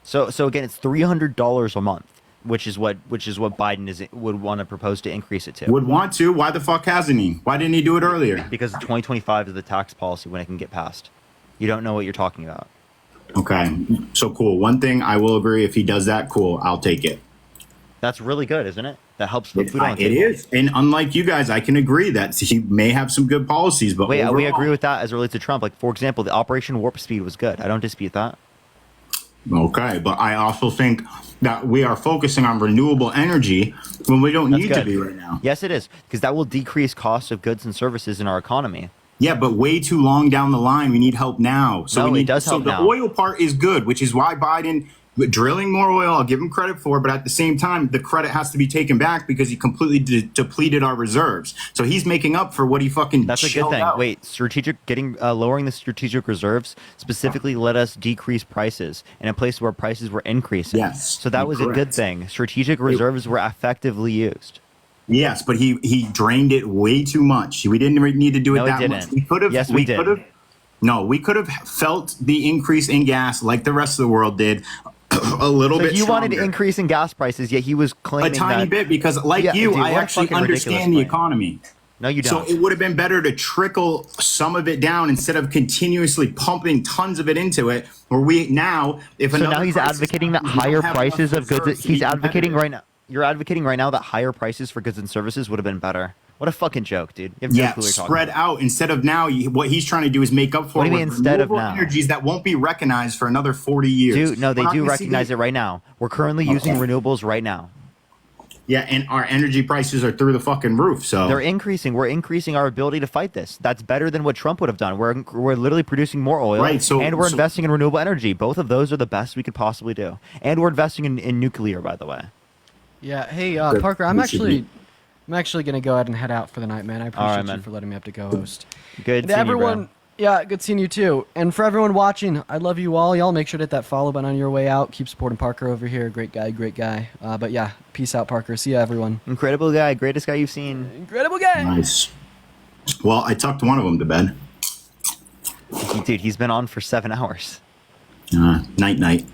So again, it's $300 a month, which is what Biden would want to propose to increase it to. Would want to? Why the fuck hasn't he? Why didn't he do it earlier? Because 2025 is the tax policy when it can get passed. You don't know what you're talking about. Okay, so cool. One thing I will agree, if he does that, cool, I'll take it. That's really good, isn't it? That helps put food on the It table. is. And unlike you guys, I can agree that he may have some good policies, but Wait, overall, we agree with that as it relates to Trump. Like, for example, the Operation Warp Speed was good. I don't dispute that. Okay, but I also think that we are focusing on renewable energy when we don't need to be right now. Yes, it is, because that will decrease costs of goods and services in our economy. Yeah, but way too long down the line, we need help now. So it does help now. The oil part is good, which is why Biden drilling more oil, I'll give him credit for, but at the same time, the credit has to be taken back because he completely depleted our reserves. So he's making up for what he fucking That's a good thing. out. Wait, lowering the strategic reserves specifically let us decrease prices in a place where prices were increasing. Yes, So that was a good thing. Strategic reserves were effectively used. Yes, but he drained it way too much. We didn't need to do it that much. We could have. Yes, we did. No, we could have felt the increase in gas like the rest of the world did. A little bit. You wanted an increase in gas prices, yet he was claiming a tiny bit because, like I actually understand the economy. No, you don't. So it would have been better to trickle some of it down instead of continuously pumping tons of it into it. Where we now, if so now he's advocating that higher prices of goods. He's advocating right now. You're advocating right now that higher prices for goods and services would have been better. What a fucking joke, dude. You have no clue what you're talking spread about. out instead of now. What he's trying to do is make up for What do you mean instead of renewable now? energies that won't be recognized for another 40 years. Dude, no, they do recognize it right now. We're currently using renewables right now. Yeah, and our energy prices are through the fucking roof. So they're increasing. We're increasing our ability to fight this. That's better than what Trump would have done. We're literally producing more oil, Right, and we're investing in renewable energy. Both of those are the best we could possibly do. And we're investing in nuclear, by the way. Yeah. Hey, Parker, I'm actually gonna go ahead and head out for the night, man. I appreciate you for letting me up to co-host. Good And seeing everyone, you, bro. yeah, good seeing you too. And for everyone watching, I love you all. Y'all make sure to hit that follow button on your way out. Keep supporting Parker over here. Great guy. But yeah, peace out, Parker. See ya, everyone. Incredible guy, greatest guy you've seen. Incredible guy. Nice. Well, I tucked one of them to bed. Dude, he's been on for 7 hours. Night.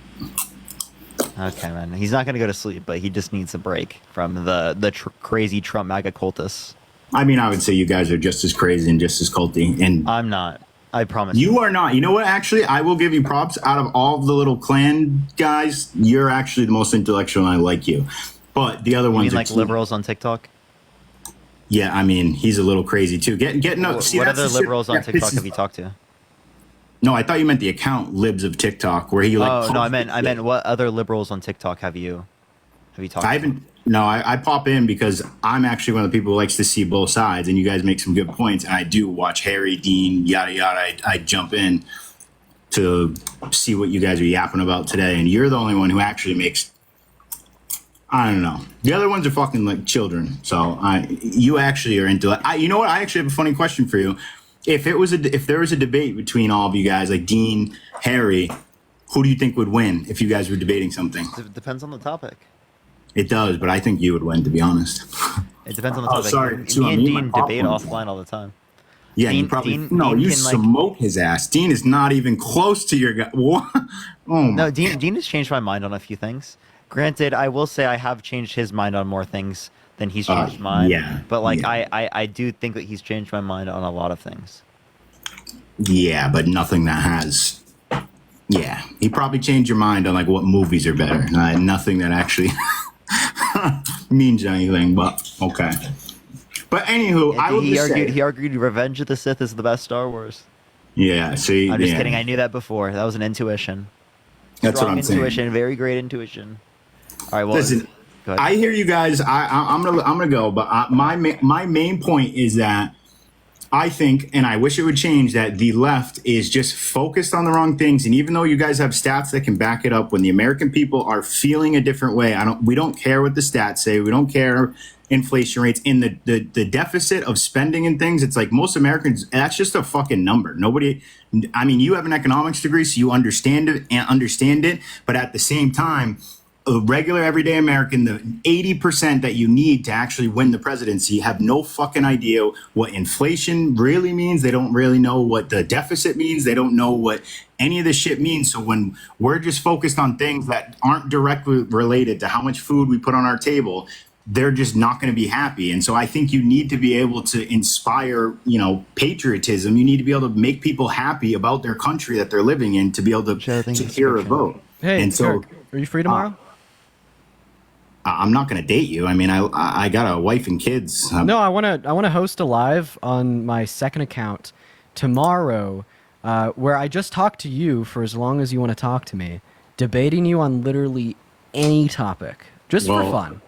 Okay, man. He's not gonna go to sleep, but he just needs a break from the crazy Trump MAGA cultists. I mean, I would say you guys are just as crazy and just as culty. And I'm not. I promise. You are not. You know what? Actually, I will give you props. Out of all of the little clan guys, you're actually the most intellectual, and I like you. But the other You ones mean are like liberals on TikTok? Yeah, I mean, he's a little crazy too. What other liberals on TikTok have you talked to? No, I thought you meant the account Libs of TikTok, where he like. Oh no, I meant what other liberals on TikTok have you talked? I haven't. No, I pop in because I'm actually one of the people who likes to see both sides, and you guys make some good points. And I do watch Harry, Dean, yada yada. I jump in to see what you guys are yapping about today, and you're the only one who actually makes. I don't know. The other ones are fucking like children. So you actually are into it. You know what? I actually have a funny question for you. If there was a debate between all of you guys, like Dean, Harry, who do you think would win if you guys were debating something? It depends on the topic. It does, but I think you would win, to be honest. It depends on the topic. Sorry, Me and Dean debate offline all the time. Yeah, Dean, you probably Dean you can, smoke his ass. Dean is not even close to your guy. What? Oh my. No, Dean has changed my mind on a few things. Granted, I will say I have changed his mind on more things then he's changed his mind. Yeah. But like I do think that he's changed my mind on a lot of things. Yeah, but nothing that has. Yeah, he probably changed your mind on like what movies are better. Nothing that actually means anything. But okay. But anywho, I would he argued Revenge of the Sith is the best Star Wars. Yeah, see, I'm just kidding. I knew that before. That was an intuition. That's Strong what I'm saying. intuition, very great intuition. All right, well, listen, go ahead. I hear you guys. I'm gonna go, but my main point is that I think, and I wish it would change, that the left is just focused on the wrong things. And even though you guys have stats that can back it up, when the American people are feeling a different way, we don't care what the stats say. We don't care inflation rates in the deficit of spending and things. It's like most Americans, that's just a fucking number. Nobody, I mean, you have an economics degree, so you understand it. But at the same time, a regular everyday American, the 80% that you need to actually win the presidency have no fucking idea what inflation really means. They don't really know what the deficit means. They don't know what any of this shit means. So when we're just focused on things that aren't directly related to how much food we put on our table, they're just not going to be happy. And so I think you need to be able to inspire, patriotism. You need to be able to make people happy about their country that they're living in to be able to secure a vote. Hey, and so, Eric, are you free tomorrow? I'm not going to date you. I mean, I got a wife and kids. No, I want to host a live on my second account tomorrow, where I just talk to you for as long as you want to talk to me, debating you on literally any topic, just for fun.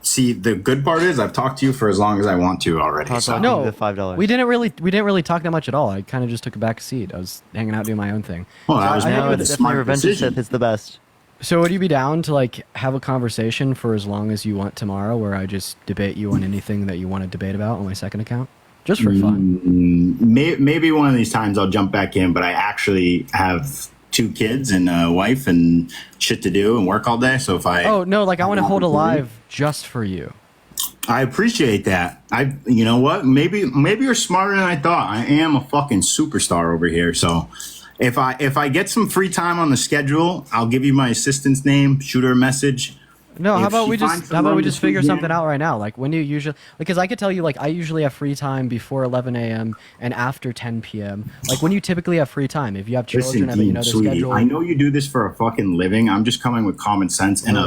See, the good part is I've talked to you for as long as I want to already. So. No, $5. we didn't really talk that much at all. I kind of just took a back seat. I was hanging out doing my own thing. Well, that was definitely Revenge of the Sith is the best. So would you be down to like have a conversation for as long as you want tomorrow, where I just debate you on anything that you want to debate about on my second account, just for fun? Maybe one of these times I'll jump back in, but I actually have 2 kids and a wife and shit to do and work all day. So if I I want to hold a live just for you. I appreciate that. You know what? Maybe you're smarter than I thought. I am a fucking superstar over here. So. If I get some free time on the schedule, I'll give you my assistant's name, shoot her a message. No, how about we just figure something out right now? Like when do you usually, because I could tell you like I usually have free time before 11 a.m. and after 10 p.m. Like when you typically have free time, if you have children, Listen, Dean, their sweetie, schedule. I know you do this for a fucking living. I'm just coming with common sense and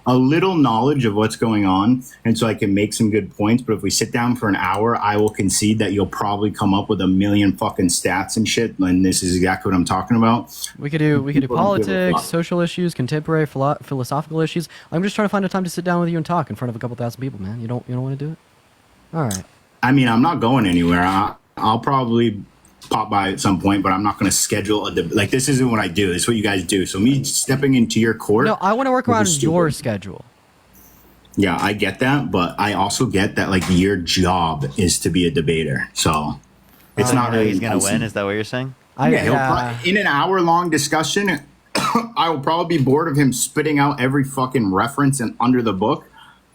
a little knowledge of what's going on, and so I can make some good points. But if we sit down for an hour, I will concede that you'll probably come up with a million fucking stats and shit. And this is exactly what I'm talking about. We could do politics, social issues, contemporary philosophical issues. I'm just trying to find a time to sit down with you and talk in front of a couple thousand people, man. You don't want to do it? All right. I mean, I'm not going anywhere. I'll probably pop by at some point, but I'm not going to schedule like this isn't what I do. It's what you guys do. So me stepping into your court. No, I want to work around your schedule. Yeah, I get that, but I also get that like your job is to be a debater. So it's not really he's going to win. Is that what you're saying? In an hour-long discussion, I will probably be bored of him spitting out every fucking reference and under the book.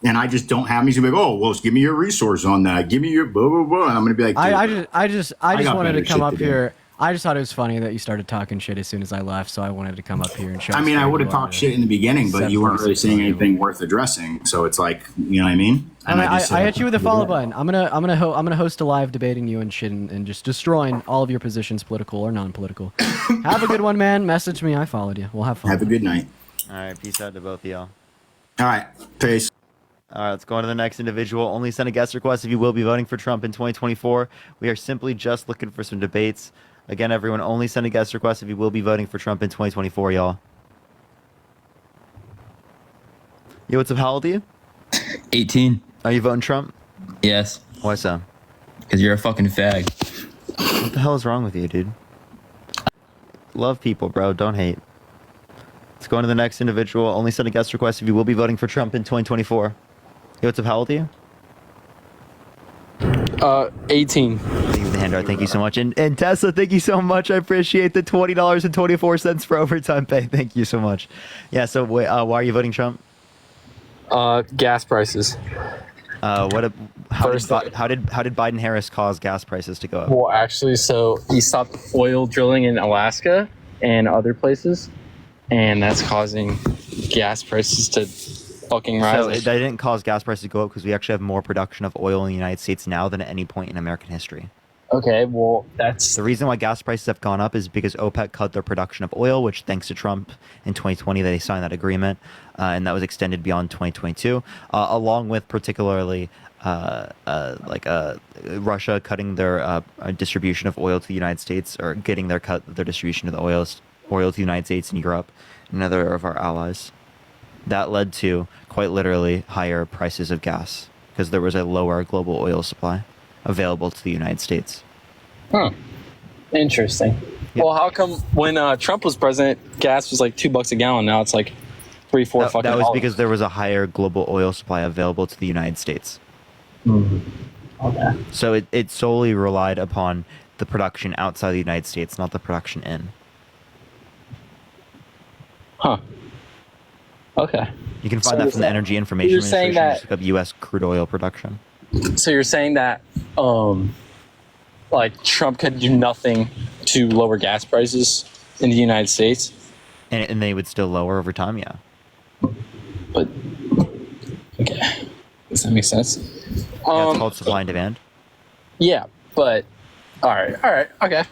And I just don't have me. He's gonna be like, oh, well, give me your resource on that. Give me your blah blah blah. And I'm gonna be like, I just wanted to come up here. I just thought it was funny that you started talking shit as soon as I left, so I wanted to come up here and show. I mean, I would have talked shit in the beginning, but you weren't really saying anything worth addressing. So it's like, you know what I mean? And I hit you with a follow button. I'm gonna host a live debating you and shit and just destroying all of your positions, political or non-political. Have a good one, man. Message me. I followed you. We'll have fun. Have a good night. All right, peace out to both of y'all. All right, peace. All right, let's go on to the next individual. Only send a guest request if you will be voting for Trump in 2024. We are simply just looking for some debates. Again, everyone, only send a guest request if you will be voting for Trump in 2024, y'all. Yo, what's up? How old are you? 18. Are you voting Trump? Yes. Why so? Because you're a fucking fag. What the hell is wrong with you, dude? Love people, bro. Don't hate. Let's go on to the next individual. Only send a guest request if you will be voting for Trump in 2024. Yo, what's up? How old are you? 18. Thank you for the handout. Thank you so much. And Tesla, thank you so much. I appreciate the $20.24 for overtime pay. Thank you so much. Yeah, so why are you voting Trump? Gas prices. How did Biden Harris cause gas prices to go up? Well, actually, so he stopped oil drilling in Alaska and other places, and that's causing gas prices to fucking So rises. that didn't cause gas prices to go up because we actually have more production of oil in the United States now than at any point in American history. Okay, well, that's... The reason why gas prices have gone up is because OPEC cut their production of oil, which thanks to Trump in 2020, they signed that agreement, and that was extended beyond 2022, along with particularly Russia cutting their distribution of oil to the United States, or getting their distribution of the oil to the United States and Europe, and other of our allies. That led to, quite literally, higher prices of gas because there was a lower global oil supply available to the United States. Interesting. Yep. Well, how come when Trump was president, gas was like $2 a gallon? Now it's like $3, $4 fucking. That was because there was a higher global oil supply available to the United States. Okay. So it solely relied upon the production outside the United States, not the production in. Okay. You can find that from the Energy Information Administration. Just look up U.S. crude oil production. So you're saying that, like Trump could do nothing to lower gas prices in the United States, and they would still lower over time, yeah. But okay, does that make sense? It's called supply and demand. Yeah, but all right, okay.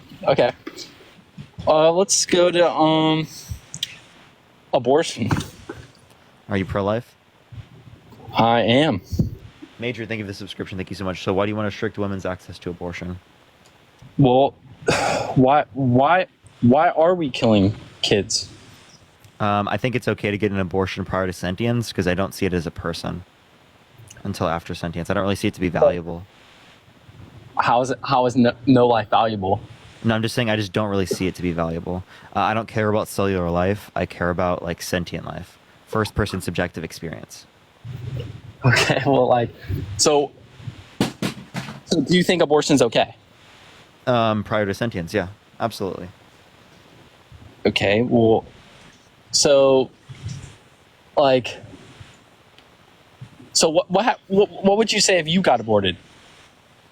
Let's go to abortion. Are you pro-life? I am. Major, thank you for the subscription. Thank you so much. So why do you want to restrict women's access to abortion? Well, why are we killing kids? I think it's okay to get an abortion prior to sentience because I don't see it as a person until after sentience. I don't really see it to be valuable. How is no life valuable? No, I'm just saying I just don't really see it to be valuable. I don't care about cellular life. I care about like sentient life, first person subjective experience. Okay, well, like, so do you think abortion's okay? Prior to sentience, yeah, absolutely. Okay, well, so, like, so what would you say if you got aborted?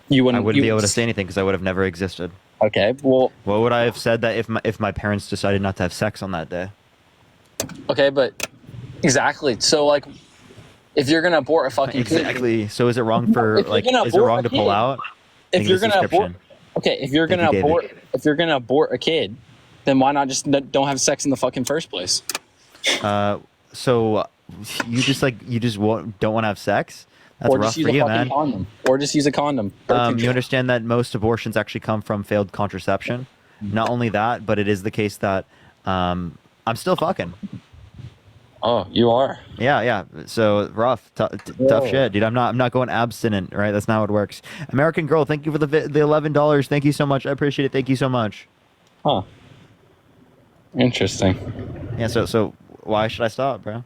I wouldn't be able to say anything because I would have never existed. Okay, well, what would I have said that if my parents decided not to have sex on that day? Okay, but exactly. So, like, if you're gonna abort a fucking kid, so is it wrong for is it wrong to pull out? If you're gonna abort, okay, if you're gonna abort a kid, then why not just don't have sex in the fucking first place? So you just don't want to have sex? That's or rough just use for you, a fucking man. condom. Or just use a condom. You understand that most abortions actually come from failed contraception. Not only that, but it is the case that I'm still fucking. Oh, you are? Yeah. So rough, tough shit, dude. I'm not going abstinent, right? That's not how it works. American Girl, thank you for the $11. Thank you so much. I appreciate it. Thank you so much. Huh. Interesting. Yeah. So why should I stop, bro?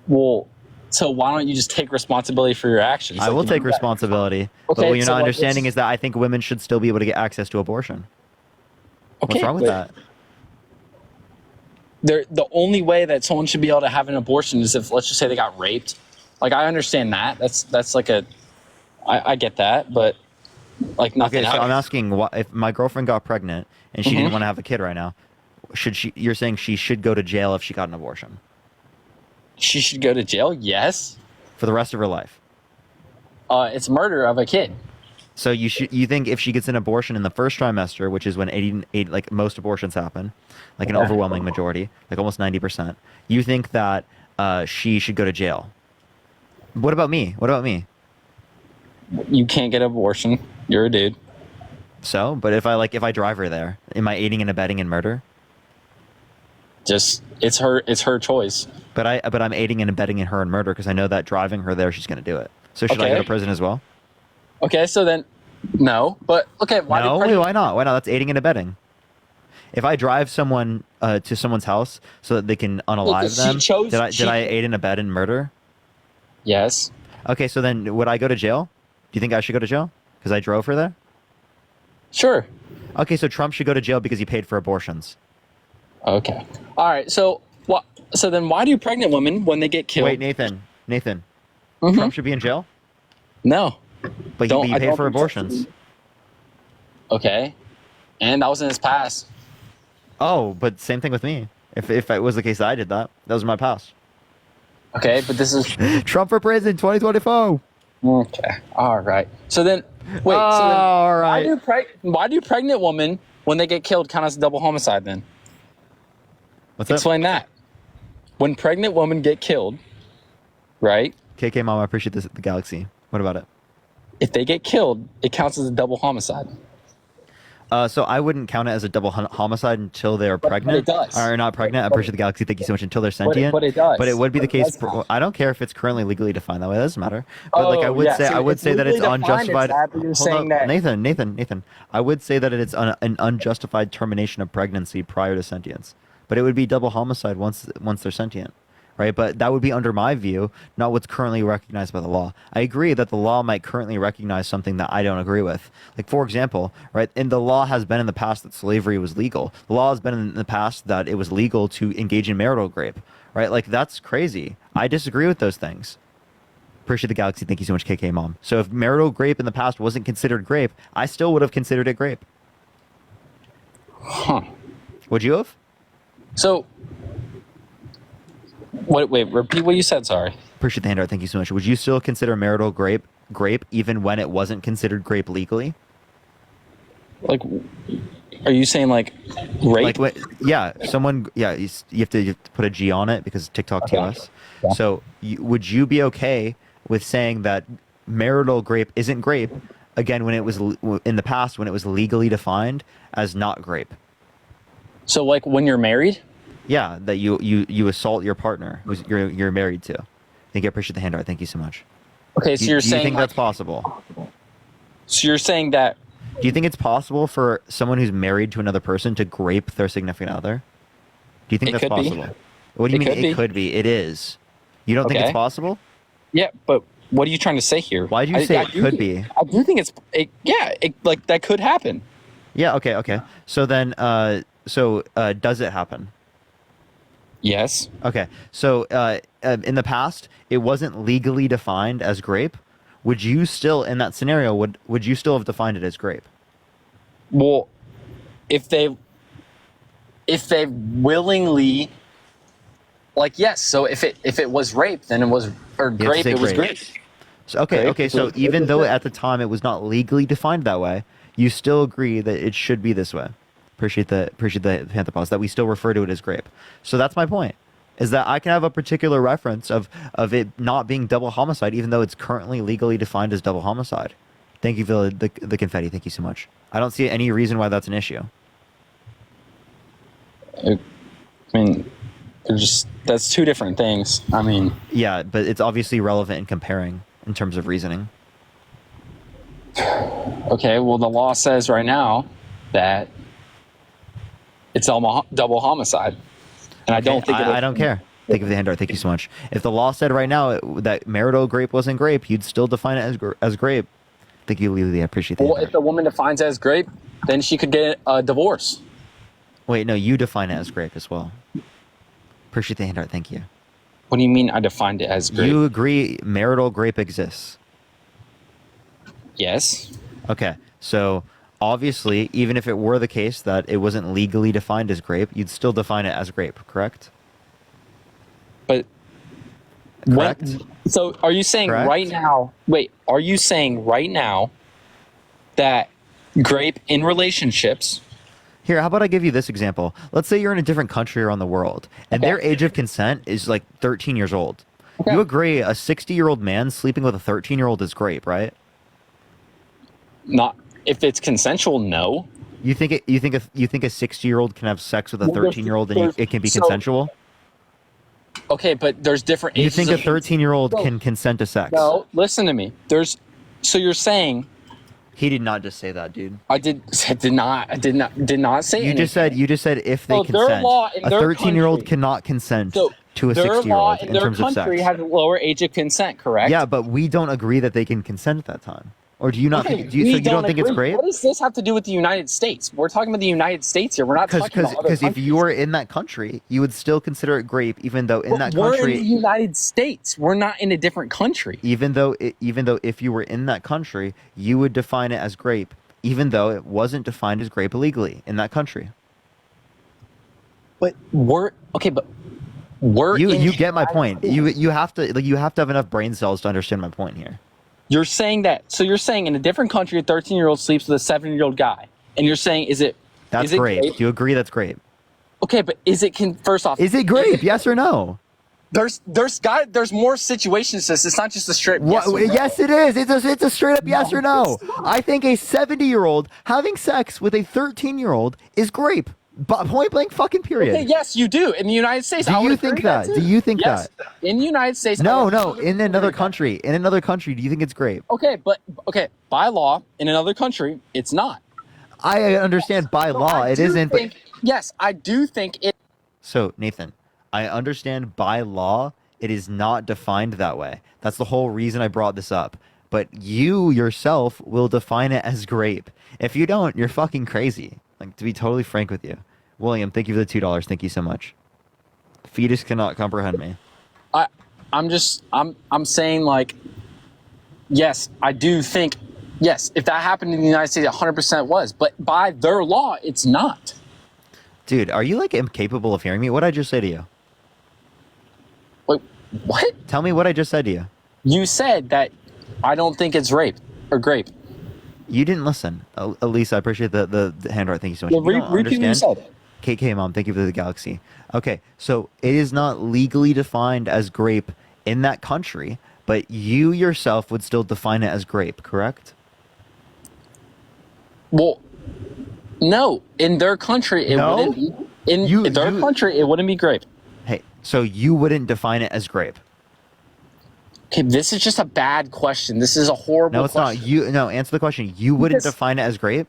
Well, so why don't you just take responsibility for your actions? I will take responsibility. Okay, but what you're so not understanding is that I think women should still be able to get access to abortion. Okay, what's wrong with that? The only way that someone should be able to have an abortion is if, let's just say, they got raped. Like, I understand that. That's like I get that, but like nothing else. So I'm asking, if my girlfriend got pregnant and she didn't want to have a kid right now, you're saying she should go to jail if she got an abortion? She should go to jail? Yes. For the rest of her life? It's murder of a kid. So you think if she gets an abortion in the first trimester, which is when 88, like most abortions happen, like an overwhelming majority, like almost 90%, you think that she should go to jail? What about me? You can't get an abortion. You're a dude. So, but if I drive her there, am I aiding and abetting in murder? Just it's her choice. But I'm aiding and abetting in her in murder because I know that driving her there, she's going to do it. So should I go to prison as well? Okay, so then no. But okay, why not? Why not? That's aiding and abetting. If I drive someone to someone's house so that they can unalive them, did I aid and abet in murder? Yes. Okay, so then would I go to jail? Do you think I should go to jail because I drove her there? Sure. Okay, so Trump should go to jail because he paid for abortions. Okay. All right. So what? So then, why do pregnant women, when they get killed? Wait, Nathan. Trump should be in jail? No. But he paid for abortions. Okay. And that was in his past. Oh, but same thing with me. If it was the case that I did that, that was my past. Okay, but this is Trump for president 2024. Okay. All right. So then, wait. All right. Why do pregnant women, when they get killed, count as a double homicide? Then explain that. When pregnant women get killed, right? KK Mom, I appreciate this. The Galaxy. What about it? If they get killed, it counts as a double homicide. So I wouldn't count it as a double homicide until they're pregnant. But it does. Or not pregnant. I appreciate the Galaxy. Thank you so much. Until they're sentient. But it does. But it would be the But case. it does. I don't care if it's currently legally defined that way. That doesn't matter. But like I would say, I would say that it's unjustified. Hold on. Nathan. I would say that it's an unjustified termination of pregnancy prior to sentience. But it would be double homicide once they're sentient. Right, but that would be under my view, not what's currently recognized by the law. I agree that the law might currently recognize something that I don't agree with. Like, for example, right, and the law has been in the past that slavery was legal. The law has been in the past that it was legal to engage in marital rape, right? Like, that's crazy. I disagree with those things. Appreciate the Galaxy. Thank you so much, KK Mom. So if marital rape in the past wasn't considered rape, I still would have considered it rape. Huh. Would you have? So... Wait, repeat what you said, sorry. Appreciate the handout, thank you so much. Would you still consider marital grape even when it wasn't considered grape legally? Like, are you saying like rape? Like, yeah, you have to put a G on it because TikTok TOS. Yeah. So would you be okay with saying that marital grape isn't grape, again, when it was in the past, when it was legally defined as not grape? So like when you're married? Yeah, that you assault your partner who you're married to. Thank you. I appreciate the handout. Thank you so much. Okay, so you're saying do you think that's possible? So you're saying that? Do you think it's possible for someone who's married to another person to grape their significant other? Do you think that's possible? What do you mean it could be? It is. You don't think it's possible? Yeah, but what are you trying to say here? Why do you say it could be? I do think like that could happen. Yeah. Okay. So then, does it happen? Yes. Okay. So in the past, it wasn't legally defined as grape. Would you still, in that scenario, would you still have defined it as grape? Well, if they willingly, like, yes. So if it was rape, then it was, or grape, it was grape. So, okay. So even though at the time it was not legally defined that way, you still agree that it should be this way. Appreciate the Panthropause, that we still refer to it as grape. So that's my point, is that I can have a particular reference of it not being double homicide, even though it's currently legally defined as double homicide. Thank you for the confetti. Thank you so much. I don't see any reason why that's an issue. I mean, that's two different things. I mean, yeah, but it's obviously relevant in comparing in terms of reasoning. Okay, well, the law says right now that it's double homicide, and I don't think I don't care. Thank you for the handout. Thank you so much. If the law said right now that marital grape wasn't grape, you'd still define it as grape. Thank you, Lily. I appreciate that. Well, if the woman defines it as grape, then she could get a divorce. Wait, no, you define it as grape as well. Appreciate the handout. Thank you. What do you mean I defined it as grape? You agree marital grape exists? Yes. Okay, so obviously, even if it were the case that it wasn't legally defined as grape, you'd still define it as grape, correct? But correct. So are you saying right now? Wait, are you saying right now that grape in relationships? Here, how about I give you this example? Let's say you're in a different country around the world, and their age of consent is like 13 years old. Okay. You agree a 60-year-old man sleeping with a 13-year-old is grape, right? Not if it's consensual, no. You think a 60-year-old can have sex with a 13-year-old and it can be consensual? Okay, but there's different ages. You think a 13-year-old can consent to sex? No, listen to me. So you're saying he did not just say that, dude. I did not say you anything. You just said if they consent. A 13-year-old cannot consent to a 60-year-old in terms of sex. Their law in their country has a lower age of consent, correct? Yeah, but we don't agree that they can consent at that time. Or do you not think? So you don't think it's grape? What does this have to do with the United States? We're talking about the United States here. We're not talking about other countries. Because if you were in that country, you would still consider it grape, even though in that country. We're in the United States. We're not in a different country. Even though if you were in that country, you would define it as grape, even though it wasn't defined as grape legally in that country. But we're okay. But You get my point. You have to have enough brain cells to understand my point here. You're saying that. So you're saying in a different country, a 13-year-old sleeps with a 7-year-old guy, and you're saying That's great. Do you agree that's great? Okay, but first off, is it grape? Yes or no? There's more situations to this. It's not just a straight yes or no. Yes, it is. It's a straight up yes or no. I think a 70-year-old having sex with a 13-year-old is grape. But point blank fucking period. Okay, yes, you do. In the United States, do you think that? Do you think that? In the United States, no. In another country, do you think it's grape? Okay, but by law, in another country, it's not. I understand by law it isn't. But yes, I do think it. So Nathan, I understand by law it is not defined that way. That's the whole reason I brought this up. But you yourself will define it as grape. If you don't, you're fucking crazy. Like, to be totally frank with you. William, thank you for the $2. Thank you so much. Fetus cannot comprehend me. I'm saying, like, yes, I do think, yes, if that happened in the United States, 100% was. But by their law, it's not. Dude, are you, like, incapable of hearing me? What did I just say to you? Wait, what? Tell me what I just said to you. You said that I don't think it's rape or grape. You didn't listen. Elisa, I appreciate the hand art. Thank you so much. Well, repeat what you said. KK Mom, thank you for the galaxy. Okay, so it is not legally defined as grape in that country, but you yourself would still define it as grape, correct? Well, no. In their country, it wouldn't be. In their country, it wouldn't be grape. Hey, so you wouldn't define it as grape? Okay, this is just a bad question. This is a horrible question. No, it's not. Answer the question. You wouldn't define it as grape?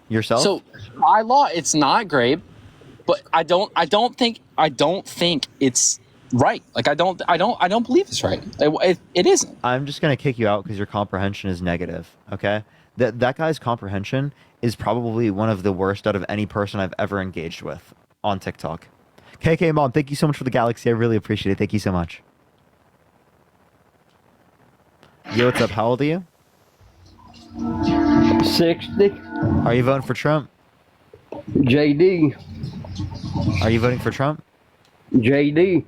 Yourself? So by law, it's not grape, but I don't think it's right. Like I don't believe it's right. It isn't. I'm just gonna kick you out because your comprehension is negative. Okay, that guy's comprehension is probably one of the worst out of any person I've ever engaged with on TikTok. KK Mom, thank you so much for the galaxy. I really appreciate it. Thank you so much. Yo, what's up? How old are you? 60. Are you voting for Trump? JD. Are you voting for Trump? JD.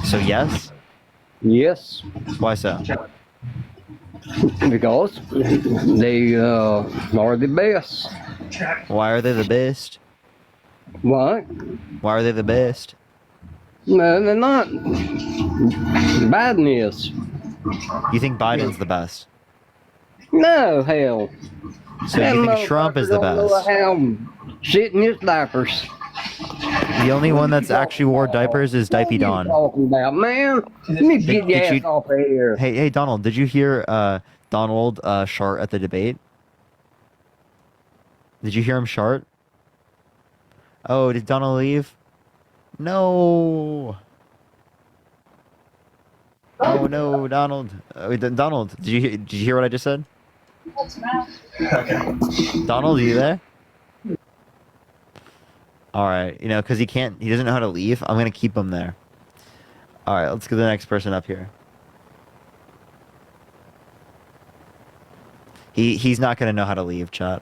So yes? Yes. Why so? Because they are the best. Why are they the best? What? Why are they the best? No, they're not. Biden is. You think Biden's the best? No, hell. So you think Trump is the best? Shit in his diapers. The only one that's actually wore diapers is Diaper Don. Talking about, man? Let me get your ass off of here. Hey, Donald, did you hear Donald shart at the debate? Did you hear him shart? Oh, did Donald leave? No. Oh no, Donald. Donald, did you hear what I just said? Okay. Donald, are you there? All right, because he doesn't know how to leave. I'm gonna keep him there. All right, let's get the next person up here. He's not gonna know how to leave, chat.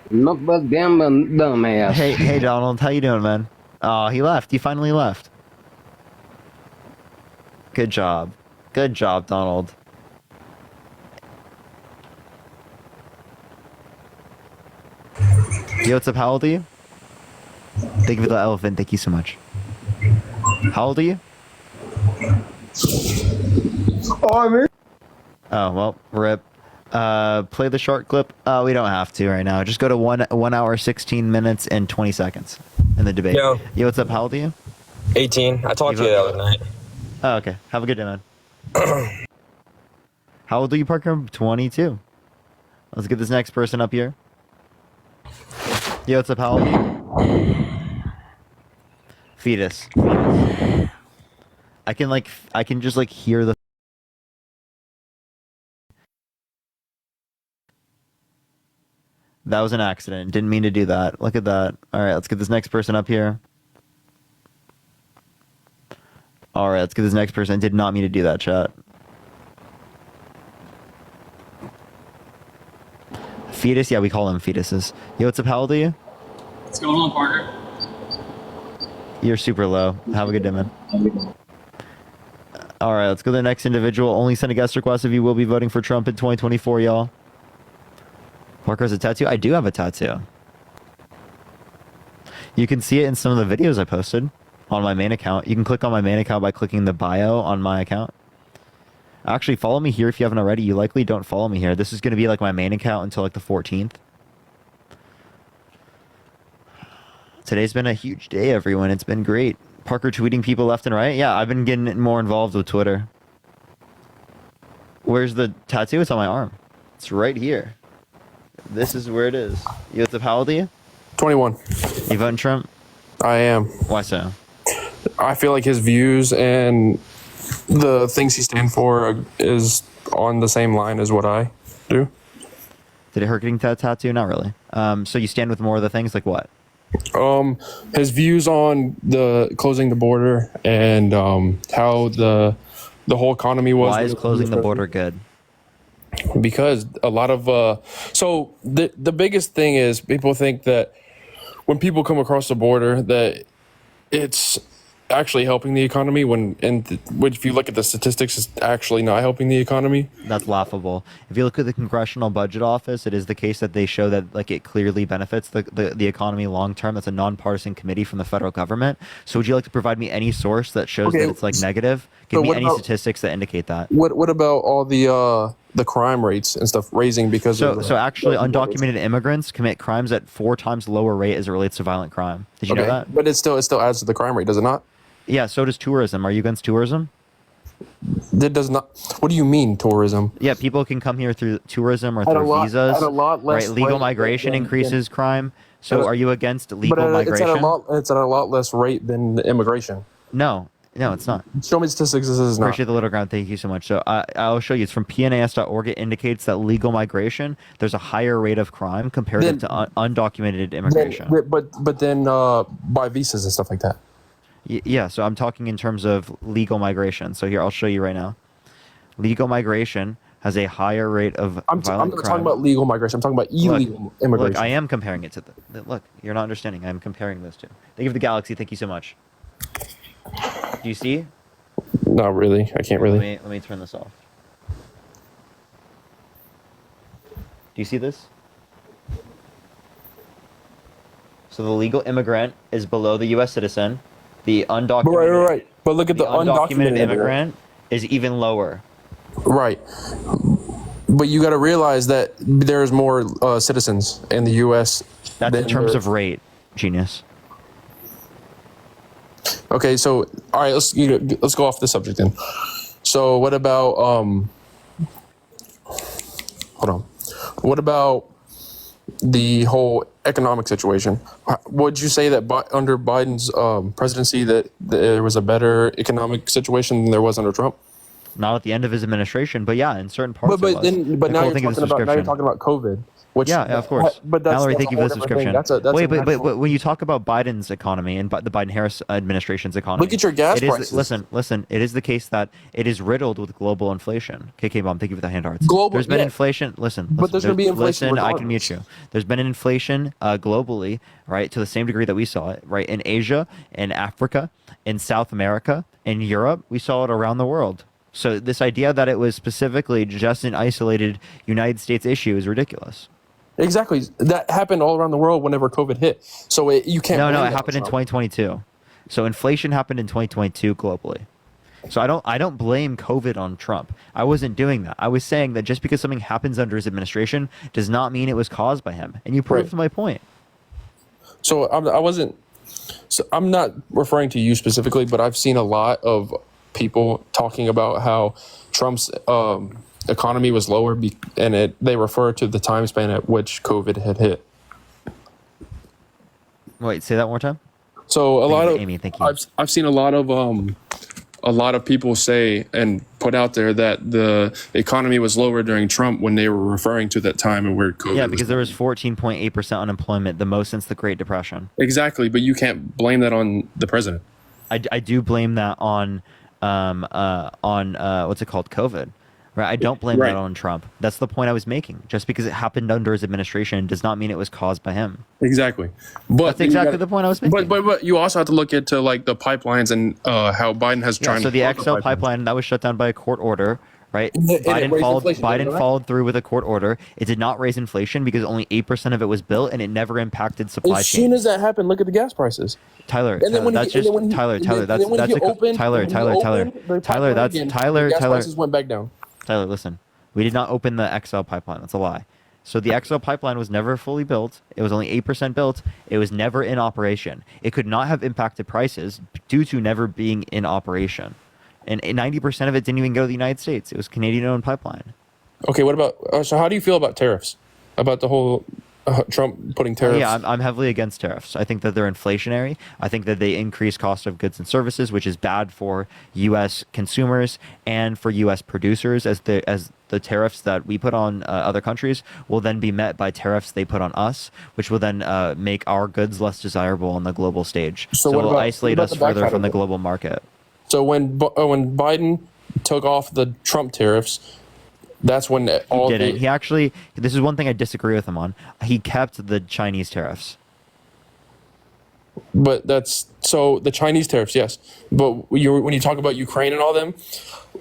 Look but damn dumbass. Hey, Donald, how you doing, man? Oh, he left. He finally left. Good job, Donald. Yo, what's up? How old are you? Thank you for the elephant. Thank you so much. How old are you? Oh, well, rip. Play the short clip. We don't have to right now. Just go to 1 hour, 16 minutes, and 20 seconds in the debate. Yo, what's up? How old are you? 18. I talked to you the other night. Oh, okay. Have a good day, man. How old are you, Parker? 22. Let's get this next person up here. Yo, what's up? How old are you? Fetus. I can just hear the. That was an accident. Didn't mean to do that. Look at that. All right, let's get this next person up here. All right, let's get this next person. Did not mean to do that, chat. Fetus? Yeah, we call them fetuses. Yo, what's up? How old are you? What's going on, Parker? You're super low. Have a good day, man. All right, let's go to the next individual. Only send a guest request if you will be voting for Trump in 2024, y'all. Parker has a tattoo? I do have a tattoo. You can see it in some of the videos I posted on my main account. You can click on my main account by clicking the bio on my account. Actually, follow me here if you haven't already. You likely don't follow me here. This is going to be like my main account until like the 14th. Today's been a huge day, everyone. It's been great. Parker tweeting people left and right. Yeah, I've been getting more involved with Twitter. Where's the tattoo? It's on my arm. It's right here. This is where it is. You what's up? How old are you? 21. You voting Trump? I am. Why so? I feel like his views and the things he stands for is on the same line as what I do. Did it hurt getting that tattoo? Not really. So you stand with more of the things like what? His views on the closing the border and how the whole economy was. Why is closing the border good? Because a lot of so the biggest thing is people think that when people come across the border that it's actually helping the economy if you look at the statistics, it's actually not helping the economy. That's laughable. If you look at the Congressional Budget Office, it is the case that they show that like it clearly benefits the economy long term. That's a nonpartisan committee from the federal government. So would you like to provide me any source that shows that it's like negative? Give me any statistics that indicate that. What about all the crime rates and stuff raising because of so actually undocumented immigrants commit crimes at 4 times lower rate as it relates to violent crime. Did you know that? But it still adds to the crime rate, does it not? Yeah, so does tourism. Are you against tourism? That does not. What do you mean tourism? Yeah, people can come here through tourism or through visas. At a lot less right, legal migration increases crime. So are you against legal migration? It's at a lot less rate than immigration. No, it's not. Show me statistics. This is not. Appreciate the little ground. Thank you so much. So I'll show you. It's from pnas.org. It indicates that legal migration, there's a higher rate of crime compared to undocumented immigration. But then by visas and stuff like that. Yeah, so I'm talking in terms of legal migration. So here, I'll show you right now. Legal migration has a higher rate of violent crime. I'm not talking about legal migration. I'm talking about illegal immigration. Look, I am comparing it to look, you're not understanding. I'm comparing those two. Thank you for the galaxy. Thank you so much. Do you see? Not really. I can't really. Let me turn this off. Do you see this? So the legal immigrant is below the U.S. citizen. The undocumented, right. But look at the undocumented immigrant is even lower. Right. But you got to realize that there's more citizens in the U.S. That's in terms of rate, genius. Okay, so all right, let's go off the subject then. So what about hold on. What about the whole economic situation? Would you say that under Biden's presidency that there was a better economic situation than there was under Trump? Not at the end of his administration, but yeah, in certain parts. But now you're talking about COVID. Which, yeah, of course. But that's, Mallory, that's thank you for the subscription. Wait, but when you talk about Biden's economy and the Biden-Harris administration's economy, look at your gas prices. Listen. It is the case that it is riddled with global inflation. KK Bomb, thank you for the hand hearts. There's been inflation. Listen. But there's going to be inflation. Listen, I can mute you. There's been an inflation globally, right, to the same degree that we saw it, right, in Asia, in Africa, in South America, in Europe. We saw it around the world. So this idea that it was specifically just an isolated United States issue is ridiculous. Exactly. That happened all around the world whenever COVID hit. So you can't. No, it happened in 2022. So inflation happened in 2022 globally. So I don't blame COVID on Trump. I wasn't doing that. I was saying that just because something happens under his administration does not mean it was caused by him. And you proved my point. So I'm not referring to you specifically, but I've seen a lot of people talking about how Trump's economy was lower, and they refer to the time span at which COVID had hit. Wait, say that one more time. So Amy, thank you. I've seen a lot of people say and put out there that the economy was lower during Trump when they were referring to that time and where COVID. Yeah, because there was 14.8% unemployment, the most since the Great Depression. Exactly, but you can't blame that on the president. I do blame that on what's it called, COVID. Right, I don't blame Right. that on Trump. That's the point I was making. Just because it happened under his administration does not mean it was caused by him. Exactly. But That's exactly the point I was making. But you also have to look into like the pipelines and how Biden has Yeah, tried so to the block XL pipelines. pipeline that was shut down by a court order, right? And it Biden raised followed. inflation, didn't Biden it? followed through with a court order. It did not raise inflation because only 8% of it was built, and it never impacted supply As chain. soon as that happened, look at the gas prices. Tyler, And then when that's he- and just then when he- Tyler. and Tyler, then- that's and then when that's he a opened- Tyler. when he Tyler. Tyler. opened the Tyler. pipeline That's again, Tyler. the gas Tyler. prices went back down. Tyler, listen. We did not open the XL pipeline. That's a lie. So the XL pipeline was never fully built. It was only 8% built. It was never in operation. It could not have impacted prices due to never being in operation. And 90% of it didn't even go to the United States. It was Canadian-owned pipeline. Okay, what about so? How do you feel about tariffs? About the whole Trump putting tariffs? Yeah, I'm heavily against tariffs. I think that they're inflationary. I think that they increase cost of goods and services, which is bad for U.S. consumers and for U.S. producers, as the tariffs that we put on other countries will then be met by tariffs they put on us, which will then make our goods less desirable on the global stage. So what will about- isolate what us about the further backside from the of it? global market. So when Biden took off the Trump tariffs, that's when all He didn't. the He actually. This is one thing I disagree with him on. He kept the Chinese tariffs. But that's so the Chinese tariffs, yes. But when you talk about Ukraine and all them,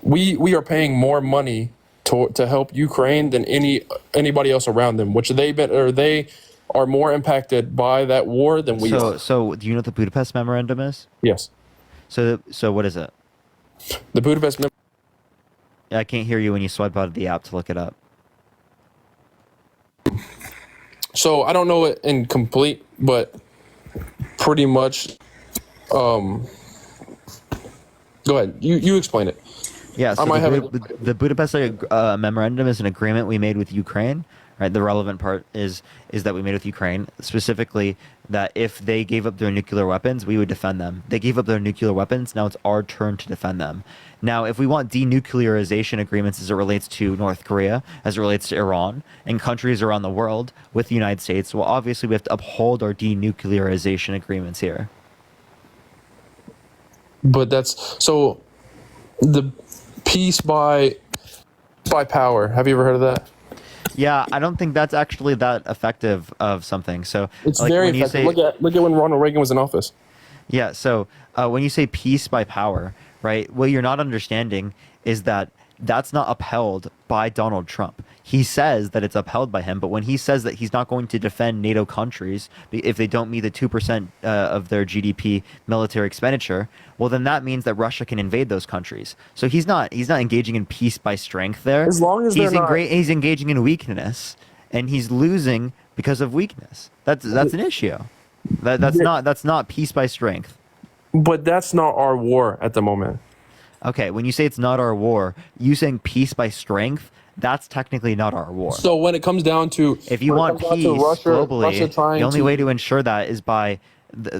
we are paying more money to help Ukraine than anybody else around them, which they are more impacted by that war than we are. So do you know what the Budapest Memorandum is? Yes. So what is it? The Budapest Memorandum. I can't hear you when you swipe out of the app to look it up. So I don't know it in complete, but pretty much. Go ahead. You explain it. Yeah, so I might have the Budapest Memorandum is an agreement we made with Ukraine. Right, the relevant part is that we made with Ukraine, specifically that if they gave up their nuclear weapons, we would defend them. They gave up their nuclear weapons. Now it's our turn to defend them. Now, if we want denuclearization agreements as it relates to North Korea, as it relates to Iran, and countries around the world with the United States, well, obviously we have to uphold our denuclearization agreements here. But that's so the peace by power. Have you ever heard of that? Yeah, I don't think that's actually that effective of something. So It's like, very when you effective. say, Look at when Ronald Reagan was in office. Yeah, so when you say peace by power, right, what you're not understanding is that that's not upheld by Donald Trump. He says that it's upheld by him, but when he says that he's not going to defend NATO countries if they don't meet the 2% of their GDP military expenditure, well, then that means that Russia can invade those countries. So he's not engaging in peace by strength there. As long as he's they're not- he's engaging in weakness, and he's losing because of weakness. That's an issue. That's not peace by strength. But that's not our war at the moment. Okay, when you say it's not our war, you saying peace by strength, that's technically not our war. So when it comes down to If you want peace globally, Russia trying the only to- way to ensure that is by,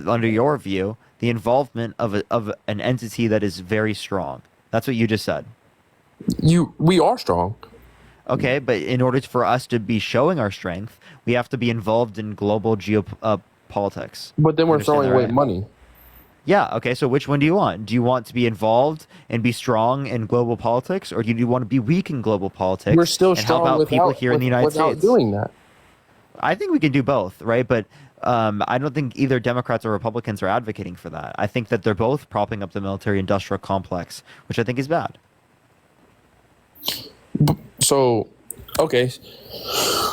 under your view, the involvement of an entity that is very strong. That's what you just said. We are strong. Okay, but in order for us to be showing our strength, we have to be involved in global geopolitics. But then we're Understand throwing that, away right? money. Yeah, okay, so which one do you want? Do you want to be involved and be strong in global politics, or do you want to be weak in global politics We're still and help strong out people without, here in the United without States? doing that. I think we can do both, right? But I don't think either Democrats or Republicans are advocating for that. I think that they're both propping up the military-industrial complex, which I think is bad. So, okay.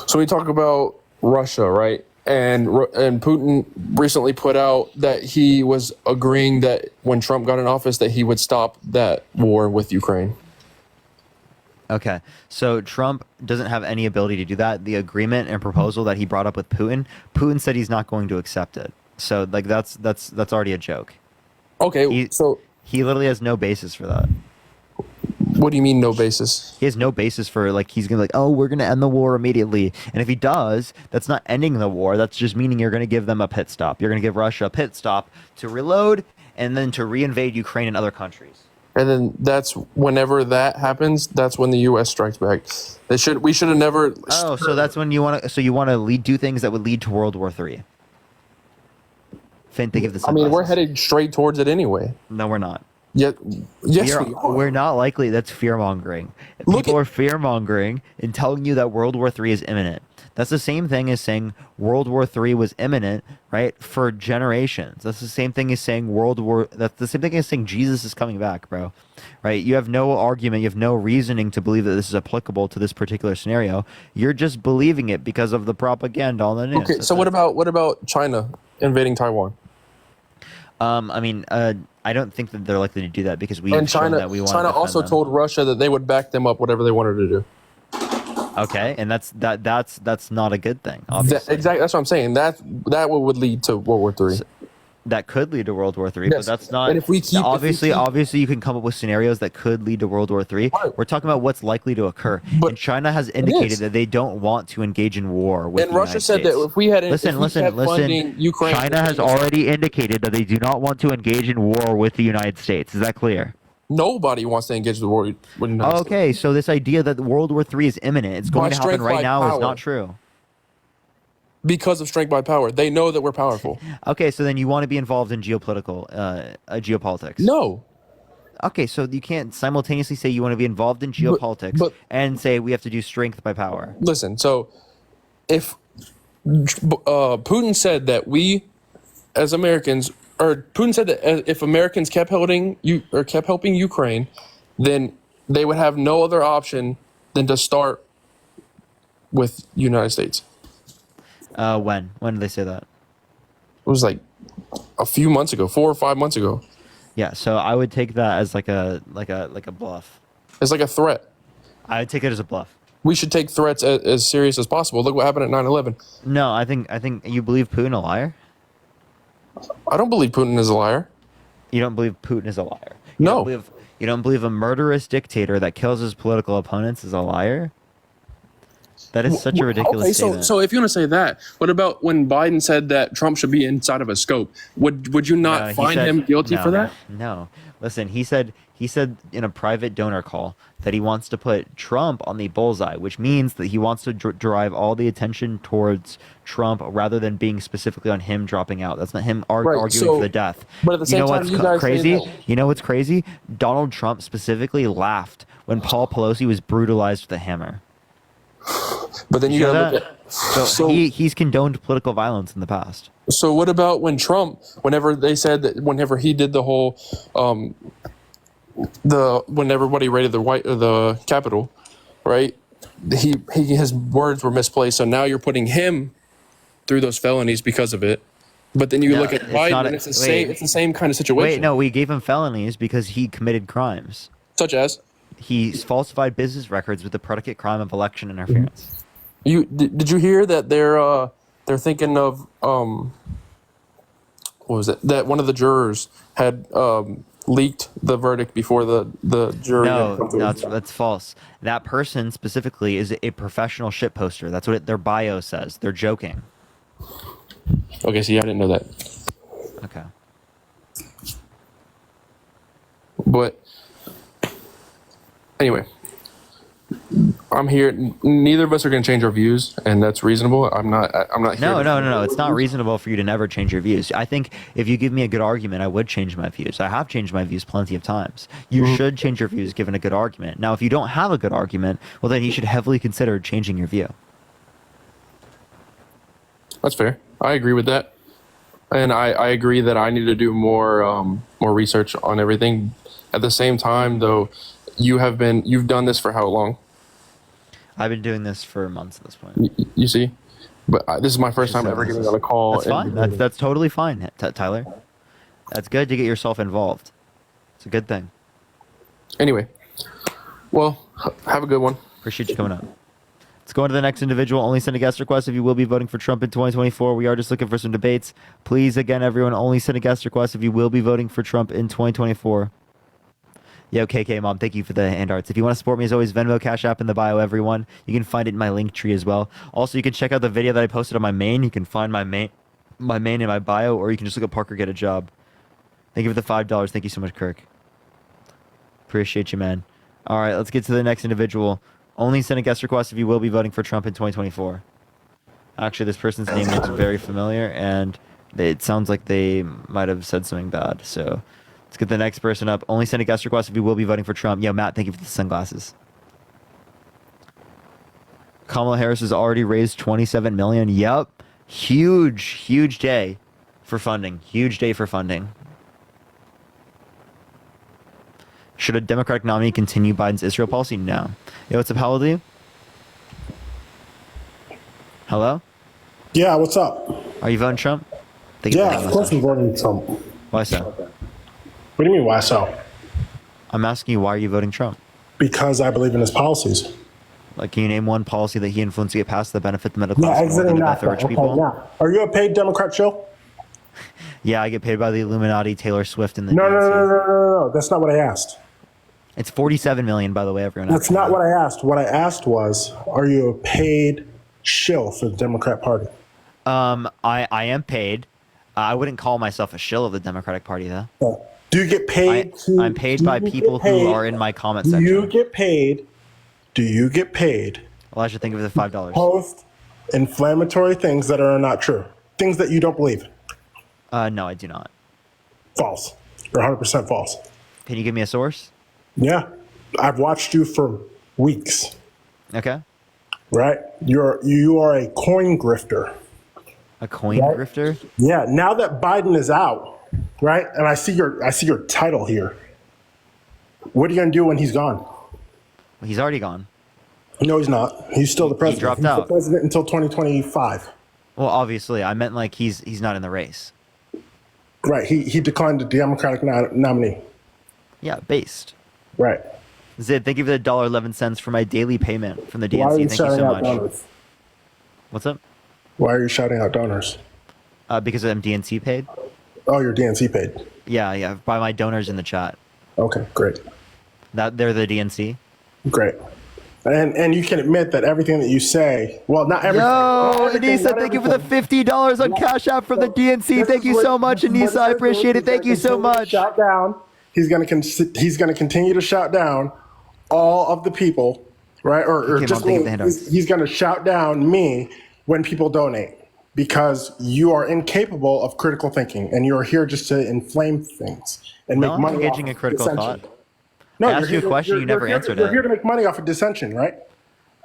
So we talk about Russia, right? And Putin recently put out that he was agreeing that when Trump got in office that he would stop that war with Ukraine. Okay, so Trump doesn't have any ability to do that. The agreement and proposal that he brought up with Putin said he's not going to accept it. So like that's already a joke. Okay, so he literally has no basis for that. What do you mean no basis? He has no basis for like he's gonna oh we're gonna end the war immediately. And if he does, that's not ending the war. That's just meaning you're gonna give them a pit stop. You're gonna give Russia a pit stop to reload and then to reinvade Ukraine and other countries. And then that's whenever that happens, that's when the U.S. strikes back. We should have never. Oh, so that's when you want to do things that would lead to World War III. Think of this. I mean, we're headed straight towards it anyway. No, we're not. Yes, we're not likely. That's fear mongering. People are fear mongering and telling you that World War III is imminent. That's the same thing as saying World War III was imminent, right? For generations. That's the same thing as saying That's the same thing as saying Jesus is coming back, bro. Right? You have no argument. You have no reasoning to believe that this is applicable to this particular scenario. You're just believing it because of the propaganda on the news. Okay, so what about China invading Taiwan? I mean, I don't think that they're likely to do that because we've And shown China, that we want to China defend also them. told Russia that they would back them up whatever they wanted to do. Okay, and that's not a good thing. Obviously, Exactly. That's what I'm saying. That would lead to World War III. that could lead to World War III, Yes. but that's not. And if we keep- obviously, you can come up with scenarios that could lead to World War III. We're talking about what's likely to occur. And China has indicated that they don't want to engage in war with And the Russia United said States. that if we had listen, funding Ukraine, China has already indicated that they do not want to engage in war with the United States. Is that clear? nobody wants to engage the war with the United States. Okay, so this idea that World War III is imminent, it's going to happen strength right by now, is power. not true. Because of strength by power, they know that we're powerful. Okay, so then you want to be involved in geopolitics? No. Okay, so you can't simultaneously say you want to be involved in geopolitics and say we have to do strength by power. Listen, so if Putin said that we, as Americans, or Putin said that if Americans kept helping Ukraine, then they would have no other option than to start with United States. When did they say that? It was like a few months ago, 4 or 5 months ago. Yeah, so I would take that as like a bluff. It's like a threat. I would take it as a bluff. We should take threats as serious as possible. Look what happened at 9/11. No, I think you believe Putin a liar? I don't believe Putin is a liar. You don't believe Putin is a liar? No. You don't believe a murderous dictator that kills his political opponents is a liar? That is such a ridiculous statement. So if you want to say that, what about when Biden said that Trump should be inside of a scope? Would you not find him guilty for that? No. Listen, he said in a private donor call that he wants to put Trump on the bullseye, which means that he wants to drive all the attention towards Trump rather than being specifically on him dropping out. That's not him arguing for the death. But at the same time, you guys crazy? say no. You know what's crazy? Donald Trump specifically laughed when Paul Pelosi was brutalized with a hammer. But then you gotta look at so he's condoned political violence in the past. So what about when Trump, whenever they said that, whenever he did the whole, when everybody raided the Capitol, right? His words were misplaced. So now you're putting him through those felonies because of it. But then you look at Biden, and it's the same kind of situation. Wait, no, we gave him felonies because he committed crimes. Such as? He falsified business records with the predicate crime of election interference. Did you hear that they're thinking of what was it? That one of the jurors had leaked the verdict before the jury. No, that's false. That person specifically is a professional shitposter. That's what their bio says. They're joking. Okay, see, I didn't know that. Okay. But anyway, I'm here. Neither of us are going to change our views, and that's reasonable. I'm not here. No. It's not reasonable for you to never change your views. I think if you give me a good argument, I would change my views. I have changed my views plenty of times. You should change your views given a good argument. Now, if you don't have a good argument, well, then you should heavily consider changing your view. That's fair. I agree with that, and I agree that I need to do more research on everything. At the same time, though, you've done this for how long? I've been doing this for months at this point. You see, but this is my first time ever getting on a call. That's fine. That's totally fine, Tyler. That's good to get yourself involved. It's a good thing. Anyway, well, have a good one. Appreciate you coming up. Let's go on to the next individual. Only send a guest request if you will be voting for Trump in 2024. We are just looking for some debates. Please, again, everyone, only send a guest request if you will be voting for Trump in 2024. Yo, KK Mom, thank you for the hand arts. If you want to support me, as always, Venmo, Cash App in the bio, everyone. You can find it in my link tree as well. Also, you can check out the video that I posted on my main. You can find my main in my bio, or you can just look at Parker Get a Job. Thank you for the $5. Thank you so much, Kirk. Appreciate you, man. All right, let's get to the next individual. Only send a guest request if you will be voting for Trump in 2024. Actually, this person's name looks very familiar, and it sounds like they might have said something bad. So Let's get the next person up. Only send a guest request if you will be voting for Trump. Yo, Matt, thank you for the sunglasses. Kamala Harris has already raised $27 million. Yep. Huge day for funding. Huge day for funding. Should a Democratic nominee continue Biden's Israel policy? No. Yo, what's up? How old are you? Hello? Yeah, what's up? Are you voting Trump? Yeah, of course I'm voting Trump. Why so? What do you mean, why so? I'm asking you, why are you voting Trump? Because I believe in his policies. Like, can you name one policy that he influenced to get passed that benefit the middle Yeah, class more exiting than the benefit NAFTA. rich Okay, people? now, are you a paid Democrat, Chill? Yeah, I get paid by the Illuminati, Taylor Swift, and the No. That's not what I asked. It's $47 million, by the way, everyone. That's not what I asked. What I asked was, are you a paid shill for the Democrat Party? I am paid. I wouldn't call myself a shill of the Democratic Party, though. Do you get paid? I'm paid by people who are in my comment section. Do you get paid? Elijah, think of the $5. Post inflammatory things that are not true. Things that you don't believe. No, I do not. False. You're 100% false. Can you give me a source? Yeah. I've watched you for weeks. Okay. Right? You are a coin grifter. A coin grifter? Yeah. Now that Biden is out, right? And I see your title here. What are you gonna do when he's gone? Well, he's already gone. No, he's not. He's still the president. He dropped He's out. the president until 2025. Well, obviously, I meant like he's not in the race. Right. He declined the Democratic nominee. Yeah, based. Right. Zid, thank you for the $1.11 for my daily payment from the Why are DNC. you Thank you shouting so out much. donors? What's up? Why are you shouting out donors? Because I'm DNC paid. Oh, you're DNC paid. Yeah, by my donors in the chat. Okay, great. That they're the DNC. Great. And you can admit that everything that you say, well, not everything. Yo, Anissa, thank you for the $50 on Cash App from the DNC. Thank you so much, Anissa. I appreciate it. Thank you so much. Shout down. He's gonna continue to shout down all of the people, right? Or just me. He's gonna shout down me when people donate because you are incapable of critical thinking and you are here just to inflame things and make money. I'm engaging in critical dissension. thought. No, I asked you a question, you never answered You're it. here to make money off of dissension, right?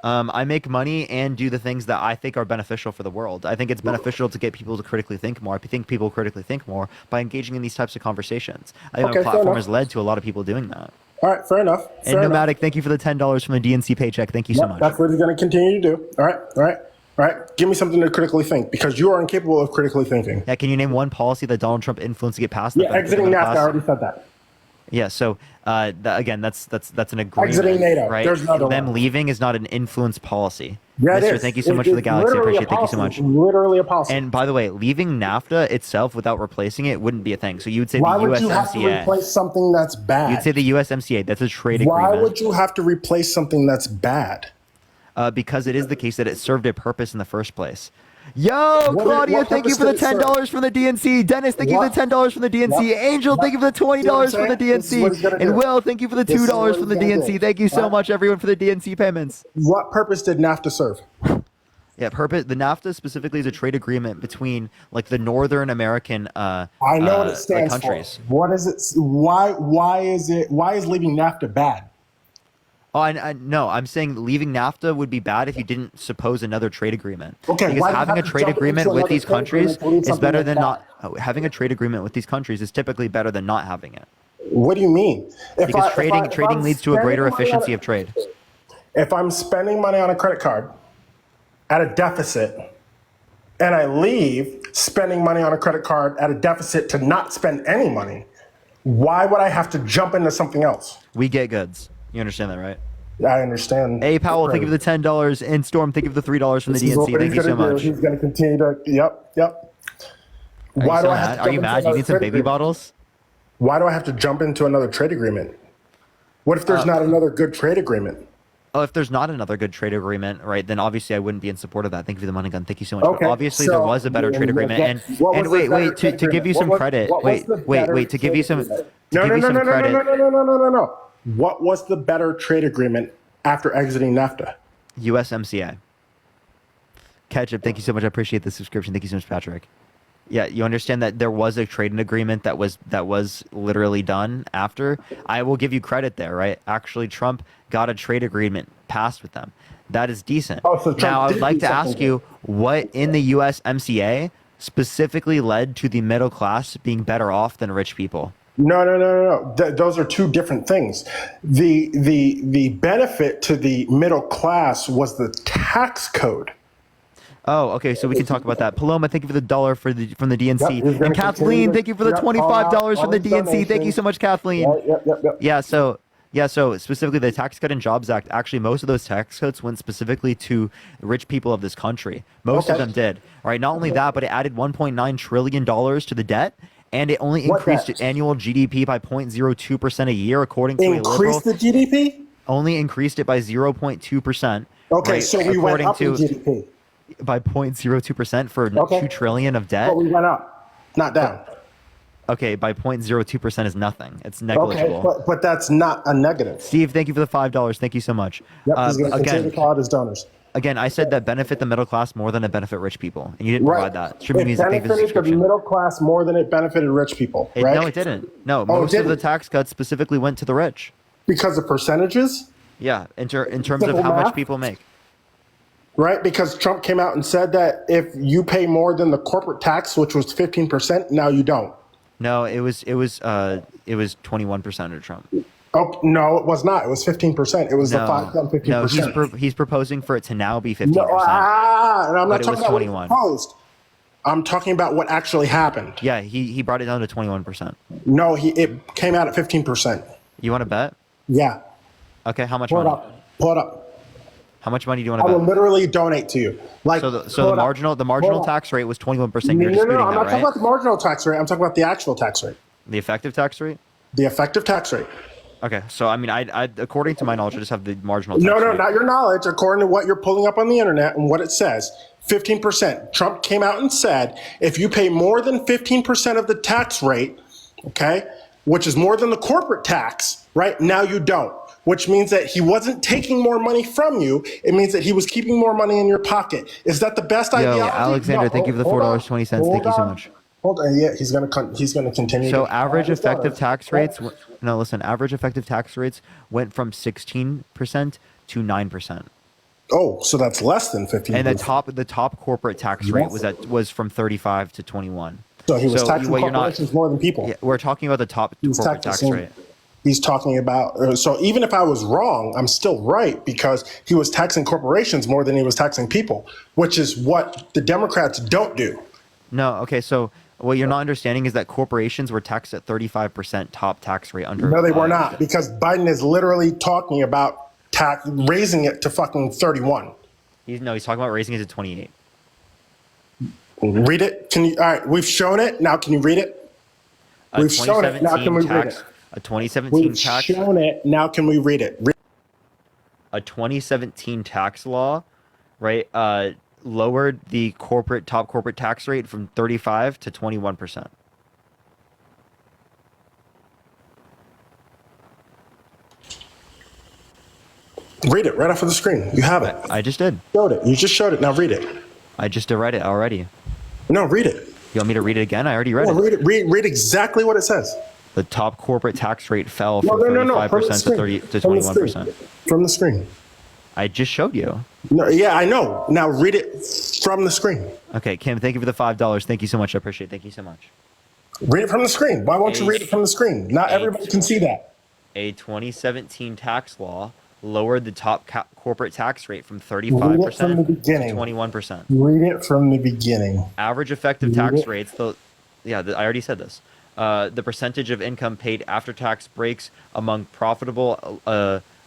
I make money and do the things that I think are beneficial for the world. I think it's beneficial to get people to critically think more. I think people critically think more by engaging in these types of conversations. I think Okay, my fair platform enough. has led to a lot of people doing that. All right, fair enough. And Fair enough. Nomadic, thank you for the $10 from the DNC paycheck. Thank you so much. That's what he's going to continue to do. All right. Give me something to critically think because you are incapable of critically thinking. Yeah, can you name one policy that Donald Trump influenced to get passed? Yeah, exiting NAFTA. I already said that. Yeah, so again, that's an agreement. Exiting NATO. Right? There's another Them one. leaving is not an influence policy. Yeah, it Mister, is. thank you so much for the galaxy. I appreciate it. Thank you so much. Literally a policy. And by the way, leaving NAFTA itself without replacing it wouldn't be a thing. So you would say Why the would you have to USMCA. replace something that's bad? You'd say the USMCA. That's a trade Why agreement. would you have to replace something that's bad? Because it is the case that it served a purpose in the first place. Yo, Claudia, thank you for the $10 from the DNC. Dennis, thank you for the $10 from the DNC. Angel, thank you for the $20 from the DNC. And Will, thank you for the $2 from the DNC. Thank you so much, everyone, for the DNC payments. What purpose did NAFTA serve? Yeah, purpose. The NAFTA specifically is a trade agreement between like the Northern American I know what it stands countries. for. What is it? Why is leaving NAFTA bad? Oh, no, I'm saying leaving NAFTA would be bad if you didn't suppose another trade agreement. Okay, because why do you having a have to trade jump agreement into with another these trade countries agreement to leave is something better like than that? not having a trade agreement with these countries is typically better than not having it. What do you mean? Because trading leads to a greater efficiency of trade. If I'm spending money on a credit card at a deficit and I leave spending money on a credit card at a deficit to not spend any money, why would I have to jump into something else? We get goods. You understand that, right? I understand. Hey, Powell, thank you for the $10. And Storm, thank you for the $3 from the DNC. Thank you so much. He's going to continue to. Yep. Why do I have to Are you mad? You need some baby bottles? Why do I have to jump into another trade agreement? What if there's not another good trade agreement? Oh, if there's not another good trade agreement, right, then obviously I wouldn't be in support of that. Thank you for the money gun. Thank you so much. Okay, But obviously so there was a better trade agreement. And wait, to give you some credit. Wait, to give you some No. What was the better trade agreement after exiting NAFTA? USMCA. Ketchup, thank you so much. I appreciate the subscription. Thank you so much, Patrick. Yeah, you understand that there was a trading agreement that was literally done after. I will give you credit there, right? Actually, Trump got a trade agreement passed with them. That is decent. Oh, so Trump now, I would did like do to something ask you what in the USMCA specifically led to the middle class being better off than rich people. No. Those are two different things. The benefit to the middle class was the tax code. Oh, okay. So we can talk about that. Paloma, thank you for the $1 from the DNC. Yep, he's gonna And Kathleen, continue to- thank you for the yep, $25 from the all his DNC. Thank you so much, Kathleen. Yep. Yeah. So specifically, the Tax Cut and Jobs Act. Actually, most of those tax cuts went specifically to the rich people of this country. Most of them did. All right. Not only that, but it added $1.9 trillion to the debt. And it only increased annual GDP by 0.02% a year, according to a liberal. Increased the GDP? Only increased it by 0.2%. Okay, right, so we went up in GDP. By 0.02% for $2 trillion of debt. But we went up, not down. Okay, by 0.02% is nothing. It's negligible. Okay, but that's not a negative. Steve, thank you for the $5. Thank you so much. Yep, he's going to continue to call out his donors. Again, I said that benefit the middle class more than it benefit rich people, and you didn't provide that. It benefited the middle class more than it benefited rich people, right? No, it didn't. No, most of the tax cuts specifically went to the rich. Because of percentages? Yeah, in terms of how much people make. Right, because Trump came out and said that if you pay more than the corporate tax, which was 15%, now you don't. No, it was 21% under Trump. Oh no, it was not. It was 15%. It was the 15%. No, he's proposing for it to now be 15%. No, and I'm not talking about 21. what he proposed. I'm talking about what actually happened. Yeah, he brought it down to 21%. No, it came out at 15%. You want to bet? Yeah. Okay, how much Pull money? Pull it up. How much money do you want to I bet? will literally donate to you. Like so the marginal tax rate was 21%. You're disputing no, I'm that, not right? talking about the marginal tax rate. I'm talking about the actual tax rate. The effective tax rate? The effective tax rate. Okay, so I mean, I according to my knowledge, I just have the marginal tax No, rate. not your knowledge. According to what you're pulling up on the internet and what it says, 15%. Trump came out and said, if you pay more than 15% of the tax rate, okay, which is more than the corporate tax, right, now you don't. Which means that he wasn't taking more money from you. It means that he was keeping more money in your pocket. Is that the best idea? Yo, Alexander, thank you for the $4.20. Thank you so much. Hold on, yeah, he's gonna continue. So average effective tax rates. No, listen. Average effective tax rates went from 16% to 9%. Oh, so that's less than 15%. And the top corporate tax rate was from 35 to 21. So he was taxing corporations more than people. Yeah, we're talking about the top corporate tax rate. He's talking about, so even if I was wrong, I'm still right because he was taxing corporations more than he was taxing people, which is what the Democrats don't do. No, okay, so what you're not understanding is that corporations were taxed at 35% top tax rate under. No, they were not, because Biden is literally talking about raising it to fucking 31. He's talking about raising it to 28. Read it. All right, we've shown it. Now can you read it? We've shown it. Now can we read it? A 2017 tax. We've shown it. Now can we read it? A 2017 tax law, right, lowered the top corporate tax rate from 35 to 21%. Read it right off of the screen. You have it. I just did. Showed it. You just showed it. Now read it. I just read it already. No, read it. You want me to read it again? I already read it. Read it. Read exactly what it says. The top corporate tax rate fell from 35% to 21%. From the screen. I just showed you. No, yeah, I know. Now read it from the screen. Okay, Kim, thank you for the $5. Thank you so much. I appreciate it. Thank you so much. Read it from the screen. Why won't you read it from the screen? Not everybody can see that. A 2017 tax law lowered the top corporate tax rate from 35% to 21%. Read it from the beginning. Average effective tax rates, I already said this. The percentage of income paid after tax breaks among profitable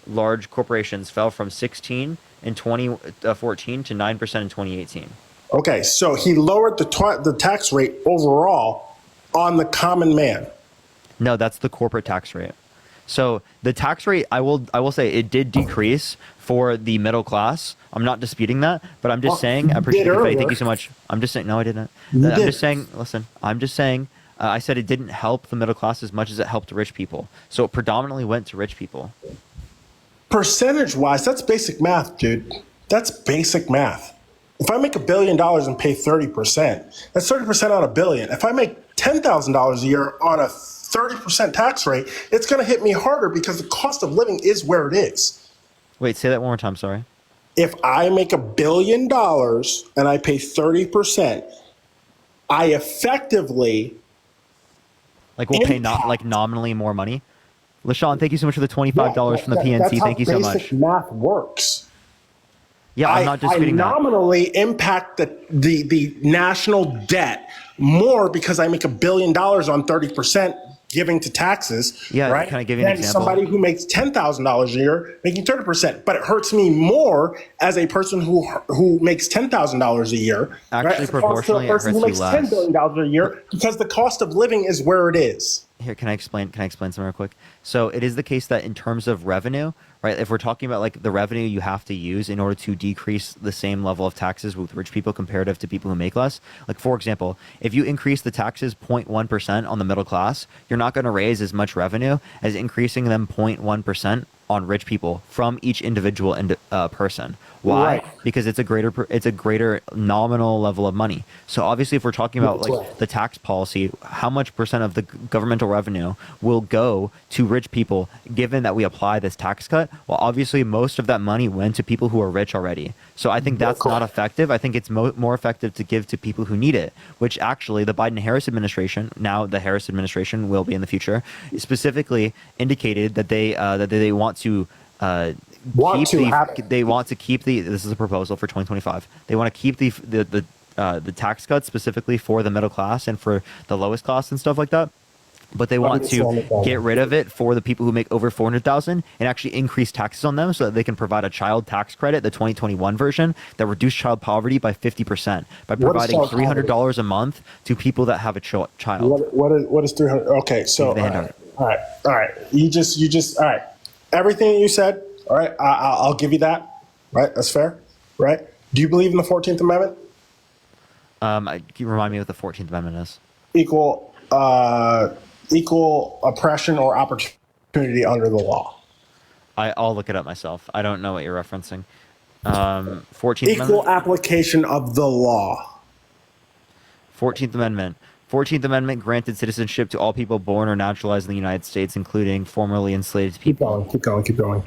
large corporations fell from 16 in 2014 to 9% in 2018. Okay, so he lowered the tax rate overall on the common man. No, that's the corporate tax rate. So the tax rate, I will say it did decrease for the middle class. I'm not disputing that, but I'm just saying, I appreciate the faith. Thank you so much. I'm just saying, no, I didn't. Just saying, listen, I'm just saying, I said it didn't help the middle class as much as it helped rich people. So it predominantly went to rich people. Percentage-wise, that's basic math, dude. That's basic math. If I make $1 billion and pay 30%, that's 30% on $1 billion. If I make $10,000 a year on a 30% tax rate, it's going to hit me harder because the cost of living is where it is. Wait, say that one more time. Sorry. If I make $1 billion and I pay 30%, I effectively we'll pay nominally more money. LaShawn, thank you so much for the $25 from the PNC. Thank you so much. Basic math works. Yeah, I'm not disputing I nominally impact the national debt more because I make $1 billion on 30% giving to taxes. Yeah, right? Can I give you an than example? Somebody who makes $10,000 a year making 30%, but it hurts me more as a person who makes $10,000 a year. Actually, right? proportionally, it hurts who makes $10 billion a year because the cost of living is where it is. Here, can I explain something real quick? So it is the case that in terms of revenue, right, if we're talking about like the revenue you have to use in order to decrease the same level of taxes with rich people comparative to people who make less, like for example, if you increase the taxes 0.1% on the middle class, you're not going to raise as much revenue as increasing them 0.1% on rich people from each individual person. Why? Right. Because it's a greater nominal level of money. So obviously, if we're talking about like the tax policy, how much percent of the governmental revenue will go to rich people, given that we apply this tax cut? Well, obviously, most of that money went to people who are rich already. So I think that's not effective. I think it's more effective to give to people who need it, which actually the Biden-Harris administration, now the Harris administration will be in the future, specifically indicated that they want to keep this is a proposal for 2025. They want to keep the tax cuts specifically for the middle class and for the lowest class and stuff like that. But they want to get rid of it for the people who make over $400,000 and actually increase taxes on them so that they can provide a child tax credit, the 2021 version, that reduced child poverty by 50% by providing $300 a month to people that have a child. What is 300? Okay, so all right. You just all right. Everything you said, all right. I'll give you that. Right, that's fair. Right. Do you believe in the 14th Amendment? Can you remind me what the 14th Amendment is? Equal oppression or opportunity under the law. I'll look it up myself. I don't know what you're referencing. 14th Equal application of the law. 14th Amendment. 14th Amendment granted citizenship to all people born or naturalized in the United States, including formerly enslaved people. Keep going.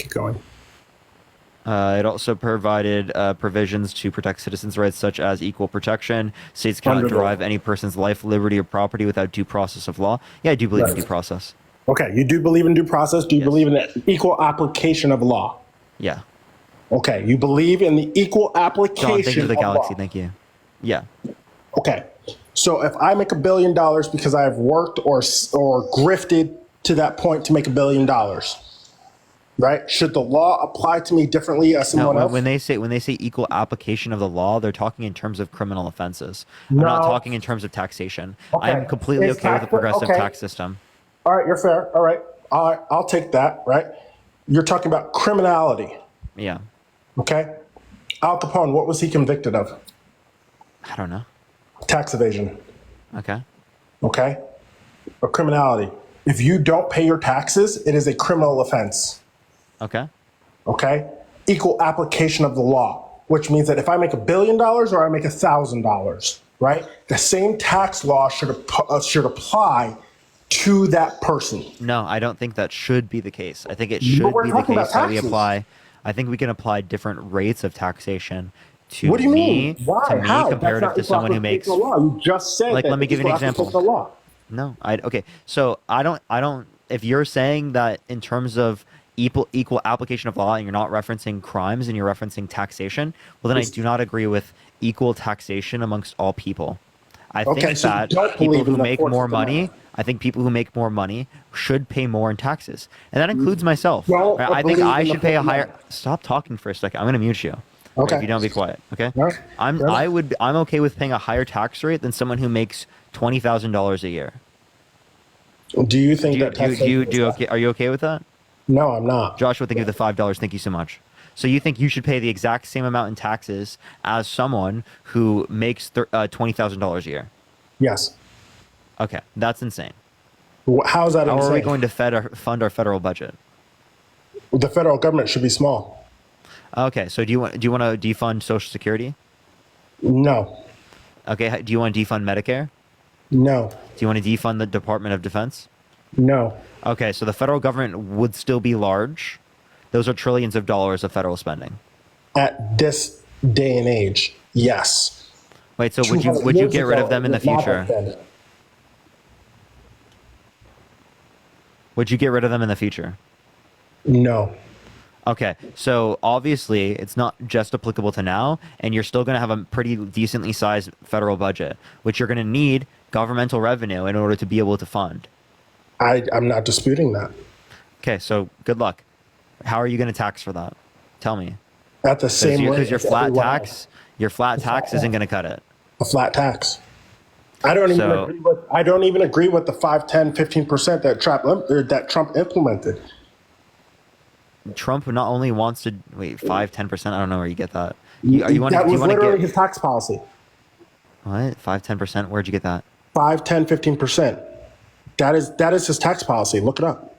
It also provided provisions to protect citizens' rights, such as equal protection. States cannot derive any person's life, liberty, or property without due process of law. Yeah, I do believe in due process. Okay, you do believe in due process? Do you believe in the equal application of law? Yeah. Okay, you believe in the equal application John, thank you to the galaxy. law. Thank you. Yeah. Okay, so if I make $1 billion because I've worked or grifted to that point to make $1 billion, right? Should the law apply to me differently as someone else? When they say equal application of the law, they're talking in terms of criminal offenses. I'm not talking in terms of taxation. Okay. I'm completely okay with the progressive tax system. All right, you're fair. All right, I'll take that. Right? You're talking about criminality. Yeah. Okay. Al Capone, what was he convicted of? I don't know. Tax evasion. Okay. Okay. Or criminality. If you don't pay your taxes, it is a criminal offense. Okay. Okay. Equal application of the law, which means that if I make $1 billion or I make $1,000, right, the same tax law should apply to that person. No, I don't think that should be the case. I think it should be the case that we apply. I think we can apply different rates of taxation to what do you mean? Why? To me, How? comparative to someone who makes. Law. You just said like, let me give you an example. Law. No, okay. So I don't. If you're saying that in terms of equal application of law, and you're not referencing crimes and you're referencing taxation, well, then I do not agree with equal taxation amongst all people. I think that people who make more money. I think people who make more money should pay more in taxes, and that includes myself. Well, I think I should pay a higher. Stop talking for a second. I'm going to mute you. Okay. If you don't be quiet. Okay. Right. I'm okay with paying a higher tax rate than someone who makes $20,000 a year. Do you think Are you okay with that? No, I'm not. Joshua, thank you for the $5. Thank you so much. So you think you should pay the exact same amount in taxes as someone who makes $20,000 a year? Yes. Okay, that's insane. How is that insane? How are we going to fund our federal budget? The federal government should be small. Okay, so do you want to defund Social Security? No. Okay, do you want to defund Medicare? No. Do you want to defund the Department of Defense? No. Okay, so the federal government would still be large. Those are trillions of dollars of federal spending. At this day and age, yes. Wait, so would you get rid of them in the future? Would you get rid of them in the future? No. Okay, so obviously it's not just applicable to now, and you're still going to have a pretty decently sized federal budget, which you're going to need governmental revenue in order to be able to fund. I'm not disputing that. Okay, so good luck. How are you going to tax for that? Tell me. At the same rate. Because your flat tax isn't going to cut it. A flat tax. I don't even agree with the 5, 10, 15% that Trump implemented. Trump not only wants to 5, 10%. I don't know where you get that. That was literally his tax policy. What? 5, 10%? Where'd you get that? 5, 10, 15%. That is his tax policy. Look it up.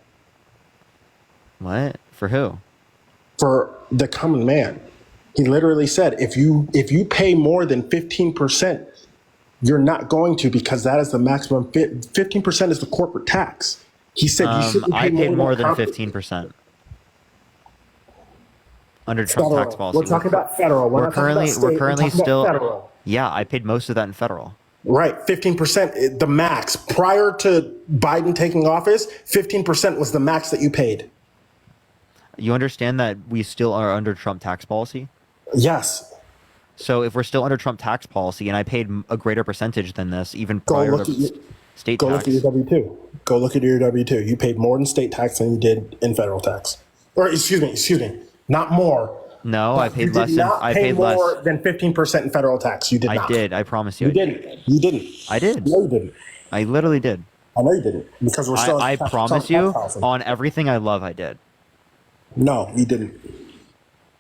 What? For who? For the common man. He literally said, if you pay more than 15%, you're not going to, because that is the maximum. 15% is the corporate tax. He said you shouldn't pay I paid more than than 15%. Under Trump federal. tax policy. We're talking about federal. We're currently still. Federal. Yeah, I paid most of that in federal. Right, 15%, the max. Prior to Biden taking office, 15% was the max that you paid. You understand that we still are under Trump tax policy? Yes. So if we're still under Trump tax policy, and I paid a greater percentage than this, even prior to state tax. Go look at your W-2. Go look at your W-2. You paid more in state tax than you did in federal tax. Or excuse me, not more. No, I paid less. I paid more than 15% in federal tax. You did not. I did. I promise you. You didn't. You didn't. I did. No, you didn't. I literally did. I know you didn't, because we're still. I promise you, on everything I love, I did. No, you didn't.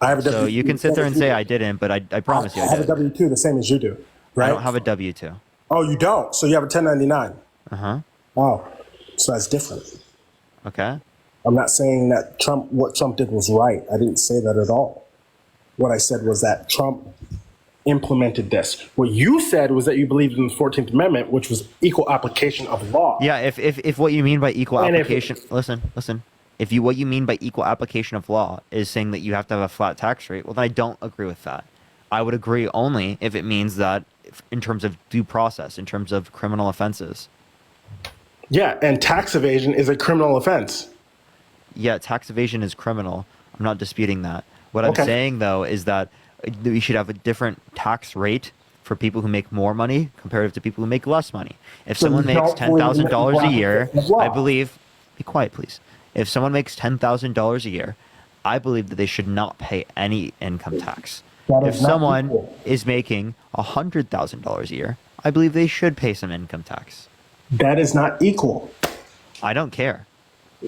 I have a W-2. So you can sit there and say I didn't, but I promise you I did. I have a W-2 the same as you do, right? I don't have a W-2. Oh, you don't? So you have a 1099? Uh-huh. Oh, so that's different. Okay. I'm not saying that what Trump did was right. I didn't say that at all. What I said was that Trump implemented this. What you said was that you believed in the 14th Amendment, which was equal application of law. Yeah, if what you mean by equal application, listen. If what you mean by equal application of law is saying that you have to have a flat tax rate, well, then I don't agree with that. I would agree only if it means that in terms of due process, in terms of criminal offenses. Yeah, and tax evasion is a criminal offense. Yeah, tax evasion is criminal. I'm not disputing that. What I'm saying, though, is that we should have a different tax rate for people who make more money comparative to people who make less money. If someone makes $10,000 a year, I believe... Be quiet, please. If someone makes $10,000 a year, I believe that they should not pay any income tax. If someone is making $100,000 a year, I believe they should pay some income tax. That is not equal. I don't care.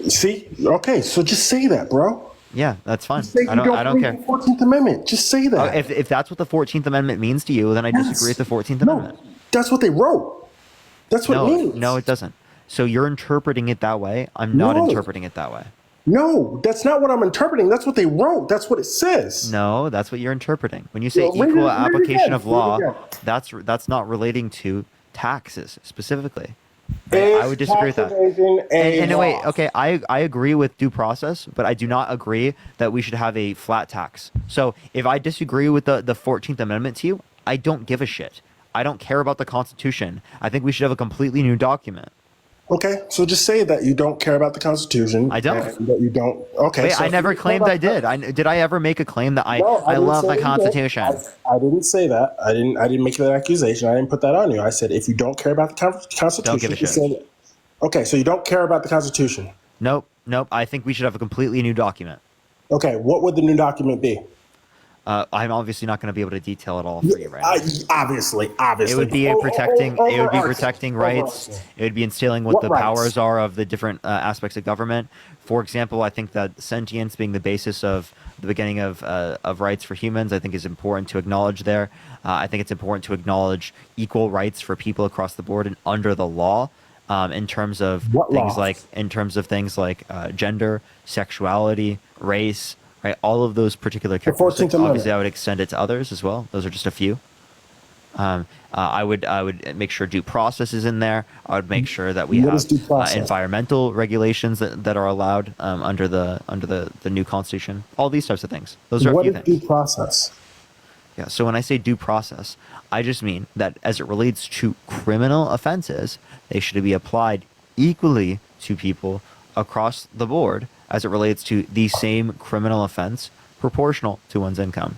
See? Okay, so just say that, bro. Yeah, that's fine. I don't care. The 14th Amendment. Just say that. If that's what the 14th Amendment means to you, then I disagree with the 14th Amendment. That's what they wrote. That's what it means. No, it doesn't. So you're interpreting it that way. I'm not interpreting it that way. No, that's not what I'm interpreting. That's what they wrote. That's what it says. No, that's what you're interpreting. When you say equal application of law, that's not relating to taxes specifically. I would disagree with that. And wait, okay, I agree with due process, but I do not agree that we should have a flat tax. So if I disagree with the 14th Amendment to you, I don't give a shit. I don't care about the Constitution. I think we should have a completely new document. Okay, so just say that you don't care about the Constitution. I don't. That you don't. Okay. Wait, so I never claimed I did. Did I ever make a claim that I love the Constitution? I didn't say that. I didn't make that accusation. I didn't put that on you. I said if you don't care about the Constitution, don't give a shit. Okay, so you don't care about the Constitution. Nope. I think we should have a completely new document. Okay, what would the new document be? I'm obviously not going to be able to detail it all for you right now. Obviously. It would be protecting rights. It would be instilling what the powers are of the different aspects of government. For example, I think that sentience being the basis of the beginning of rights for humans, I think is important to acknowledge there. I think it's important to acknowledge equal rights for people across the board and under the law. In terms of things like gender, sexuality, race, right? All of those particular characteristics. Obviously, I would extend it to others as well. Those are just a few. I would make sure due process is in there. I would make sure that we have environmental regulations that are allowed under the new constitution. All these types of things. Those are a few things. Due process? Yeah. So when I say due process, I just mean that as it relates to criminal offenses, they should be applied equally to people across the board as it relates to the same criminal offense, proportional to one's income.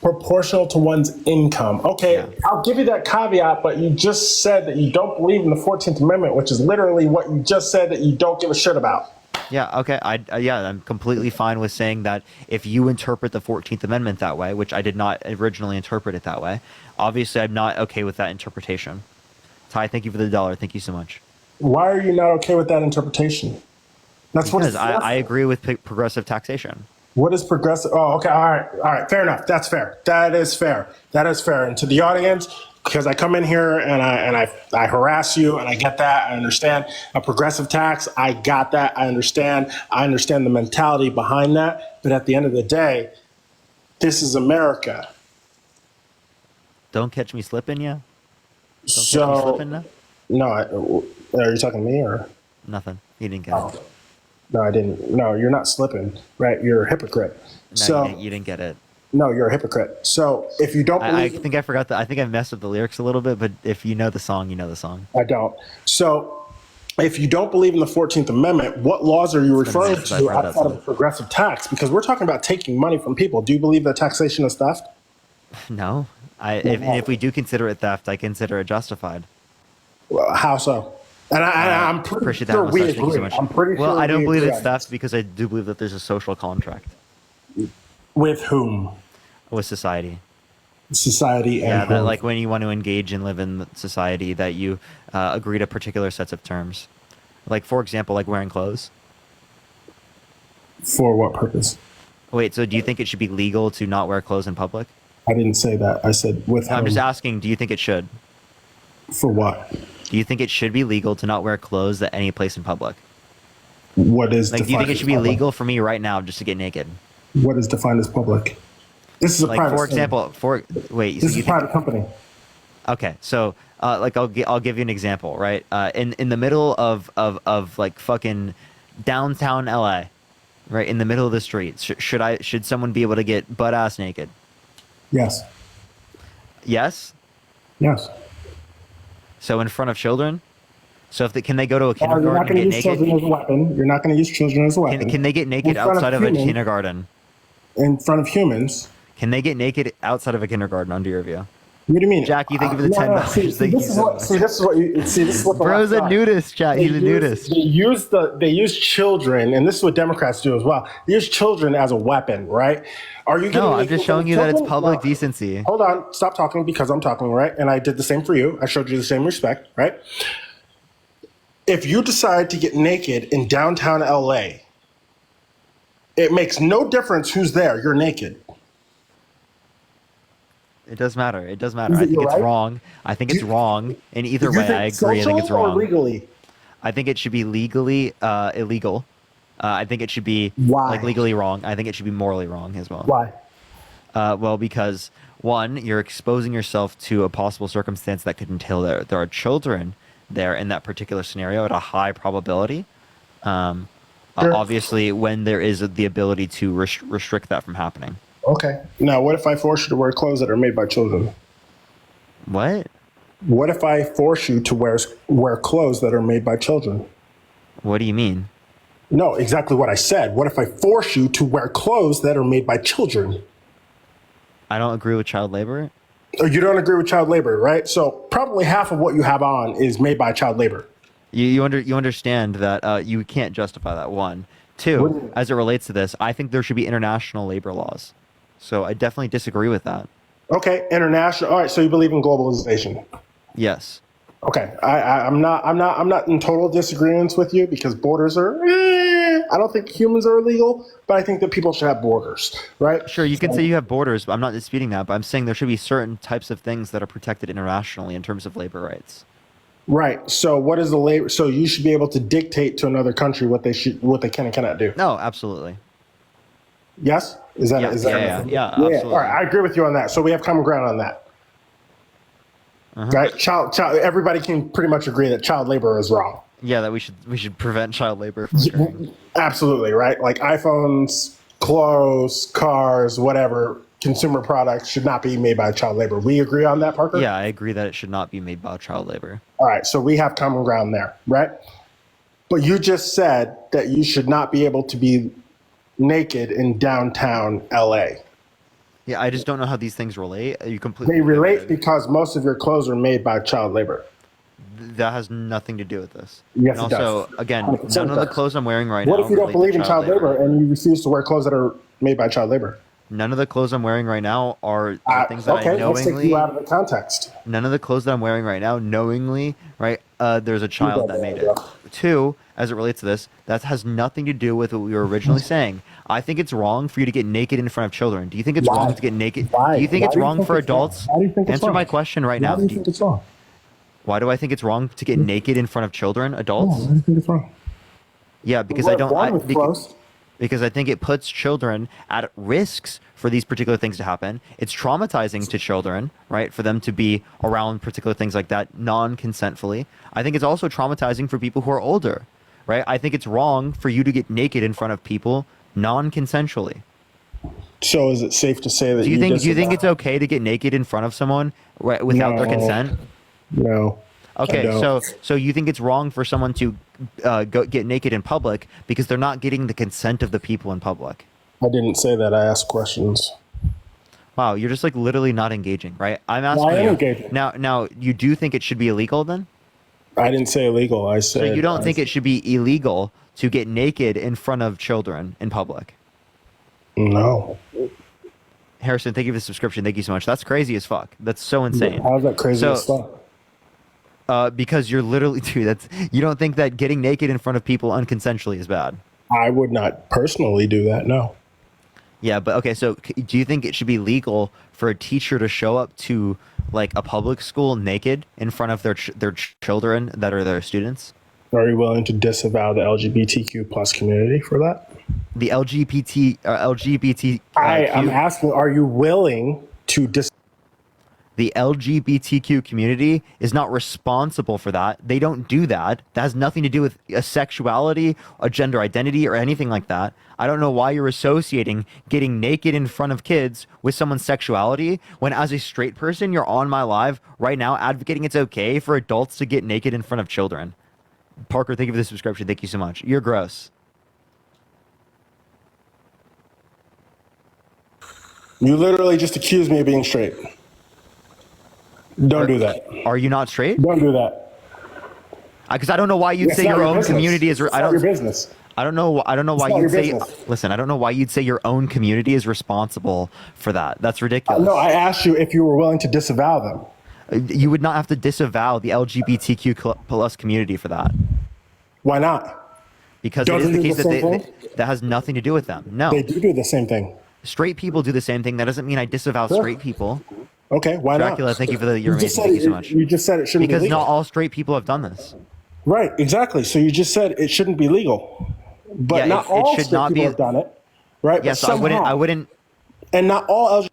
Proportional to one's income. Okay, yeah. I'll give you that caveat, but you just said that you don't believe in the 14th Amendment, which is literally what you just said that you don't give a shit about. Yeah, okay. I'm completely fine with saying that if you interpret the 14th Amendment that way, which I did not originally interpret it that way, obviously I'm not okay with that interpretation. Ty, thank you for the $1. Thank you so much. Why are you not okay with that interpretation? That's because I agree with progressive taxation. What is progressive? Oh, okay. All right. Fair enough. That's fair. That is fair. And to the audience, because I come in here and I harass you, and I get that. I understand a progressive tax. I got that. I understand the mentality behind that. But at the end of the day, this is America. Don't catch me slipping, yeah? No, are you talking to me or? Nothing. You didn't get it. No, I didn't. No, you're not slipping, right? You're a hypocrite. No, you didn't get it. No, you're a hypocrite. So if you don't believe... I think I forgot that. I think I messed up the lyrics a little bit, but if you know the song, you know the song. I don't. So if you don't believe in the 14th Amendment, what laws are you referring to outside of progressive tax? Because we're talking about taking money from people. Do you believe that taxation is theft? No. If we do consider it theft, I consider it justified. Well, how so? And I'm pretty sure we agree. So I'm pretty sure. Well, I don't believe it's theft because I do believe that there's a social contract. With whom? With society. Society and that, like when you want to engage and live in society, that you agree to particular sets of terms. Like, for example, like wearing clothes. For what purpose? Wait, so do you think it should be legal to not wear clothes in public? I didn't say that. I said with whom. I'm just asking, do you think it should? For what? Do you think it should be legal to not wear clothes at any place in public? What is like? Do you think it should be legal for me right now just to get naked? What is defined as public? This is a private. For example, this is a private company. Okay, so like I'll give you an example, right? In the middle of like fucking downtown LA, right in the middle of the street, should someone be able to get butt ass naked? Yes. Yes. Yes. So in front of children? So can they go to a kindergarten and get naked? Children as a weapon. You're not going to use children as a weapon. Can they get naked outside of a kindergarten? In front of humans. Can they get naked outside of a kindergarten under your view? What do you mean? Jack, you think of the $10. This is what Bro's a nudist, Jack. He's a nudist. They use children, and this is what Democrats do as well. They use children as a weapon, right? Are you? No, I'm just showing you that it's public decency. Hold on, stop talking because I'm talking, right? And I did the same for you. I showed you the same respect, right? If you decide to get naked in downtown LA, it makes no difference who's there. You're naked. It does matter. It does matter. I think it's wrong. I think it's wrong. In either way, I agree. I think it's wrong. Or legally? I think it should be legally illegal. I think it should be like legally wrong. I think it should be morally wrong as well. Why? Well, because one, you're exposing yourself to a possible circumstance that could entail there are children there in that particular scenario at a high probability. Obviously, when there is the ability to restrict that from happening. Okay. Now, what if I force you to wear clothes that are made by children? What? What if I force you to wear clothes that are made by children? What do you mean? No, exactly what I said. What if I force you to wear clothes that are made by children? I don't agree with child labor. Oh, you don't agree with child labor, right? So probably half of what you have on is made by child labor. You understand that you can't justify that, one. Two, as it relates to this, I think there should be international labor laws. So I definitely disagree with that. Okay, international. All right, so you believe in globalization? Yes. Okay, I'm not in total disagreement with you because borders are. I don't think humans are illegal, but I think that people should have borders, right? Sure, you can say you have borders, but I'm not disputing that. But I'm saying there should be certain types of things that are protected internationally in terms of labor rights. Right. So what is the labor? So you should be able to dictate to another country what they can and cannot do. No, absolutely. Yes. Is that? Yeah, absolutely. All right, I agree with you on that. So we have common ground on that. right? Everybody can pretty much agree that child labor is wrong. Yeah, that we should prevent child labor from occurring. Absolutely, right? Like iPhones, clothes, cars, whatever, consumer products should not be made by child labor. We agree on that, Parker? Yeah, I agree that it should not be made by child labor. All right, so we have common ground there, right? But you just said that you should not be able to be naked in downtown LA. Yeah, I just don't know how these things relate. You completely. They relate because most of your clothes are made by child labor. That has nothing to do with this. Yes, and it also, does. again, 100% none of the does. clothes I'm wearing right now. What if you don't relate to believe in child labor and you refuse to wear clothes that are made by child labor? None of the clothes I'm wearing right now are things that I Okay, let's take knowingly. you out of the context. None of the clothes that I'm wearing right now, knowingly, right? There's a child that made it. Two, as it relates to this, that has nothing to do with what we were originally saying. I think it's wrong for you to get naked in front of children. Do you think it's wrong to get naked? Why? Do you think Why it's do you wrong think for it's wrong? adults? Why do you think it's Answer wrong? my question right now. Why do you think it's wrong? Why do I think it's wrong to get naked in front of children, adults? Why do you think it's wrong? Yeah, because What's I don't. wrong with clothes? Because I think it puts children at risks for these particular things to happen. It's traumatizing to children, right, for them to be around particular things like that non-consentfully. I think it's also traumatizing for people who are older, right? I think it's wrong for you to get naked in front of people non-consensually. So is it safe to say that Do you think it's okay to get naked in front of someone without their consent? No. Okay, so you think it's wrong for someone to go get naked in public because they're not getting the consent of the people in public? I didn't say that. I asked questions. Wow, you're just like literally not engaging, right? I'm asking I am you engaging. now. You do think it should be illegal then? I didn't say illegal. I said. So you don't think it should be illegal to get naked in front of children in public? No. Harrison, thank you for the subscription. Thank you so much. That's crazy as fuck. That's so insane. How's that crazy as fuck? Because you're literally, dude. You don't think that getting naked in front of people unconsensually is bad? I would not personally do that. No. Yeah, but okay. So, do you think it should be legal for a teacher to show up to like a public school naked in front of their children that are their students? Are you willing to disavow the LGBTQ plus community for that? The LGBT. I'm asking. Are you willing to The LGBTQ community is not responsible for that. They don't do that. That has nothing to do with a sexuality, a gender identity, or anything like that. I don't know why you're associating getting naked in front of kids with someone's sexuality when, as a straight person, you're on my live right now advocating it's okay for adults to get naked in front of children. Parker, thank you for the subscription. Thank you so much. You're gross. You literally just accused me of being straight. Don't do that. Are you not straight? Don't do that. Because I don't know why you'd say your own community is. It's not your business. I don't know. I don't know why not you'd your say. business. Listen, I don't know why you'd say your own community is responsible for that. That's ridiculous. No, I asked you if you were willing to disavow them. You would not have to disavow the LGBTQ plus community for that. Why not? Because Doesn't it is the do case the that same thing? that has nothing to do with them. No. They do the same thing. Straight people do the same thing. That doesn't mean I disavow Sure. straight people. Okay, why Dracula, not? thank you for the. You're You just amazing. said Thank you so much. You just said it shouldn't Because be legal. not all straight people have done this. Right, exactly. So you just said it shouldn't be legal, but Yeah, not it all should straight not people be- have done it, right? Yes, But I wouldn't. some I have. wouldn't. And not all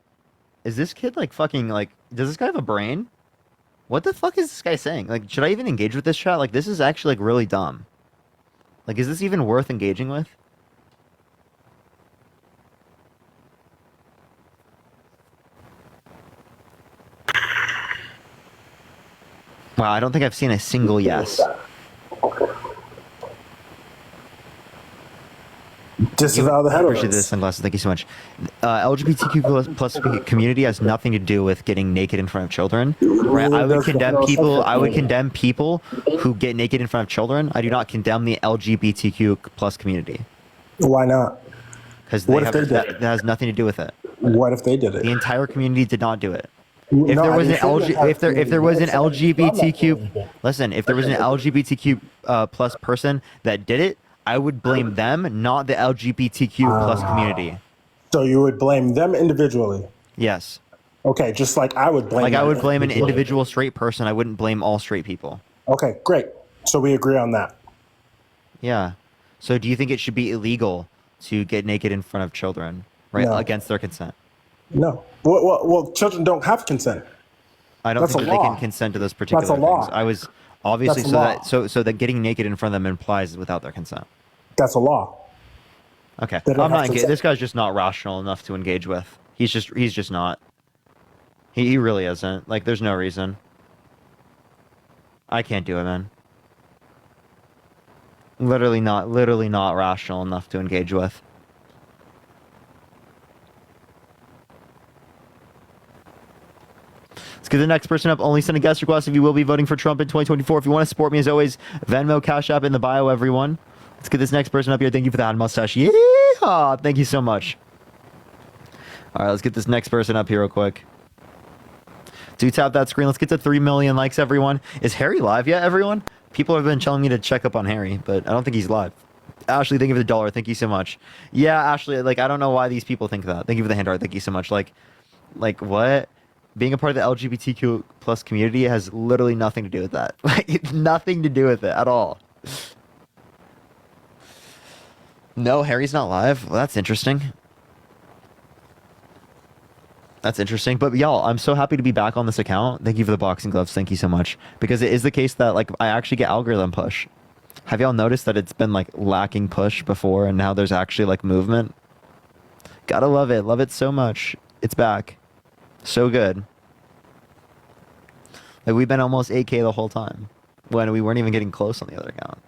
Is this kid like fucking like? Does this guy have a brain? What the fuck is this guy saying? Like, should I even engage with this chat? Like, this is actually like really dumb. Like, is this even worth engaging with? Wow, I don't think I've seen a single yes. Disavow the I appreciate heteros. this sunglasses. Thank you so much. LGBTQ plus community has nothing to do with getting naked in front of children. Right? I would condemn people. I would condemn people who get naked in front of children. I do not condemn the LGBTQ plus community. Why not? Because that has nothing to do with it. What if they did it? The entire community did not do it. No, If there I was an didn't say the entire if there community. was an I said from that LGBTQ community. listen, if there was an LGBTQ plus person that did it, I would blame them, not the LGBTQ plus community. So you would blame them individually? Yes. Okay, just like I would blame. Like I them would blame an individually. individual straight person. I wouldn't blame all straight people. Okay, great. So we agree on that. Yeah. So do you think it should be illegal to get naked in front of children, right, No. against their consent? No. Well, children don't have consent. I don't That's think a that they law. can consent to those particular That's a law. things. I was obviously That's a law. so that getting naked in front of them implies without their consent. That's a law. Okay, They don't I'm have not. to This guy's just not rational enough to engage with. He's just not. He really isn't. Like, there's no reason. I can't do it, man. Literally not rational enough to engage with. Let's get the next person up. Only send a guest request if you will be voting for Trump in 2024. If you want to support me, as always, Venmo, Cash App in the bio, everyone. Let's get this next person up here. Thank you for that mustache. Yeehaw! Thank you so much. All right, let's get this next person up here real quick. Do tap that screen. Let's get to 3 million likes, everyone. Is Harry live yet, everyone? People have been telling me to check up on Harry, but I don't think he's live. Ashley, thank you for the $1. Thank you so much. Yeah, Ashley, like, I don't know why these people think that. Thank you for the hand art. Thank you so much. Like what? Being a part of the LGBTQ plus community has literally nothing to do with that. Like, it's nothing to do with it at all. No, Harry's not live. Well, that's interesting. That's interesting. But y'all, I'm so happy to be back on this account. Thank you for the boxing gloves. Thank you so much. Because it is the case that, like, I actually get algorithm push. Have y'all noticed that it's been, like, lacking push before and now there's actually, like, movement? Gotta love it. Love it so much. It's back. So good. Like, we've been almost 8K the whole time when we weren't even getting close on the other account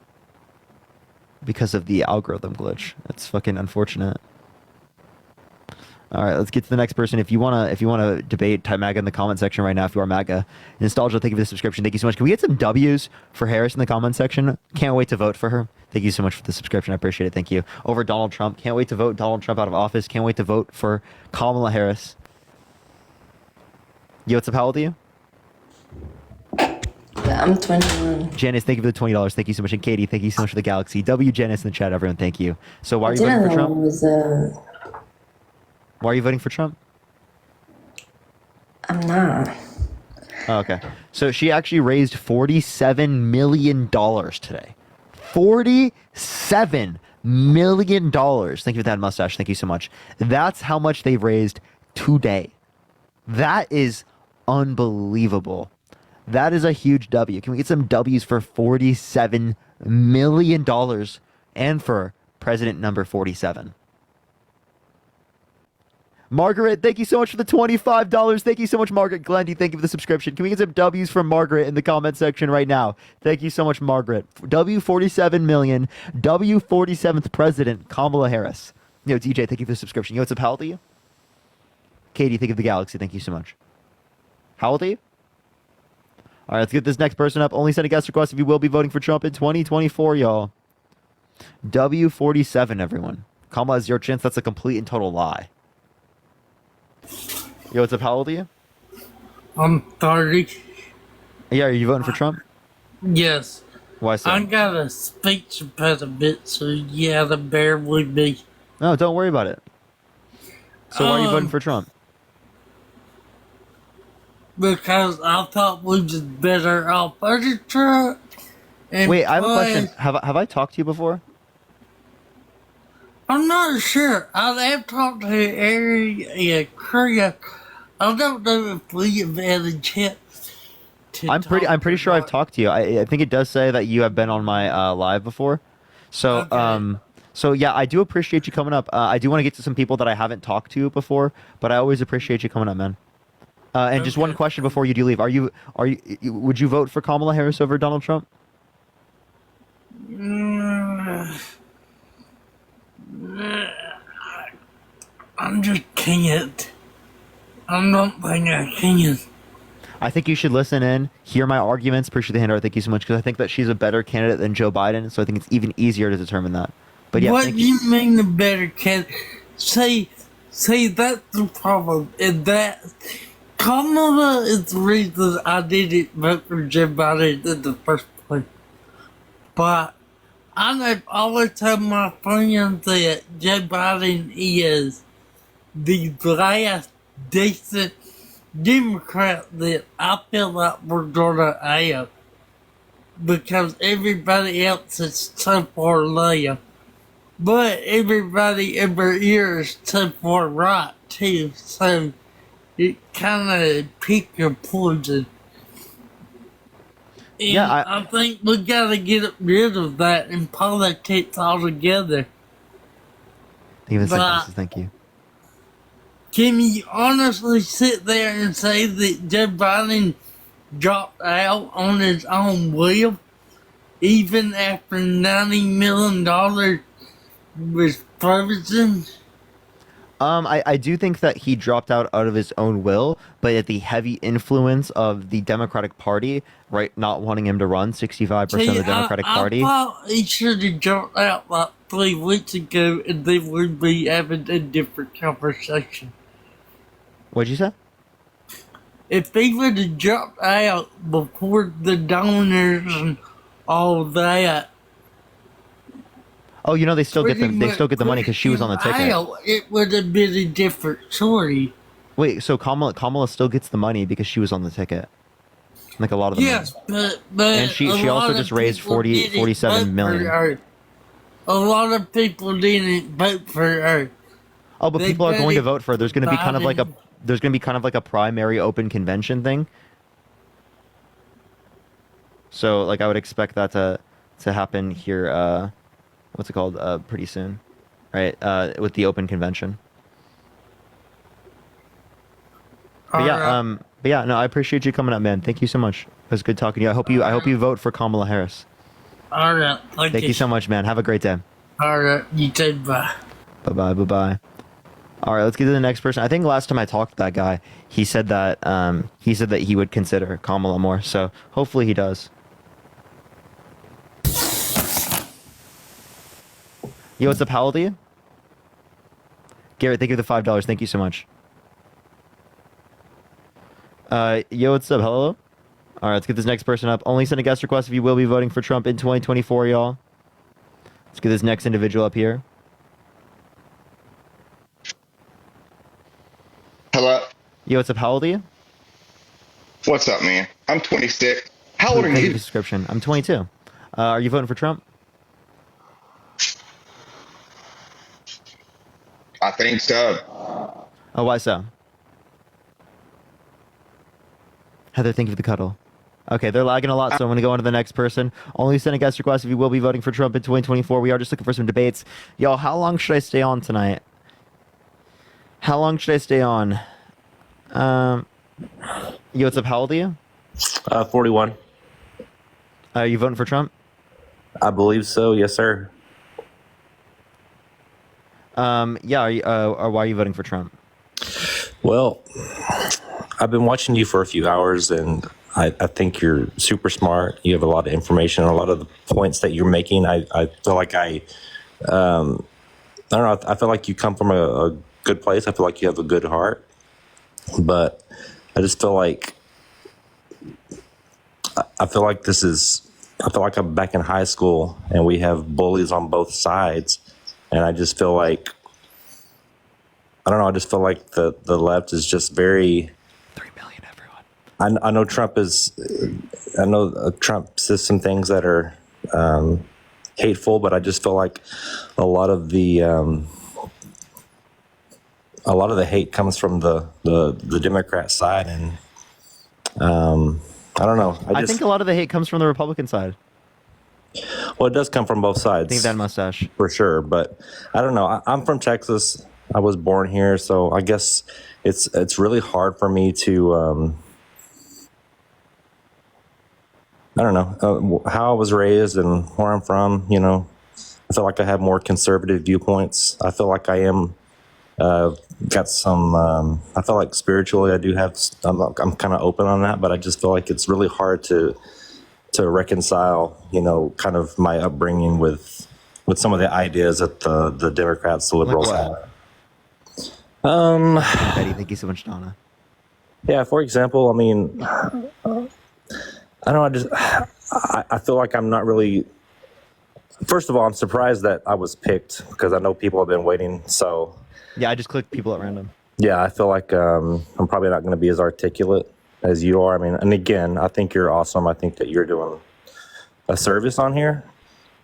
because of the algorithm glitch. It's fucking unfortunate. All right, let's get to the next person. If you wanna debate, type MAGA in the comment section right now. If you are MAGA, Nostalgia, thank you for the subscription. Thank you so much. Can we get some W's for Harris in the comment section? Can't wait to vote for her. Thank you so much for the subscription. I appreciate it. Thank you. Over Donald Trump. Can't wait to vote Donald Trump out of office. Can't wait to vote for Kamala Harris. Yo, what's up? How old are you? I'm 21. Janice, thank you for the $20. Thank you so much. And Katie, thank you so much for the Galaxy. W Janice in the chat, everyone. Thank you. So why are you voting for Trump? Why are you voting for Trump? I'm not. Oh, okay. So she actually raised $47 million today. $47 million. Thank you for that mustache. Thank you so much. That's how much they've raised today. That is unbelievable. That is a huge W. Can we get some W's for $47 million and for President number 47? Margaret, thank you so much for the $25. Thank you so much, Margaret. Glendy, thank you for the subscription. Can we get some W's from Margaret in the comment section right now? Thank you so much, Margaret. W47 million. W47th President, Kamala Harris. Yo, DJ, thank you for the subscription. Yo, what's up? How old are you? Katie, thank you for the Galaxy. Thank you so much. How old are you? All right, let's get this next person up. Only send a guest request if you will be voting for Trump in 2024, y'all. W47, everyone. Kamala has your chance. That's a complete and total lie. Yo, what's up? How old are you? I'm 30. Yeah, are you voting for Trump? Yes. Why so? I got a speech impediment, so you have to bear with me. No, don't worry about it. So why are you voting for Trump? Because I thought we was better off under Trump. Wait, I have a question. Have I talked to you before? I'm not sure. I have talked to Harry and Korea. I don't know if we have had a chance to I'm pretty sure I've talked to you. I think it does say that you have been on my live before. So so yeah, I do appreciate you coming up. I do want to get to some people that I haven't talked to before, but I always appreciate you coming up, man. And just one question before you do leave: would you vote for Kamala Harris over Donald Trump? I'm just can't. I'm not think I can. I think you should listen in, hear my arguments. Appreciate the hand art. Thank you so much, because I think that she's a better candidate than Joe Biden. So I think it's even easier to determine that. But yeah, what do you mean the better candidate? See, that's the problem. Is that Kamala is the reason I didn't vote for Joe Biden in the first place. But I have always told my friends that Joe Biden is the last decent Democrat that I feel like we're gonna have, because everybody else is so far left, but everybody over here is so far right too. So it kind of pick your poison. And Yeah, I think we gotta get rid of that in politics altogether. Give us But thank you. can you honestly sit there and say that Joe Biden dropped out on his own will, even after $90 million was frozen? I do think that he dropped out of his own will, but at the heavy influence of the Democratic Party, right, not wanting him to run 65% of the Democratic Party. I thought he should have dropped out like 3 weeks ago, and they would be having a different conversation. What'd you say? If he would have dropped out before the donors and all that. Oh, you know they still get the money because she was on the ticket. It would have been a different story. Wait, so Kamala still gets the money because she was on the ticket. Like a lot of the yes, money. but And she also just raised 47 million. A lot of people didn't vote for her. Oh, but people are going to vote for her. There's going to be kind of like a primary open convention thing. So like I would expect that to happen here what's it called? Pretty soon. Right? With the open convention. But yeah, no, I appreciate you coming up, man. Thank you so much. It was good talking to you. I hope you vote for Kamala Harris. All right. Thank you so much, man. Have a great day. All right. You too. Bye. Bye-bye. All right, let's get to the next person. I think last time I talked to that guy, he said that he would consider Kamala more. So hopefully he does. Yo, what's up? How old are you? Garrett, thank you for the $5. Thank you so much. Yo, what's up? Hello? All right, let's get this next person up. Only send a guest request if you will be voting for Trump in 2024, y'all. Let's get this next individual up here. Hello? Yo, what's up? How old are you? What's up, man? I'm 26. How old are Thank you? Description. I'm 22. Are you voting for Trump? I think so. Oh, why so? Heather, thank you for the cuddle. Okay, they're lagging a lot, so I'm going to go on to the next person. Only send a guest request if you will be voting for Trump in 2024. We are just looking for some debates. Y'all, how long should I stay on tonight? How long should I stay on? Yo, what's up? How old are you? 41. Are you voting for Trump? I believe so. Yes, sir. Yeah, or why are you voting for Trump? Well, I've been watching you for a few hours, and I think you're super smart. You have a lot of information. A lot of the points that you're making, I feel like I don't know. I feel like you come from a good place. I feel like you have a good heart, but I just feel like I feel like I'm back in high school, and we have bullies on both sides. And I just feel like, I don't know, I just feel like the left is just very... 3 million, everyone. I know Trump says some things that are hateful, but I just feel like a lot of the hate comes from the Democrat side. And I don't know. I think a lot of the hate comes from the Republican side. Well, it does come from both sides. I think that mustache. For sure, but I don't know. I'm from Texas. I was born here, so I guess it's really hard for me to I don't know how I was raised and where I'm from. You know, I feel like I have more conservative viewpoints. I feel like I am got some. I feel like spiritually, I do have. I'm kind of open on that, but I just feel like it's really hard to reconcile, you know, kind of my upbringing with some of the ideas that the Democrats, the liberals have. Betty, thank you so much, Donna. Yeah, for example, I mean, I don't know, I feel like I'm not really, first of all, I'm surprised that I was picked because I know people have been waiting, so. Yeah, I just clicked people at random. Yeah, I feel like I'm probably not going to be as articulate as you are. I mean, and again, I think you're awesome. I think that you're doing a service on here.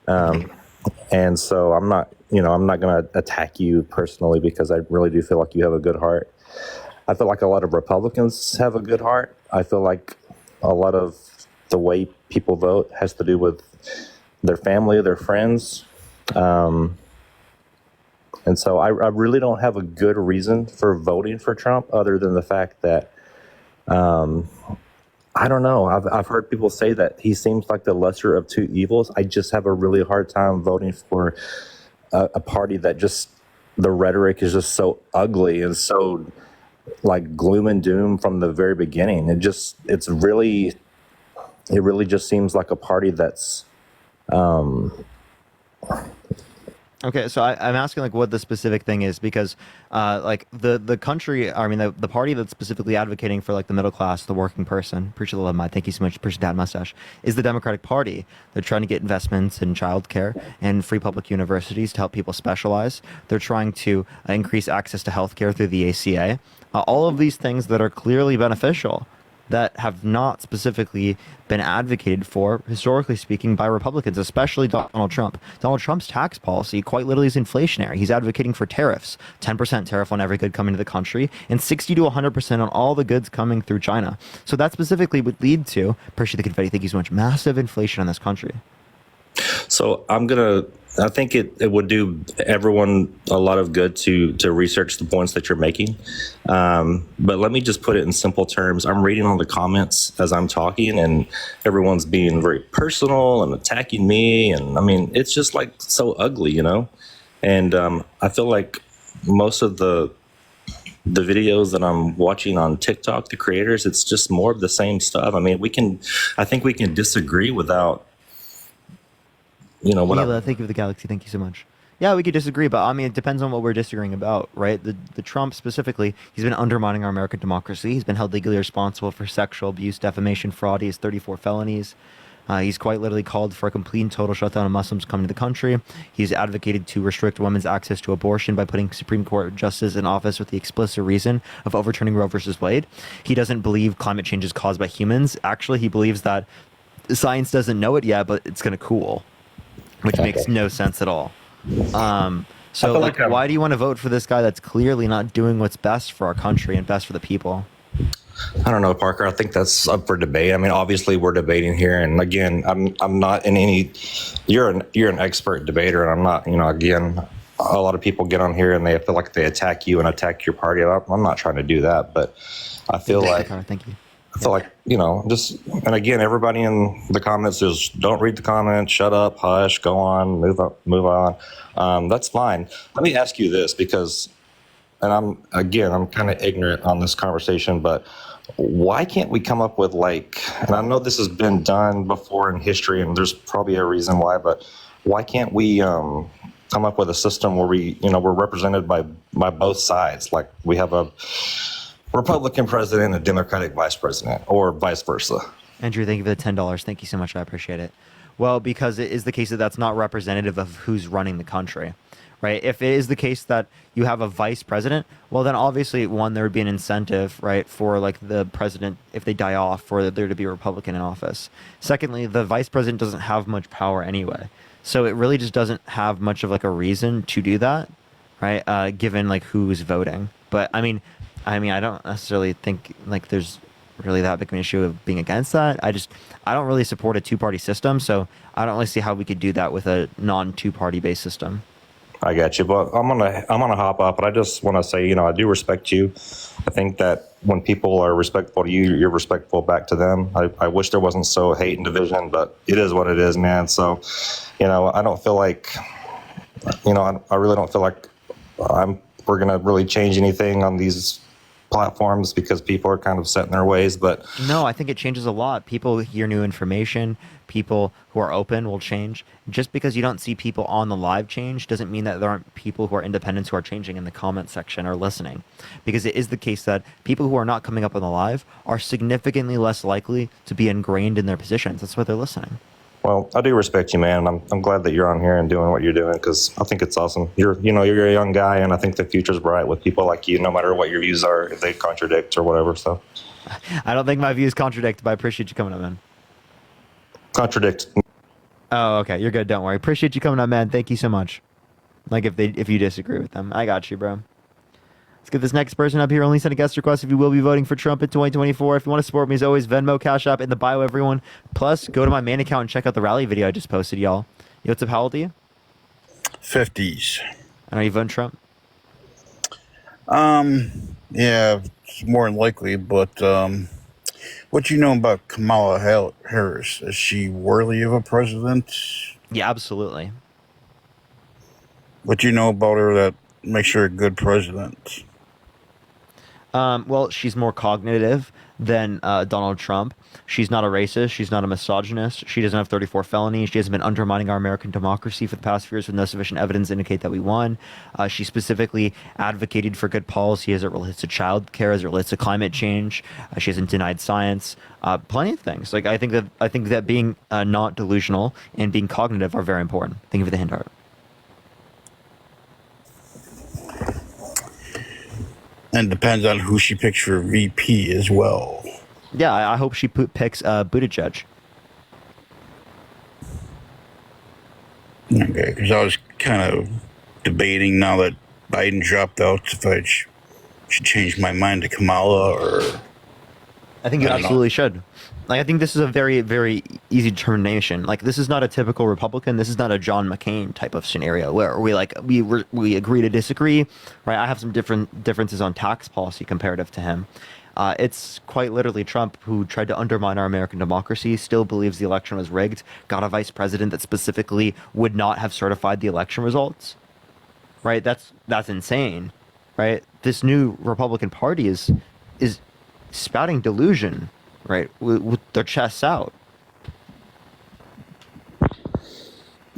And so I'm not going to attack you personally because I really do feel like you have a good heart. I feel like a lot of Republicans have a good heart. I feel like a lot of the way people vote has to do with their family, their friends. And so I really don't have a good reason for voting for Trump other than the fact that, I don't know. I've heard people say that he seems like the lesser of two evils. I just have a really hard time voting for a party that just, the rhetoric is just so ugly and so like gloom and doom from the very beginning. It really just seems like a party that's, Okay, so I'm asking like what the specific thing is because like the country, I mean the party that's specifically advocating for like the middle class, the working person, appreciate the love, Mike, thank you so much, appreciate that mustache, is the Democratic Party. They're trying to get investments in childcare and free public universities to help people specialize. They're trying to increase access to healthcare through the ACA. All of these things that are clearly beneficial that have not specifically been advocated for, historically speaking, by Republicans, especially Donald Trump. Donald Trump's tax policy quite literally is inflationary. He's advocating for tariffs, 10% tariff on every good coming to the country, and 60 to 100% on all the goods coming through China. So that specifically would lead to, appreciate the confetti, thank you so much, massive inflation in this country. So I think it would do everyone a lot of good to research the points that you're making. But let me just put it in simple terms. I'm reading all the comments as I'm talking, and everyone's being very personal and attacking me. And I mean, it's just like so ugly, you know? And I feel like most of the videos that I'm watching on TikTok, the creators, it's just more of the same stuff. I mean, I think we can disagree without, you know, Mila, thank you for the galaxy. Thank you so much. Yeah, we could disagree, but I mean, it depends on what we're disagreeing about, right? The Trump specifically, he's been undermining our American democracy. He's been held legally responsible for sexual abuse, defamation, fraud. He has 34 felonies. He's quite literally called for a complete and total shutdown of Muslims coming to the country. He's advocated to restrict women's access to abortion by putting Supreme Court justices in office with the explicit reason of overturning Roe versus Wade. He doesn't believe climate change is caused by humans. Actually, he believes that science doesn't know it yet, but it's going to cool. Which makes no sense at all. So like, why do you want to vote for this guy that's clearly not doing what's best for our country and best for the people? I don't know, Parker. I think that's up for debate. I mean, obviously we're debating here, and again, I'm not in any. You're an expert debater, and I'm not. You know, again, a lot of people get on here and they feel like they attack you and attack your party. I'm not trying to do that, but I feel like. Thank you. I feel like, you know, just, and again, everybody in the comments is don't read the comments, shut up, hush, go on, move on. That's fine. Let me ask you this because, and I'm kind of ignorant on this conversation, but why can't we come up with like, and I know this has been done before in history and there's probably a reason why, but why can't we come up with a system where we're represented by both sides? Like we have a Republican president and a Democratic vice president, or vice versa. Andrew, thank you for the $10. Thank you so much. I appreciate it. Well, because it is the case that that's not representative of who's running the country, right? If it is the case that you have a vice president, well, then obviously, one, there would be an incentive, right, for like the president, if they die off, for there to be a Republican in office. Secondly, the vice president doesn't have much power anyway. So it really just doesn't have much of like a reason to do that, right? Given like who's voting. But I mean, I don't necessarily think like there's really that big of an issue of being against that. I don't really support a two-party system, so I don't really see how we could do that with a non-two-party based system. I got you, but I'm gonna hop up, but I just want to say, you know, I do respect you. I think that when people are respectful to you, you're respectful back to them. I wish there wasn't so hate and division, but it is what it is, man. So, you know, I don't feel like, you know, I really don't feel like we're gonna really change anything on these platforms because people are kind of set in their ways. But no, I think it changes a lot. People hear new information. People who are open will change. Just because you don't see people on the live change doesn't mean that there aren't people who are independents who are changing in the comment section or listening. Because it is the case that people who are not coming up on the live are significantly less likely to be ingrained in their positions. That's why they're listening. Well, I do respect you, man. I'm glad that you're on here and doing what you're doing because I think it's awesome. You're a young guy, and I think the future's bright with people like you, no matter what your views are, if they contradict or whatever. So, I don't think my views contradict, but I appreciate you coming up, man. Contradict. Oh, okay. You're good. Don't worry. Appreciate you coming up, man. Thank you so much. Like if you disagree with them, I got you, bro. Let's get this next person up here. Only send a guest request if you will be voting for Trump in 2024. If you want to support me, as always, Venmo, Cash App in the bio, everyone. Plus, go to my main account and check out the rally video I just posted, y'all. Yo, what's up? How old are you? 50s. And are you voting Trump? Yeah, it's more than likely, but what you know about Kamala Harris? Is she worthy of a president? Yeah, absolutely. What you know about her that makes her a good president? Well, she's more cognitive than Donald Trump. She's not a racist. She's not a misogynist. She doesn't have 34 felonies. She hasn't been undermining our American democracy for the past few years with no sufficient evidence to indicate that we won. She specifically advocated for good policy as it relates to child care, as it relates to climate change. She hasn't denied science. Plenty of things. Like I think that being not delusional and being cognitive are very important. Thank you for the hint, Art. And depends on who she picks for VP as well. Yeah, I hope she picks Buttigieg. Okay, because I was kind of debating now that Biden dropped out if I should change my mind to Kamala or... I think you absolutely should. Like, I think this is a very, very easy determination. Like, this is not a typical Republican. This is not a John McCain type of scenario where we agree to disagree, right? I have some differences on tax policy comparative to him. It's quite literally Trump, who tried to undermine our American democracy, still believes the election was rigged, got a vice president that specifically would not have certified the election results, right? That's insane, right? This new Republican Party is spouting delusion, right, with their chests out.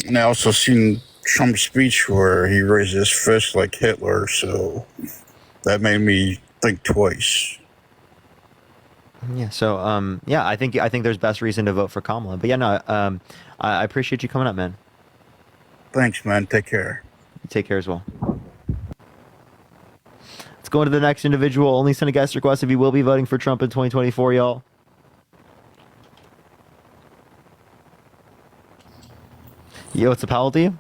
And I also seen Trump's speech where he raised his fist like Hitler, so that made me think twice. Yeah. So, I think there's best reason to vote for Kamala. But yeah, no, I appreciate you coming up, man. Thanks, man. Take care. You take care as well. Let's go into the next individual. Only send a guest request if you will be voting for Trump in 2024, y'all. Yo, what's up? How old are you?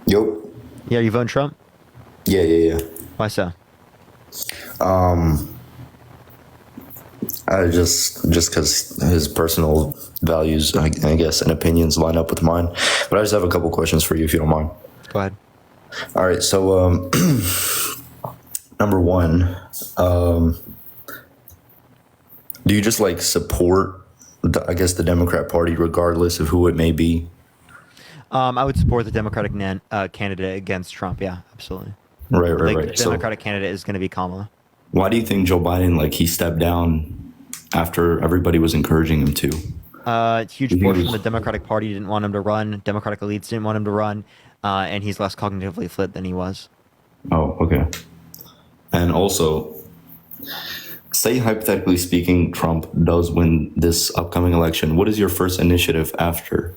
Yo. Yeah, you voting Trump? Yeah. Why so? I just because his personal values, I guess, and opinions line up with mine. But I just have a couple questions for you, if you don't mind. Go ahead. All right. So, number one, do you just like support, the Democrat Party, regardless of who it may be? I would support the Democratic candidate against Trump. Yeah, absolutely. Right. The Democratic candidate is going to be Kamala. Why do you think Joe Biden, he stepped down after everybody was encouraging him to? Huge portion of the Democratic Party didn't want him to run. Democratic elites didn't want him to run. And he's less cognitively fit than he was. Oh, okay. And also, say hypothetically speaking, Trump does win this upcoming election. What is your first initiative after?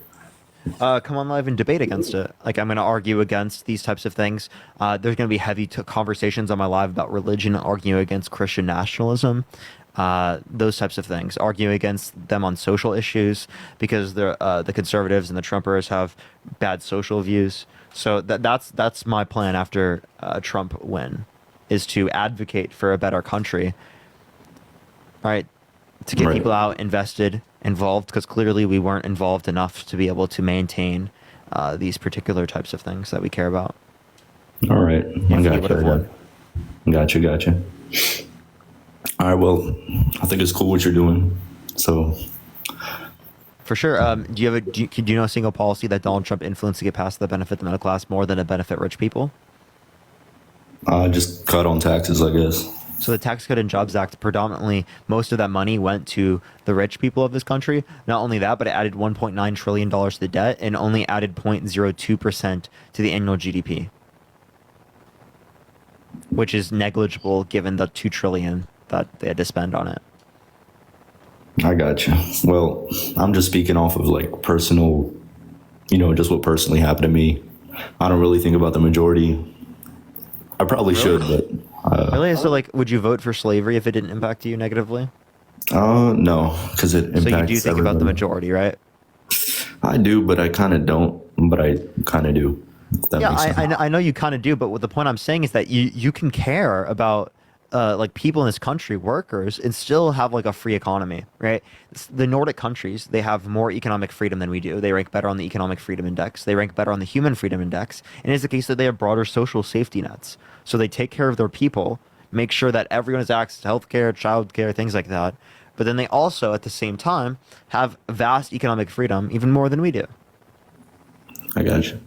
Come on live and debate against it. Like, I'm going to argue against these types of things. There's going to be heavy conversations on my live about religion, arguing against Christian nationalism, those types of things. Arguing against them on social issues because the conservatives and the Trumpers have bad social views. So that's my plan after Trump win, is to advocate for a better country, right? To get people out, involved, because clearly we weren't involved enough to be able to maintain these particular types of things that we care about. All right. Gotcha. All right. Well, I think it's cool what you're doing. So, for sure. Do you know a single policy that Donald Trump influenced to get passed that benefit the middle class more than to benefit rich people? Just cut on taxes, I guess. So the Tax Cut and Jobs Act, predominantly, most of that money went to the rich people of this country. Not only that, but it added $1.9 trillion to the debt and only added 0.02% to the annual GDP, which is negligible given the $2 trillion that they had to spend on it. I got you. Well, I'm just speaking off of personal, just what personally happened to me. I don't really think about the majority. I probably should, but... really? So, would you vote for slavery if it didn't impact you negatively? No, because it impacts So you do think everybody. about the majority, right? I do, but I kind of don't, but I kind of do. That Yeah, makes sense. I know you kind of do, but what the point I'm saying is that you can care about like people in this country, workers, and still have like a free economy, right? The Nordic countries, they have more economic freedom than we do. They rank better on the economic freedom index. They rank better on the human freedom index. And it's the case that they have broader social safety nets. So they take care of their people, make sure that everyone has access to healthcare, childcare, things like that. But then they also, at the same time, have vast economic freedom, even more than we do. I got you.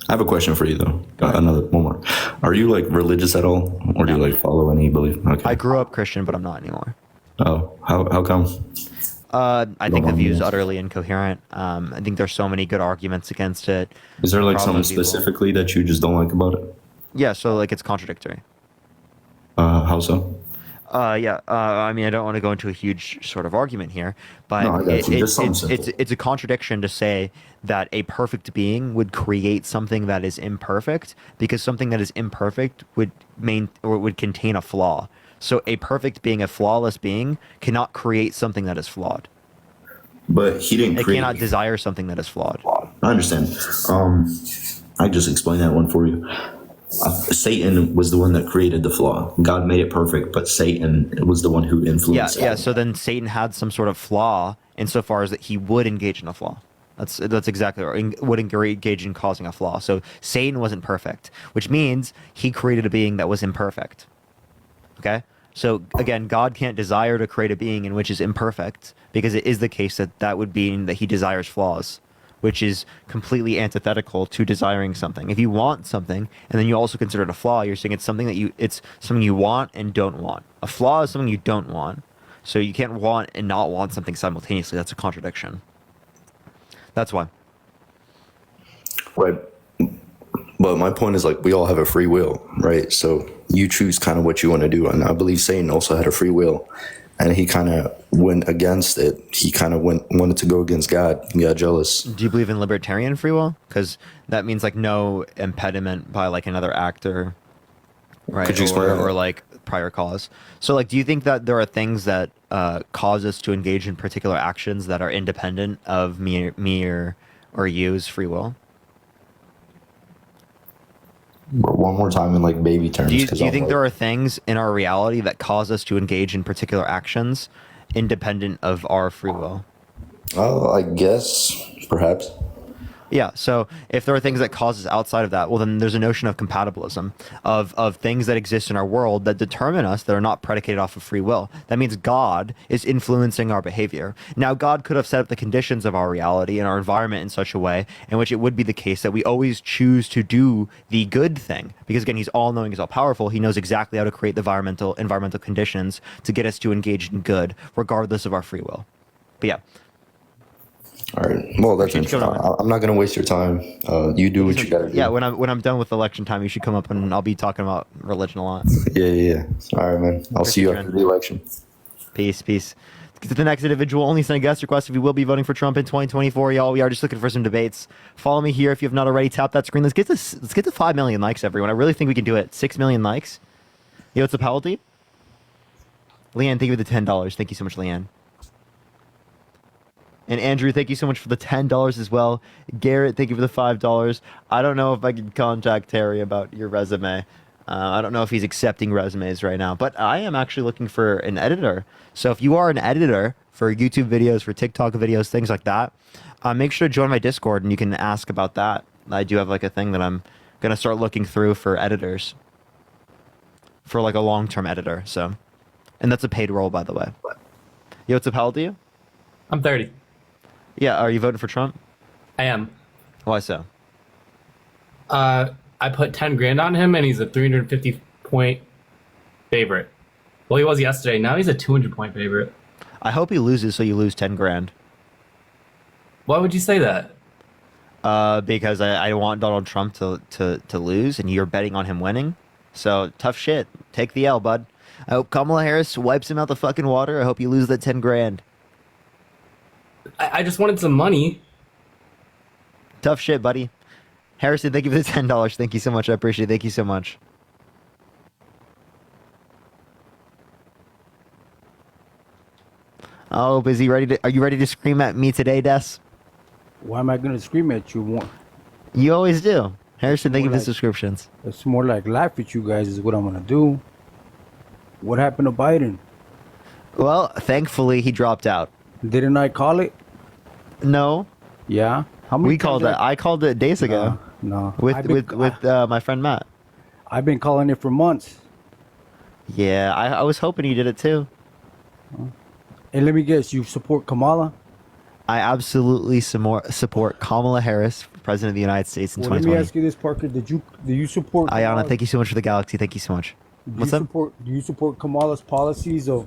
I have a question for you though. One more. Are you like religious at all, or do you like follow any belief? Okay. I grew up Christian, but I'm not anymore. Oh, how come? I think the view is utterly incoherent. I think there's so many good arguments against it. Is there like something Probably people- specifically that you just don't like about it? Yeah, so like it's contradictory. How so? I mean, I don't want to go into a huge sort of argument here, but No, I got you. Just something simple. it's a contradiction to say that a perfect being would create something that is imperfect, because something that is imperfect would would contain a flaw. So a perfect being, a flawless being, cannot create something that is flawed. But he didn't It create. cannot desire something that is flawed. I understand. I just explained that one for you. Satan was the one that created the flaw. God made it perfect, but Satan was the one who influenced it. Yeah. So then Satan had some sort of flaw insofar as that he would engage in a flaw. That's exactly right. Would engage in causing a flaw. So Satan wasn't perfect, which means he created a being that was imperfect. Okay? So again, God can't desire to create a being in which is imperfect, because it is the case that that would mean that he desires flaws, which is completely antithetical to desiring something. If you want something and then you also consider it a flaw, you're saying it's something you want and don't want. A flaw is something you don't want. So you can't want and not want something simultaneously. That's a contradiction. That's why. Right. But my point is, like, we all have a free will, right? So you choose kind of what you want to do. And I believe Satan also had a free will. And he kind of went against it. He kind of wanted to go against God. He got jealous. Do you believe in libertarian free will? Because that means like no impediment by like another actor, right? Could you explain that? Or like prior cause. So like, do you think that there are things that cause us to engage in particular actions that are independent of me or you's free will? One more time in like baby terms. Do you think there are things in our reality that cause us to engage in particular actions independent of our free will? Oh, I guess perhaps. Yeah, so if there are things that cause us outside of that, well, then there's a notion of compatibilism, of things that exist in our world that determine us that are not predicated off of free will. That means God is influencing our behavior. Now, God could have set up the conditions of our reality and our environment in such a way in which it would be the case that we always choose to do the good thing. Because again, he's all-knowing, he's all-powerful. He knows exactly how to create the environmental conditions to get us to engage in good, regardless of our free will. But yeah. All right. Well, that's interesting. I'm not going to waste your time. You do what you got to do. Yeah, when I'm done with election time, you should come up and I'll be talking about religion a lot. Yeah. All right, man. I'll see you after the election. Peace. Let's get to the next individual. Only send a guest request if you will be voting for Trump in 2024, y'all. We are just looking for some debates. Follow me here if you have not already. Tap that screen. Let's get to 5 million likes, everyone. I really think we can do it. 6 million likes. Yo, it's a penalty. Leanne, thank you for the $10. Thank you so much, Leanne. And Andrew, thank you so much for the $10 as well. Garrett, thank you for the $5. I don't know if I can contact Terry about your resume. I don't know if he's accepting resumes right now, but I am actually looking for an editor. So if you are an editor for YouTube videos, for TikTok videos, things like that, make sure to join my Discord and you can ask about that. I do have like a thing that I'm going to start looking through for editors, for like a long-term editor. So, and that's a paid role, by the way. Yo, what's up? How old are you? I'm 30. Yeah, are you voting for Trump? I am. Why so? I put 10 grand on him, and he's a 350 point favorite. Well, he was yesterday. Now he's a 200 point favorite. I hope he loses, so you lose 10 grand. Why would you say that? Because I want Donald Trump to lose, and you're betting on him winning. So tough shit. Take the L, bud. I hope Kamala Harris wipes him out the fucking water. I hope you lose that 10 grand. I just wanted some money. Tough shit, buddy. Harrison, thank you for the $10. Thank you so much. I appreciate it. Thank you so much. Oh, are you ready to scream at me today, Des? Why am I going to scream at you? You always do. Harrison, thank you for the subscriptions. It's more like laugh at you guys is what I'm gonna do. What happened to Biden? Well, thankfully he dropped out. Didn't I call it? No. Yeah. How many We called it. I called it days ago. No. With my friend Matt. I've been calling it for months. Yeah, I was hoping he did it too. And let me guess, you support Kamala? I absolutely support Kamala Harris, President of the United States in 2020. Let me ask you this, Parker. Do you support Ayana, Kamala? thank you so much for the galaxy. Thank you so much. What's up? Do you support Kamala's policies of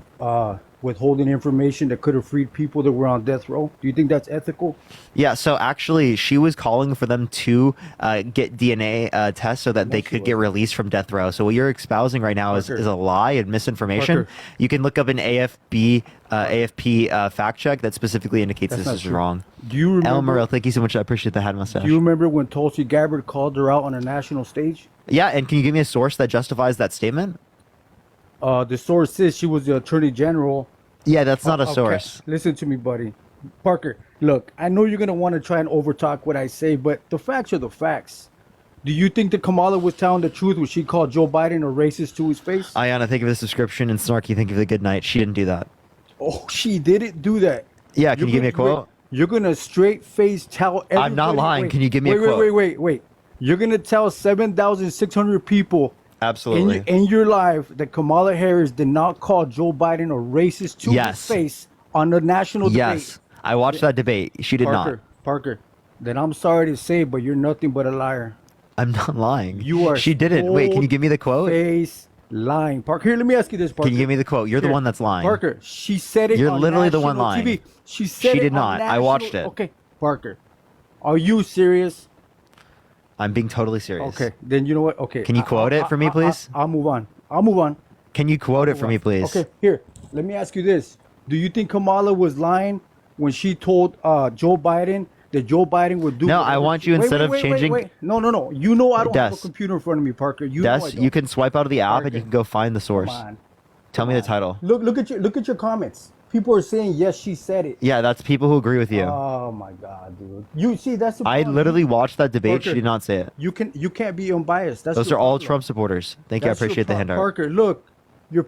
withholding information that could have freed people that were on death row? Do you think that's ethical? Yeah, so actually, she was calling for them to get DNA tests so that they could get released from death row. So what you're espousing right now is a lie and misinformation. Parker. You can look up an AFP fact check that specifically indicates That's this not is true. wrong. Do you remember? El Morel, thank you so much. I appreciate the head mustache. Do you remember when Tulsi Gabbard called her out on a national stage? Yeah, and can you give me a source that justifies that statement? The source says she was the attorney general. Yeah, that's not a Okay, source. listen to me, buddy. Parker, look, I know you're going to want to try and overtalk what I say, but the facts are the facts. Do you think that Kamala was telling the truth when she called Joe Biden a racist to his face? Ayana, thank you for the subscription, and Snarky, thank you for the good night. She didn't do that. Oh, she didn't do that. Yeah, can you give me a quote? You're going to straight face tell everybody. I'm not lying. Can you give me a quote? Wait. You're going to tell 7,600 people Absolutely. in your life that Kamala Harris did not call Joe Biden a racist to his face on the national debate. Yes, I watched that debate. She did not. Parker, then I'm sorry to say, but you're nothing but a liar. I'm not lying. You are. She didn't. Wait, can you give me the quote? Face lying. Parker, here, let me ask you this, Parker. Can you give me the quote? You're the one that's lying. Parker, she said it You're on literally the one national lying. TV. She said She it did on not. I national- watched it. Okay, Parker, are you serious? I'm being totally serious. Okay, then you know what? Okay. Can you quote it for me, please? I'll move on. Can you quote it for me, please? Okay, here. Let me ask you this. Do you think Kamala was lying when she told Joe Biden that Joe Biden would do? No, whatever I want you instead of changing. Wait. No. You know I don't have a Des. computer in front of me, Parker. You know I Des, don't. you can swipe out of the app and you can go find the source. on. Tell me the title. Look at your comments. People are saying yes, she said it. Yeah, that's people who agree with you. Oh my God, dude. You see, that's the I problem. literally watched that debate. Parker, She did not say it. You can't be unbiased. That's Those your are all problem. Trump supporters. Thank you. I That's your appreciate the problem. hand art. Parker, look, your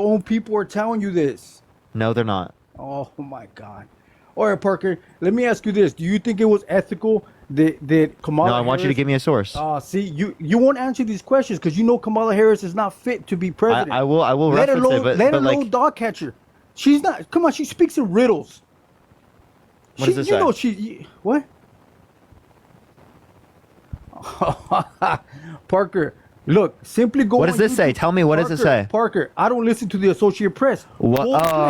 own people are telling you this. No, they're not. Oh my God. All right, Parker. Let me ask you this: do you think it was ethical that Kamala? No, I want you to Harris- give me a source. See, you won't answer these questions because you know Kamala Harris is not fit to be president. I will Let reference alone, it, but let but alone like, dog catcher. She's not. Come on, she speaks in riddles. What does this you say? know she what? Parker, look, simply go. What does on this say? YouTube. Tell me, what does it say? Parker, I don't listen to the Associated Press. What? Pull the clip. Pull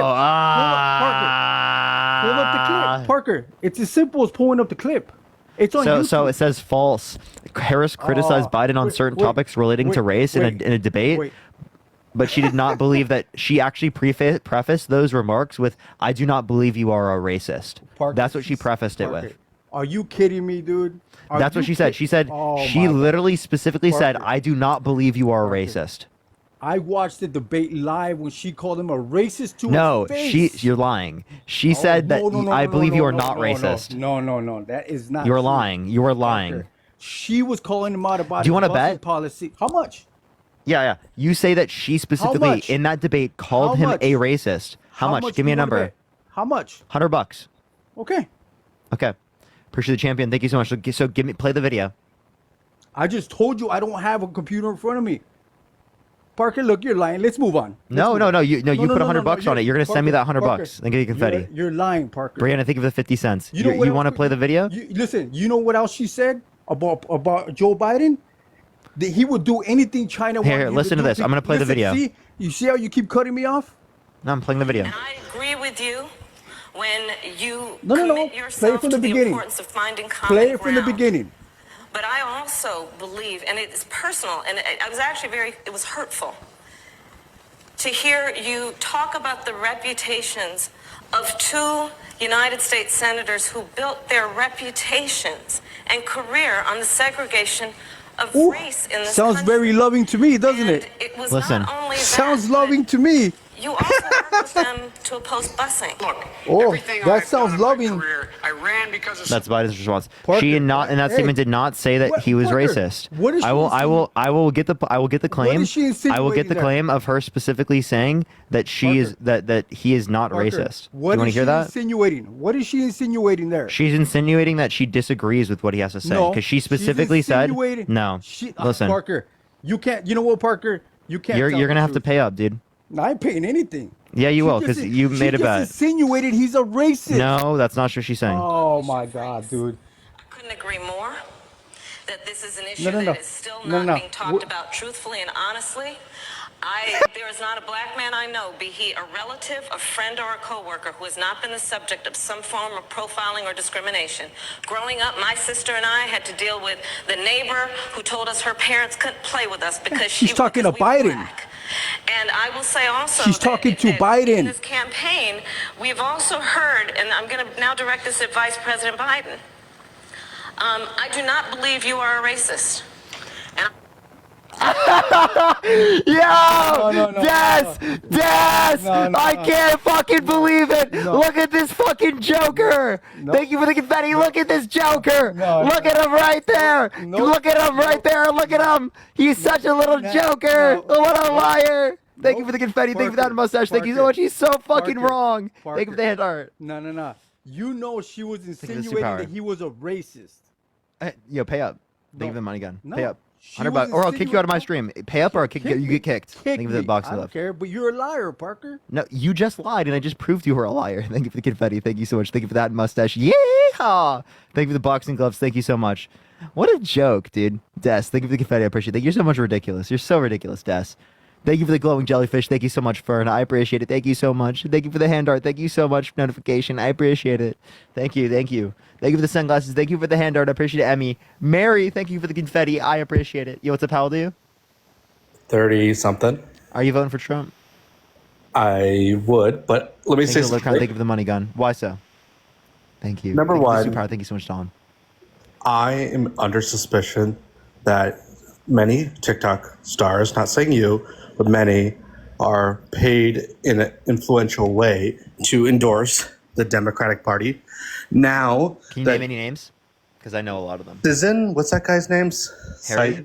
up the clip. Parker, it's as simple as pulling up the clip. It's on YouTube. So it says false. Harris criticized Biden on certain topics relating to race in a debate. But she did not believe that. She actually prefaced those remarks with, "I do not believe you are a racist." Parker, That's what she prefaced it with. Are you kidding me, dude? That's what she said. She said, she literally specifically said, "I do not believe you are a racist." I watched the debate live when she called him a racist to No, his face. you're lying. She said that I believe you are not racist. No, that is not. You're true. lying. You are lying. Parker, she was calling him out about. Do you want to bet? Policy. How much? Yeah. You say that she specifically much? in that debate called How him much? a racist. How much? Give me a do you wanna number. bet? How much? $100. Okay. Okay. Appreciate the champion. Thank you so much. So play the video. I just told you I don't have a computer in front of me. Parker, look, you're lying. Let's move on. No. You put $100 on it. You're gonna send me that $100 Parker, and get you confetti. You're lying, Parker. Brianna, think of the 50 cents. You know what You else want to we- play the video? Listen, you know what else she said about Joe Biden? That he would do anything China wanted Here, him listen to do. this. I'm gonna play the video. See? You see how you keep cutting me off? No, I'm playing the video. Agree with you when you No. commit Play yourself it from to the the beginning. importance of finding common Play it from the ground. beginning. But I also believe, and it's personal, and I was actually it was hurtful to hear you talk about the reputations of two United States senators who built their reputations and career on the segregation of race in this Sounds country. very loving to me, doesn't it? It was Listen. not only Sounds loving to me. you also work with them to oppose busing. Look, Oh, that sounds loving. I ran because of That's Biden's response. Parker, She not in that hey, statement did not say that what- he was Parker, racist. what is she I will get the claim. is she I will get insinuating the there? claim of her specifically saying that she is that he is not Parker, racist. Do What you want is to hear she that? insinuating? What is she insinuating there? She's insinuating that she disagrees with what he has to say No, because she she's specifically said insinuating- no. Listen, Parker, you can't. You know what, Parker? You can't. you're tell gonna the have to truth. pay up, dude. I ain't paying anything. Yeah, you She will just- because you made a She bet. just insinuated he's a racist. No, that's not what she's saying. Oh my God, dude. Couldn't agree more that this is an issue No, no, no. that is still No, not no. being talked about truthfully and honestly. There is not a black man I know, be he a relative, a friend, or a coworker, who has not been the subject of some form of profiling or discrimination. Growing up, my sister and I had to deal with the neighbor who told us her parents couldn't play with us because She's talking to Biden. and I will say also, She's talking to in Biden. this campaign, we've also heard, and I'm going to now direct this at Vice President Biden. I do not believe you are a racist. Yo! no, Des! I can't fucking believe it! Look at this fucking Joker! Thank you for the confetti. Look at this Joker! Look at him right there! Look at him right there! Look at him! He's such a little Joker! What a liar! Thank you for the confetti. Thank you for that mustache. Thank you so much. He's so fucking wrong. Thank you for the hand art. No. You know she was the insinuating superpower. that he was a racist. Yo, pay up. Thank you No. for the money gun. No. Pay up. She 100 was bucks, or I'll kick you out of my stream. Pay up, or I'll you get kicked. Thank you for the box I of don't love. care, but you're a liar, Parker. No, you just lied, and I just proved you were a liar. Thank you for the confetti. Thank you so much. Thank you for that mustache. Yeehaw! Thank you for the boxing gloves. Thank you so much. What a joke, dude. Des, thank you for the confetti. I appreciate it. Thank you. You're so much ridiculous. You're so ridiculous, Des. Thank you for the glowing jellyfish. Thank you so much, Fern. I appreciate it. Thank you so much. Thank you for the hand art. Thank you so much for notification. I appreciate it. Thank you. Thank you. Thank you for the sunglasses. Thank you for the hand art. I appreciate it, Emmy. Mary, thank you for the confetti. I appreciate it. Yo, what's up, how do you? 30 something. Are you voting for Trump? I would, but let me say something. something. Thank you for the money gun. Why so? Thank you. Number Thank you one, for the superpower. Thank you so much, Don. I am under suspicion that many TikTok stars, not saying you, but many, are paid in an influential way to endorse the Democratic Party. Now, Can you name any names? Because I know a lot of them. Citizen, what's that guy's name? Harry?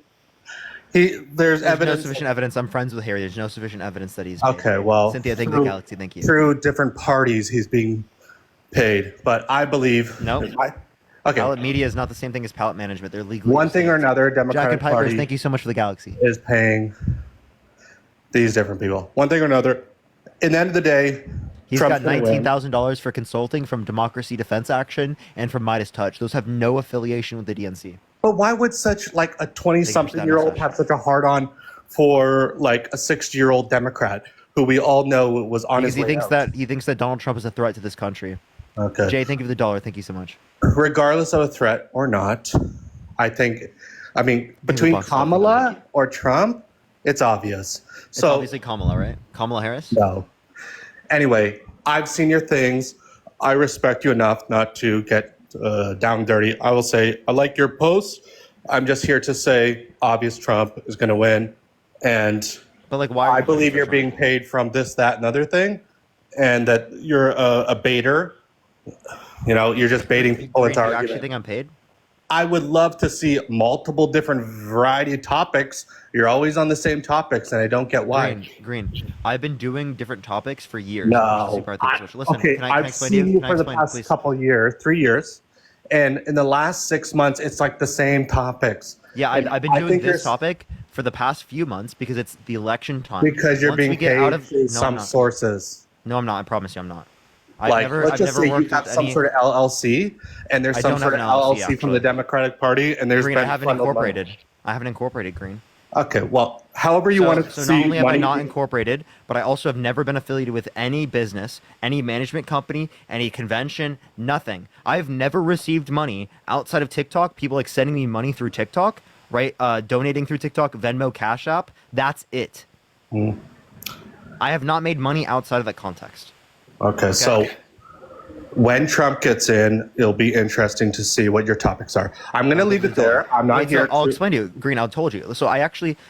There's evidence. No sufficient evidence. I'm friends with Harry. There's no sufficient evidence that he's paid. Okay, well, Cynthia, thank you for the galaxy. Thank you. Through different parties, he's being paid, but I believe. No. Okay. Palette media is not the same thing as palette management. They're legally One thing or another, Jack and Democratic Pipers, Party thank you so much for the galaxy. is paying these different people. One thing or another. In the end of the day, He's Trump's got gonna win. $19,000 for consulting from Democracy Defense Action and from Midas Touch. Those have no affiliation with the DNC. But why would such like a 20-something-year-old have such a hard-on for like a 60-year-old Democrat who we all know was on Because his way out? he thinks that Donald Trump is a threat to this country. Okay. Jay, thank you for the dollar. Thank you so much. Regardless of a threat or not, I mean, between Kamala or Trump, it's obvious. It's So obviously Kamala, right? Kamala Harris? no. Anyway, I've seen your things. I respect you enough not to get down dirty. I will say I like your posts. I'm just here to say obvious Trump is going to win, and but like why? I believe you're being paid from this, that, and other thing, and that you're a baiter. You know, you're just baiting people into Do you actually argument. think I'm paid? I would love to see multiple different variety of topics. You're always on the same topics, and I don't get why. Green. I've been doing different topics for years. No. Listen, Okay, can I I've explain seen to you Can I for the explain, past please? couple years, 3 years, and in the last 6 months, it's like the same topics. Yeah, And I've been I doing think this you're- topic for the past few months because it's the election time. because you're Once being we get paid out of, through no, I'm some not. sources. No, I'm not. I promise you, I'm not. Like, let's just say you worked have with some any- sort of LLC, and there's I some don't sort of have an LLC, LLC from the actually. Democratic Party, and there's Green, I been haven't funneled money. incorporated. I haven't incorporated Green. Okay, well, however you want to So see not only have I money. not incorporated, but I also have never been affiliated with any business, any management company, any convention, nothing. I've never received money outside of TikTok. People like sending me money through TikTok, right? Donating through TikTok, Venmo, Cash App. That's it. I have not made money outside of that context. Okay, so When Trump gets in, it'll be interesting to see what your topics are. I'm going to leave it there. I'm not here. I'll explain to you. Green, I told you. So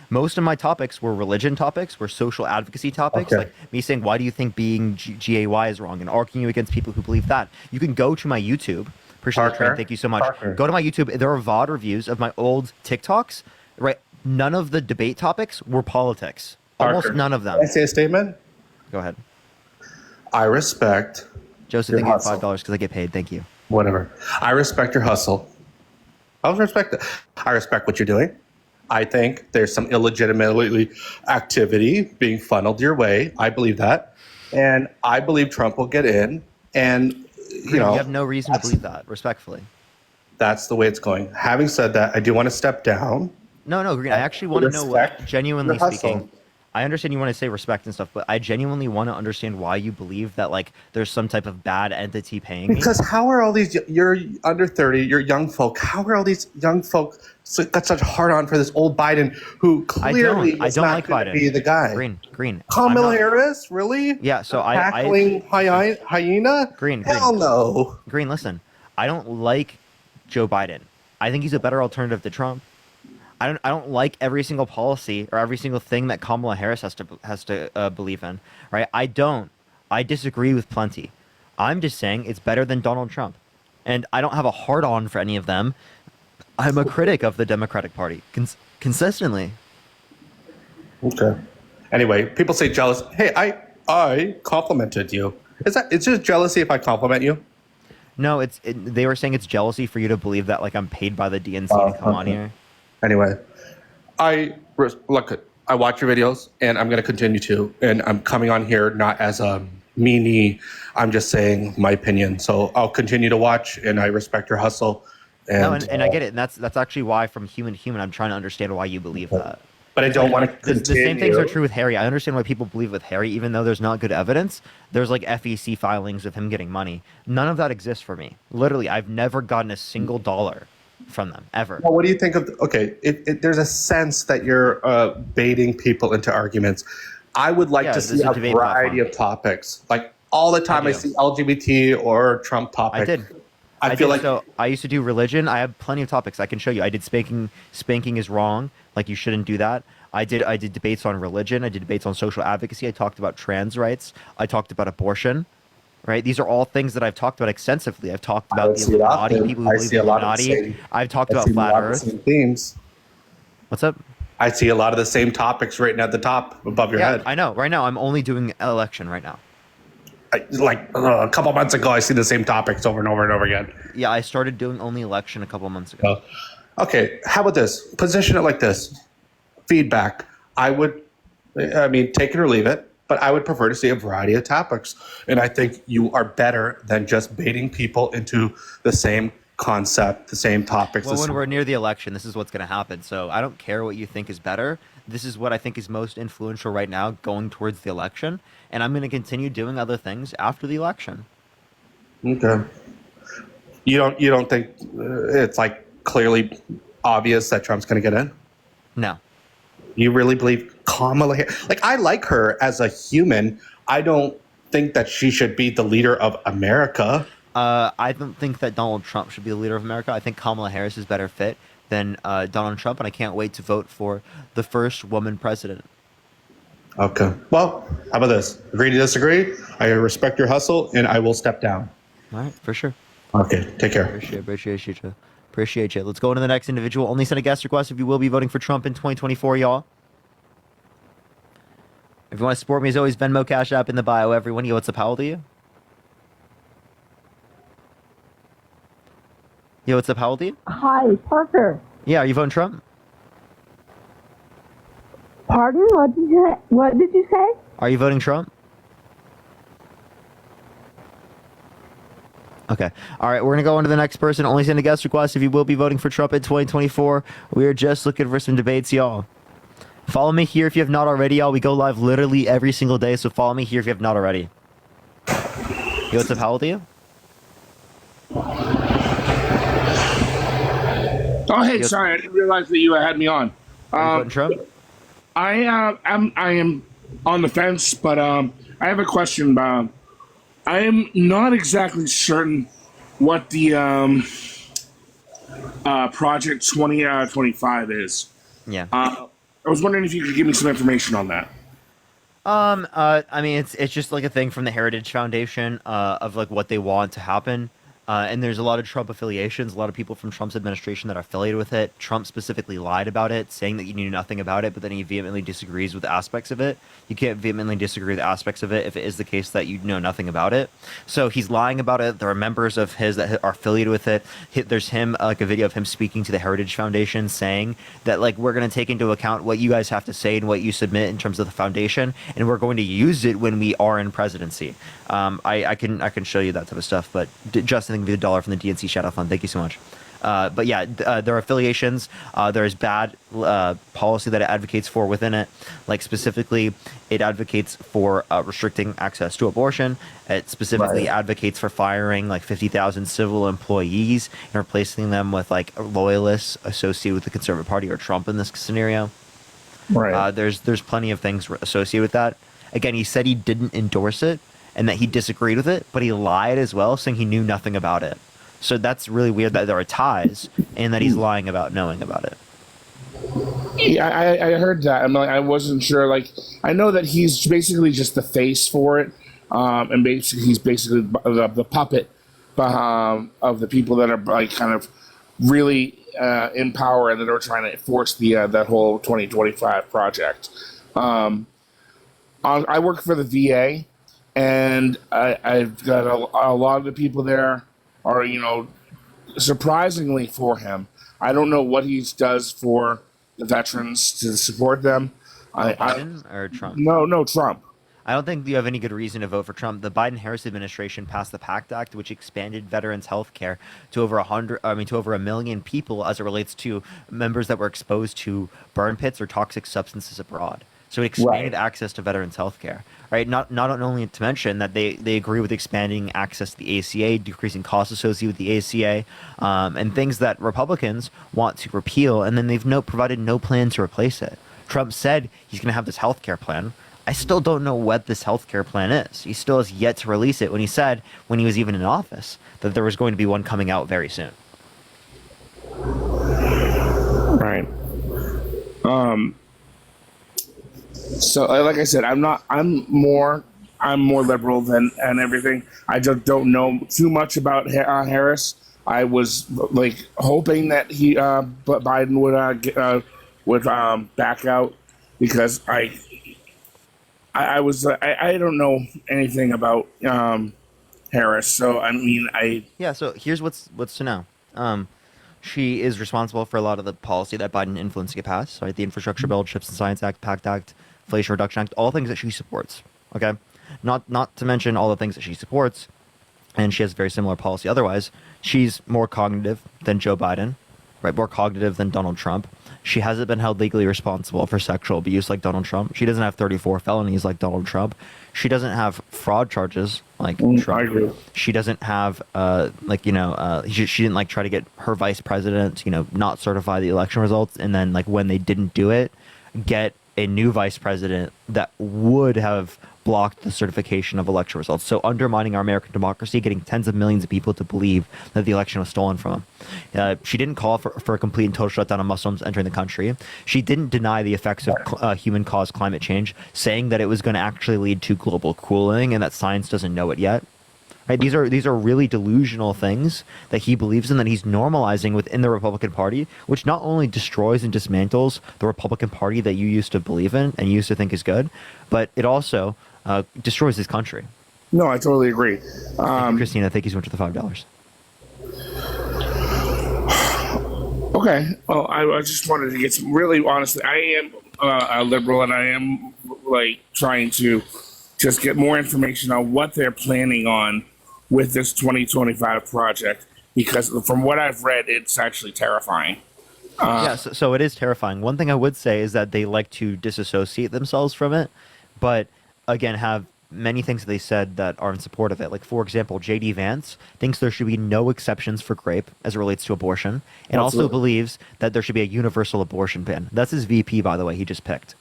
most of my topics were religion topics, were social advocacy topics, Okay. like me saying, why do you think being GAY is wrong, and arguing against people who believe that. You can go to my YouTube. Appreciate the train. Thank you so much. Parker. Go to my YouTube. There are VOD reviews of my old TikToks. Right. None of the debate topics were politics. Almost Parker, none of them. Can I say a statement? Go ahead. I respect Joseph, your thank you hustle. $5 because I get paid. Thank you. Whatever. I respect your hustle. I respect it. I respect what you're doing. I think there's some illegitimate activity being funneled your way. I believe that. And I believe Trump will get in. And, You have no reason to believe that, respectfully. That's the way it's going. Having said that, I do want to step down. No, Green. I actually want to know what, genuinely your hustle. speaking. I understand you want to say respect and stuff, but I genuinely want to understand why you believe that like there's some type of bad entity paying me. Because how are all these, you're under 30, you're young folk, how are all these young folk got such hard on for this old Biden who clearly I is don't not like going to Biden. be the guy? Green. Kamala Harris, really? Yeah, so Tackling hyena? Green. Hell no. Green, listen. I don't like Joe Biden. I think he's a better alternative to Trump. I don't like every single policy or every single thing that Kamala Harris has to believe in, right? I don't. I disagree with plenty. I'm just saying it's better than Donald Trump, and I don't have a hard on for any of them. I'm a critic of the Democratic Party consistently. Okay. Anyway, people say jealous. Hey, I complimented you. It's just jealousy if I compliment you? No, they were saying it's jealousy for you to believe that like I'm paid by the DNC to come on here. Anyway, I watch your videos, and I'm going to continue to. And I'm coming on here not as a meanie. I'm just saying my opinion. So I'll continue to watch, and I respect your hustle. And I get it. And that's actually why, from human to human, I'm trying to understand why you believe that. But I don't want to continue. The same things are true with Harry. I understand why people believe with Harry, even though there's not good evidence. There's like FEC filings of him getting money. None of that exists for me. Literally, I've never gotten a single dollar from them ever. Well, what do you think of? Okay, there's a sense that you're baiting people into arguments. I would like to see a variety of topics. Like all the time, I see LGBT or Trump topics. I feel like so. I used to do religion. I have plenty of topics I can show you. I did spanking. Spanking is wrong. Like you shouldn't do that. I did debates on religion. I did debates on social advocacy. I talked about trans rights. I talked about abortion. Right? These are all things that I've talked about extensively. I've talked about the Illuminati, people who believe in the Illuminati. I've talked about flat Earth. Themes. What's up? I see a lot of the same topics written at the top above your head. I know. Right now, I'm only doing election right now. A couple months ago, I see the same topics over and over and over again. Yeah, I started doing only election a couple months ago. Okay, how about this? Position it like this. Feedback. Take it or leave it. But I would prefer to see a variety of topics. And I think you are better than just baiting people into the same concept, the same topics. Well, when we're near the election, this is what's going to happen. So I don't care what you think is better. This is what I think is most influential right now going towards the election. And I'm going to continue doing other things after the election. Okay. You don't think it's like clearly obvious that Trump's going to get in? No. You really believe Kamala Harris? Like, I like her as a human. I don't think that she should be the leader of America. I don't think that Donald Trump should be the leader of America. I think Kamala Harris is better fit than Donald Trump, and I can't wait to vote for the first woman president. Okay. Well, how about this? Agree to disagree? I respect your hustle, and I will step down. All right, for sure. Okay, take care. Appreciate you. Let's go on to the next individual. Only send a guest request if you will be voting for Trump in 2024, y'all. If you want to support me, as always, Venmo, Cash App in the bio, everyone. Yo, what's up? How old are you? Yo, what's up? How old are you? Hi, Parker. Yeah, are you voting Trump? Pardon? What did you say? Are you voting Trump? Okay. All right, we're going to go on to the next person. Only send a guest request if you will be voting for Trump in 2024. We are just looking for some debates, y'all. Follow me here if you have not already, y'all. We go live literally every single day, so follow me here if you have not already. Yo, what's up? How old are you? Oh, hey, sorry, I didn't realize that you had me on. Are you voting Trump? I am on the fence, but I have a question. I am not exactly certain what the Project 2025 is. Yeah. I was wondering if you could give me some information on that. I mean, it's just like a thing from the Heritage Foundation of like what they want to happen. And there's a lot of Trump affiliations, a lot of people from Trump's administration that are affiliated with it. Trump specifically lied about it, saying that you knew nothing about it, but then he vehemently disagrees with aspects of it. You can't vehemently disagree with aspects of it if it is the case that you know nothing about it. So he's lying about it. There are members of his that are affiliated with it. There's him, like a video of him speaking to the Heritage Foundation saying that, like, we're going to take into account what you guys have to say and what you submit in terms of the foundation, and we're going to use it when we are in presidency. I can show you that type of stuff, but Justin, give you $1 from the DNC Shadow Fund. Thank you so much. But yeah, there are affiliations. There is bad policy that it advocates for within it. Like specifically, it advocates for restricting access to abortion. It specifically advocates for firing like 50,000 civil employees and replacing them with like loyalists associated with the Conservative Party or Trump in this scenario. Right. There's plenty of things associated with that. Again, he said he didn't endorse it and that he disagreed with it, but he lied as well, saying he knew nothing about it. So that's really weird that there are ties and that he's lying about knowing about it. Yeah, I heard that. I wasn't sure. Like, I know that he's basically just the face for it, and basically he's basically the puppet of the people that are like kind of really in power and that are trying to force the that whole 2025 project. I work for the VA, and I've got a lot of the people there are, surprisingly for him. I don't know what he does for the veterans to support them. Biden or Trump? No, Trump. I don't think you have any good reason to vote for Trump. The Biden-Harris administration passed the PACT Act, which expanded veterans' health care to over 1 million people as it relates to members that were exposed to burn pits or toxic substances abroad. So it expanded access to veterans' health care, right? Not only to mention that they agree with expanding access to the ACA, decreasing costs associated with the ACA, and things that Republicans want to repeal, and then they've provided no plan to replace it. Trump said he's going to have this health care plan. I still don't know what this health care plan is. He still has yet to release it when he said, when he was even in office, that there was going to be one coming out very soon. Right. So, like I said, I'm more liberal than everything. I just don't know too much about Harris. I was like hoping that Biden would back out because I don't know anything about Harris. So So here's what's to know. She is responsible for a lot of the policy that Biden influenced to get passed, right? The Infrastructure Bill, Chips and Science Act, PACT Act, Inflation Reduction Act, all things that she supports. Okay, not to mention all the things that she supports, and she has very similar policy. Otherwise, she's more cognitive than Joe Biden, right? More cognitive than Donald Trump. She hasn't been held legally responsible for sexual abuse like Donald Trump. She doesn't have 34 felonies like Donald Trump. She doesn't have fraud charges like Trump. I agree. She doesn't have she didn't like try to get her vice president, not certify the election results, and then like when they didn't do it, get a new vice president that would have blocked the certification of election results. So undermining our American democracy, getting tens of millions of people to believe that the election was stolen from them. She didn't call for a complete and total shutdown of Muslims entering the country. She didn't deny the effects of human-caused climate change, saying that it was going to actually lead to global cooling and that science doesn't know it yet. Right? These are really delusional things that he believes in, that he's normalizing within the Republican Party, which not only destroys and dismantles the Republican Party that you used to believe in and used to think is good, but it also destroys his country. No, I totally agree. Thank you, Christina, thank you so much for the $5. Okay. Well, I just wanted to get some really honestly. I am a liberal, and I am like trying to just get more information on what they're planning on with this 2025 project, because from what I've read, it's actually terrifying. So it is terrifying. One thing I would say is that they like to disassociate themselves from it, but again, have many things that they said that are in support of it. Like, for example, J.D. Vance thinks there should be no exceptions for grape as it relates to abortion, and also believes that there should be a universal abortion ban. That's his VP, by the way, he just picked.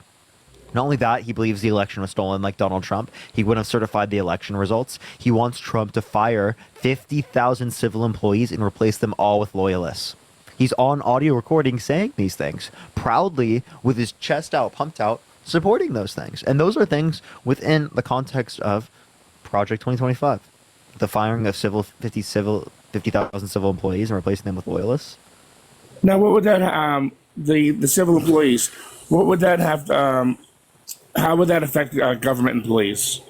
Not only that, he believes the election was stolen like Donald Trump. He wouldn't have certified the election results. He wants Trump to fire 50,000 civil employees and replace them all with loyalists. He's on audio recording saying these things, proudly, with his chest out, pumped out, supporting those things. And those are things within the context of Project 2025. The firing of 50,000 civil employees and replacing them with loyalists. Now, what would that the civil employees? What would that have? How would that affect government employees?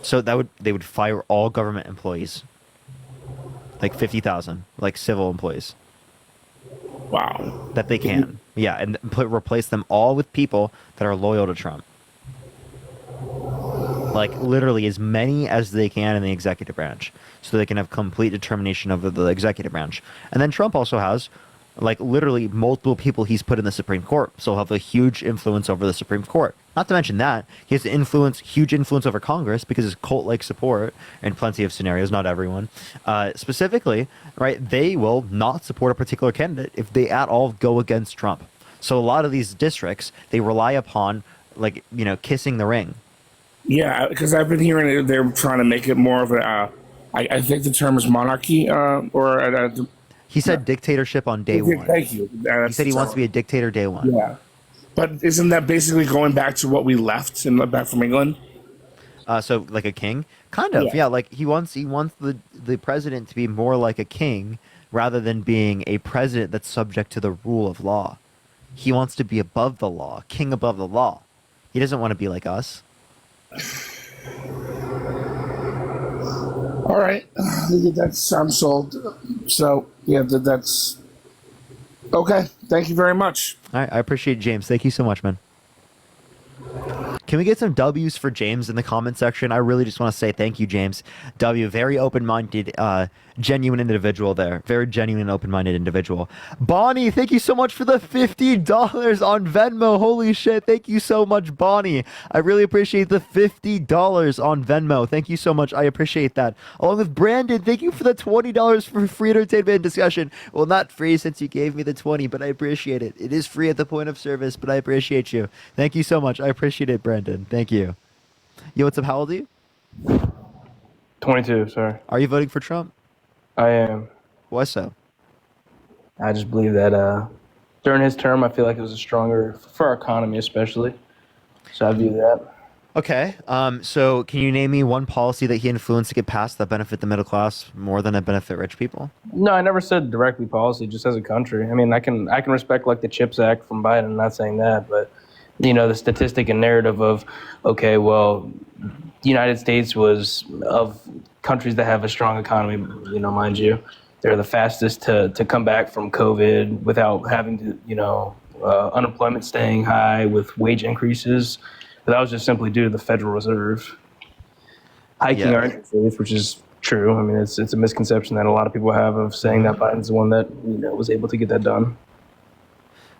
So they would fire all government employees, like 50,000, like civil employees. Wow. That they can, yeah, and replace them all with people that are loyal to Trump. Like literally as many as they can in the executive branch, so they can have complete determination over the executive branch. And then Trump also has, like literally multiple people he's put in the Supreme Court, so he'll have a huge influence over the Supreme Court. Not to mention that he has huge influence over Congress because his cult-like support in plenty of scenarios, not everyone, specifically, right? They will not support a particular candidate if they at all go against Trump. So a lot of these districts, they rely upon, like, kissing the ring. Yeah, because I've been hearing they're trying to make it more of a. I think the term is monarchy, he said dictatorship on day one. Thank you. He said he wants to be a dictator day one. Yeah, but isn't that basically going back to what we left back from England? So like a king, kind of. Yeah, like he wants the president to be more like a king rather than being a president that's subject to the rule of law. He wants to be above the law, king above the law. He doesn't want to be like us. All right, that's I'm sold. So yeah, that's okay. Thank you very much. All right, I appreciate it, James. Thank you so much, man. Can we get some W's for James in the comment section? I really just want to say thank you, James. W, very open-minded, genuine individual there. Very genuine and open-minded individual. Bonnie, thank you so much for the $50 on Venmo. Holy shit, thank you so much, Bonnie. I really appreciate the $50 on Venmo. Thank you so much. I appreciate that. Along with Brandon, thank you for the $20 for free entertainment and discussion. Well, not free since you gave me the 20, but I appreciate it. It is free at the point of service, but I appreciate you. Thank you so much. I appreciate it, Brandon. Thank you. Yo, what's up? How old are you? 22, sorry. Are you voting for Trump? I am. Why so? I just believe that during his term, I feel like it was a stronger, for our economy especially. So I view that. Okay. So can you name me one policy that he influenced to get passed that benefit the middle class more than it benefit rich people? No, I never said directly policy, just as a country. I mean, I can respect like the CHIPS Act from Biden, I'm not saying that, but the statistic and narrative of, okay, well, the United States was of countries that have a strong economy, mind you, they're the fastest to come back from COVID without having to, unemployment staying high with wage increases. But that was just simply due to the Federal Reserve hiking our interest rates, which is true. I mean, it's a misconception that a lot of people have of saying that Biden's the one that, was able to get that done.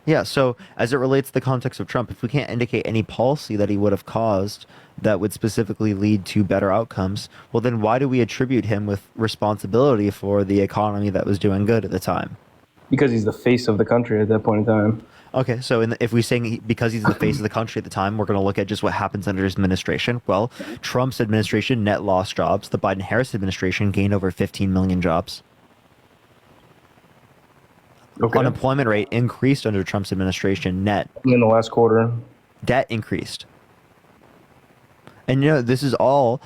Yeah, so as it relates to the context of Trump, if we can't indicate any policy that he would have caused that would specifically lead to better outcomes, well, then why do we attribute him with responsibility for the economy that was doing good at the time? Because he's the face of the country at that point in time. Okay, so if we're saying because he's the face of the country at the time, we're going to look at just what happens under his administration. Well, Trump's administration net lost jobs. The Biden-Harris administration gained over 15 million jobs. Okay. Unemployment rate increased under Trump's administration net. In the last quarter. Debt increased. And this is all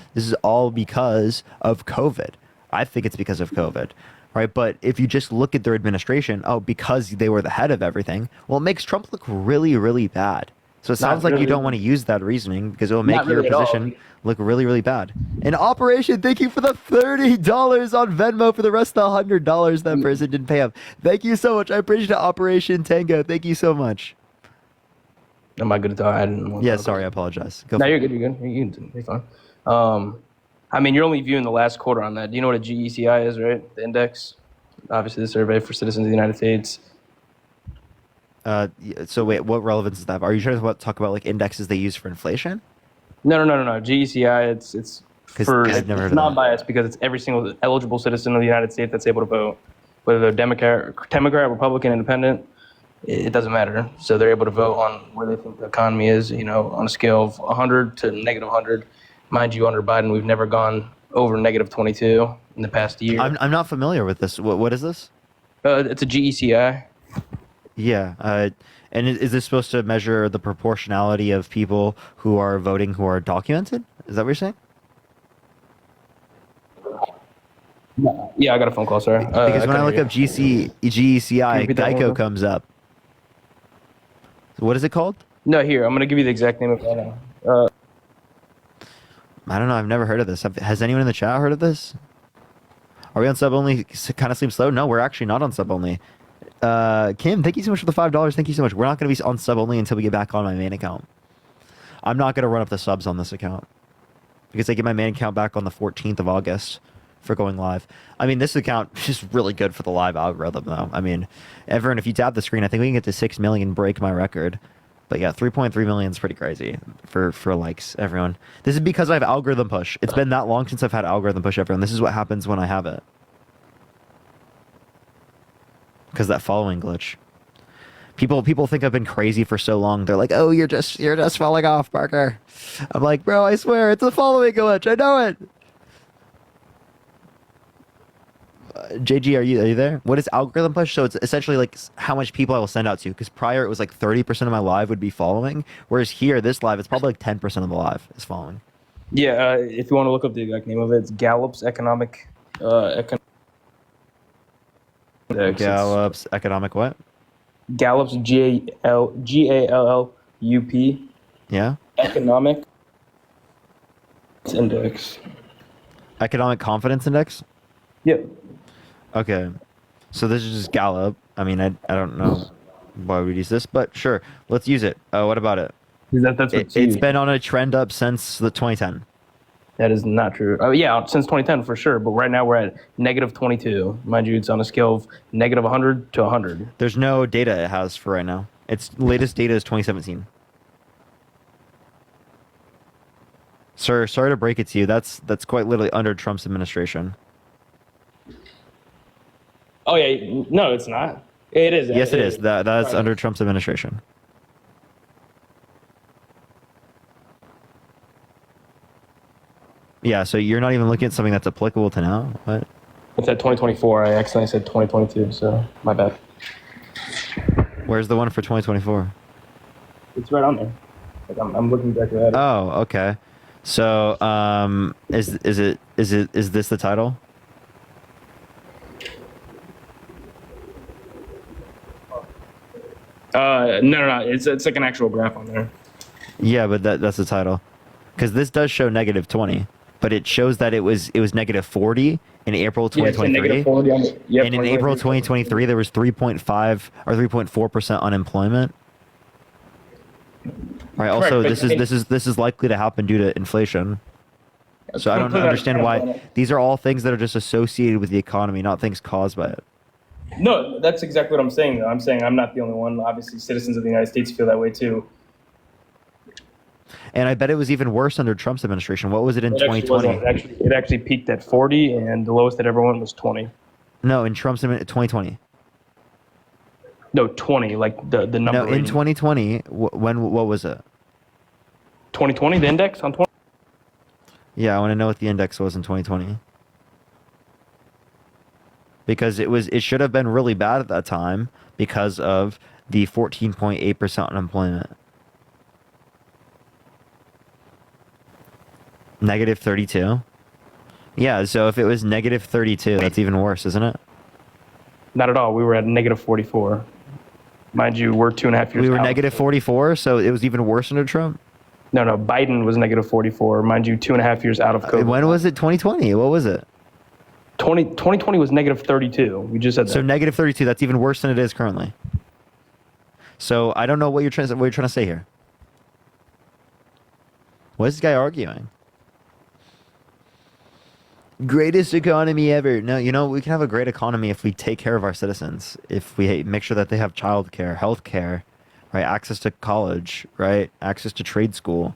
because of COVID. I think it's because of COVID. Right? But if you just look at their administration, because they were the head of everything, well, it makes Trump look really, really bad. So it sounds like you don't want to use that reasoning because it will make your position look really, really bad. And Operation, thank you for the $30 on Venmo for the rest of the $100 that person didn't pay up. Thank you so much. I appreciate it, Operation Tango. Thank you so much. Am I good to talk? I didn't want to Yeah, sorry, I apologize. No, you're good. You're fine. I mean, you're only viewing the last quarter on that. Do you know what a GECI is, right? The index? Obviously, the survey for citizens of the United States. So wait, what relevance does that have? Are you trying to talk about like indexes they use for inflation? No. GECI, it's for non-biased because it's every single eligible citizen of the United States that's able to vote, whether they're Democrat, Republican, Independent. it doesn't matter. So they're able to vote on where they think the economy is, on a scale of 100 to negative 100. Mind you, under Biden, we've never gone over negative 22 in the past year. I'm not familiar with this. What is this? It's a GECI. Yeah. And is this supposed to measure the proportionality of people who are voting who are documented? Is that what you're saying? Yeah, I got a phone call, sorry. Because when I look up GECI, repeat that one more Geico time? comes up. So what is it called? No, here, I'm going to give you the exact name of it right now. I don't know. I've never heard of this. Has anyone in the chat heard of this? Are we on sub only? Kind of seems slow. No, we're actually not on sub only. Kim, thank you so much for the $5. Thank you so much. We're not going to be on sub only until we get back on my main account. I'm not going to run up the subs on this account because I get my main account back on the 14th of August for going live. I mean, this account is really good for the live algorithm, though. I mean, everyone, if you tap the screen, I think we can get to 6 million, break my record. But yeah, 3.3 million is pretty crazy for likes, everyone. This is because I have algorithm push. It's been that long since I've had algorithm push, everyone. This is what happens when I have it. Because that following glitch. People think I've been crazy for so long. They're like, "Oh, you're just falling off, Parker." I'm like, "Bro, I swear it's a following glitch. I know it." JG, are you there? What is algorithm push? So it's essentially like how much people I will send out to. Because prior it was like 30% of my live would be following, whereas here this live it's probably like 10% of the live is following. Yeah, if you want to look up the exact name of it, it's Gallup's Economic Index. Gallup's economic what? Gallup's GALLUP. Yeah. Economic Index. Economic confidence index. Yep. Okay, so this is just Gallup. I mean, I don't know why we'd use this, but sure, let's use it. What about it? That's It's been on a trend up since the 2010. That is not true. Oh yeah, since 2010 for sure. But right now we're at negative 22. Mind you, it's on a scale of negative 100 to 100. There's no data it has for right now. Its latest data is 2017. Sir, sorry to break it to you. That's quite literally under Trump's administration. Oh yeah, no, it's not. It is. Yes, it is. That's under Trump's administration. Yeah, so you're not even looking at something that's applicable to now? What? It's at 2024. I accidentally said 2022, so my bad. Where's the one for 2024? It's right on there. Like I'm looking back at it. Oh, okay. So, is this the title? No. It's like an actual graph on there. Yeah, but that's the title. Because this does show negative 20, but it shows that it was negative 40 in April 2023. Yeah, 40 on the, yep, and in April 2023, there was 3.5 or 3.4% unemployment. Right. Also, Correct, this is likely to happen due to inflation. So I don't understand why these are all things that are just associated with the economy, not things caused by it. No, that's exactly what I'm saying, though. I'm saying I'm not the only one. Obviously, citizens of the United States feel that way, too. And I bet it was even worse under Trump's administration. What was it in 2020? It actually peaked at 40, and the lowest it ever went was 20. No, in Trump's 2020. No, 20, like the number. No, in 2020, what was it? 2020, the index on 20? Yeah, I want to know what the index was in 2020. Because it should have been really bad at that time because of the 14.8% unemployment. Negative 32. Yeah, so if it was negative 32, that's even worse, isn't it? Not at all. We were at negative 44. Mind you, we're 2.5 years. We were negative 44, so it was even worse under Trump? No, Biden was negative 44. Mind you, 2.5 years out of COVID. When was it? 2020? What was it? 2020 was negative 32. We just said that. So negative 32, that's even worse than it is currently. So I don't know what you're trying to say here. What is this guy arguing? Greatest economy ever. No, we can have a great economy if we take care of our citizens. If we make sure that they have childcare, healthcare, right? Access to college, right? Access to trade school.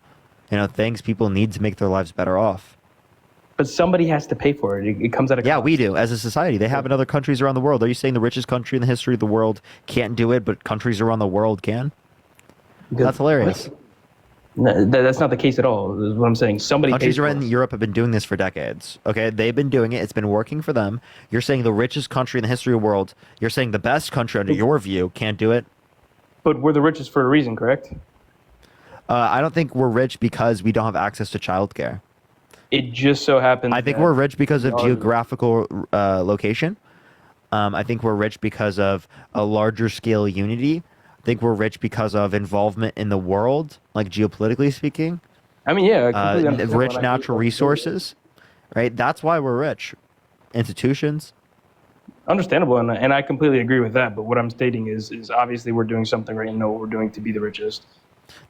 Things people need to make their lives better off. But somebody has to pay for it. It comes out of Yeah, we do as a society. They have in other countries around the world. Are you saying the richest country in the history of the world can't do it, but countries around the world can? That's hilarious. No, that's not the case at all. Is what I'm saying. Somebody countries pays around Europe have been doing this for decades. Okay, they've been doing it. It's been working for them. You're saying the richest country in the history of the world. You're saying the best country under your view can't do it. But we're the richest for a reason, correct? I don't think we're rich because we don't have access to childcare. It just so happens. I think we're rich because of geographical location. I think we're rich because of a larger scale unity. I think we're rich because of involvement in the world, like geopolitically speaking. I mean, yeah, I completely understand rich natural resources, right? That's why we're rich. Institutions. Understandable, and I completely agree with that. But what I'm stating is obviously we're doing something right and know what we're doing to be the richest.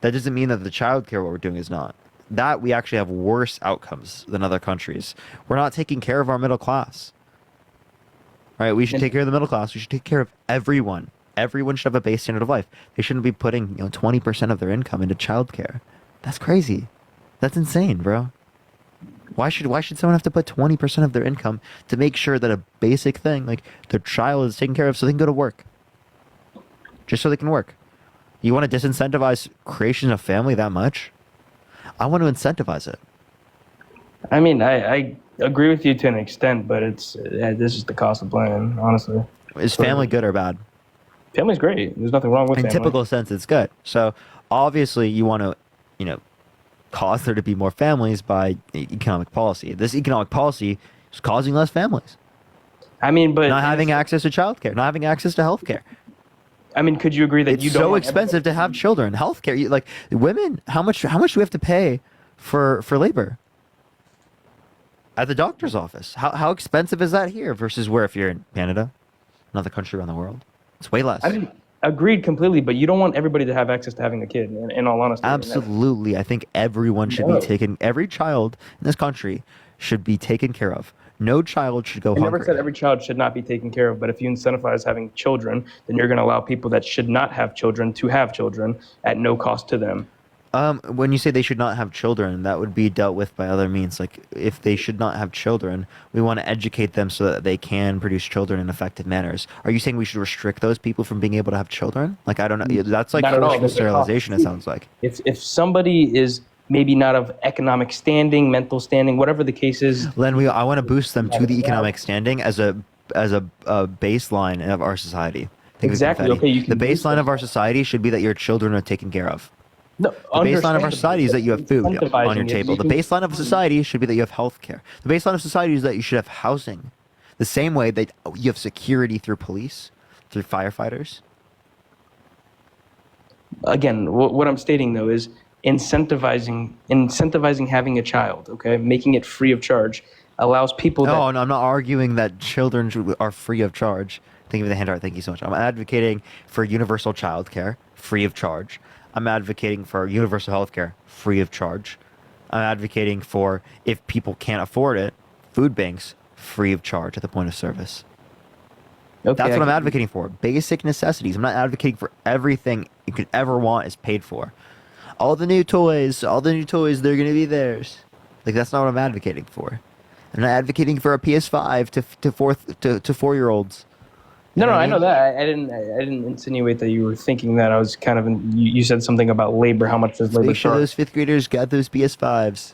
That doesn't mean that the childcare what we're doing is not. That we actually have worse outcomes than other countries. We're not taking care of our middle class. Right? We should take care of the middle class. We should take care of everyone. Everyone should have a base standard of life. They shouldn't be putting 20% of their income into childcare. That's crazy. That's insane, bro. Why should someone have to put 20% of their income to make sure that a basic thing like their child is taken care of so they can go to work? Just so they can work. You want to disincentivize creation of family that much? I want to incentivize it. I mean, I agree with you to an extent, but this is the cost of playing, honestly. Is family good or bad? Family's great. There's nothing wrong with in family. In typical sense, it's good. So obviously you want to, cause there to be more families by economic policy. This economic policy is causing less families. I mean, but not having access to childcare, not having access to healthcare. I mean, could you agree that it's so expensive to have children? Healthcare, like women, how much do we have to pay for labor at the doctor's office? How expensive is that here versus where if you're in Canada, another country around the world? It's way less. I mean, agreed completely, but you don't want everybody to have access to having a kid. In all honesty, absolutely, I think everyone should be taken. Every child in this country should be taken care of. No child should go hungry. I never said every child should not be taken care of, but if you incentivize having children, then you're going to allow people that should not have children to have children at no cost to them. When you say they should not have children, that would be dealt with by other means. Like if they should not have children, we want to educate them so that they can produce children in effective manners. Are you saying we should restrict those people from being able to have children? Like I don't know. That's like forced sterilization. It sounds like. If somebody is maybe not of economic standing, mental standing, whatever the case is. Len, I want to boost them to the economic standing as a baseline of our society. Exactly. Okay. The baseline of our society should be that your children are taken care of. No, the baseline of our society is that you have food on your table. The baseline of society should be that you have health care. The baseline of society is that you should have housing. The same way that you have security through police, through firefighters. Again, what I'm stating though is incentivizing having a child, okay? Making it free of charge allows people No, I'm not arguing that children are free of charge. Thank you for the handout. Thank you so much. I'm advocating for universal child care, free of charge. I'm advocating for universal health care, free of charge. I'm advocating for, if people can't afford it, food banks, free of charge at the point of service. Okay, that's what I'm advocating for. Basic necessities. I'm not advocating for everything you could ever want is paid for. All the new toys, they're going to be theirs. Like, that's not what I'm advocating for. I'm not advocating for a PS5 to 4-year-olds. No, I know that. I didn't insinuate that you were thinking that. I was kind of you said something about labor. How much does labor make sure those 5th graders got those PS5s.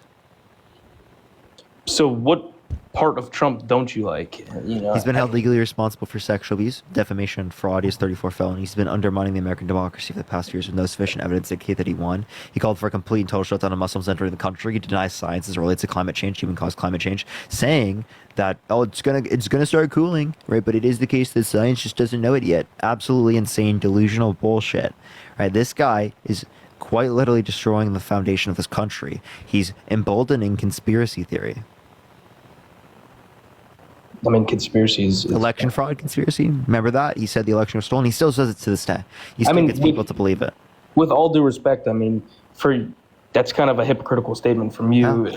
So what part of Trump don't you like? He's been held legally responsible for sexual abuse, defamation, fraud. He has 34 felonies. He's been undermining the American democracy for the past years with no sufficient evidence to indicate that he won. He called for a complete and total shutdown of Muslims entering the country. He denies science as it relates to climate change, human-caused climate change, saying that it's gonna start cooling, right? But it is the case that science just doesn't know it yet. Absolutely insane, delusional bullshit, right? This guy is quite literally destroying the foundation of this country. He's emboldening conspiracy theory. I mean, conspiracies. Election fraud conspiracy. Remember that? He said the election was stolen. He still says it to this day. He still gets people to believe it. With all due respect, I mean, that's kind of a hypocritical statement from you,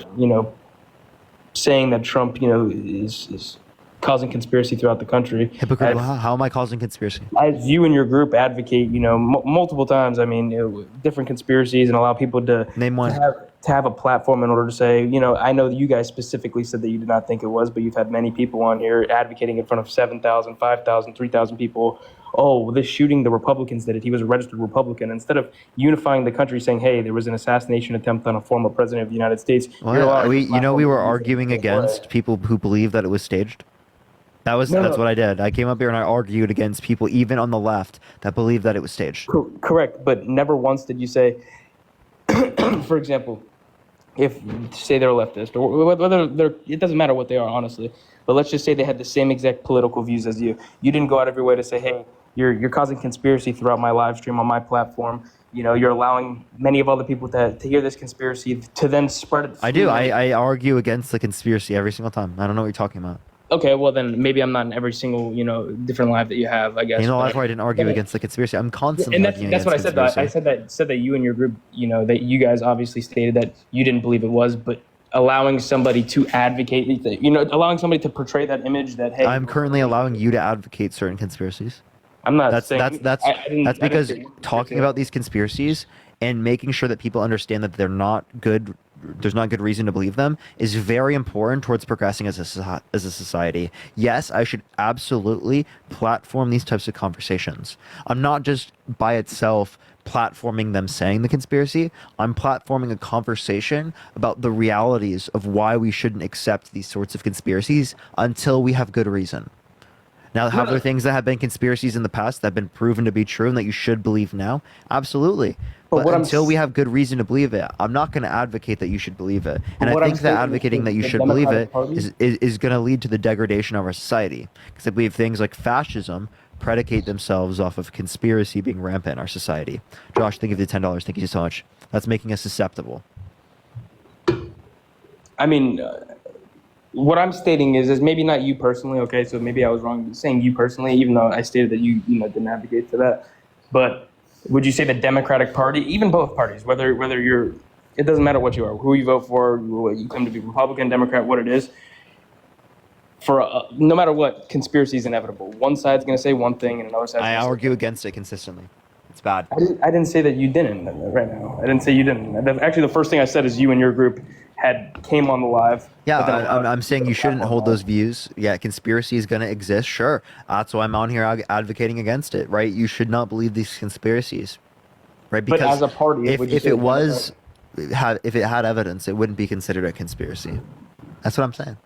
saying that Trump, is causing conspiracy throughout the country. Hypocritical? How am I causing conspiracy? As you and your group advocate, multiple times, I mean, different conspiracies and allow people to name one. to have a platform in order to say, I know that you guys specifically said that you did not think it was, but you've had many people on here advocating in front of 7,000, 5,000, 3,000 people. Oh, this shooting, the Republicans did it. He was a registered Republican. Instead of unifying the country, saying, hey, there was an assassination attempt on a former president of the United States. Well, we were arguing against people who believe that it was staged. That's what I did. I came up here and I argued against people, even on the left, that believe that it was staged. Correct, but never once did you say, for example, if say they're leftist, or whether they're, it doesn't matter what they are, honestly, but let's just say they had the same exact political views as you. You didn't go out of your way to say, hey, you're causing conspiracy throughout my live stream on my platform. You're allowing many of other people to hear this conspiracy to then spread it. I do. I argue against the conspiracy every single time. I don't know what you're talking about. Okay, well then maybe I'm not in every single different live that you have, I guess. That's why I didn't argue against the conspiracy. I'm constantly arguing that's what I said. conspiracy. I said that you and your group, that you guys obviously stated that you didn't believe it was, but allowing somebody to advocate, allowing somebody to portray that image that, hey, I'm currently allowing you to advocate certain conspiracies. I'm not that's saying that's because talking about these conspiracies and making sure that people understand that they're not good, there's not good reason to believe them, is very important towards progressing as a society. Yes, I should absolutely platform these types of conversations. I'm not just by itself platforming them saying the conspiracy. I'm platforming a conversation about the realities of why we shouldn't accept these sorts of conspiracies until we have good reason. Now, have there things that have been conspiracies in the past that have been proven to be true and that you should believe now? Absolutely. But until we have good reason to believe it, I'm not going to advocate that you should believe it. And I think that advocating that you should believe it is going to lead to the degradation of our society. Because I believe things like fascism predicate themselves off of conspiracy being rampant in our society. Josh, thank you for the $10. Thank you so much. That's making us susceptible. I mean, what I'm stating is maybe not you personally, okay? So maybe I was wrong saying you personally, even though I stated that you didn't advocate for that. But would you say the Democratic Party, even both parties, whether you're, it doesn't matter what you are, who you vote for, you come to be Republican, Democrat, what it is, for no matter what, conspiracy is inevitable. One side's going to say one thing and another side. I argue against it consistently. It's bad. I didn't say that you didn't right now. I didn't say you didn't. Actually, the first thing I said is you and your group came on the live. Yeah, I'm saying you shouldn't hold those views. Yeah, conspiracy is going to exist. Sure. That's why I'm on here advocating against it, right? You should not believe these conspiracies, right? Because but as a party, if it had evidence, it wouldn't be considered a conspiracy. That's what I'm saying.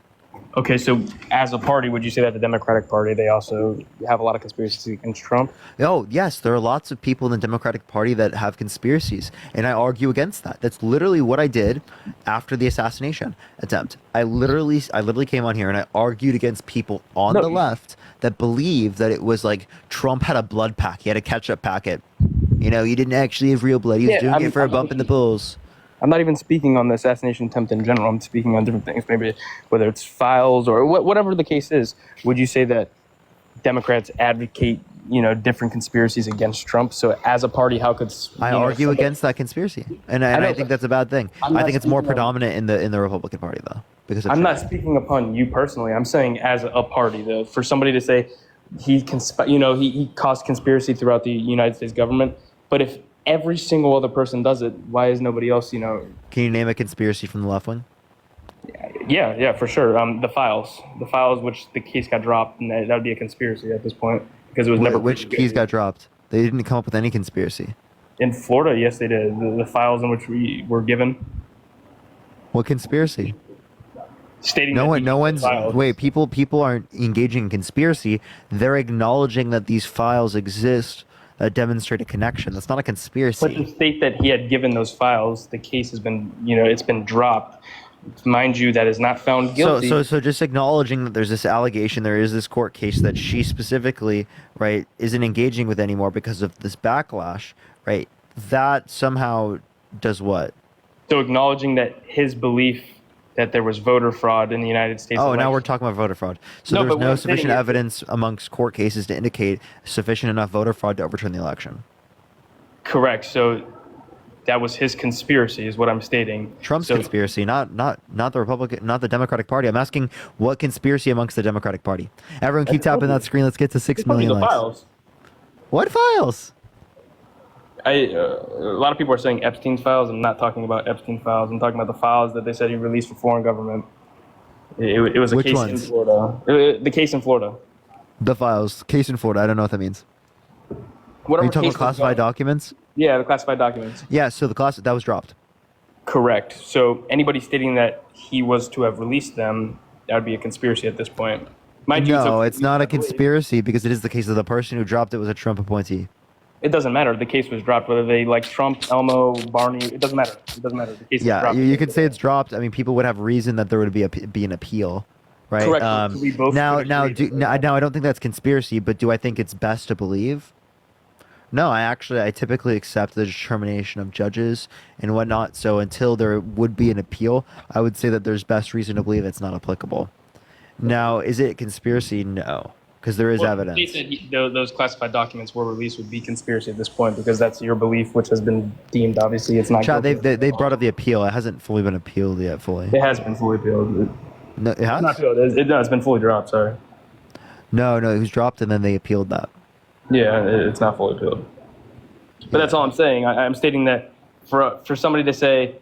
Okay, so as a party, would you say that the Democratic Party, they also have a lot of conspiracies against Trump? Oh, yes, there are lots of people in the Democratic Party that have conspiracies, and I argue against that. That's literally what I did after the assassination attempt. I literally came on here and I argued against people on the left that believe that it was like Trump had a blood pack. He had a ketchup packet. He didn't actually have real blood. He was doing it for a bump in the polls. I'm not even speaking on the assassination attempt in general. I'm speaking on different things, maybe whether it's files or whatever the case is. Would you say that Democrats advocate, different conspiracies against Trump? So as a party, how could I argue against that conspiracy? And I think that's a bad thing. I think it's more predominant in the Republican Party, though, because I'm not speaking upon you personally. I'm saying as a party, though, for somebody to say he caused conspiracy throughout the United States government, but if every single other person does it, why is nobody else, Can you name a conspiracy from the left wing? Yeah, for sure. The files, which the case got dropped, and that would be a conspiracy at this point because it was never. Which keys got dropped? They didn't come up with any conspiracy. In Florida, yes, they did. The files in which we were given. What conspiracy? Stating no one's wait. People aren't engaging in conspiracy. They're acknowledging that these files exist. Demonstrate a connection. That's not a conspiracy. But to state that he had given those files, the case has been, it's been dropped. Mind you, that is not found guilty. So just acknowledging that there's this allegation, there is this court case that she specifically, right, isn't engaging with anymore because of this backlash, right? That somehow does what? So acknowledging that his belief that there was voter fraud in the United States. Oh, now we're talking about voter fraud. So there's no sufficient evidence amongst court cases to indicate sufficient enough voter fraud to overturn the election. Correct. So that was his conspiracy, is what I'm stating. Trump's conspiracy, not the Republican, not the Democratic Party. I'm asking what conspiracy amongst the Democratic Party. Everyone, keep tapping that screen. Let's get to 6 million likes. Files. What files? a lot of people are saying Epstein's files. I'm not talking about Epstein files. I'm talking about the files that they said he released for foreign government. It was a Which case ones? in Florida. The case in Florida. The files. Case in Florida. I don't know what that means. Whatever Are you talking case about classified documents? Yeah, the classified documents. Yeah, so that was dropped. Correct. So anybody stating that he was to have released them, that would be a conspiracy at this point. Mind you, No, it's not a conspiracy because it is the case of the person who dropped it was a Trump appointee. it doesn't matter. The case was dropped. Whether they like Trump, Elmo, Barney, it doesn't matter. It doesn't matter. The case was Yeah, dropped. you could say it's dropped. I mean, people would have reason that there would be an appeal, right? Correct. So we both now, would now, agree. now, I don't think that's conspiracy, but do I think it's best to believe? No, I typically accept the determination of judges and whatnot. So until there would be an appeal, I would say that there's best reason to believe it's not applicable. Now, is it conspiracy? No, because there is Well, evidence. The case that those classified documents were released would be conspiracy at this point because that's your belief, which has been deemed. Obviously, it's not. Chad, they brought up the appeal. It hasn't fully been appealed yet. Fully. It has been fully appealed. No, it has. It's not appealed. No, it's been fully dropped. Sorry. No, it was dropped and then they appealed that. Yeah, it's not fully appealed. But that's all I'm saying. I'm stating that for somebody to say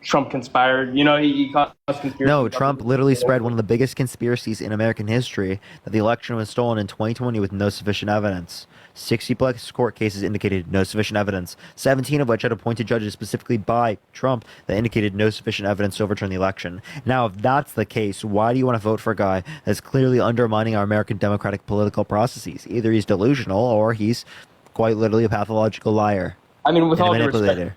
Trump conspired, he caused conspiracy. No, Trump literally spread one of the biggest conspiracies in American history that the election was stolen in 2020 with no sufficient evidence. 60 plus court cases indicated no sufficient evidence, 17 of which had appointed judges specifically by Trump that indicated no sufficient evidence to overturn the election. Now, if that's the case, why do you want to vote for a guy that's clearly undermining our American democratic political processes? Either he's delusional or he's quite literally a pathological liar. I mean, with and a all due manipulator.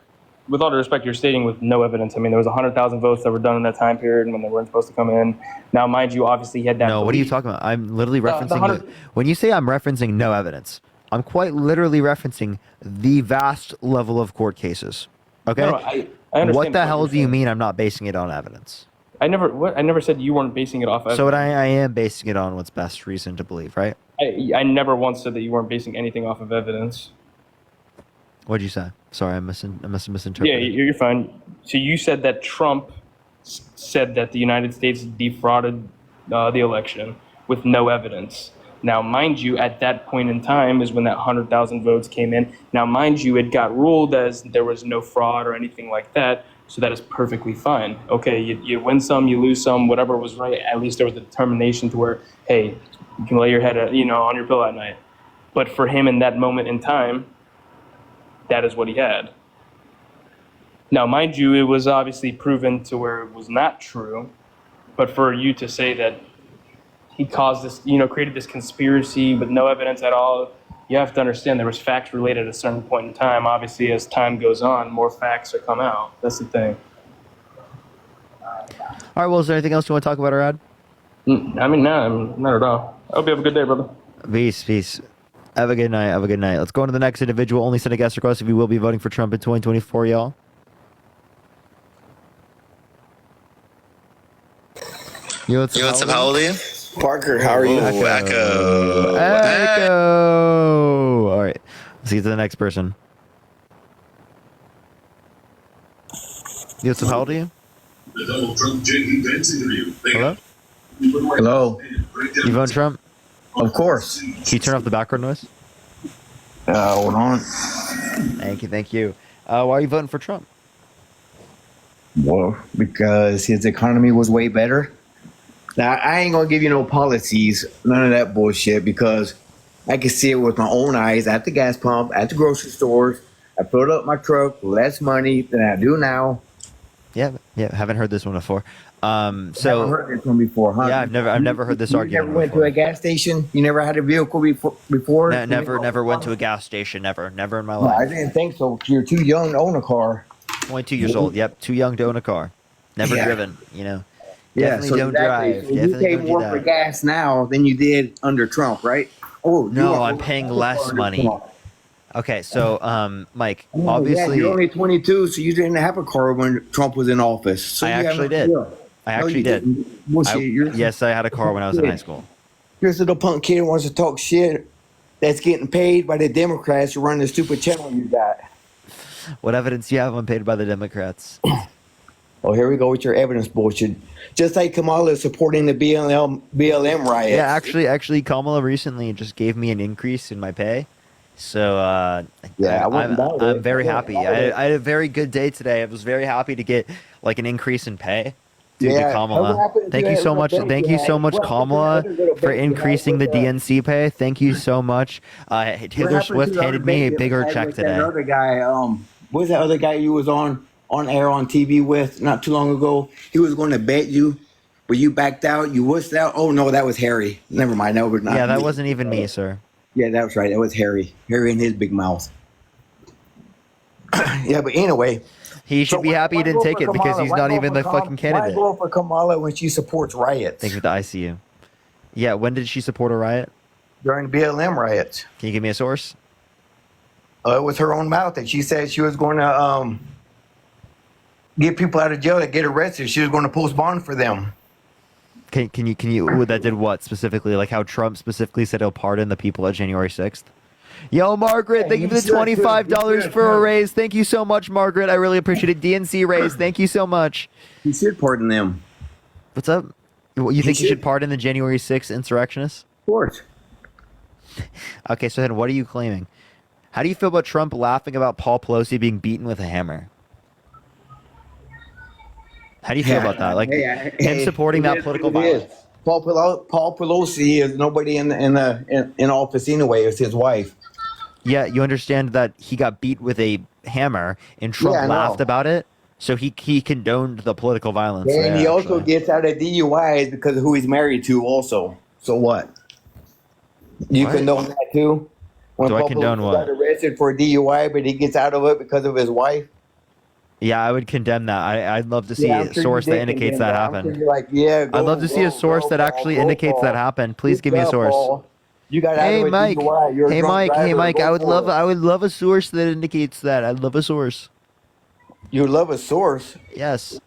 respect, you're stating with no evidence. I mean, there was 100,000 votes that were done in that time period when they weren't supposed to come in. Now, mind you, obviously he had that. No, what are you talking about? I'm literally referencing. When you say I'm referencing no evidence, I'm quite literally referencing the vast level of court cases. Okay. No, I understand what the what hell you're do you saying. mean I'm not basing it on evidence? I never said you weren't basing it off evidence. So I am basing it on what's best reason to believe, right? I never once said that you weren't basing anything off of evidence. What'd you say? Sorry, I must have misinterpreted. Yeah, you're fine. So you said that Trump said that the United States defrauded the election with no evidence. Now, mind you, at that point in time is when that 100,000 votes came in. Now, mind you, it got ruled as there was no fraud or anything like that, so that is perfectly fine. Okay, you win some, you lose some, whatever was right. At least there was a determination to where, hey, you can lay your head, on your pillow at night. But for him in that moment in time, that is what he had. Now, mind you, it was obviously proven to where it was not true, but for you to say that he caused this, created this conspiracy with no evidence at all, you have to understand there was facts related at a certain point in time. Obviously, as time goes on, more facts are come out. That's the thing. All right, well, is there anything else you want to talk about, Arad? I mean, no, not at all. I hope you have a good day, brother. Peace. Have a good night. Let's go on to the next individual. Only send a guest request if you will be voting for Trump in 2024, y'all. What's up? How old are you? Parker, how are you? Echo. All right. Let's get to the next person. What's up? How old are you? Hello? Hello. You vote Trump? Of course. Can you turn off the background noise? Hold on. Thank you. Why are you voting for Trump? Well, because his economy was way better. Now, I ain't going to give you no policies, none of that bullshit, because I can see it with my own eyes at the gas pump, at the grocery stores. I filled up my truck with less money than I do now. Yeah, haven't heard this one before. Never heard this one before, huh? Yeah, I've never heard this argument. You never went to a gas station? You never had a vehicle before? Never went to a gas station. Never in my Well, life. I didn't think so. You're too young to own a car. 22 years old. Yep, too young to own a car. Never driven. Yeah, Definitely so don't drive. So you Definitely pay don't do more for that. gas now than you did under Trump, right? Oh No, I'm paying less money. Okay, so Mike, Yeah, obviously you're only 22, so you didn't have a car when Trump was in office. So I you have actually no did. idea. I No, actually you did. didn't. Bullshit. Yes, I had a car when I was in high school. You're this little punk kid who wants to talk shit that's getting paid by the Democrats to run the stupid channel you got. What evidence do you have I'm paid by the Democrats? Oh, here we go with your evidence bullshit. Just like Kamala is supporting the BLM riots. Yeah, actually, Kamala recently just gave me an increase in my pay, So I'm very happy. I had a very good day today. I was very happy to get like an increase in pay. Due to Kamala. Thank you so much. Thank you so much, Kamala, for increasing the DNC pay. Thank you so much. Taylor Swift handed me a bigger check today. Other guy, what was that other guy you was on air on TV with not too long ago? He was going to bet you, but you backed out. You wussed out. Oh no, that was Harry. Never mind. That was not. Yeah, that me. wasn't even me, sir. Yeah, that was right. That was Harry. Harry and his big mouth. Yeah, but anyway. He should be happy he didn't take it because he's not even the fucking candidate. Why go for Kamala when she supports riots? Thank you for the ICU. Yeah, when did she support a riot? During the BLM riots. Can you give me a source? It was her own mouth that she said she was going to get people out of jail that get arrested. She was going to post bond for them. Can you that did what specifically? Like how Trump specifically said he'll pardon the people at January 6th? Yo, Margaret, thank you for the $25 for a raise. Thank you so much, Margaret. I really appreciate it. DNC raise. Thank you so much. You should pardon them. What's up? You think you should pardon the January 6th insurrectionists? Of course. Okay, so then what are you claiming? How do you feel about Trump laughing about Paul Pelosi being beaten with a hammer? How do you feel about that? Like him supporting that political violence? Paul Pelosi is nobody in office anyway. It's his wife. Yeah, you understand that he got beat with a hammer and Trump laughed about it? So he condoned the political violence. And he also gets out of DUIs because of who he's married to also. So what? You condone that too? When Do I condone what? Got arrested for a DUI, but he gets out of it because of his wife? Yeah, I would condemn that. I'd love to see a source that indicates that happened. I'd love to see a source that actually indicates that happened. Please give me a source. You got hey Mike, hey Mike, I would love a source that indicates that. I'd love a source. You love a source? Yes.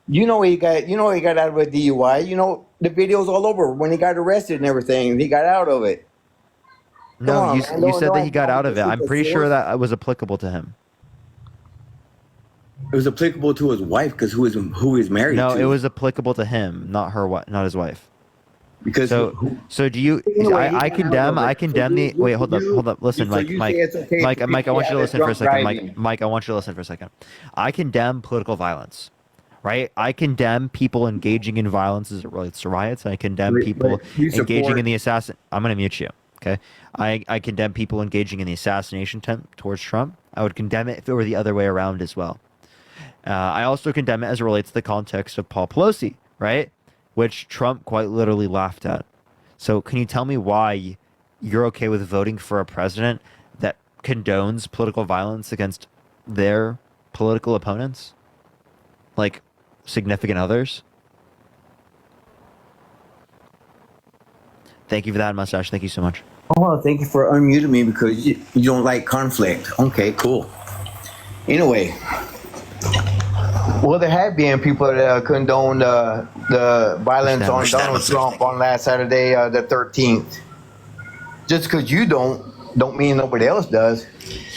You know he got out of a DUI. You know the video's all over when he got arrested and everything. He got out of it. No, you said that he got out of it. I'm pretty sure that was applicable to him. It was applicable to his wife because who he's married to. No, it was applicable to him, not not his wife. Because so do you? I condemn the. Wait, hold up. Listen, Mike, I want you to listen for a second. Mike, I want you to listen for a second. I condemn political violence, right? I condemn people engaging in violence as it relates to riots. I condemn people engaging in the assassin. I'm gonna mute you. Okay. I condemn people engaging in the assassination attempt towards Trump. I would condemn it if it were the other way around as well. I also condemn it as it relates to the context of Paul Pelosi, right? Which Trump quite literally laughed at. So can you tell me why you're okay with voting for a president that condones political violence against their political opponents? Like significant others? Thank you for that, Mustache. Thank you so much. Oh, well, thank you for unmuting me because you don't like conflict. Okay, cool. Anyway, well, there have been people that condoned the violence on Donald Trump on last Saturday, the 13th. Just because you don't mean nobody else does.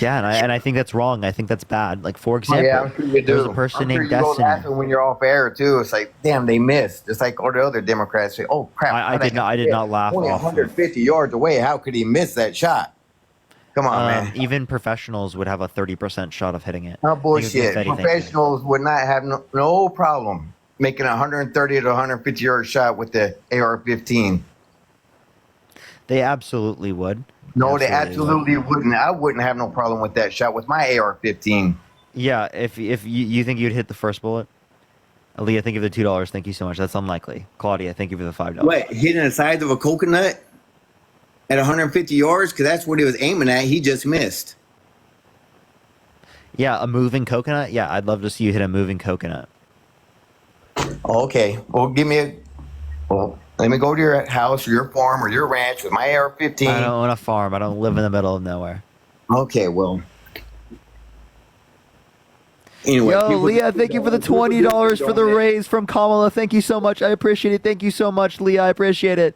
Yeah, and I think that's wrong. I think that's bad. Like, for example, there's a person named Destiny. When you're off air too, it's like, damn, they missed. It's like all the other Democrats say, "Oh crap!" I did not laugh. Only 150 yards away. How could he miss that shot? Come on, man. Even professionals would have a 30% shot of hitting it. Oh, bullshit. Professionals would not have no problem making a 130 to 150 yard shot with the AR-15. They absolutely would. No, they absolutely wouldn't. I wouldn't have no problem with that shot with my AR-15. Yeah, if you think you'd hit the first bullet. Aaliyah, thank you for the $2. Thank you so much. That's unlikely. Claudia, thank you for the $5. What, hitting the sides of a coconut at 150 yards? Because that's what he was aiming at. He just missed. Yeah, a moving coconut? Yeah, I'd love to see you hit a moving coconut. Okay. Well, let me go to your house or your farm or your ranch with my AR-15. I don't own a farm. I don't live in the middle of nowhere. Okay, well. Anyway, yo, Leah, thank you for the $20 for the raise from Kamala. Thank you so much. I appreciate it. Thank you so much, Leah. I appreciate it.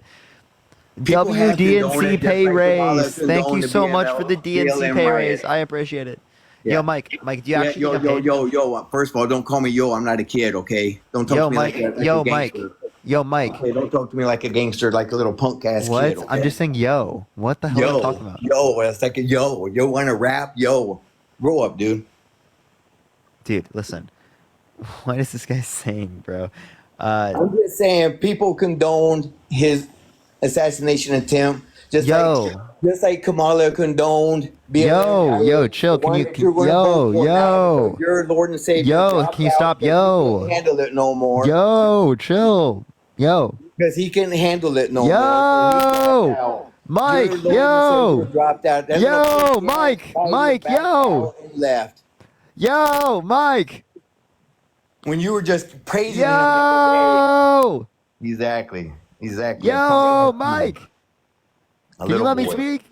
WDNC pay raise. Thank you so much for the DNC pay raise. I appreciate it. Yeah. Yo, Mike, do you actually think I'm paid? Yo. First of all, don't call me yo. I'm not a kid, okay? Don't talk to me like that. Yo, Mike. Okay, don't talk to me like a gangster, like a little punk ass What? kid. Okay? I'm just saying, yo. What the hell are you talking about? Yo, it's like a yo. You want to rap? Yo, grow up, dude. Dude, listen. What is this guy saying, bro? I'm just saying, people condoned his assassination attempt, just like Kamala condoned. Yo, chill. Can you? Yo. Your Lord and Savior. Yo, can you stop? Yo. Can't handle it no more. Yo, chill. Yo. Because he couldn't handle it no more. Yo. Mike. Yo. Dropped out. Yo, Mike. Mike. Yo. Left. Yo, Mike. When you were just praising him. Exactly. Yo, Mike. Can you let me speak?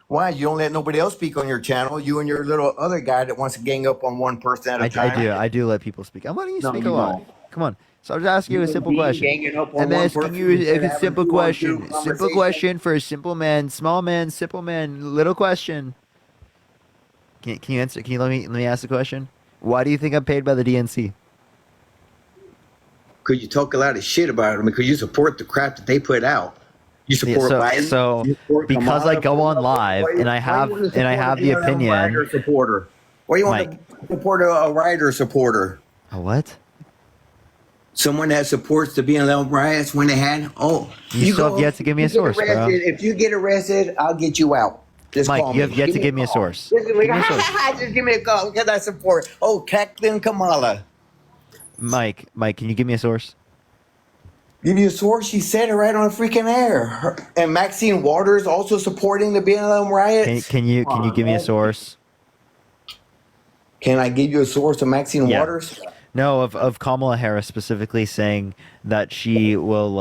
Why? You don't let nobody else speak on your channel? You and your little other guy that wants to gang up on one person at a time. I do let people speak. I'm letting you speak a lot. Come on. So I'm just asking you a simple question. I'm asking you a simple question. Simple question for a simple man, small man, simple man, little question. Can you answer? Can you let me ask the question? Why do you think I'm paid by the DNC? Because you talk a lot of shit about them, because you support the crap that they put out. You support Biden. So because I go on live and I have the opinion. Supporter. Why do you want to support a rioter supporter? A what? Someone that supports the BLM riots when they had. You still have yet to give me a source, bro. If you get arrested, I'll get you out. Just Mike, you have yet to give me a source. Just give me a call because I support. Kathleen Kamala. Mike, can you give me a source? Give you a source? She said it right on freaking air. And Maxine Waters also supporting the BLM riots. Can you give me a source? Can I give you a source of Maxine Waters? No, of Kamala Harris specifically saying that she will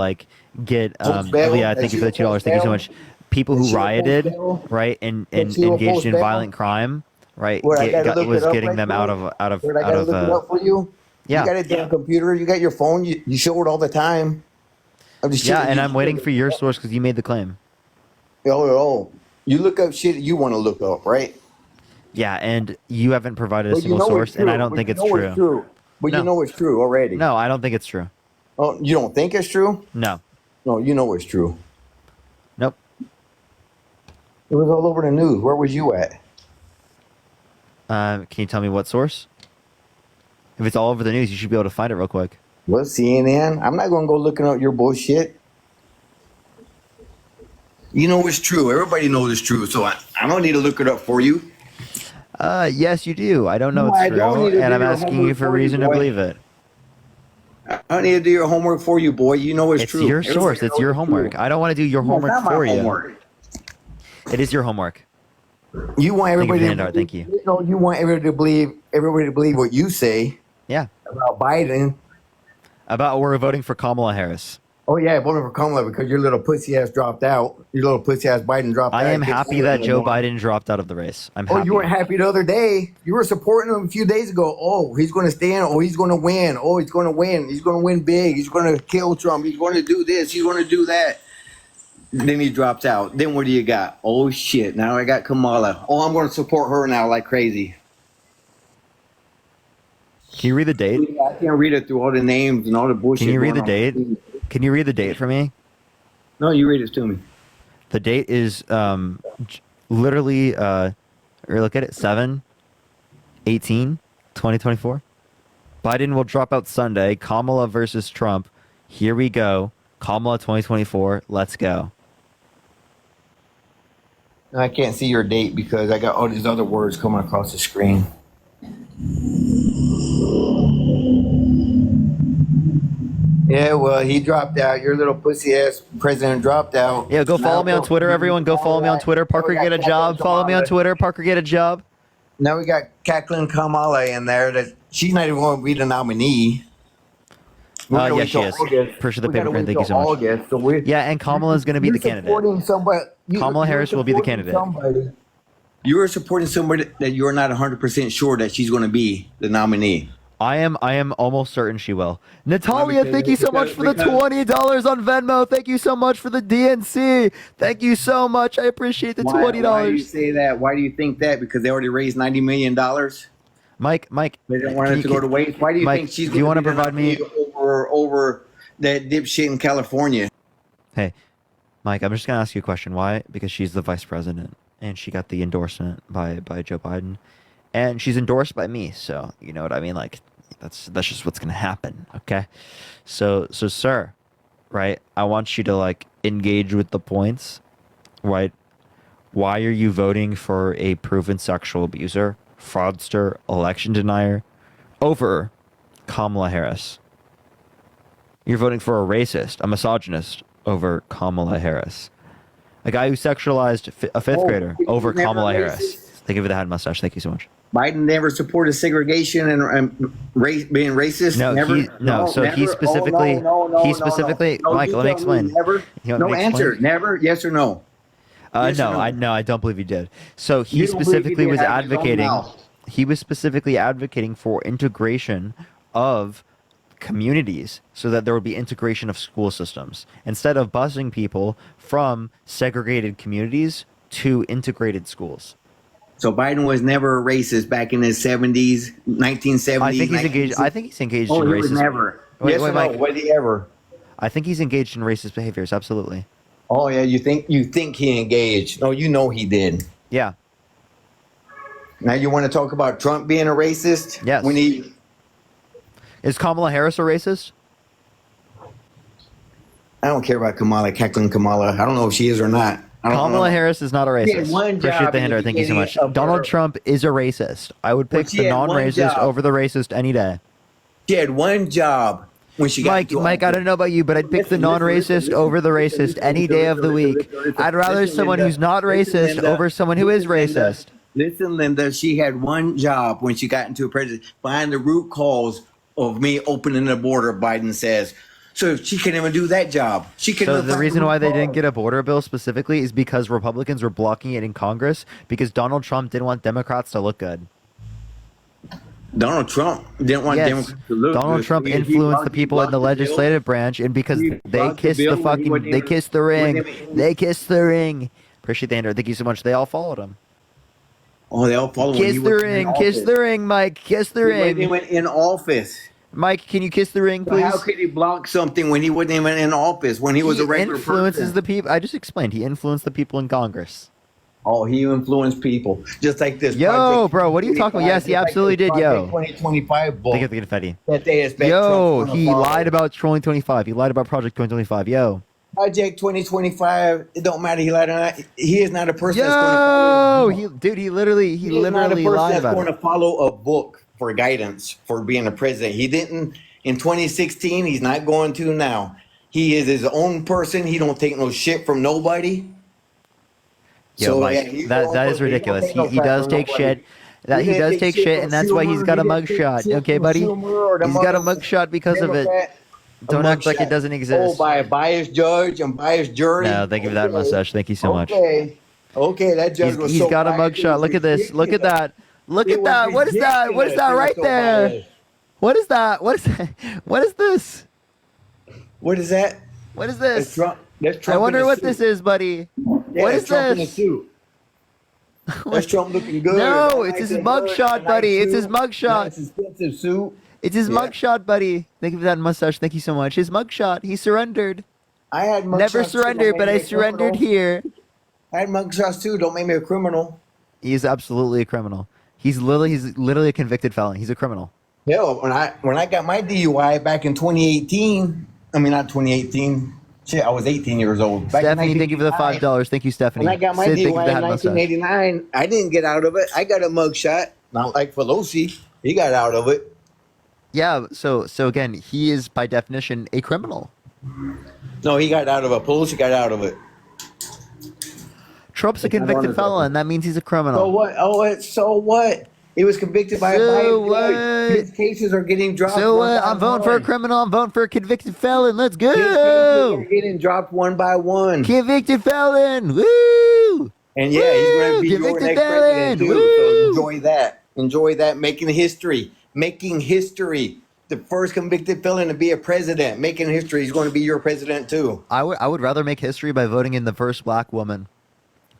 get Leah, thank you for the $2. Thank you so much. People who rioted, right, and engaged in violent crime, right, was getting them out of for you. Yeah. You got it on a computer. You got your phone. You show it all the time. I'm waiting for your source because you made the claim. You look up shit you want to look up, right? Yeah, and you haven't provided a single source, and I don't think it's true. But you know it's true already. No, I don't think it's true. Oh, you don't think it's true? No. No, you know it's true. Nope. It was all over the news. Where was you at? Can you tell me what source? If it's all over the news, you should be able to find it real quick. Well, CNN. I'm not going to go looking up your bullshit. You know it's true. Everybody knows it's true. So I don't need to look it up for you. Yes, you do. I don't know it's true, and I'm asking you for a reason to believe it. I don't need to do your homework for you, boy. You know it's true. It's your source. It's your homework. I don't want to do your homework for you. It is your homework. You want everybody to thank you. You want everybody to believe what you say. Yeah. About Biden. About we're voting for Kamala Harris. Oh yeah, voting for Kamala because your little pussy ass dropped out. Your little pussy ass Biden dropped out. I am happy that Joe Biden dropped out of the race. I'm happy. Oh, you weren't happy the other day. You were supporting him a few days ago. Oh, he's going to stand. Oh, he's going to win. Oh, he's going to win. He's going to win big. He's going to kill Trump. He's going to do this. He's going to do that. Then he drops out. Then what do you got? Oh shit! Now I got Kamala. Oh, I'm going to support her now like crazy. Can you read the date? I can't read it through all the names and all the bullshit. Can you read the date? Can you read the date for me? No, you read it to me. The date is literally or look at it 7/18/2024. Biden will drop out Sunday. Kamala versus Trump. Here we go. Kamala 2024. Let's go. I can't see your date because I got all these other words coming across the screen. Yeah, well, he dropped out. Your little pussy ass president dropped out. Yeah, go follow me on Twitter, everyone. Go follow me on Twitter. Parker, get a job. Follow me on Twitter. Parker, get a job. Now we got Kathleen Kamala in there. That she's not even going to be the nominee. Yes, she is. Appreciate the paper. Thank you so much. August, so yeah, and Kamala is going to be the candidate. Kamala Harris will be the candidate. You are supporting somebody that you're not 100% sure that she's going to be the nominee. I am almost certain she will. Natalia, thank you so much for the $20 on Venmo. Thank you so much for the DNC. Thank you so much. I appreciate the $20. Why do you say that? Why do you think that? Because they already raised $90 million? Mike. They didn't want it to go to waste. Why do you think she's going to provide me over that dipshit in California. Hey, Mike, I'm just gonna ask you a question. Why? Because she's the vice president, and she got the endorsement by Joe Biden, and she's endorsed by me. So you know what I mean? Like, that's just what's gonna happen. Okay. So sir, right? I want you to like engage with the points, right? Why are you voting for a proven sexual abuser, fraudster, election denier over Kamala Harris? You're voting for a racist, a misogynist over Kamala Harris. A guy who sexualized a fifth grader over Kamala Harris. Thank you for the head mustache. Thank you so much. Biden never supported segregation and being racist. No, never. So never. he specifically, No, Mike, you let me tell explain. Never. You want No me to answer. explain? Never. Yes or no. Yes or no? I don't believe he did. So he You don't believe he specifically did was out of his own advocating. mouth. He was specifically advocating for integration of communities so that there would be integration of school systems instead of busing people from segregated communities to integrated schools. So Biden was never a racist back in his 70s, 1970s. I think he's engaged. I think he's engaged Oh, in he racist. was never. Wait, Yes or no? Mike. Was he ever? I think he's engaged in racist behaviors. Absolutely. Oh yeah, you think he engaged? No, you know he did. Yeah. Now you want to talk about Trump being a racist? Yes. When he Is Kamala Harris a racist? I don't care about Kamala, Kathleen Kamala. I don't know if she is or not. I don't Kamala know. Harris is not a She had racist. one Appreciate job the in hander. the Thank you so much. beginning of Donald her- Trump is a racist. I would pick she the had one non-racist job. over the racist any day. She had one job when she got into Mike, I don't know about you, but I'd pick the Listen, non-racist listen, over the listen, racist listen, any listen, day of the listen, week. listen, listen, I'd rather listen, someone Linda. who's not Listen, racist Linda. over someone who is Listen, Linda. racist. Listen, Linda, she had one job when she got into a president. Find the root cause of me opening the border, Biden says. So if she couldn't even do that job. She couldn't So even the find reason root why they didn't cause. get a border bill specifically is because Republicans were blocking it in Congress because Donald Trump didn't want Democrats to look good. Donald Trump didn't want Yes, Democrats to look Donald good. Trump He influenced blocked- the he people in blocked the bill. legislative branch, and because He they blocked the kissed the bill when he fucking, wouldn't they even- kissed the ring, wouldn't even- they kissed the ring. Appreciate the hander. Thank you so much. They all followed him. Oh, they all followed when Kiss he the was in ring, kiss office. the ring, Mike. Kiss the When he ring. went in office. Mike, can you kiss the ring, But how please? could he block something when he wasn't even in office? When he was a regular influences person? the people. I just explained. He influenced the people in Congress. Oh, he influenced people just like this. Yo, Project bro, what are you talking about? Yes, he just like absolutely this did. Yo, Project 2025 book look at the confetti. that they expect Yo, Trump's gonna he follow. lied about Trolling 25. He lied about Project 2025. Yo, Project 2025. It don't matter. He lied or not. He is not a person that's going to follow. he literally He is not a lied person that's about going it. to follow a book for guidance for being a president. He didn't in 2016. He's not going to now. He is his own person. He don't take no shit from nobody. Yo, Mike, yeah, he's that the that only is person- ridiculous. don't take no He crap does from take nobody. shit. That he didn't does take take shit, from and that's why he's Schumer. got a He didn't take mugshot. shit Okay, from buddy. Schumer or the He's got a mother- mugshot because of it. Democrat. Don't act like mugshot. it doesn't exist. Oh, by a biased judge and biased jury. No, thank you for that Okay. mustache. Thank you so much. Okay. Okay, that judge was He's so got a biased, it mugshot. was Look at this. Look at ridiculous. that. Look It at was that. What is that? What is that ridiculous. It was right so there? biased. What is that? What is that? What is this? What is that? What is That's this? Trump. That's I Trump in wonder a what suit. this is, buddy. Yeah, What that's is Trump in a this? suit. That's Trump looking good. No, A it's his nice mugshot, nice buddy. It's his suit, mugshot. nice expensive suit. It's his Yeah. mugshot, buddy. Thank you for that mustache. Thank you so much. His mugshot. He surrendered. I had mugshots Never too, surrendered, don't but make I me a surrendered criminal. here. I had mugshots too. Don't make me a criminal. He is absolutely a criminal. He's literally a convicted felon. He's a criminal. Hell, when I got my DUI back in 2018, I mean not 2018. Shit, I was 18 years old. Back in Stephanie, thank you for the 1989, $5. Thank you, Stephanie. When I got my Sid, thank you for DUI the in hat mustache. 1989, I didn't get out of it. I got a mugshot. Not like Pelosi. He got out of it. Yeah, so again, he is by definition a criminal. No, he got out of it. Pelosi got out of it. Trump's a It's not convicted honorable. felon. That means he's a criminal. So what? So what? He was convicted by a So biased judge. what? His cases are getting dropped. So one what? by I'm voting for a one. criminal. I'm voting for a convicted felon. Let's His cases go. are getting dropped one by one. Convicted felon. Woo! And yeah, he's going to be your Convicted next felon. president too. Woo! So enjoy that. Enjoy that. Making history. Making history. The first convicted felon to be a president. Making history. He's going to be your president too. I would rather make history by voting in the first black woman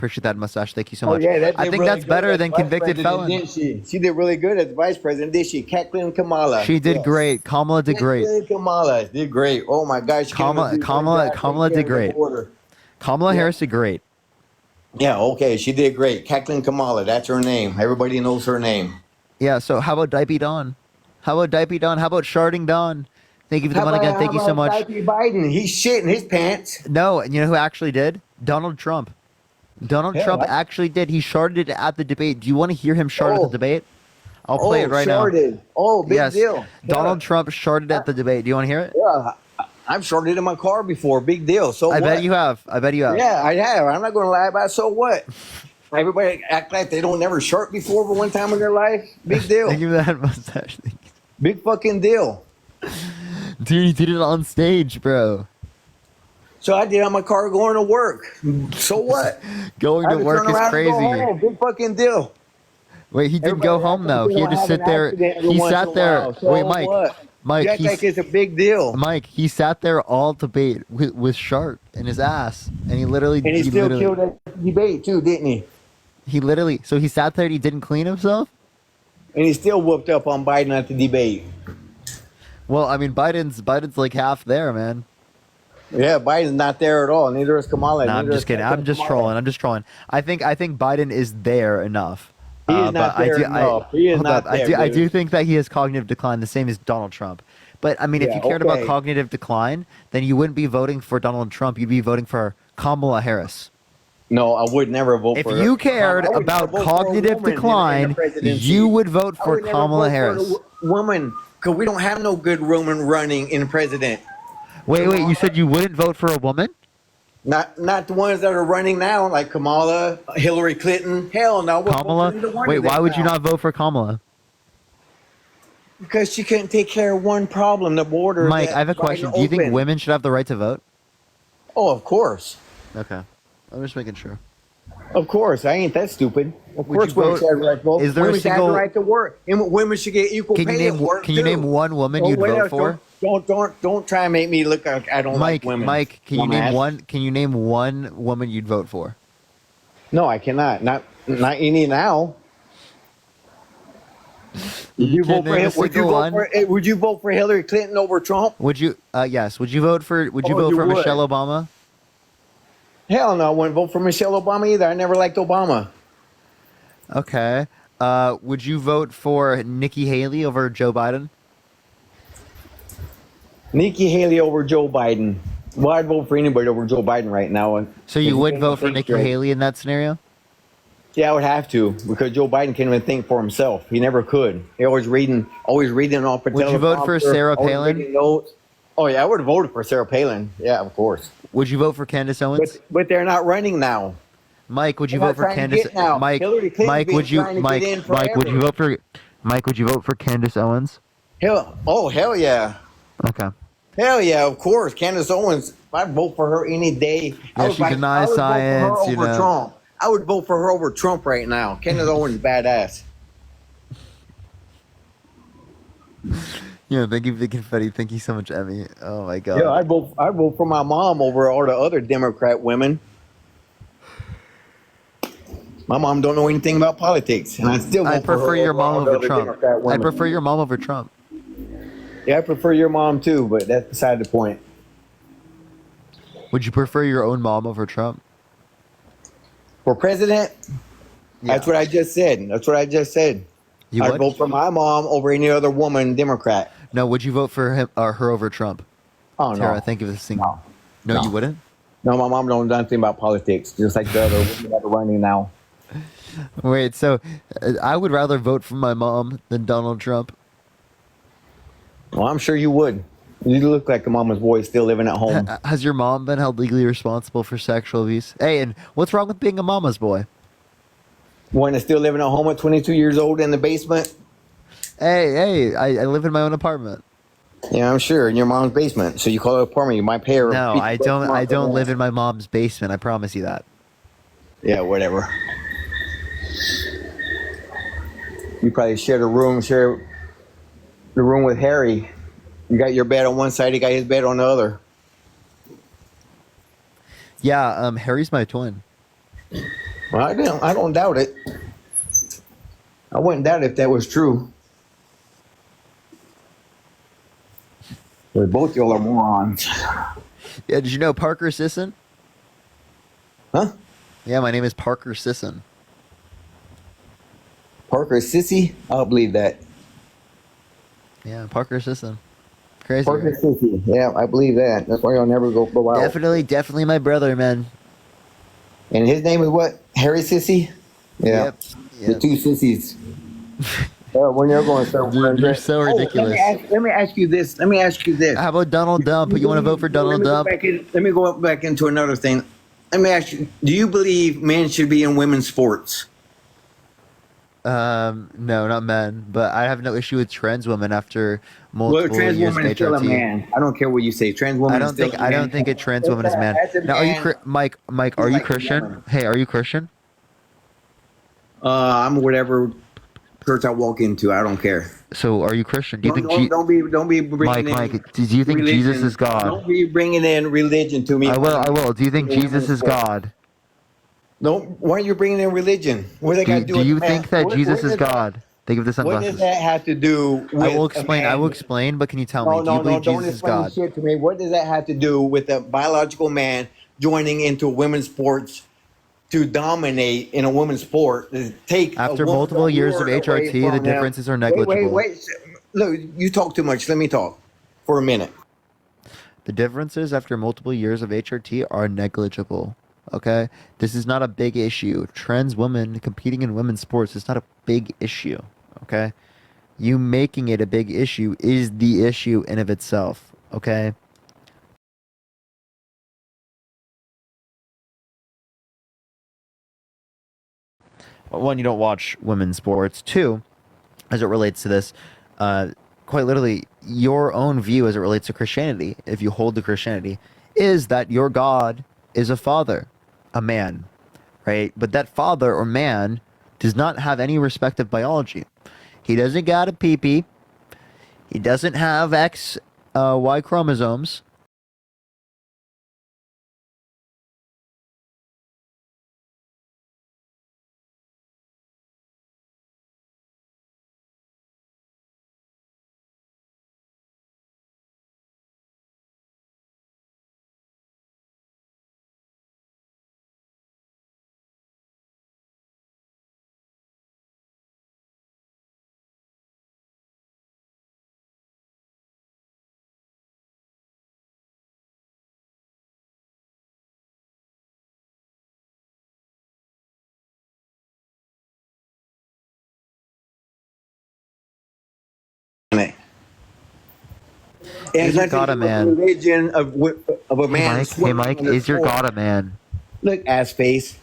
Appreciate that, Mustache. Thank you so Oh much. yeah, that I did think really that's good better as than vice convicted president, felon. didn't she? She did really good as vice president, did she? Kathleen Kamala. She did Yes. great. Kamala did great. Kathleen Kamala did great. Oh my gosh, she can't even do one job, Kamala take did care of the great. border. Kamala Yeah. Harris did great. Yeah, okay, she did great. Kathleen Kamala, that's her name. Everybody knows her name. Yeah. So how about Dipey Don? How about Dipey Don? How about Sharding Don? Thank you for the money again. Thank you so much. Biden? He's shitting his pants. No, and you know who actually did? Donald Trump. Donald Yeah, Trump what? actually did. He sharded it at the debate. Do you want to hear him shard at the debate? I'll play it right shorted. now. Oh, big Yes. deal. Donald Trump sharded at the debate. Do you want to hear it? Yeah, I've shorted in my car before. Big deal. So I what? bet you have. I bet you have. Yeah, I have. I'm not going to lie about it. So what? Everybody act like they don't never short before for one time in their life. Big deal. Thank you for that mustache. Big fucking deal. Dude, he did it on stage, bro. So I did on my car going to work. So what? Going I to had work turn is around and go crazy. home. Big fucking deal. Wait, he didn't go home though. He had to sit there. He sat there. So Wait, Mike. what? Mike, You act like it's a big deal. Mike, he sat there all debate with Sharp in his ass, and he literally. And he still killed that debate too, didn't he? He literally. So he sat there and he didn't clean himself. And he still whooped up on Biden at the debate. Well, I mean, Biden's like half there, man. Yeah, Biden's not there at all. Neither is Kamala. No, I'm Neither just is kidding. I'm just trolling. I'm just trolling. I think Biden is there enough. He is not there enough. He is not there, I dude. do think that he has cognitive decline, the same as Donald Trump. But I mean, if Yeah, you cared about okay. cognitive decline, then you wouldn't be voting for Donald Trump. You'd be voting for Kamala Harris. No, I would never vote If for you cared I would never about vote for a cognitive woman in decline, the presidency. you would vote I for would never Kamala vote Harris. For a woman, because we don't have no good woman running in president. Wait, you said you wouldn't vote for a woman? Not the ones that are running now, like Kamala, Hillary Clinton. Hell no. I wouldn't vote Kamala? for either one Wait, of them why would you now. not vote for Kamala? Because she couldn't take care of one problem, the border. Mike, that I have a wide question. Do you think open. women should have the right to vote? Oh, of course. Okay. I'm just making sure. Of course. I ain't that stupid. Of Would course you women vote- should have the right to vote. Is there a Women should have single- the right to work. And women should get equal Can you pay name at work, Can you too. name one woman Oh, you'd wait, vote for? Don't try and make me look like I don't Mike, like women. Mike, can you name dumbass. one? Can you name one woman you'd vote for? No, I cannot. Not any now. Would you can't vote for name a him? Would you single vote one? would you vote for Hillary Clinton over Trump? Would you? Yes. Would you vote for? Would you Oh, vote you for would. Michelle Obama? Hell no, I wouldn't vote for Michelle Obama either. I never liked Obama. Okay. Would you vote for Nikki Haley over Joe Biden? Nikki Haley over Joe Biden. Well, I'd vote for anybody over Joe Biden right now. So you would vote for Think Nikki straight. Haley in that scenario? Yeah, I would have to because Joe Biden can't even think for himself. He never could. He always reading off a Would you vote for teleprompter, Sarah always Palin? reading notes. Oh yeah, I would have voted for Sarah Palin. Yeah, of course. Would you vote for Candace Owens? But they're not running now. Mike, would you They're vote not for trying to Candace? get now. Mike, Hillary Clinton's Mike, been would you? trying to Mike, get in Mike, would you forever. vote for? Mike, would you vote for Candace Owens? Hell yeah. Okay. Hell yeah, of course. Candace Owens, I'd vote for her any day. Yeah, she denies science, I would vote for her you over know. Trump. I would vote for her over Trump right now. Candace Owens is badass. Yeah, thank you for the confetti. Thank you so much, Emmy. Oh my god. Yeah, I'd vote for my mom over all the other Democrat women. My mom don't know anything about politics, and I still vote I for her prefer your mom all the over other Trump. Democrat I women. prefer your mom over Trump. Yeah, I prefer your mom too, but that's beside the point. Would you prefer your own mom over Trump? For president, that's what I just said. That's what I just said. You I'd would? vote for my mom over any other woman Democrat. No, would you vote for him or her over Trump? Oh Tara, no. thank you for this thing. No. No, you wouldn't? No, my mom don't know anything about politics, just like the other women that are running now. Wait, so I would rather vote for my mom than Donald Trump. Well, I'm sure you would. You look like a mama's boy still living at home. Has your mom been held legally responsible for sexual abuse? Hey, and what's wrong with being a mama's boy? One that's still living at home at 22 years old in the basement. Hey, I live in my own apartment. Yeah, I'm sure in your mom's basement. So you call it an apartment, you might pay her. No, I $50 a don't. I month. don't live in my mom's basement. I promise you that. Yeah, whatever. You probably share the room with Harry. You got your bed on one side, he got his bed on the other. Yeah, Harry's my twin. Well, I don't doubt it. I wouldn't doubt if that was true. But both y'all are morons. Yeah, did you know Parker Sisson? Huh? Yeah, my name is Parker Sisson. Parker Sissy? I'll believe that. Yeah, Parker Sisson. Crazy. Parker Right? Sissy. Yeah, I believe that. That's why y'all never go out. Definitely my brother, man. And his name is what? Harry Sissy? Yeah. Yep. The two sissies. When you're going to start wearing You're so ridiculous. Let me ask you this. How about Donald Trump? You want to vote for Donald Trump? Let me go back into another thing. Let me ask you, do you believe men should be in women's sports? No, not men. But I have no issue with trans women after multiple trans years woman of is still a HRT. man. I don't care what you say. Trans woman. I don't think a trans woman is a man. Now, are you Mike? Are you Christian? Hey, are you Christian? I'm whatever church I walk into. I don't care. So, are you Christian? Do you think? Don't be bringing in Mike, do you think religion. Jesus is God? Don't be bringing in religion to me. I will. Do you think Jesus is God? Why are you bringing in religion? What does that got to do? Do you think that Jesus is God? Think of the What sunglasses. does that have to do with I will explain. But can you tell me? Do you believe don't Jesus is explain God? shit to me. What does that have to do with a biological man joining into women's sports to dominate in a women's sport? To take After multiple years of HRT, the differences are negligible. Wait. Look, you talk too much. Let me talk for a minute. The differences after multiple years of HRT are negligible. Okay? This is not a big issue. Trans women competing in women's sports is not a big issue. Okay? You making it a big issue is the issue in of itself. Okay? One, you don't watch women's sports. Two, as it relates to this, quite literally, your own view as it relates to Christianity, if you hold to Christianity, is that your God is a father, a man, right? But that father or man does not have any respect of biology. He doesn't got a pee-pee. He doesn't have X, Y chromosomes. Is your God a man? Religion of a man. Hey Mike, is your God a man? Look, ass face.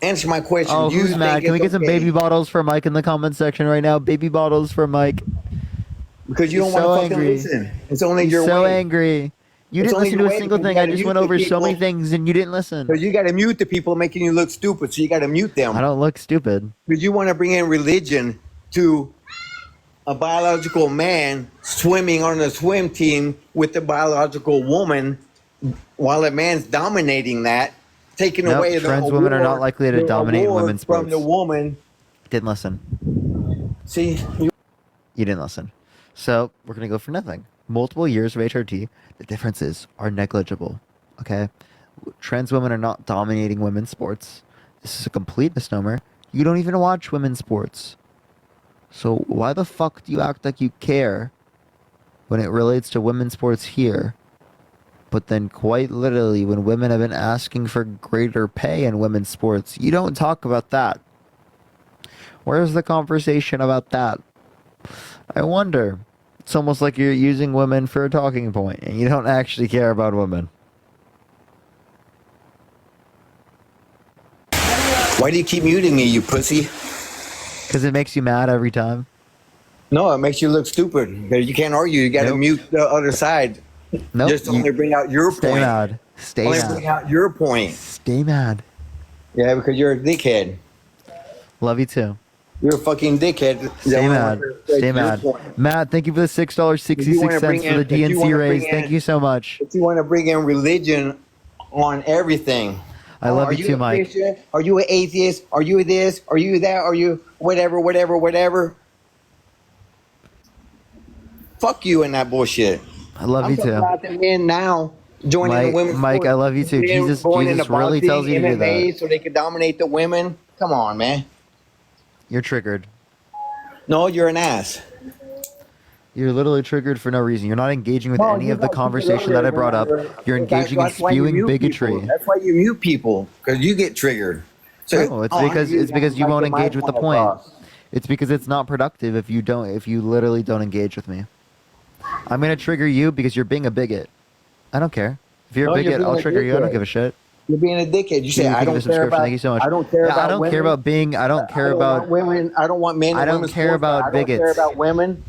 Answer my question. Oh, who's mad? Can we get some baby bottles for Mike in the comment section right now? Baby bottles for Mike. Because you don't want to fucking listen. It's only your way. So angry. You didn't listen to a single thing. I just went over so many things and you didn't listen. Because you got to mute the people making you look stupid. So you got to mute them. I don't look stupid. Because you want to bring in religion to a biological man swimming on a swim team with a biological woman while a man's dominating that, taking away the trans women are not likely to dominate women's sports. From the woman. Didn't listen. See? You didn't listen. So we're going to go for nothing. Multiple years of HRT, the differences are negligible. Okay? Trans women are not dominating women's sports. This is a complete misnomer. You don't even watch women's sports. So why the fuck do you act like you care when it relates to women's sports here? But then quite literally when women have been asking for greater pay in women's sports, you don't talk about that. Where's the conversation about that? I wonder. It's almost like you're using women for a talking point and you don't actually care about women. Why do you keep muting me, you pussy? Because it makes you mad every time. No, it makes you look stupid. Because you can't argue. You got to mute the other side. Nope. Just only bring out your Stay point. mad. Stay only mad. bring out your point. Stay mad. Yeah, because you're a dickhead. Love you too. You're a fucking dickhead. Stay mad. Stay mad. Matt, thank you for the $6.66 for the DNC raise. Thank you so much. If you want to bring in religion on everything. I love are you too, a Mike. Christian? Are you an atheist? Are you this? Are you that? Are you whatever? Fuck you and that bullshit. I love I'm you talking too. about the men now joining the women's Mike, sport. I love you too. Men Jesus going into really boxing, tells you to do MMA, that. so they can dominate the women. Come on, man. You're triggered. No, you're an ass. You're literally triggered for no reason. You're not engaging with any of the conversation that I brought up. You're engaging in spewing bigotry. That's why you mute people, because you get triggered. So, No, it's because you won't engage with the point. It's because it's not productive if you literally don't engage with me. I'm gonna trigger you because you're being a bigot. I don't care. If you're a bigot, I'll trigger you. I don't give a shit. You're being a dickhead. You say I don't care about. Thank you so much. I don't care about. I don't care about being. I don't care about women. I don't want men. I don't care about bigots. I don't care about women.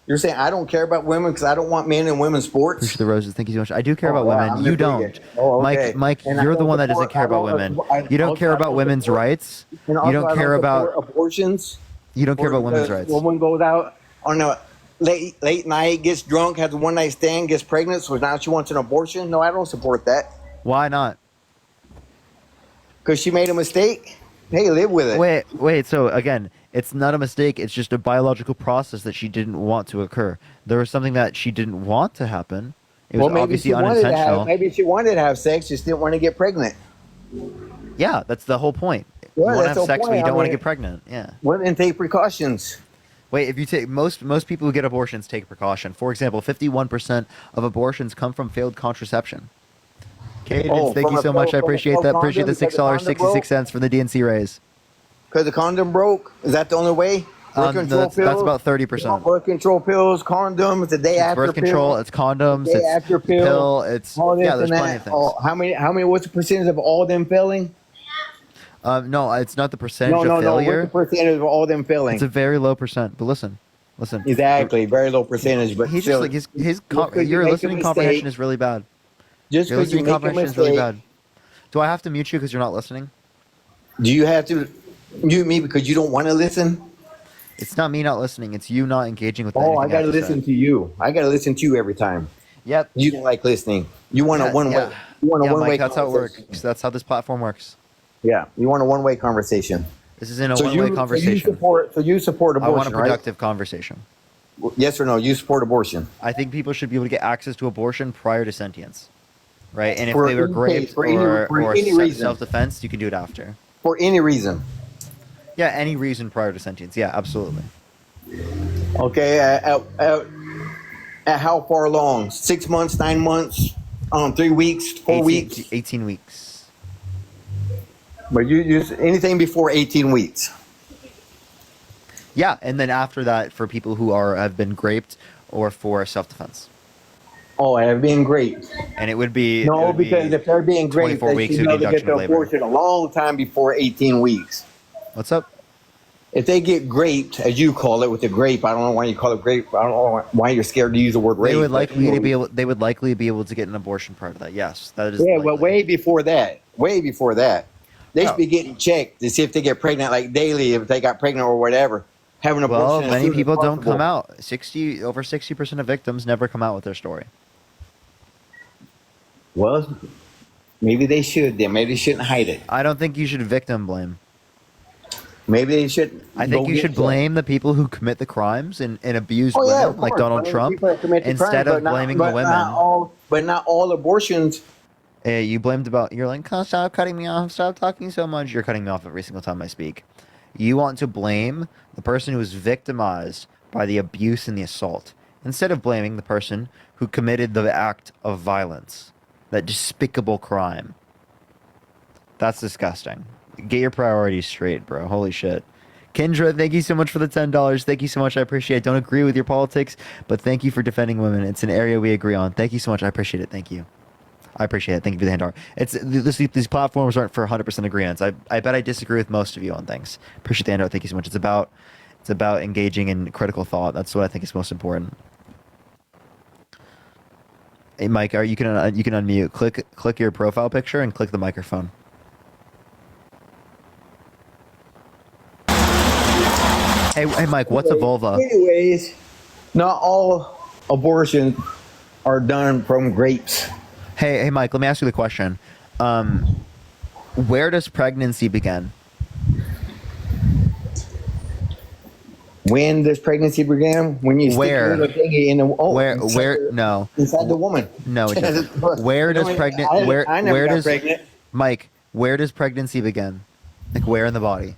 You're saying I don't care about women because I don't want men in women's sports. Appreciate the roses. Thank you so much. I do care about women. You don't. Okay. Mike, you're the one that doesn't care about women. You don't care about women's rights. You don't care about abortions. You don't care about women's rights. Woman goes out on a late night, gets drunk, has a one night stand, gets pregnant, so now she wants an abortion. No, I don't support that. Why not? Because she made a mistake. Hey, live with it. Wait. So again, it's not a mistake. It's just a biological process that she didn't want to occur. There was something that she didn't want to happen. It was obviously unintentional. Maybe she wanted to have sex, just didn't want to get pregnant. Yeah, that's the whole point. You want to have sex, but you don't want to get pregnant. Yeah. Women take precautions. Wait, if you take most people who get abortions take precaution. For example, 51% of abortions come from failed contraception. Cadence, thank you so much. I appreciate that. Appreciate the $6.66 from the DNC raise. Because the condom broke? Is that the only way? That's about 30%. Birth control pills, condoms, the day after birth control, pill, it's condoms, the day it's after pill, it's all this yeah. There's and plenty that. of things. How many? What's the percentage of all them failing? No, it's not the percentage of failure. What's the percentage of all them failing? It's a very low percent. But listen. Exactly, very low percentage. But he's just like your listening comprehension is really bad. Just your because you listening make a comprehension is really bad. Do I have to mute you because you're not listening? Do you have to mute me because you don't want to listen? It's not me not listening. It's you not engaging with. Oh, I gotta listen to you. I gotta listen to you every time. Yep. You don't like listening. You want a one way. You want a one way. That's how it works. That's how this platform works. Yeah, you want a one way conversation. This isn't a one way conversation. So you support abortion, I want a productive conversation. Yes or no? You support abortion? I think people should be able to get access to abortion prior to sentience, right? And if they were raped or self-defense, you can do it after. For any reason. Yeah, any reason prior to sentience. Yeah, absolutely. Okay, at how far along? 6 months, 9 months, 3 weeks, 4 weeks? 18 weeks. But you use anything before 18 weeks? Yeah, and then after that, for people who have been raped or for self-defense. Oh, have been raped. And it would be because if they're being raped, they should be able to get the abortion a long time before 18 weeks. What's up? If they get raped, as you call it, with the grape, I don't know why you call it grape. I don't know why you're scared to use the word rape. They would likely be able to get an abortion prior to that. Yes, that is. Yeah, well, way before that. They should be getting checked to see if they get pregnant, like daily, if they got pregnant or whatever. Having an abortion. Well, many people don't come out. Over 60% of victims never come out with their story. Well, maybe they should. Then maybe they shouldn't hide it. I don't think you should victim blame. Maybe they should. I think you should blame the people who commit the crimes and abuse women, like Donald Trump, instead of blaming the women. But not all abortions. You blamed about. You're like, oh, stop cutting me off. Stop talking so much. You're cutting me off every single time I speak. You want to blame the person who was victimized by the abuse and the assault, instead of blaming the person who committed the act of violence, that despicable crime. That's disgusting. Get your priorities straight, bro. Holy shit. Kendra, thank you so much for the $10. Thank you so much. I appreciate it. Don't agree with your politics, but thank you for defending women. It's an area we agree on. Thank you so much. I appreciate it. Thank you. I appreciate it. Thank you for the $10. These platforms aren't for 100% agreements. I bet I disagree with most of you on things. Appreciate the $10. Thank you so much. It's about engaging in critical thought. That's what I think is most important. Hey, Mike, you can unmute. Click your profile picture and click the microphone. Hey, Mike, what's a vulva? Anyways, not all abortions are done from grapes. Hey, Mike, let me ask you the question. Where does pregnancy begin? When does pregnancy begin? When you stick your little thingy in the no inside the woman. No, it doesn't. Where does I never got pregnant. Mike? Where does pregnancy begin? Like where in the body?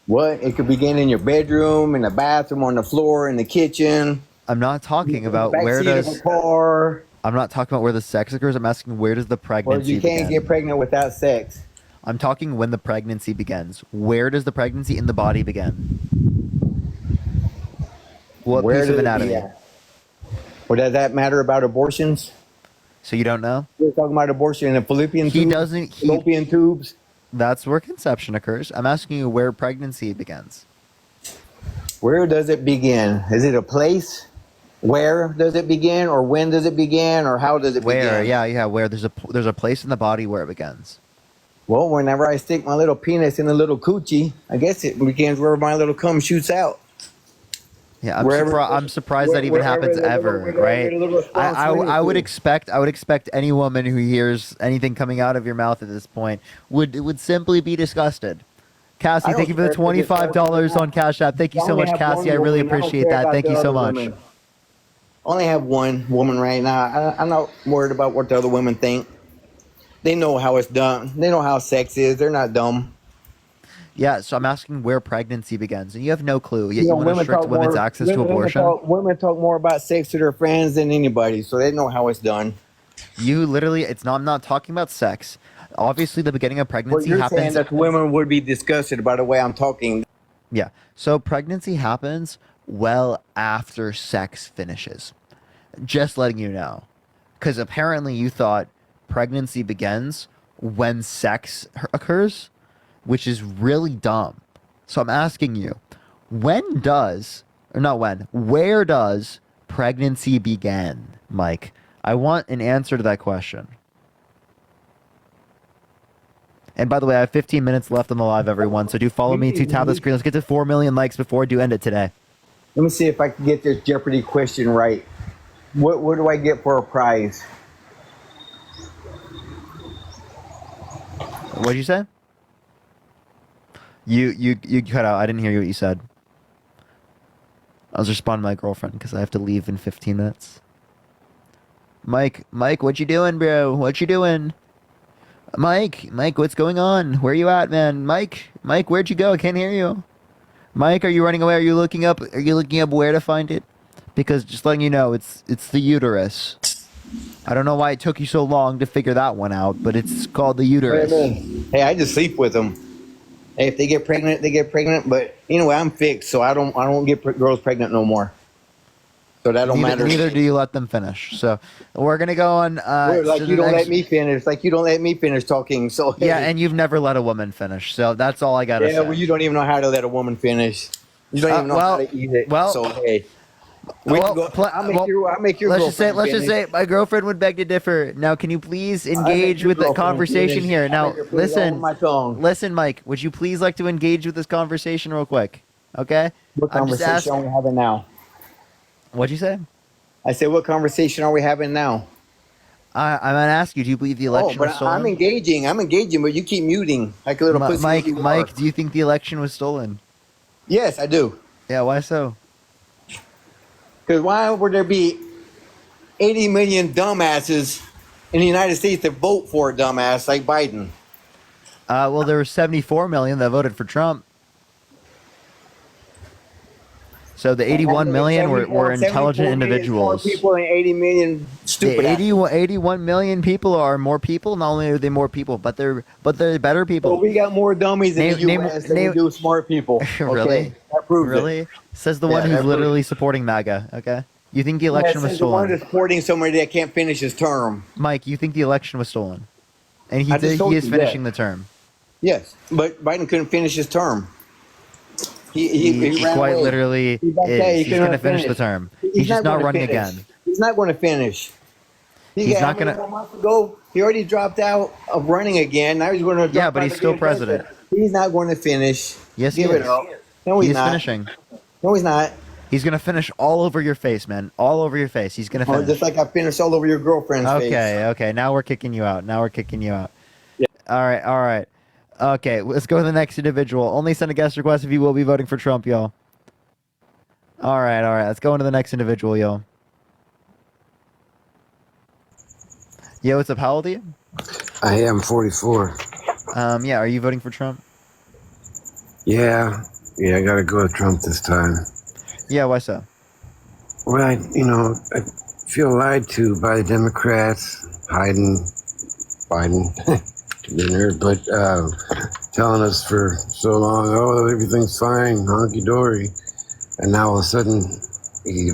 What? It could begin in your bedroom, in the bathroom, on the floor, in the kitchen. I'm not talking about where does. Of a car. I'm not talking about where the sex occurs. I'm asking where does the pregnancy? Well, you can't get pregnant without sex. I'm talking when the pregnancy begins. Where does the pregnancy in the body begin? What piece of anatomy? Well, does that matter about abortions? So you don't know? We're talking about abortion in the fallopian tubes. Fallopian tubes. That's where conception occurs. I'm asking you where pregnancy begins. Where does it begin? Is it a place? Where does it begin, or when does it begin, or how does it begin? Where? Yeah. Where there's a place in the body where it begins. Well, whenever I stick my little penis in a little coochie, I guess it begins where my little cum shoots out. Yeah, I'm surprised that even happens ever, right? I would expect any woman who hears anything coming out of your mouth at this point would simply be disgusted. Cassie, thank you for the $25 on Cash App. Thank you so much, Cassie. I really appreciate that. Thank you so much. I only have one woman right now. I'm not worried about what the other women think. They know how it's done. They know how sex is. They're not dumb. Yeah, so I'm asking where pregnancy begins, and you have no clue. Yet you want to restrict women's access to abortion. Women talk more about sex to their friends than anybody, so they know how it's done. You literally, I'm not talking about sex. Obviously, the beginning of pregnancy happens. You're saying that women would be disgusted by the way I'm talking. Yeah, so pregnancy happens well after sex finishes. Just letting you know, because apparently you thought pregnancy begins when sex occurs, which is really dumb. So I'm asking you, where does pregnancy begin, Mike? I want an answer to that question. And by the way, I have 15 minutes left on the live, everyone, so do follow me to tap the screen. Let's get to 4 million likes before I do end it today. Let me see if I can get this Jeopardy question right. What do I get for a prize? What'd you say? You cut out. I didn't hear you what you said. I was responding to my girlfriend because I have to leave in 15 minutes. Mike, what you doing, bro? What you doing? Mike, what's going on? Where you at, man? Mike, where'd you go? I can't hear you. Mike, are you running away? Are you looking up where to find it? Because just letting you know, it's the uterus. I don't know why it took you so long to figure that one out, but it's called the uterus. Hey, I just sleep with them. Hey, if they get pregnant, they get pregnant. But anyway, I'm fixed, so I don't get girls pregnant no more. So that don't matter. Neither do you let them finish. So we're gonna go on. You don't let me finish. Like you don't let me finish talking. So yeah, and you've never let a woman finish. So that's all I gotta say. Yeah, well, you don't even know how to let a woman finish. You don't even know how to eat it. Well, so hey. I'll make your let's just say my girlfriend would beg to differ. Now, can you please engage with the conversation here? Now, listen, Mike, would you please like to engage with this conversation real quick? Okay? What conversation are we having now? What'd you say? I said, what conversation are we having now? I'm gonna ask you. Do you believe the election was stolen? I'm engaging, but you keep muting like a little pussy. Mike, do you think the election was stolen? Yes, I do. Yeah, why so? Because why would there be 80 million dumbasses in the United States to vote for a dumbass like Biden? Well, there were 74 million that voted for Trump. So the 81 million were intelligent individuals. More people than 80 million stupid. 81 million people are more people. Not only are they more people, but they're better people. Well, we got more dummies in the U.S. than we do smart people. Okay? Really? That proves really? it. Says the one who's literally supporting MAGA. Okay. You think the election was stolen? The one that's supporting somebody that can't finish his term. Mike, you think the election was stolen? And he is finishing the term. Yes, but Biden couldn't finish his term. He quite literally is. He's going to finish the term. He's just not running again. He's not going to finish. He's not going to. Months ago, he already dropped out of running again. Now he's going to. Yeah, but he's still president. He's not going to finish. Yes, he is. No, he's not. Finishing. No, he's not. He's going to finish all over your face, man. All over your face. He's going to finish. Just like I finished all over your girlfriend's face. Okay. Now we're kicking you out. Yeah. All right. Okay, let's go to the next individual. Only send a guest request if you will be voting for Trump, y'all. All right. Let's go into the next individual, yo. Yo, what's up? How old are you? I am 44. Yeah, are you voting for Trump? Yeah, I gotta go with Trump this time. Yeah, why so? Well, I feel lied to by the Democrats, Biden, dinner, but telling us for so long, oh, everything's fine, honky-dory. And now all of a sudden,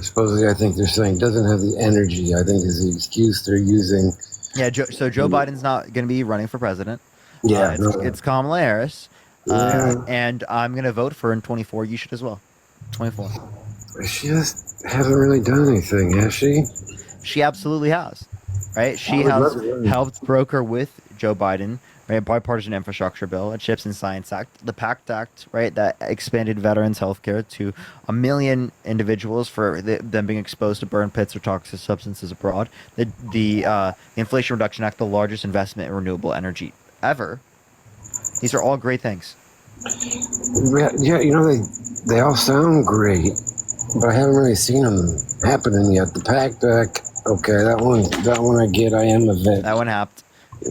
supposedly, I think they're saying, doesn't have the energy, I think is the excuse they're using. Yeah, so Joe Biden's not going to be running for president. Yeah, it's Kamala Harris. Yeah. And I'm going to vote for her in 24. You should as well. 24. She just hasn't really done anything, has she? She absolutely has, right? She I would has love to learn. helped broker with Joe Biden, right? A bipartisan infrastructure bill, a Chips and Science Act, the PACT Act, right? That expanded veterans health care to 1 million individuals for them being exposed to burn pits or toxic substances abroad. The Inflation Reduction Act, the largest investment in renewable energy ever. These are all great things. Yeah, they all sound great, but I haven't really seen them happening yet. The PACT Act, okay, that one I get. I am a vet. That one happened.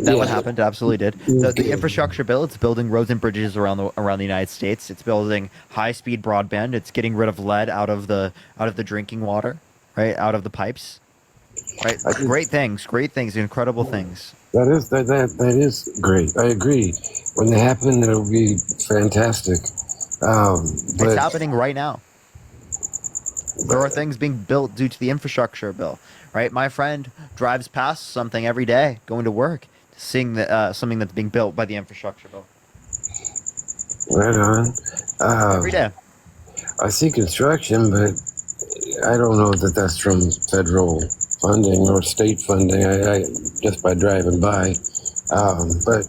That one happened. Absolutely did. The infrastructure bill. It's building roads and bridges around the United States. It's building high-speed broadband. It's getting rid of lead out of the drinking water, right? Out of the pipes. Right. Great things. Incredible things. That is great. I agree. When they happen, it'll be fantastic. But It's happening right now. There are things being built due to the infrastructure bill, right? My friend drives past something every day going to work, seeing something that's being built by the infrastructure bill. Right on. Every day. I see construction, but I don't know that that's from federal funding or state funding. I just by driving by. But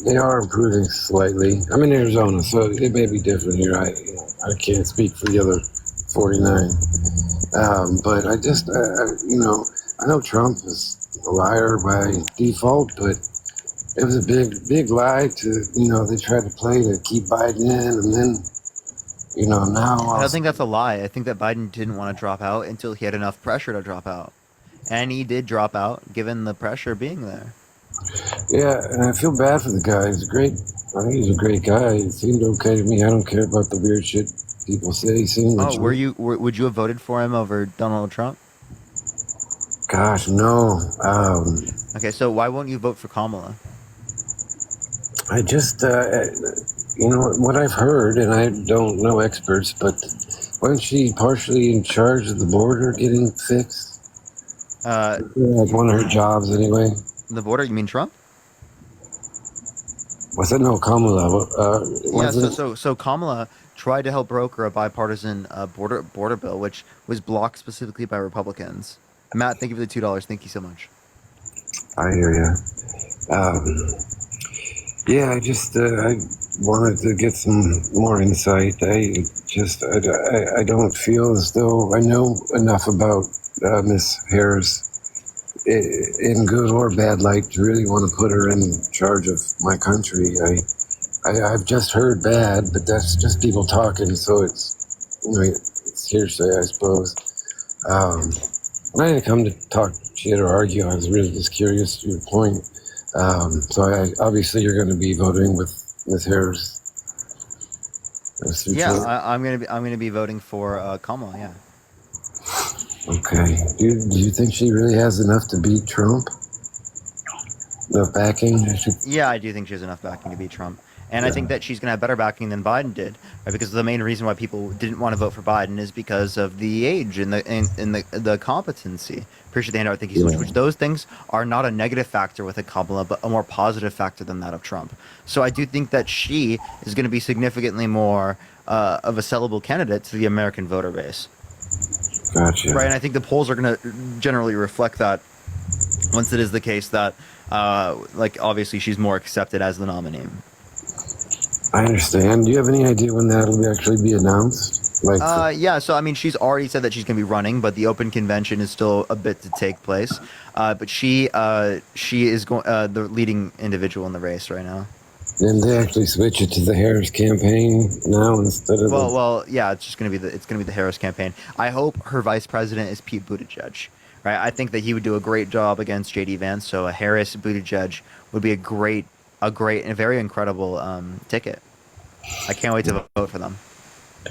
they are improving slightly. I'm in Arizona, so it may be different here. I can't speak for the other 49. But I know Trump is a liar by default, but it was a big lie they tried to play to keep Biden in, and then, now. I don't think that's a lie. I think that Biden didn't want to drop out until he had enough pressure to drop out. And he did drop out, given the pressure being there. Yeah, and I feel bad for the guy. I think he's a great guy. It seemed okay to me. I don't care about the weird shit people say. He seemed legit. Would you have voted for him over Donald Trump? Gosh, no. Okay, so why won't you vote for Kamala? I just, what I've heard, and I don't know experts, but wasn't she partially in charge of the border getting fixed? Like one of her jobs, anyway. The border? You mean Trump? Was it? No, Kamala. So Kamala tried to help broker a bipartisan border bill, which was blocked specifically by Republicans. Matt, thank you for the $2. Thank you so much. I hear you. Yeah, I just I wanted to get some more insight. I don't feel as though I know enough about Miss Harris in good or bad light to really want to put her in charge of my country. I've just heard bad, but that's just people talking, so it's hearsay, I suppose. I didn't come to talk shit or argue. I was really just curious to your point. So obviously you're going to be voting with Ms. Harris. Yeah, I'm gonna be voting for Kamala. Yeah. Okay. Do you think she really has enough to beat Trump? Enough backing? Yeah, I do think she has enough backing to beat Trump. And I think that she's going to have better backing than Biden did, right? Because the main reason why people didn't want to vote for Biden is because of the age and the competency. Appreciate the handout. Thank you so much. Which those things are not a negative factor with a Kamala, but a more positive factor than that of Trump. So I do think that she is going to be significantly more of a sellable candidate to the American voter base. Gotcha. Right, and I think the polls are going to generally reflect that once it is the case that, obviously she's more accepted as the nominee. I understand. Do you have any idea when that'll actually be announced? Yeah, so I mean, she's already said that she's going to be running, but the open convention is still a bit to take place. But she is the leading individual in the race right now. Didn't they actually switch it to the Harris campaign now instead of Well, yeah, it's just gonna be the Harris campaign. I hope her vice president is Pete Buttigieg, right? I think that he would do a great job against JD Vance. So a Harris Buttigieg would be a great, and a very incredible ticket. I can't wait to vote for them. I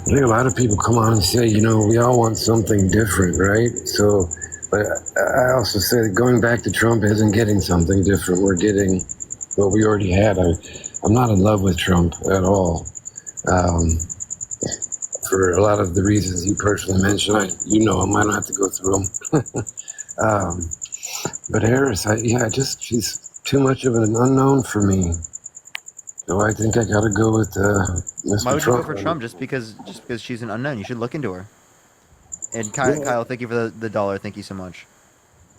think a lot of people come on and say, we all want something different, right? So, but I also say that going back to Trump isn't getting something different. We're getting what we already had. I'm not in love with Trump at all. For a lot of the reasons you personally mentioned, I might not have to go through them. But Harris, she's too much of an unknown for me. So I think I got to go with Mr. Why would Trump. you go for Trump just because she's an unknown? You should look into her. And Kyle, thank you for the dollar. Thank you so much.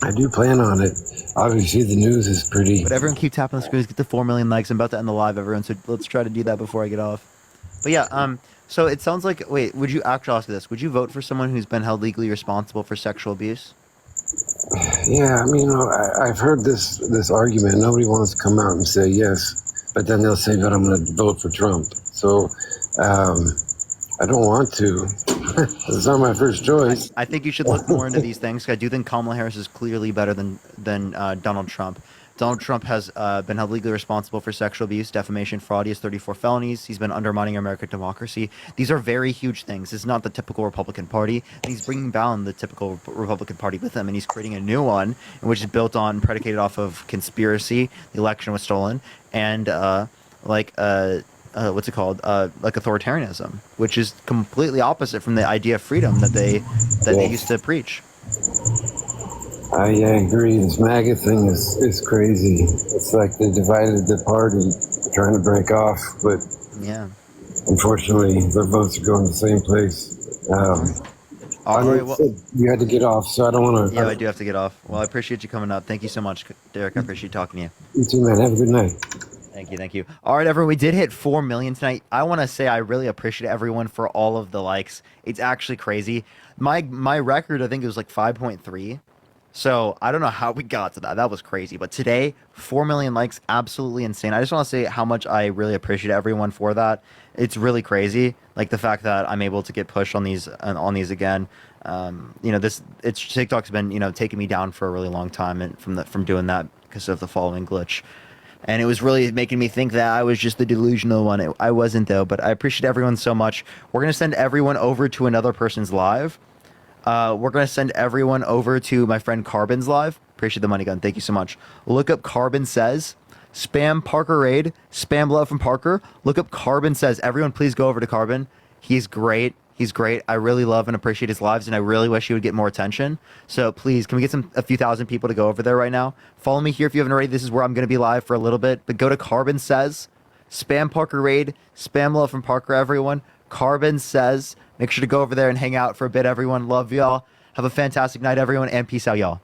I do plan on it. Obviously, the news is pretty. But everyone keep tapping the screens. Get to 4 million likes. I'm about to end the live, everyone. So let's try to do that before I get off. But yeah, so it sounds like. Wait, would you actually ask this? Would you vote for someone who's been held legally responsible for sexual abuse? Yeah, I mean, I've heard this argument. Nobody wants to come out and say yes, but then they'll say, "But I'm going to vote for Trump." So I don't want to. It's not my first choice. I think you should look more into these things. I do think Kamala Harris is clearly better than Donald Trump. Donald Trump has been held legally responsible for sexual abuse, defamation, fraud. He has 34 felonies. He's been undermining American democracy. These are very huge things. It's not the typical Republican Party. And he's bringing down the typical Republican Party with him, and he's creating a new one, which is built on, predicated off of conspiracy. The election was stolen, and what's it called? Like authoritarianism, which is completely opposite from the idea of freedom that they used to preach. I agree. This MAGA thing is crazy. It's like they divided the party, trying to break off, but yeah, unfortunately, the votes are going to the same place. All right, well, you had to get off, so I don't want to. Yeah, I do have to get off. Well, I appreciate you coming up. Thank you so much, Derek. I appreciate talking to you. You too, man. Have a good night. Thank you. All right, everyone, we did hit 4 million tonight. I want to say I really appreciate everyone for all of the likes. It's actually crazy. My record, I think it was like 5.3. So I don't know how we got to that. That was crazy. But today, 4 million likes, absolutely insane. I just want to say how much I really appreciate everyone for that. It's really crazy. Like the fact that I'm able to get pushed on these again. TikTok's been taking me down for a really long time, and from doing that because of the following glitch. And it was really making me think that I was just the delusional one. I wasn't, though. But I appreciate everyone so much. We're going to send everyone over to another person's live. We're going to send everyone over to my friend Carbon's live. Appreciate the money gun. Thank you so much. Look up Carbon Says. Spam Parker Raid. Spam love from Parker. Look up Carbon Says. Everyone, please go over to Carbon. He's great. He's great. I really love and appreciate his lives, and I really wish he would get more attention. So please, can we get a few thousand people to go over there right now? Follow me here if you haven't already. This is where I'm going to be live for a little bit. But go to Carbon Says, Spam Parker Raid, Spam love from Parker, everyone. Carbon Says. Make sure to go over there and hang out for a bit, everyone. Love y'all. Have a fantastic night, everyone, and peace out, y'all.